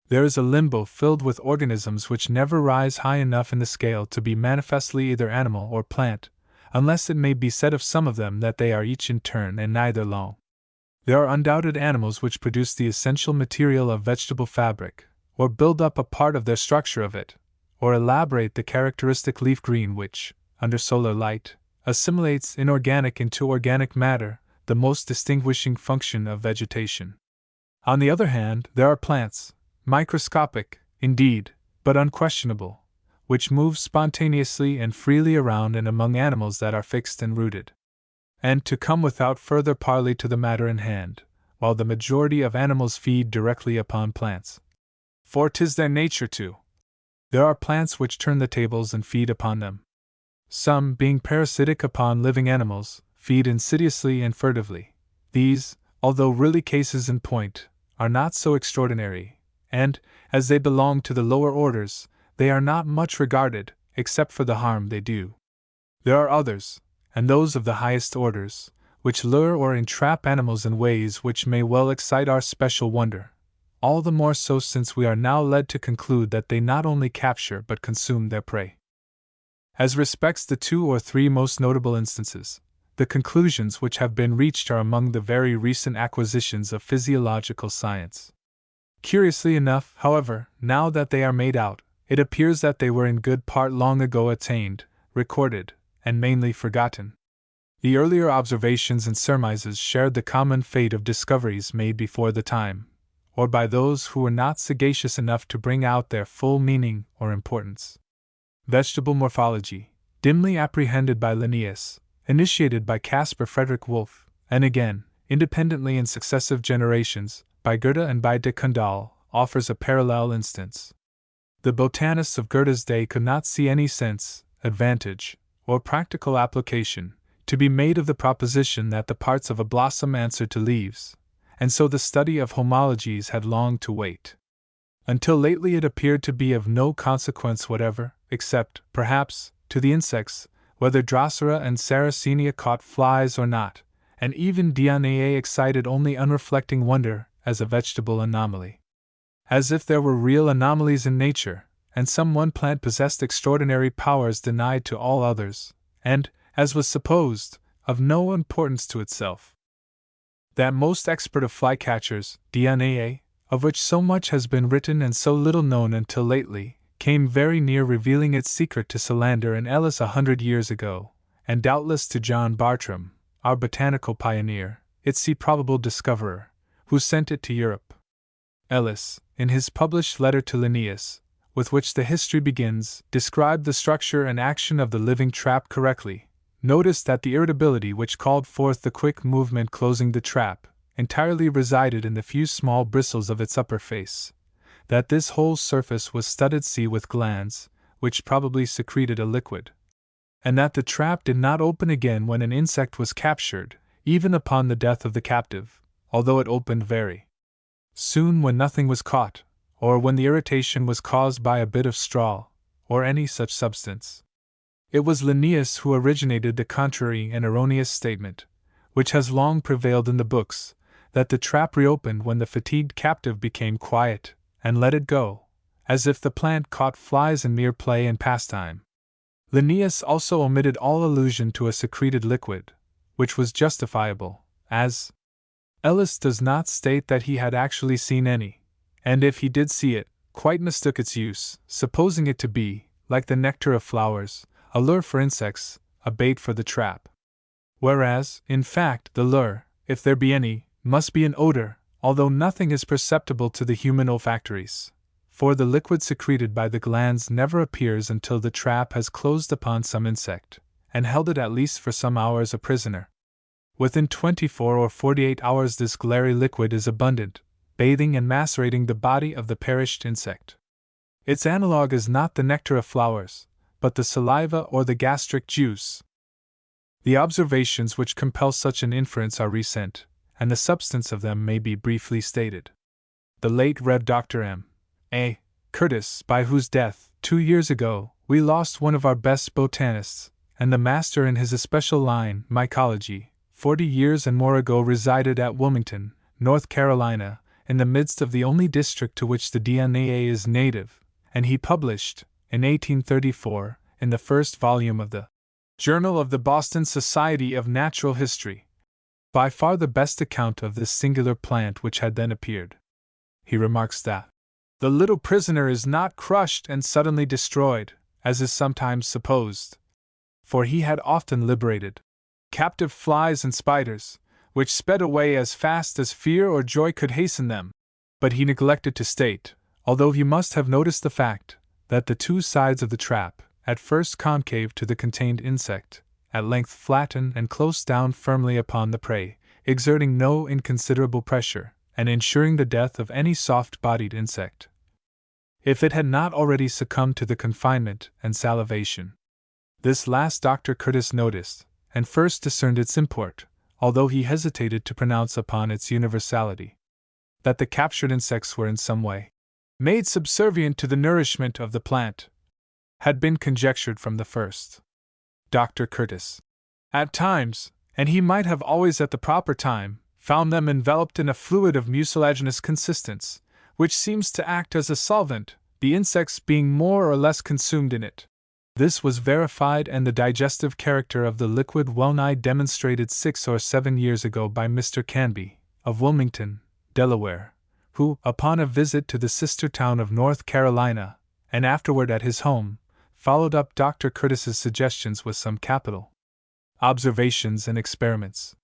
S1: There is a limbo filled with organisms which never rise high enough in the scale to be manifestly either animal or plant, unless it may be said of some of them that they are each in turn and neither long. There are undoubted animals which produce the essential material of vegetable fabric, or build up a part of their structure of it, or elaborate the characteristic leaf green which, under solar light, assimilates inorganic into organic matter, the most distinguishing function of vegetation. On the other hand, there are plants, microscopic, indeed, but unquestionable, which move spontaneously and freely around and among animals that are fixed and rooted. And to come without further parley to the matter in hand, while the majority of animals feed directly upon plants, for 'tis their nature to, there are plants which turn the tables and feed upon them. Some, being parasitic upon living animals, feed insidiously and furtively. These, although really cases in point, are not so extraordinary, and, as they belong to the lower orders, they are not much regarded, except for the harm they do. There are others, and those of the highest orders, which lure or entrap animals in ways which may well excite our special wonder, all the more so since we are now led to conclude that they not only capture but consume their prey. As respects the 2 or 3 most notable instances, the conclusions which have been reached are among the very recent acquisitions of physiological science. Curiously enough, however, now that they are made out, it appears that they were in good part long ago attained, recorded, and mainly forgotten. The earlier observations and surmises shared the common fate of discoveries made before the time, or by those who were not sagacious enough to bring out their full meaning or importance. Vegetable morphology, dimly apprehended by Linnaeus, initiated by Caspar Friedrich Wolff, and again, independently in successive generations, by Goethe and by de Candolle, offers a parallel instance. The botanists of Goethe's day could not see any sense, advantage, or practical application to be made of the proposition that the parts of a blossom answer to leaves, and so the study of homologies had long to wait. Until lately it appeared to be of no consequence whatever, except, perhaps, to the insects, whether Drosera and Sarracenia caught flies or not, and even Dianaea excited only unreflecting wonder as a vegetable anomaly. As if there were real anomalies in nature, and some one plant possessed extraordinary powers denied to all others, and, as was supposed, of no importance to itself. That most expert of flycatchers, Dianaea, of which so much has been written and so little known until lately, came very near revealing its secret to Solander and Ellis 100 years ago, and doubtless to John Bartram, our botanical pioneer, its probable discoverer, who sent it to Europe. Ellis, in his published letter to Linnaeus, with which the history begins, described the structure and action of the living trap correctly, noticed that the irritability which called forth the quick movement closing the trap entirely resided in the few small bristles of its upper face, that this whole surface was studded with glands, which probably secreted a liquid, and that the trap did not open again when an insect was captured, even upon the death of the captive, although it opened very soon when nothing was caught, or when the irritation was caused by a bit of straw, or any such substance. It was Linnaeus who originated the contrary and erroneous statement, which has long prevailed in the books, that the trap reopened when the fatigued captive became quiet, and let it go, as if the plant caught flies in mere play and pastime. Linnaeus also omitted all allusion to a secreted liquid, which was justifiable, as Ellis does not state that he had actually seen any, and if he did see it, quite mistook its use, supposing it to be, like the nectar of flowers, a lure for insects, a bait for the trap. Whereas, in fact, the lure, if there be any, must be an odor, although nothing is perceptible to the human olfactories, for the liquid secreted by the glands never appears until the trap has closed upon some insect, and held it at least for some hours a prisoner. Within 24 or 48 hours this glary liquid is abundant, bathing and macerating the body of the perished insect. Its analogue is not the nectar of flowers, but the saliva or the gastric juice. The observations which compel such an inference are recent, and the substance of them may be briefly stated. The late Rev. Dr. M. A. Curtis, by whose death, 2 years ago, we lost one of our best botanists, and the master in his especial line, mycology, 40 years and more ago resided at Wilmington, North Carolina, in the midst of the only district to which the DNA is native, and he published, in 1834, in the first volume of the Journal of the Boston Society of Natural History, by far the best account of this singular plant which had then appeared. He remarks that the little prisoner is not crushed and suddenly destroyed, as is sometimes supposed, for he had often liberated captive flies and spiders, which sped away as fast as fear or joy could hasten them. But he neglected to state, although you must have noticed the fact, that the two sides of the trap, at first concave to the contained insect, at length flatten and close down firmly upon the prey, exerting no inconsiderable pressure, and ensuring the death of any soft-bodied insect, if it had not already succumbed to the confinement and salivation. This last Dr. Curtis noticed, and first discerned its import, although he hesitated to pronounce upon its universality. That the captured insects were in some way made subservient to the nourishment of the plant had been conjectured from the first. Dr. Curtis, at times, and he might have always at the proper time, found them enveloped in a fluid of mucilaginous consistence, which seems to act as a solvent, the insects being more or less consumed in it. This was verified, and the digestive character of the liquid well-nigh demonstrated 6 or 7 years ago by Mr. Canby, of Wilmington, Delaware, who, upon a visit to the sister town of North Carolina, and afterward at his home, followed up Dr. Curtis's suggestions with some capital observations and experiments.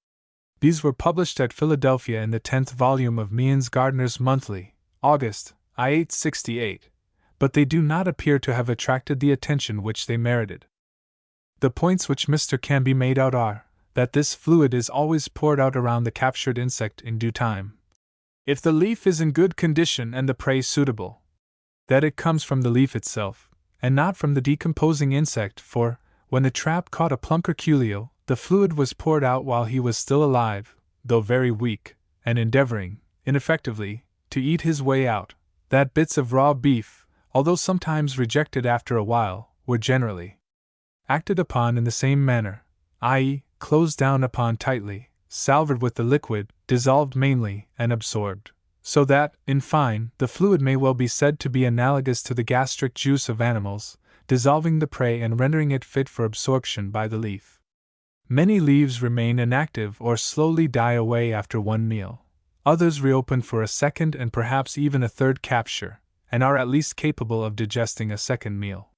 S1: These were published at Philadelphia in the 10th volume of Meehan's Gardener's Monthly, August, I. 1868. But they do not appear to have attracted the attention which they merited. The points which Mr. Canby made out are, that this fluid is always poured out around the captured insect in due time, if the leaf is in good condition and the prey suitable, that it comes from the leaf itself, and not from the decomposing insect, for, when the trap caught a plumperculio, the fluid was poured out while he was still alive, though very weak, and endeavoring, ineffectively, to eat his way out, that bits of raw beef, although sometimes rejected after a while, were generally acted upon in the same manner, i.e., closed down upon tightly, salvered with the liquid, dissolved mainly, and absorbed, so that, in fine, the fluid may well be said to be analogous to the gastric juice of animals, dissolving the prey and rendering it fit for absorption by the leaf. Many leaves remain inactive or slowly die away after one meal. Others reopen for a second and perhaps even a third capture, and are at least capable of digesting a second meal.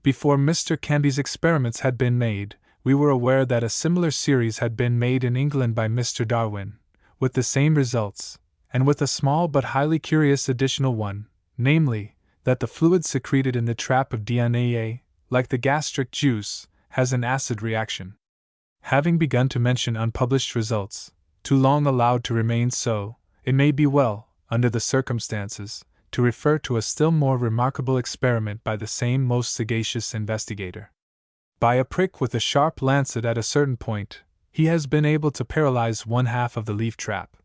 S1: Before Mr. Canby's experiments had been made, we were aware that a similar series had been made in England by Mr. Darwin, with the same results, and with a small but highly curious additional one, namely, that the fluid secreted in the trap of DNA, like the gastric juice, has an acid reaction. Having begun to mention unpublished results, too long allowed to remain so, it may be well, under the circumstances, to refer to a still more remarkable experiment by the same most sagacious investigator. By a prick with a sharp lancet at a certain point, he has been able to paralyze one half of the leaf trap,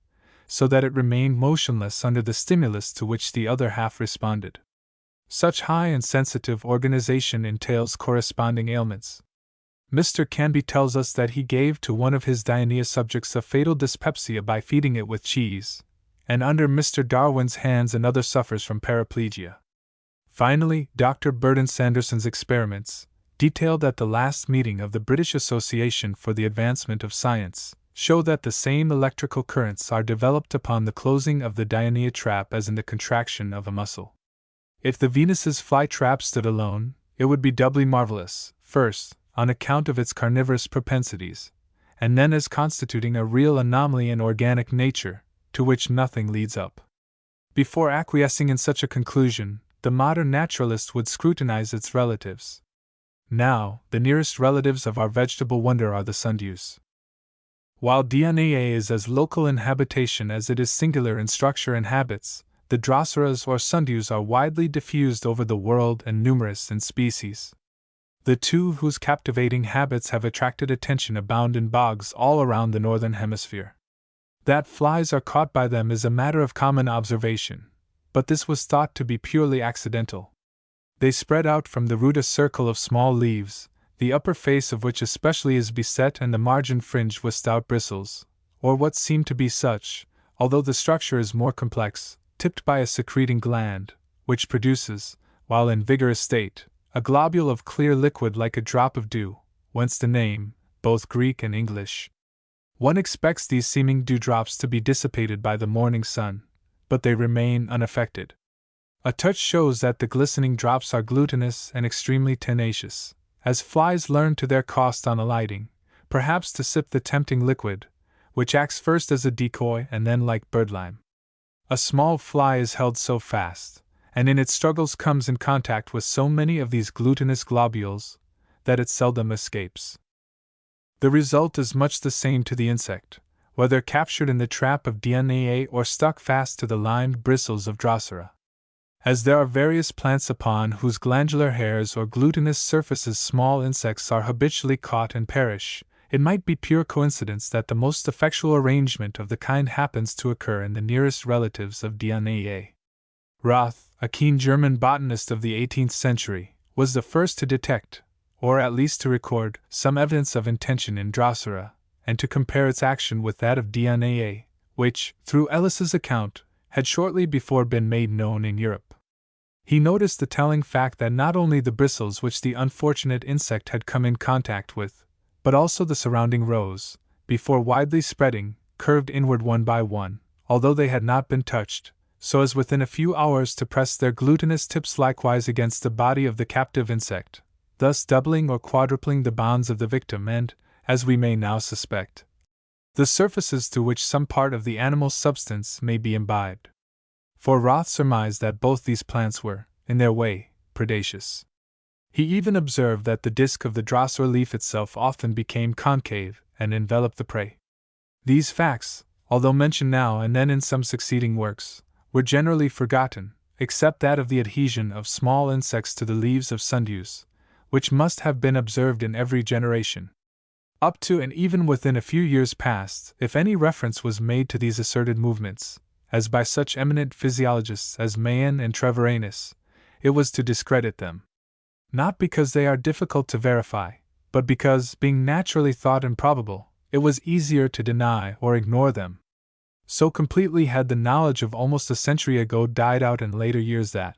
S1: so that it remained motionless under the stimulus to which the other half responded. Such high and sensitive organization entails corresponding ailments. Mr. Canby tells us that he gave to one of his Dionaea subjects a fatal dyspepsia by feeding it with cheese, and under Mr. Darwin's hands another suffers from paraplegia. Finally, Dr. Burton Sanderson's experiments, detailed at the last meeting of the British Association for the Advancement of Science, show that the same electrical currents are developed upon the closing of the Dionaea trap as in the contraction of a muscle. If the Venus's fly trap stood alone, it would be doubly marvelous, first, on account of its carnivorous propensities, and then as constituting a real anomaly in organic nature, to which nothing leads up. Before acquiescing in such a conclusion, the modern naturalist would scrutinize its relatives. Now, the nearest relatives of our vegetable wonder are the sundews. While DNA is as local in habitation as it is singular in structure and habits, the Drosoras or sundews are widely diffused over the world and numerous in species. The two whose captivating habits have attracted attention abound in bogs all around the northern hemisphere. That flies are caught by them is a matter of common observation, but this was thought to be purely accidental. They spread out from the root a circle of small leaves, the upper face of which especially is beset and the margin fringed with stout bristles, or what seem to be such, although the structure is more complex, tipped by a secreting gland, which produces, while in vigorous state, a globule of clear liquid like a drop of dew, whence the name, both Greek and English. One expects these seeming dewdrops to be dissipated by the morning sun, but they remain unaffected. A touch shows that the glistening drops are glutinous and extremely tenacious, as flies learn to their cost on alighting, perhaps to sip the tempting liquid, which acts first as a decoy and then like birdlime. A small fly is held so fast, and in its struggles comes in contact with so many of these glutinous globules, that it seldom escapes. The result is much the same to the insect, whether captured in the trap of Darwinia or stuck fast to the limed bristles of Drosera. As there are various plants upon whose glandular hairs or glutinous surfaces small insects are habitually caught and perish, it might be pure coincidence that the most effectual arrangement of the kind happens to occur in the nearest relatives of Darwinia. Roth, a keen German botanist of the 18th century, was the first to detect, or at least to record, some evidence of intention in Drosera, and to compare its action with that of Darwinia, which, through Ellis's account, had shortly before been made known in Europe. He noticed the telling fact that not only the bristles which the unfortunate insect had come in contact with, but also the surrounding rows, before widely spreading, curved inward one by one, although they had not been touched, so as within a few hours to press their glutinous tips likewise against the body of the captive insect, thus doubling or quadrupling the bonds of the victim and, as we may now suspect, the surfaces through which some part of the animal's substance may be imbibed. For Roth surmised that both these plants were, in their way, predaceous. He even observed that the disc of the Drosera leaf itself often became concave and enveloped the prey. These facts, although mentioned now and then in some succeeding works, were generally forgotten, except that of the adhesion of small insects to the leaves of sundews, which must have been observed in every generation. Up to and even within a few years past, if any reference was made to these asserted movements, as by such eminent physiologists as Mayen and Treviranus, it was to discredit them. Not because they are difficult to verify, but because, being naturally thought improbable, it was easier to deny or ignore them. So completely had the knowledge of almost a century ago died out in later years that,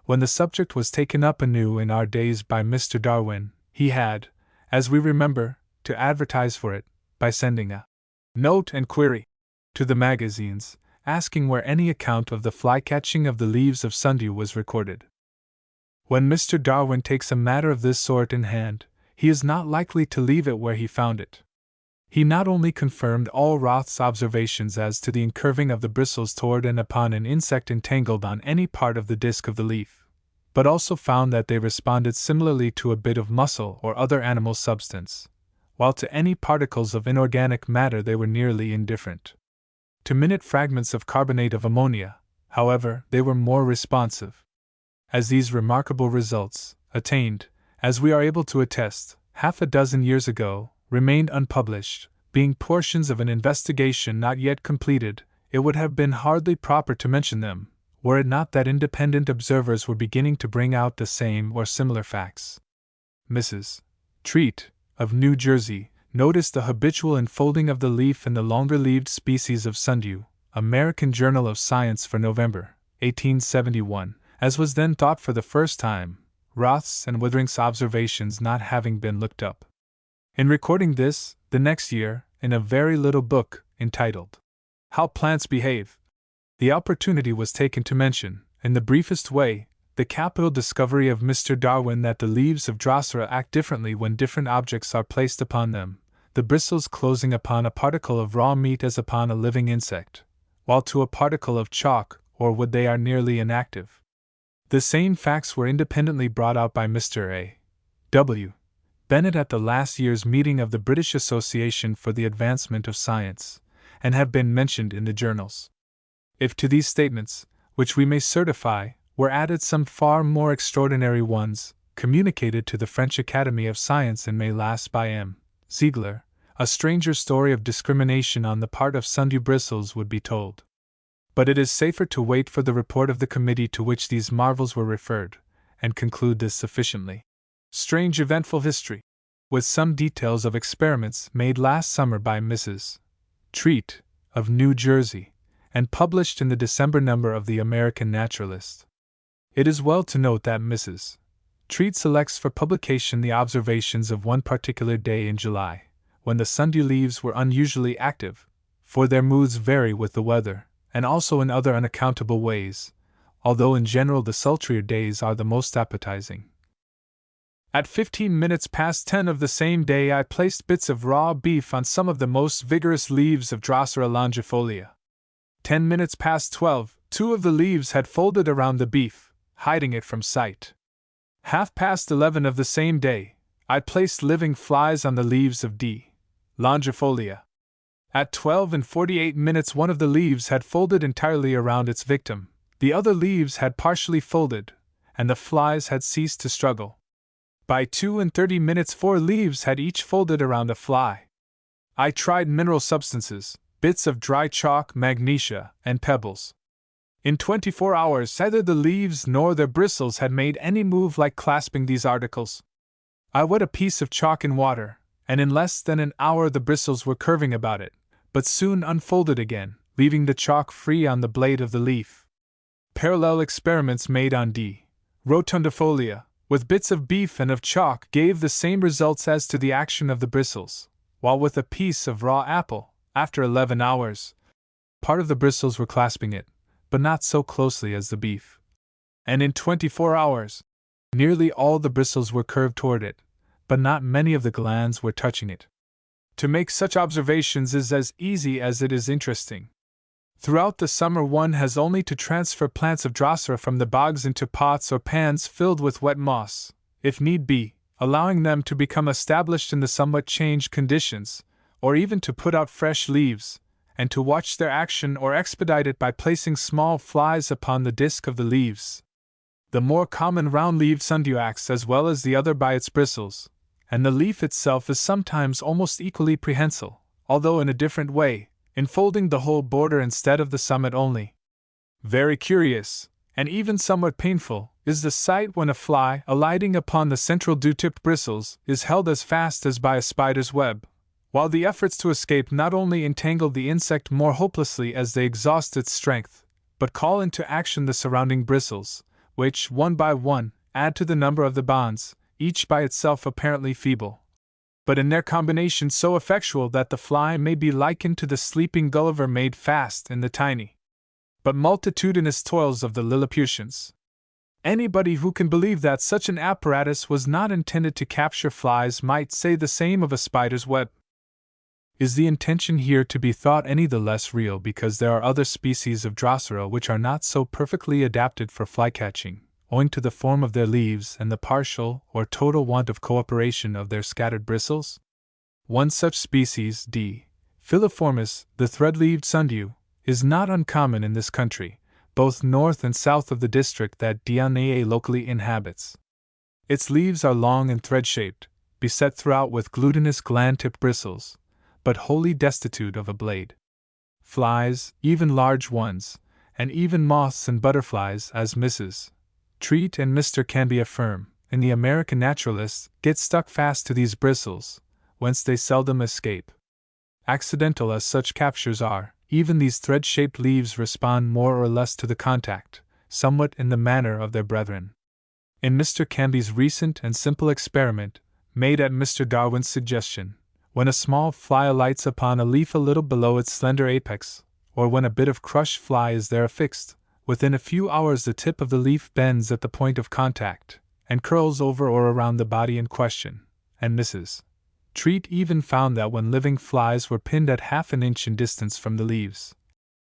S1: when the subject was taken up anew in our days by Mr. Darwin, he had, as we remember, to advertise for it, by sending a note and query to the magazines, asking where any account of the fly-catching of the leaves of sundew was recorded. When Mr. Darwin takes a matter of this sort in hand, he is not likely to leave it where he found it. He not only confirmed all Roth's observations as to the incurving of the bristles toward and upon an insect entangled on any part of the disc of the leaf, but also found that they responded similarly to a bit of muscle or other animal substance, while to any particles of inorganic matter they were nearly indifferent. To minute fragments of carbonate of ammonia, however, they were more responsive. As these remarkable results, attained, as we are able to attest, half a dozen years ago, remained unpublished, being portions of an investigation not yet completed, it would have been hardly proper to mention them, were it not that independent observers were beginning to bring out the same or similar facts. Mrs. Treat, of New Jersey, noticed the habitual enfolding of the leaf in the longer-leaved species of sundew, American Journal of Science for November, 1871, as was then thought for the first time, Roth's and Withering's observations not having been looked up. In recording this, the next year, in a very little book, entitled, How Plants Behave, the opportunity was taken to mention, in the briefest way, the capital discovery of Mr. Darwin that the leaves of Drosera act differently when different objects are placed upon them, the bristles closing upon a particle of raw meat as upon a living insect, while to a particle of chalk or wood they are nearly inactive. The same facts were independently brought out by Mr. A. W. Bennett at the last year's meeting of the British Association for the Advancement of Science, and have been mentioned in the journals. If to these statements, which we may certify, were added some far more extraordinary ones, communicated to the French Academy of Science in May last by M. Ziegler, a stranger story of discrimination on the part of sundew bristles would be told. But it is safer to wait for the report of the committee to which these marvels were referred, and conclude this sufficiently. Strange eventful history. with some details of experiments made last summer by Mrs. Treat, of New Jersey, and published in the December number of the American Naturalist. It is well to note that Mrs. Treat selects for publication the observations of one particular day in July, when the sundew leaves were unusually active, for their moods vary with the weather, and also in other unaccountable ways, although in general the sultrier days are the most appetizing. At 15 minutes past 10 of the same day I placed bits of raw beef on some of the most vigorous leaves of Drosera longifolia. 10 minutes past 12, 2 of the leaves had folded around the beef, hiding it from sight. 11:30 of the same day, I placed living flies on the leaves of D. longifolia. At 12:48 one of the leaves had folded entirely around its victim, the other leaves had partially folded, and the flies had ceased to struggle. By 2:30 4 leaves had each folded around a fly. I tried mineral substances, bits of dry chalk, magnesia, and pebbles. In 24 hours neither the leaves nor their bristles had made any move like clasping these articles. I wet a piece of chalk in water, and in less than an hour the bristles were curving about it, but soon unfolded again, leaving the chalk free on the blade of the leaf. Parallel experiments made on D. rotundifolia, with bits of beef and of chalk, gave the same results as to the action of the bristles, while with a piece of raw apple, after 11 hours, part of the bristles were clasping it, but not so closely as the beef. And in 24 hours, nearly all the bristles were curved toward it, but not many of the glands were touching it. To make such observations is as easy as it is interesting. Throughout the summer one has only to transfer plants of Drosera from the bogs into pots or pans filled with wet moss, if need be, allowing them to become established in the somewhat changed conditions, or even to put out fresh leaves, and to watch their action or expedite it by placing small flies upon the disc of the leaves. The more common round-leaved sundew acts as well as the other by its bristles, and the leaf itself is sometimes almost equally prehensile, although in a different way, enfolding the whole border instead of the summit only. Very curious, and even somewhat painful, is the sight when a fly, alighting upon the central dew-tipped bristles, is held as fast as by a spider's web, while the efforts to escape not only entangle the insect more hopelessly as they exhaust its strength, but call into action the surrounding bristles, which, one by one, add to the number of the bonds, each by itself apparently feeble, but in their combination so effectual that the fly may be likened to the sleeping Gulliver made fast in the tiny but multitudinous toils of the Lilliputians. Anybody who can believe that such an apparatus was not intended to capture flies might say the same of a spider's web. Is the intention here to be thought any the less real because there are other species of Drosera which are not so perfectly adapted for flycatching, owing to the form of their leaves and the partial or total want of cooperation of their scattered bristles? One such species, D. filiformis, the thread-leaved sundew, is not uncommon in this country, both north and south of the district that Darwiniana locally inhabits. Its leaves are long and thread-shaped, beset throughout with glutinous gland-tipped bristles, but wholly destitute of a blade. Flies, even large ones, and even moths and butterflies, as Mrs. Treat and Mr. Canby affirm, in the American Naturalist, get stuck fast to these bristles, whence they seldom escape. Accidental as such captures are, even these thread-shaped leaves respond more or less to the contact, somewhat in the manner of their brethren. In Mr. Canby's recent and simple experiment, made at Mr. Darwin's suggestion, when a small fly alights upon a leaf a little below its slender apex, or when a bit of crushed fly is there affixed, within a few hours the tip of the leaf bends at the point of contact, and curls over or around the body in question, and Mrs. Treat even found that when living flies were pinned at half an inch in distance from the leaves,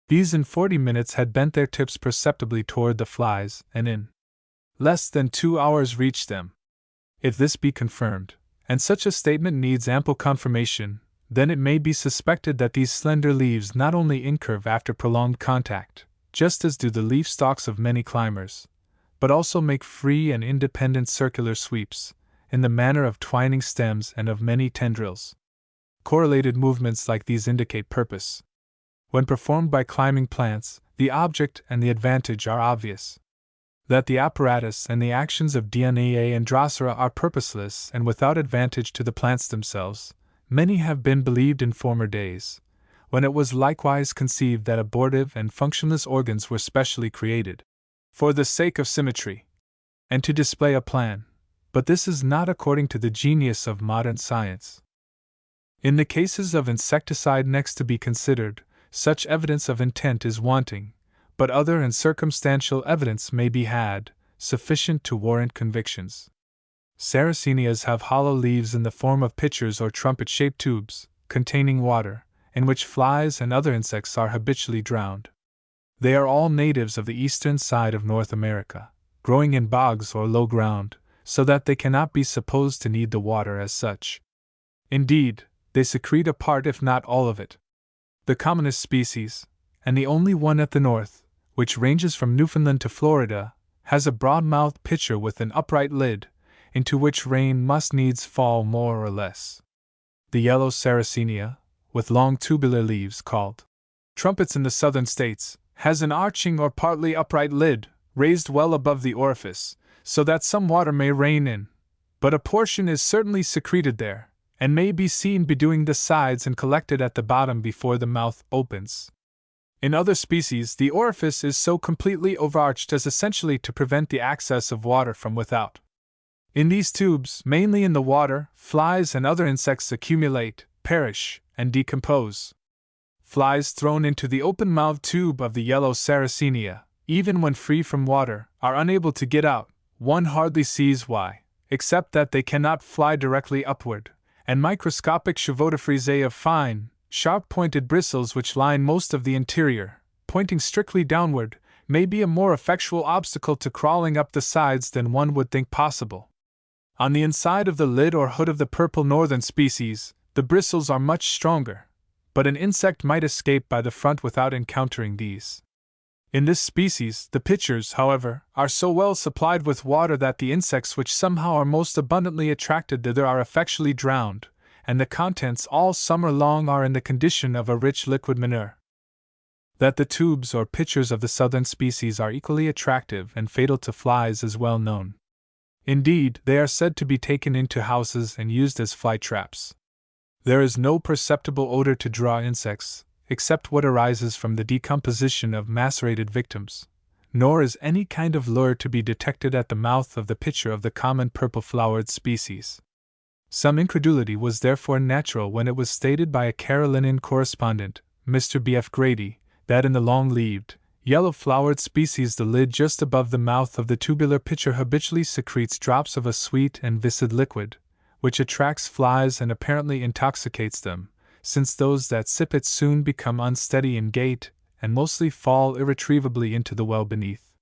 S1: these in 40 minutes had bent their tips perceptibly toward the flies, and in less than 2 hours reached them. If this be confirmed, and such a statement needs ample confirmation, then it may be suspected that these slender leaves not only incurve after prolonged contact, just as do the leaf stalks of many climbers, but also make free and independent circular sweeps, in the manner of twining stems and of many tendrils. Correlated movements like these indicate purpose. When performed by climbing plants, the object and the advantage are obvious. That the apparatus and the actions of Darwinia and Drosera are purposeless and without advantage to the plants themselves, many have been believed in former days, when it was likewise conceived that abortive and functionless organs were specially created for the sake of symmetry, and to display a plan, but this is not according to the genius of modern science. In the cases of insecticide next to be considered, such evidence of intent is wanting, but other and circumstantial evidence may be had, sufficient to warrant convictions. Sarracenias have hollow leaves in the form of pitchers or trumpet-shaped tubes, containing water, in which flies and other insects are habitually drowned. They are all natives of the eastern side of North America, growing in bogs or low ground, so that they cannot be supposed to need the water as such. Indeed, they secrete a part if not all of it. The commonest species, and the only one at the north, which ranges from Newfoundland to Florida, has a broad-mouthed pitcher with an upright lid, into which rain must needs fall more or less. The yellow Sarracenia, with long tubular leaves called trumpets in the southern states, has an arching or partly upright lid, raised well above the orifice, so that some water may rain in, but a portion is certainly secreted there, and may be seen bedewing the sides and collected at the bottom before the mouth opens. In other species, the orifice is so completely overarched as essentially to prevent the access of water from without. In these tubes, mainly in the water, flies and other insects accumulate, perish, and decompose. Flies thrown into the open-mouthed tube of the yellow Sarracenia, even when free from water, are unable to get out. One hardly sees why, except that they cannot fly directly upward, and microscopic chevaudiefrisae of fine, sharp-pointed bristles which line most of the interior, pointing strictly downward, may be a more effectual obstacle to crawling up the sides than one would think possible. On the inside of the lid or hood of the purple northern species, the bristles are much stronger, but an insect might escape by the front without encountering these. In this species, the pitchers, however, are so well supplied with water that the insects which somehow are most abundantly attracted thither are effectually drowned, and the contents all summer long are in the condition of a rich liquid manure. That the tubes or pitchers of the southern species are equally attractive and fatal to flies is well known. Indeed, they are said to be taken into houses and used as fly traps. There is no perceptible odor to draw insects, except what arises from the decomposition of macerated victims, nor is any kind of lure to be detected at the mouth of the pitcher of the common purple-flowered species. Some incredulity was therefore natural when it was stated by a Carolinian correspondent, Mr. B. F. Grady, that in the long-leaved, yellow-flowered species the lid just above the mouth of the tubular pitcher habitually secretes drops of a sweet and viscid liquid, which attracts flies and apparently intoxicates them, since those that sip it soon become unsteady in gait, and mostly fall irretrievably into the well beneath.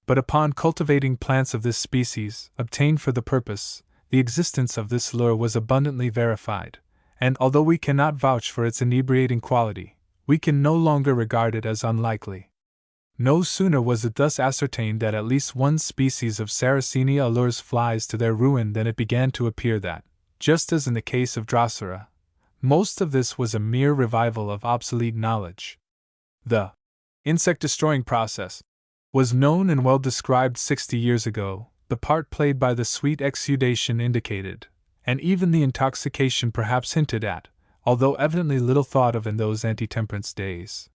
S1: But upon cultivating plants of this species, obtained for the purpose, the existence of this lure was abundantly verified, and although we cannot vouch for its inebriating quality, we can no longer regard it as unlikely. No sooner was it thus ascertained that at least one species of Sarracenia allures flies to their ruin than it began to appear that, just as in the case of Drosera, most of this was a mere revival of obsolete knowledge. The insect-destroying process was known and well described 60 years ago, the part played by the sweet exudation indicated, and even the intoxication perhaps hinted at, although evidently little thought of in those anti-temperance days.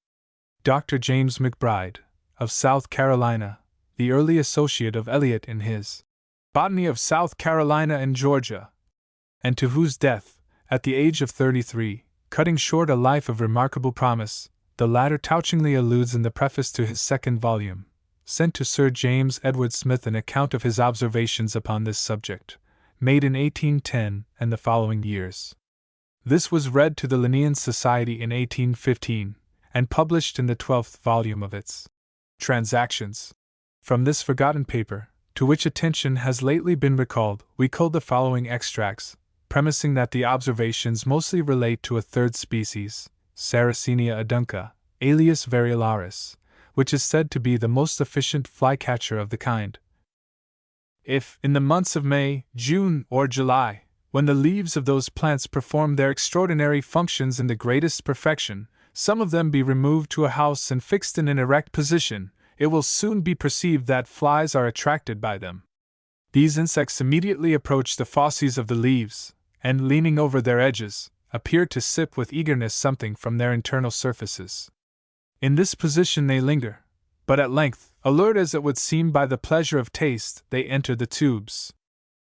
S1: Dr. James McBride, of South Carolina, the early associate of Eliot in his Botany of South Carolina and Georgia, and to whose death, at the age of 33, cutting short a life of remarkable promise, the latter touchingly alludes in the preface to his second volume, sent to Sir James Edward Smith an account of his observations upon this subject, made in 1810 and the following years. This was read to the Linnean Society in 1815, and published in the 12th volume of its Transactions. From this forgotten paper, to which attention has lately been recalled, we cull the following extracts, premising that the observations mostly relate to a third species, Sarracenia adunca, alias variolaris, which is said to be the most efficient flycatcher of the kind. If, in the months of May, June, or July, when the leaves of those plants perform their extraordinary functions in the greatest perfection, some of them be removed to a house and fixed in an erect position, it will soon be perceived that flies are attracted by them. These insects immediately approach the fauces of the leaves, and leaning over their edges, appear to sip with eagerness something from their internal surfaces. In this position they linger, but at length, allured as it would seem by the pleasure of taste, they enter the tubes.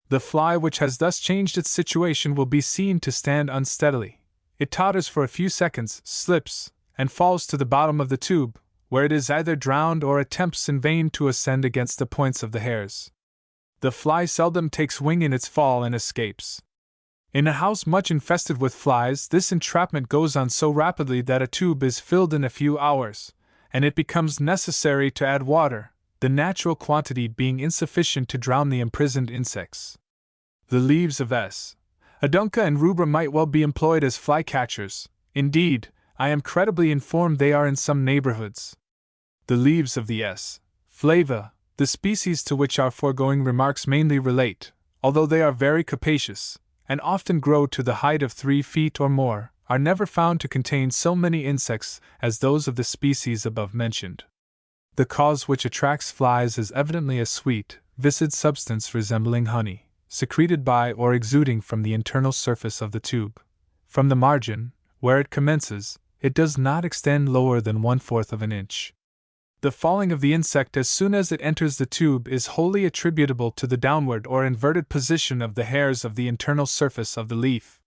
S1: The fly which has thus changed its situation will be seen to stand unsteadily. It totters for a few seconds, slips, and falls to the bottom of the tube, where it is either drowned or attempts in vain to ascend against the points of the hairs. The fly seldom takes wing in its fall and escapes. In a house much infested with flies, this entrapment goes on so rapidly that a tube is filled in a few hours, and it becomes necessary to add water, the natural quantity being insufficient to drown the imprisoned insects. The leaves of S. Adunca and rubra might well be employed as fly-catchers. Indeed, I am credibly informed they are in some neighborhoods. The leaves of the S. flava, the species to which our foregoing remarks mainly relate, although they are very capacious, and often grow to the height of 3 feet or more, are never found to contain so many insects as those of the species above mentioned. The cause which attracts flies is evidently a sweet, viscid substance resembling honey, secreted by or exuding from the internal surface of the tube. From the margin, where it commences, it does not extend lower than 1/4 of an inch. The falling of the insect as soon as it enters the tube is wholly attributable to the downward or inverted position of the hairs of the internal surface of the leaf.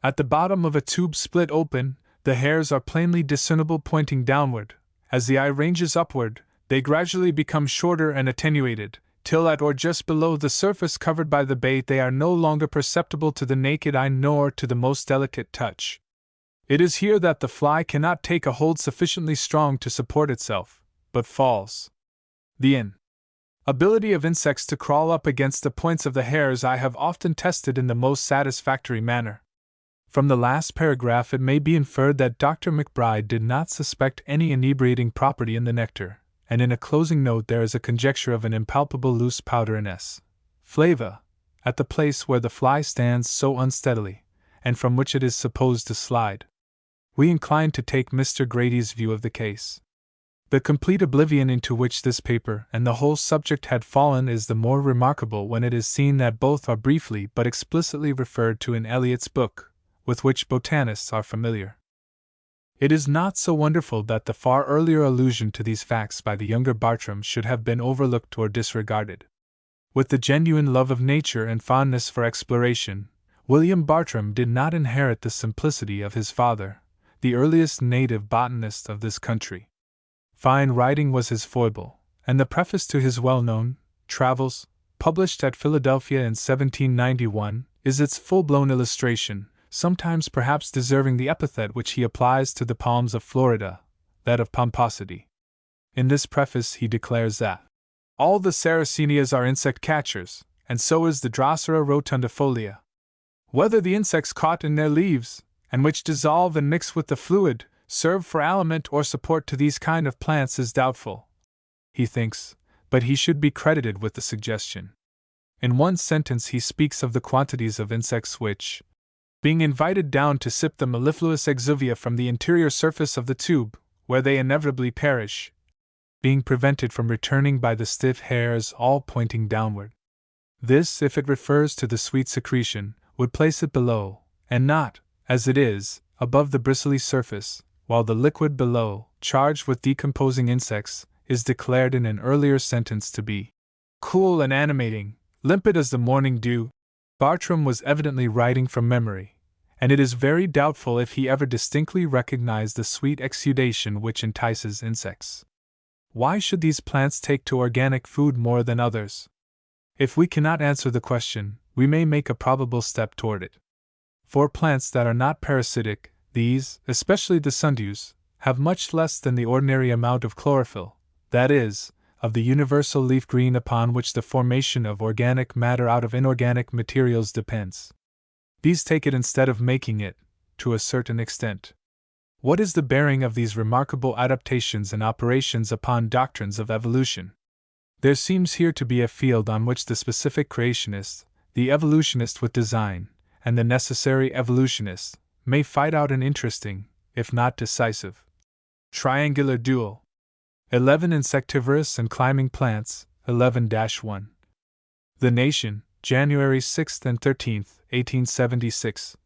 S1: At the bottom of a tube split open, the hairs are plainly discernible pointing downward. As the eye ranges upward, they gradually become shorter and attenuated, till at or just below the surface covered by the bait they are no longer perceptible to the naked eye nor to the most delicate touch. It is here that the fly cannot take a hold sufficiently strong to support itself, but falls. The ability of insects to crawl up against the points of the hairs I have often tested in the most satisfactory manner. From the last paragraph it may be inferred that Dr. McBride did not suspect any inebriating property in the nectar, and in a closing note there is a conjecture of an impalpable loose powder in S. flava, at the place where the fly stands so unsteadily, and from which it is supposed to slide. We incline to take Mr. Grady's view of the case. The complete oblivion into which this paper and the whole subject had fallen is the more remarkable when it is seen that both are briefly but explicitly referred to in Eliot's book, with which botanists are familiar. It is not so wonderful that the far earlier allusion to these facts by the younger Bartram should have been overlooked or disregarded. With the genuine love of nature and fondness for exploration, William Bartram did not inherit the simplicity of his father, the earliest native botanist of this country. Fine writing was his foible, and the preface to his well-known Travels, published at Philadelphia in 1791, is its full-blown illustration, sometimes perhaps deserving the epithet which he applies to the palms of Florida, that of pomposity. In this preface he declares that all the Sarracenias are insect catchers, and so is the Drosera rotundifolia. Whether the insects caught in their leaves, and which dissolve and mix with the fluid, serve for aliment or support to these kind of plants is doubtful, he thinks, but he should be credited with the suggestion. In one sentence he speaks of the quantities of insects which, being invited down to sip the mellifluous exuvia from the interior surface of the tube, where they inevitably perish, being prevented from returning by the stiff hairs all pointing downward. This, if it refers to the sweet secretion, would place it below, and not, as it is, above the bristly surface, while the liquid below, charged with decomposing insects, is declared in an earlier sentence to be cool and animating, limpid as the morning dew. Bartram was evidently writing from memory, and it is very doubtful if he ever distinctly recognized the sweet exudation which entices insects. Why should these plants take to organic food more than others? If we cannot answer the question, we may make a probable step toward it. For plants that are not parasitic, these, especially the sundews, have much less than the ordinary amount of chlorophyll, that is, of the universal leaf green upon which the formation of organic matter out of inorganic materials depends. These take it instead of making it, to a certain extent. What is the bearing of these remarkable adaptations and operations upon doctrines of evolution? There seems here to be a field on which the specific creationist, the evolutionist with design, and the necessary evolutionist, may fight out an interesting, if not decisive, triangular duel. 11. Insectivorous and climbing plants, 11-1. The Nation, January 6 and 13, 1876.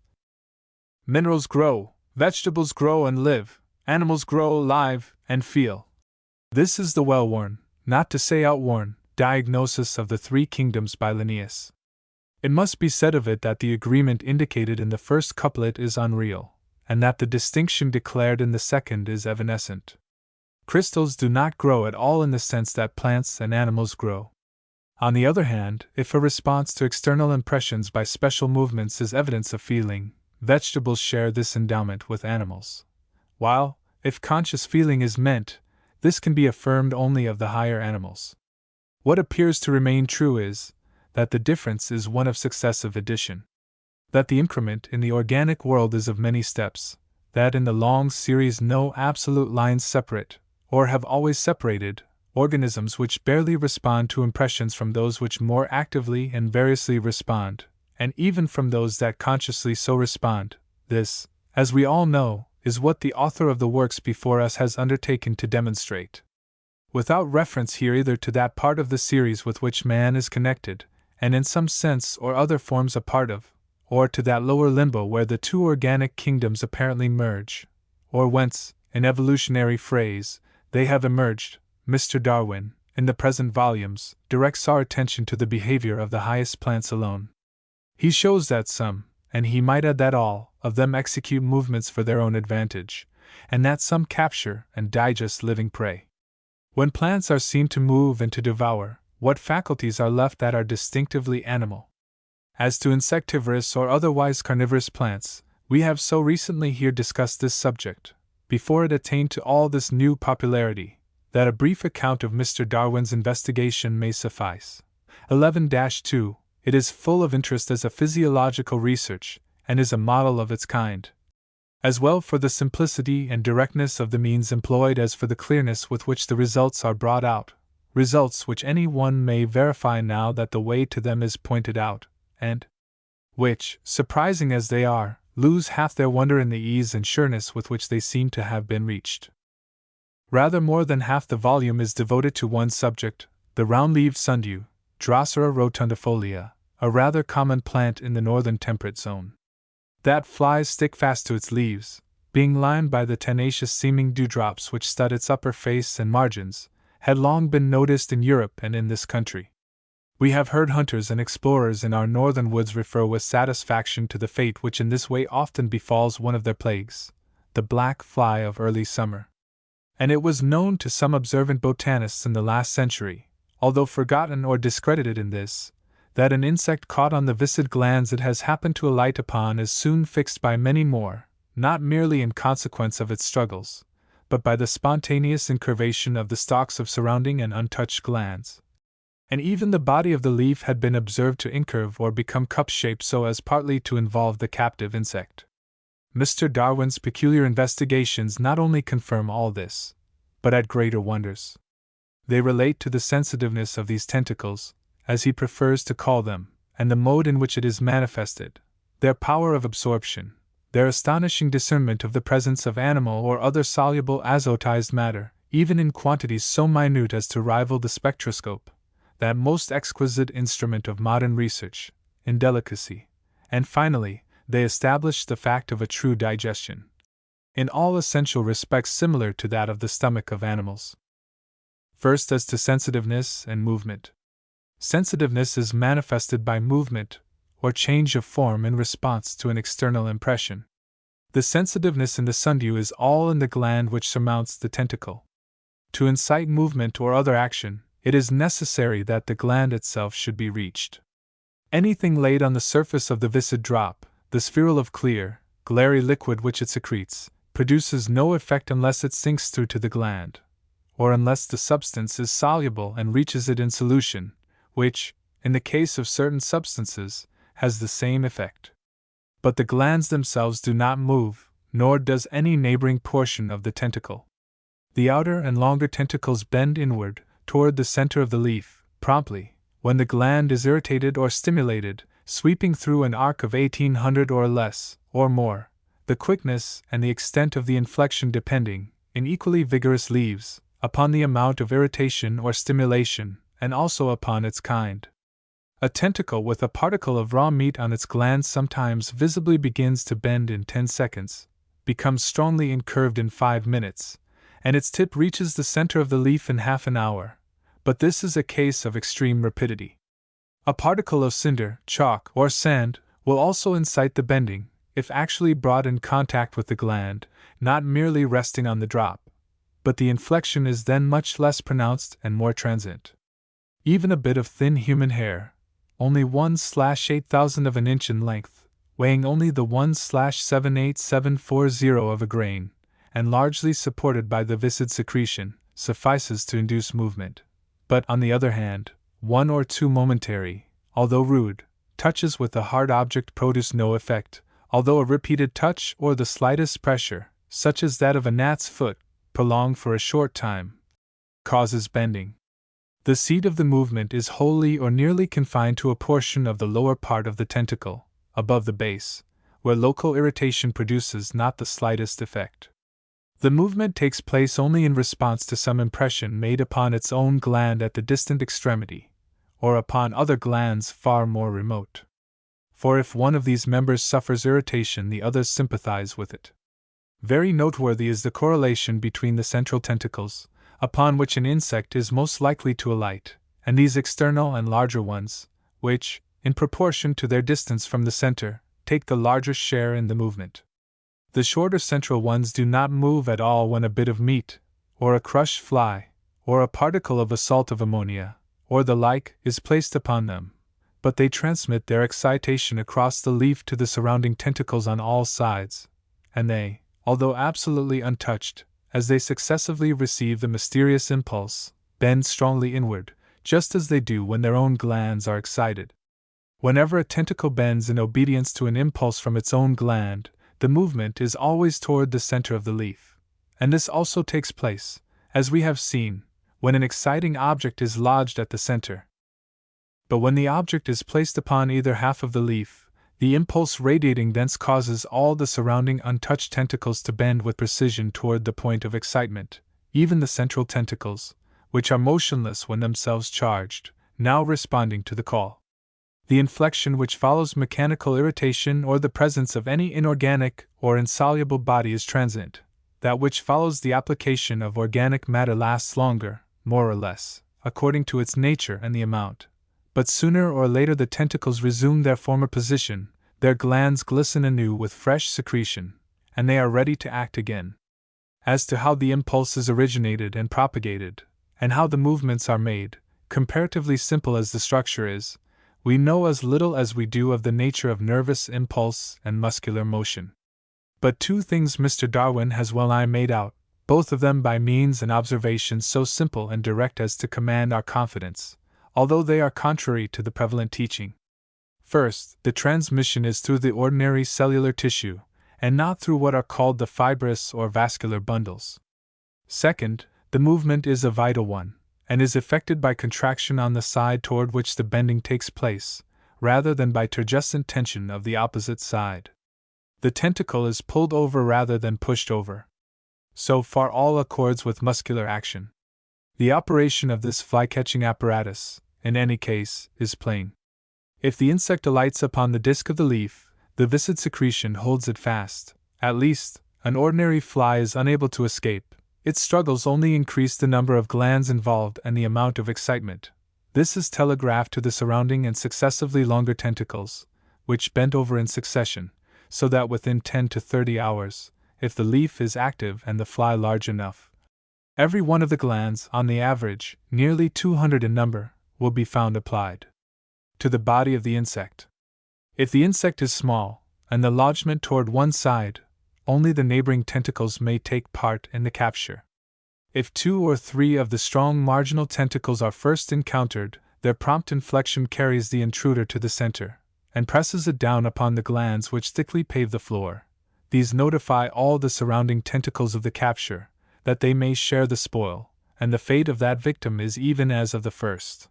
S1: Minerals grow, vegetables grow and live, animals grow alive and feel. This is the well-worn, not to say outworn, diagnosis of the three kingdoms by Linnaeus. It must be said of it that the agreement indicated in the first couplet is unreal, and that the distinction declared in the second is evanescent. Crystals do not grow at all in the sense that plants and animals grow. On the other hand, if a response to external impressions by special movements is evidence of feeling, vegetables share this endowment with animals. While, if conscious feeling is meant, this can be affirmed only of the higher animals. What appears to remain true is that the difference is one of successive addition. That the increment in the organic world is of many steps, that in the long series no absolute lines separate, or have always separated, organisms which barely respond to impressions from those which more actively and variously respond, and even from those that consciously so respond. This, as we all know, is what the author of the works before us has undertaken to demonstrate. Without reference here either to that part of the series with which man is connected, and in some sense or other forms a part of, or to that lower limbo where the two organic kingdoms apparently merge, or whence, in evolutionary phrase, they have emerged, Mr. Darwin, in the present volumes, directs our attention to the behavior of the highest plants alone. He shows that some, and he might add that all, of them execute movements for their own advantage, and that some capture and digest living prey. When plants are seen to move and to devour, what faculties are left that are distinctively animal? As to insectivorous or otherwise carnivorous plants, we have so recently here discussed this subject, before it attained to all this new popularity, that a brief account of Mr. Darwin's investigation may suffice. 11-2. It is full of interest as a physiological research, and is a model of its kind. As well for the simplicity and directness of the means employed as for the clearness with which the results are brought out, results which any one may verify now that the way to them is pointed out, and which, surprising as they are, lose half their wonder in the ease and sureness with which they seem to have been reached. Rather more than half the volume is devoted to one subject, the round-leaved sundew, Drosera rotundifolia, a rather common plant in the northern temperate zone. That flies stick fast to its leaves, being lined by the tenacious-seeming dewdrops which stud its upper face and margins, had long been noticed in Europe and in this country. We have heard hunters and explorers in our northern woods refer with satisfaction to the fate which in this way often befalls one of their plagues, the black fly of early summer. And it was known to some observant botanists in the last century, although forgotten or discredited in this, that an insect caught on the viscid glands it has happened to alight upon is soon fixed by many more, not merely in consequence of its struggles, but by the spontaneous incurvation of the stalks of surrounding and untouched glands. And even the body of the leaf had been observed to incurve or become cup-shaped so as partly to involve the captive insect. Mr. Darwin's peculiar investigations not only confirm all this, but add greater wonders. They relate to the sensitiveness of these tentacles, as he prefers to call them, and the mode in which it is manifested, their power of absorption, their astonishing discernment of the presence of animal or other soluble azotized matter, even in quantities so minute as to rival the spectroscope, that most exquisite instrument of modern research, in delicacy, and finally, they establish the fact of a true digestion, in all essential respects similar to that of the stomach of animals. First, as to sensitiveness and movement. Sensitiveness is manifested by movement, or change of form in response to an external impression. The sensitiveness in the sundew is all in the gland which surmounts the tentacle. To incite movement or other action, it is necessary that the gland itself should be reached. Anything laid on the surface of the viscid drop, the spherule of clear, glary liquid which it secretes, produces no effect unless it sinks through to the gland, or unless the substance is soluble and reaches it in solution, which, in the case of certain substances, has the same effect. But the glands themselves do not move, nor does any neighboring portion of the tentacle. The outer and longer tentacles bend inward, toward the center of the leaf, promptly, when the gland is irritated or stimulated, sweeping through an arc of 1800 or less, or more, the quickness and the extent of the inflection depending, in equally vigorous leaves, upon the amount of irritation or stimulation, and also upon its kind. A tentacle with a particle of raw meat on its glands sometimes visibly begins to bend in 10 seconds, becomes strongly incurved in 5 minutes, and its tip reaches the center of the leaf in half an hour, but this is a case of extreme rapidity. A particle of cinder, chalk, or sand will also incite the bending, if actually brought in contact with the gland, not merely resting on the drop, but the inflection is then much less pronounced and more transient. Even a bit of thin human hair, only 1/8,000 of an inch in length, weighing only the 1/78740 of a grain, and largely supported by the viscid secretion, suffices to induce movement. But, on the other hand, 1 or 2 momentary, although rude, touches with a hard object produce no effect, although a repeated touch or the slightest pressure, such as that of a gnat's foot, prolonged for a short time, causes bending. The seat of the movement is wholly or nearly confined to a portion of the lower part of the tentacle, above the base, where local irritation produces not the slightest effect. The movement takes place only in response to some impression made upon its own gland at the distant extremity, or upon other glands far more remote. For if one of these members suffers irritation, the others sympathize with it. Very noteworthy is the correlation between the central tentacles, upon which an insect is most likely to alight, and these external and larger ones, which, in proportion to their distance from the center, take the larger share in the movement. The shorter central ones do not move at all when a bit of meat, or a crushed fly, or a particle of a salt of ammonia, or the like, is placed upon them, but they transmit their excitation across the leaf to the surrounding tentacles on all sides, and they, although absolutely untouched, as they successively receive the mysterious impulse, bend strongly inward, just as they do when their own glands are excited. Whenever a tentacle bends in obedience to an impulse from its own gland, the movement is always toward the center of the leaf, and this also takes place, as we have seen, when an exciting object is lodged at the center. But when the object is placed upon either half of the leaf, the impulse radiating thence causes all the surrounding untouched tentacles to bend with precision toward the point of excitement, even the central tentacles, which are motionless when themselves charged, now responding to the call. The inflection which follows mechanical irritation or the presence of any inorganic or insoluble body is transient. That which follows the application of organic matter lasts longer, more or less, according to its nature and the amount. But sooner or later the tentacles resume their former position, their glands glisten anew with fresh secretion, and they are ready to act again. As to how the impulse is originated and propagated, and how the movements are made, comparatively simple as the structure is, we know as little as we do of the nature of nervous impulse and muscular motion. But 2 things Mr. Darwin has well nigh made out, both of them by means and observations so simple and direct as to command our confidence, although they are contrary to the prevalent teaching. First, the transmission is through the ordinary cellular tissue, and not through what are called the fibrous or vascular bundles. Second, the movement is a vital one, and is effected by contraction on the side toward which the bending takes place, rather than by turgescent tension of the opposite side. The tentacle is pulled over rather than pushed over. So far all accords with muscular action. The operation of this fly-catching apparatus, in any case, is plain. If the insect alights upon the disc of the leaf, the viscid secretion holds it fast. At least, an ordinary fly is unable to escape. Its struggles only increase the number of glands involved and the amount of excitement. This is telegraphed to the surrounding and successively longer tentacles, which bend over in succession, so that within 10 to 30 hours, if the leaf is active and the fly large enough, every one of the glands, on the average, nearly 200 in number, will be found applied to the body of the insect. If the insect is small, and the lodgment toward one side, only the neighboring tentacles may take part in the capture. If 2 or 3 of the strong marginal tentacles are first encountered, their prompt inflection carries the intruder to the center, and presses it down upon the glands which thickly pave the floor. These notify all the surrounding tentacles of the capture, that they may share the spoil, and the fate of that victim is even as of the first.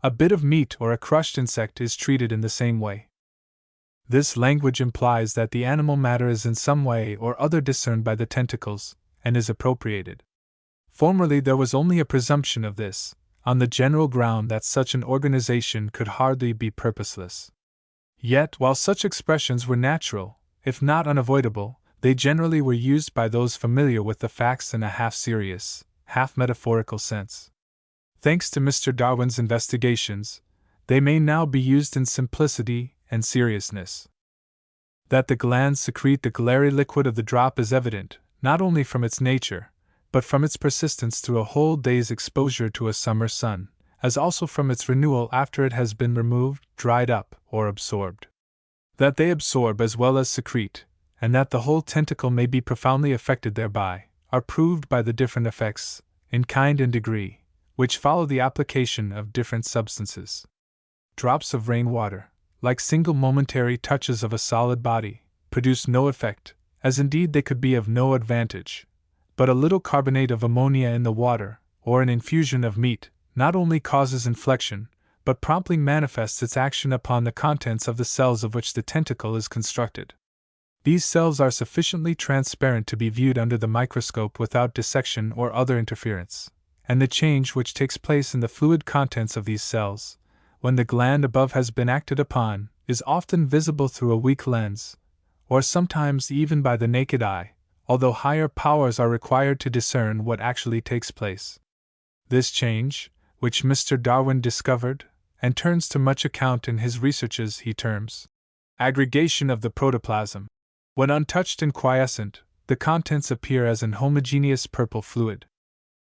S1: A bit of meat or a crushed insect is treated in the same way. This language implies that the animal matter is in some way or other discerned by the tentacles, and is appropriated. Formerly there was only a presumption of this, on the general ground that such an organization could hardly be purposeless. Yet, while such expressions were natural, if not unavoidable, they generally were used by those familiar with the facts in a half-serious, half-metaphorical sense. Thanks to Mr. Darwin's investigations, they may now be used in simplicity and seriousness. That the glands secrete the glary liquid of the drop is evident, not only from its nature, but from its persistence through a whole day's exposure to a summer sun, as also from its renewal after it has been removed, dried up, or absorbed. That they absorb as well as secrete, and that the whole tentacle may be profoundly affected thereby, are proved by the different effects, in kind and degree, which follow the application of different substances. Drops of rainwater, like single momentary touches of a solid body, produce no effect, as indeed they could be of no advantage. But a little carbonate of ammonia in the water, or an infusion of meat, not only causes inflection, but promptly manifests its action upon the contents of the cells of which the tentacle is constructed. These cells are sufficiently transparent to be viewed under the microscope without dissection or other interference, and the change which takes place in the fluid contents of these cells, when the gland above has been acted upon, is often visible through a weak lens, or sometimes even by the naked eye, although higher powers are required to discern what actually takes place. This change, which Mr. Darwin discovered, and turns to much account in his researches, he terms aggregation of the protoplasm. When untouched and quiescent, the contents appear as an homogeneous purple fluid.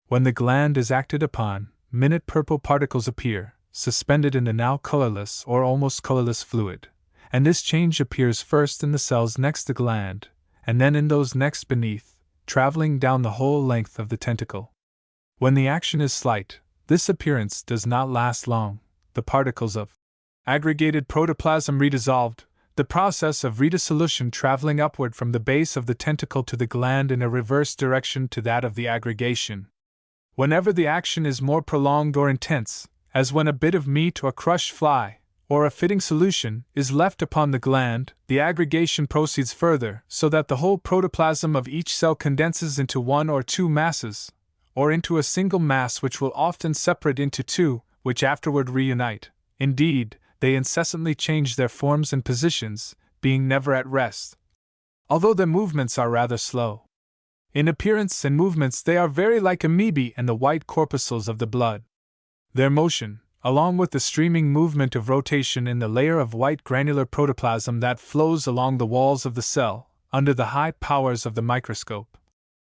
S1: When the gland is acted upon, minute purple particles appear, suspended in the now colorless or almost colorless fluid, and this change appears first in the cells next the gland, and then in those next beneath, traveling down the whole length of the tentacle. When the action is slight, this appearance does not last long, the particles of aggregated protoplasm redissolved, the process of redissolution traveling upward from the base of the tentacle to the gland in a reverse direction to that of the aggregation. Whenever the action is more prolonged or intense, as when a bit of meat or crushed fly, or a fitting solution, is left upon the gland, the aggregation proceeds further, so that the whole protoplasm of each cell condenses into one or two masses, or into a single mass which will often separate into two, which afterward reunite. Indeed, they incessantly change their forms and positions, being never at rest, although their movements are rather slow. In appearance and movements they are very like amoebae and the white corpuscles of the blood. Their motion, along with the streaming movement of rotation in the layer of white granular protoplasm that flows along the walls of the cell, under the high powers of the microscope,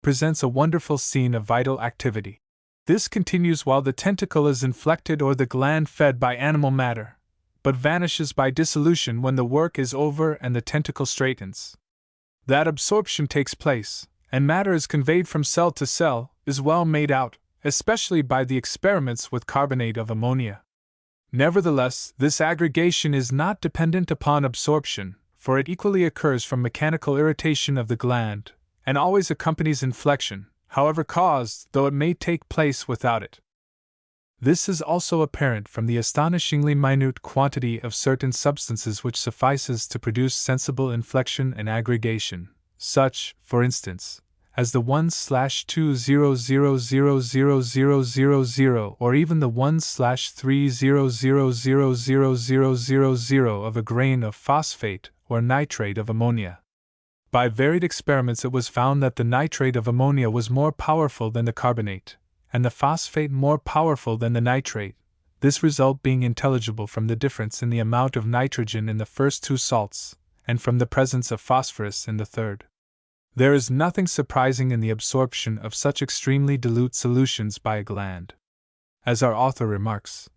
S1: presents a wonderful scene of vital activity. This continues while the tentacle is inflected or the gland fed by animal matter, but vanishes by dissolution when the work is over and the tentacle straightens. That absorption takes place, and matter is conveyed from cell to cell, is well made out, especially by the experiments with carbonate of ammonia. Nevertheless, this aggregation is not dependent upon absorption, for it equally occurs from mechanical irritation of the gland, and always accompanies inflection, however caused, though it may take place without it. This is also apparent from the astonishingly minute quantity of certain substances which suffices to produce sensible inflection and aggregation, such, for instance, as the 1/200000000 or even the 1/300000000 of a grain of phosphate or nitrate of ammonia. By varied experiments it was found that the nitrate of ammonia was more powerful than the carbonate, and the phosphate more powerful than the nitrate, this result being intelligible from the difference in the amount of nitrogen in the first two salts, and from the presence of phosphorus in the third. There is nothing surprising in the absorption of such extremely dilute solutions by a gland. As our author remarks,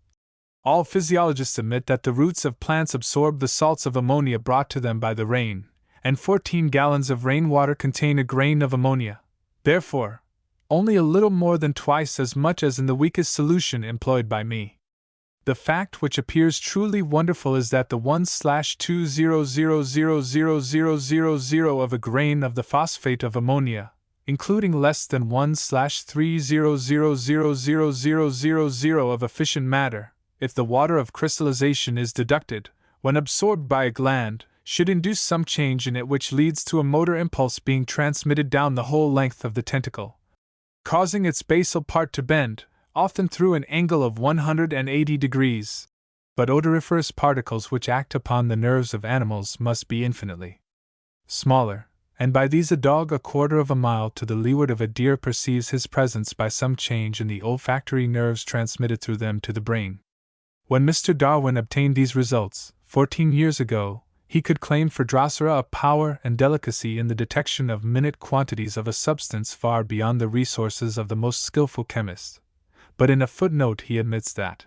S1: all physiologists admit that the roots of plants absorb the salts of ammonia brought to them by the rain, and 14 gallons of rainwater contain a grain of ammonia. Therefore, only a little more than twice as much as in the weakest solution employed by me. The fact which appears truly wonderful is that the 1/2000000 of a grain of the phosphate of ammonia, including less than 1/3000000 of efficient matter, if the water of crystallization is deducted, when absorbed by a gland, should induce some change in it which leads to a motor impulse being transmitted down the whole length of the tentacle, causing its basal part to bend, often through an angle of 180 degrees. But odoriferous particles which act upon the nerves of animals must be infinitely smaller, and by these a dog a quarter of a mile to the leeward of a deer perceives his presence by some change in the olfactory nerves transmitted through them to the brain. When Mr. Darwin obtained these results, 14 years ago, he could claim for Drosera a power and delicacy in the detection of minute quantities of a substance far beyond the resources of the most skillful chemist. But in a footnote he admits that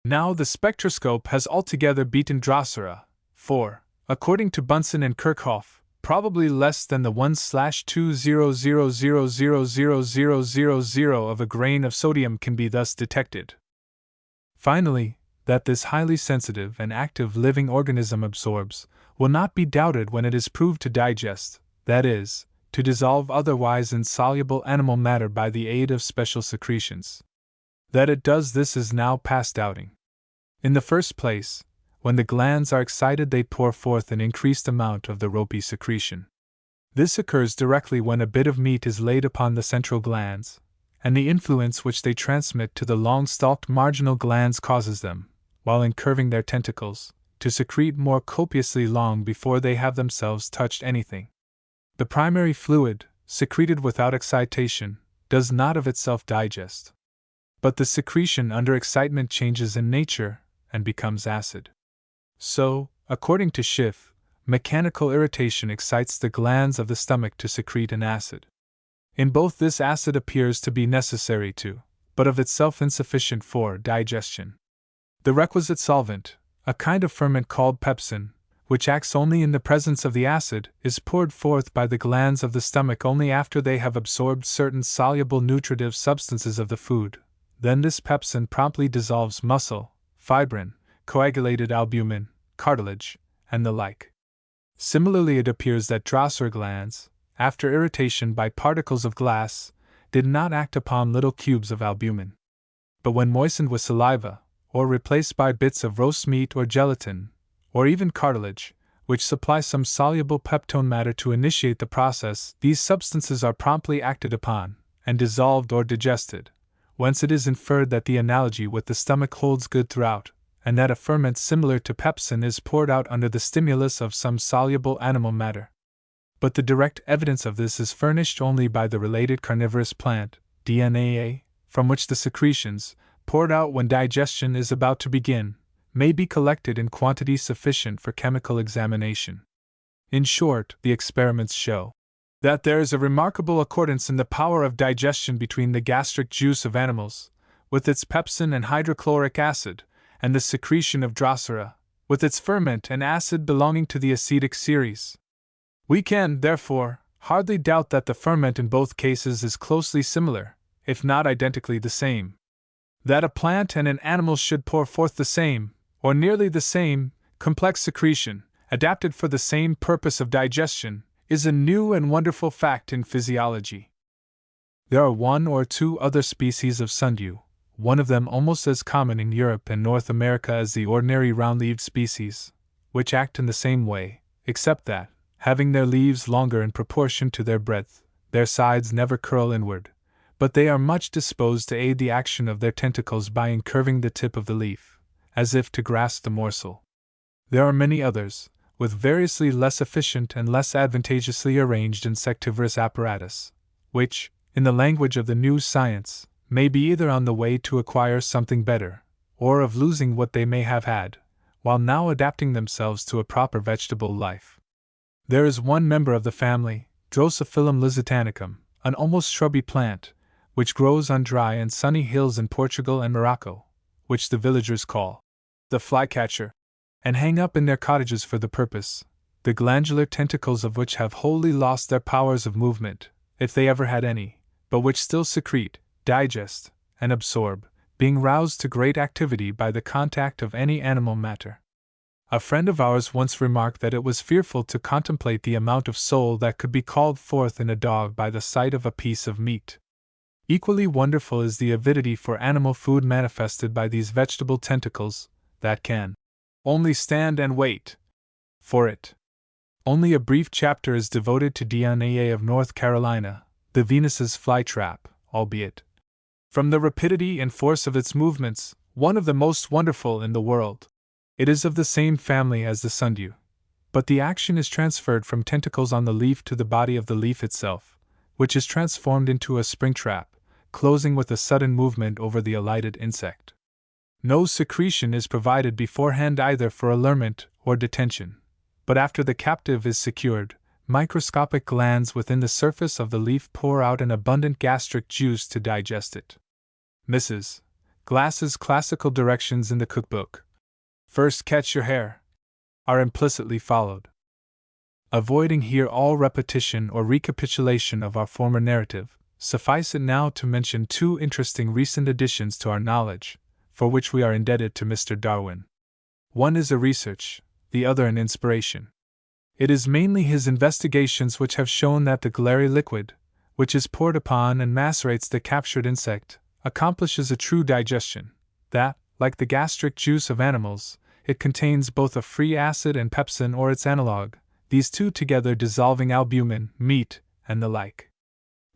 S1: now the spectroscope has altogether beaten Drosera, for, according to Bunsen and Kirchhoff, probably less than the 1/200000000 of a grain of sodium can be thus detected. Finally, that this highly sensitive and active living organism absorbs will not be doubted when it is proved to digest, that is, to dissolve otherwise insoluble animal matter by the aid of special secretions. That it does this is now past doubting. In the first place, when the glands are excited they pour forth an increased amount of the ropey secretion. This occurs directly when a bit of meat is laid upon the central glands, and the influence which they transmit to the long-stalked marginal glands causes them, while incurving their tentacles, to secrete more copiously long before they have themselves touched anything. The primary fluid, secreted without excitation, does not of itself digest. But the secretion under excitement changes in nature, and becomes acid. So, according to Schiff, mechanical irritation excites the glands of the stomach to secrete an acid. In both this acid appears to be necessary to, but of itself insufficient for, digestion. The requisite solvent, a kind of ferment called pepsin, which acts only in the presence of the acid, is poured forth by the glands of the stomach only after they have absorbed certain soluble nutritive substances of the food. Then this pepsin promptly dissolves muscle, fibrin, coagulated albumin, cartilage, and the like. Similarly, it appears that Drosera glands, after irritation by particles of glass, did not act upon little cubes of albumin. But when moistened with saliva, or replaced by bits of roast meat or gelatin, or even cartilage, which supply some soluble peptone matter to initiate the process, these substances are promptly acted upon, and dissolved or digested, whence it is inferred that the analogy with the stomach holds good throughout, and that a ferment similar to pepsin is poured out under the stimulus of some soluble animal matter. But the direct evidence of this is furnished only by the related carnivorous plant, DNA, from which the secretions, poured out when digestion is about to begin, may be collected in quantity sufficient for chemical examination. In short, the experiments show that there is a remarkable accordance in the power of digestion between the gastric juice of animals, with its pepsin and hydrochloric acid, and the secretion of Drosera, with its ferment and acid belonging to the acetic series. We can, therefore, hardly doubt that the ferment in both cases is closely similar, if not identically the same. That a plant and an animal should pour forth the same, or nearly the same, complex secretion, adapted for the same purpose of digestion, is a new and wonderful fact in physiology. There are one or two other species of sundew, one of them almost as common in Europe and North America as the ordinary round-leaved species, which act in the same way, except that, having their leaves longer in proportion to their breadth, their sides never curl inward, but they are much disposed to aid the action of their tentacles by incurving the tip of the leaf, as if to grasp the morsel. There are many others, with variously less efficient and less advantageously arranged insectivorous apparatus, which, in the language of the new science, may be either on the way to acquire something better, or of losing what they may have had, while now adapting themselves to a proper vegetable life. There is one member of the family, Drosophilum lusitanicum, an almost shrubby plant, which grows on dry and sunny hills in Portugal and Morocco, which the villagers call the flycatcher, and hang up in their cottages for the purpose, the glandular tentacles of which have wholly lost their powers of movement, if they ever had any, but which still secrete, digest, and absorb, being roused to great activity by the contact of any animal matter. A friend of ours once remarked that it was fearful to contemplate the amount of soul that could be called forth in a dog by the sight of a piece of meat. Equally wonderful is the avidity for animal food manifested by these vegetable tentacles, that can only stand and wait for it. Only a brief chapter is devoted to Darwiniana of North Carolina, the Venus's flytrap, albeit, from the rapidity and force of its movements, one of the most wonderful in the world. It is of the same family as the sundew, but the action is transferred from tentacles on the leaf to the body of the leaf itself, which is transformed into a springtrap, closing with a sudden movement over the alighted insect. No secretion is provided beforehand either for allurement or detention, but after the captive is secured, microscopic glands within the surface of the leaf pour out an abundant gastric juice to digest it. Mrs. Glass's classical directions in the cookbook, "First catch your hare," are implicitly followed. Avoiding here all repetition or recapitulation of our former narrative, suffice it now to mention two interesting recent additions to our knowledge, for which we are indebted to Mr. Darwin. One is a research, the other an inspiration. It is mainly his investigations which have shown that the glary liquid, which is poured upon and macerates the captured insect, accomplishes a true digestion, that, like the gastric juice of animals, it contains both a free acid and pepsin or its analog, these two together dissolving albumin, meat, and the like.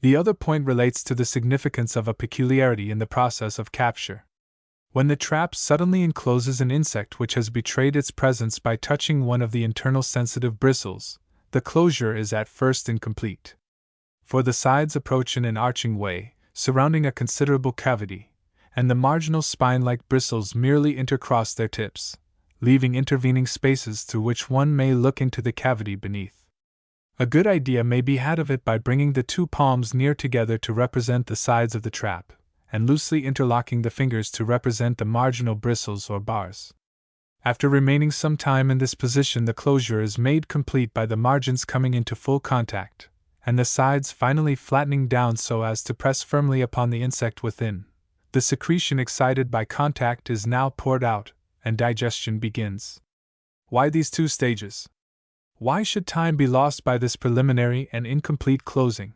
S1: The other point relates to the significance of a peculiarity in the process of capture. When the trap suddenly encloses an insect which has betrayed its presence by touching one of the internal sensitive bristles, the closure is at first incomplete. For the sides approach in an arching way, surrounding a considerable cavity, and the marginal spine-like bristles merely intercross their tips, leaving intervening spaces through which one may look into the cavity beneath. A good idea may be had of it by bringing the two palms near together to represent the sides of the trap, and loosely interlocking the fingers to represent the marginal bristles or bars. After remaining some time in this position, the closure is made complete by the margins coming into full contact, and the sides finally flattening down so as to press firmly upon the insect within. The secretion excited by contact is now poured out, and digestion begins. Why these two stages? Why should time be lost by this preliminary and incomplete closing?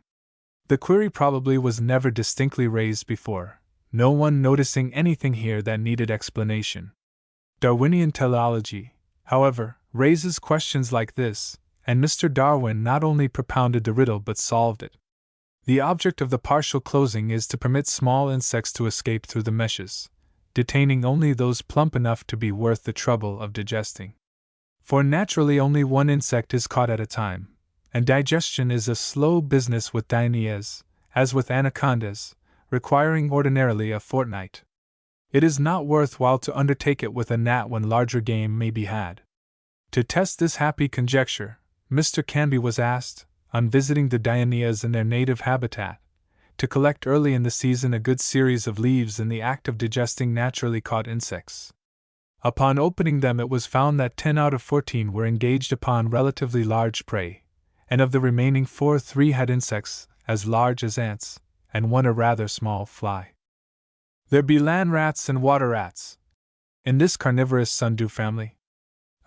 S1: The query probably was never distinctly raised before, no one noticing anything here that needed explanation. Darwinian teleology, however, raises questions like this, and Mr. Darwin not only propounded the riddle but solved it. The object of the partial closing is to permit small insects to escape through the meshes, detaining only those plump enough to be worth the trouble of digesting. For naturally only one insect is caught at a time, and digestion is a slow business with Darwinias, as with anacondas, requiring ordinarily a fortnight. It is not worth while to undertake it with a gnat when larger game may be had. To test this happy conjecture, Mr. Canby was asked, on visiting the Darwinias in their native habitat, to collect early in the season a good series of leaves in the act of digesting naturally caught insects. Upon opening them, it was found that 10 out of 14 were engaged upon relatively large prey, and of the remaining 4, 3 had insects as large as ants, and 1 a rather small fly. There be land rats and water rats in this carnivorous sundew family.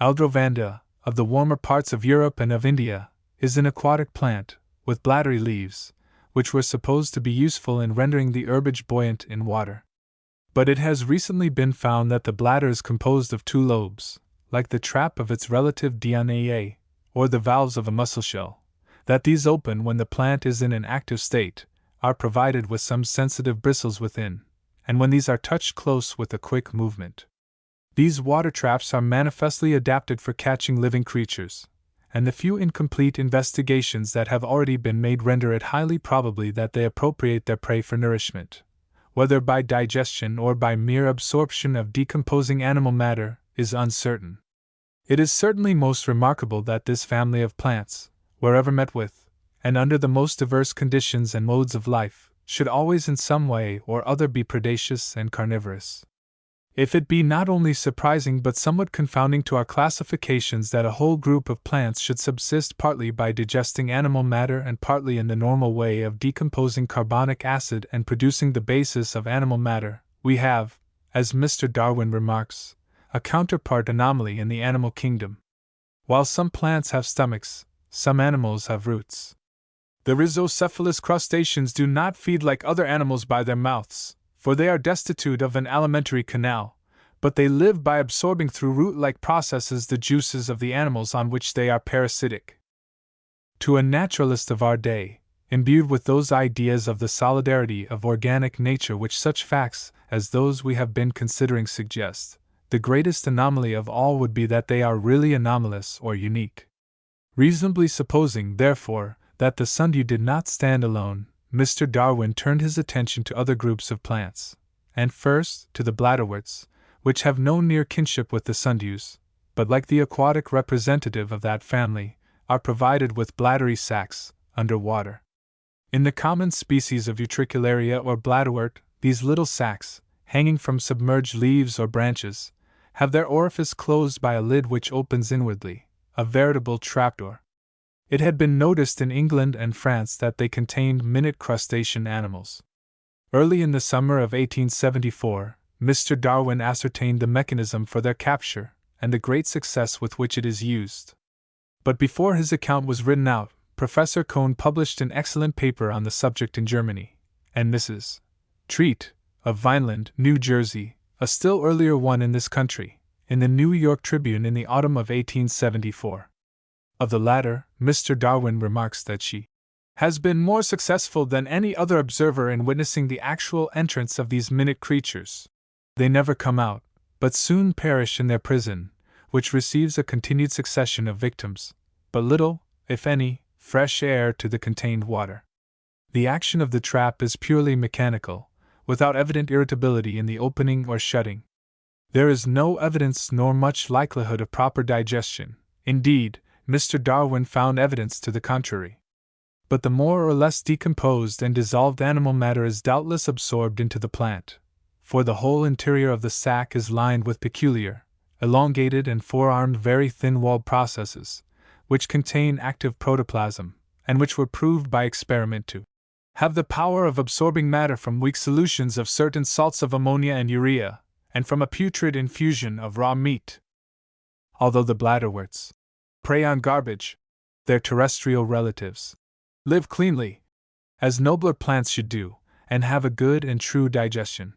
S1: Aldrovanda, of the warmer parts of Europe and of India, is an aquatic plant, with bladdery leaves, which were supposed to be useful in rendering the herbage buoyant in water. But it has recently been found that the bladder is composed of 2 lobes, like the trap of its relative Darwiniana, or the valves of a mussel shell, that these open when the plant is in an active state, are provided with some sensitive bristles within, and when these are touched close with a quick movement. These water traps are manifestly adapted for catching living creatures, and the few incomplete investigations that have already been made render it highly probable that they appropriate their prey for nourishment, whether by digestion or by mere absorption of decomposing animal matter, is uncertain. It is certainly most remarkable that this family of plants, wherever met with, and under the most diverse conditions and modes of life, should always in some way or other be predaceous and carnivorous. If it be not only surprising but somewhat confounding to our classifications that a whole group of plants should subsist partly by digesting animal matter and partly in the normal way of decomposing carbonic acid and producing the basis of animal matter, we have, as Mr. Darwin remarks, a counterpart anomaly in the animal kingdom. While some plants have stomachs, some animals have roots. The rhizocephalous crustaceans do not feed like other animals by their mouths, for they are destitute of an alimentary canal, but they live by absorbing through root-like processes the juices of the animals on which they are parasitic. To a naturalist of our day, imbued with those ideas of the solidarity of organic nature which such facts as those we have been considering suggest, the greatest anomaly of all would be that they are really anomalous or unique. Reasonably supposing, therefore, that the sundew did not stand alone, Mr. Darwin turned his attention to other groups of plants, and first to the bladderworts, which have no near kinship with the sundews, but like the aquatic representative of that family, are provided with bladdery sacs under water. In the common species of Utricularia or bladderwort, these little sacs, hanging from submerged leaves or branches, have their orifice closed by a lid which opens inwardly, a veritable trapdoor. It had been noticed in England and France that they contained minute crustacean animals. Early in the summer of 1874, Mr. Darwin ascertained the mechanism for their capture and the great success with which it is used. But before his account was written out, Professor Cohn published an excellent paper on the subject in Germany, and Mrs. Treat, of Vineland, New Jersey, a still earlier one in this country, in the New York Tribune in the autumn of 1874. Of the latter, Mr. Darwin remarks that she has been more successful than any other observer in witnessing the actual entrance of these minute creatures. They never come out, but soon perish in their prison, which receives a continued succession of victims, but little, if any, fresh air to the contained water. The action of the trap is purely mechanical, without evident irritability in the opening or shutting. There is no evidence nor much likelihood of proper digestion. Indeed, Mr. Darwin found evidence to the contrary. But the more or less decomposed and dissolved animal matter is doubtless absorbed into the plant, for the whole interior of the sac is lined with peculiar, elongated and four-armed very thin-walled processes, which contain active protoplasm, and which were proved by experiment to have the power of absorbing matter from weak solutions of certain salts of ammonia and urea, and from a putrid infusion of raw meat. Although the bladderworts prey on garbage, their terrestrial relatives live cleanly, as nobler plants should do, and have a good and true digestion.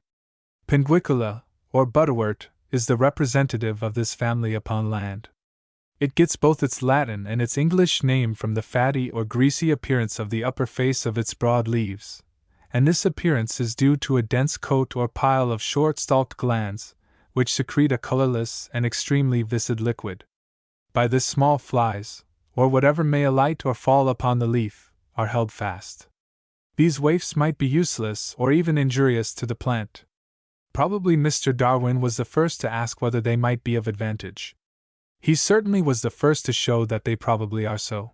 S1: Pinguicula, or butterwort, is the representative of this family upon land. It gets both its Latin and its English name from the fatty or greasy appearance of the upper face of its broad leaves, and this appearance is due to a dense coat or pile of short-stalked glands, which secrete a colorless and extremely viscid liquid. By this small flies, or whatever may alight or fall upon the leaf, are held fast. These waifs might be useless or even injurious to the plant. Probably Mr. Darwin was the first to ask whether they might be of advantage. He certainly was the first to show that they probably are so.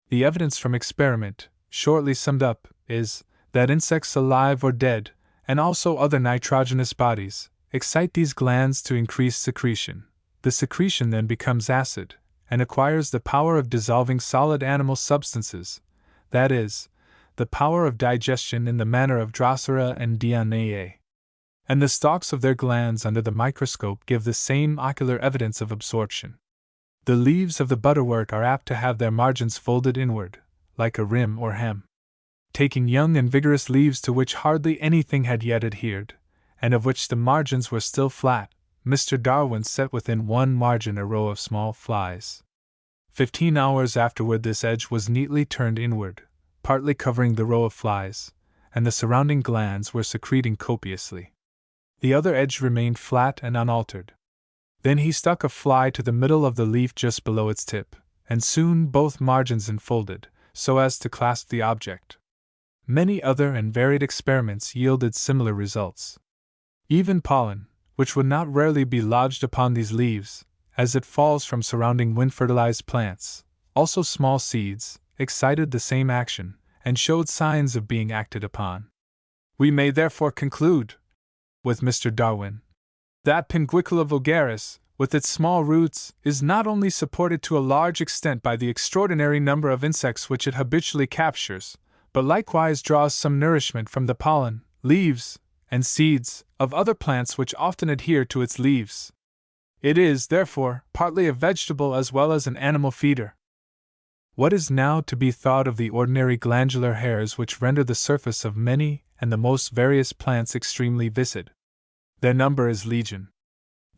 S1: The evidence from experiment, shortly summed up, is that insects alive or dead, and also other nitrogenous bodies, excite these glands to increased secretion. The secretion then becomes acid, and acquires the power of dissolving solid animal substances, that is, the power of digestion in the manner of Drosera and Dionaea. And the stalks of their glands under the microscope give the same ocular evidence of absorption. The leaves of the butterwort are apt to have their margins folded inward, like a rim or hem. Taking young and vigorous leaves to which hardly anything had yet adhered, and of which the margins were still flat, Mr. Darwin set within one margin a row of small flies. 15 hours afterward this edge was neatly turned inward, partly covering the row of flies, and the surrounding glands were secreting copiously. The other edge remained flat and unaltered. Then he stuck a fly to the middle of the leaf just below its tip, and soon both margins enfolded, so as to clasp the object. Many other and varied experiments yielded similar results. Even pollen, which would not rarely be lodged upon these leaves, as it falls from surrounding wind-fertilized plants, also small seeds, excited the same action, and showed signs of being acted upon. We may therefore conclude, with Mr. Darwin, that Pinguicula vulgaris, with its small roots, is not only supported to a large extent by the extraordinary number of insects which it habitually captures, but likewise draws some nourishment from the pollen, leaves, and seeds of other plants which often adhere to its leaves. It is, therefore, partly a vegetable as well as an animal feeder. What is now to be thought of the ordinary glandular hairs which render the surface of many and the most various plants extremely viscid? Their number is legion.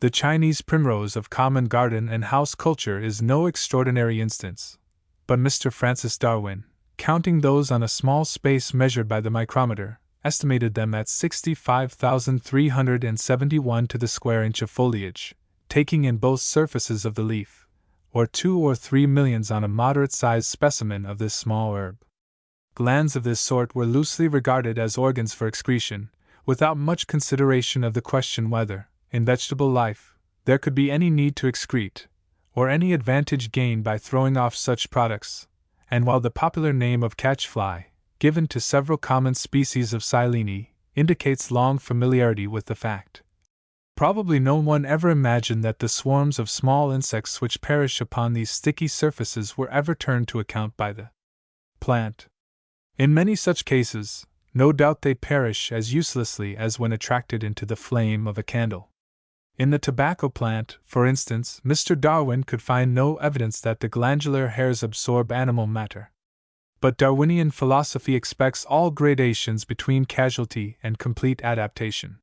S1: The Chinese primrose of common garden and house culture is no extraordinary instance, but Mr. Francis Darwin, counting those on a small space measured by the micrometer, estimated them at 65,371 to the square inch of foliage, taking in both surfaces of the leaf, or 2 or 3 millions on a moderate-sized specimen of this small herb. Glands of this sort were loosely regarded as organs for excretion, without much consideration of the question whether, in vegetable life, there could be any need to excrete, or any advantage gained by throwing off such products, and while the popular name of catchfly, given to several common species of Silene, indicates long familiarity with the fact, probably no one ever imagined that the swarms of small insects which perish upon these sticky surfaces were ever turned to account by the plant. In many such cases, no doubt they perish as uselessly as when attracted into the flame of a candle. In the tobacco plant, for instance, Mr. Darwin could find no evidence that the glandular hairs absorb animal matter. But Darwinian philosophy expects all gradations between casualty and complete adaptation.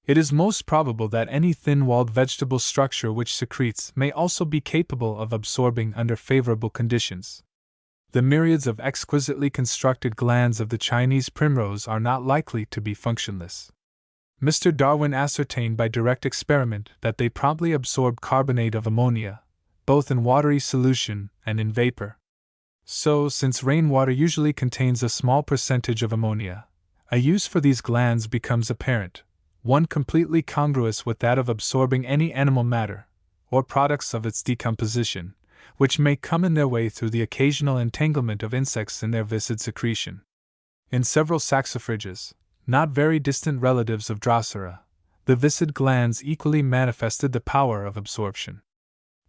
S1: It is most probable that any thin-walled vegetable structure which secretes may also be capable of absorbing under favorable conditions. The myriads of exquisitely constructed glands of the Chinese primrose are not likely to be functionless. Mr. Darwin ascertained by direct experiment that they promptly absorb carbonate of ammonia, both in watery solution and in vapor. So, since rainwater usually contains a small percentage of ammonia, a use for these glands becomes apparent, one completely congruous with that of absorbing any animal matter, or products of its decomposition, which may come in their way through the occasional entanglement of insects in their viscid secretion. In several saxifrages, not very distant relatives of Drosera, the viscid glands equally manifested the power of absorption.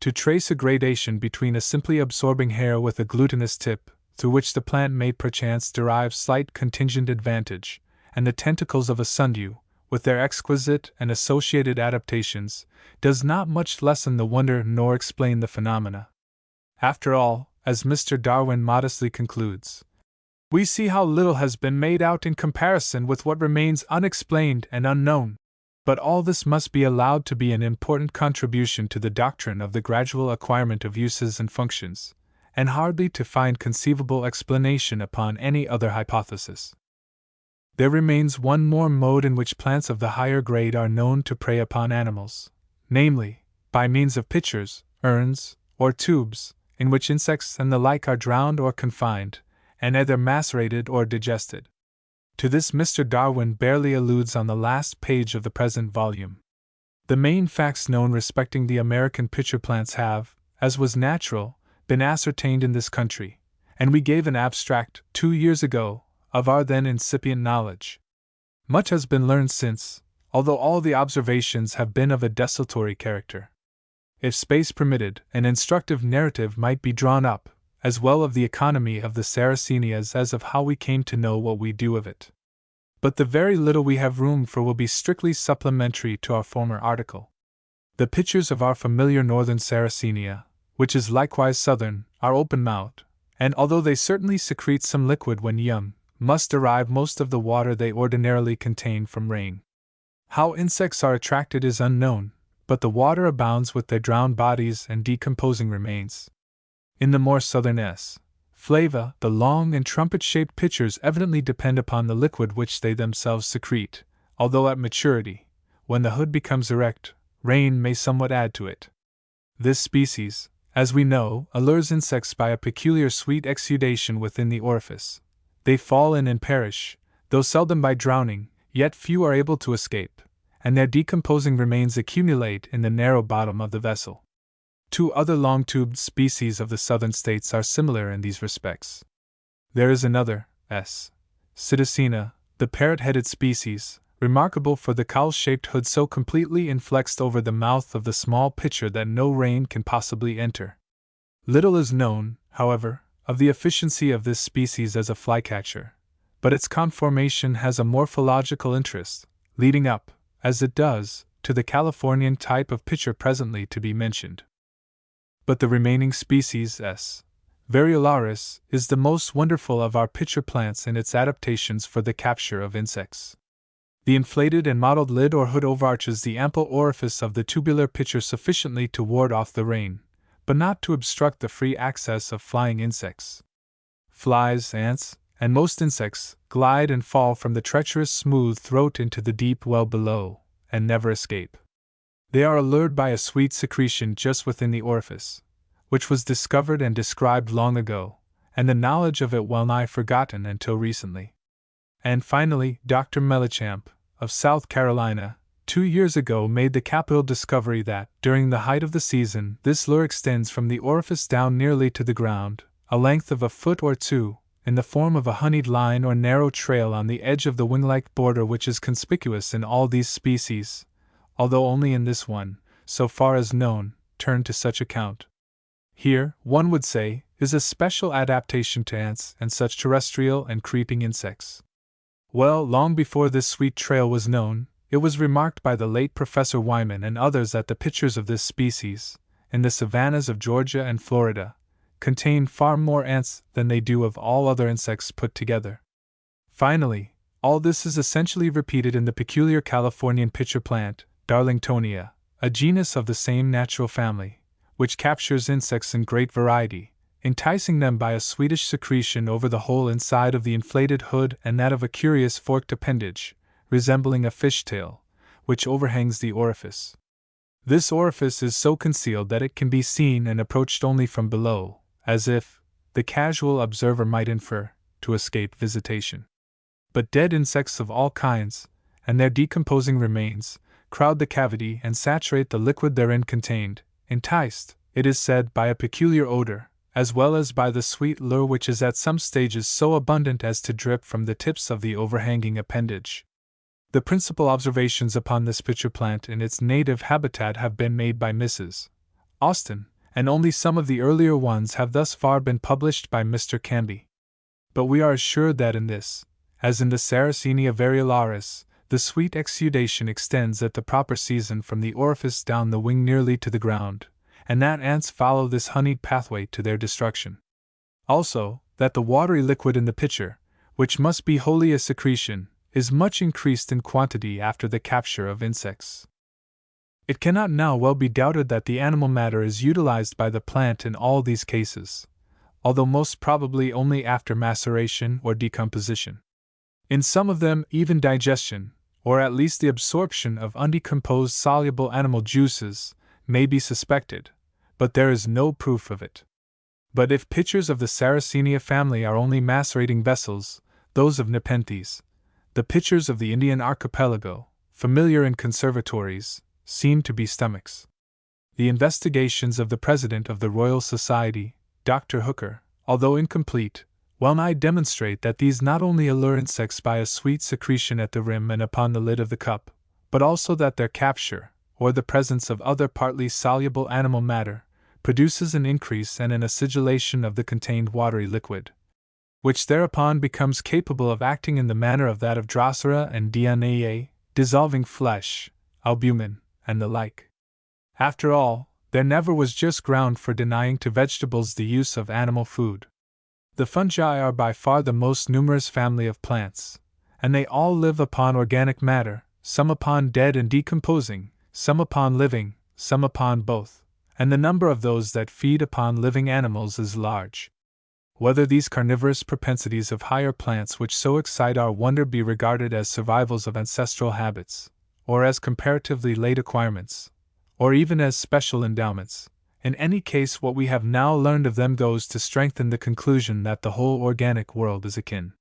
S1: To trace a gradation between a simply absorbing hair with a glutinous tip, through which the plant may perchance derive slight contingent advantage, and the tentacles of a sundew, with their exquisite and associated adaptations, does not much lessen the wonder nor explain the phenomena. After all, as Mr. Darwin modestly concludes, we see how little has been made out in comparison with what remains unexplained and unknown. But all this must be allowed to be an important contribution to the doctrine of the gradual acquirement of uses and functions, and hardly to find conceivable explanation upon any other hypothesis. There remains one more mode in which plants of the higher grade are known to prey upon animals, namely, by means of pitchers, urns, or tubes, in which insects and the like are drowned or confined, and either macerated or digested. To this Mr. Darwin barely alludes on the last page of the present volume. The main facts known respecting the American pitcher plants have, as was natural, been ascertained in this country, and we gave an abstract, 2 years ago, of our then incipient knowledge. Much has been learned since, although all the observations have been of a desultory character. If space permitted, an instructive narrative might be drawn up, as well of the economy of the Sarracenias as of how we came to know what we do of it. But the very little we have room for will be strictly supplementary to our former article. The pitchers of our familiar northern Sarracenia, which is likewise southern, are open-mouthed, and although they certainly secrete some liquid when young, must derive most of the water they ordinarily contain from rain. How insects are attracted is unknown, but the water abounds with their drowned bodies and decomposing remains. In the more southern S. flava, the long and trumpet-shaped pitchers evidently depend upon the liquid which they themselves secrete, although at maturity, when the hood becomes erect, rain may somewhat add to it. This species, as we know, allures insects by a peculiar sweet exudation within the orifice. They fall in and perish, though seldom by drowning, yet few are able to escape, and their decomposing remains accumulate in the narrow bottom of the vessel. 2 other long-tubed species of the southern states are similar in these respects. There is another, S. psittacina, the parrot-headed species, remarkable for the cowl-shaped hood so completely inflexed over the mouth of the small pitcher that no rain can possibly enter. Little is known, however, of the efficiency of this species as a flycatcher, but its conformation has a morphological interest, leading up, as it does, to the Californian type of pitcher presently to be mentioned. But the remaining species, S. variolaris, is the most wonderful of our pitcher plants in its adaptations for the capture of insects. The inflated and mottled lid or hood overarches the ample orifice of the tubular pitcher sufficiently to ward off the rain, but not to obstruct the free access of flying insects. flies, ants, and most insects glide and fall from the treacherous smooth throat into the deep well below, and never escape. They are allured by a sweet secretion just within the orifice, which was discovered and described long ago, and the knowledge of it well nigh forgotten until recently. And finally, Dr. Mellichamp, of South Carolina, 2 years ago made the capital discovery that, during the height of the season, this lure extends from the orifice down nearly to the ground, a length of a foot or two, in the form of a honeyed line or narrow trail on the edge of the wing-like border which is conspicuous in all these species, although only in this one, so far as known, turned to such account. Here, one would say, is a special adaptation to ants and such terrestrial and creeping insects. Well, long before this sweet trail was known, it was remarked by the late Professor Wyman and others that the pictures of this species, in the savannas of Georgia and Florida, contain far more ants than they do of all other insects put together. Finally, all this is essentially repeated in the peculiar Californian pitcher plant, Darlingtonia, a genus of the same natural family, which captures insects in great variety, enticing them by a sweetish secretion over the whole inside of the inflated hood and that of a curious forked appendage, resembling a fishtail, which overhangs the orifice. This orifice is so concealed that it can be seen and approached only from below, as if, the casual observer might infer, to escape visitation. But dead insects of all kinds, and their decomposing remains, crowd the cavity and saturate the liquid therein contained, enticed, it is said, by a peculiar odor, as well as by the sweet lure which is at some stages so abundant as to drip from the tips of the overhanging appendage. The principal observations upon this pitcher plant in its native habitat have been made by Mrs. Austin, and only some of the earlier ones have thus far been published by Mr. Canby. But we are assured that in this, as in the Sarracenia variolaris, the sweet exudation extends at the proper season from the orifice down the wing nearly to the ground, and that ants follow this honeyed pathway to their destruction. Also, that the watery liquid in the pitcher, which must be wholly a secretion, is much increased in quantity after the capture of insects. It cannot now well be doubted that the animal matter is utilized by the plant in all these cases, although most probably only after maceration or decomposition. In some of them, even digestion, or at least the absorption of undecomposed soluble animal juices, may be suspected, but there is no proof of it. But if pitchers of the Sarracenia family are only macerating vessels, those of Nepenthes, the pitchers of the Indian archipelago, familiar in conservatories, seem to be stomachs. The investigations of the president of the Royal Society, Dr. Hooker, although incomplete, well nigh demonstrate that these not only allure insects by a sweet secretion at the rim and upon the lid of the cup, but also that their capture, or the presence of other partly soluble animal matter, produces an increase and an acidulation of the contained watery liquid, which thereupon becomes capable of acting in the manner of that of Drosera and DNA, dissolving flesh, albumin, and the like. After all, there never was just ground for denying to vegetables the use of animal food. The fungi are by far the most numerous family of plants, and they all live upon organic matter, some upon dead and decomposing, some upon living, some upon both, and the number of those that feed upon living animals is large. Whether these carnivorous propensities of higher plants which so excite our wonder be regarded as survivals of ancestral habits, or as comparatively late acquirements, or even as special endowments, in any case what we have now learned of them goes to strengthen the conclusion that the whole organic world is akin.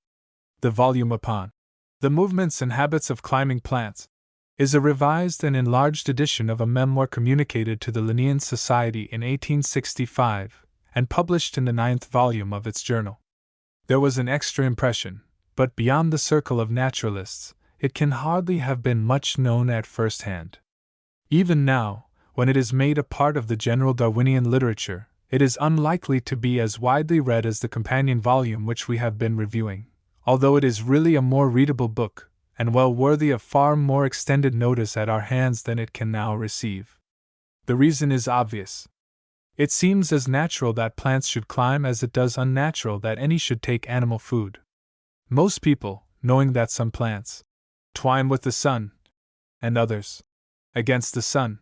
S1: The volume upon the movements and habits of climbing plants is a revised and enlarged edition of a memoir communicated to the Linnean Society in 1865, and published in the 9th volume of its journal. There was an extra impression, but beyond the circle of naturalists, it can hardly have been much known at first hand. Even now, when it is made a part of the general Darwinian literature, it is unlikely to be as widely read as the companion volume which we have been reviewing, although it is really a more readable book, and well worthy of far more extended notice at our hands than it can now receive. The reason is obvious. It seems as natural that plants should climb as it does unnatural that any should take animal food. Most people, knowing that some plants twine with the sun, and others against the sun,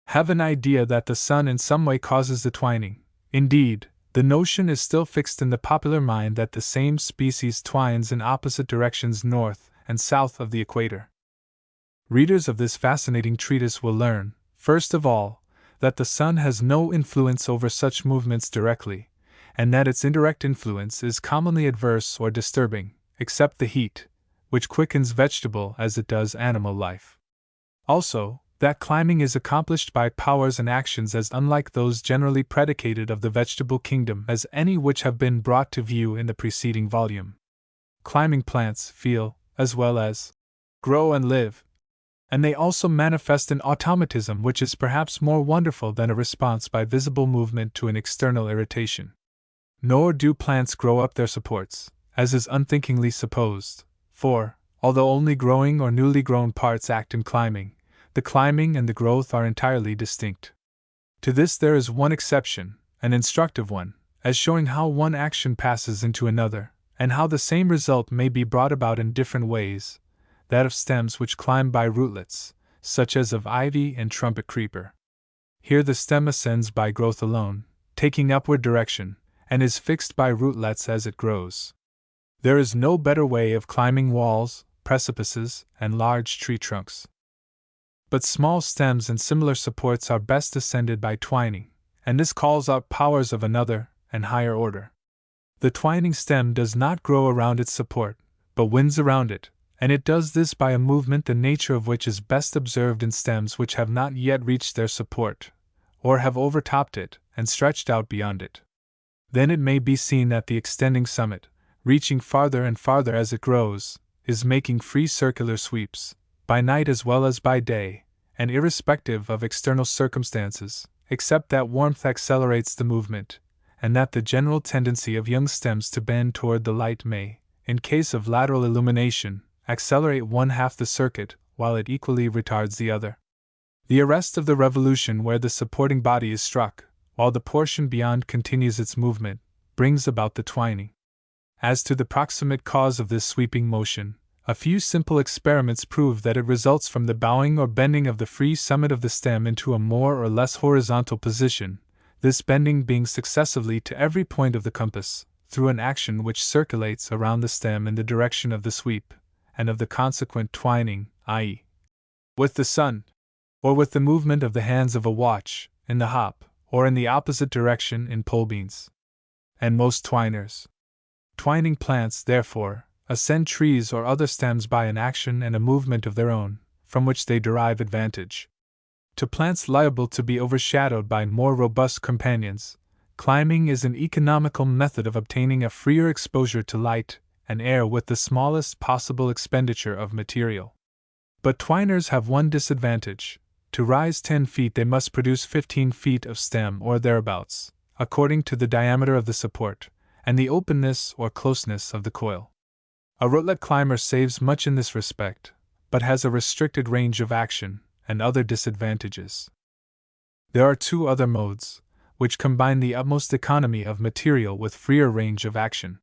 S1: have an idea that the sun in some way causes the twining. Indeed, The notion is still fixed in the popular mind that the same species twines in opposite directions north and south of the equator. Readers of this fascinating treatise will learn, first of all, that the sun has no influence over such movements directly, and that its indirect influence is commonly adverse or disturbing, except the heat, which quickens vegetable as it does animal life. Also, that climbing is accomplished by powers and actions as unlike those generally predicated of the vegetable kingdom as any which have been brought to view in the preceding volume. Climbing plants feel, as well as grow and live, and they also manifest an automatism which is perhaps more wonderful than a response by visible movement to an external irritation. Nor do plants grow up their supports, as is unthinkingly supposed, for, although only growing or newly grown parts act in climbing, the climbing and the growth are entirely distinct. To this there is one exception, an instructive one, as showing how one action passes into another, and how the same result may be brought about in different ways, that of stems which climb by rootlets, such as of ivy and trumpet creeper. Here the stem ascends by growth alone, taking upward direction, and is fixed by rootlets as it grows. There is no better way of climbing walls, precipices, and large tree trunks. But small stems and similar supports are best ascended by twining, and this calls out powers of another and higher order. The twining stem does not grow around its support, but winds around it, and it does this by a movement the nature of which is best observed in stems which have not yet reached their support, or have overtopped it and stretched out beyond it. Then it may be seen that the extending summit, reaching farther and farther as it grows, is making free circular sweeps, by night as well as by day, and irrespective of external circumstances, except that warmth accelerates the movement, and that the general tendency of young stems to bend toward the light may, in case of lateral illumination, accelerate one half the circuit, while it equally retards the other. The arrest of the revolution where the supporting body is struck, while the portion beyond continues its movement, brings about the twining. As to the proximate cause of this sweeping motion, a few simple experiments prove that it results from the bowing or bending of the free summit of the stem into a more or less horizontal position, this bending being successively to every point of the compass, through an action which circulates around the stem in the direction of the sweep, and of the consequent twining, i.e., with the sun, or with the movement of the hands of a watch, in the hop, or in the opposite direction in pole beans. And most twining plants, therefore, ascend trees or other stems by an action and a movement of their own, from which they derive advantage. To plants liable to be overshadowed by more robust companions, climbing is an economical method of obtaining a freer exposure to light and air with the smallest possible expenditure of material. But twiners have one disadvantage: to rise 10 feet they must produce 15 feet of stem or thereabouts, according to the diameter of the support, and the openness or closeness of the coil. A rootlet climber saves much in this respect, but has a restricted range of action and other disadvantages. There are two other modes, which combine the utmost economy of material with freer range of action.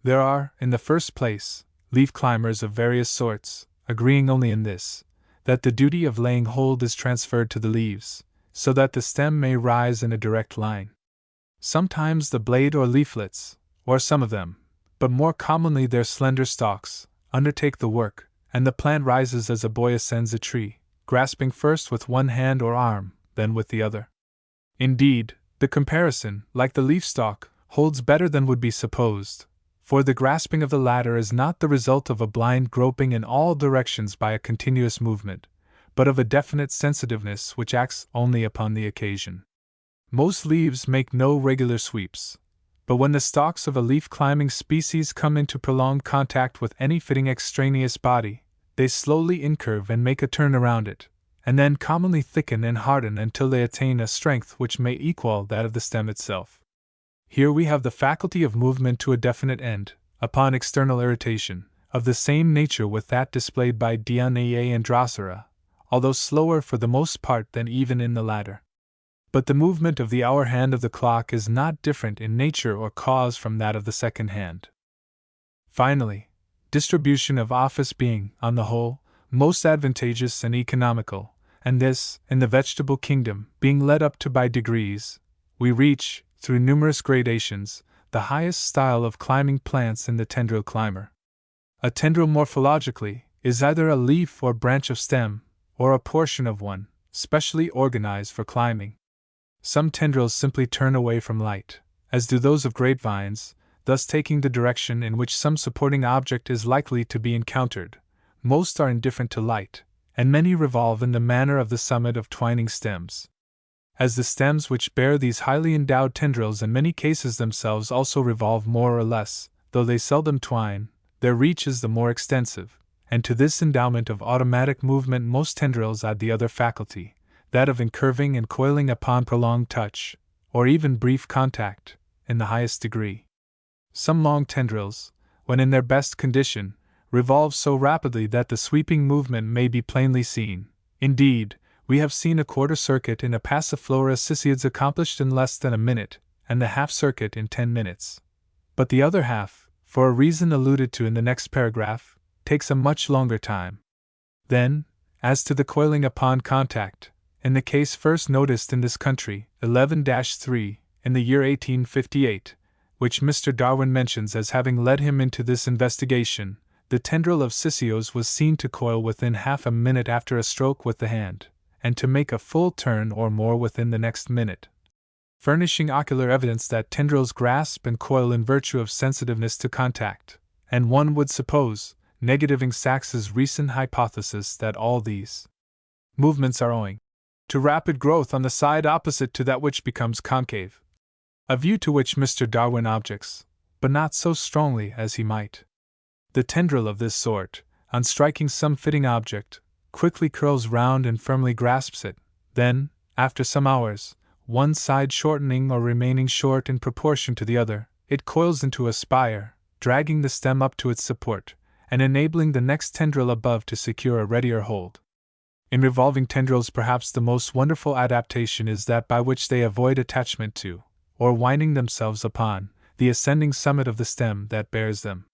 S1: There are, in the first place, leaf climbers of various sorts, agreeing only in this, that the duty of laying hold is transferred to the leaves, so that the stem may rise in a direct line. Sometimes the blade or leaflets, or some of them, but more commonly their slender stalks, undertake the work, and the plant rises as a boy ascends a tree, grasping first with one hand or arm, then with the other. Indeed, the comparison, like the leaf stalk, holds better than would be supposed, for the grasping of the latter is not the result of a blind groping in all directions by a continuous movement, but of a definite sensitiveness which acts only upon the occasion. Most leaves make no regular sweeps, but when the stalks of a leaf-climbing species come into prolonged contact with any fitting extraneous body, they slowly incurve and make a turn around it, and then commonly thicken and harden until they attain a strength which may equal that of the stem itself. Here we have the faculty of movement to a definite end, upon external irritation, of the same nature with that displayed by Dianaea and Drosera, although slower for the most part than even in the latter. But the movement of the hour hand of the clock is not different in nature or cause from that of the second hand. Finally, distribution of office being, on the whole, most advantageous and economical, and this, in the vegetable kingdom, being led up to by degrees, we reach, through numerous gradations, the highest style of climbing plants in the tendril climber. A tendril morphologically is either a leaf or branch of stem, or a portion of one, specially organized for climbing. Some tendrils simply turn away from light, as do those of grapevines, thus taking the direction in which some supporting object is likely to be encountered. Most are indifferent to light, and many revolve in the manner of the summit of twining stems. As the stems which bear these highly endowed tendrils in many cases themselves also revolve more or less, though they seldom twine, their reach is the more extensive, and to this endowment of automatic movement most tendrils add the other faculty, that of incurving and coiling upon prolonged touch, or even brief contact, in the highest degree. Some long tendrils, when in their best condition, revolve so rapidly that the sweeping movement may be plainly seen. Indeed, we have seen a quarter circuit in a Passiflora cycads accomplished in less than a minute, and the half circuit in 10 minutes. But the other half, for a reason alluded to in the next paragraph, takes a much longer time. Then, as to the coiling upon contact, in the case first noticed in this country, 11-3, in the year 1858, which Mr. Darwin mentions as having led him into this investigation, the tendril of Cicios was seen to coil within half a minute after a stroke with the hand, and to make a full turn or more within the next minute, furnishing ocular evidence that tendrils grasp and coil in virtue of sensitiveness to contact, and one would suppose, negativing Sachs's recent hypothesis that all these movements are owing to rapid growth on the side opposite to that which becomes concave, a view to which Mr. Darwin objects, but not so strongly as he might. The tendril of this sort, on striking some fitting object, quickly curls round and firmly grasps it, then, after some hours, one side shortening or remaining short in proportion to the other, it coils into a spire, dragging the stem up to its support, and enabling the next tendril above to secure a readier hold. In revolving tendrils perhaps the most wonderful adaptation is that by which they avoid attachment to, or winding themselves upon, the ascending summit of the stem that bears them.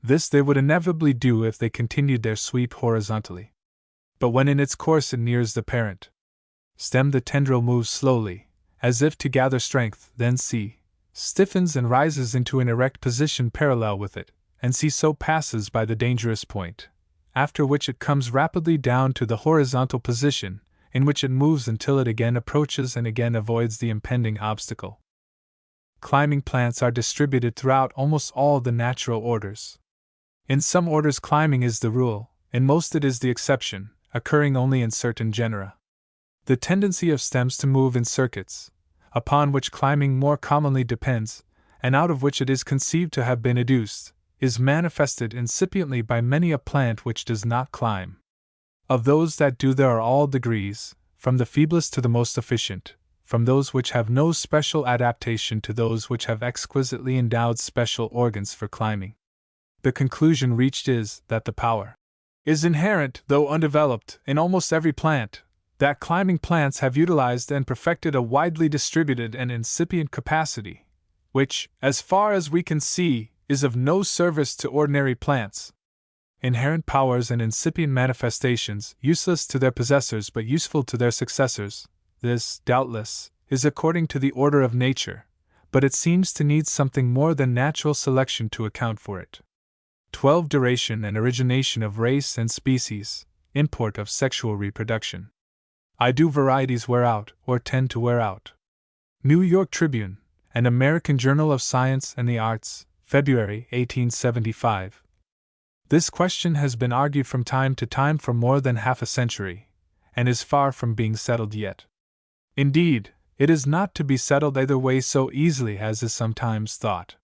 S1: This they would inevitably do if they continued their sweep horizontally. But when in its course it nears the parent stem the tendril moves slowly, as if to gather strength, then stiffens and rises into an erect position parallel with it, and so passes by the dangerous point, after which it comes rapidly down to the horizontal position, in which it moves until it again approaches and again avoids the impending obstacle. Climbing plants are distributed throughout almost all the natural orders. In some orders climbing is the rule, in most it is the exception, occurring only in certain genera. The tendency of stems to move in circuits, upon which climbing more commonly depends, and out of which it is conceived to have been educed, is manifested incipiently by many a plant which does not climb. Of those that do there are all degrees, from the feeblest to the most efficient, from those which have no special adaptation to those which have exquisitely endowed special organs for climbing. The conclusion reached is that the power is inherent, though undeveloped, in almost every plant, that climbing plants have utilized and perfected a widely distributed and incipient capacity, which, as far as we can see, is of no service to ordinary plants. Inherent powers and incipient manifestations, useless to their possessors but useful to their successors, this, doubtless, is according to the order of nature, but it seems to need something more than natural selection to account for it. 12. Duration and origination of race and species, import of sexual reproduction. Do varieties wear out, or tend to wear out? New York Tribune, an American Journal of Science and the Arts, February 1875. This question has been argued from time to time for more than half a century, and is far from being settled yet. Indeed, it is not to be settled either way so easily as is sometimes thought.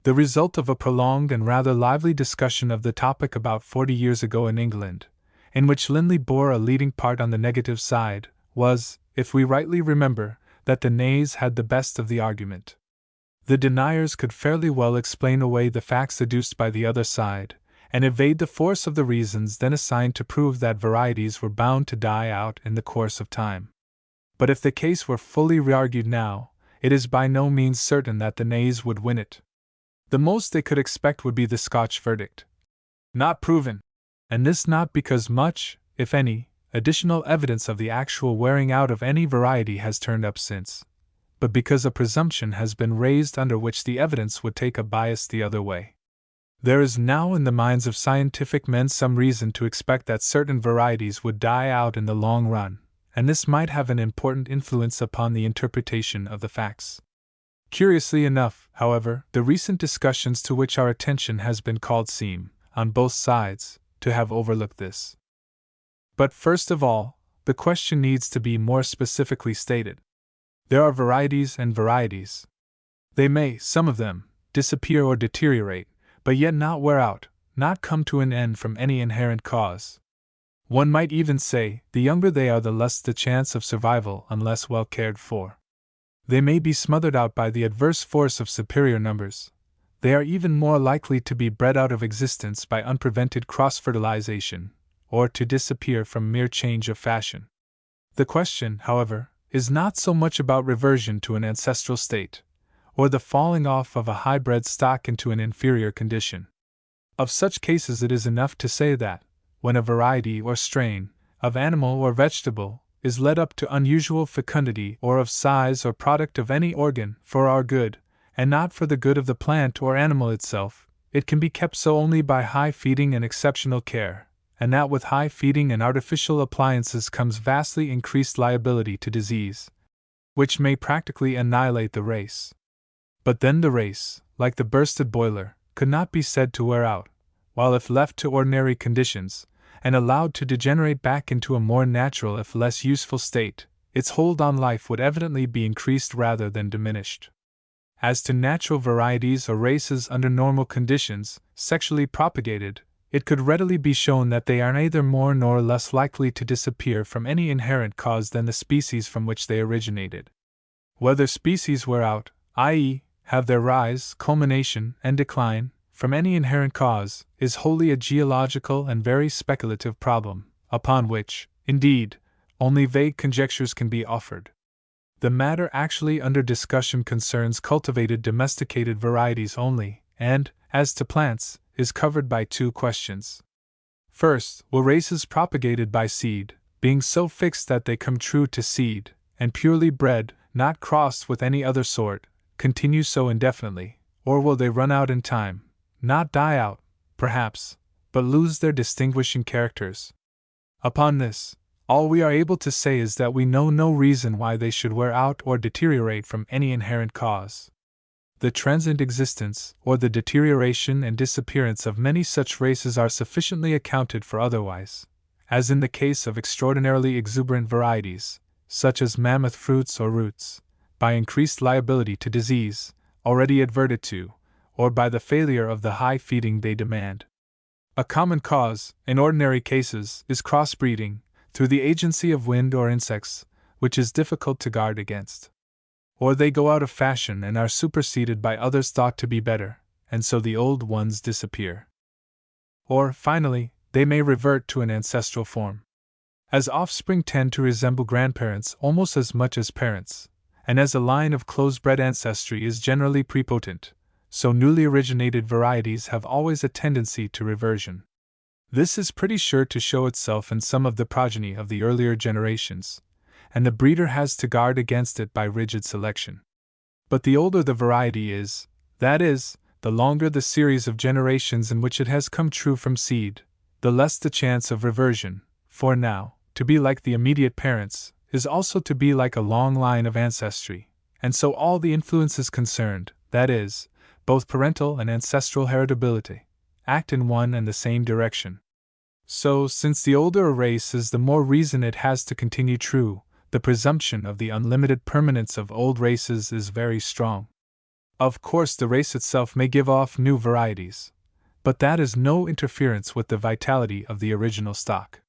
S1: The result of a prolonged and rather lively discussion of the topic about 40 years ago in England, in which Linley bore a leading part on the negative side, was, if we rightly remember, that the nays had the best of the argument. The deniers could fairly well explain away the facts adduced by the other side, and evade the force of the reasons then assigned to prove that varieties were bound to die out in the course of time. But if the case were fully re-argued now, it is by no means certain that the nays would win it. The most they could expect would be the Scotch verdict. Not proven. And this not because much, if any, additional evidence of the actual wearing out of any variety has turned up since, but because a presumption has been raised under which the evidence would take a bias the other way. There is now in the minds of scientific men some reason to expect that certain varieties would die out in the long run, and this might have an important influence upon the interpretation of the facts. Curiously enough, however, the recent discussions to which our attention has been called seem, on both sides, to have overlooked this. But first of all, the question needs to be more specifically stated. There are varieties and varieties. They may, some of them, disappear or deteriorate, but yet not wear out, not come to an end from any inherent cause. One might even say, the younger they are, the less the chance of survival unless well cared for. They may be smothered out by the adverse force of superior numbers. They are even more likely to be bred out of existence by unprevented cross-fertilization, or to disappear from mere change of fashion. The question, however, is not so much about reversion to an ancestral state, or the falling off of a high-bred stock into an inferior condition. Of such cases it is enough to say that, when a variety or strain, of animal or vegetable, is led up to unusual fecundity or of size or product of any organ for our good, and not for the good of the plant or animal itself, it can be kept so only by high feeding and exceptional care, and that with high feeding and artificial appliances comes vastly increased liability to disease, which may practically annihilate the race. But then the race, like the bursted boiler, could not be said to wear out, while if left to ordinary conditions, and allowed to degenerate back into a more natural if less useful state, its hold on life would evidently be increased rather than diminished. As to natural varieties or races under normal conditions, sexually propagated, it could readily be shown that they are neither more nor less likely to disappear from any inherent cause than the species from which they originated. Whether species wear out, i.e., have their rise, culmination, and decline, from any inherent cause, is wholly a geological and very speculative problem, upon which, indeed, only vague conjectures can be offered. The matter actually under discussion concerns cultivated domesticated varieties only, and, as to plants, is covered by two questions. First, will races propagated by seed, being so fixed that they come true to seed, and purely bred, not crossed with any other sort, continue so indefinitely, or will they run out in time, not die out, perhaps, but lose their distinguishing characters? Upon this, all we are able to say is that we know no reason why they should wear out or deteriorate from any inherent cause. The transient existence, or the deterioration and disappearance of many such races are sufficiently accounted for otherwise, as in the case of extraordinarily exuberant varieties, such as mammoth fruits or roots, by increased liability to disease, already adverted to, or by the failure of the high feeding they demand. A common cause, in ordinary cases, is crossbreeding, through the agency of wind or insects, which is difficult to guard against. Or they go out of fashion and are superseded by others thought to be better, and so the old ones disappear. Or, finally, they may revert to an ancestral form. As offspring tend to resemble grandparents almost as much as parents, and as a line of close-bred ancestry is generally prepotent, so newly originated varieties have always a tendency to reversion. This is pretty sure to show itself in some of the progeny of the earlier generations, and the breeder has to guard against it by rigid selection. But the older the variety is, that is, the longer the series of generations in which it has come true from seed, the less the chance of reversion, for now, to be like the immediate parents, is also to be like a long line of ancestry, and so all the influences concerned, that is, both parental and ancestral heritability, act in one and the same direction. So, since the older a race is, the more reason it has to continue true, the presumption of the unlimited permanence of old races is very strong. Of course, the race itself may give off new varieties, but that is no interference with the vitality of the original stock.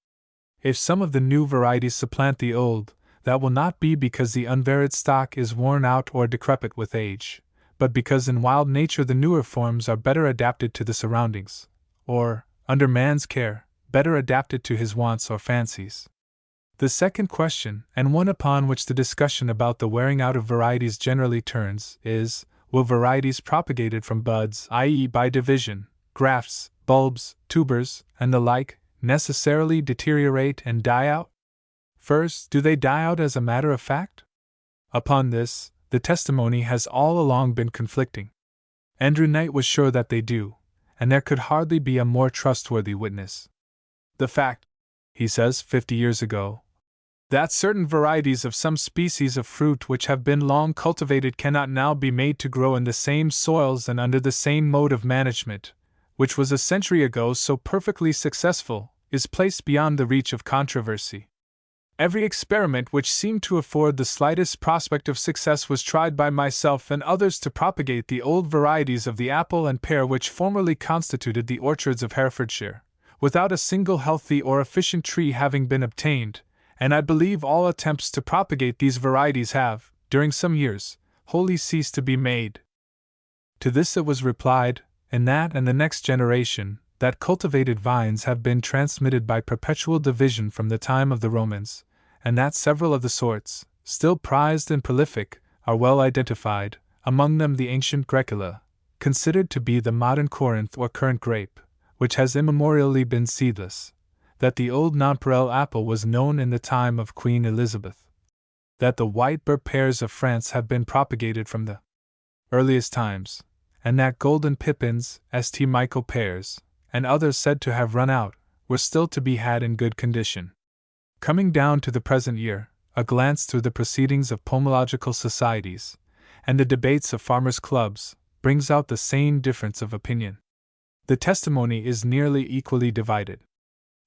S1: If some of the new varieties supplant the old, that will not be because the unvaried stock is worn out or decrepit with age, but because in wild nature the newer forms are better adapted to the surroundings, or, under man's care, better adapted to his wants or fancies. The second question, and one upon which the discussion about the wearing out of varieties generally turns, is, will varieties propagated from buds, i.e. by division, grafts, bulbs, tubers, and the like, necessarily deteriorate and die out? First, do they die out as a matter of fact? Upon this, the testimony has all along been conflicting. Andrew Knight was sure that they do, and there could hardly be a more trustworthy witness. The fact, he says 50 years ago, that certain varieties of some species of fruit which have been long cultivated cannot now be made to grow in the same soils and under the same mode of management, which was a century ago so perfectly successful, is placed beyond the reach of controversy. Every experiment which seemed to afford the slightest prospect of success was tried by myself and others to propagate the old varieties of the apple and pear which formerly constituted the orchards of Herefordshire, without a single healthy or efficient tree having been obtained, and I believe all attempts to propagate these varieties have, during some years, wholly ceased to be made. To this it was replied, in that and the next generation, that cultivated vines have been transmitted by perpetual division from the time of the Romans, and that several of the sorts, still prized and prolific, are well identified, among them the ancient Grecula, considered to be the modern Corinth or currant grape, which has immemorially been seedless, that the old nonpareil apple was known in the time of Queen Elizabeth, that the white bur pears of France have been propagated from the earliest times, and that golden pippins, St. Michael pears, and others said to have run out, were still to be had in good condition. Coming down to the present year, a glance through the proceedings of pomological societies, and the debates of farmers' clubs, brings out the same difference of opinion. The testimony is nearly equally divided.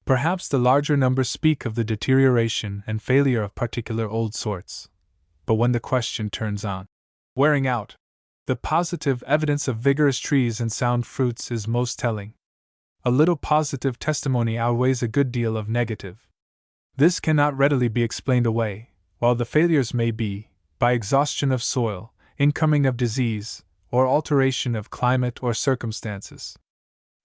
S1: Perhaps the larger number speak of the deterioration and failure of particular old sorts. But when the question turns on wearing out, the positive evidence of vigorous trees and sound fruits is most telling. A little positive testimony outweighs a good deal of negative. This cannot readily be explained away, while the failures may be, by exhaustion of soil, incoming of disease, or alteration of climate or circumstances.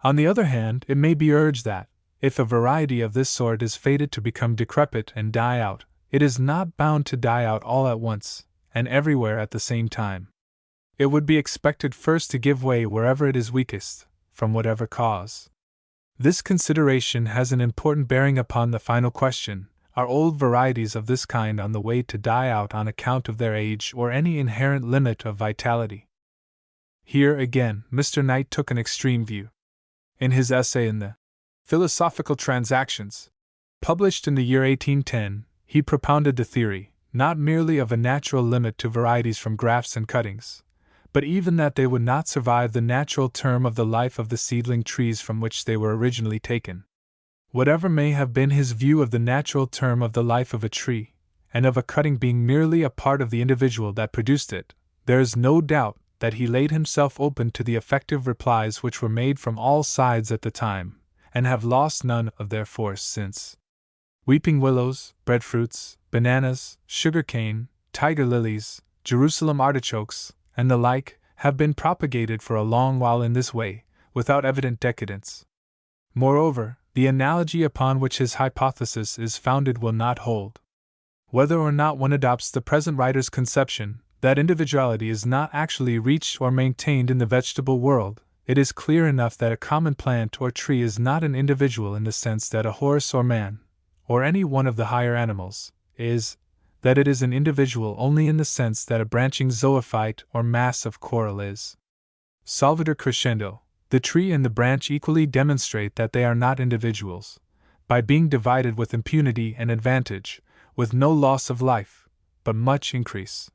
S1: On the other hand, it may be urged that, if a variety of this sort is fated to become decrepit and die out, it is not bound to die out all at once, and everywhere at the same time. It would be expected first to give way wherever it is weakest, from whatever cause. This consideration has an important bearing upon the final question: are old varieties of this kind on the way to die out on account of their age or any inherent limit of vitality? Here again, Mr. Knight took an extreme view. In his essay in the Philosophical Transactions, published in the year 1810, he propounded the theory, not merely of a natural limit to varieties from grafts and cuttings, but even that they would not survive the natural term of the life of the seedling trees from which they were originally taken. Whatever may have been his view of the natural term of the life of a tree, and of a cutting being merely a part of the individual that produced it, there is no doubt that he laid himself open to the effective replies which were made from all sides at the time, and have lost none of their force since. Weeping willows, breadfruits, bananas, sugar-cane, tiger lilies, Jerusalem artichokes, and the like, have been propagated for a long while in this way, without evident decadence. Moreover, the analogy upon which his hypothesis is founded will not hold. Whether or not one adopts the present writer's conception that individuality is not actually reached or maintained in the vegetable world, it is clear enough that a common plant or tree is not an individual in the sense that a horse or man, or any one of the higher animals, is, that it is an individual only in the sense that a branching zoophyte or mass of coral is. Salvator crescendo, the tree and the branch equally demonstrate that they are not individuals, by being divided with impunity and advantage, with no loss of life, but much increase.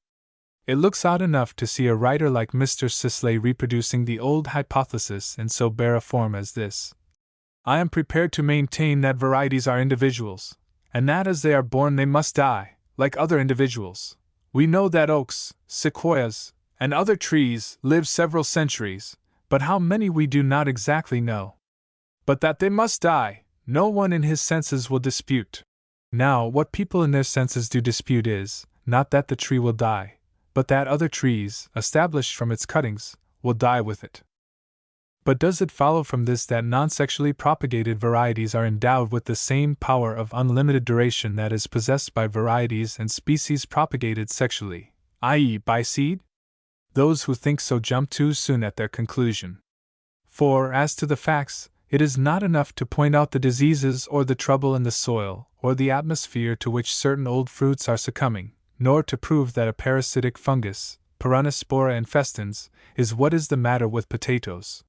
S1: It looks odd enough to see a writer like Mr. Sisley reproducing the old hypothesis in so bare a form as this. I am prepared to maintain that varieties are individuals, and that as they are born they must die, like other individuals. We know that oaks, sequoias, and other trees live several centuries, but how many we do not exactly know. But that they must die, no one in his senses will dispute. Now, what people in their senses do dispute is, not that the tree will die, but that other trees, established from its cuttings, will die with it. But does it follow from this that non-sexually propagated varieties are endowed with the same power of unlimited duration that is possessed by varieties and species propagated sexually, i.e., by seed? Those who think so jump too soon at their conclusion. For, as to the facts, it is not enough to point out the diseases or the trouble in the soil or the atmosphere to which certain old fruits are succumbing. nor to prove that a parasitic fungus, Piranhaspora infestans, is what is the matter with potatoes.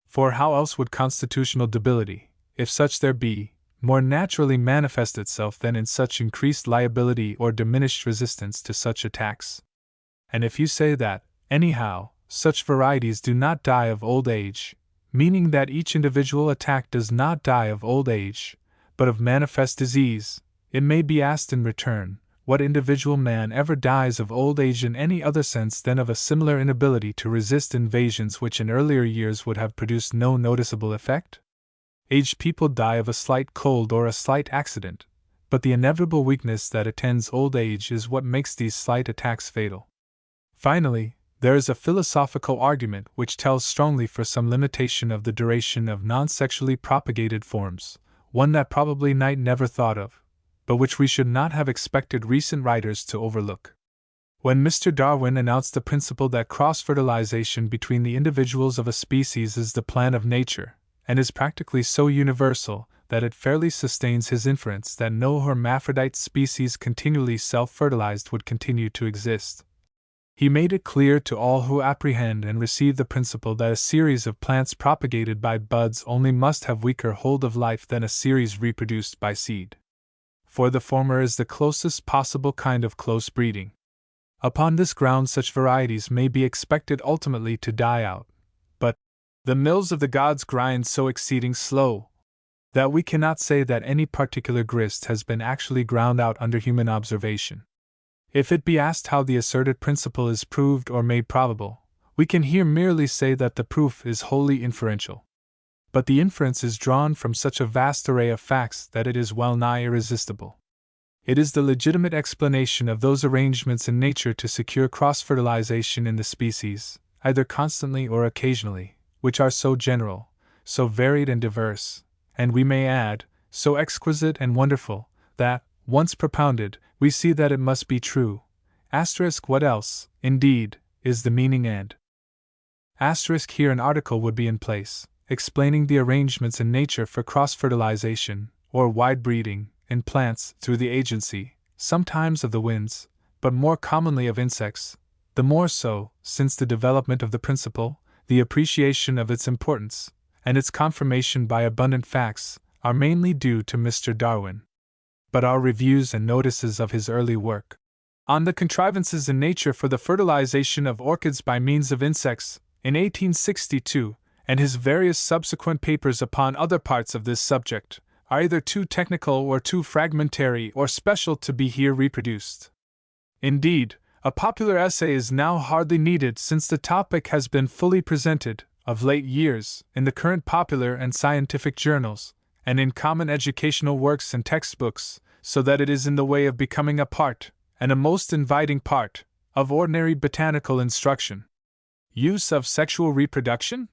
S1: For how else would constitutional debility, if such there be, more naturally manifest itself than in such increased liability or diminished resistance to such attacks? And if you say that, anyhow, such varieties do not die of old age, meaning that each individual attack does not die of old age, but of manifest disease, it may be asked in return, what individual man ever dies of old age in any other sense than of a similar inability to resist invasions which in earlier years would have produced no noticeable effect? Aged people die of a slight cold or a slight accident, but the inevitable weakness that attends old age is what makes these slight attacks fatal. Finally, there is a philosophical argument which tells strongly for some limitation of the duration of non-sexually propagated forms, one that probably Knight never thought of, but which we should not have expected recent writers to overlook. When Mr. Darwin announced the principle that cross-fertilization between the individuals of a species is the plan of nature, and is practically so universal that it fairly sustains his inference that no hermaphrodite species continually self-fertilized would continue to exist, he made it clear to all who apprehend and receive the principle that a series of plants propagated by buds only must have weaker hold of life than a series reproduced by seed. For the former is the closest possible kind of close breeding. Upon this ground such varieties may be expected ultimately to die out, but the mills of the gods grind so exceeding slow that we cannot say that any particular grist has been actually ground out under human observation. If it be asked how the asserted principle is proved or made probable, we can here merely say that the proof is wholly inferential. But the inference is drawn from such a vast array of facts that it is well nigh irresistible. It is the legitimate explanation of those arrangements in nature to secure cross-fertilization in the species, either constantly or occasionally, which are so general, so varied and diverse, and we may add, so exquisite and wonderful, that, once propounded, we see that it must be true. What else, indeed, is the meaning and? Here an article would be in place, explaining the arrangements in nature for cross-fertilization, or wide breeding, in plants through the agency, sometimes of the winds, but more commonly of insects, the more so, since the development of the principle, the appreciation of its importance, and its confirmation by abundant facts, are mainly due to Mr. Darwin. But our reviews and notices of his early work on the contrivances in nature for the fertilization of orchids by means of insects, in 1862, and his various subsequent papers upon other parts of this subject, are either too technical or too fragmentary or special to be here reproduced. Indeed, a popular essay is now hardly needed since the topic has been fully presented, of late years, in the current popular and scientific journals, and in common educational works and textbooks, so that it is in the way of becoming a part, and a most inviting part, of ordinary botanical instruction. Use of sexual reproduction?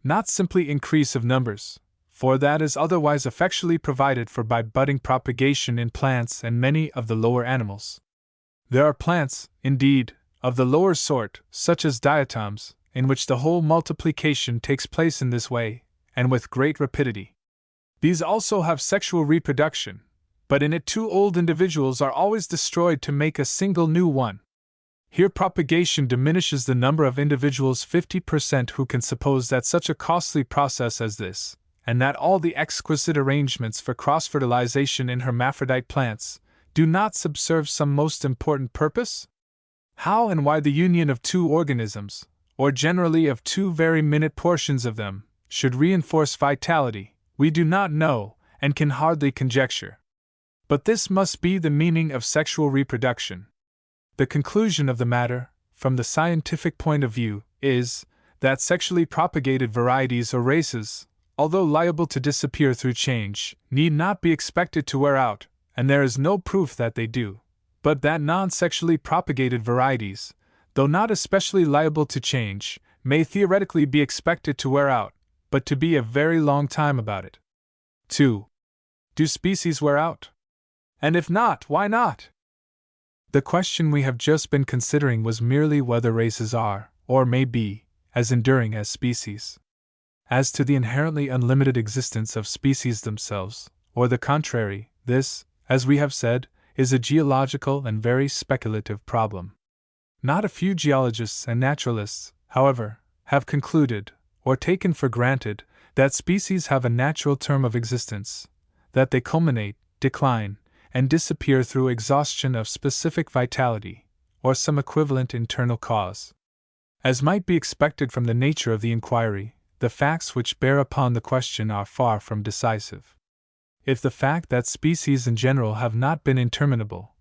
S1: Not simply increase of numbers, for that is otherwise effectually provided for by budding propagation in plants and many of the lower animals. There are plants, indeed, of the lower sort, such as diatoms, in which the whole multiplication takes place in this way, and with great rapidity. These also have sexual reproduction, but in it 2 old individuals are always destroyed to make a single new one. Here propagation diminishes the number of individuals 50% who can suppose that such a costly process as this, and that all the exquisite arrangements for cross-fertilization in hermaphrodite plants, do not subserve some most important purpose? How and why the union of 2 organisms, or generally of 2 very minute portions of them, should reinforce vitality, we do not know, and can hardly conjecture. But this must be the meaning of sexual reproduction. The conclusion of the matter, from the scientific point of view, is that sexually propagated varieties or races, although liable to disappear through change, need not be expected to wear out, and there is no proof that they do, but that non-sexually propagated varieties, though not especially liable to change, may theoretically be expected to wear out, but to be a very long time about it. 2. Do species wear out? And if not, why not? The question we have just been considering was merely whether races are, or may be, as enduring as species. As to the inherently unlimited existence of species themselves, or the contrary, this, as we have said, is a geological and very speculative problem. Not a few geologists and naturalists, however, have concluded, or taken for granted, that species have a natural term of existence, that they culminate, decline, and disappear through exhaustion of specific vitality, or some equivalent internal cause. As might be expected from the nature of the inquiry, the facts which bear upon the question are far from decisive. If the fact that species in general have not been interminable,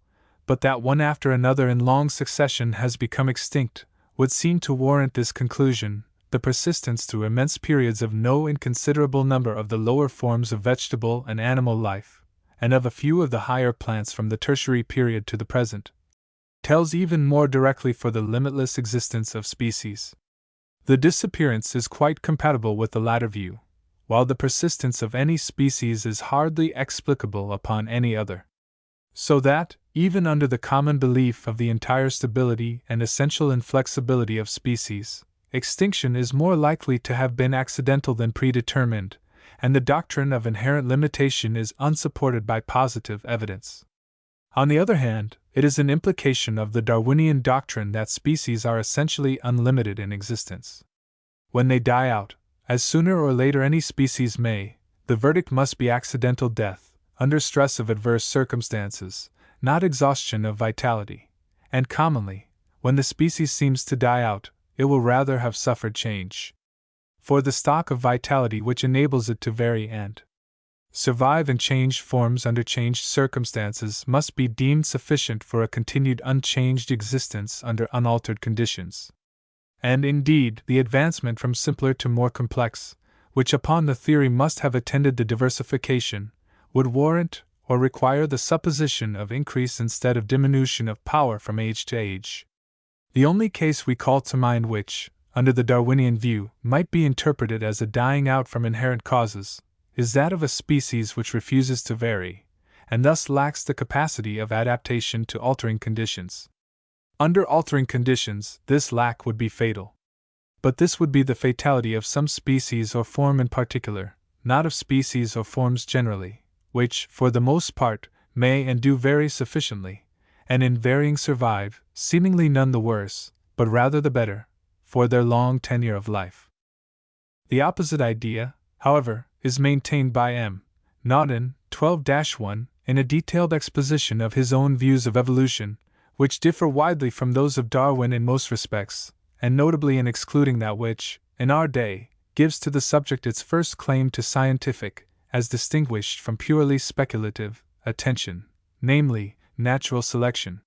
S1: but that one after another in long succession has become extinct, would seem to warrant this conclusion, the persistence through immense periods of no inconsiderable number of the lower forms of vegetable and animal life, and of a few of the higher plants from the Tertiary period to the present, tells even more directly for the limitless existence of species. The disappearance is quite compatible with the latter view, while the persistence of any species is hardly explicable upon any other. So that, even under the common belief of the entire stability and essential inflexibility of species, extinction is more likely to have been accidental than predetermined, and the doctrine of inherent limitation is unsupported by positive evidence. On the other hand, it is an implication of the Darwinian doctrine that species are essentially unlimited in existence. When they die out, as sooner or later any species may, the verdict must be accidental death, under stress of adverse circumstances, not exhaustion of vitality, and commonly, when the species seems to die out, it will rather have suffered change. For the stock of vitality which enables it to vary and survive in changed forms under changed circumstances must be deemed sufficient for a continued unchanged existence under unaltered conditions. And indeed, the advancement from simpler to more complex, which upon the theory must have attended the diversification, would warrant or require the supposition of increase instead of diminution of power from age to age. The only case we call to mind which, under the Darwinian view, might be interpreted as a dying out from inherent causes, is that of a species which refuses to vary, and thus lacks the capacity of adaptation to altering conditions. Under altering conditions, this lack would be fatal. But this would be the fatality of some species or form in particular, not of species or forms generally, which, for the most part, may and do vary sufficiently, and in varying survive, seemingly none the worse, but rather the better, for their long tenure of life. The opposite idea, however, is maintained by M. Naudin, 12-1, in a detailed exposition of his own views of evolution, which differ widely from those of Darwin in most respects, and notably in excluding that which, in our day, gives to the subject its first claim to scientific, as distinguished from purely speculative, attention, namely, natural selection.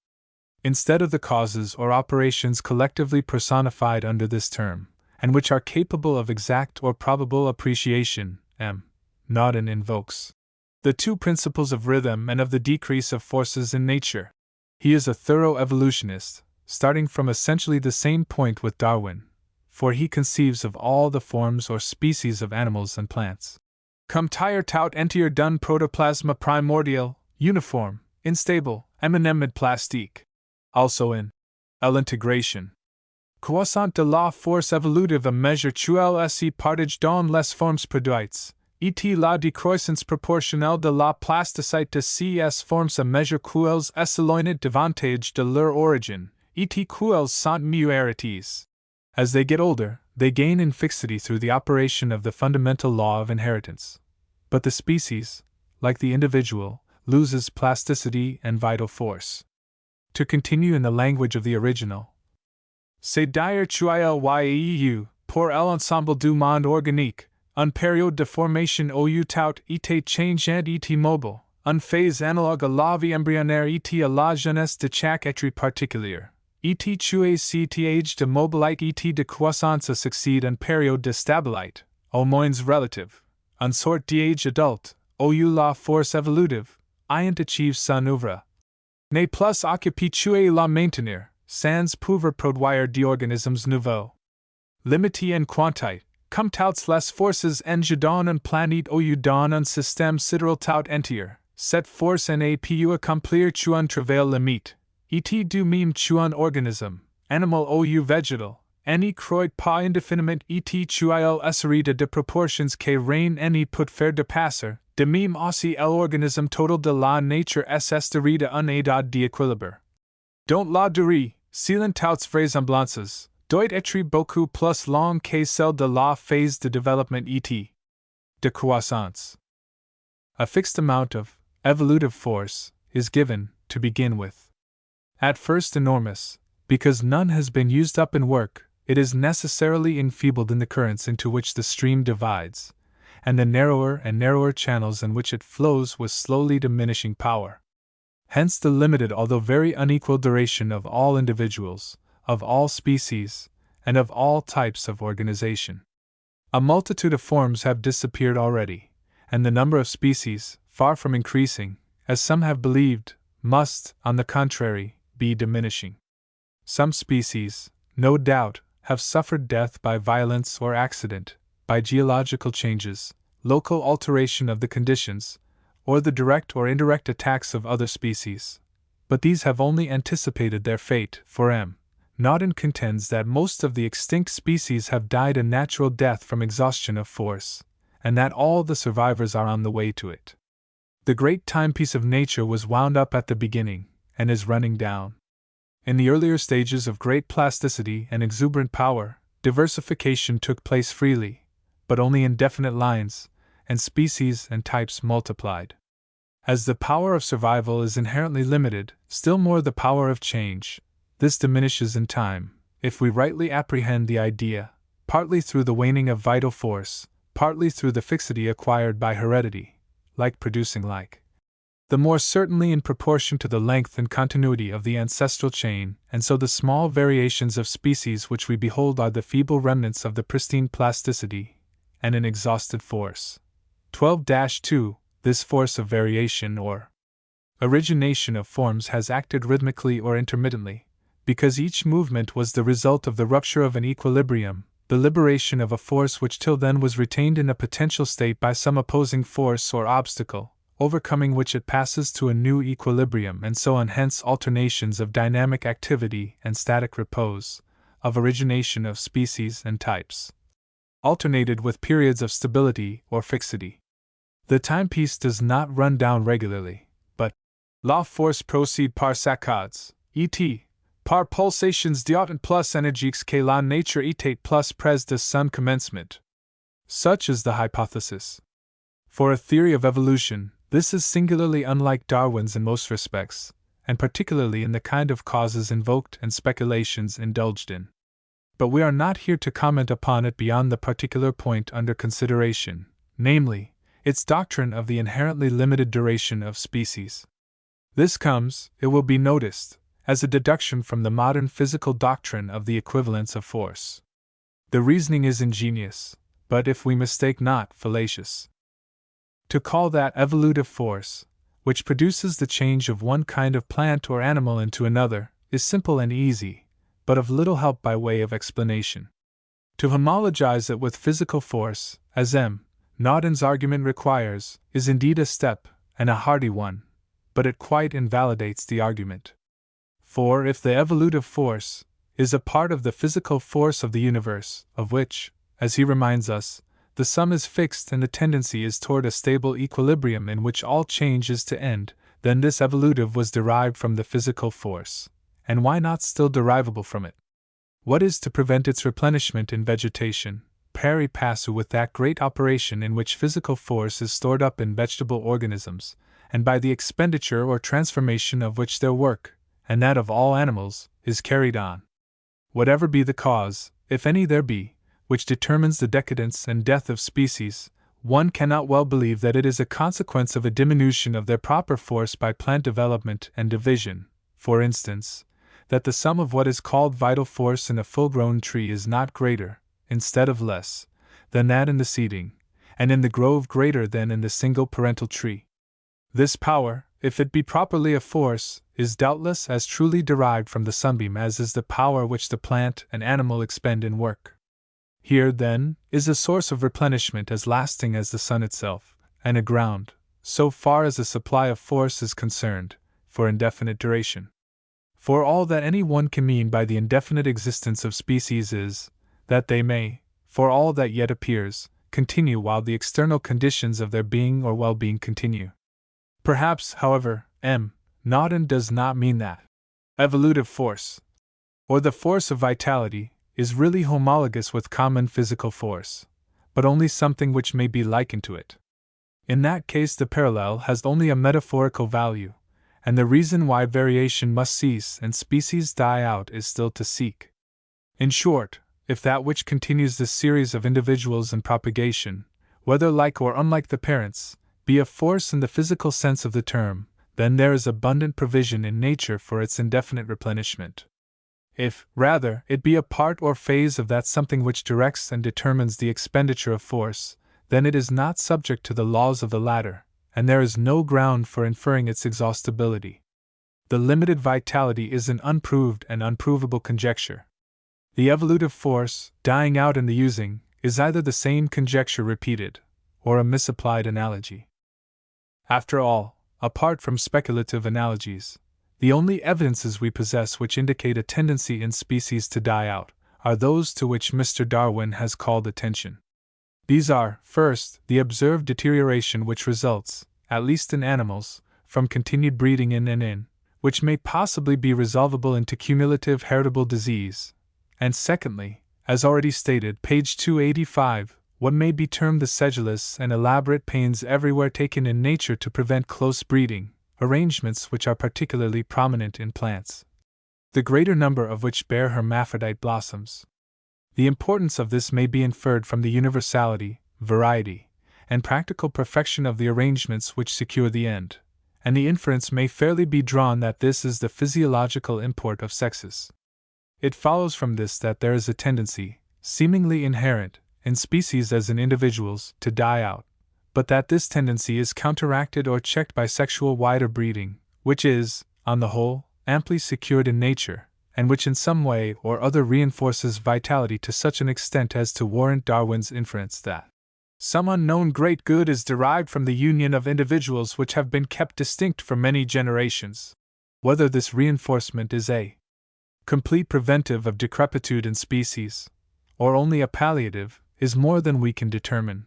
S1: Instead of the causes or operations collectively personified under this term, and which are capable of exact or probable appreciation, M. Naudin invokes the two principles of rhythm and of the decrease of forces in nature. He is a thorough evolutionist, starting from essentially the same point with Darwin, for he conceives of all the forms or species of animals and plants. Cum tire tout entier dun protoplasma primordial, uniform, unstable, eminemid plastique. Also in L'integration. Croissant de la force évolutive à mesure qu'elle se partage dans les formes produites, et la décroissance proportionnelle de la plasticité de ces formes à mesure qu'elles s'éloignent davantage de leur origine, et qu'elles sont muérites. As they get older, they gain in fixity through the operation of the fundamental law of inheritance. But the species, like the individual, loses plasticity and vital force. To continue in the language of the original, c'est dire qu'il pour l'ensemble du monde organique, une période de formation ou tout été changeant et mobile, une phase analogue à la vie embryonnaire et à la jeunesse de chaque être particulier, et tu cet âge de mobilité et de croissance succède une période de stabilité, au moins relative, une sorte d'âge adulte, où la force évolutive, ayant achieve son œuvre, n'est plus occupée la maintenir, sans pouvoir produire d'organismes nouveaux. Limité en quantité, comme toutes les forces en jeu dans une planète ou dans un système sidéral tout entier, cette force n'a pu accomplir un travail limite, et du même un organisme, animal ou végétal, n'y croit pas indéfiniment et il essaie de proportions que rien n'y peut faire dépasser, De même aussi l'organisme total de la nature est de un état d'équilibre. Dont la durée, selon toutes vraisemblances, doit être beaucoup plus longue que celle de la phase de développement et de croissance. A fixed amount of evolutive force is given, to begin with. At first enormous, because none has been used up in work, it is necessarily enfeebled in the currents into which the stream divides, and the narrower and narrower channels in which it flows with slowly diminishing power. Hence the limited although very unequal duration of all individuals, of all species, and of all types of organization. A multitude of forms have disappeared already, and the number of species, far from increasing, as some have believed, must, on the contrary, be diminishing. Some species, no doubt, have suffered death by violence or accident, by geological changes, local alteration of the conditions, or the direct or indirect attacks of other species. But these have only anticipated their fate, for M. Naudin contends that most of the extinct species have died a natural death from exhaustion of force, and that all the survivors are on the way to it. The great timepiece of nature was wound up at the beginning, and is running down. In the earlier stages of great plasticity and exuberant power, diversification took place freely, but only in definite lines, and species and types multiplied. As the power of survival is inherently limited, still more the power of change. This diminishes in time, if we rightly apprehend the idea, partly through the waning of vital force, partly through the fixity acquired by heredity, like producing like. The more certainly in proportion to the length and continuity of the ancestral chain, and so the small variations of species which we behold are the feeble remnants of the pristine plasticity and an exhausted force. 12-2 This force of variation or origination of forms has acted rhythmically or intermittently, because each movement was the result of the rupture of an equilibrium, the liberation of a force which till then was retained in a potential state by some opposing force or obstacle, overcoming which it passes to a new equilibrium, and so on. Hence alternations of dynamic activity and static repose, of origination of species and types, alternated with periods of stability or fixity. The timepiece does not run down regularly, but la force proceed par saccades, et par pulsations d'autant plus énergiques que la nature était plus près de son commencement. Such is the hypothesis. For a theory of evolution, this is singularly unlike Darwin's in most respects, and particularly in the kind of causes invoked and speculations indulged in. But we are not here to comment upon it beyond the particular point under consideration, namely, its doctrine of the inherently limited duration of species. This comes, it will be noticed, as a deduction from the modern physical doctrine of the equivalence of force. The reasoning is ingenious, but if we mistake not, fallacious. To call that evolutive force, which produces the change of one kind of plant or animal into another, is simple and easy, but of little help by way of explanation. To homologize it with physical force, as M. Naudin's argument requires, is indeed a step, and a hardy one, but it quite invalidates the argument. For if the evolutive force is a part of the physical force of the universe, of which, as he reminds us, the sum is fixed and the tendency is toward a stable equilibrium in which all change is to end, then this evolutive was derived from the physical force, and why not still derivable from it? What is to prevent its replenishment in vegetation, pari passu with that great operation in which physical force is stored up in vegetable organisms, and by the expenditure or transformation of which their work, and that of all animals, is carried on? Whatever be the cause, if any there be, which determines the decadence and death of species, one cannot well believe that it is a consequence of a diminution of their proper force by plant development and division. For instance, that the sum of what is called vital force in a full-grown tree is not greater, instead of less, than that in the seeding, and in the grove greater than in the single parental tree. This power, if it be properly a force, is doubtless as truly derived from the sunbeam as is the power which the plant and animal expend in work. Here, then, is a source of replenishment as lasting as the sun itself, and a ground, so far as the supply of force is concerned, for indefinite duration. For all that any one can mean by the indefinite existence of species is, that they may, for all that yet appears, continue while the external conditions of their being or well-being continue. Perhaps, however, Nauden does not mean that evolutive force, or the force of vitality, is really homologous with common physical force, but only something which may be likened to it. In that case, the parallel has only a metaphorical value, and the reason why variation must cease and species die out is still to seek. In short, if that which continues this series of individuals in propagation, whether like or unlike the parents, be a force in the physical sense of the term, then there is abundant provision in nature for its indefinite replenishment. If, rather, it be a part or phase of that something which directs and determines the expenditure of force, then it is not subject to the laws of the latter, and there is no ground for inferring its exhaustibility. The limited vitality is an unproved and unprovable conjecture. The evolutive force, dying out in the using, is either the same conjecture repeated, or a misapplied analogy. After all, apart from speculative analogies, the only evidences we possess which indicate a tendency in species to die out are those to which Mr. Darwin has called attention. These are, first, the observed deterioration which results, at least in animals, from continued breeding in, which may possibly be resolvable into cumulative heritable disease, and secondly, as already stated, page 285, what may be termed the sedulous and elaborate pains everywhere taken in nature to prevent close breeding, arrangements which are particularly prominent in plants, the greater number of which bear hermaphrodite blossoms. The importance of this may be inferred from the universality, variety, and practical perfection of the arrangements which secure the end, and the inference may fairly be drawn that this is the physiological import of sexes. It follows from this that there is a tendency, seemingly inherent, in species as in individuals, to die out, but that this tendency is counteracted or checked by sexual wider breeding, which is, on the whole, amply secured in nature, and which in some way or other reinforces vitality to such an extent as to warrant Darwin's inference that some unknown great good is derived from the union of individuals which have been kept distinct for many generations. Whether this reinforcement is a complete preventive of decrepitude in species, or only a palliative, is more than we can determine.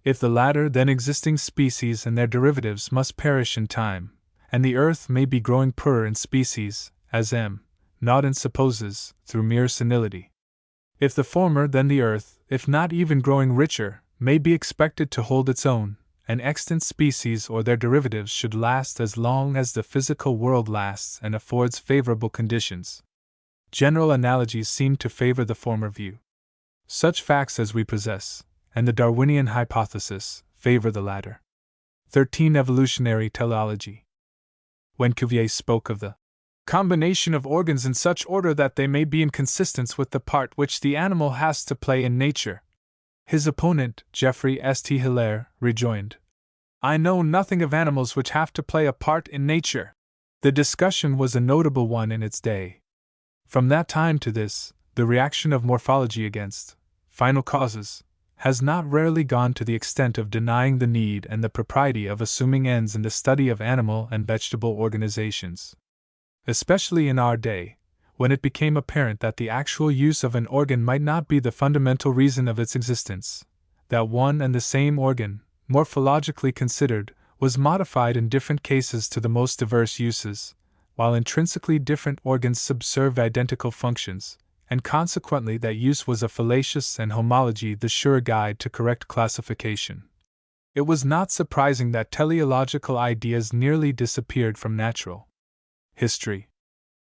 S1: If the latter, then existing species and their derivatives must perish in time, and the earth may be growing poorer in species, as Nauden supposes, through mere senility. If the former, then the earth, if not even growing richer, may be expected to hold its own, and extant species or their derivatives should last as long as the physical world lasts and affords favorable conditions. General analogies seem to favor the former view. Such facts as we possess, and the Darwinian hypothesis, favor the latter. 13. Evolutionary teleology. When Cuvier spoke of the combination of organs in such order that they may be in consistence with the part which the animal has to play in nature, his opponent, Geoffrey St. Hilaire, rejoined, "I know nothing of animals which have to play a part in nature." The discussion was a notable one in its day. From that time to this, the reaction of morphology against final causes has not rarely gone to the extent of denying the need and the propriety of assuming ends in the study of animal and vegetable organizations. Especially in our day, when it became apparent that the actual use of an organ might not be the fundamental reason of its existence, that one and the same organ, morphologically considered, was modified in different cases to the most diverse uses, while intrinsically different organs subserved identical functions, and consequently that use was a fallacious and homology the sure guide to correct classification. It was not surprising that teleological ideas nearly disappeared from natural history.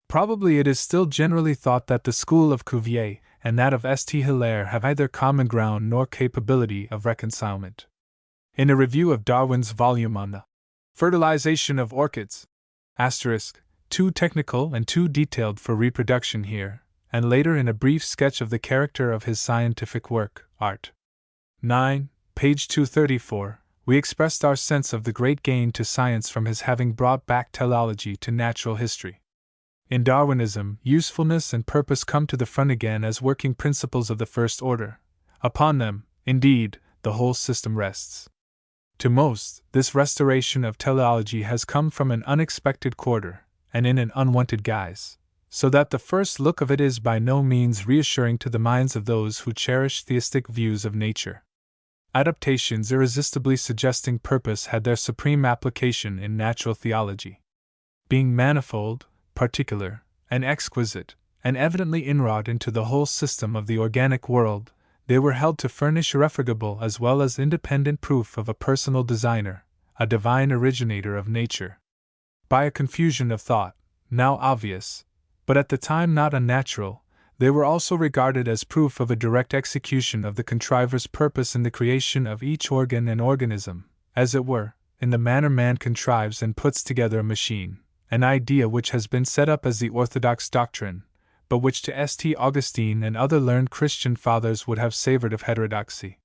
S1: Probably it is still generally thought that the school of Cuvier and that of St. Hilaire have neither common ground nor capability of reconcilement. In a review of Darwin's volume on the fertilization of orchids, too technical and too detailed for reproduction here, and later in a brief sketch of the character of his scientific work, Art. 9, page 234, we expressed our sense of the great gain to science from his having brought back teleology to natural history. In Darwinism, usefulness and purpose come to the front again as working principles of the first order. Upon them, indeed, the whole system rests. To most, this restoration of teleology has come from an unexpected quarter, and in an unwanted guise, so that the first look of it is by no means reassuring to the minds of those who cherish theistic views of nature. Adaptations irresistibly suggesting purpose had their supreme application in natural theology. Being manifold, particular, and exquisite, and evidently inwrought into the whole system of the organic world, they were held to furnish irrefragable as well as independent proof of a personal designer, a divine originator of nature. By a confusion of thought, now obvious, but at the time not unnatural, they were also regarded as proof of a direct execution of the contriver's purpose in the creation of each organ and organism, as it were, in the manner man contrives and puts together a machine, an idea which has been set up as the orthodox doctrine, but which to St. Augustine and other learned Christian fathers would have savored of heterodoxy.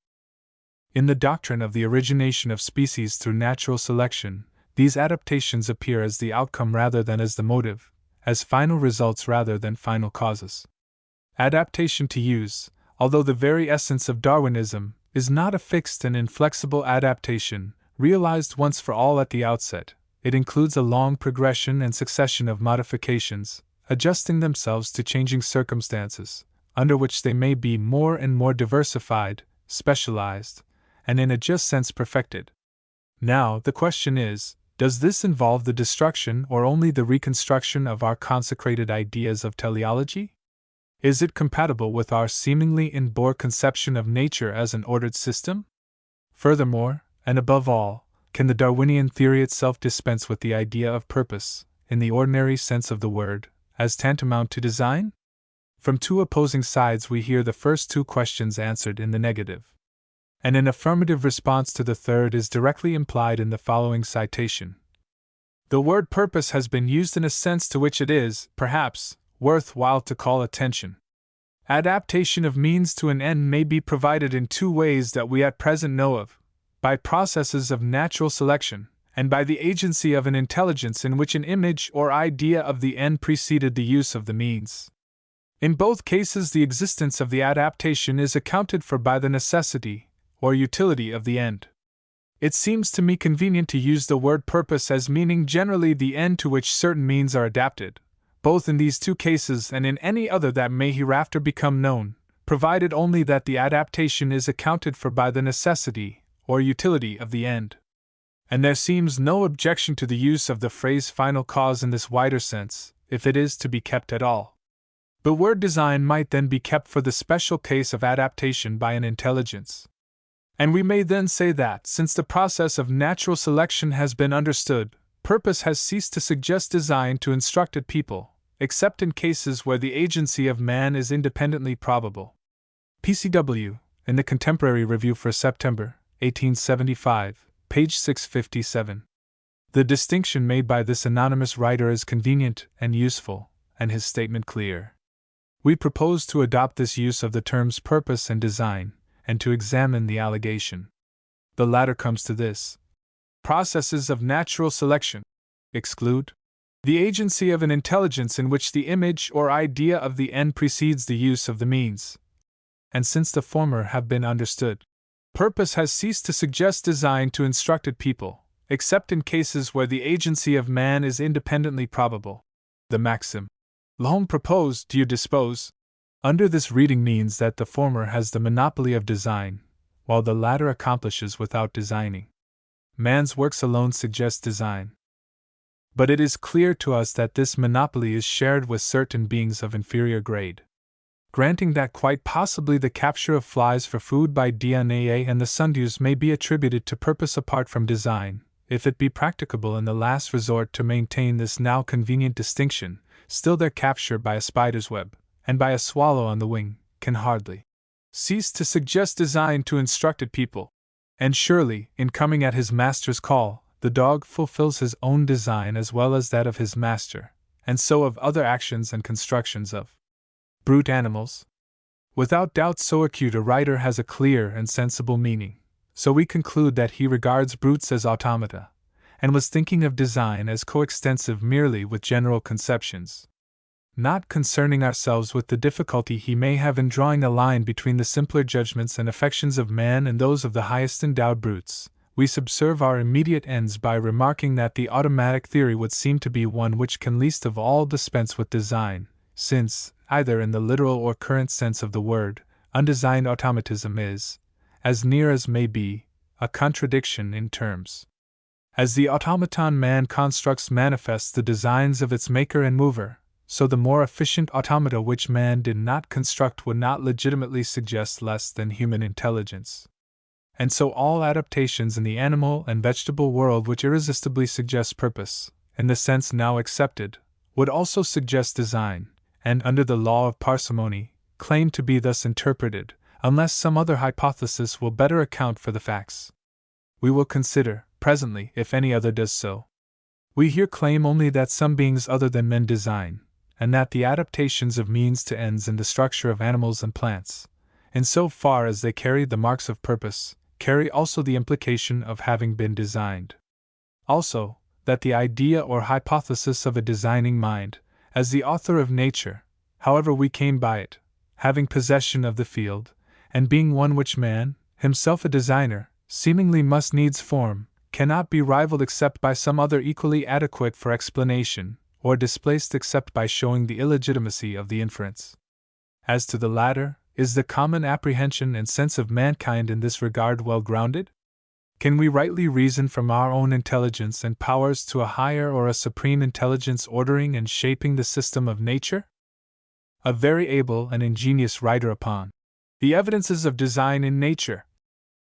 S1: In the doctrine of the origination of species through natural selection, these adaptations appear as the outcome rather than as the motive, as final results rather than final causes. Adaptation to use, although the very essence of Darwinism, is not a fixed and inflexible adaptation, realized once for all at the outset. It includes a long progression and succession of modifications, adjusting themselves to changing circumstances, under which they may be more and more diversified, specialized, and in a just sense perfected. Now, the question is, does this involve the destruction or only the reconstruction of our consecrated ideas of teleology? Is it compatible with our seemingly inborn conception of nature as an ordered system? Furthermore, and above all, can the Darwinian theory itself dispense with the idea of purpose, in the ordinary sense of the word, as tantamount to design? From two opposing sides we hear the first two questions answered in the negative. And an affirmative response to the third is directly implied in the following citation. The word purpose has been used in a sense to which it is, perhaps, worth while to call attention. Adaptation of means to an end may be provided in two ways that we at present know of: by processes of natural selection, and by the agency of an intelligence in which an image or idea of the end preceded the use of the means. In both cases, the existence of the adaptation is accounted for by the necessity or utility of the end. It seems to me convenient to use the word purpose as meaning generally the end to which certain means are adapted, both in these two cases and in any other that may hereafter become known, provided only that the adaptation is accounted for by the necessity or utility of the end. And there seems no objection to the use of the phrase final cause in this wider sense, if it is to be kept at all. The word design might then be kept for the special case of adaptation by an intelligence. And we may then say that, since the process of natural selection has been understood, purpose has ceased to suggest design to instructed people, except in cases where the agency of man is independently probable. PCW, in the Contemporary Review for September, 1875, page 657. The distinction made by this anonymous writer is convenient and useful, and his statement clear. We propose to adopt this use of the terms purpose and design, and to examine the allegation. The latter comes to this: processes of natural selection exclude the agency of an intelligence in which the image or idea of the end precedes the use of the means. And since the former have been understood, purpose has ceased to suggest design to instructed people, except in cases where the agency of man is independently probable. The maxim, l'homme propose, Dieu dispose, under this reading means that the former has the monopoly of design, while the latter accomplishes without designing. Man's works alone suggest design. But it is clear to us that this monopoly is shared with certain beings of inferior grade. Granting that quite possibly the capture of flies for food by DNA and the sundews may be attributed to purpose apart from design, if it be practicable in the last resort to maintain this now convenient distinction, still their capture by a spider's web, and by a swallow on the wing, can hardly cease to suggest design to instructed people. And surely, in coming at his master's call, the dog fulfills his own design as well as that of his master, and so of other actions and constructions of brute animals. Without doubt, so acute a writer has a clear and sensible meaning, so we conclude that he regards brutes as automata, and was thinking of design as coextensive merely with general conceptions. Not concerning ourselves with the difficulty he may have in drawing a line between the simpler judgments and affections of man and those of the highest endowed brutes, we subserve our immediate ends by remarking that the automatic theory would seem to be one which can least of all dispense with design, since, either in the literal or current sense of the word, undesigned automatism is, as near as may be, a contradiction in terms. As the automaton man constructs manifests the designs of its maker and mover, so the more efficient automata which man did not construct would not legitimately suggest less than human intelligence. And so all adaptations in the animal and vegetable world which irresistibly suggest purpose, in the sense now accepted, would also suggest design, and under the law of parsimony, claim to be thus interpreted, unless some other hypothesis will better account for the facts. We will consider, presently, if any other does so. We here claim only that some beings other than men design, and that the adaptations of means to ends in the structure of animals and plants, in so far as they carry the marks of purpose, carry also the implication of having been designed. Also, that the idea or hypothesis of a designing mind, as the author of nature, however we came by it, having possession of the field, and being one which man, himself a designer, seemingly must needs form, cannot be rivaled except by some other equally adequate for explanation, or displaced except by showing the illegitimacy of the inference. As to the latter, is the common apprehension and sense of mankind in this regard well grounded? Can we rightly reason from our own intelligence and powers to a higher or a supreme intelligence ordering and shaping the system of nature? A very able and ingenious writer upon the evidences of design in nature,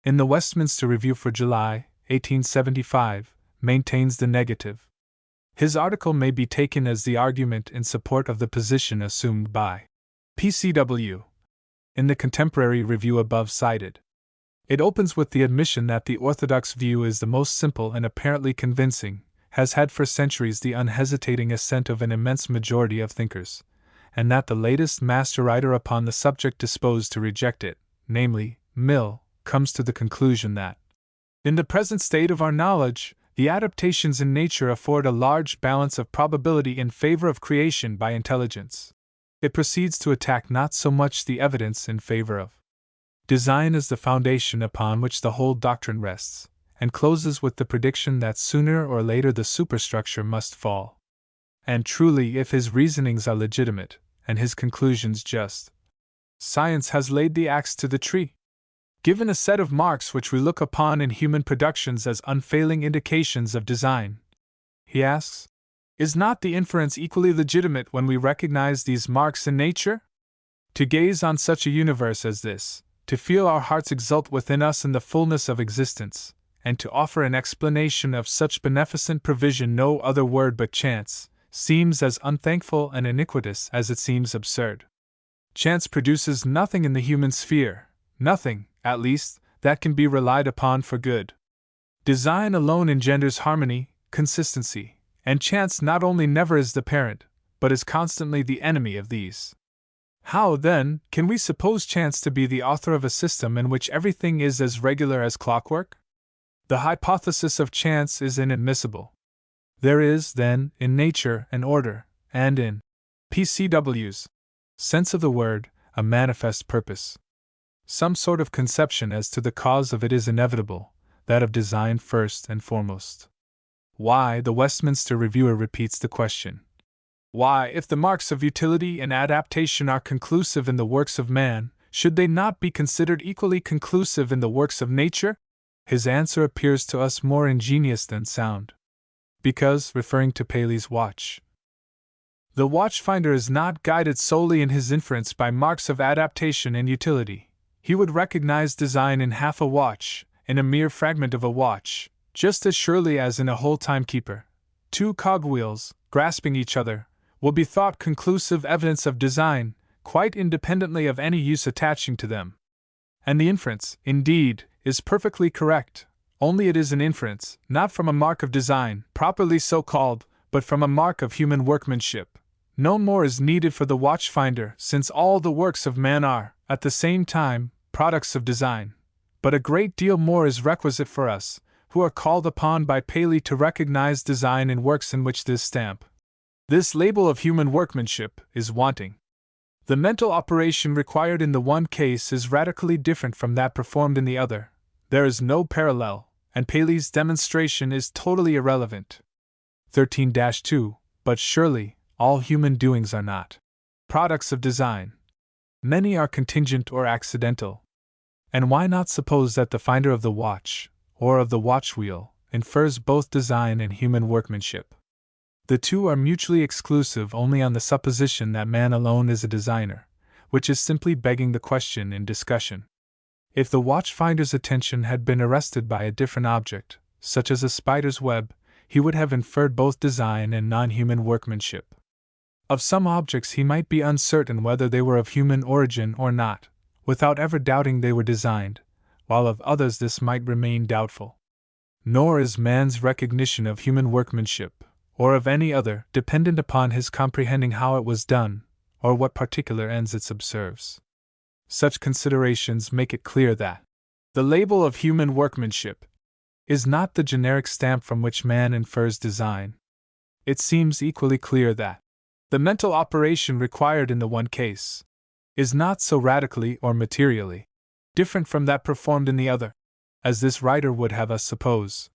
S1: in the Westminster Review for July, 1875, maintains the negative. His article may be taken as the argument in support of the position assumed by PCW in the contemporary review above cited. It opens with the admission that the orthodox view is the most simple and apparently convincing, has had for centuries the unhesitating assent of an immense majority of thinkers, and that the latest master writer upon the subject disposed to reject it, namely, Mill, comes to the conclusion that, in the present state of our knowledge, the adaptations in nature afford a large balance of probability in favor of creation by intelligence. It proceeds to attack not so much the evidence in favor of design as the foundation upon which the whole doctrine rests, and closes with the prediction that sooner or later the superstructure must fall. And truly, if his reasonings are legitimate, and his conclusions just, science has laid the axe to the tree. Given a set of marks which we look upon in human productions as unfailing indications of design, he asks, is not the inference equally legitimate when we recognize these marks in nature? To gaze on such a universe as this, to feel our hearts exult within us in the fullness of existence, and to offer an explanation of such beneficent provision no other word but chance, seems as unthankful and iniquitous as it seems absurd. Chance produces nothing in the human sphere, nothing, at least, that can be relied upon for good. Design alone engenders harmony, consistency, and chance not only never is the parent, but is constantly the enemy of these. How, then, can we suppose chance to be the author of a system in which everything is as regular as clockwork? The hypothesis of chance is inadmissible. There is, then, in nature an order, and in PCW's sense of the word, a manifest purpose. Some sort of conception as to the cause of it is inevitable, that of design first and foremost. Why, the Westminster Reviewer repeats the question. Why, if the marks of utility and adaptation are conclusive in the works of man, should they not be considered equally conclusive in the works of nature? His answer appears to us more ingenious than sound. Because, referring to Paley's watch, the watchfinder is not guided solely in his inference by marks of adaptation and utility. He would recognize design in half a watch, in a mere fragment of a watch, just as surely as in a whole timekeeper. Two cogwheels, grasping each other, will be thought conclusive evidence of design, quite independently of any use attaching to them. And the inference, indeed, is perfectly correct, only it is an inference, not from a mark of design, properly so called, but from a mark of human workmanship. No more is needed for the watchfinder, since all the works of man are, at the same time, products of design. But a great deal more is requisite for us, who are called upon by Paley to recognize design in works in which this stamp, this label of human workmanship, is wanting. The mental operation required in the one case is radically different from that performed in the other. There is no parallel, and Paley's demonstration is totally irrelevant. 13-2 But surely, all human doings are not products of design. Many are contingent or accidental. And why not suppose that the finder of the watch, or of the watch wheel, infers both design and human workmanship? The two are mutually exclusive only on the supposition that man alone is a designer, which is simply begging the question in discussion. If the watchfinder's attention had been arrested by a different object, such as a spider's web, he would have inferred both design and non-human workmanship. Of some objects he might be uncertain whether they were of human origin or not, without ever doubting they were designed, while of others this might remain doubtful. Nor is man's recognition of human workmanship, or of any other, dependent upon his comprehending how it was done, or what particular ends it subserves. Such considerations make it clear that the label of human workmanship is not the generic stamp from which man infers design. It seems equally clear that the mental operation required in the one case is not so radically or materially different from that performed in the other, as this writer would have us suppose.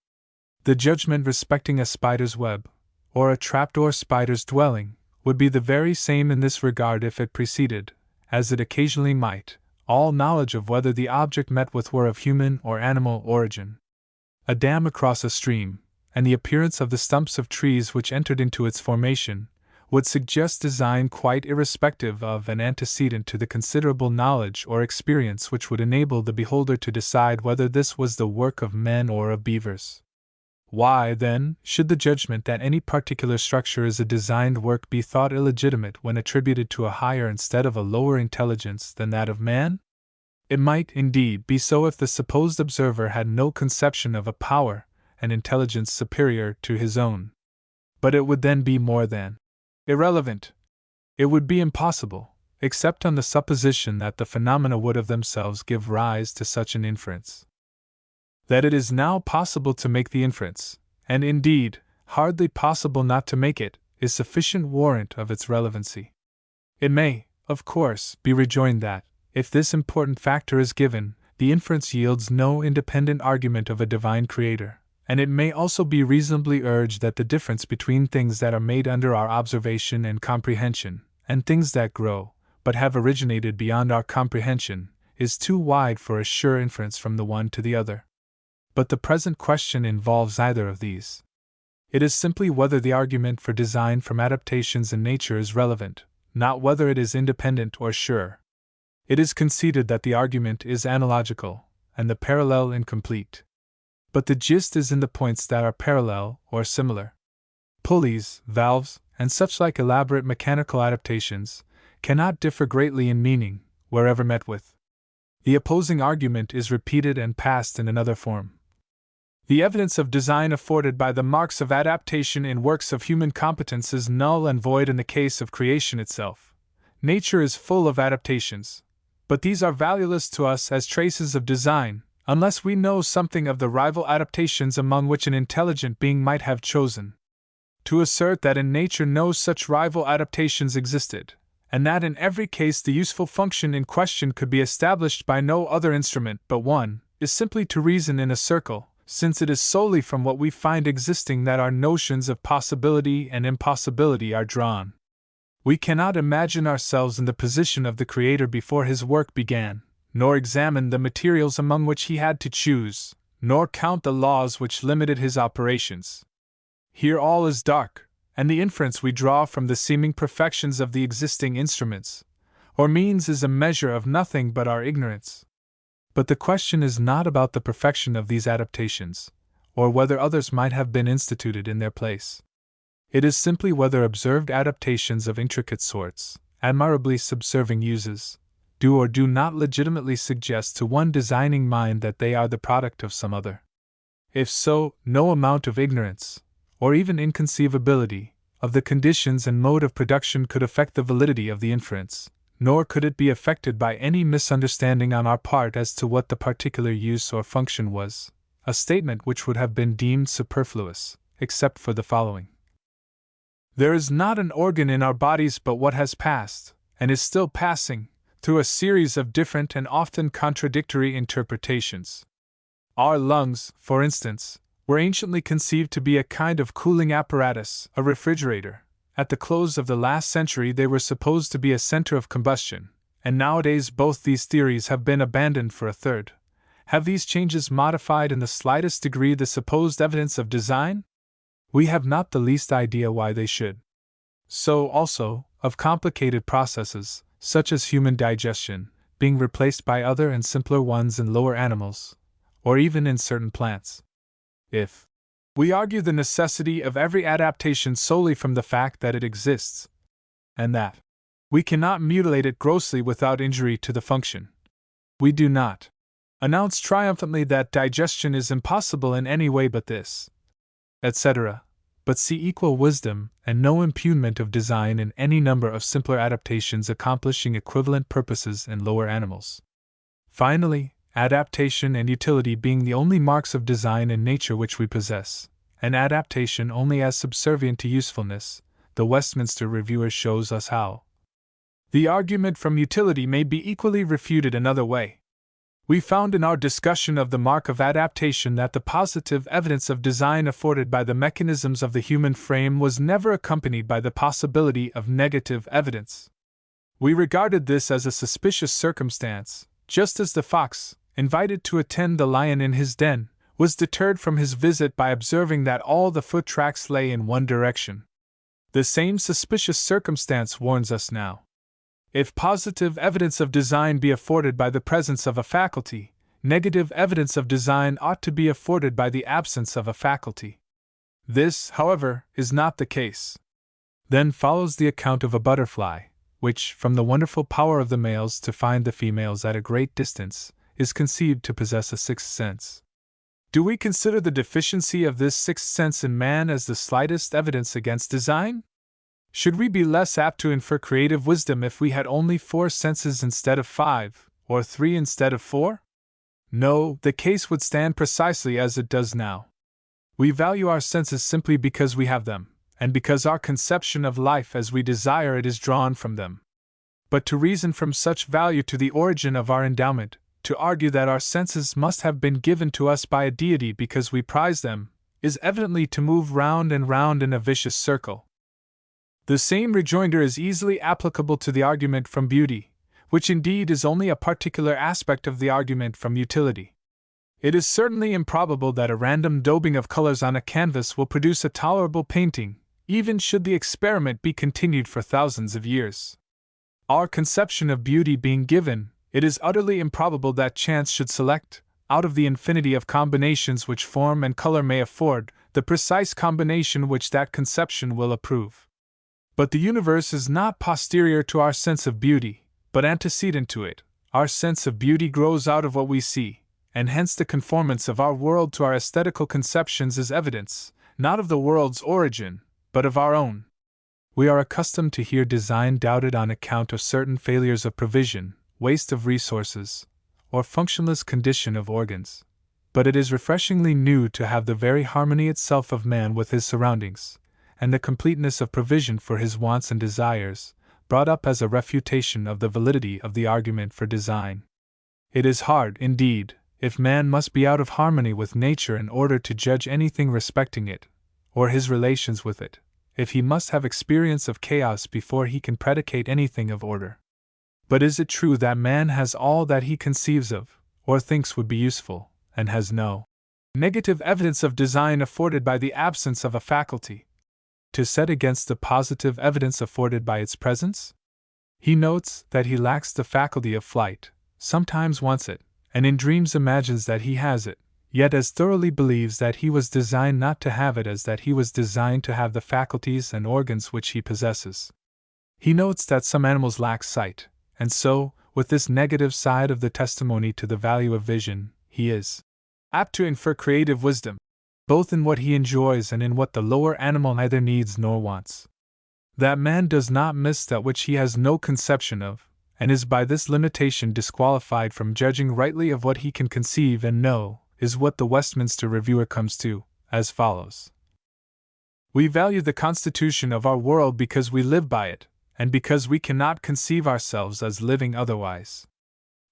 S1: The judgment respecting a spider's web, or a trapdoor spider's dwelling, would be the very same in this regard if it preceded, as it occasionally might, all knowledge of whether the object met with were of human or animal origin. A dam across a stream, and the appearance of the stumps of trees which entered into its formation, would suggest design quite irrespective of and antecedent to the considerable knowledge or experience which would enable the beholder to decide whether this was the work of men or of beavers. Why, then, should the judgment that any particular structure is a designed work be thought illegitimate when attributed to a higher instead of a lower intelligence than that of man? It might, indeed, be so if the supposed observer had no conception of a power and intelligence superior to his own. But it would then be more than irrelevant. It would be impossible, except on the supposition that the phenomena would of themselves give rise to such an inference. That it is now possible to make the inference, and indeed, hardly possible not to make it, is sufficient warrant of its relevancy. It may, of course, be rejoined that, if this important factor is given, the inference yields no independent argument of a divine creator, and it may also be reasonably urged that the difference between things that are made under our observation and comprehension, and things that grow, but have originated beyond our comprehension, is too wide for a sure inference from the one to the other. But the present question involves either of these. It is simply whether the argument for design from adaptations in nature is relevant, not whether it is independent or sure. It is conceded that the argument is analogical, and the parallel incomplete. But the gist is in the points that are parallel or similar. Pulleys, valves, and such like elaborate mechanical adaptations cannot differ greatly in meaning, wherever met with. The opposing argument is repeated and passed in another form. The evidence of design afforded by the marks of adaptation in works of human competence is null and void in the case of creation itself. Nature is full of adaptations, but these are valueless to us as traces of design, unless we know something of the rival adaptations among which an intelligent being might have chosen. To assert that in nature no such rival adaptations existed, and that in every case the useful function in question could be established by no other instrument but one, is simply to reason in a circle, since it is solely from what we find existing that our notions of possibility and impossibility are drawn. We cannot imagine ourselves in the position of the Creator before His work began, nor examine the materials among which He had to choose, nor count the laws which limited His operations. Here all is dark, and the inference we draw from the seeming perfections of the existing instruments, or means, is a measure of nothing but our ignorance. But the question is not about the perfection of these adaptations, or whether others might have been instituted in their place. It is simply whether observed adaptations of intricate sorts, admirably subserving uses, do or do not legitimately suggest to one designing mind that they are the product of some other. If so, no amount of ignorance, or even inconceivability, of the conditions and mode of production could affect the validity of the inference, nor could it be affected by any misunderstanding on our part as to what the particular use or function was, a statement which would have been deemed superfluous, except for the following. There is not an organ in our bodies but what has passed, and is still passing, through a series of different and often contradictory interpretations. Our lungs, for instance, were anciently conceived to be a kind of cooling apparatus, a refrigerator. At the close of the last century they were supposed to be a center of combustion, and nowadays both these theories have been abandoned for a third. Have these changes modified in the slightest degree the supposed evidence of design? We have not the least idea why they should. So, also, of complicated processes, such as human digestion, being replaced by other and simpler ones in lower animals, or even in certain plants. If we argue the necessity of every adaptation solely from the fact that it exists, and that we cannot mutilate it grossly without injury to the function, we do not announce triumphantly that digestion is impossible in any way but this, etc., but see equal wisdom and no impugnment of design in any number of simpler adaptations accomplishing equivalent purposes in lower animals. Finally, adaptation and utility being the only marks of design in nature which we possess, and adaptation only as subservient to usefulness, the Westminster Reviewer shows us how the argument from utility may be equally refuted another way. We found in our discussion of the mark of adaptation that the positive evidence of design afforded by the mechanisms of the human frame was never accompanied by the possibility of negative evidence. We regarded this as a suspicious circumstance, just as the fox, invited to attend the lion in his den, was deterred from his visit by observing that all the foot tracks lay in one direction. The same suspicious circumstance warns us now. If positive evidence of design be afforded by the presence of a faculty, negative evidence of design ought to be afforded by the absence of a faculty. This, however, is not the case. Then follows the account of a butterfly, which, from the wonderful power of the males to find the females at a great distance, is conceived to possess a sixth sense. Do we consider the deficiency of this sixth sense in man as the slightest evidence against design? Should we be less apt to infer creative wisdom if we had only 4 senses instead of 5, or 3 instead of 4? No, the case would stand precisely as it does now. We value our senses simply because we have them, and because our conception of life as we desire it is drawn from them. But to reason from such value to the origin of our endowment, to argue that our senses must have been given to us by a deity because we prize them, is evidently to move round and round in a vicious circle. The same rejoinder is easily applicable to the argument from beauty, which indeed is only a particular aspect of the argument from utility. It is certainly improbable that a random daubing of colors on a canvas will produce a tolerable painting, even should the experiment be continued for thousands of years. Our conception of beauty being given, it is utterly improbable that chance should select, out of the infinity of combinations which form and color may afford, the precise combination which that conception will approve. But the universe is not posterior to our sense of beauty, but antecedent to it. Our sense of beauty grows out of what we see, and hence the conformance of our world to our aesthetical conceptions is evidence, not of the world's origin, but of our own. We are accustomed to hear design doubted on account of certain failures of provision, waste of resources, or functionless condition of organs. But it is refreshingly new to have the very harmony itself of man with his surroundings, and the completeness of provision for his wants and desires, brought up as a refutation of the validity of the argument for design. It is hard, indeed, if man must be out of harmony with nature in order to judge anything respecting it, or his relations with it, if he must have experience of chaos before he can predicate anything of order. But is it true that man has all that he conceives of, or thinks would be useful, and has no negative evidence of design afforded by the absence of a faculty, to set against the positive evidence afforded by its presence? He notes that he lacks the faculty of flight, sometimes wants it, and in dreams imagines that he has it, yet as thoroughly believes that he was designed not to have it as that he was designed to have the faculties and organs which he possesses. He notes that some animals lack sight, and so, with this negative side of the testimony to the value of vision, he is apt to infer creative wisdom, both in what he enjoys and in what the lower animal neither needs nor wants. That man does not miss that which he has no conception of, and is by this limitation disqualified from judging rightly of what he can conceive and know, is what the Westminster Reviewer comes to, as follows. We value the constitution of our world because we live by it, and because we cannot conceive ourselves as living otherwise.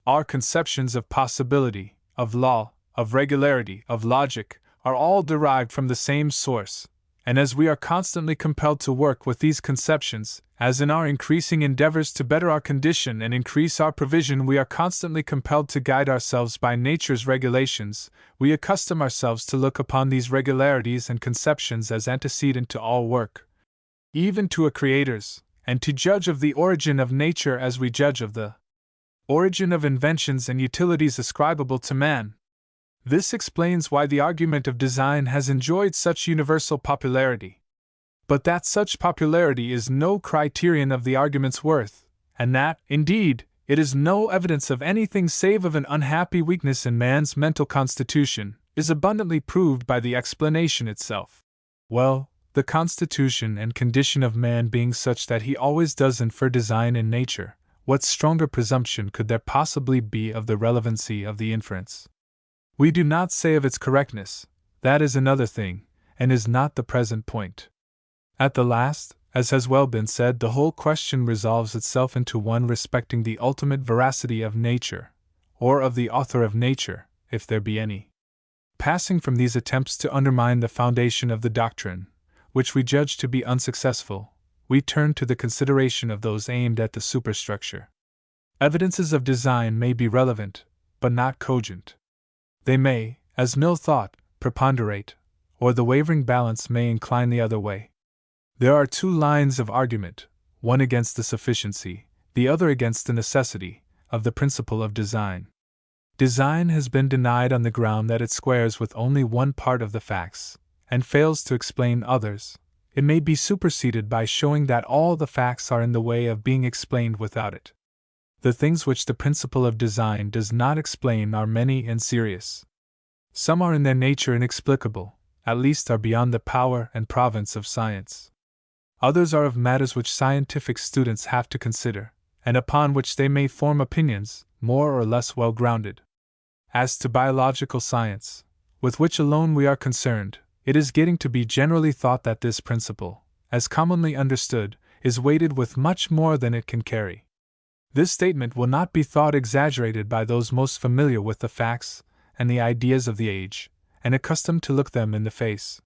S1: Our conceptions of possibility, of law, of regularity, of logic, are all derived from the same source, And as we are constantly compelled to work with these conceptions, as in our increasing endeavors to better our condition and increase our provision, we are constantly compelled to guide ourselves by nature's regulations, we accustom ourselves to look upon these regularities and conceptions as antecedent to all work, even to a creator's, and to judge of the origin of nature as we judge of the origin of inventions and utilities ascribable to man. This explains why the argument of design has enjoyed such universal popularity. But that such popularity is no criterion of the argument's worth, and that, indeed, it is no evidence of anything save of an unhappy weakness in man's mental constitution, is abundantly proved by the explanation itself. Well, the constitution and condition of man being such that he always does infer design in nature, what stronger presumption could there possibly be of the relevancy of the inference? We do not say of its correctness, that is another thing, and is not the present point. At the last, as has well been said, the whole question resolves itself into one respecting the ultimate veracity of nature, or of the author of nature, if there be any. Passing from these attempts to undermine the foundation of the doctrine, which we judge to be unsuccessful, we turn to the consideration of those aimed at the superstructure. Evidences of design may be relevant, but not cogent. They may, as Mill thought, preponderate, or the wavering balance may incline the other way. There are two lines of argument, one against the sufficiency, the other against the necessity, of the principle of design. Design has been denied on the ground that it squares with only one part of the facts, and fails to explain others. It may be superseded by showing that all the facts are in the way of being explained without it. The things which the principle of design does not explain are many and serious. Some are in their nature inexplicable, at least are beyond the power and province of science. Others are of matters which scientific students have to consider, and upon which they may form opinions, more or less well grounded. As to biological science, with which alone we are concerned, it is getting to be generally thought that this principle, as commonly understood, is weighted with much more than it can carry. This statement will not be thought exaggerated by those most familiar with the facts and the ideas of the age, and accustomed to look them in the face.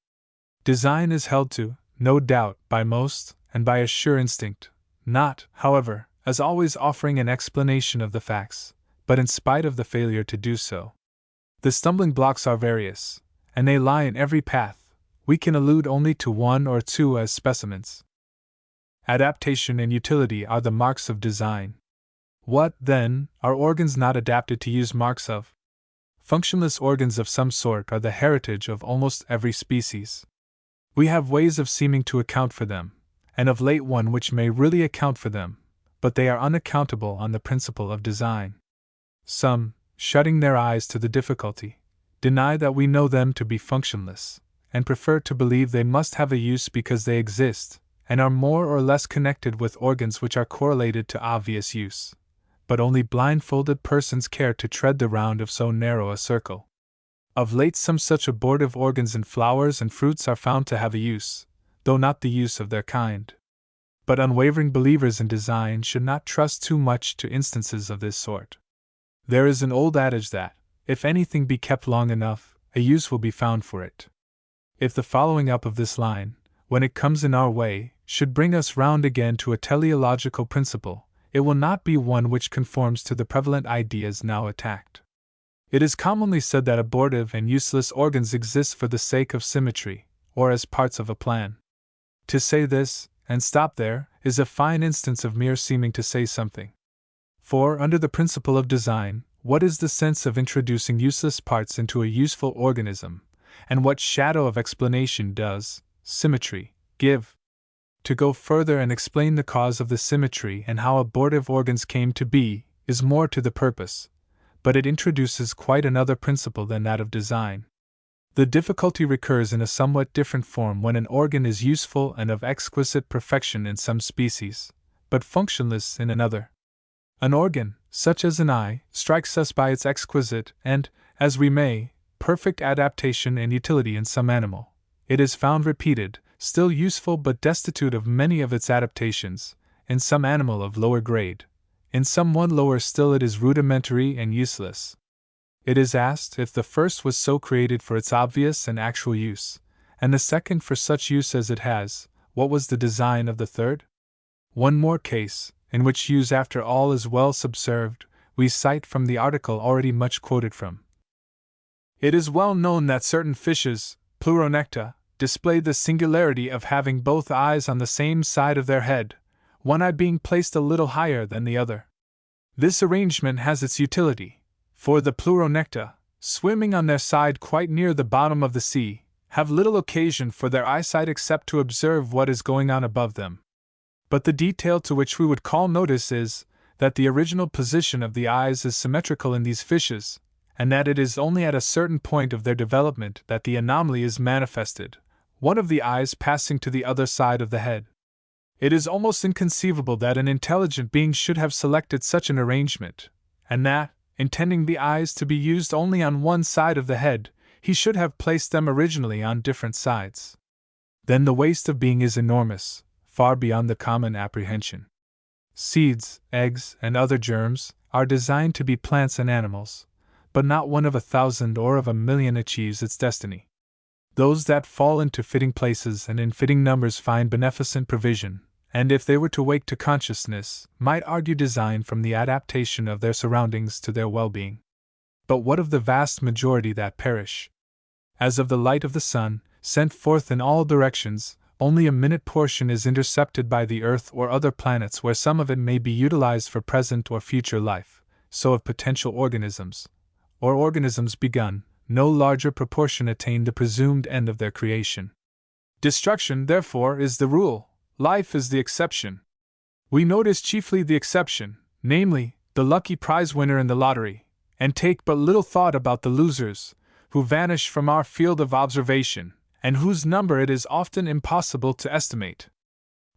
S1: Design is held to, no doubt, by most, and by a sure instinct, not, however, as always offering an explanation of the facts, but in spite of the failure to do so. The stumbling blocks are various, and they lie in every path. We can allude only to one or two as specimens. Adaptation and utility are the marks of design. What, then, are organs not adapted to use marks of? Functionless organs of some sort are the heritage of almost every species. We have ways of seeming to account for them, and of late one which may really account for them, but they are unaccountable on the principle of design. Some, shutting their eyes to the difficulty, deny that we know them to be functionless, and prefer to believe they must have a use because they exist, and are more or less connected with organs which are correlated to obvious use. But only blindfolded persons care to tread the round of so narrow a circle. Of late some such abortive organs in flowers and fruits are found to have a use, though not the use of their kind. But unwavering believers in design should not trust too much to instances of this sort. There is an old adage that, if anything be kept long enough, a use will be found for it. If the following up of this line, when it comes in our way, should bring us round again to a teleological principle, it will not be one which conforms to the prevalent ideas now attacked. It is commonly said that abortive and useless organs exist for the sake of symmetry, or as parts of a plan. To say this, and stop there, is a fine instance of mere seeming to say something. For, under the principle of design, what is the sense of introducing useless parts into a useful organism, and what shadow of explanation does symmetry give? To go further and explain the cause of the symmetry and how abortive organs came to be, is more to the purpose, but it introduces quite another principle than that of design. The difficulty recurs in a somewhat different form when an organ is useful and of exquisite perfection in some species, but functionless in another. An organ, such as an eye, strikes us by its exquisite and, as we may, perfect adaptation and utility in some animal. It is found repeated, still useful but destitute of many of its adaptations, in some animal of lower grade. In some one lower still it is rudimentary and useless. It is asked if the first was so created for its obvious and actual use, and the second for such use as it has, what was the design of the third? One more case, in which use after all is well subserved, we cite from the article already much quoted from. It is well known that certain fishes, Pleuronecta, display the singularity of having both eyes on the same side of their head, one eye being placed a little higher than the other. This arrangement has its utility, for the Pleuronecta, swimming on their side quite near the bottom of the sea, have little occasion for their eyesight except to observe what is going on above them. But the detail to which we would call notice is, that the original position of the eyes is symmetrical in these fishes, and that it is only at a certain point of their development that the anomaly is manifested, one of the eyes passing to the other side of the head. It is almost inconceivable that an intelligent being should have selected such an arrangement, and that, intending the eyes to be used only on one side of the head, he should have placed them originally on different sides. Then the waste of being is enormous, far beyond the common apprehension. Seeds, eggs, and other germs are designed to be plants and animals, but not one of 1,000 or of 1,000,000 achieves its destiny. Those that fall into fitting places and in fitting numbers find beneficent provision, and if they were to wake to consciousness, might argue design from the adaptation of their surroundings to their well-being. But what of the vast majority that perish? As of the light of the sun, sent forth in all directions, only a minute portion is intercepted by the Earth or other planets where some of it may be utilized for present or future life, so of potential organisms, or organisms begun, no larger proportion attain the presumed end of their creation. Destruction, therefore, is the rule, life is the exception. We notice chiefly the exception, namely, the lucky prize winner in the lottery, and take but little thought about the losers, who vanish from our field of observation, and whose number it is often impossible to estimate.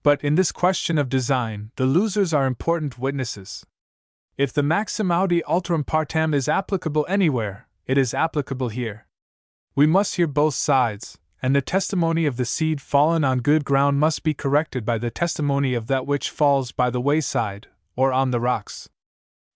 S1: But in this question of design, the losers are important witnesses. If the maxim audi alterum partem is applicable anywhere, it is applicable here. We must hear both sides, and the testimony of the seed fallen on good ground must be corrected by the testimony of that which falls by the wayside, or on the rocks.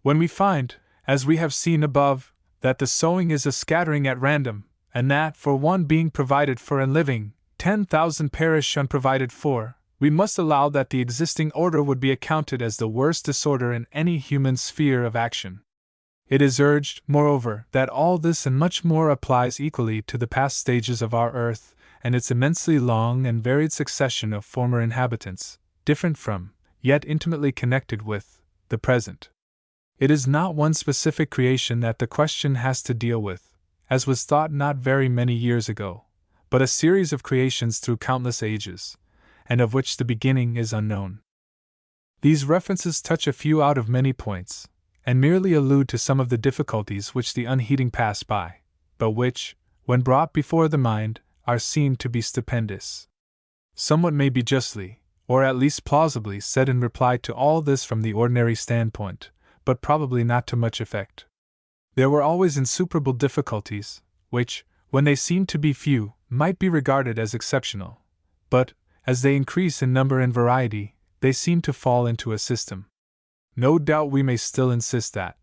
S1: When we find, as we have seen above, that the sowing is a scattering at random, and that, for one being provided for and living, 10,000 perish unprovided for, we must allow that the existing order would be accounted as the worst disorder in any human sphere of action. It is urged, moreover, that all this and much more applies equally to the past stages of our earth, and its immensely long and varied succession of former inhabitants, different from, yet intimately connected with, the present. It is not one specific creation that the question has to deal with, as was thought not very many years ago, but a series of creations through countless ages, and of which the beginning is unknown. These references touch a few out of many points, and merely allude to some of the difficulties which the unheeding pass by, but which, when brought before the mind, are seen to be stupendous. Somewhat may be justly, or at least plausibly, said in reply to all this from the ordinary standpoint, but probably not to much effect. There were always insuperable difficulties, which, when they seemed to be few, might be regarded as exceptional, but, as they increase in number and variety, they seem to fall into a system. No doubt we may still insist that,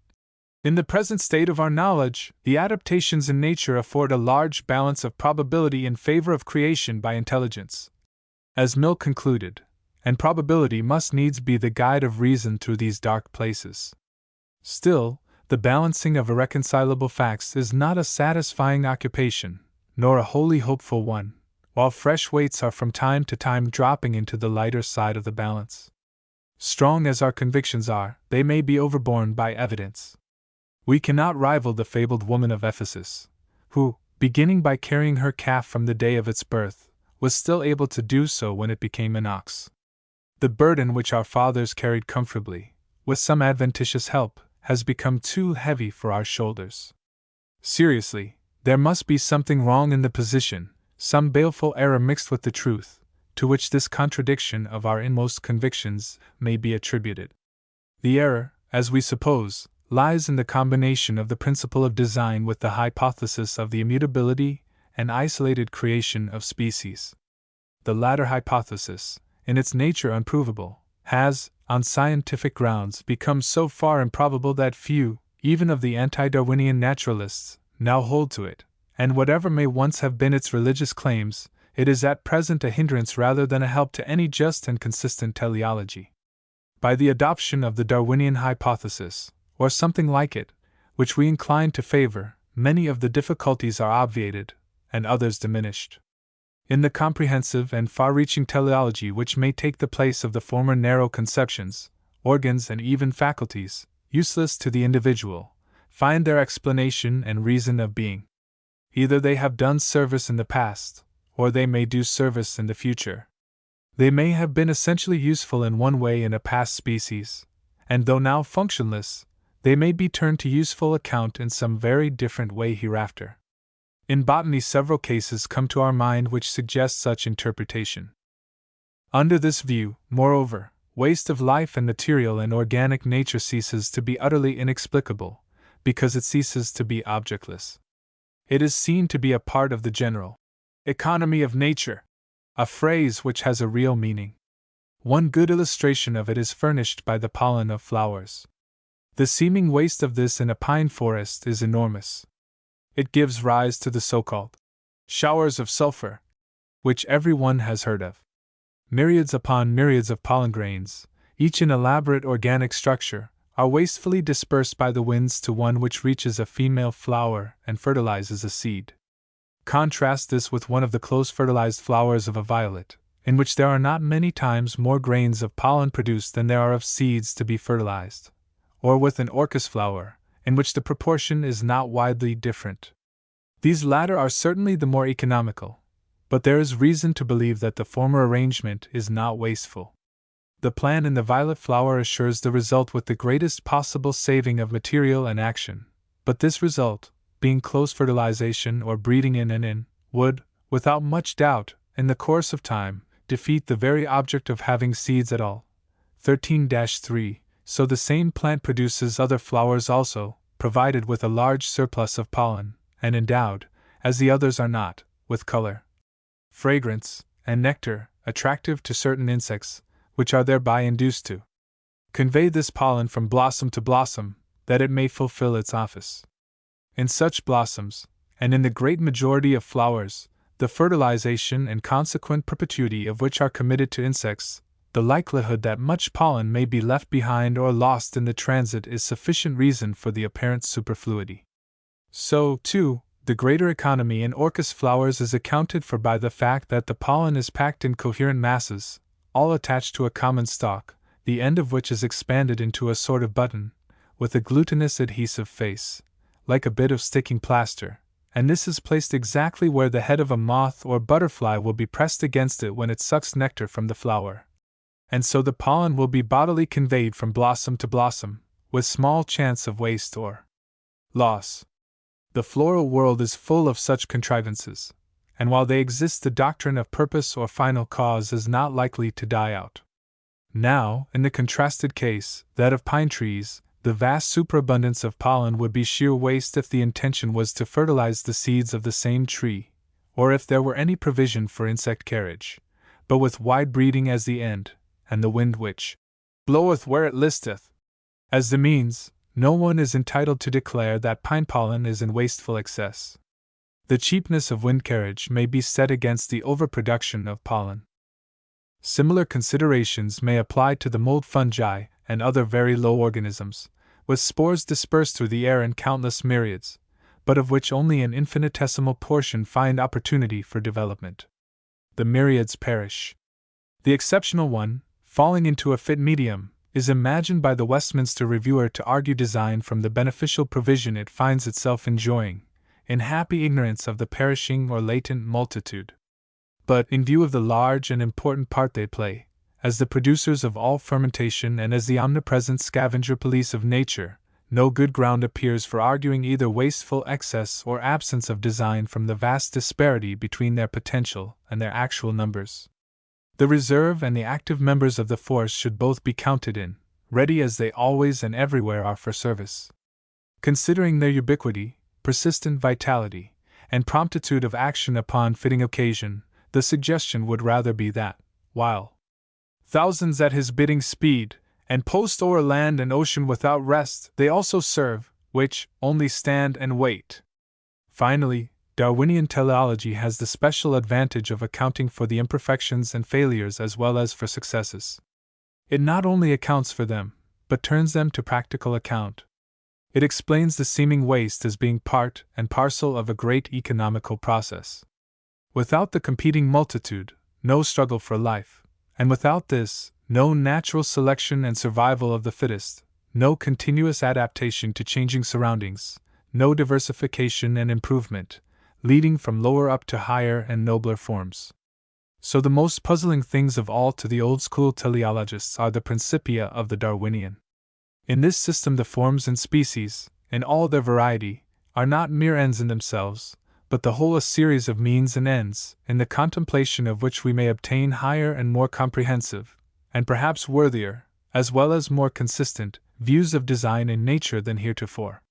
S1: in the present state of our knowledge, the adaptations in nature afford a large balance of probability in favor of creation by intelligence. As Mill concluded, and probability must needs be the guide of reason through these dark places. Still, the balancing of irreconcilable facts is not a satisfying occupation, nor a wholly hopeful one, while fresh weights are from time to time dropping into the lighter side of the balance. Strong as our convictions are, they may be overborne by evidence. We cannot rival the fabled woman of Ephesus, who, beginning by carrying her calf from the day of its birth, was still able to do so when it became an ox. The burden which our fathers carried comfortably, with some adventitious help, has become too heavy for our shoulders. Seriously, there must be something wrong in the position, some baleful error mixed with the truth, to which this contradiction of our inmost convictions may be attributed. The error, as we suppose, lies in the combination of the principle of design with the hypothesis of the immutability and isolated creation of species. The latter hypothesis, in its nature unprovable, has, on scientific grounds, become so far improbable that few, even of the anti-Darwinian naturalists, now hold to it, and whatever may once have been its religious claims, it is at present a hindrance rather than a help to any just and consistent teleology. By the adoption of the Darwinian hypothesis, or something like it, which we incline to favor, many of the difficulties are obviated, and others diminished. In the comprehensive and far-reaching teleology which may take the place of the former narrow conceptions, organs and even faculties, useless to the individual, find their explanation and reason of being. Either they have done service in the past, or they may do service in the future. They may have been essentially useful in one way in a past species, and though now functionless, they may be turned to useful account in some very different way hereafter. In botany, several cases come to our mind which suggest such interpretation. Under this view, moreover, waste of life and material and organic nature ceases to be utterly inexplicable, because it ceases to be objectless. It is seen to be a part of the general economy of nature, a phrase which has a real meaning. One good illustration of it is furnished by the pollen of flowers. The seeming waste of this in a pine forest is enormous. It gives rise to the so-called showers of sulfur, which everyone has heard of. Myriads upon myriads of pollen grains, each in elaborate organic structure, are wastefully dispersed by the winds to one which reaches a female flower and fertilizes a seed. Contrast this with one of the close fertilized flowers of a violet, in which there are not many times more grains of pollen produced than there are of seeds to be fertilized, or with an orchis flower, in which the proportion is not widely different. These latter are certainly the more economical, but there is reason to believe that the former arrangement is not wasteful. The plan in the violet flower assures the result with the greatest possible saving of material and action, but this result, being close fertilization or breeding in and in, would, without much doubt, in the course of time, defeat the very object of having seeds at all. 13-3 So the same plant produces other flowers also, provided with a large surplus of pollen, and endowed, as the others are not, with color, fragrance, and nectar, attractive to certain insects, which are thereby induced to convey this pollen from blossom to blossom, that it may fulfill its office. In such blossoms, and in the great majority of flowers, the fertilization and consequent perpetuity of which are committed to insects, the likelihood that much pollen may be left behind or lost in the transit is sufficient reason for the apparent superfluity. So, too, the greater economy in orchis flowers is accounted for by the fact that the pollen is packed in coherent masses, all attached to a common stalk, the end of which is expanded into a sort of button, with a glutinous adhesive face, like a bit of sticking plaster, and this is placed exactly where the head of a moth or butterfly will be pressed against it when it sucks nectar from the flower. And so the pollen will be bodily conveyed from blossom to blossom, with small chance of waste or loss. The floral world is full of such contrivances, and while they exist, the doctrine of purpose or final cause is not likely to die out. Now, in the contrasted case, that of pine trees, the vast superabundance of pollen would be sheer waste if the intention was to fertilize the seeds of the same tree, or if there were any provision for insect carriage, but with wide breeding as the end, and the wind which bloweth where it listeth as the means, no one is entitled to declare that pine pollen is in wasteful excess. The cheapness of wind carriage may be set against the overproduction of pollen. Similar considerations may apply to the mold fungi and other very low organisms, with spores dispersed through the air in countless myriads, but of which only an infinitesimal portion find opportunity for development. The myriads perish. The exceptional one, falling into a fit medium, is imagined by the Westminster Reviewer to argue design from the beneficial provision it finds itself enjoying, in happy ignorance of the perishing or latent multitude. But, in view of the large and important part they play, as the producers of all fermentation and as the omnipresent scavenger police of nature, no good ground appears for arguing either wasteful excess or absence of design from the vast disparity between their potential and their actual numbers. The reserve and the active members of the force should both be counted in, ready as they always and everywhere are for service. Considering their ubiquity, persistent vitality, and promptitude of action upon fitting occasion, the suggestion would rather be that, while thousands at his bidding speed, and post o'er land and ocean without rest, they also serve, which only stand and wait. Finally, Darwinian teleology has the special advantage of accounting for the imperfections and failures as well as for successes. It not only accounts for them, but turns them to practical account. It explains the seeming waste as being part and parcel of a great economical process. Without the competing multitude, no struggle for life, and without this, no natural selection and survival of the fittest, no continuous adaptation to changing surroundings, no diversification and improvement, leading from lower up to higher and nobler forms. So the most puzzling things of all to the old-school teleologists are the principia of the Darwinian. In this system the forms and species, in all their variety, are not mere ends in themselves, but the whole a series of means and ends, in the contemplation of which we may obtain higher and more comprehensive, and perhaps worthier, as well as more consistent, views of design in nature than heretofore.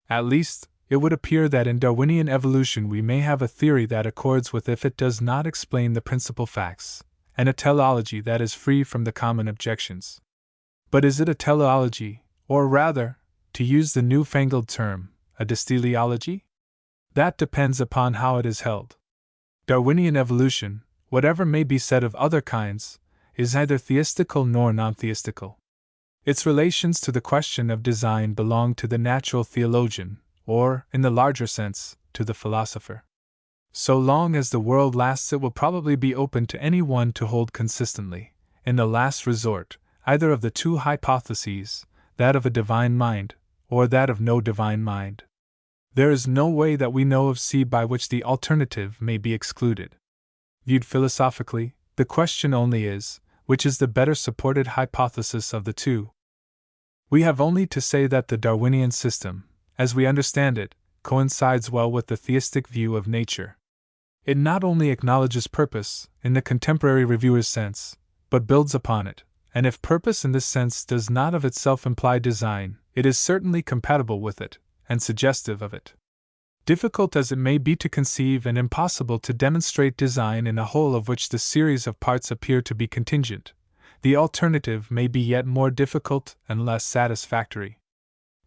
S1: At least, it would appear that in Darwinian evolution we may have a theory that accords with if it does not explain the principal facts, and a teleology that is free from the common objections. But is it a teleology, or rather, to use the newfangled term, a dysteleology? That depends upon how it is held. Darwinian evolution, whatever may be said of other kinds, is neither theistical nor non-theistical. Its relations to the question of design belong to the natural theologian, or, in the larger sense, to the philosopher. So long as the world lasts, it will probably be open to any one to hold consistently, in the last resort, either of the two hypotheses, that of a divine mind, or that of no divine mind. There is no way that we know of by which the alternative may be excluded. Viewed philosophically, the question only is, which is the better supported hypothesis of the two? We have only to say that the Darwinian system, as we understand it, coincides well with the theistic view of nature. It not only acknowledges purpose, in the contemporary reviewer's sense, but builds upon it, and if purpose in this sense does not of itself imply design, it is certainly compatible with it, and suggestive of it. Difficult as it may be to conceive and impossible to demonstrate design in a whole of which the series of parts appear to be contingent, the alternative may be yet more difficult and less satisfactory.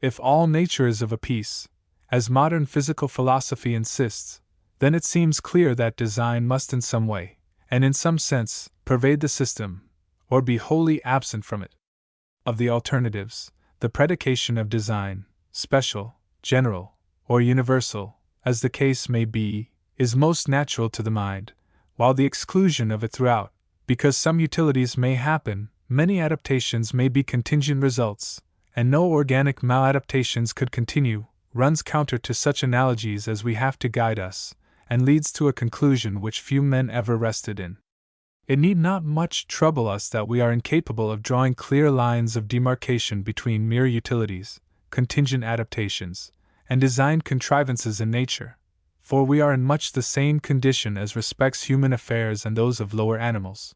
S1: If all nature is of a piece, as modern physical philosophy insists, then it seems clear that design must in some way, and in some sense, pervade the system, or be wholly absent from it. Of the alternatives, the predication of design, special, general, or universal, as the case may be, is most natural to the mind, while the exclusion of it throughout, because some utilities may happen, many adaptations may be contingent results, and no organic maladaptations could continue, runs counter to such analogies as we have to guide us, and leads to a conclusion which few men ever rested in. It need not much trouble us that we are incapable of drawing clear lines of demarcation between mere utilities, contingent adaptations, and designed contrivances in nature, for we are in much the same condition as respects human affairs and those of lower animals.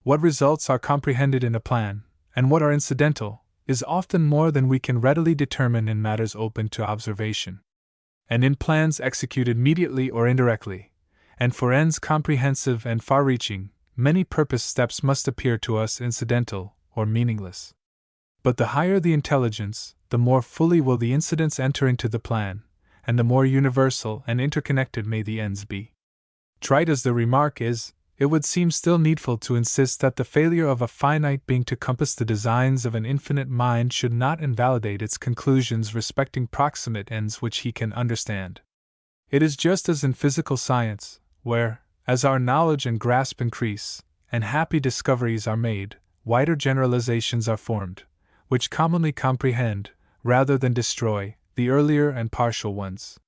S1: What results are comprehended in a plan, and what are incidental, is often more than we can readily determine in matters open to observation. And in plans executed immediately or indirectly, and for ends comprehensive and far-reaching, many purpose steps must appear to us incidental or meaningless. But the higher the intelligence, the more fully will the incidents enter into the plan, and the more universal and interconnected may the ends be. Trite as the remark is, it would seem still needful to insist that the failure of a finite being to compass the designs of an infinite mind should not invalidate its conclusions respecting proximate ends which he can understand. It is just as in physical science, where, as our knowledge and grasp increase, and happy discoveries are made, wider generalizations are formed, which commonly comprehend, rather than destroy, the earlier and partial ones.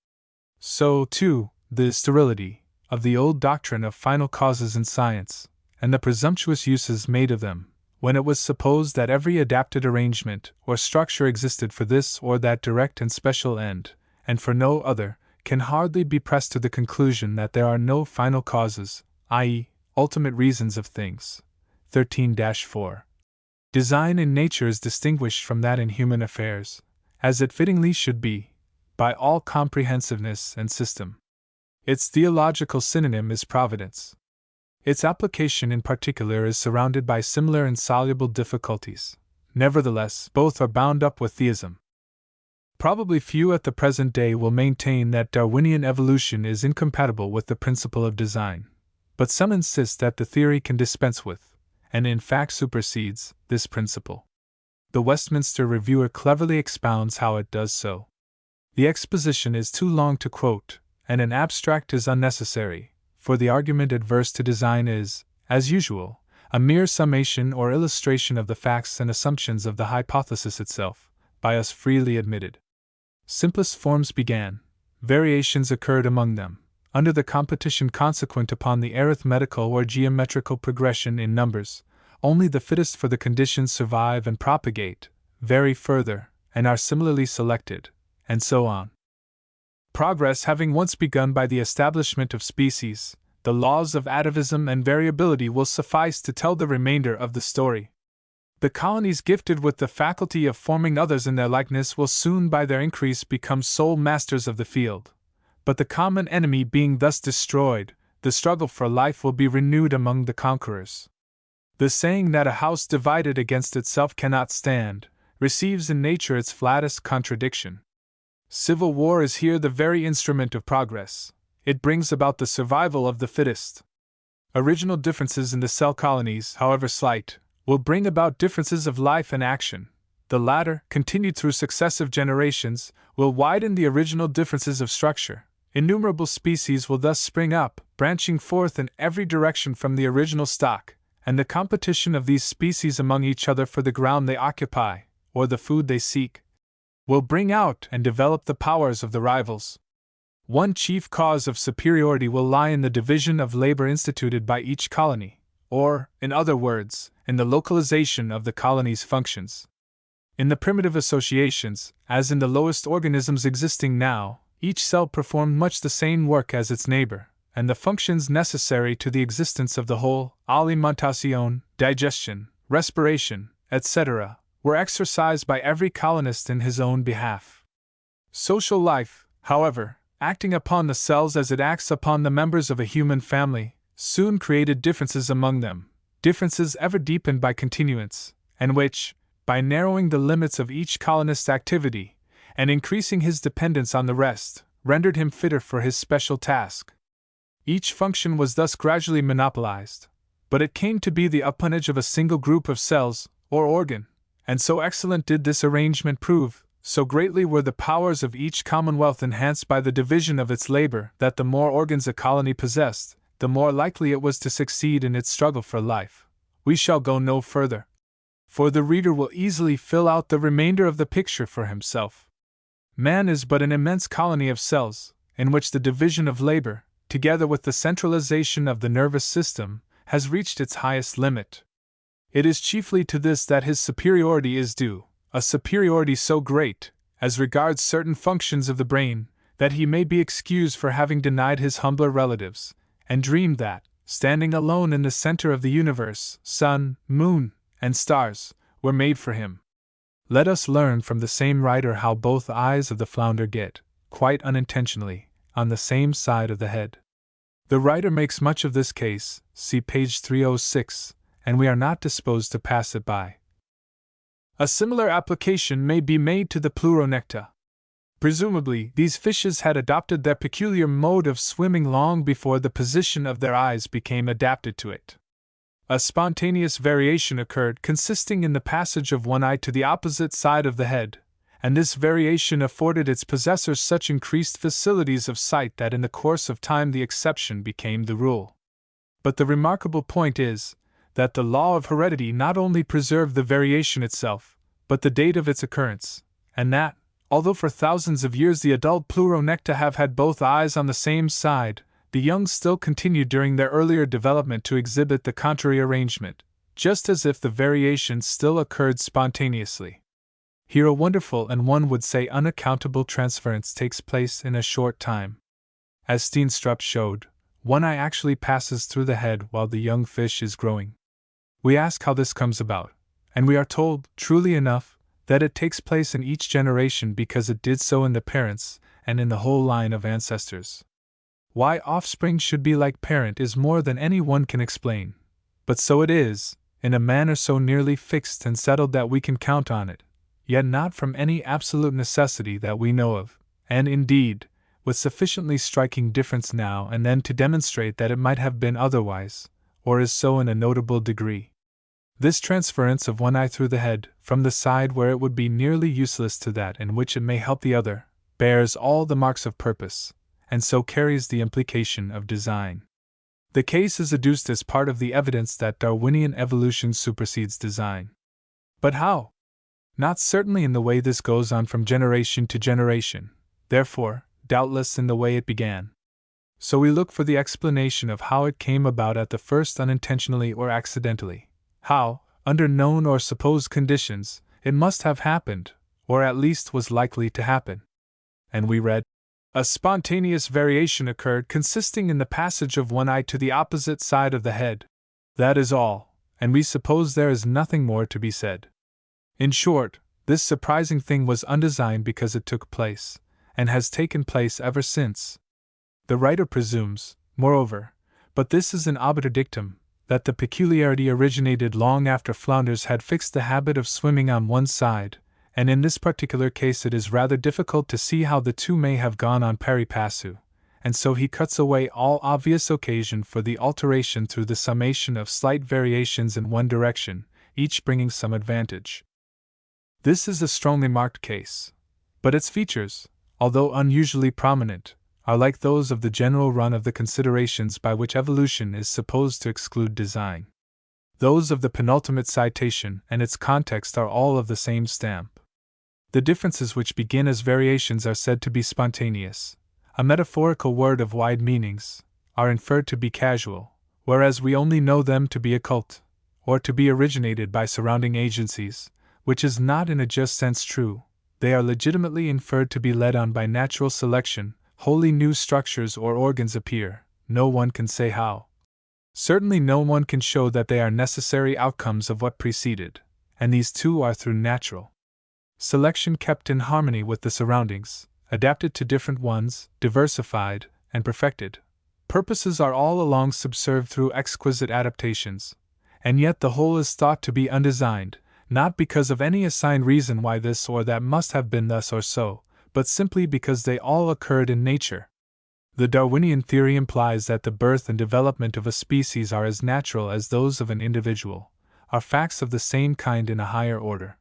S1: So, too, the sterility of the old doctrine of final causes in science, and the presumptuous uses made of them, when it was supposed that every adapted arrangement or structure existed for this or that direct and special end, and for no other, can hardly be pressed to the conclusion that there are no final causes, i.e., ultimate reasons of things. 13-4. Design in nature is distinguished from that in human affairs, as it fittingly should be, by all comprehensiveness and system. Its theological synonym is providence. Its application in particular is surrounded by similar insoluble difficulties. Nevertheless, both are bound up with theism. Probably few at the present day will maintain that Darwinian evolution is incompatible with the principle of design, but some insist that the theory can dispense with, and in fact supersedes, this principle. The Westminster Reviewer cleverly expounds how it does so. The exposition is too long to quote, and an abstract is unnecessary, for the argument adverse to design is, as usual, a mere summation or illustration of the facts and assumptions of the hypothesis itself, by us freely admitted. Simplest forms began, variations occurred among them, under the competition consequent upon the arithmetical or geometrical progression in numbers. Only the fittest for the conditions survive and propagate, vary further, and are similarly selected, and so on. Progress having once begun by the establishment of species, the laws of atavism and variability will suffice to tell the remainder of the story. The colonies gifted with the faculty of forming others in their likeness will soon by their increase become sole masters of the field. But the common enemy being thus destroyed, the struggle for life will be renewed among the conquerors. The saying that a house divided against itself cannot stand, receives in nature its flattest contradiction. Civil war is here the very instrument of progress. It brings about the survival of the fittest. Original differences in the cell colonies, however slight, will bring about differences of life and action. The latter, continued through successive generations, will widen the original differences of structure. Innumerable species will thus spring up, branching forth in every direction from the original stock, and the competition of these species among each other for the ground they occupy, or the food they seek, will bring out and develop the powers of the rivals. One chief cause of superiority will lie in the division of labor instituted by each colony, or, in other words, in the localization of the colony's functions. In the primitive associations, as in the lowest organisms existing now, each cell performed much the same work as its neighbor, and the functions necessary to the existence of the whole, alimentation, digestion, respiration, etc., were exercised by every colonist in his own behalf. Social life, however, acting upon the cells as it acts upon the members of a human family, soon created differences among them, differences ever deepened by continuance, and which, by narrowing the limits of each colonist's activity, and increasing his dependence on the rest, rendered him fitter for his special task. Each function was thus gradually monopolized, but it came to be the appanage of a single group of cells, or organ, and so excellent did this arrangement prove, so greatly were the powers of each commonwealth enhanced by the division of its labor, that the more organs a colony possessed, the more likely it was to succeed in its struggle for life. We shall go no further, for the reader will easily fill out the remainder of the picture for himself. Man is but an immense colony of cells, in which the division of labor, together with the centralization of the nervous system, has reached its highest limit. It is chiefly to this that his superiority is due, a superiority so great, as regards certain functions of the brain, that he may be excused for having denied his humbler relatives, and dreamed that, standing alone in the center of the universe, sun, moon, and stars were made for him. Let us learn from the same writer how both eyes of the flounder get, quite unintentionally, on the same side of the head. The writer makes much of this case, see page 306, and we are not disposed to pass it by. A similar application may be made to the Pleuronecta. Presumably, these fishes had adopted their peculiar mode of swimming long before the position of their eyes became adapted to it. A spontaneous variation occurred consisting in the passage of one eye to the opposite side of the head, and this variation afforded its possessors such increased facilities of sight that in the course of time the exception became the rule. But the remarkable point is, that the law of heredity not only preserved the variation itself, but the date of its occurrence, and that, although for thousands of years the adult Pleuronecta have had both eyes on the same side, the young still continued during their earlier development to exhibit the contrary arrangement, just as if the variation still occurred spontaneously. Here a wonderful and one would say unaccountable transference takes place in a short time. As Steenstrup showed, one eye actually passes through the head while the young fish is growing. We ask how this comes about, and we are told, truly enough, that it takes place in each generation because it did so in the parents and in the whole line of ancestors. Why offspring should be like parent is more than any one can explain, but so it is, in a manner so nearly fixed and settled that we can count on it. yet not from any absolute necessity that we know of, and indeed, with sufficiently striking difference now and then to demonstrate that it might have been otherwise, or is so in a notable degree. This transference of one eye through the head, from the side where it would be nearly useless to that in which it may help the other, bears all the marks of purpose, and so carries the implication of design. The case is adduced as part of the evidence that Darwinian evolution supersedes design. But how? Not certainly in the way this goes on from generation to generation, therefore, doubtless in the way it began. So we look for the explanation of how it came about at the first unintentionally or accidentally, how, under known or supposed conditions, it must have happened, or at least was likely to happen. And we read, a spontaneous variation occurred consisting in the passage of one eye to the opposite side of the head. That is all, and we suppose there is nothing more to be said. In short, this surprising thing was undesigned because it took place, and has taken place ever since. The writer presumes, moreover, but this is an obiter dictum, that the peculiarity originated long after Flounders had fixed the habit of swimming on one side, and in this particular case it is rather difficult to see how the two may have gone on pari passu, and so he cuts away all obvious occasion for the alteration through the summation of slight variations in one direction, each bringing some advantage. This is a strongly marked case, but its features, although unusually prominent, are like those of the general run of the considerations by which evolution is supposed to exclude design. Those of the penultimate citation and its context are all of the same stamp. The differences which begin as variations are said to be spontaneous, a metaphorical word of wide meanings, are inferred to be casual, whereas we only know them to be occult, or to be originated by surrounding agencies, which is not in a just sense true. They are legitimately inferred to be led on by natural selection. Wholly new structures or organs appear, no one can say how. Certainly no one can show that they are necessary outcomes of what preceded, and these too are through natural selection kept in harmony with the surroundings, adapted to different ones, diversified, and perfected. Purposes are all along subserved through exquisite adaptations, and yet the whole is thought to be undesigned, not because of any assigned reason why this or that must have been thus or so, but simply because they all occurred in nature. The Darwinian theory implies that the birth and development of a species are as natural as those of an individual, are facts of the same kind in a higher order.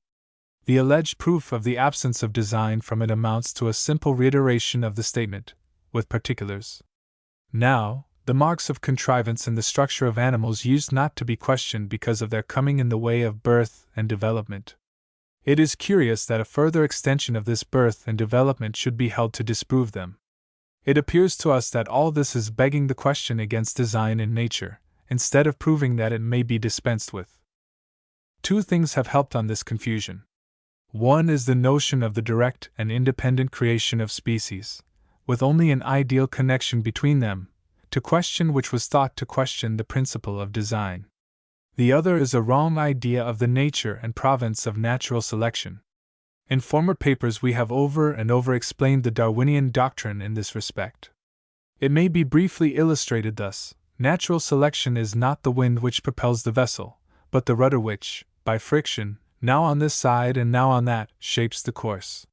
S1: The alleged proof of the absence of design from it amounts to a simple reiteration of the statement, with particulars. Now, the marks of contrivance in the structure of animals used not to be questioned because of their coming in the way of birth and development. It is curious that a further extension of this birth and development should be held to disprove them. It appears to us that all this is begging the question against design in nature, instead of proving that it may be dispensed with. Two things have helped on this confusion. One is the notion of the direct and independent creation of species, with only an ideal connection between them, to question which was thought to question the principle of design. The other is a wrong idea of the nature and province of natural selection. In former papers we have over and over explained the Darwinian doctrine in this respect. It may be briefly illustrated thus: natural selection is not the wind which propels the vessel, but the rudder which, by friction, now on this side and now on that, shapes the course.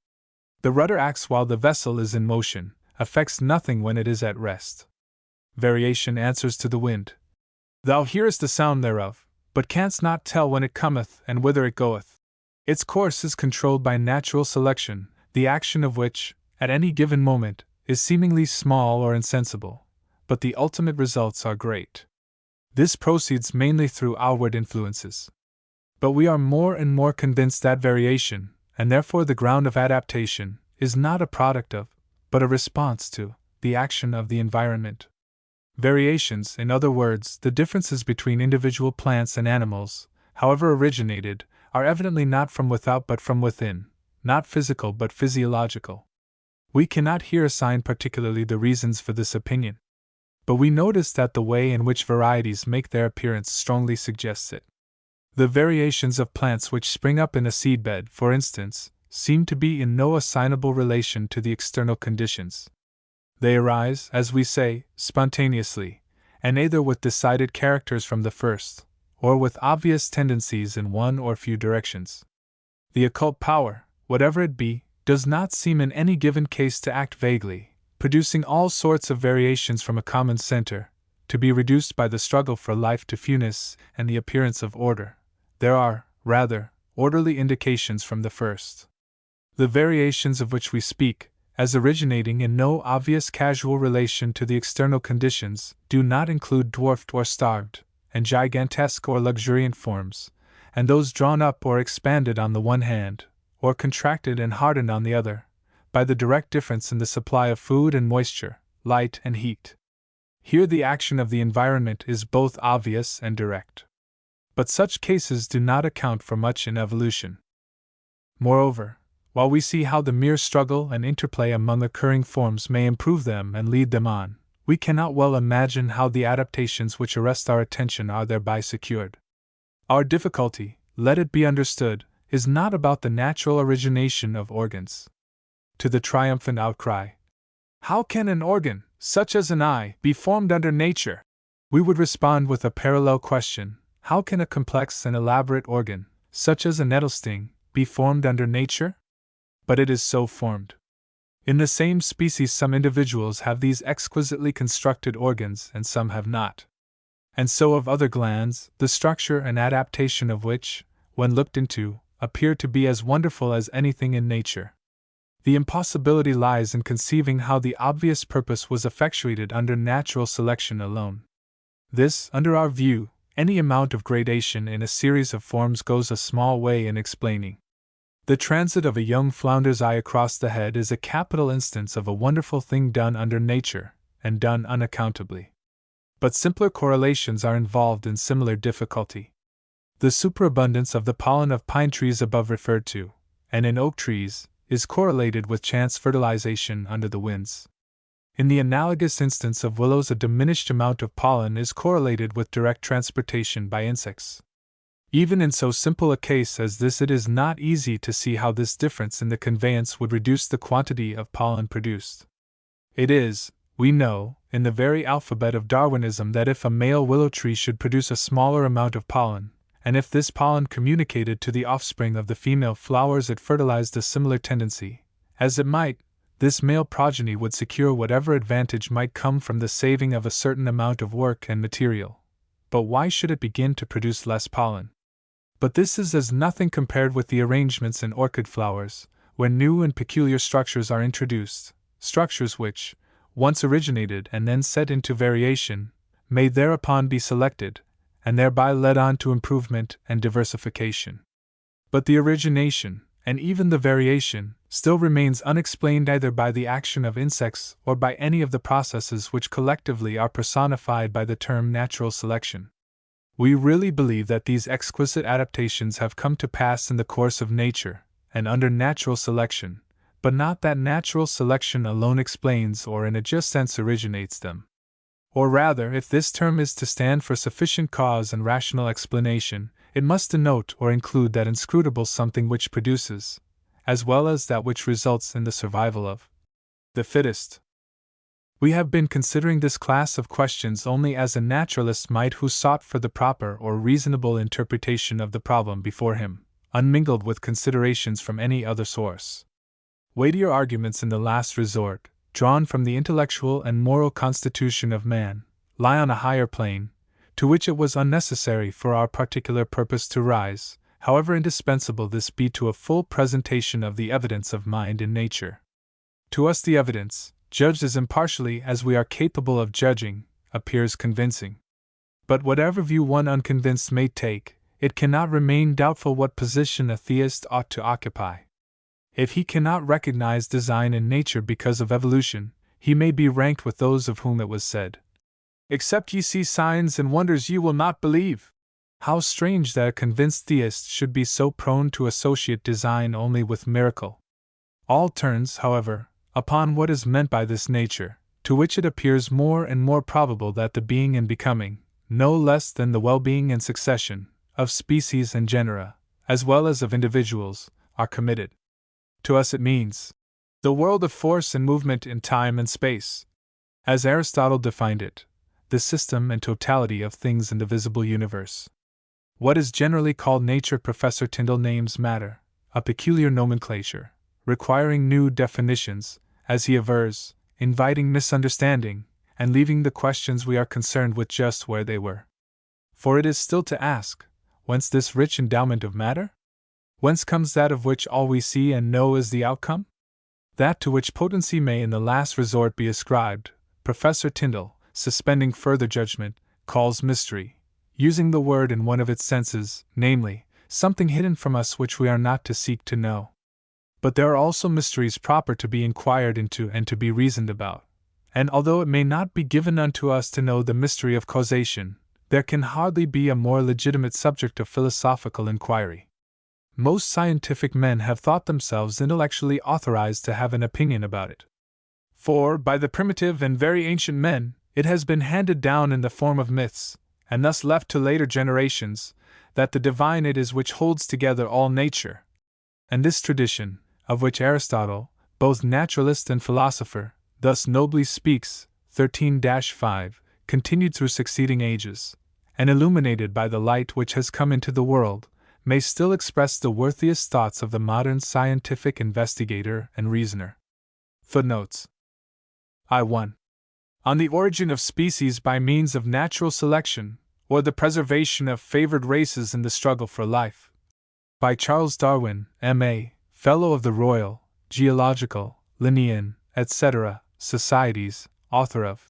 S1: The rudder acts while the vessel is in motion, affects nothing when it is at rest. Variation answers to the wind. Thou hearest the sound thereof, but canst not tell when it cometh and whither it goeth. Its course is controlled by natural selection, the action of which, at any given moment, is seemingly small or insensible, but the ultimate results are great. This proceeds mainly through outward influences. But we are more and more convinced that variation, and therefore the ground of adaptation, is not a product of, but a response to, the action of the environment. Variations, in other words, the differences between individual plants and animals, however originated, are evidently not from without but from within, not physical but physiological. We cannot here assign particularly the reasons for this opinion, but we notice that the way in which varieties make their appearance strongly suggests it. The variations of plants which spring up in a seedbed, for instance, seem to be in no assignable relation to the external conditions. They arise, as we say, spontaneously, and either with decided characters from the first, or with obvious tendencies in one or few directions. The occult power, whatever it be, does not seem in any given case to act vaguely, producing all sorts of variations from a common center, to be reduced by the struggle for life to fewness and the appearance of order. There are, rather, orderly indications from the first. The variations of which we speak, as originating in no obvious casual relation to the external conditions, do not include dwarfed or starved, and gigantesque or luxuriant forms, and those drawn up or expanded on the one hand, or contracted and hardened on the other, by the direct difference in the supply of food and moisture, light and heat. Here the action of the environment is both obvious and direct. But such cases do not account for much in evolution. Moreover, while we see how the mere struggle and interplay among occurring forms may improve them and lead them on, we cannot well imagine how the adaptations which arrest our attention are thereby secured. Our difficulty, let it be understood, is not about the natural origination of organs. To the triumphant outcry, "How can an organ, such as an eye, be formed under nature?" we would respond with a parallel question: how can a complex and elaborate organ, such as a nettle sting, be formed under nature? But it is so formed. In the same species, some individuals have these exquisitely constructed organs and some have not. And so of other glands, the structure and adaptation of which, when looked into, appear to be as wonderful as anything in nature. The impossibility lies in conceiving how the obvious purpose was effectuated under natural selection alone. This, under our view, any amount of gradation in a series of forms goes a small way in explaining. The transit of a young flounder's eye across the head is a capital instance of a wonderful thing done under nature, and done unaccountably. But simpler correlations are involved in similar difficulty. The superabundance of the pollen of pine trees above referred to, and in oak trees, is correlated with chance fertilization under the winds. In the analogous instance of willows, a diminished amount of pollen is correlated with direct transportation by insects. Even in so simple a case as this, it is not easy to see how this difference in the conveyance would reduce the quantity of pollen produced. It is, we know, in the very alphabet of Darwinism that if a male willow tree should produce a smaller amount of pollen, and if this pollen communicated to the offspring of the female flowers it fertilized a similar tendency, as it might, this male progeny would secure whatever advantage might come from the saving of a certain amount of work and material. But why should it begin to produce less pollen? But this is as nothing compared with the arrangements in orchid flowers, when new and peculiar structures are introduced, structures which, once originated and then set into variation, may thereupon be selected, and thereby led on to improvement and diversification. But the origination, and even the variation, still remains unexplained either by the action of insects or by any of the processes which collectively are personified by the term natural selection. We really believe that these exquisite adaptations have come to pass in the course of nature, and under natural selection, but not that natural selection alone explains or in a just sense originates them. Or rather, if this term is to stand for sufficient cause and rational explanation, it must denote or include that inscrutable something which produces, as well as that which results in the survival of the fittest. We have been considering this class of questions only as a naturalist might who sought for the proper or reasonable interpretation of the problem before him, unmingled with considerations from any other source. Weightier arguments in the last resort, drawn from the intellectual and moral constitution of man, lie on a higher plane, to which it was unnecessary for our particular purpose to rise, however indispensable this be to a full presentation of the evidence of mind in nature. To us the evidence, judged as impartially as we are capable of judging, appears convincing. But whatever view one unconvinced may take, it cannot remain doubtful what position a theist ought to occupy. If he cannot recognize design in nature because of evolution, he may be ranked with those of whom it was said, "Except ye see signs and wonders ye will not believe." How strange that a convinced theist should be so prone to associate design only with miracle. All turns, however, upon what is meant by this nature, to which it appears more and more probable that the being and becoming, no less than the well-being and succession, of species and genera, as well as of individuals, are committed. To us it means the world of force and movement in time and space. As Aristotle defined it, the system and totality of things in the visible universe. What is generally called nature, Professor Tyndall names matter, a peculiar nomenclature, requiring new definitions, as he avers, inviting misunderstanding, and leaving the questions we are concerned with just where they were. For it is still to ask, whence this rich endowment of matter? Whence comes that of which all we see and know is the outcome? That to which potency may in the last resort be ascribed, Professor Tyndall, suspending further judgment, calls mystery, using the word in one of its senses, namely, something hidden from us which we are not to seek to know. But there are also mysteries proper to be inquired into and to be reasoned about, and although it may not be given unto us to know the mystery of causation, there can hardly be a more legitimate subject of philosophical inquiry. Most scientific men have thought themselves intellectually authorized to have an opinion about it. For, by the primitive and very ancient men, it has been handed down in the form of myths, and thus left to later generations, that the divine it is which holds together all nature. And this tradition, of which Aristotle, both naturalist and philosopher, thus nobly speaks, 13-5, continued through succeeding ages, and illuminated by the light which has come into the world, may still express the worthiest thoughts of the modern scientific investigator and reasoner. Footnotes. I.1. On the origin of species by means of natural selection, or the preservation of favored races in the struggle for life. By Charles Darwin, M.A., Fellow of the Royal, Geological, Linnean, etc., Societies, author of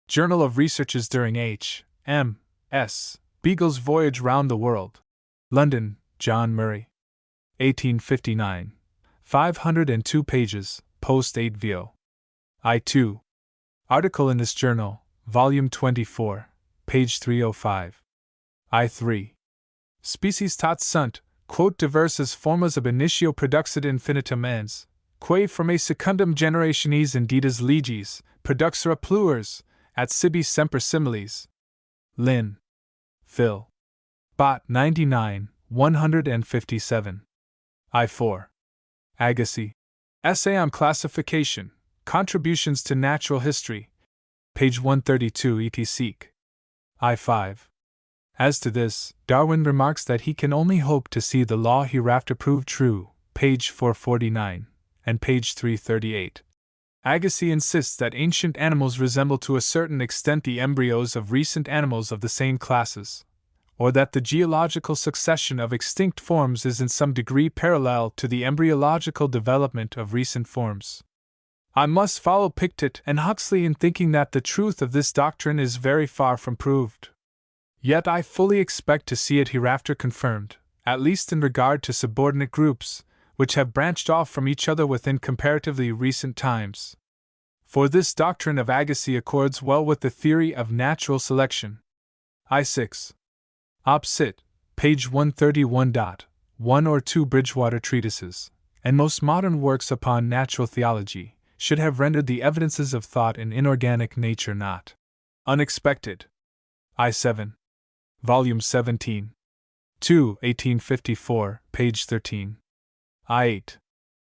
S1: Journal of Researches during H. M. S. Beagle's Voyage Round the World. London, John Murray. 1859. 502 pages, post 8 vo. I2. Article in this journal, volume 24, page 305. I3. Species tot sunt, quod diversas formas ab initio produxit infinitum ens, quae formae secundum generationis inditas legis, produxera pluers, at sibi semper similes. Linn. Phil. Bot 99, 157. I4. Agassiz. Essay on Classification, Contributions to Natural History, page 132 et seq. I5. As to this, Darwin remarks that he can only hope to see the law hereafter proved true, page 449, and page 338. Agassiz insists that ancient animals resemble to a certain extent the embryos of recent animals of the same classes, or that the geological succession of extinct forms is in some degree parallel to the embryological development of recent forms. I must follow Pictet and Huxley in thinking that the truth of this doctrine is very far from proved. Yet I fully expect to see it hereafter confirmed, at least in regard to subordinate groups, which have branched off from each other within comparatively recent times. For this doctrine of Agassiz accords well with the theory of natural selection. I6. Op. Cit., page 131. 1 or 2 Bridgewater treatises, and most modern works upon natural theology, should have rendered the evidences of thought in inorganic nature not unexpected. I7. Volume 17. 2, 1854, page 13. I8.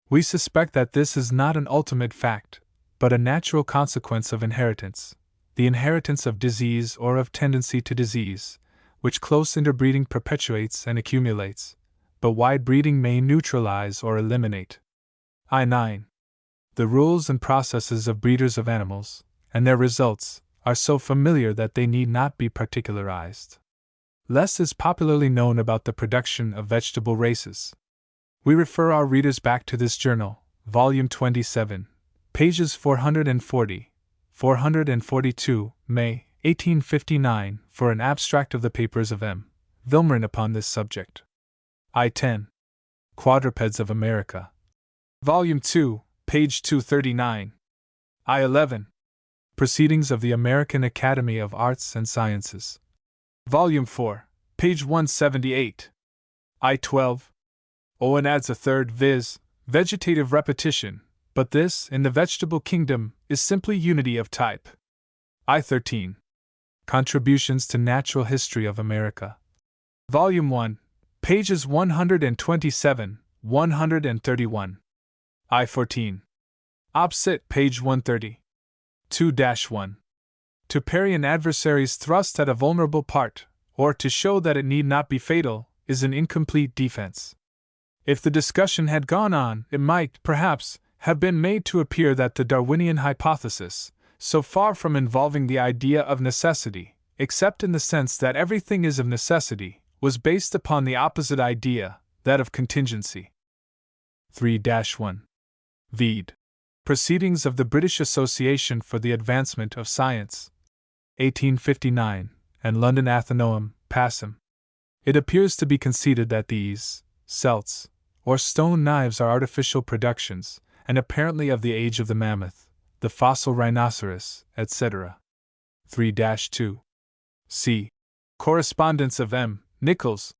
S1: We suspect that this is not an ultimate fact, but a natural consequence of inheritance, the inheritance of disease or of tendency to disease, which close interbreeding perpetuates and accumulates, but wide breeding may neutralize or eliminate. I9. The rules and processes of breeders of animals, and their results, are so familiar that they need not be particularized. Less is popularly known about the production of vegetable races. We refer our readers back to this journal, volume 27, pages 440, 442, May, 1859, for an abstract of the papers of M. Vilmorin upon this subject. I10. Quadrupeds of America. Volume 2, page 239. I11. Proceedings of the American Academy of Arts and Sciences. Volume 4, page 178. I12. Owen adds a third, viz., vegetative repetition, but this, in the vegetable kingdom, is simply unity of type. I13. Contributions to Natural History of America. Volume 1, pages 127, 131. I14. Op. Cit., page 130. 2-1. To parry an adversary's thrust at a vulnerable part, or to show that it need not be fatal, is an incomplete defense. If the discussion had gone on, it might, perhaps, have been made to appear that the Darwinian hypothesis, so far from involving the idea of necessity, except in the sense that everything is of necessity, was based upon the opposite idea, that of contingency. 3-1. Vide. Proceedings of the British Association for the Advancement of Science, 1859, and London Athenaeum, Passum. It appears to be conceded that these celts, or stone knives, are artificial productions, and apparently of the age of the mammoth, the fossil rhinoceros, etc. 3-2. C. Correspondence of M. Nichols,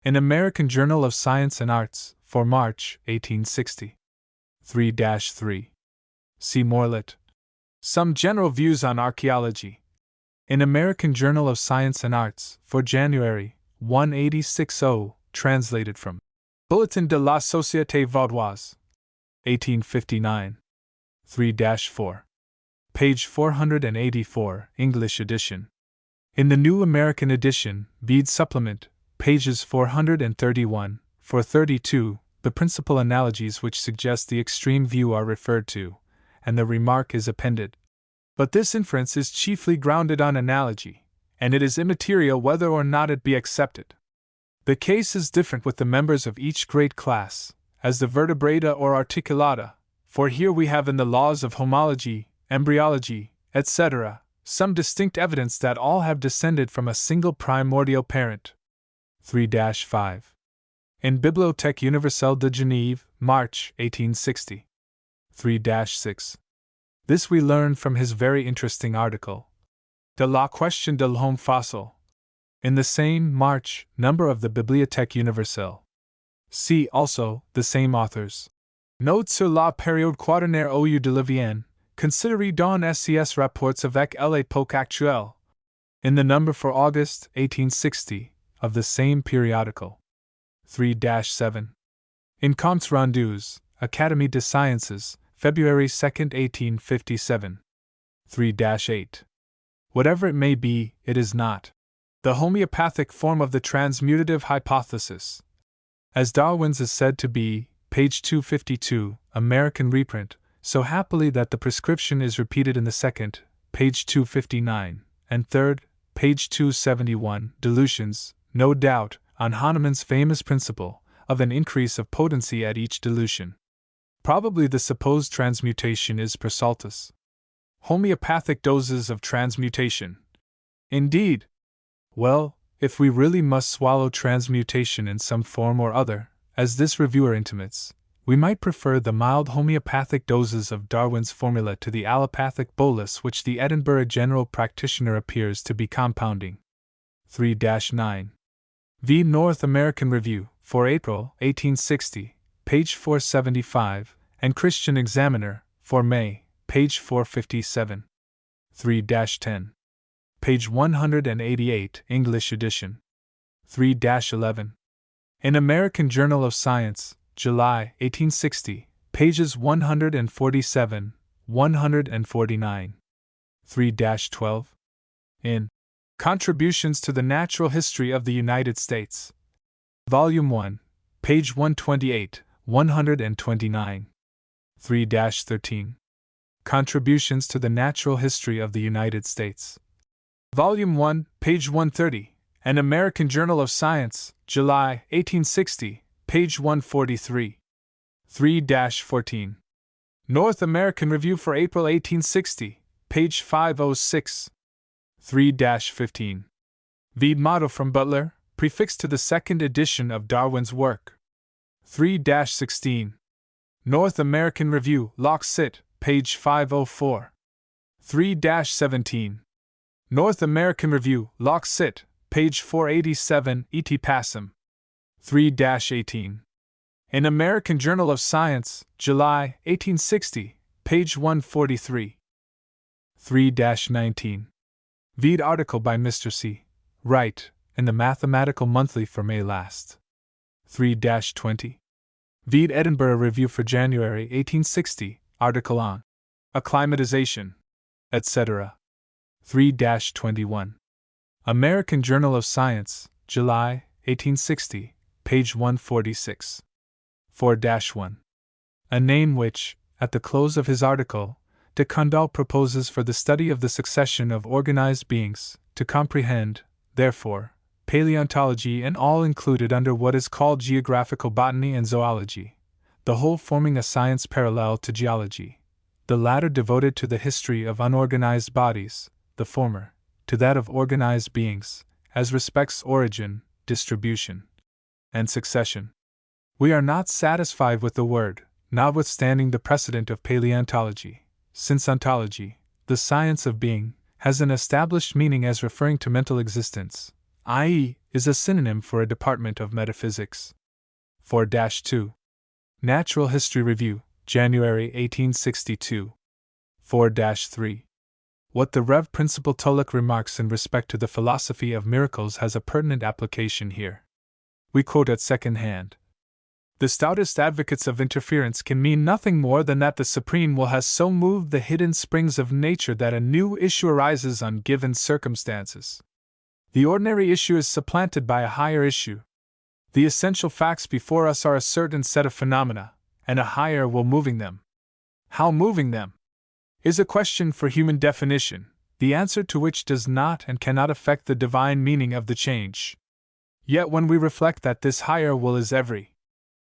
S1: in American Journal of Science and Arts, for March, 1860. 3-3. C. Morlett. Some General Views on Archaeology, in American Journal of Science and Arts, for January, 1860, translated from Bulletin de la Société Vaudoise, 1859. 3-4. Page 484, English edition. In the New American Edition, Bede Supplement, pages 431, 432, the principal analogies which suggest the extreme view are referred to, and the remark is appended. But this inference is chiefly grounded on analogy, and it is immaterial whether or not it be accepted. The case is different with the members of each great class, as the vertebrata or articulata, for here we have in the laws of homology, embryology, etc., some distinct evidence that all have descended from a single primordial parent. 3-5. In Bibliothèque Universelle de Genève, March, 1860. 3-6. This we learn from his very interesting article, De la question de l'homme fossile, in the same March number of the Bibliothèque Universelle. See also the same authors. Note sur la période quaternaire au de Livienne, considéré dans SCS rapports avec l'époque actuelle, in the number for August, 1860, of the same periodical. 3-7. In Comptes Rendus, Académie des Sciences, February 2, 1857. 3-8. Whatever it may be, it is not the homeopathic form of the transmutative hypothesis, as Darwin's is said to be, page 252, American reprint, so happily that the prescription is repeated in the second, page 259, and third, page 271, dilutions, no doubt, on Hahnemann's famous principle of an increase of potency at each dilution. Probably the supposed transmutation is per saltus. Homeopathic doses of transmutation. Indeed. Well, if we really must swallow transmutation in some form or other, as this reviewer intimates, we might prefer the mild homeopathic doses of Darwin's formula to the allopathic bolus which the Edinburgh general practitioner appears to be compounding. 3-9. V. North American Review, for April, 1860, page 475, and Christian Examiner, for May, page 457. 3-10. Page 188, English edition. 3-11. In American Journal of Science, July, 1860, pages 147, 149. 3-12. In Contributions to the Natural History of the United States, Volume 1, page 128, 129. 3-13. Contributions to the Natural History of the United States, Volume 1, page 130, and American Journal of Science, July, 1860, page 143. 3-14. North American Review for April 1860, page 506. 3-15. Vide motto from Butler, prefixed to the second edition of Darwin's work. 3-16. North American Review, Lock Sit, page 504. 3-17. North American Review, Lock Sit, page 487, et Passum. 3-18. In American Journal of Science, July, 1860, page 143. 3-19. Vide article by Mr. C. Wright, in the Mathematical Monthly for May last. 3-20. Vide Edinburgh Review for January, 1860, article on acclimatization, etc. 3-21. American Journal of Science, July, 1860, page 146. 4-1. A name which, at the close of his article, de Candolle proposes for the study of the succession of organized beings, to comprehend, therefore, paleontology and all included under what is called geographical botany and zoology, the whole forming a science parallel to geology, the latter devoted to the history of unorganized bodies, the former, to that of organized beings, as respects origin, distribution, and succession. We are not satisfied with the word, notwithstanding the precedent of paleontology, since ontology, the science of being, has an established meaning as referring to mental existence, i.e., is a synonym for a department of metaphysics. 4-2. Natural History Review, January 1862. 4-3. What the Rev. Principal Tulloch remarks in respect to the philosophy of miracles has a pertinent application here. We quote at second hand. The stoutest advocates of interference can mean nothing more than that the Supreme Will has so moved the hidden springs of nature that a new issue arises on given circumstances. The ordinary issue is supplanted by a higher issue. The essential facts before us are a certain set of phenomena, and a higher will moving them. How moving them? Is a question for human definition, the answer to which does not and cannot affect the divine meaning of the change. Yet when we reflect that this higher will is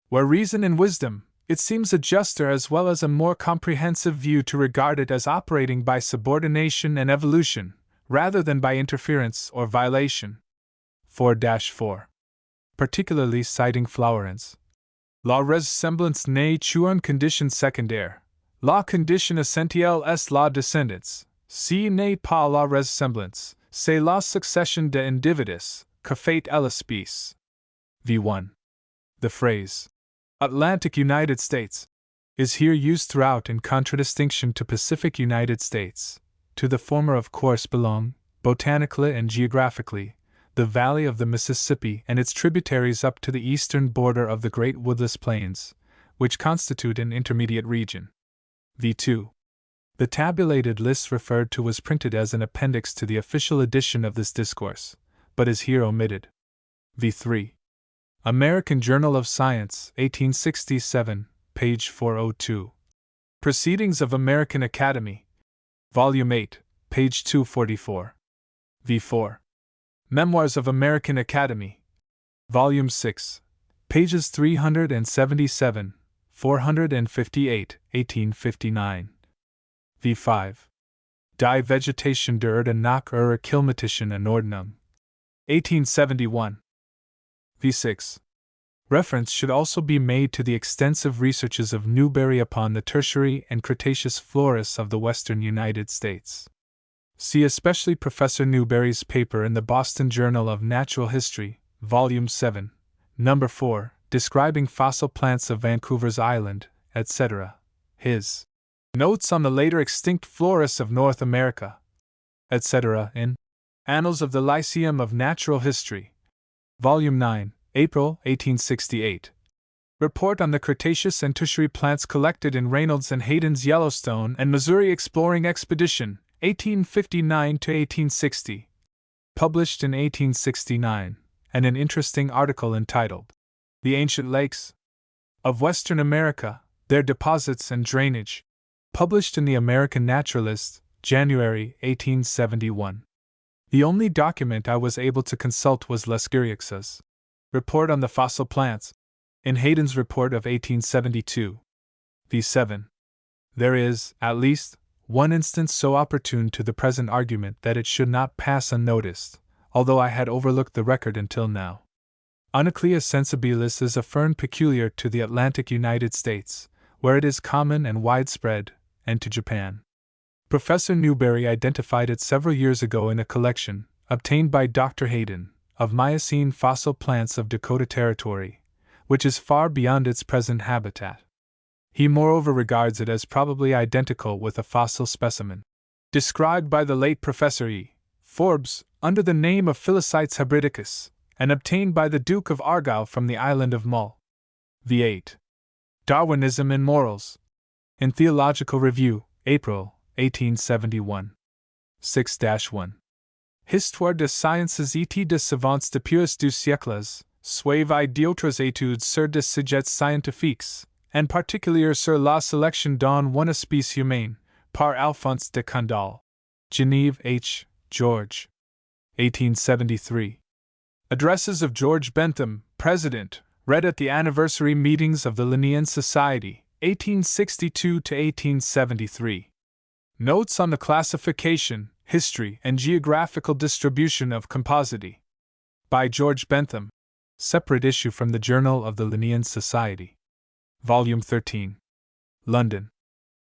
S1: where reason and wisdom, it seems a juster as well as a more comprehensive view to regard it as operating by subordination and evolution, rather than by interference or violation. 4-4. Particularly citing Flourens. La ressemblance n'est condition secondaire. La condition essentielle est la descendance. Si n'est pas la ressemblance, c'est la succession de individus, que fait l'espèce. V1. The phrase, Atlantic United States, is here used throughout in contradistinction to Pacific United States. To the former, of course, belong, botanically and geographically, the valley of the Mississippi and its tributaries up to the eastern border of the great woodless plains, which constitute an intermediate region. V2. The tabulated list referred to was printed as an appendix to the official edition of this discourse, but is here omitted. V3. American Journal of Science, 1867, page 402. Proceedings of American Academy, Volume 8, page 244. V4. Memoirs of American Academy, Volume 6, pages 377, 458, 1859. V5. Die Vegetation der Erde nach ihrer klimatischen Anordnung, 1871. V6. Reference should also be made to the extensive researches of Newberry upon the Tertiary and Cretaceous floras of the western United States. See especially Professor Newberry's paper in the Boston Journal of Natural History, Volume 7, Number 4, describing fossil plants of Vancouver's Island, etc., his Notes on the later extinct floras of North America, etc., in Annals of the Lyceum of Natural History, Volume 9, April 1868. Report on the Cretaceous and Tertiary plants collected in Reynolds and Hayden's Yellowstone and Missouri Exploring Expedition, 1859–1860. Published in 1869, and an interesting article entitled, The Ancient Lakes of Western America, Their Deposits and Drainage, published in the American Naturalist, January 1871. The only document I was able to consult was Lescuriax's Report on the Fossil Plants, in Hayden's report of 1872. V7. There is, at least, one instance so opportune to the present argument that it should not pass unnoticed, although I had overlooked the record until now. Onoclea sensibilis is a fern peculiar to the Atlantic United States, where it is common and widespread, and to Japan. Professor Newberry identified it several years ago in a collection, obtained by Dr. Hayden, of Miocene fossil plants of Dakota Territory, which is far beyond its present habitat. He moreover regards it as probably identical with a fossil specimen, described by the late Professor E. Forbes, under the name of Phyllosites hybridicus, and obtained by the Duke of Argyll from the island of Mull. V8. Darwinism and Morals. In Theological Review, April, 1871. 6-1. Histoire des sciences et des savants depuis du siècles, suivi d'autres études sur des sujets scientifiques, en particulier sur la sélection dans une espèce humaine, par Alphonse de Candolle. Genève H. George. 1873. Addresses of George Bentham, President, read at the anniversary meetings of the Linnean Society, 1862 to 1873. Notes on the classification, history, and geographical distribution of compositae. By George Bentham. Separate issue from the Journal of the Linnean Society. Volume 13. London.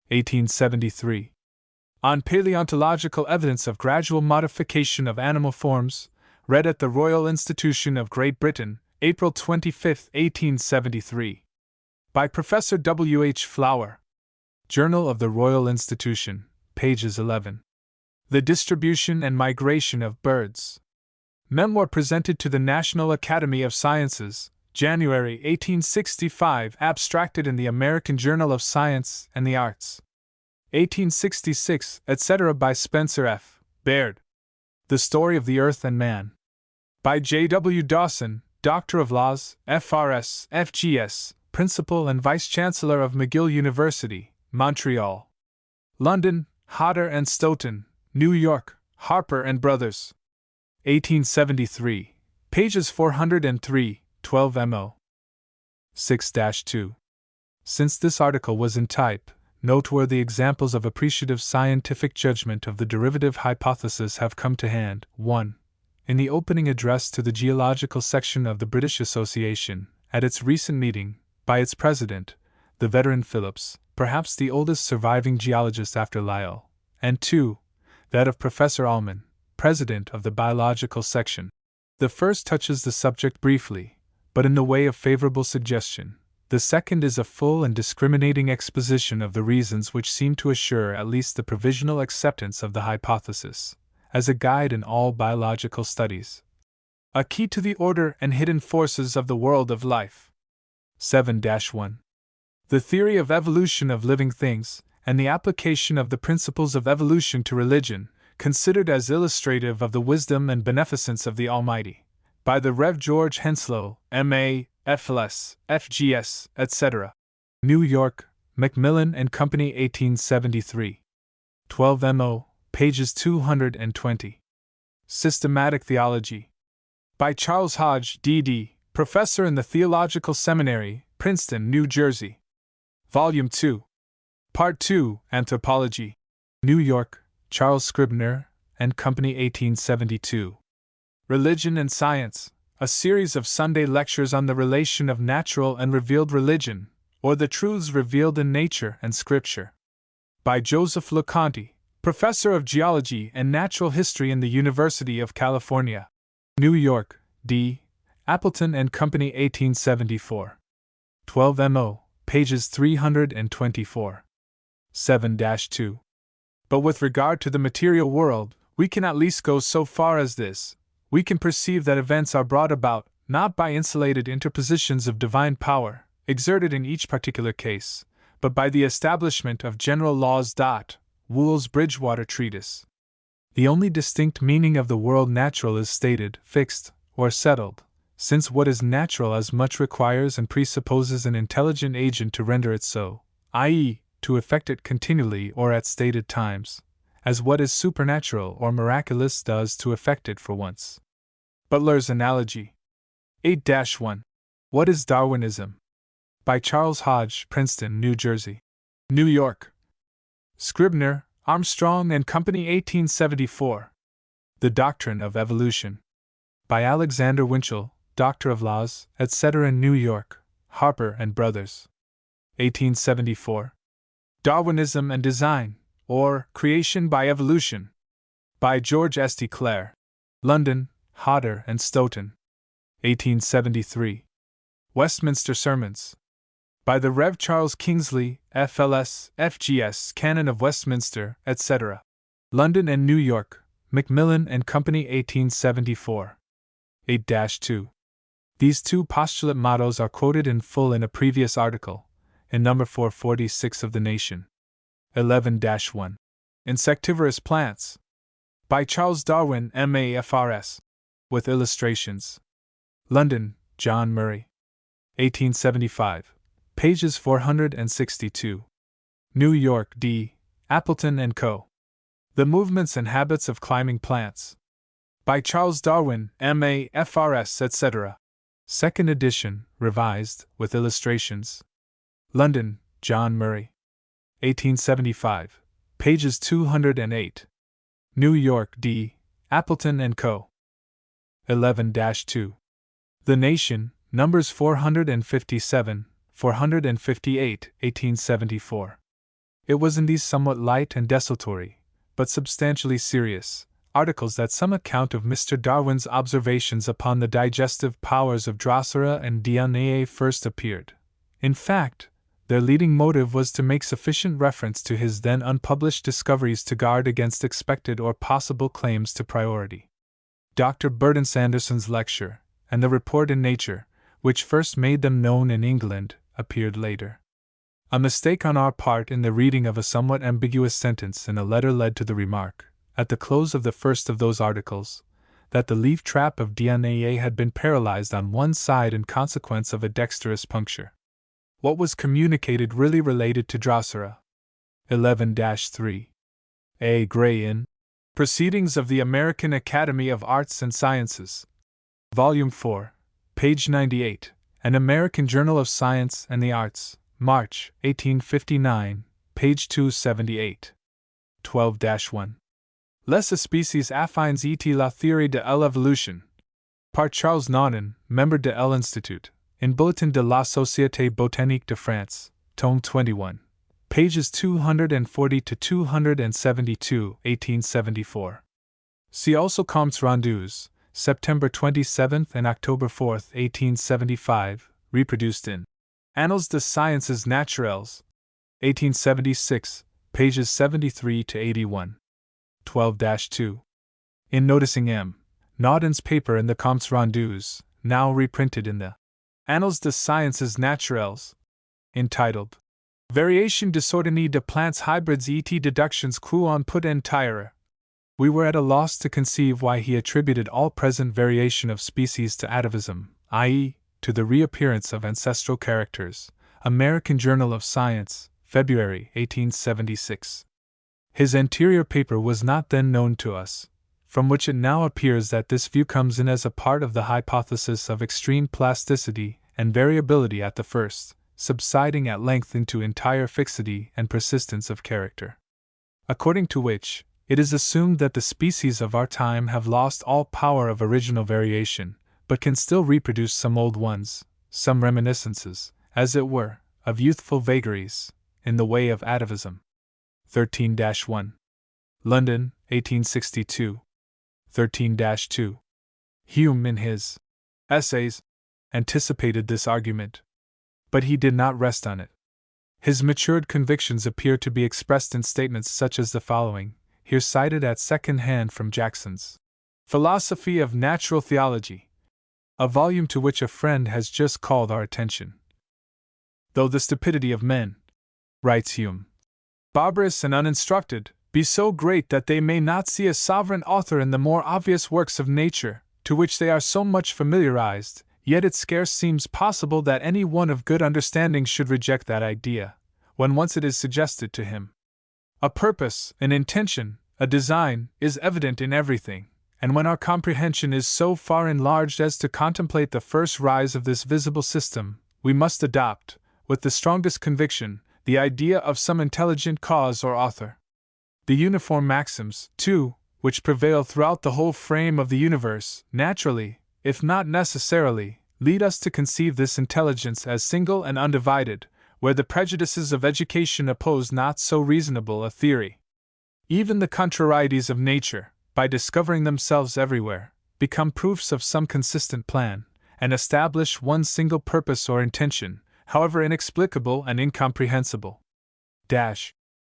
S1: 1873. On Paleontological Evidence of Gradual Modification of Animal Forms, read at the Royal Institution of Great Britain, April 25, 1873. By Professor W. H. Flower. Journal of the Royal Institution, pages 11. The Distribution and Migration of Birds. Memoir presented to the National Academy of Sciences, January 1865, abstracted in the American Journal of Science and the Arts. 1866, etc. by Spencer F. Baird. The Story of the Earth and Man. By J. W. Dawson, Doctor of Laws, FRS, FGS, Principal and Vice-Chancellor of McGill University, Montreal. London, Hodder and Stoughton, New York, Harper and Brothers. 1873, pages 403, 12 mo. 6-2. Since this article was in type, noteworthy examples of appreciative scientific judgment of the derivative hypothesis have come to hand. 1. In the opening address to the Geological Section of the British Association, at its recent meeting, by its president, the veteran Phillips, perhaps the oldest surviving geologist after Lyell, and 2. That of Professor Ullman, president of the Biological Section. The first touches the subject briefly, but in the way of favorable suggestion. The second is a full and discriminating exposition of the reasons which seem to assure at least the provisional acceptance of the hypothesis, as a guide in all biological studies. A key to the order and hidden forces of the world of life. 7-1. The theory of evolution of living things, and the application of the principles of evolution to religion, considered as illustrative of the wisdom and beneficence of the Almighty. By the Rev. George Henslow, M.A., FLS, FGS, etc. New York, Macmillan and Company, 1873. 12 mo, pages 220. Systematic Theology. By Charles Hodge, D.D., Professor in the Theological Seminary, Princeton, New Jersey. Volume 2. Part 2, Anthropology. New York, Charles Scribner and Company, 1872. Religion and Science, a series of Sunday lectures on the relation of natural and revealed religion, or the truths revealed in nature and scripture. By Joseph LeConte, Professor of Geology and Natural History in the University of California. New York, D. Appleton and Company, 1874. 12 mo, pages 324. 7-2. But with regard to the material world, we can at least go so far as this. We can perceive that events are brought about, not by insulated interpositions of divine power, exerted in each particular case, but by the establishment of general laws. Wool's Bridgewater Treatise. The only distinct meaning of the world natural is stated, fixed, or settled, since what is natural as much requires and presupposes an intelligent agent to render it so, i.e., to effect it continually or at stated times, as what is supernatural or miraculous does to effect it for once. Butler's Analogy. 8-1. What is Darwinism? By Charles Hodge, Princeton, New Jersey. New York. Scribner, Armstrong and Company, 1874. The Doctrine of Evolution. By Alexander Winchell, Doctor of Laws, etc. New York, Harper and Brothers. 1874. Darwinism and Design, or Creation by Evolution. By George S. T. Clare. London, Hodder and Stoughton. 1873. Westminster Sermons. By the Rev. Charles Kingsley, FLS, FGS, Canon of Westminster, etc. London and New York, Macmillan and Company, 1874. 8-2. These two postulate mottos are quoted in full in a previous article, in number 446 of The Nation. 11-1. Insectivorous Plants. By Charles Darwin, M.A. FRS. With illustrations. London, John Murray. 1875. Pages 462. New York, D. Appleton and Co. The Movements and Habits of Climbing Plants. By Charles Darwin, M.A., F.R.S., etc. Second edition, revised, with illustrations. London, John Murray. 1875. Pages 208. New York, D. Appleton and Co. 11-2. The Nation, numbers 457, 458, 1874. It was in these somewhat light and desultory, but substantially serious, articles that some account of Mr. Darwin's observations upon the digestive powers of Drosera and Darwinia first appeared. In fact, their leading motive was to make sufficient reference to his then unpublished discoveries to guard against expected or possible claims to priority. Dr. Burton Sanderson's lecture, and the report in Nature, which first made them known in England, appeared later. A mistake on our part in the reading of a somewhat ambiguous sentence in a letter led to the remark, at the close of the first of those articles, that the leaf trap of Darwinia had been paralyzed on one side in consequence of a dexterous puncture. What was communicated really related to Drosera. 11-3. A. Gray in Proceedings of the American Academy of Arts and Sciences. Volume 4, page 98, An American Journal of Science and the Arts, March, 1859, page 278. 12-1. Les Species Affines et la Théorie de l'Évolution. Par Charles Naudin, member de l'Institut, in Bulletin de la Société Botanique de France, tome 21, pages 240 to 272, 1874. See also Comptes Rendus, September 27 and October 4, 1875, reproduced in Annales des Sciences Naturelles, 1876, pages 73 to 81. 12-2. In noticing M. Naudin's paper in the Comptes Rendus, now reprinted in the Annales des Sciences Naturelles, entitled Variation disordonnée de plantes hybrides et deductions qu'on peut en tirer, we were at a loss to conceive why he attributed all present variation of species to atavism, i.e., to the reappearance of ancestral characters. American Journal of Science, February 1876. His anterior paper was not then known to us, from which it now appears that this view comes in as a part of the hypothesis of extreme plasticity and variability at the first, subsiding at length into entire fixity and persistence of character. According to which, it is assumed that the species of our time have lost all power of original variation, but can still reproduce some old ones, some reminiscences, as it were, of youthful vagaries, in the way of atavism. 13-1. London, 1862. 13-2. Hume, in his Essays, anticipated this argument. But he did not rest on it. His matured convictions appear to be expressed in statements such as the following, here cited at second hand from Jackson's Philosophy of Natural Theology, a volume to which a friend has just called our attention. Though the stupidity of men, writes Hume, barbarous and uninstructed, be so great that they may not see a sovereign author in the more obvious works of nature, to which they are so much familiarized, yet it scarce seems possible that any one of good understanding should reject that idea, when once it is suggested to him. A purpose, an intention, a design, is evident in everything, and when our comprehension is so far enlarged as to contemplate the first rise of this visible system, we must adopt, with the strongest conviction, the idea of some intelligent cause or author. The uniform maxims, too, which prevail throughout the whole frame of the universe, naturally, if not necessarily, lead us to conceive this intelligence as single and undivided, where the prejudices of education oppose not so reasonable a theory. Even the contrarieties of nature, by discovering themselves everywhere, become proofs of some consistent plan, and establish one single purpose or intention, however inexplicable and incomprehensible.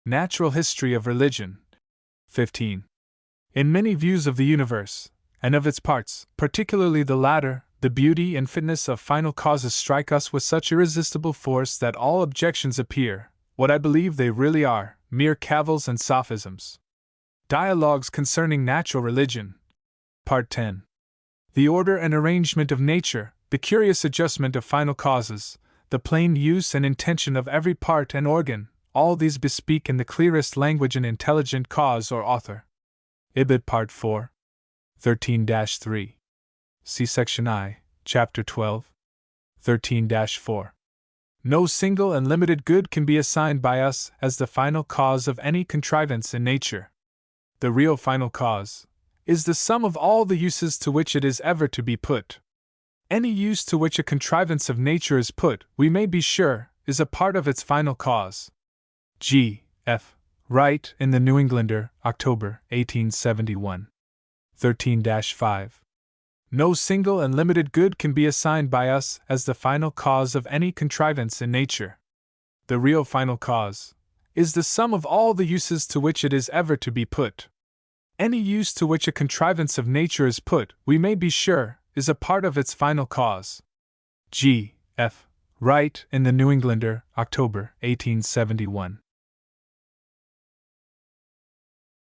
S1: Natural History of Religion. 15. In many views of the universe, and of its parts, particularly the latter, the beauty and fitness of final causes strike us with such irresistible force that all objections appear, what I believe they really are, mere cavils and sophisms. Dialogues Concerning Natural Religion. Part 10. The Order and Arrangement of Nature, the curious adjustment of final causes, the plain use and intention of every part and organ, all these bespeak in the clearest language an intelligent cause or author. Ibid Part 4. 13-3. See Section I, Chapter 12. 13-4. No single and limited good can be assigned by us as the final cause of any contrivance in nature. The real final cause is the sum of all the uses to which it is ever to be put. Any use to which a contrivance of nature is put, we may be sure, is a part of its final cause. G. F. Wright in the New Englander, October, 1871. 13-5. No single and limited good can be assigned by us as the final cause of any contrivance in nature. The real final cause is the sum of all the uses to which it is ever to be put. Any use to which a contrivance of nature is put, we may be sure, is a part of its final cause. G. F. Wright in the New Englander, October, 1871.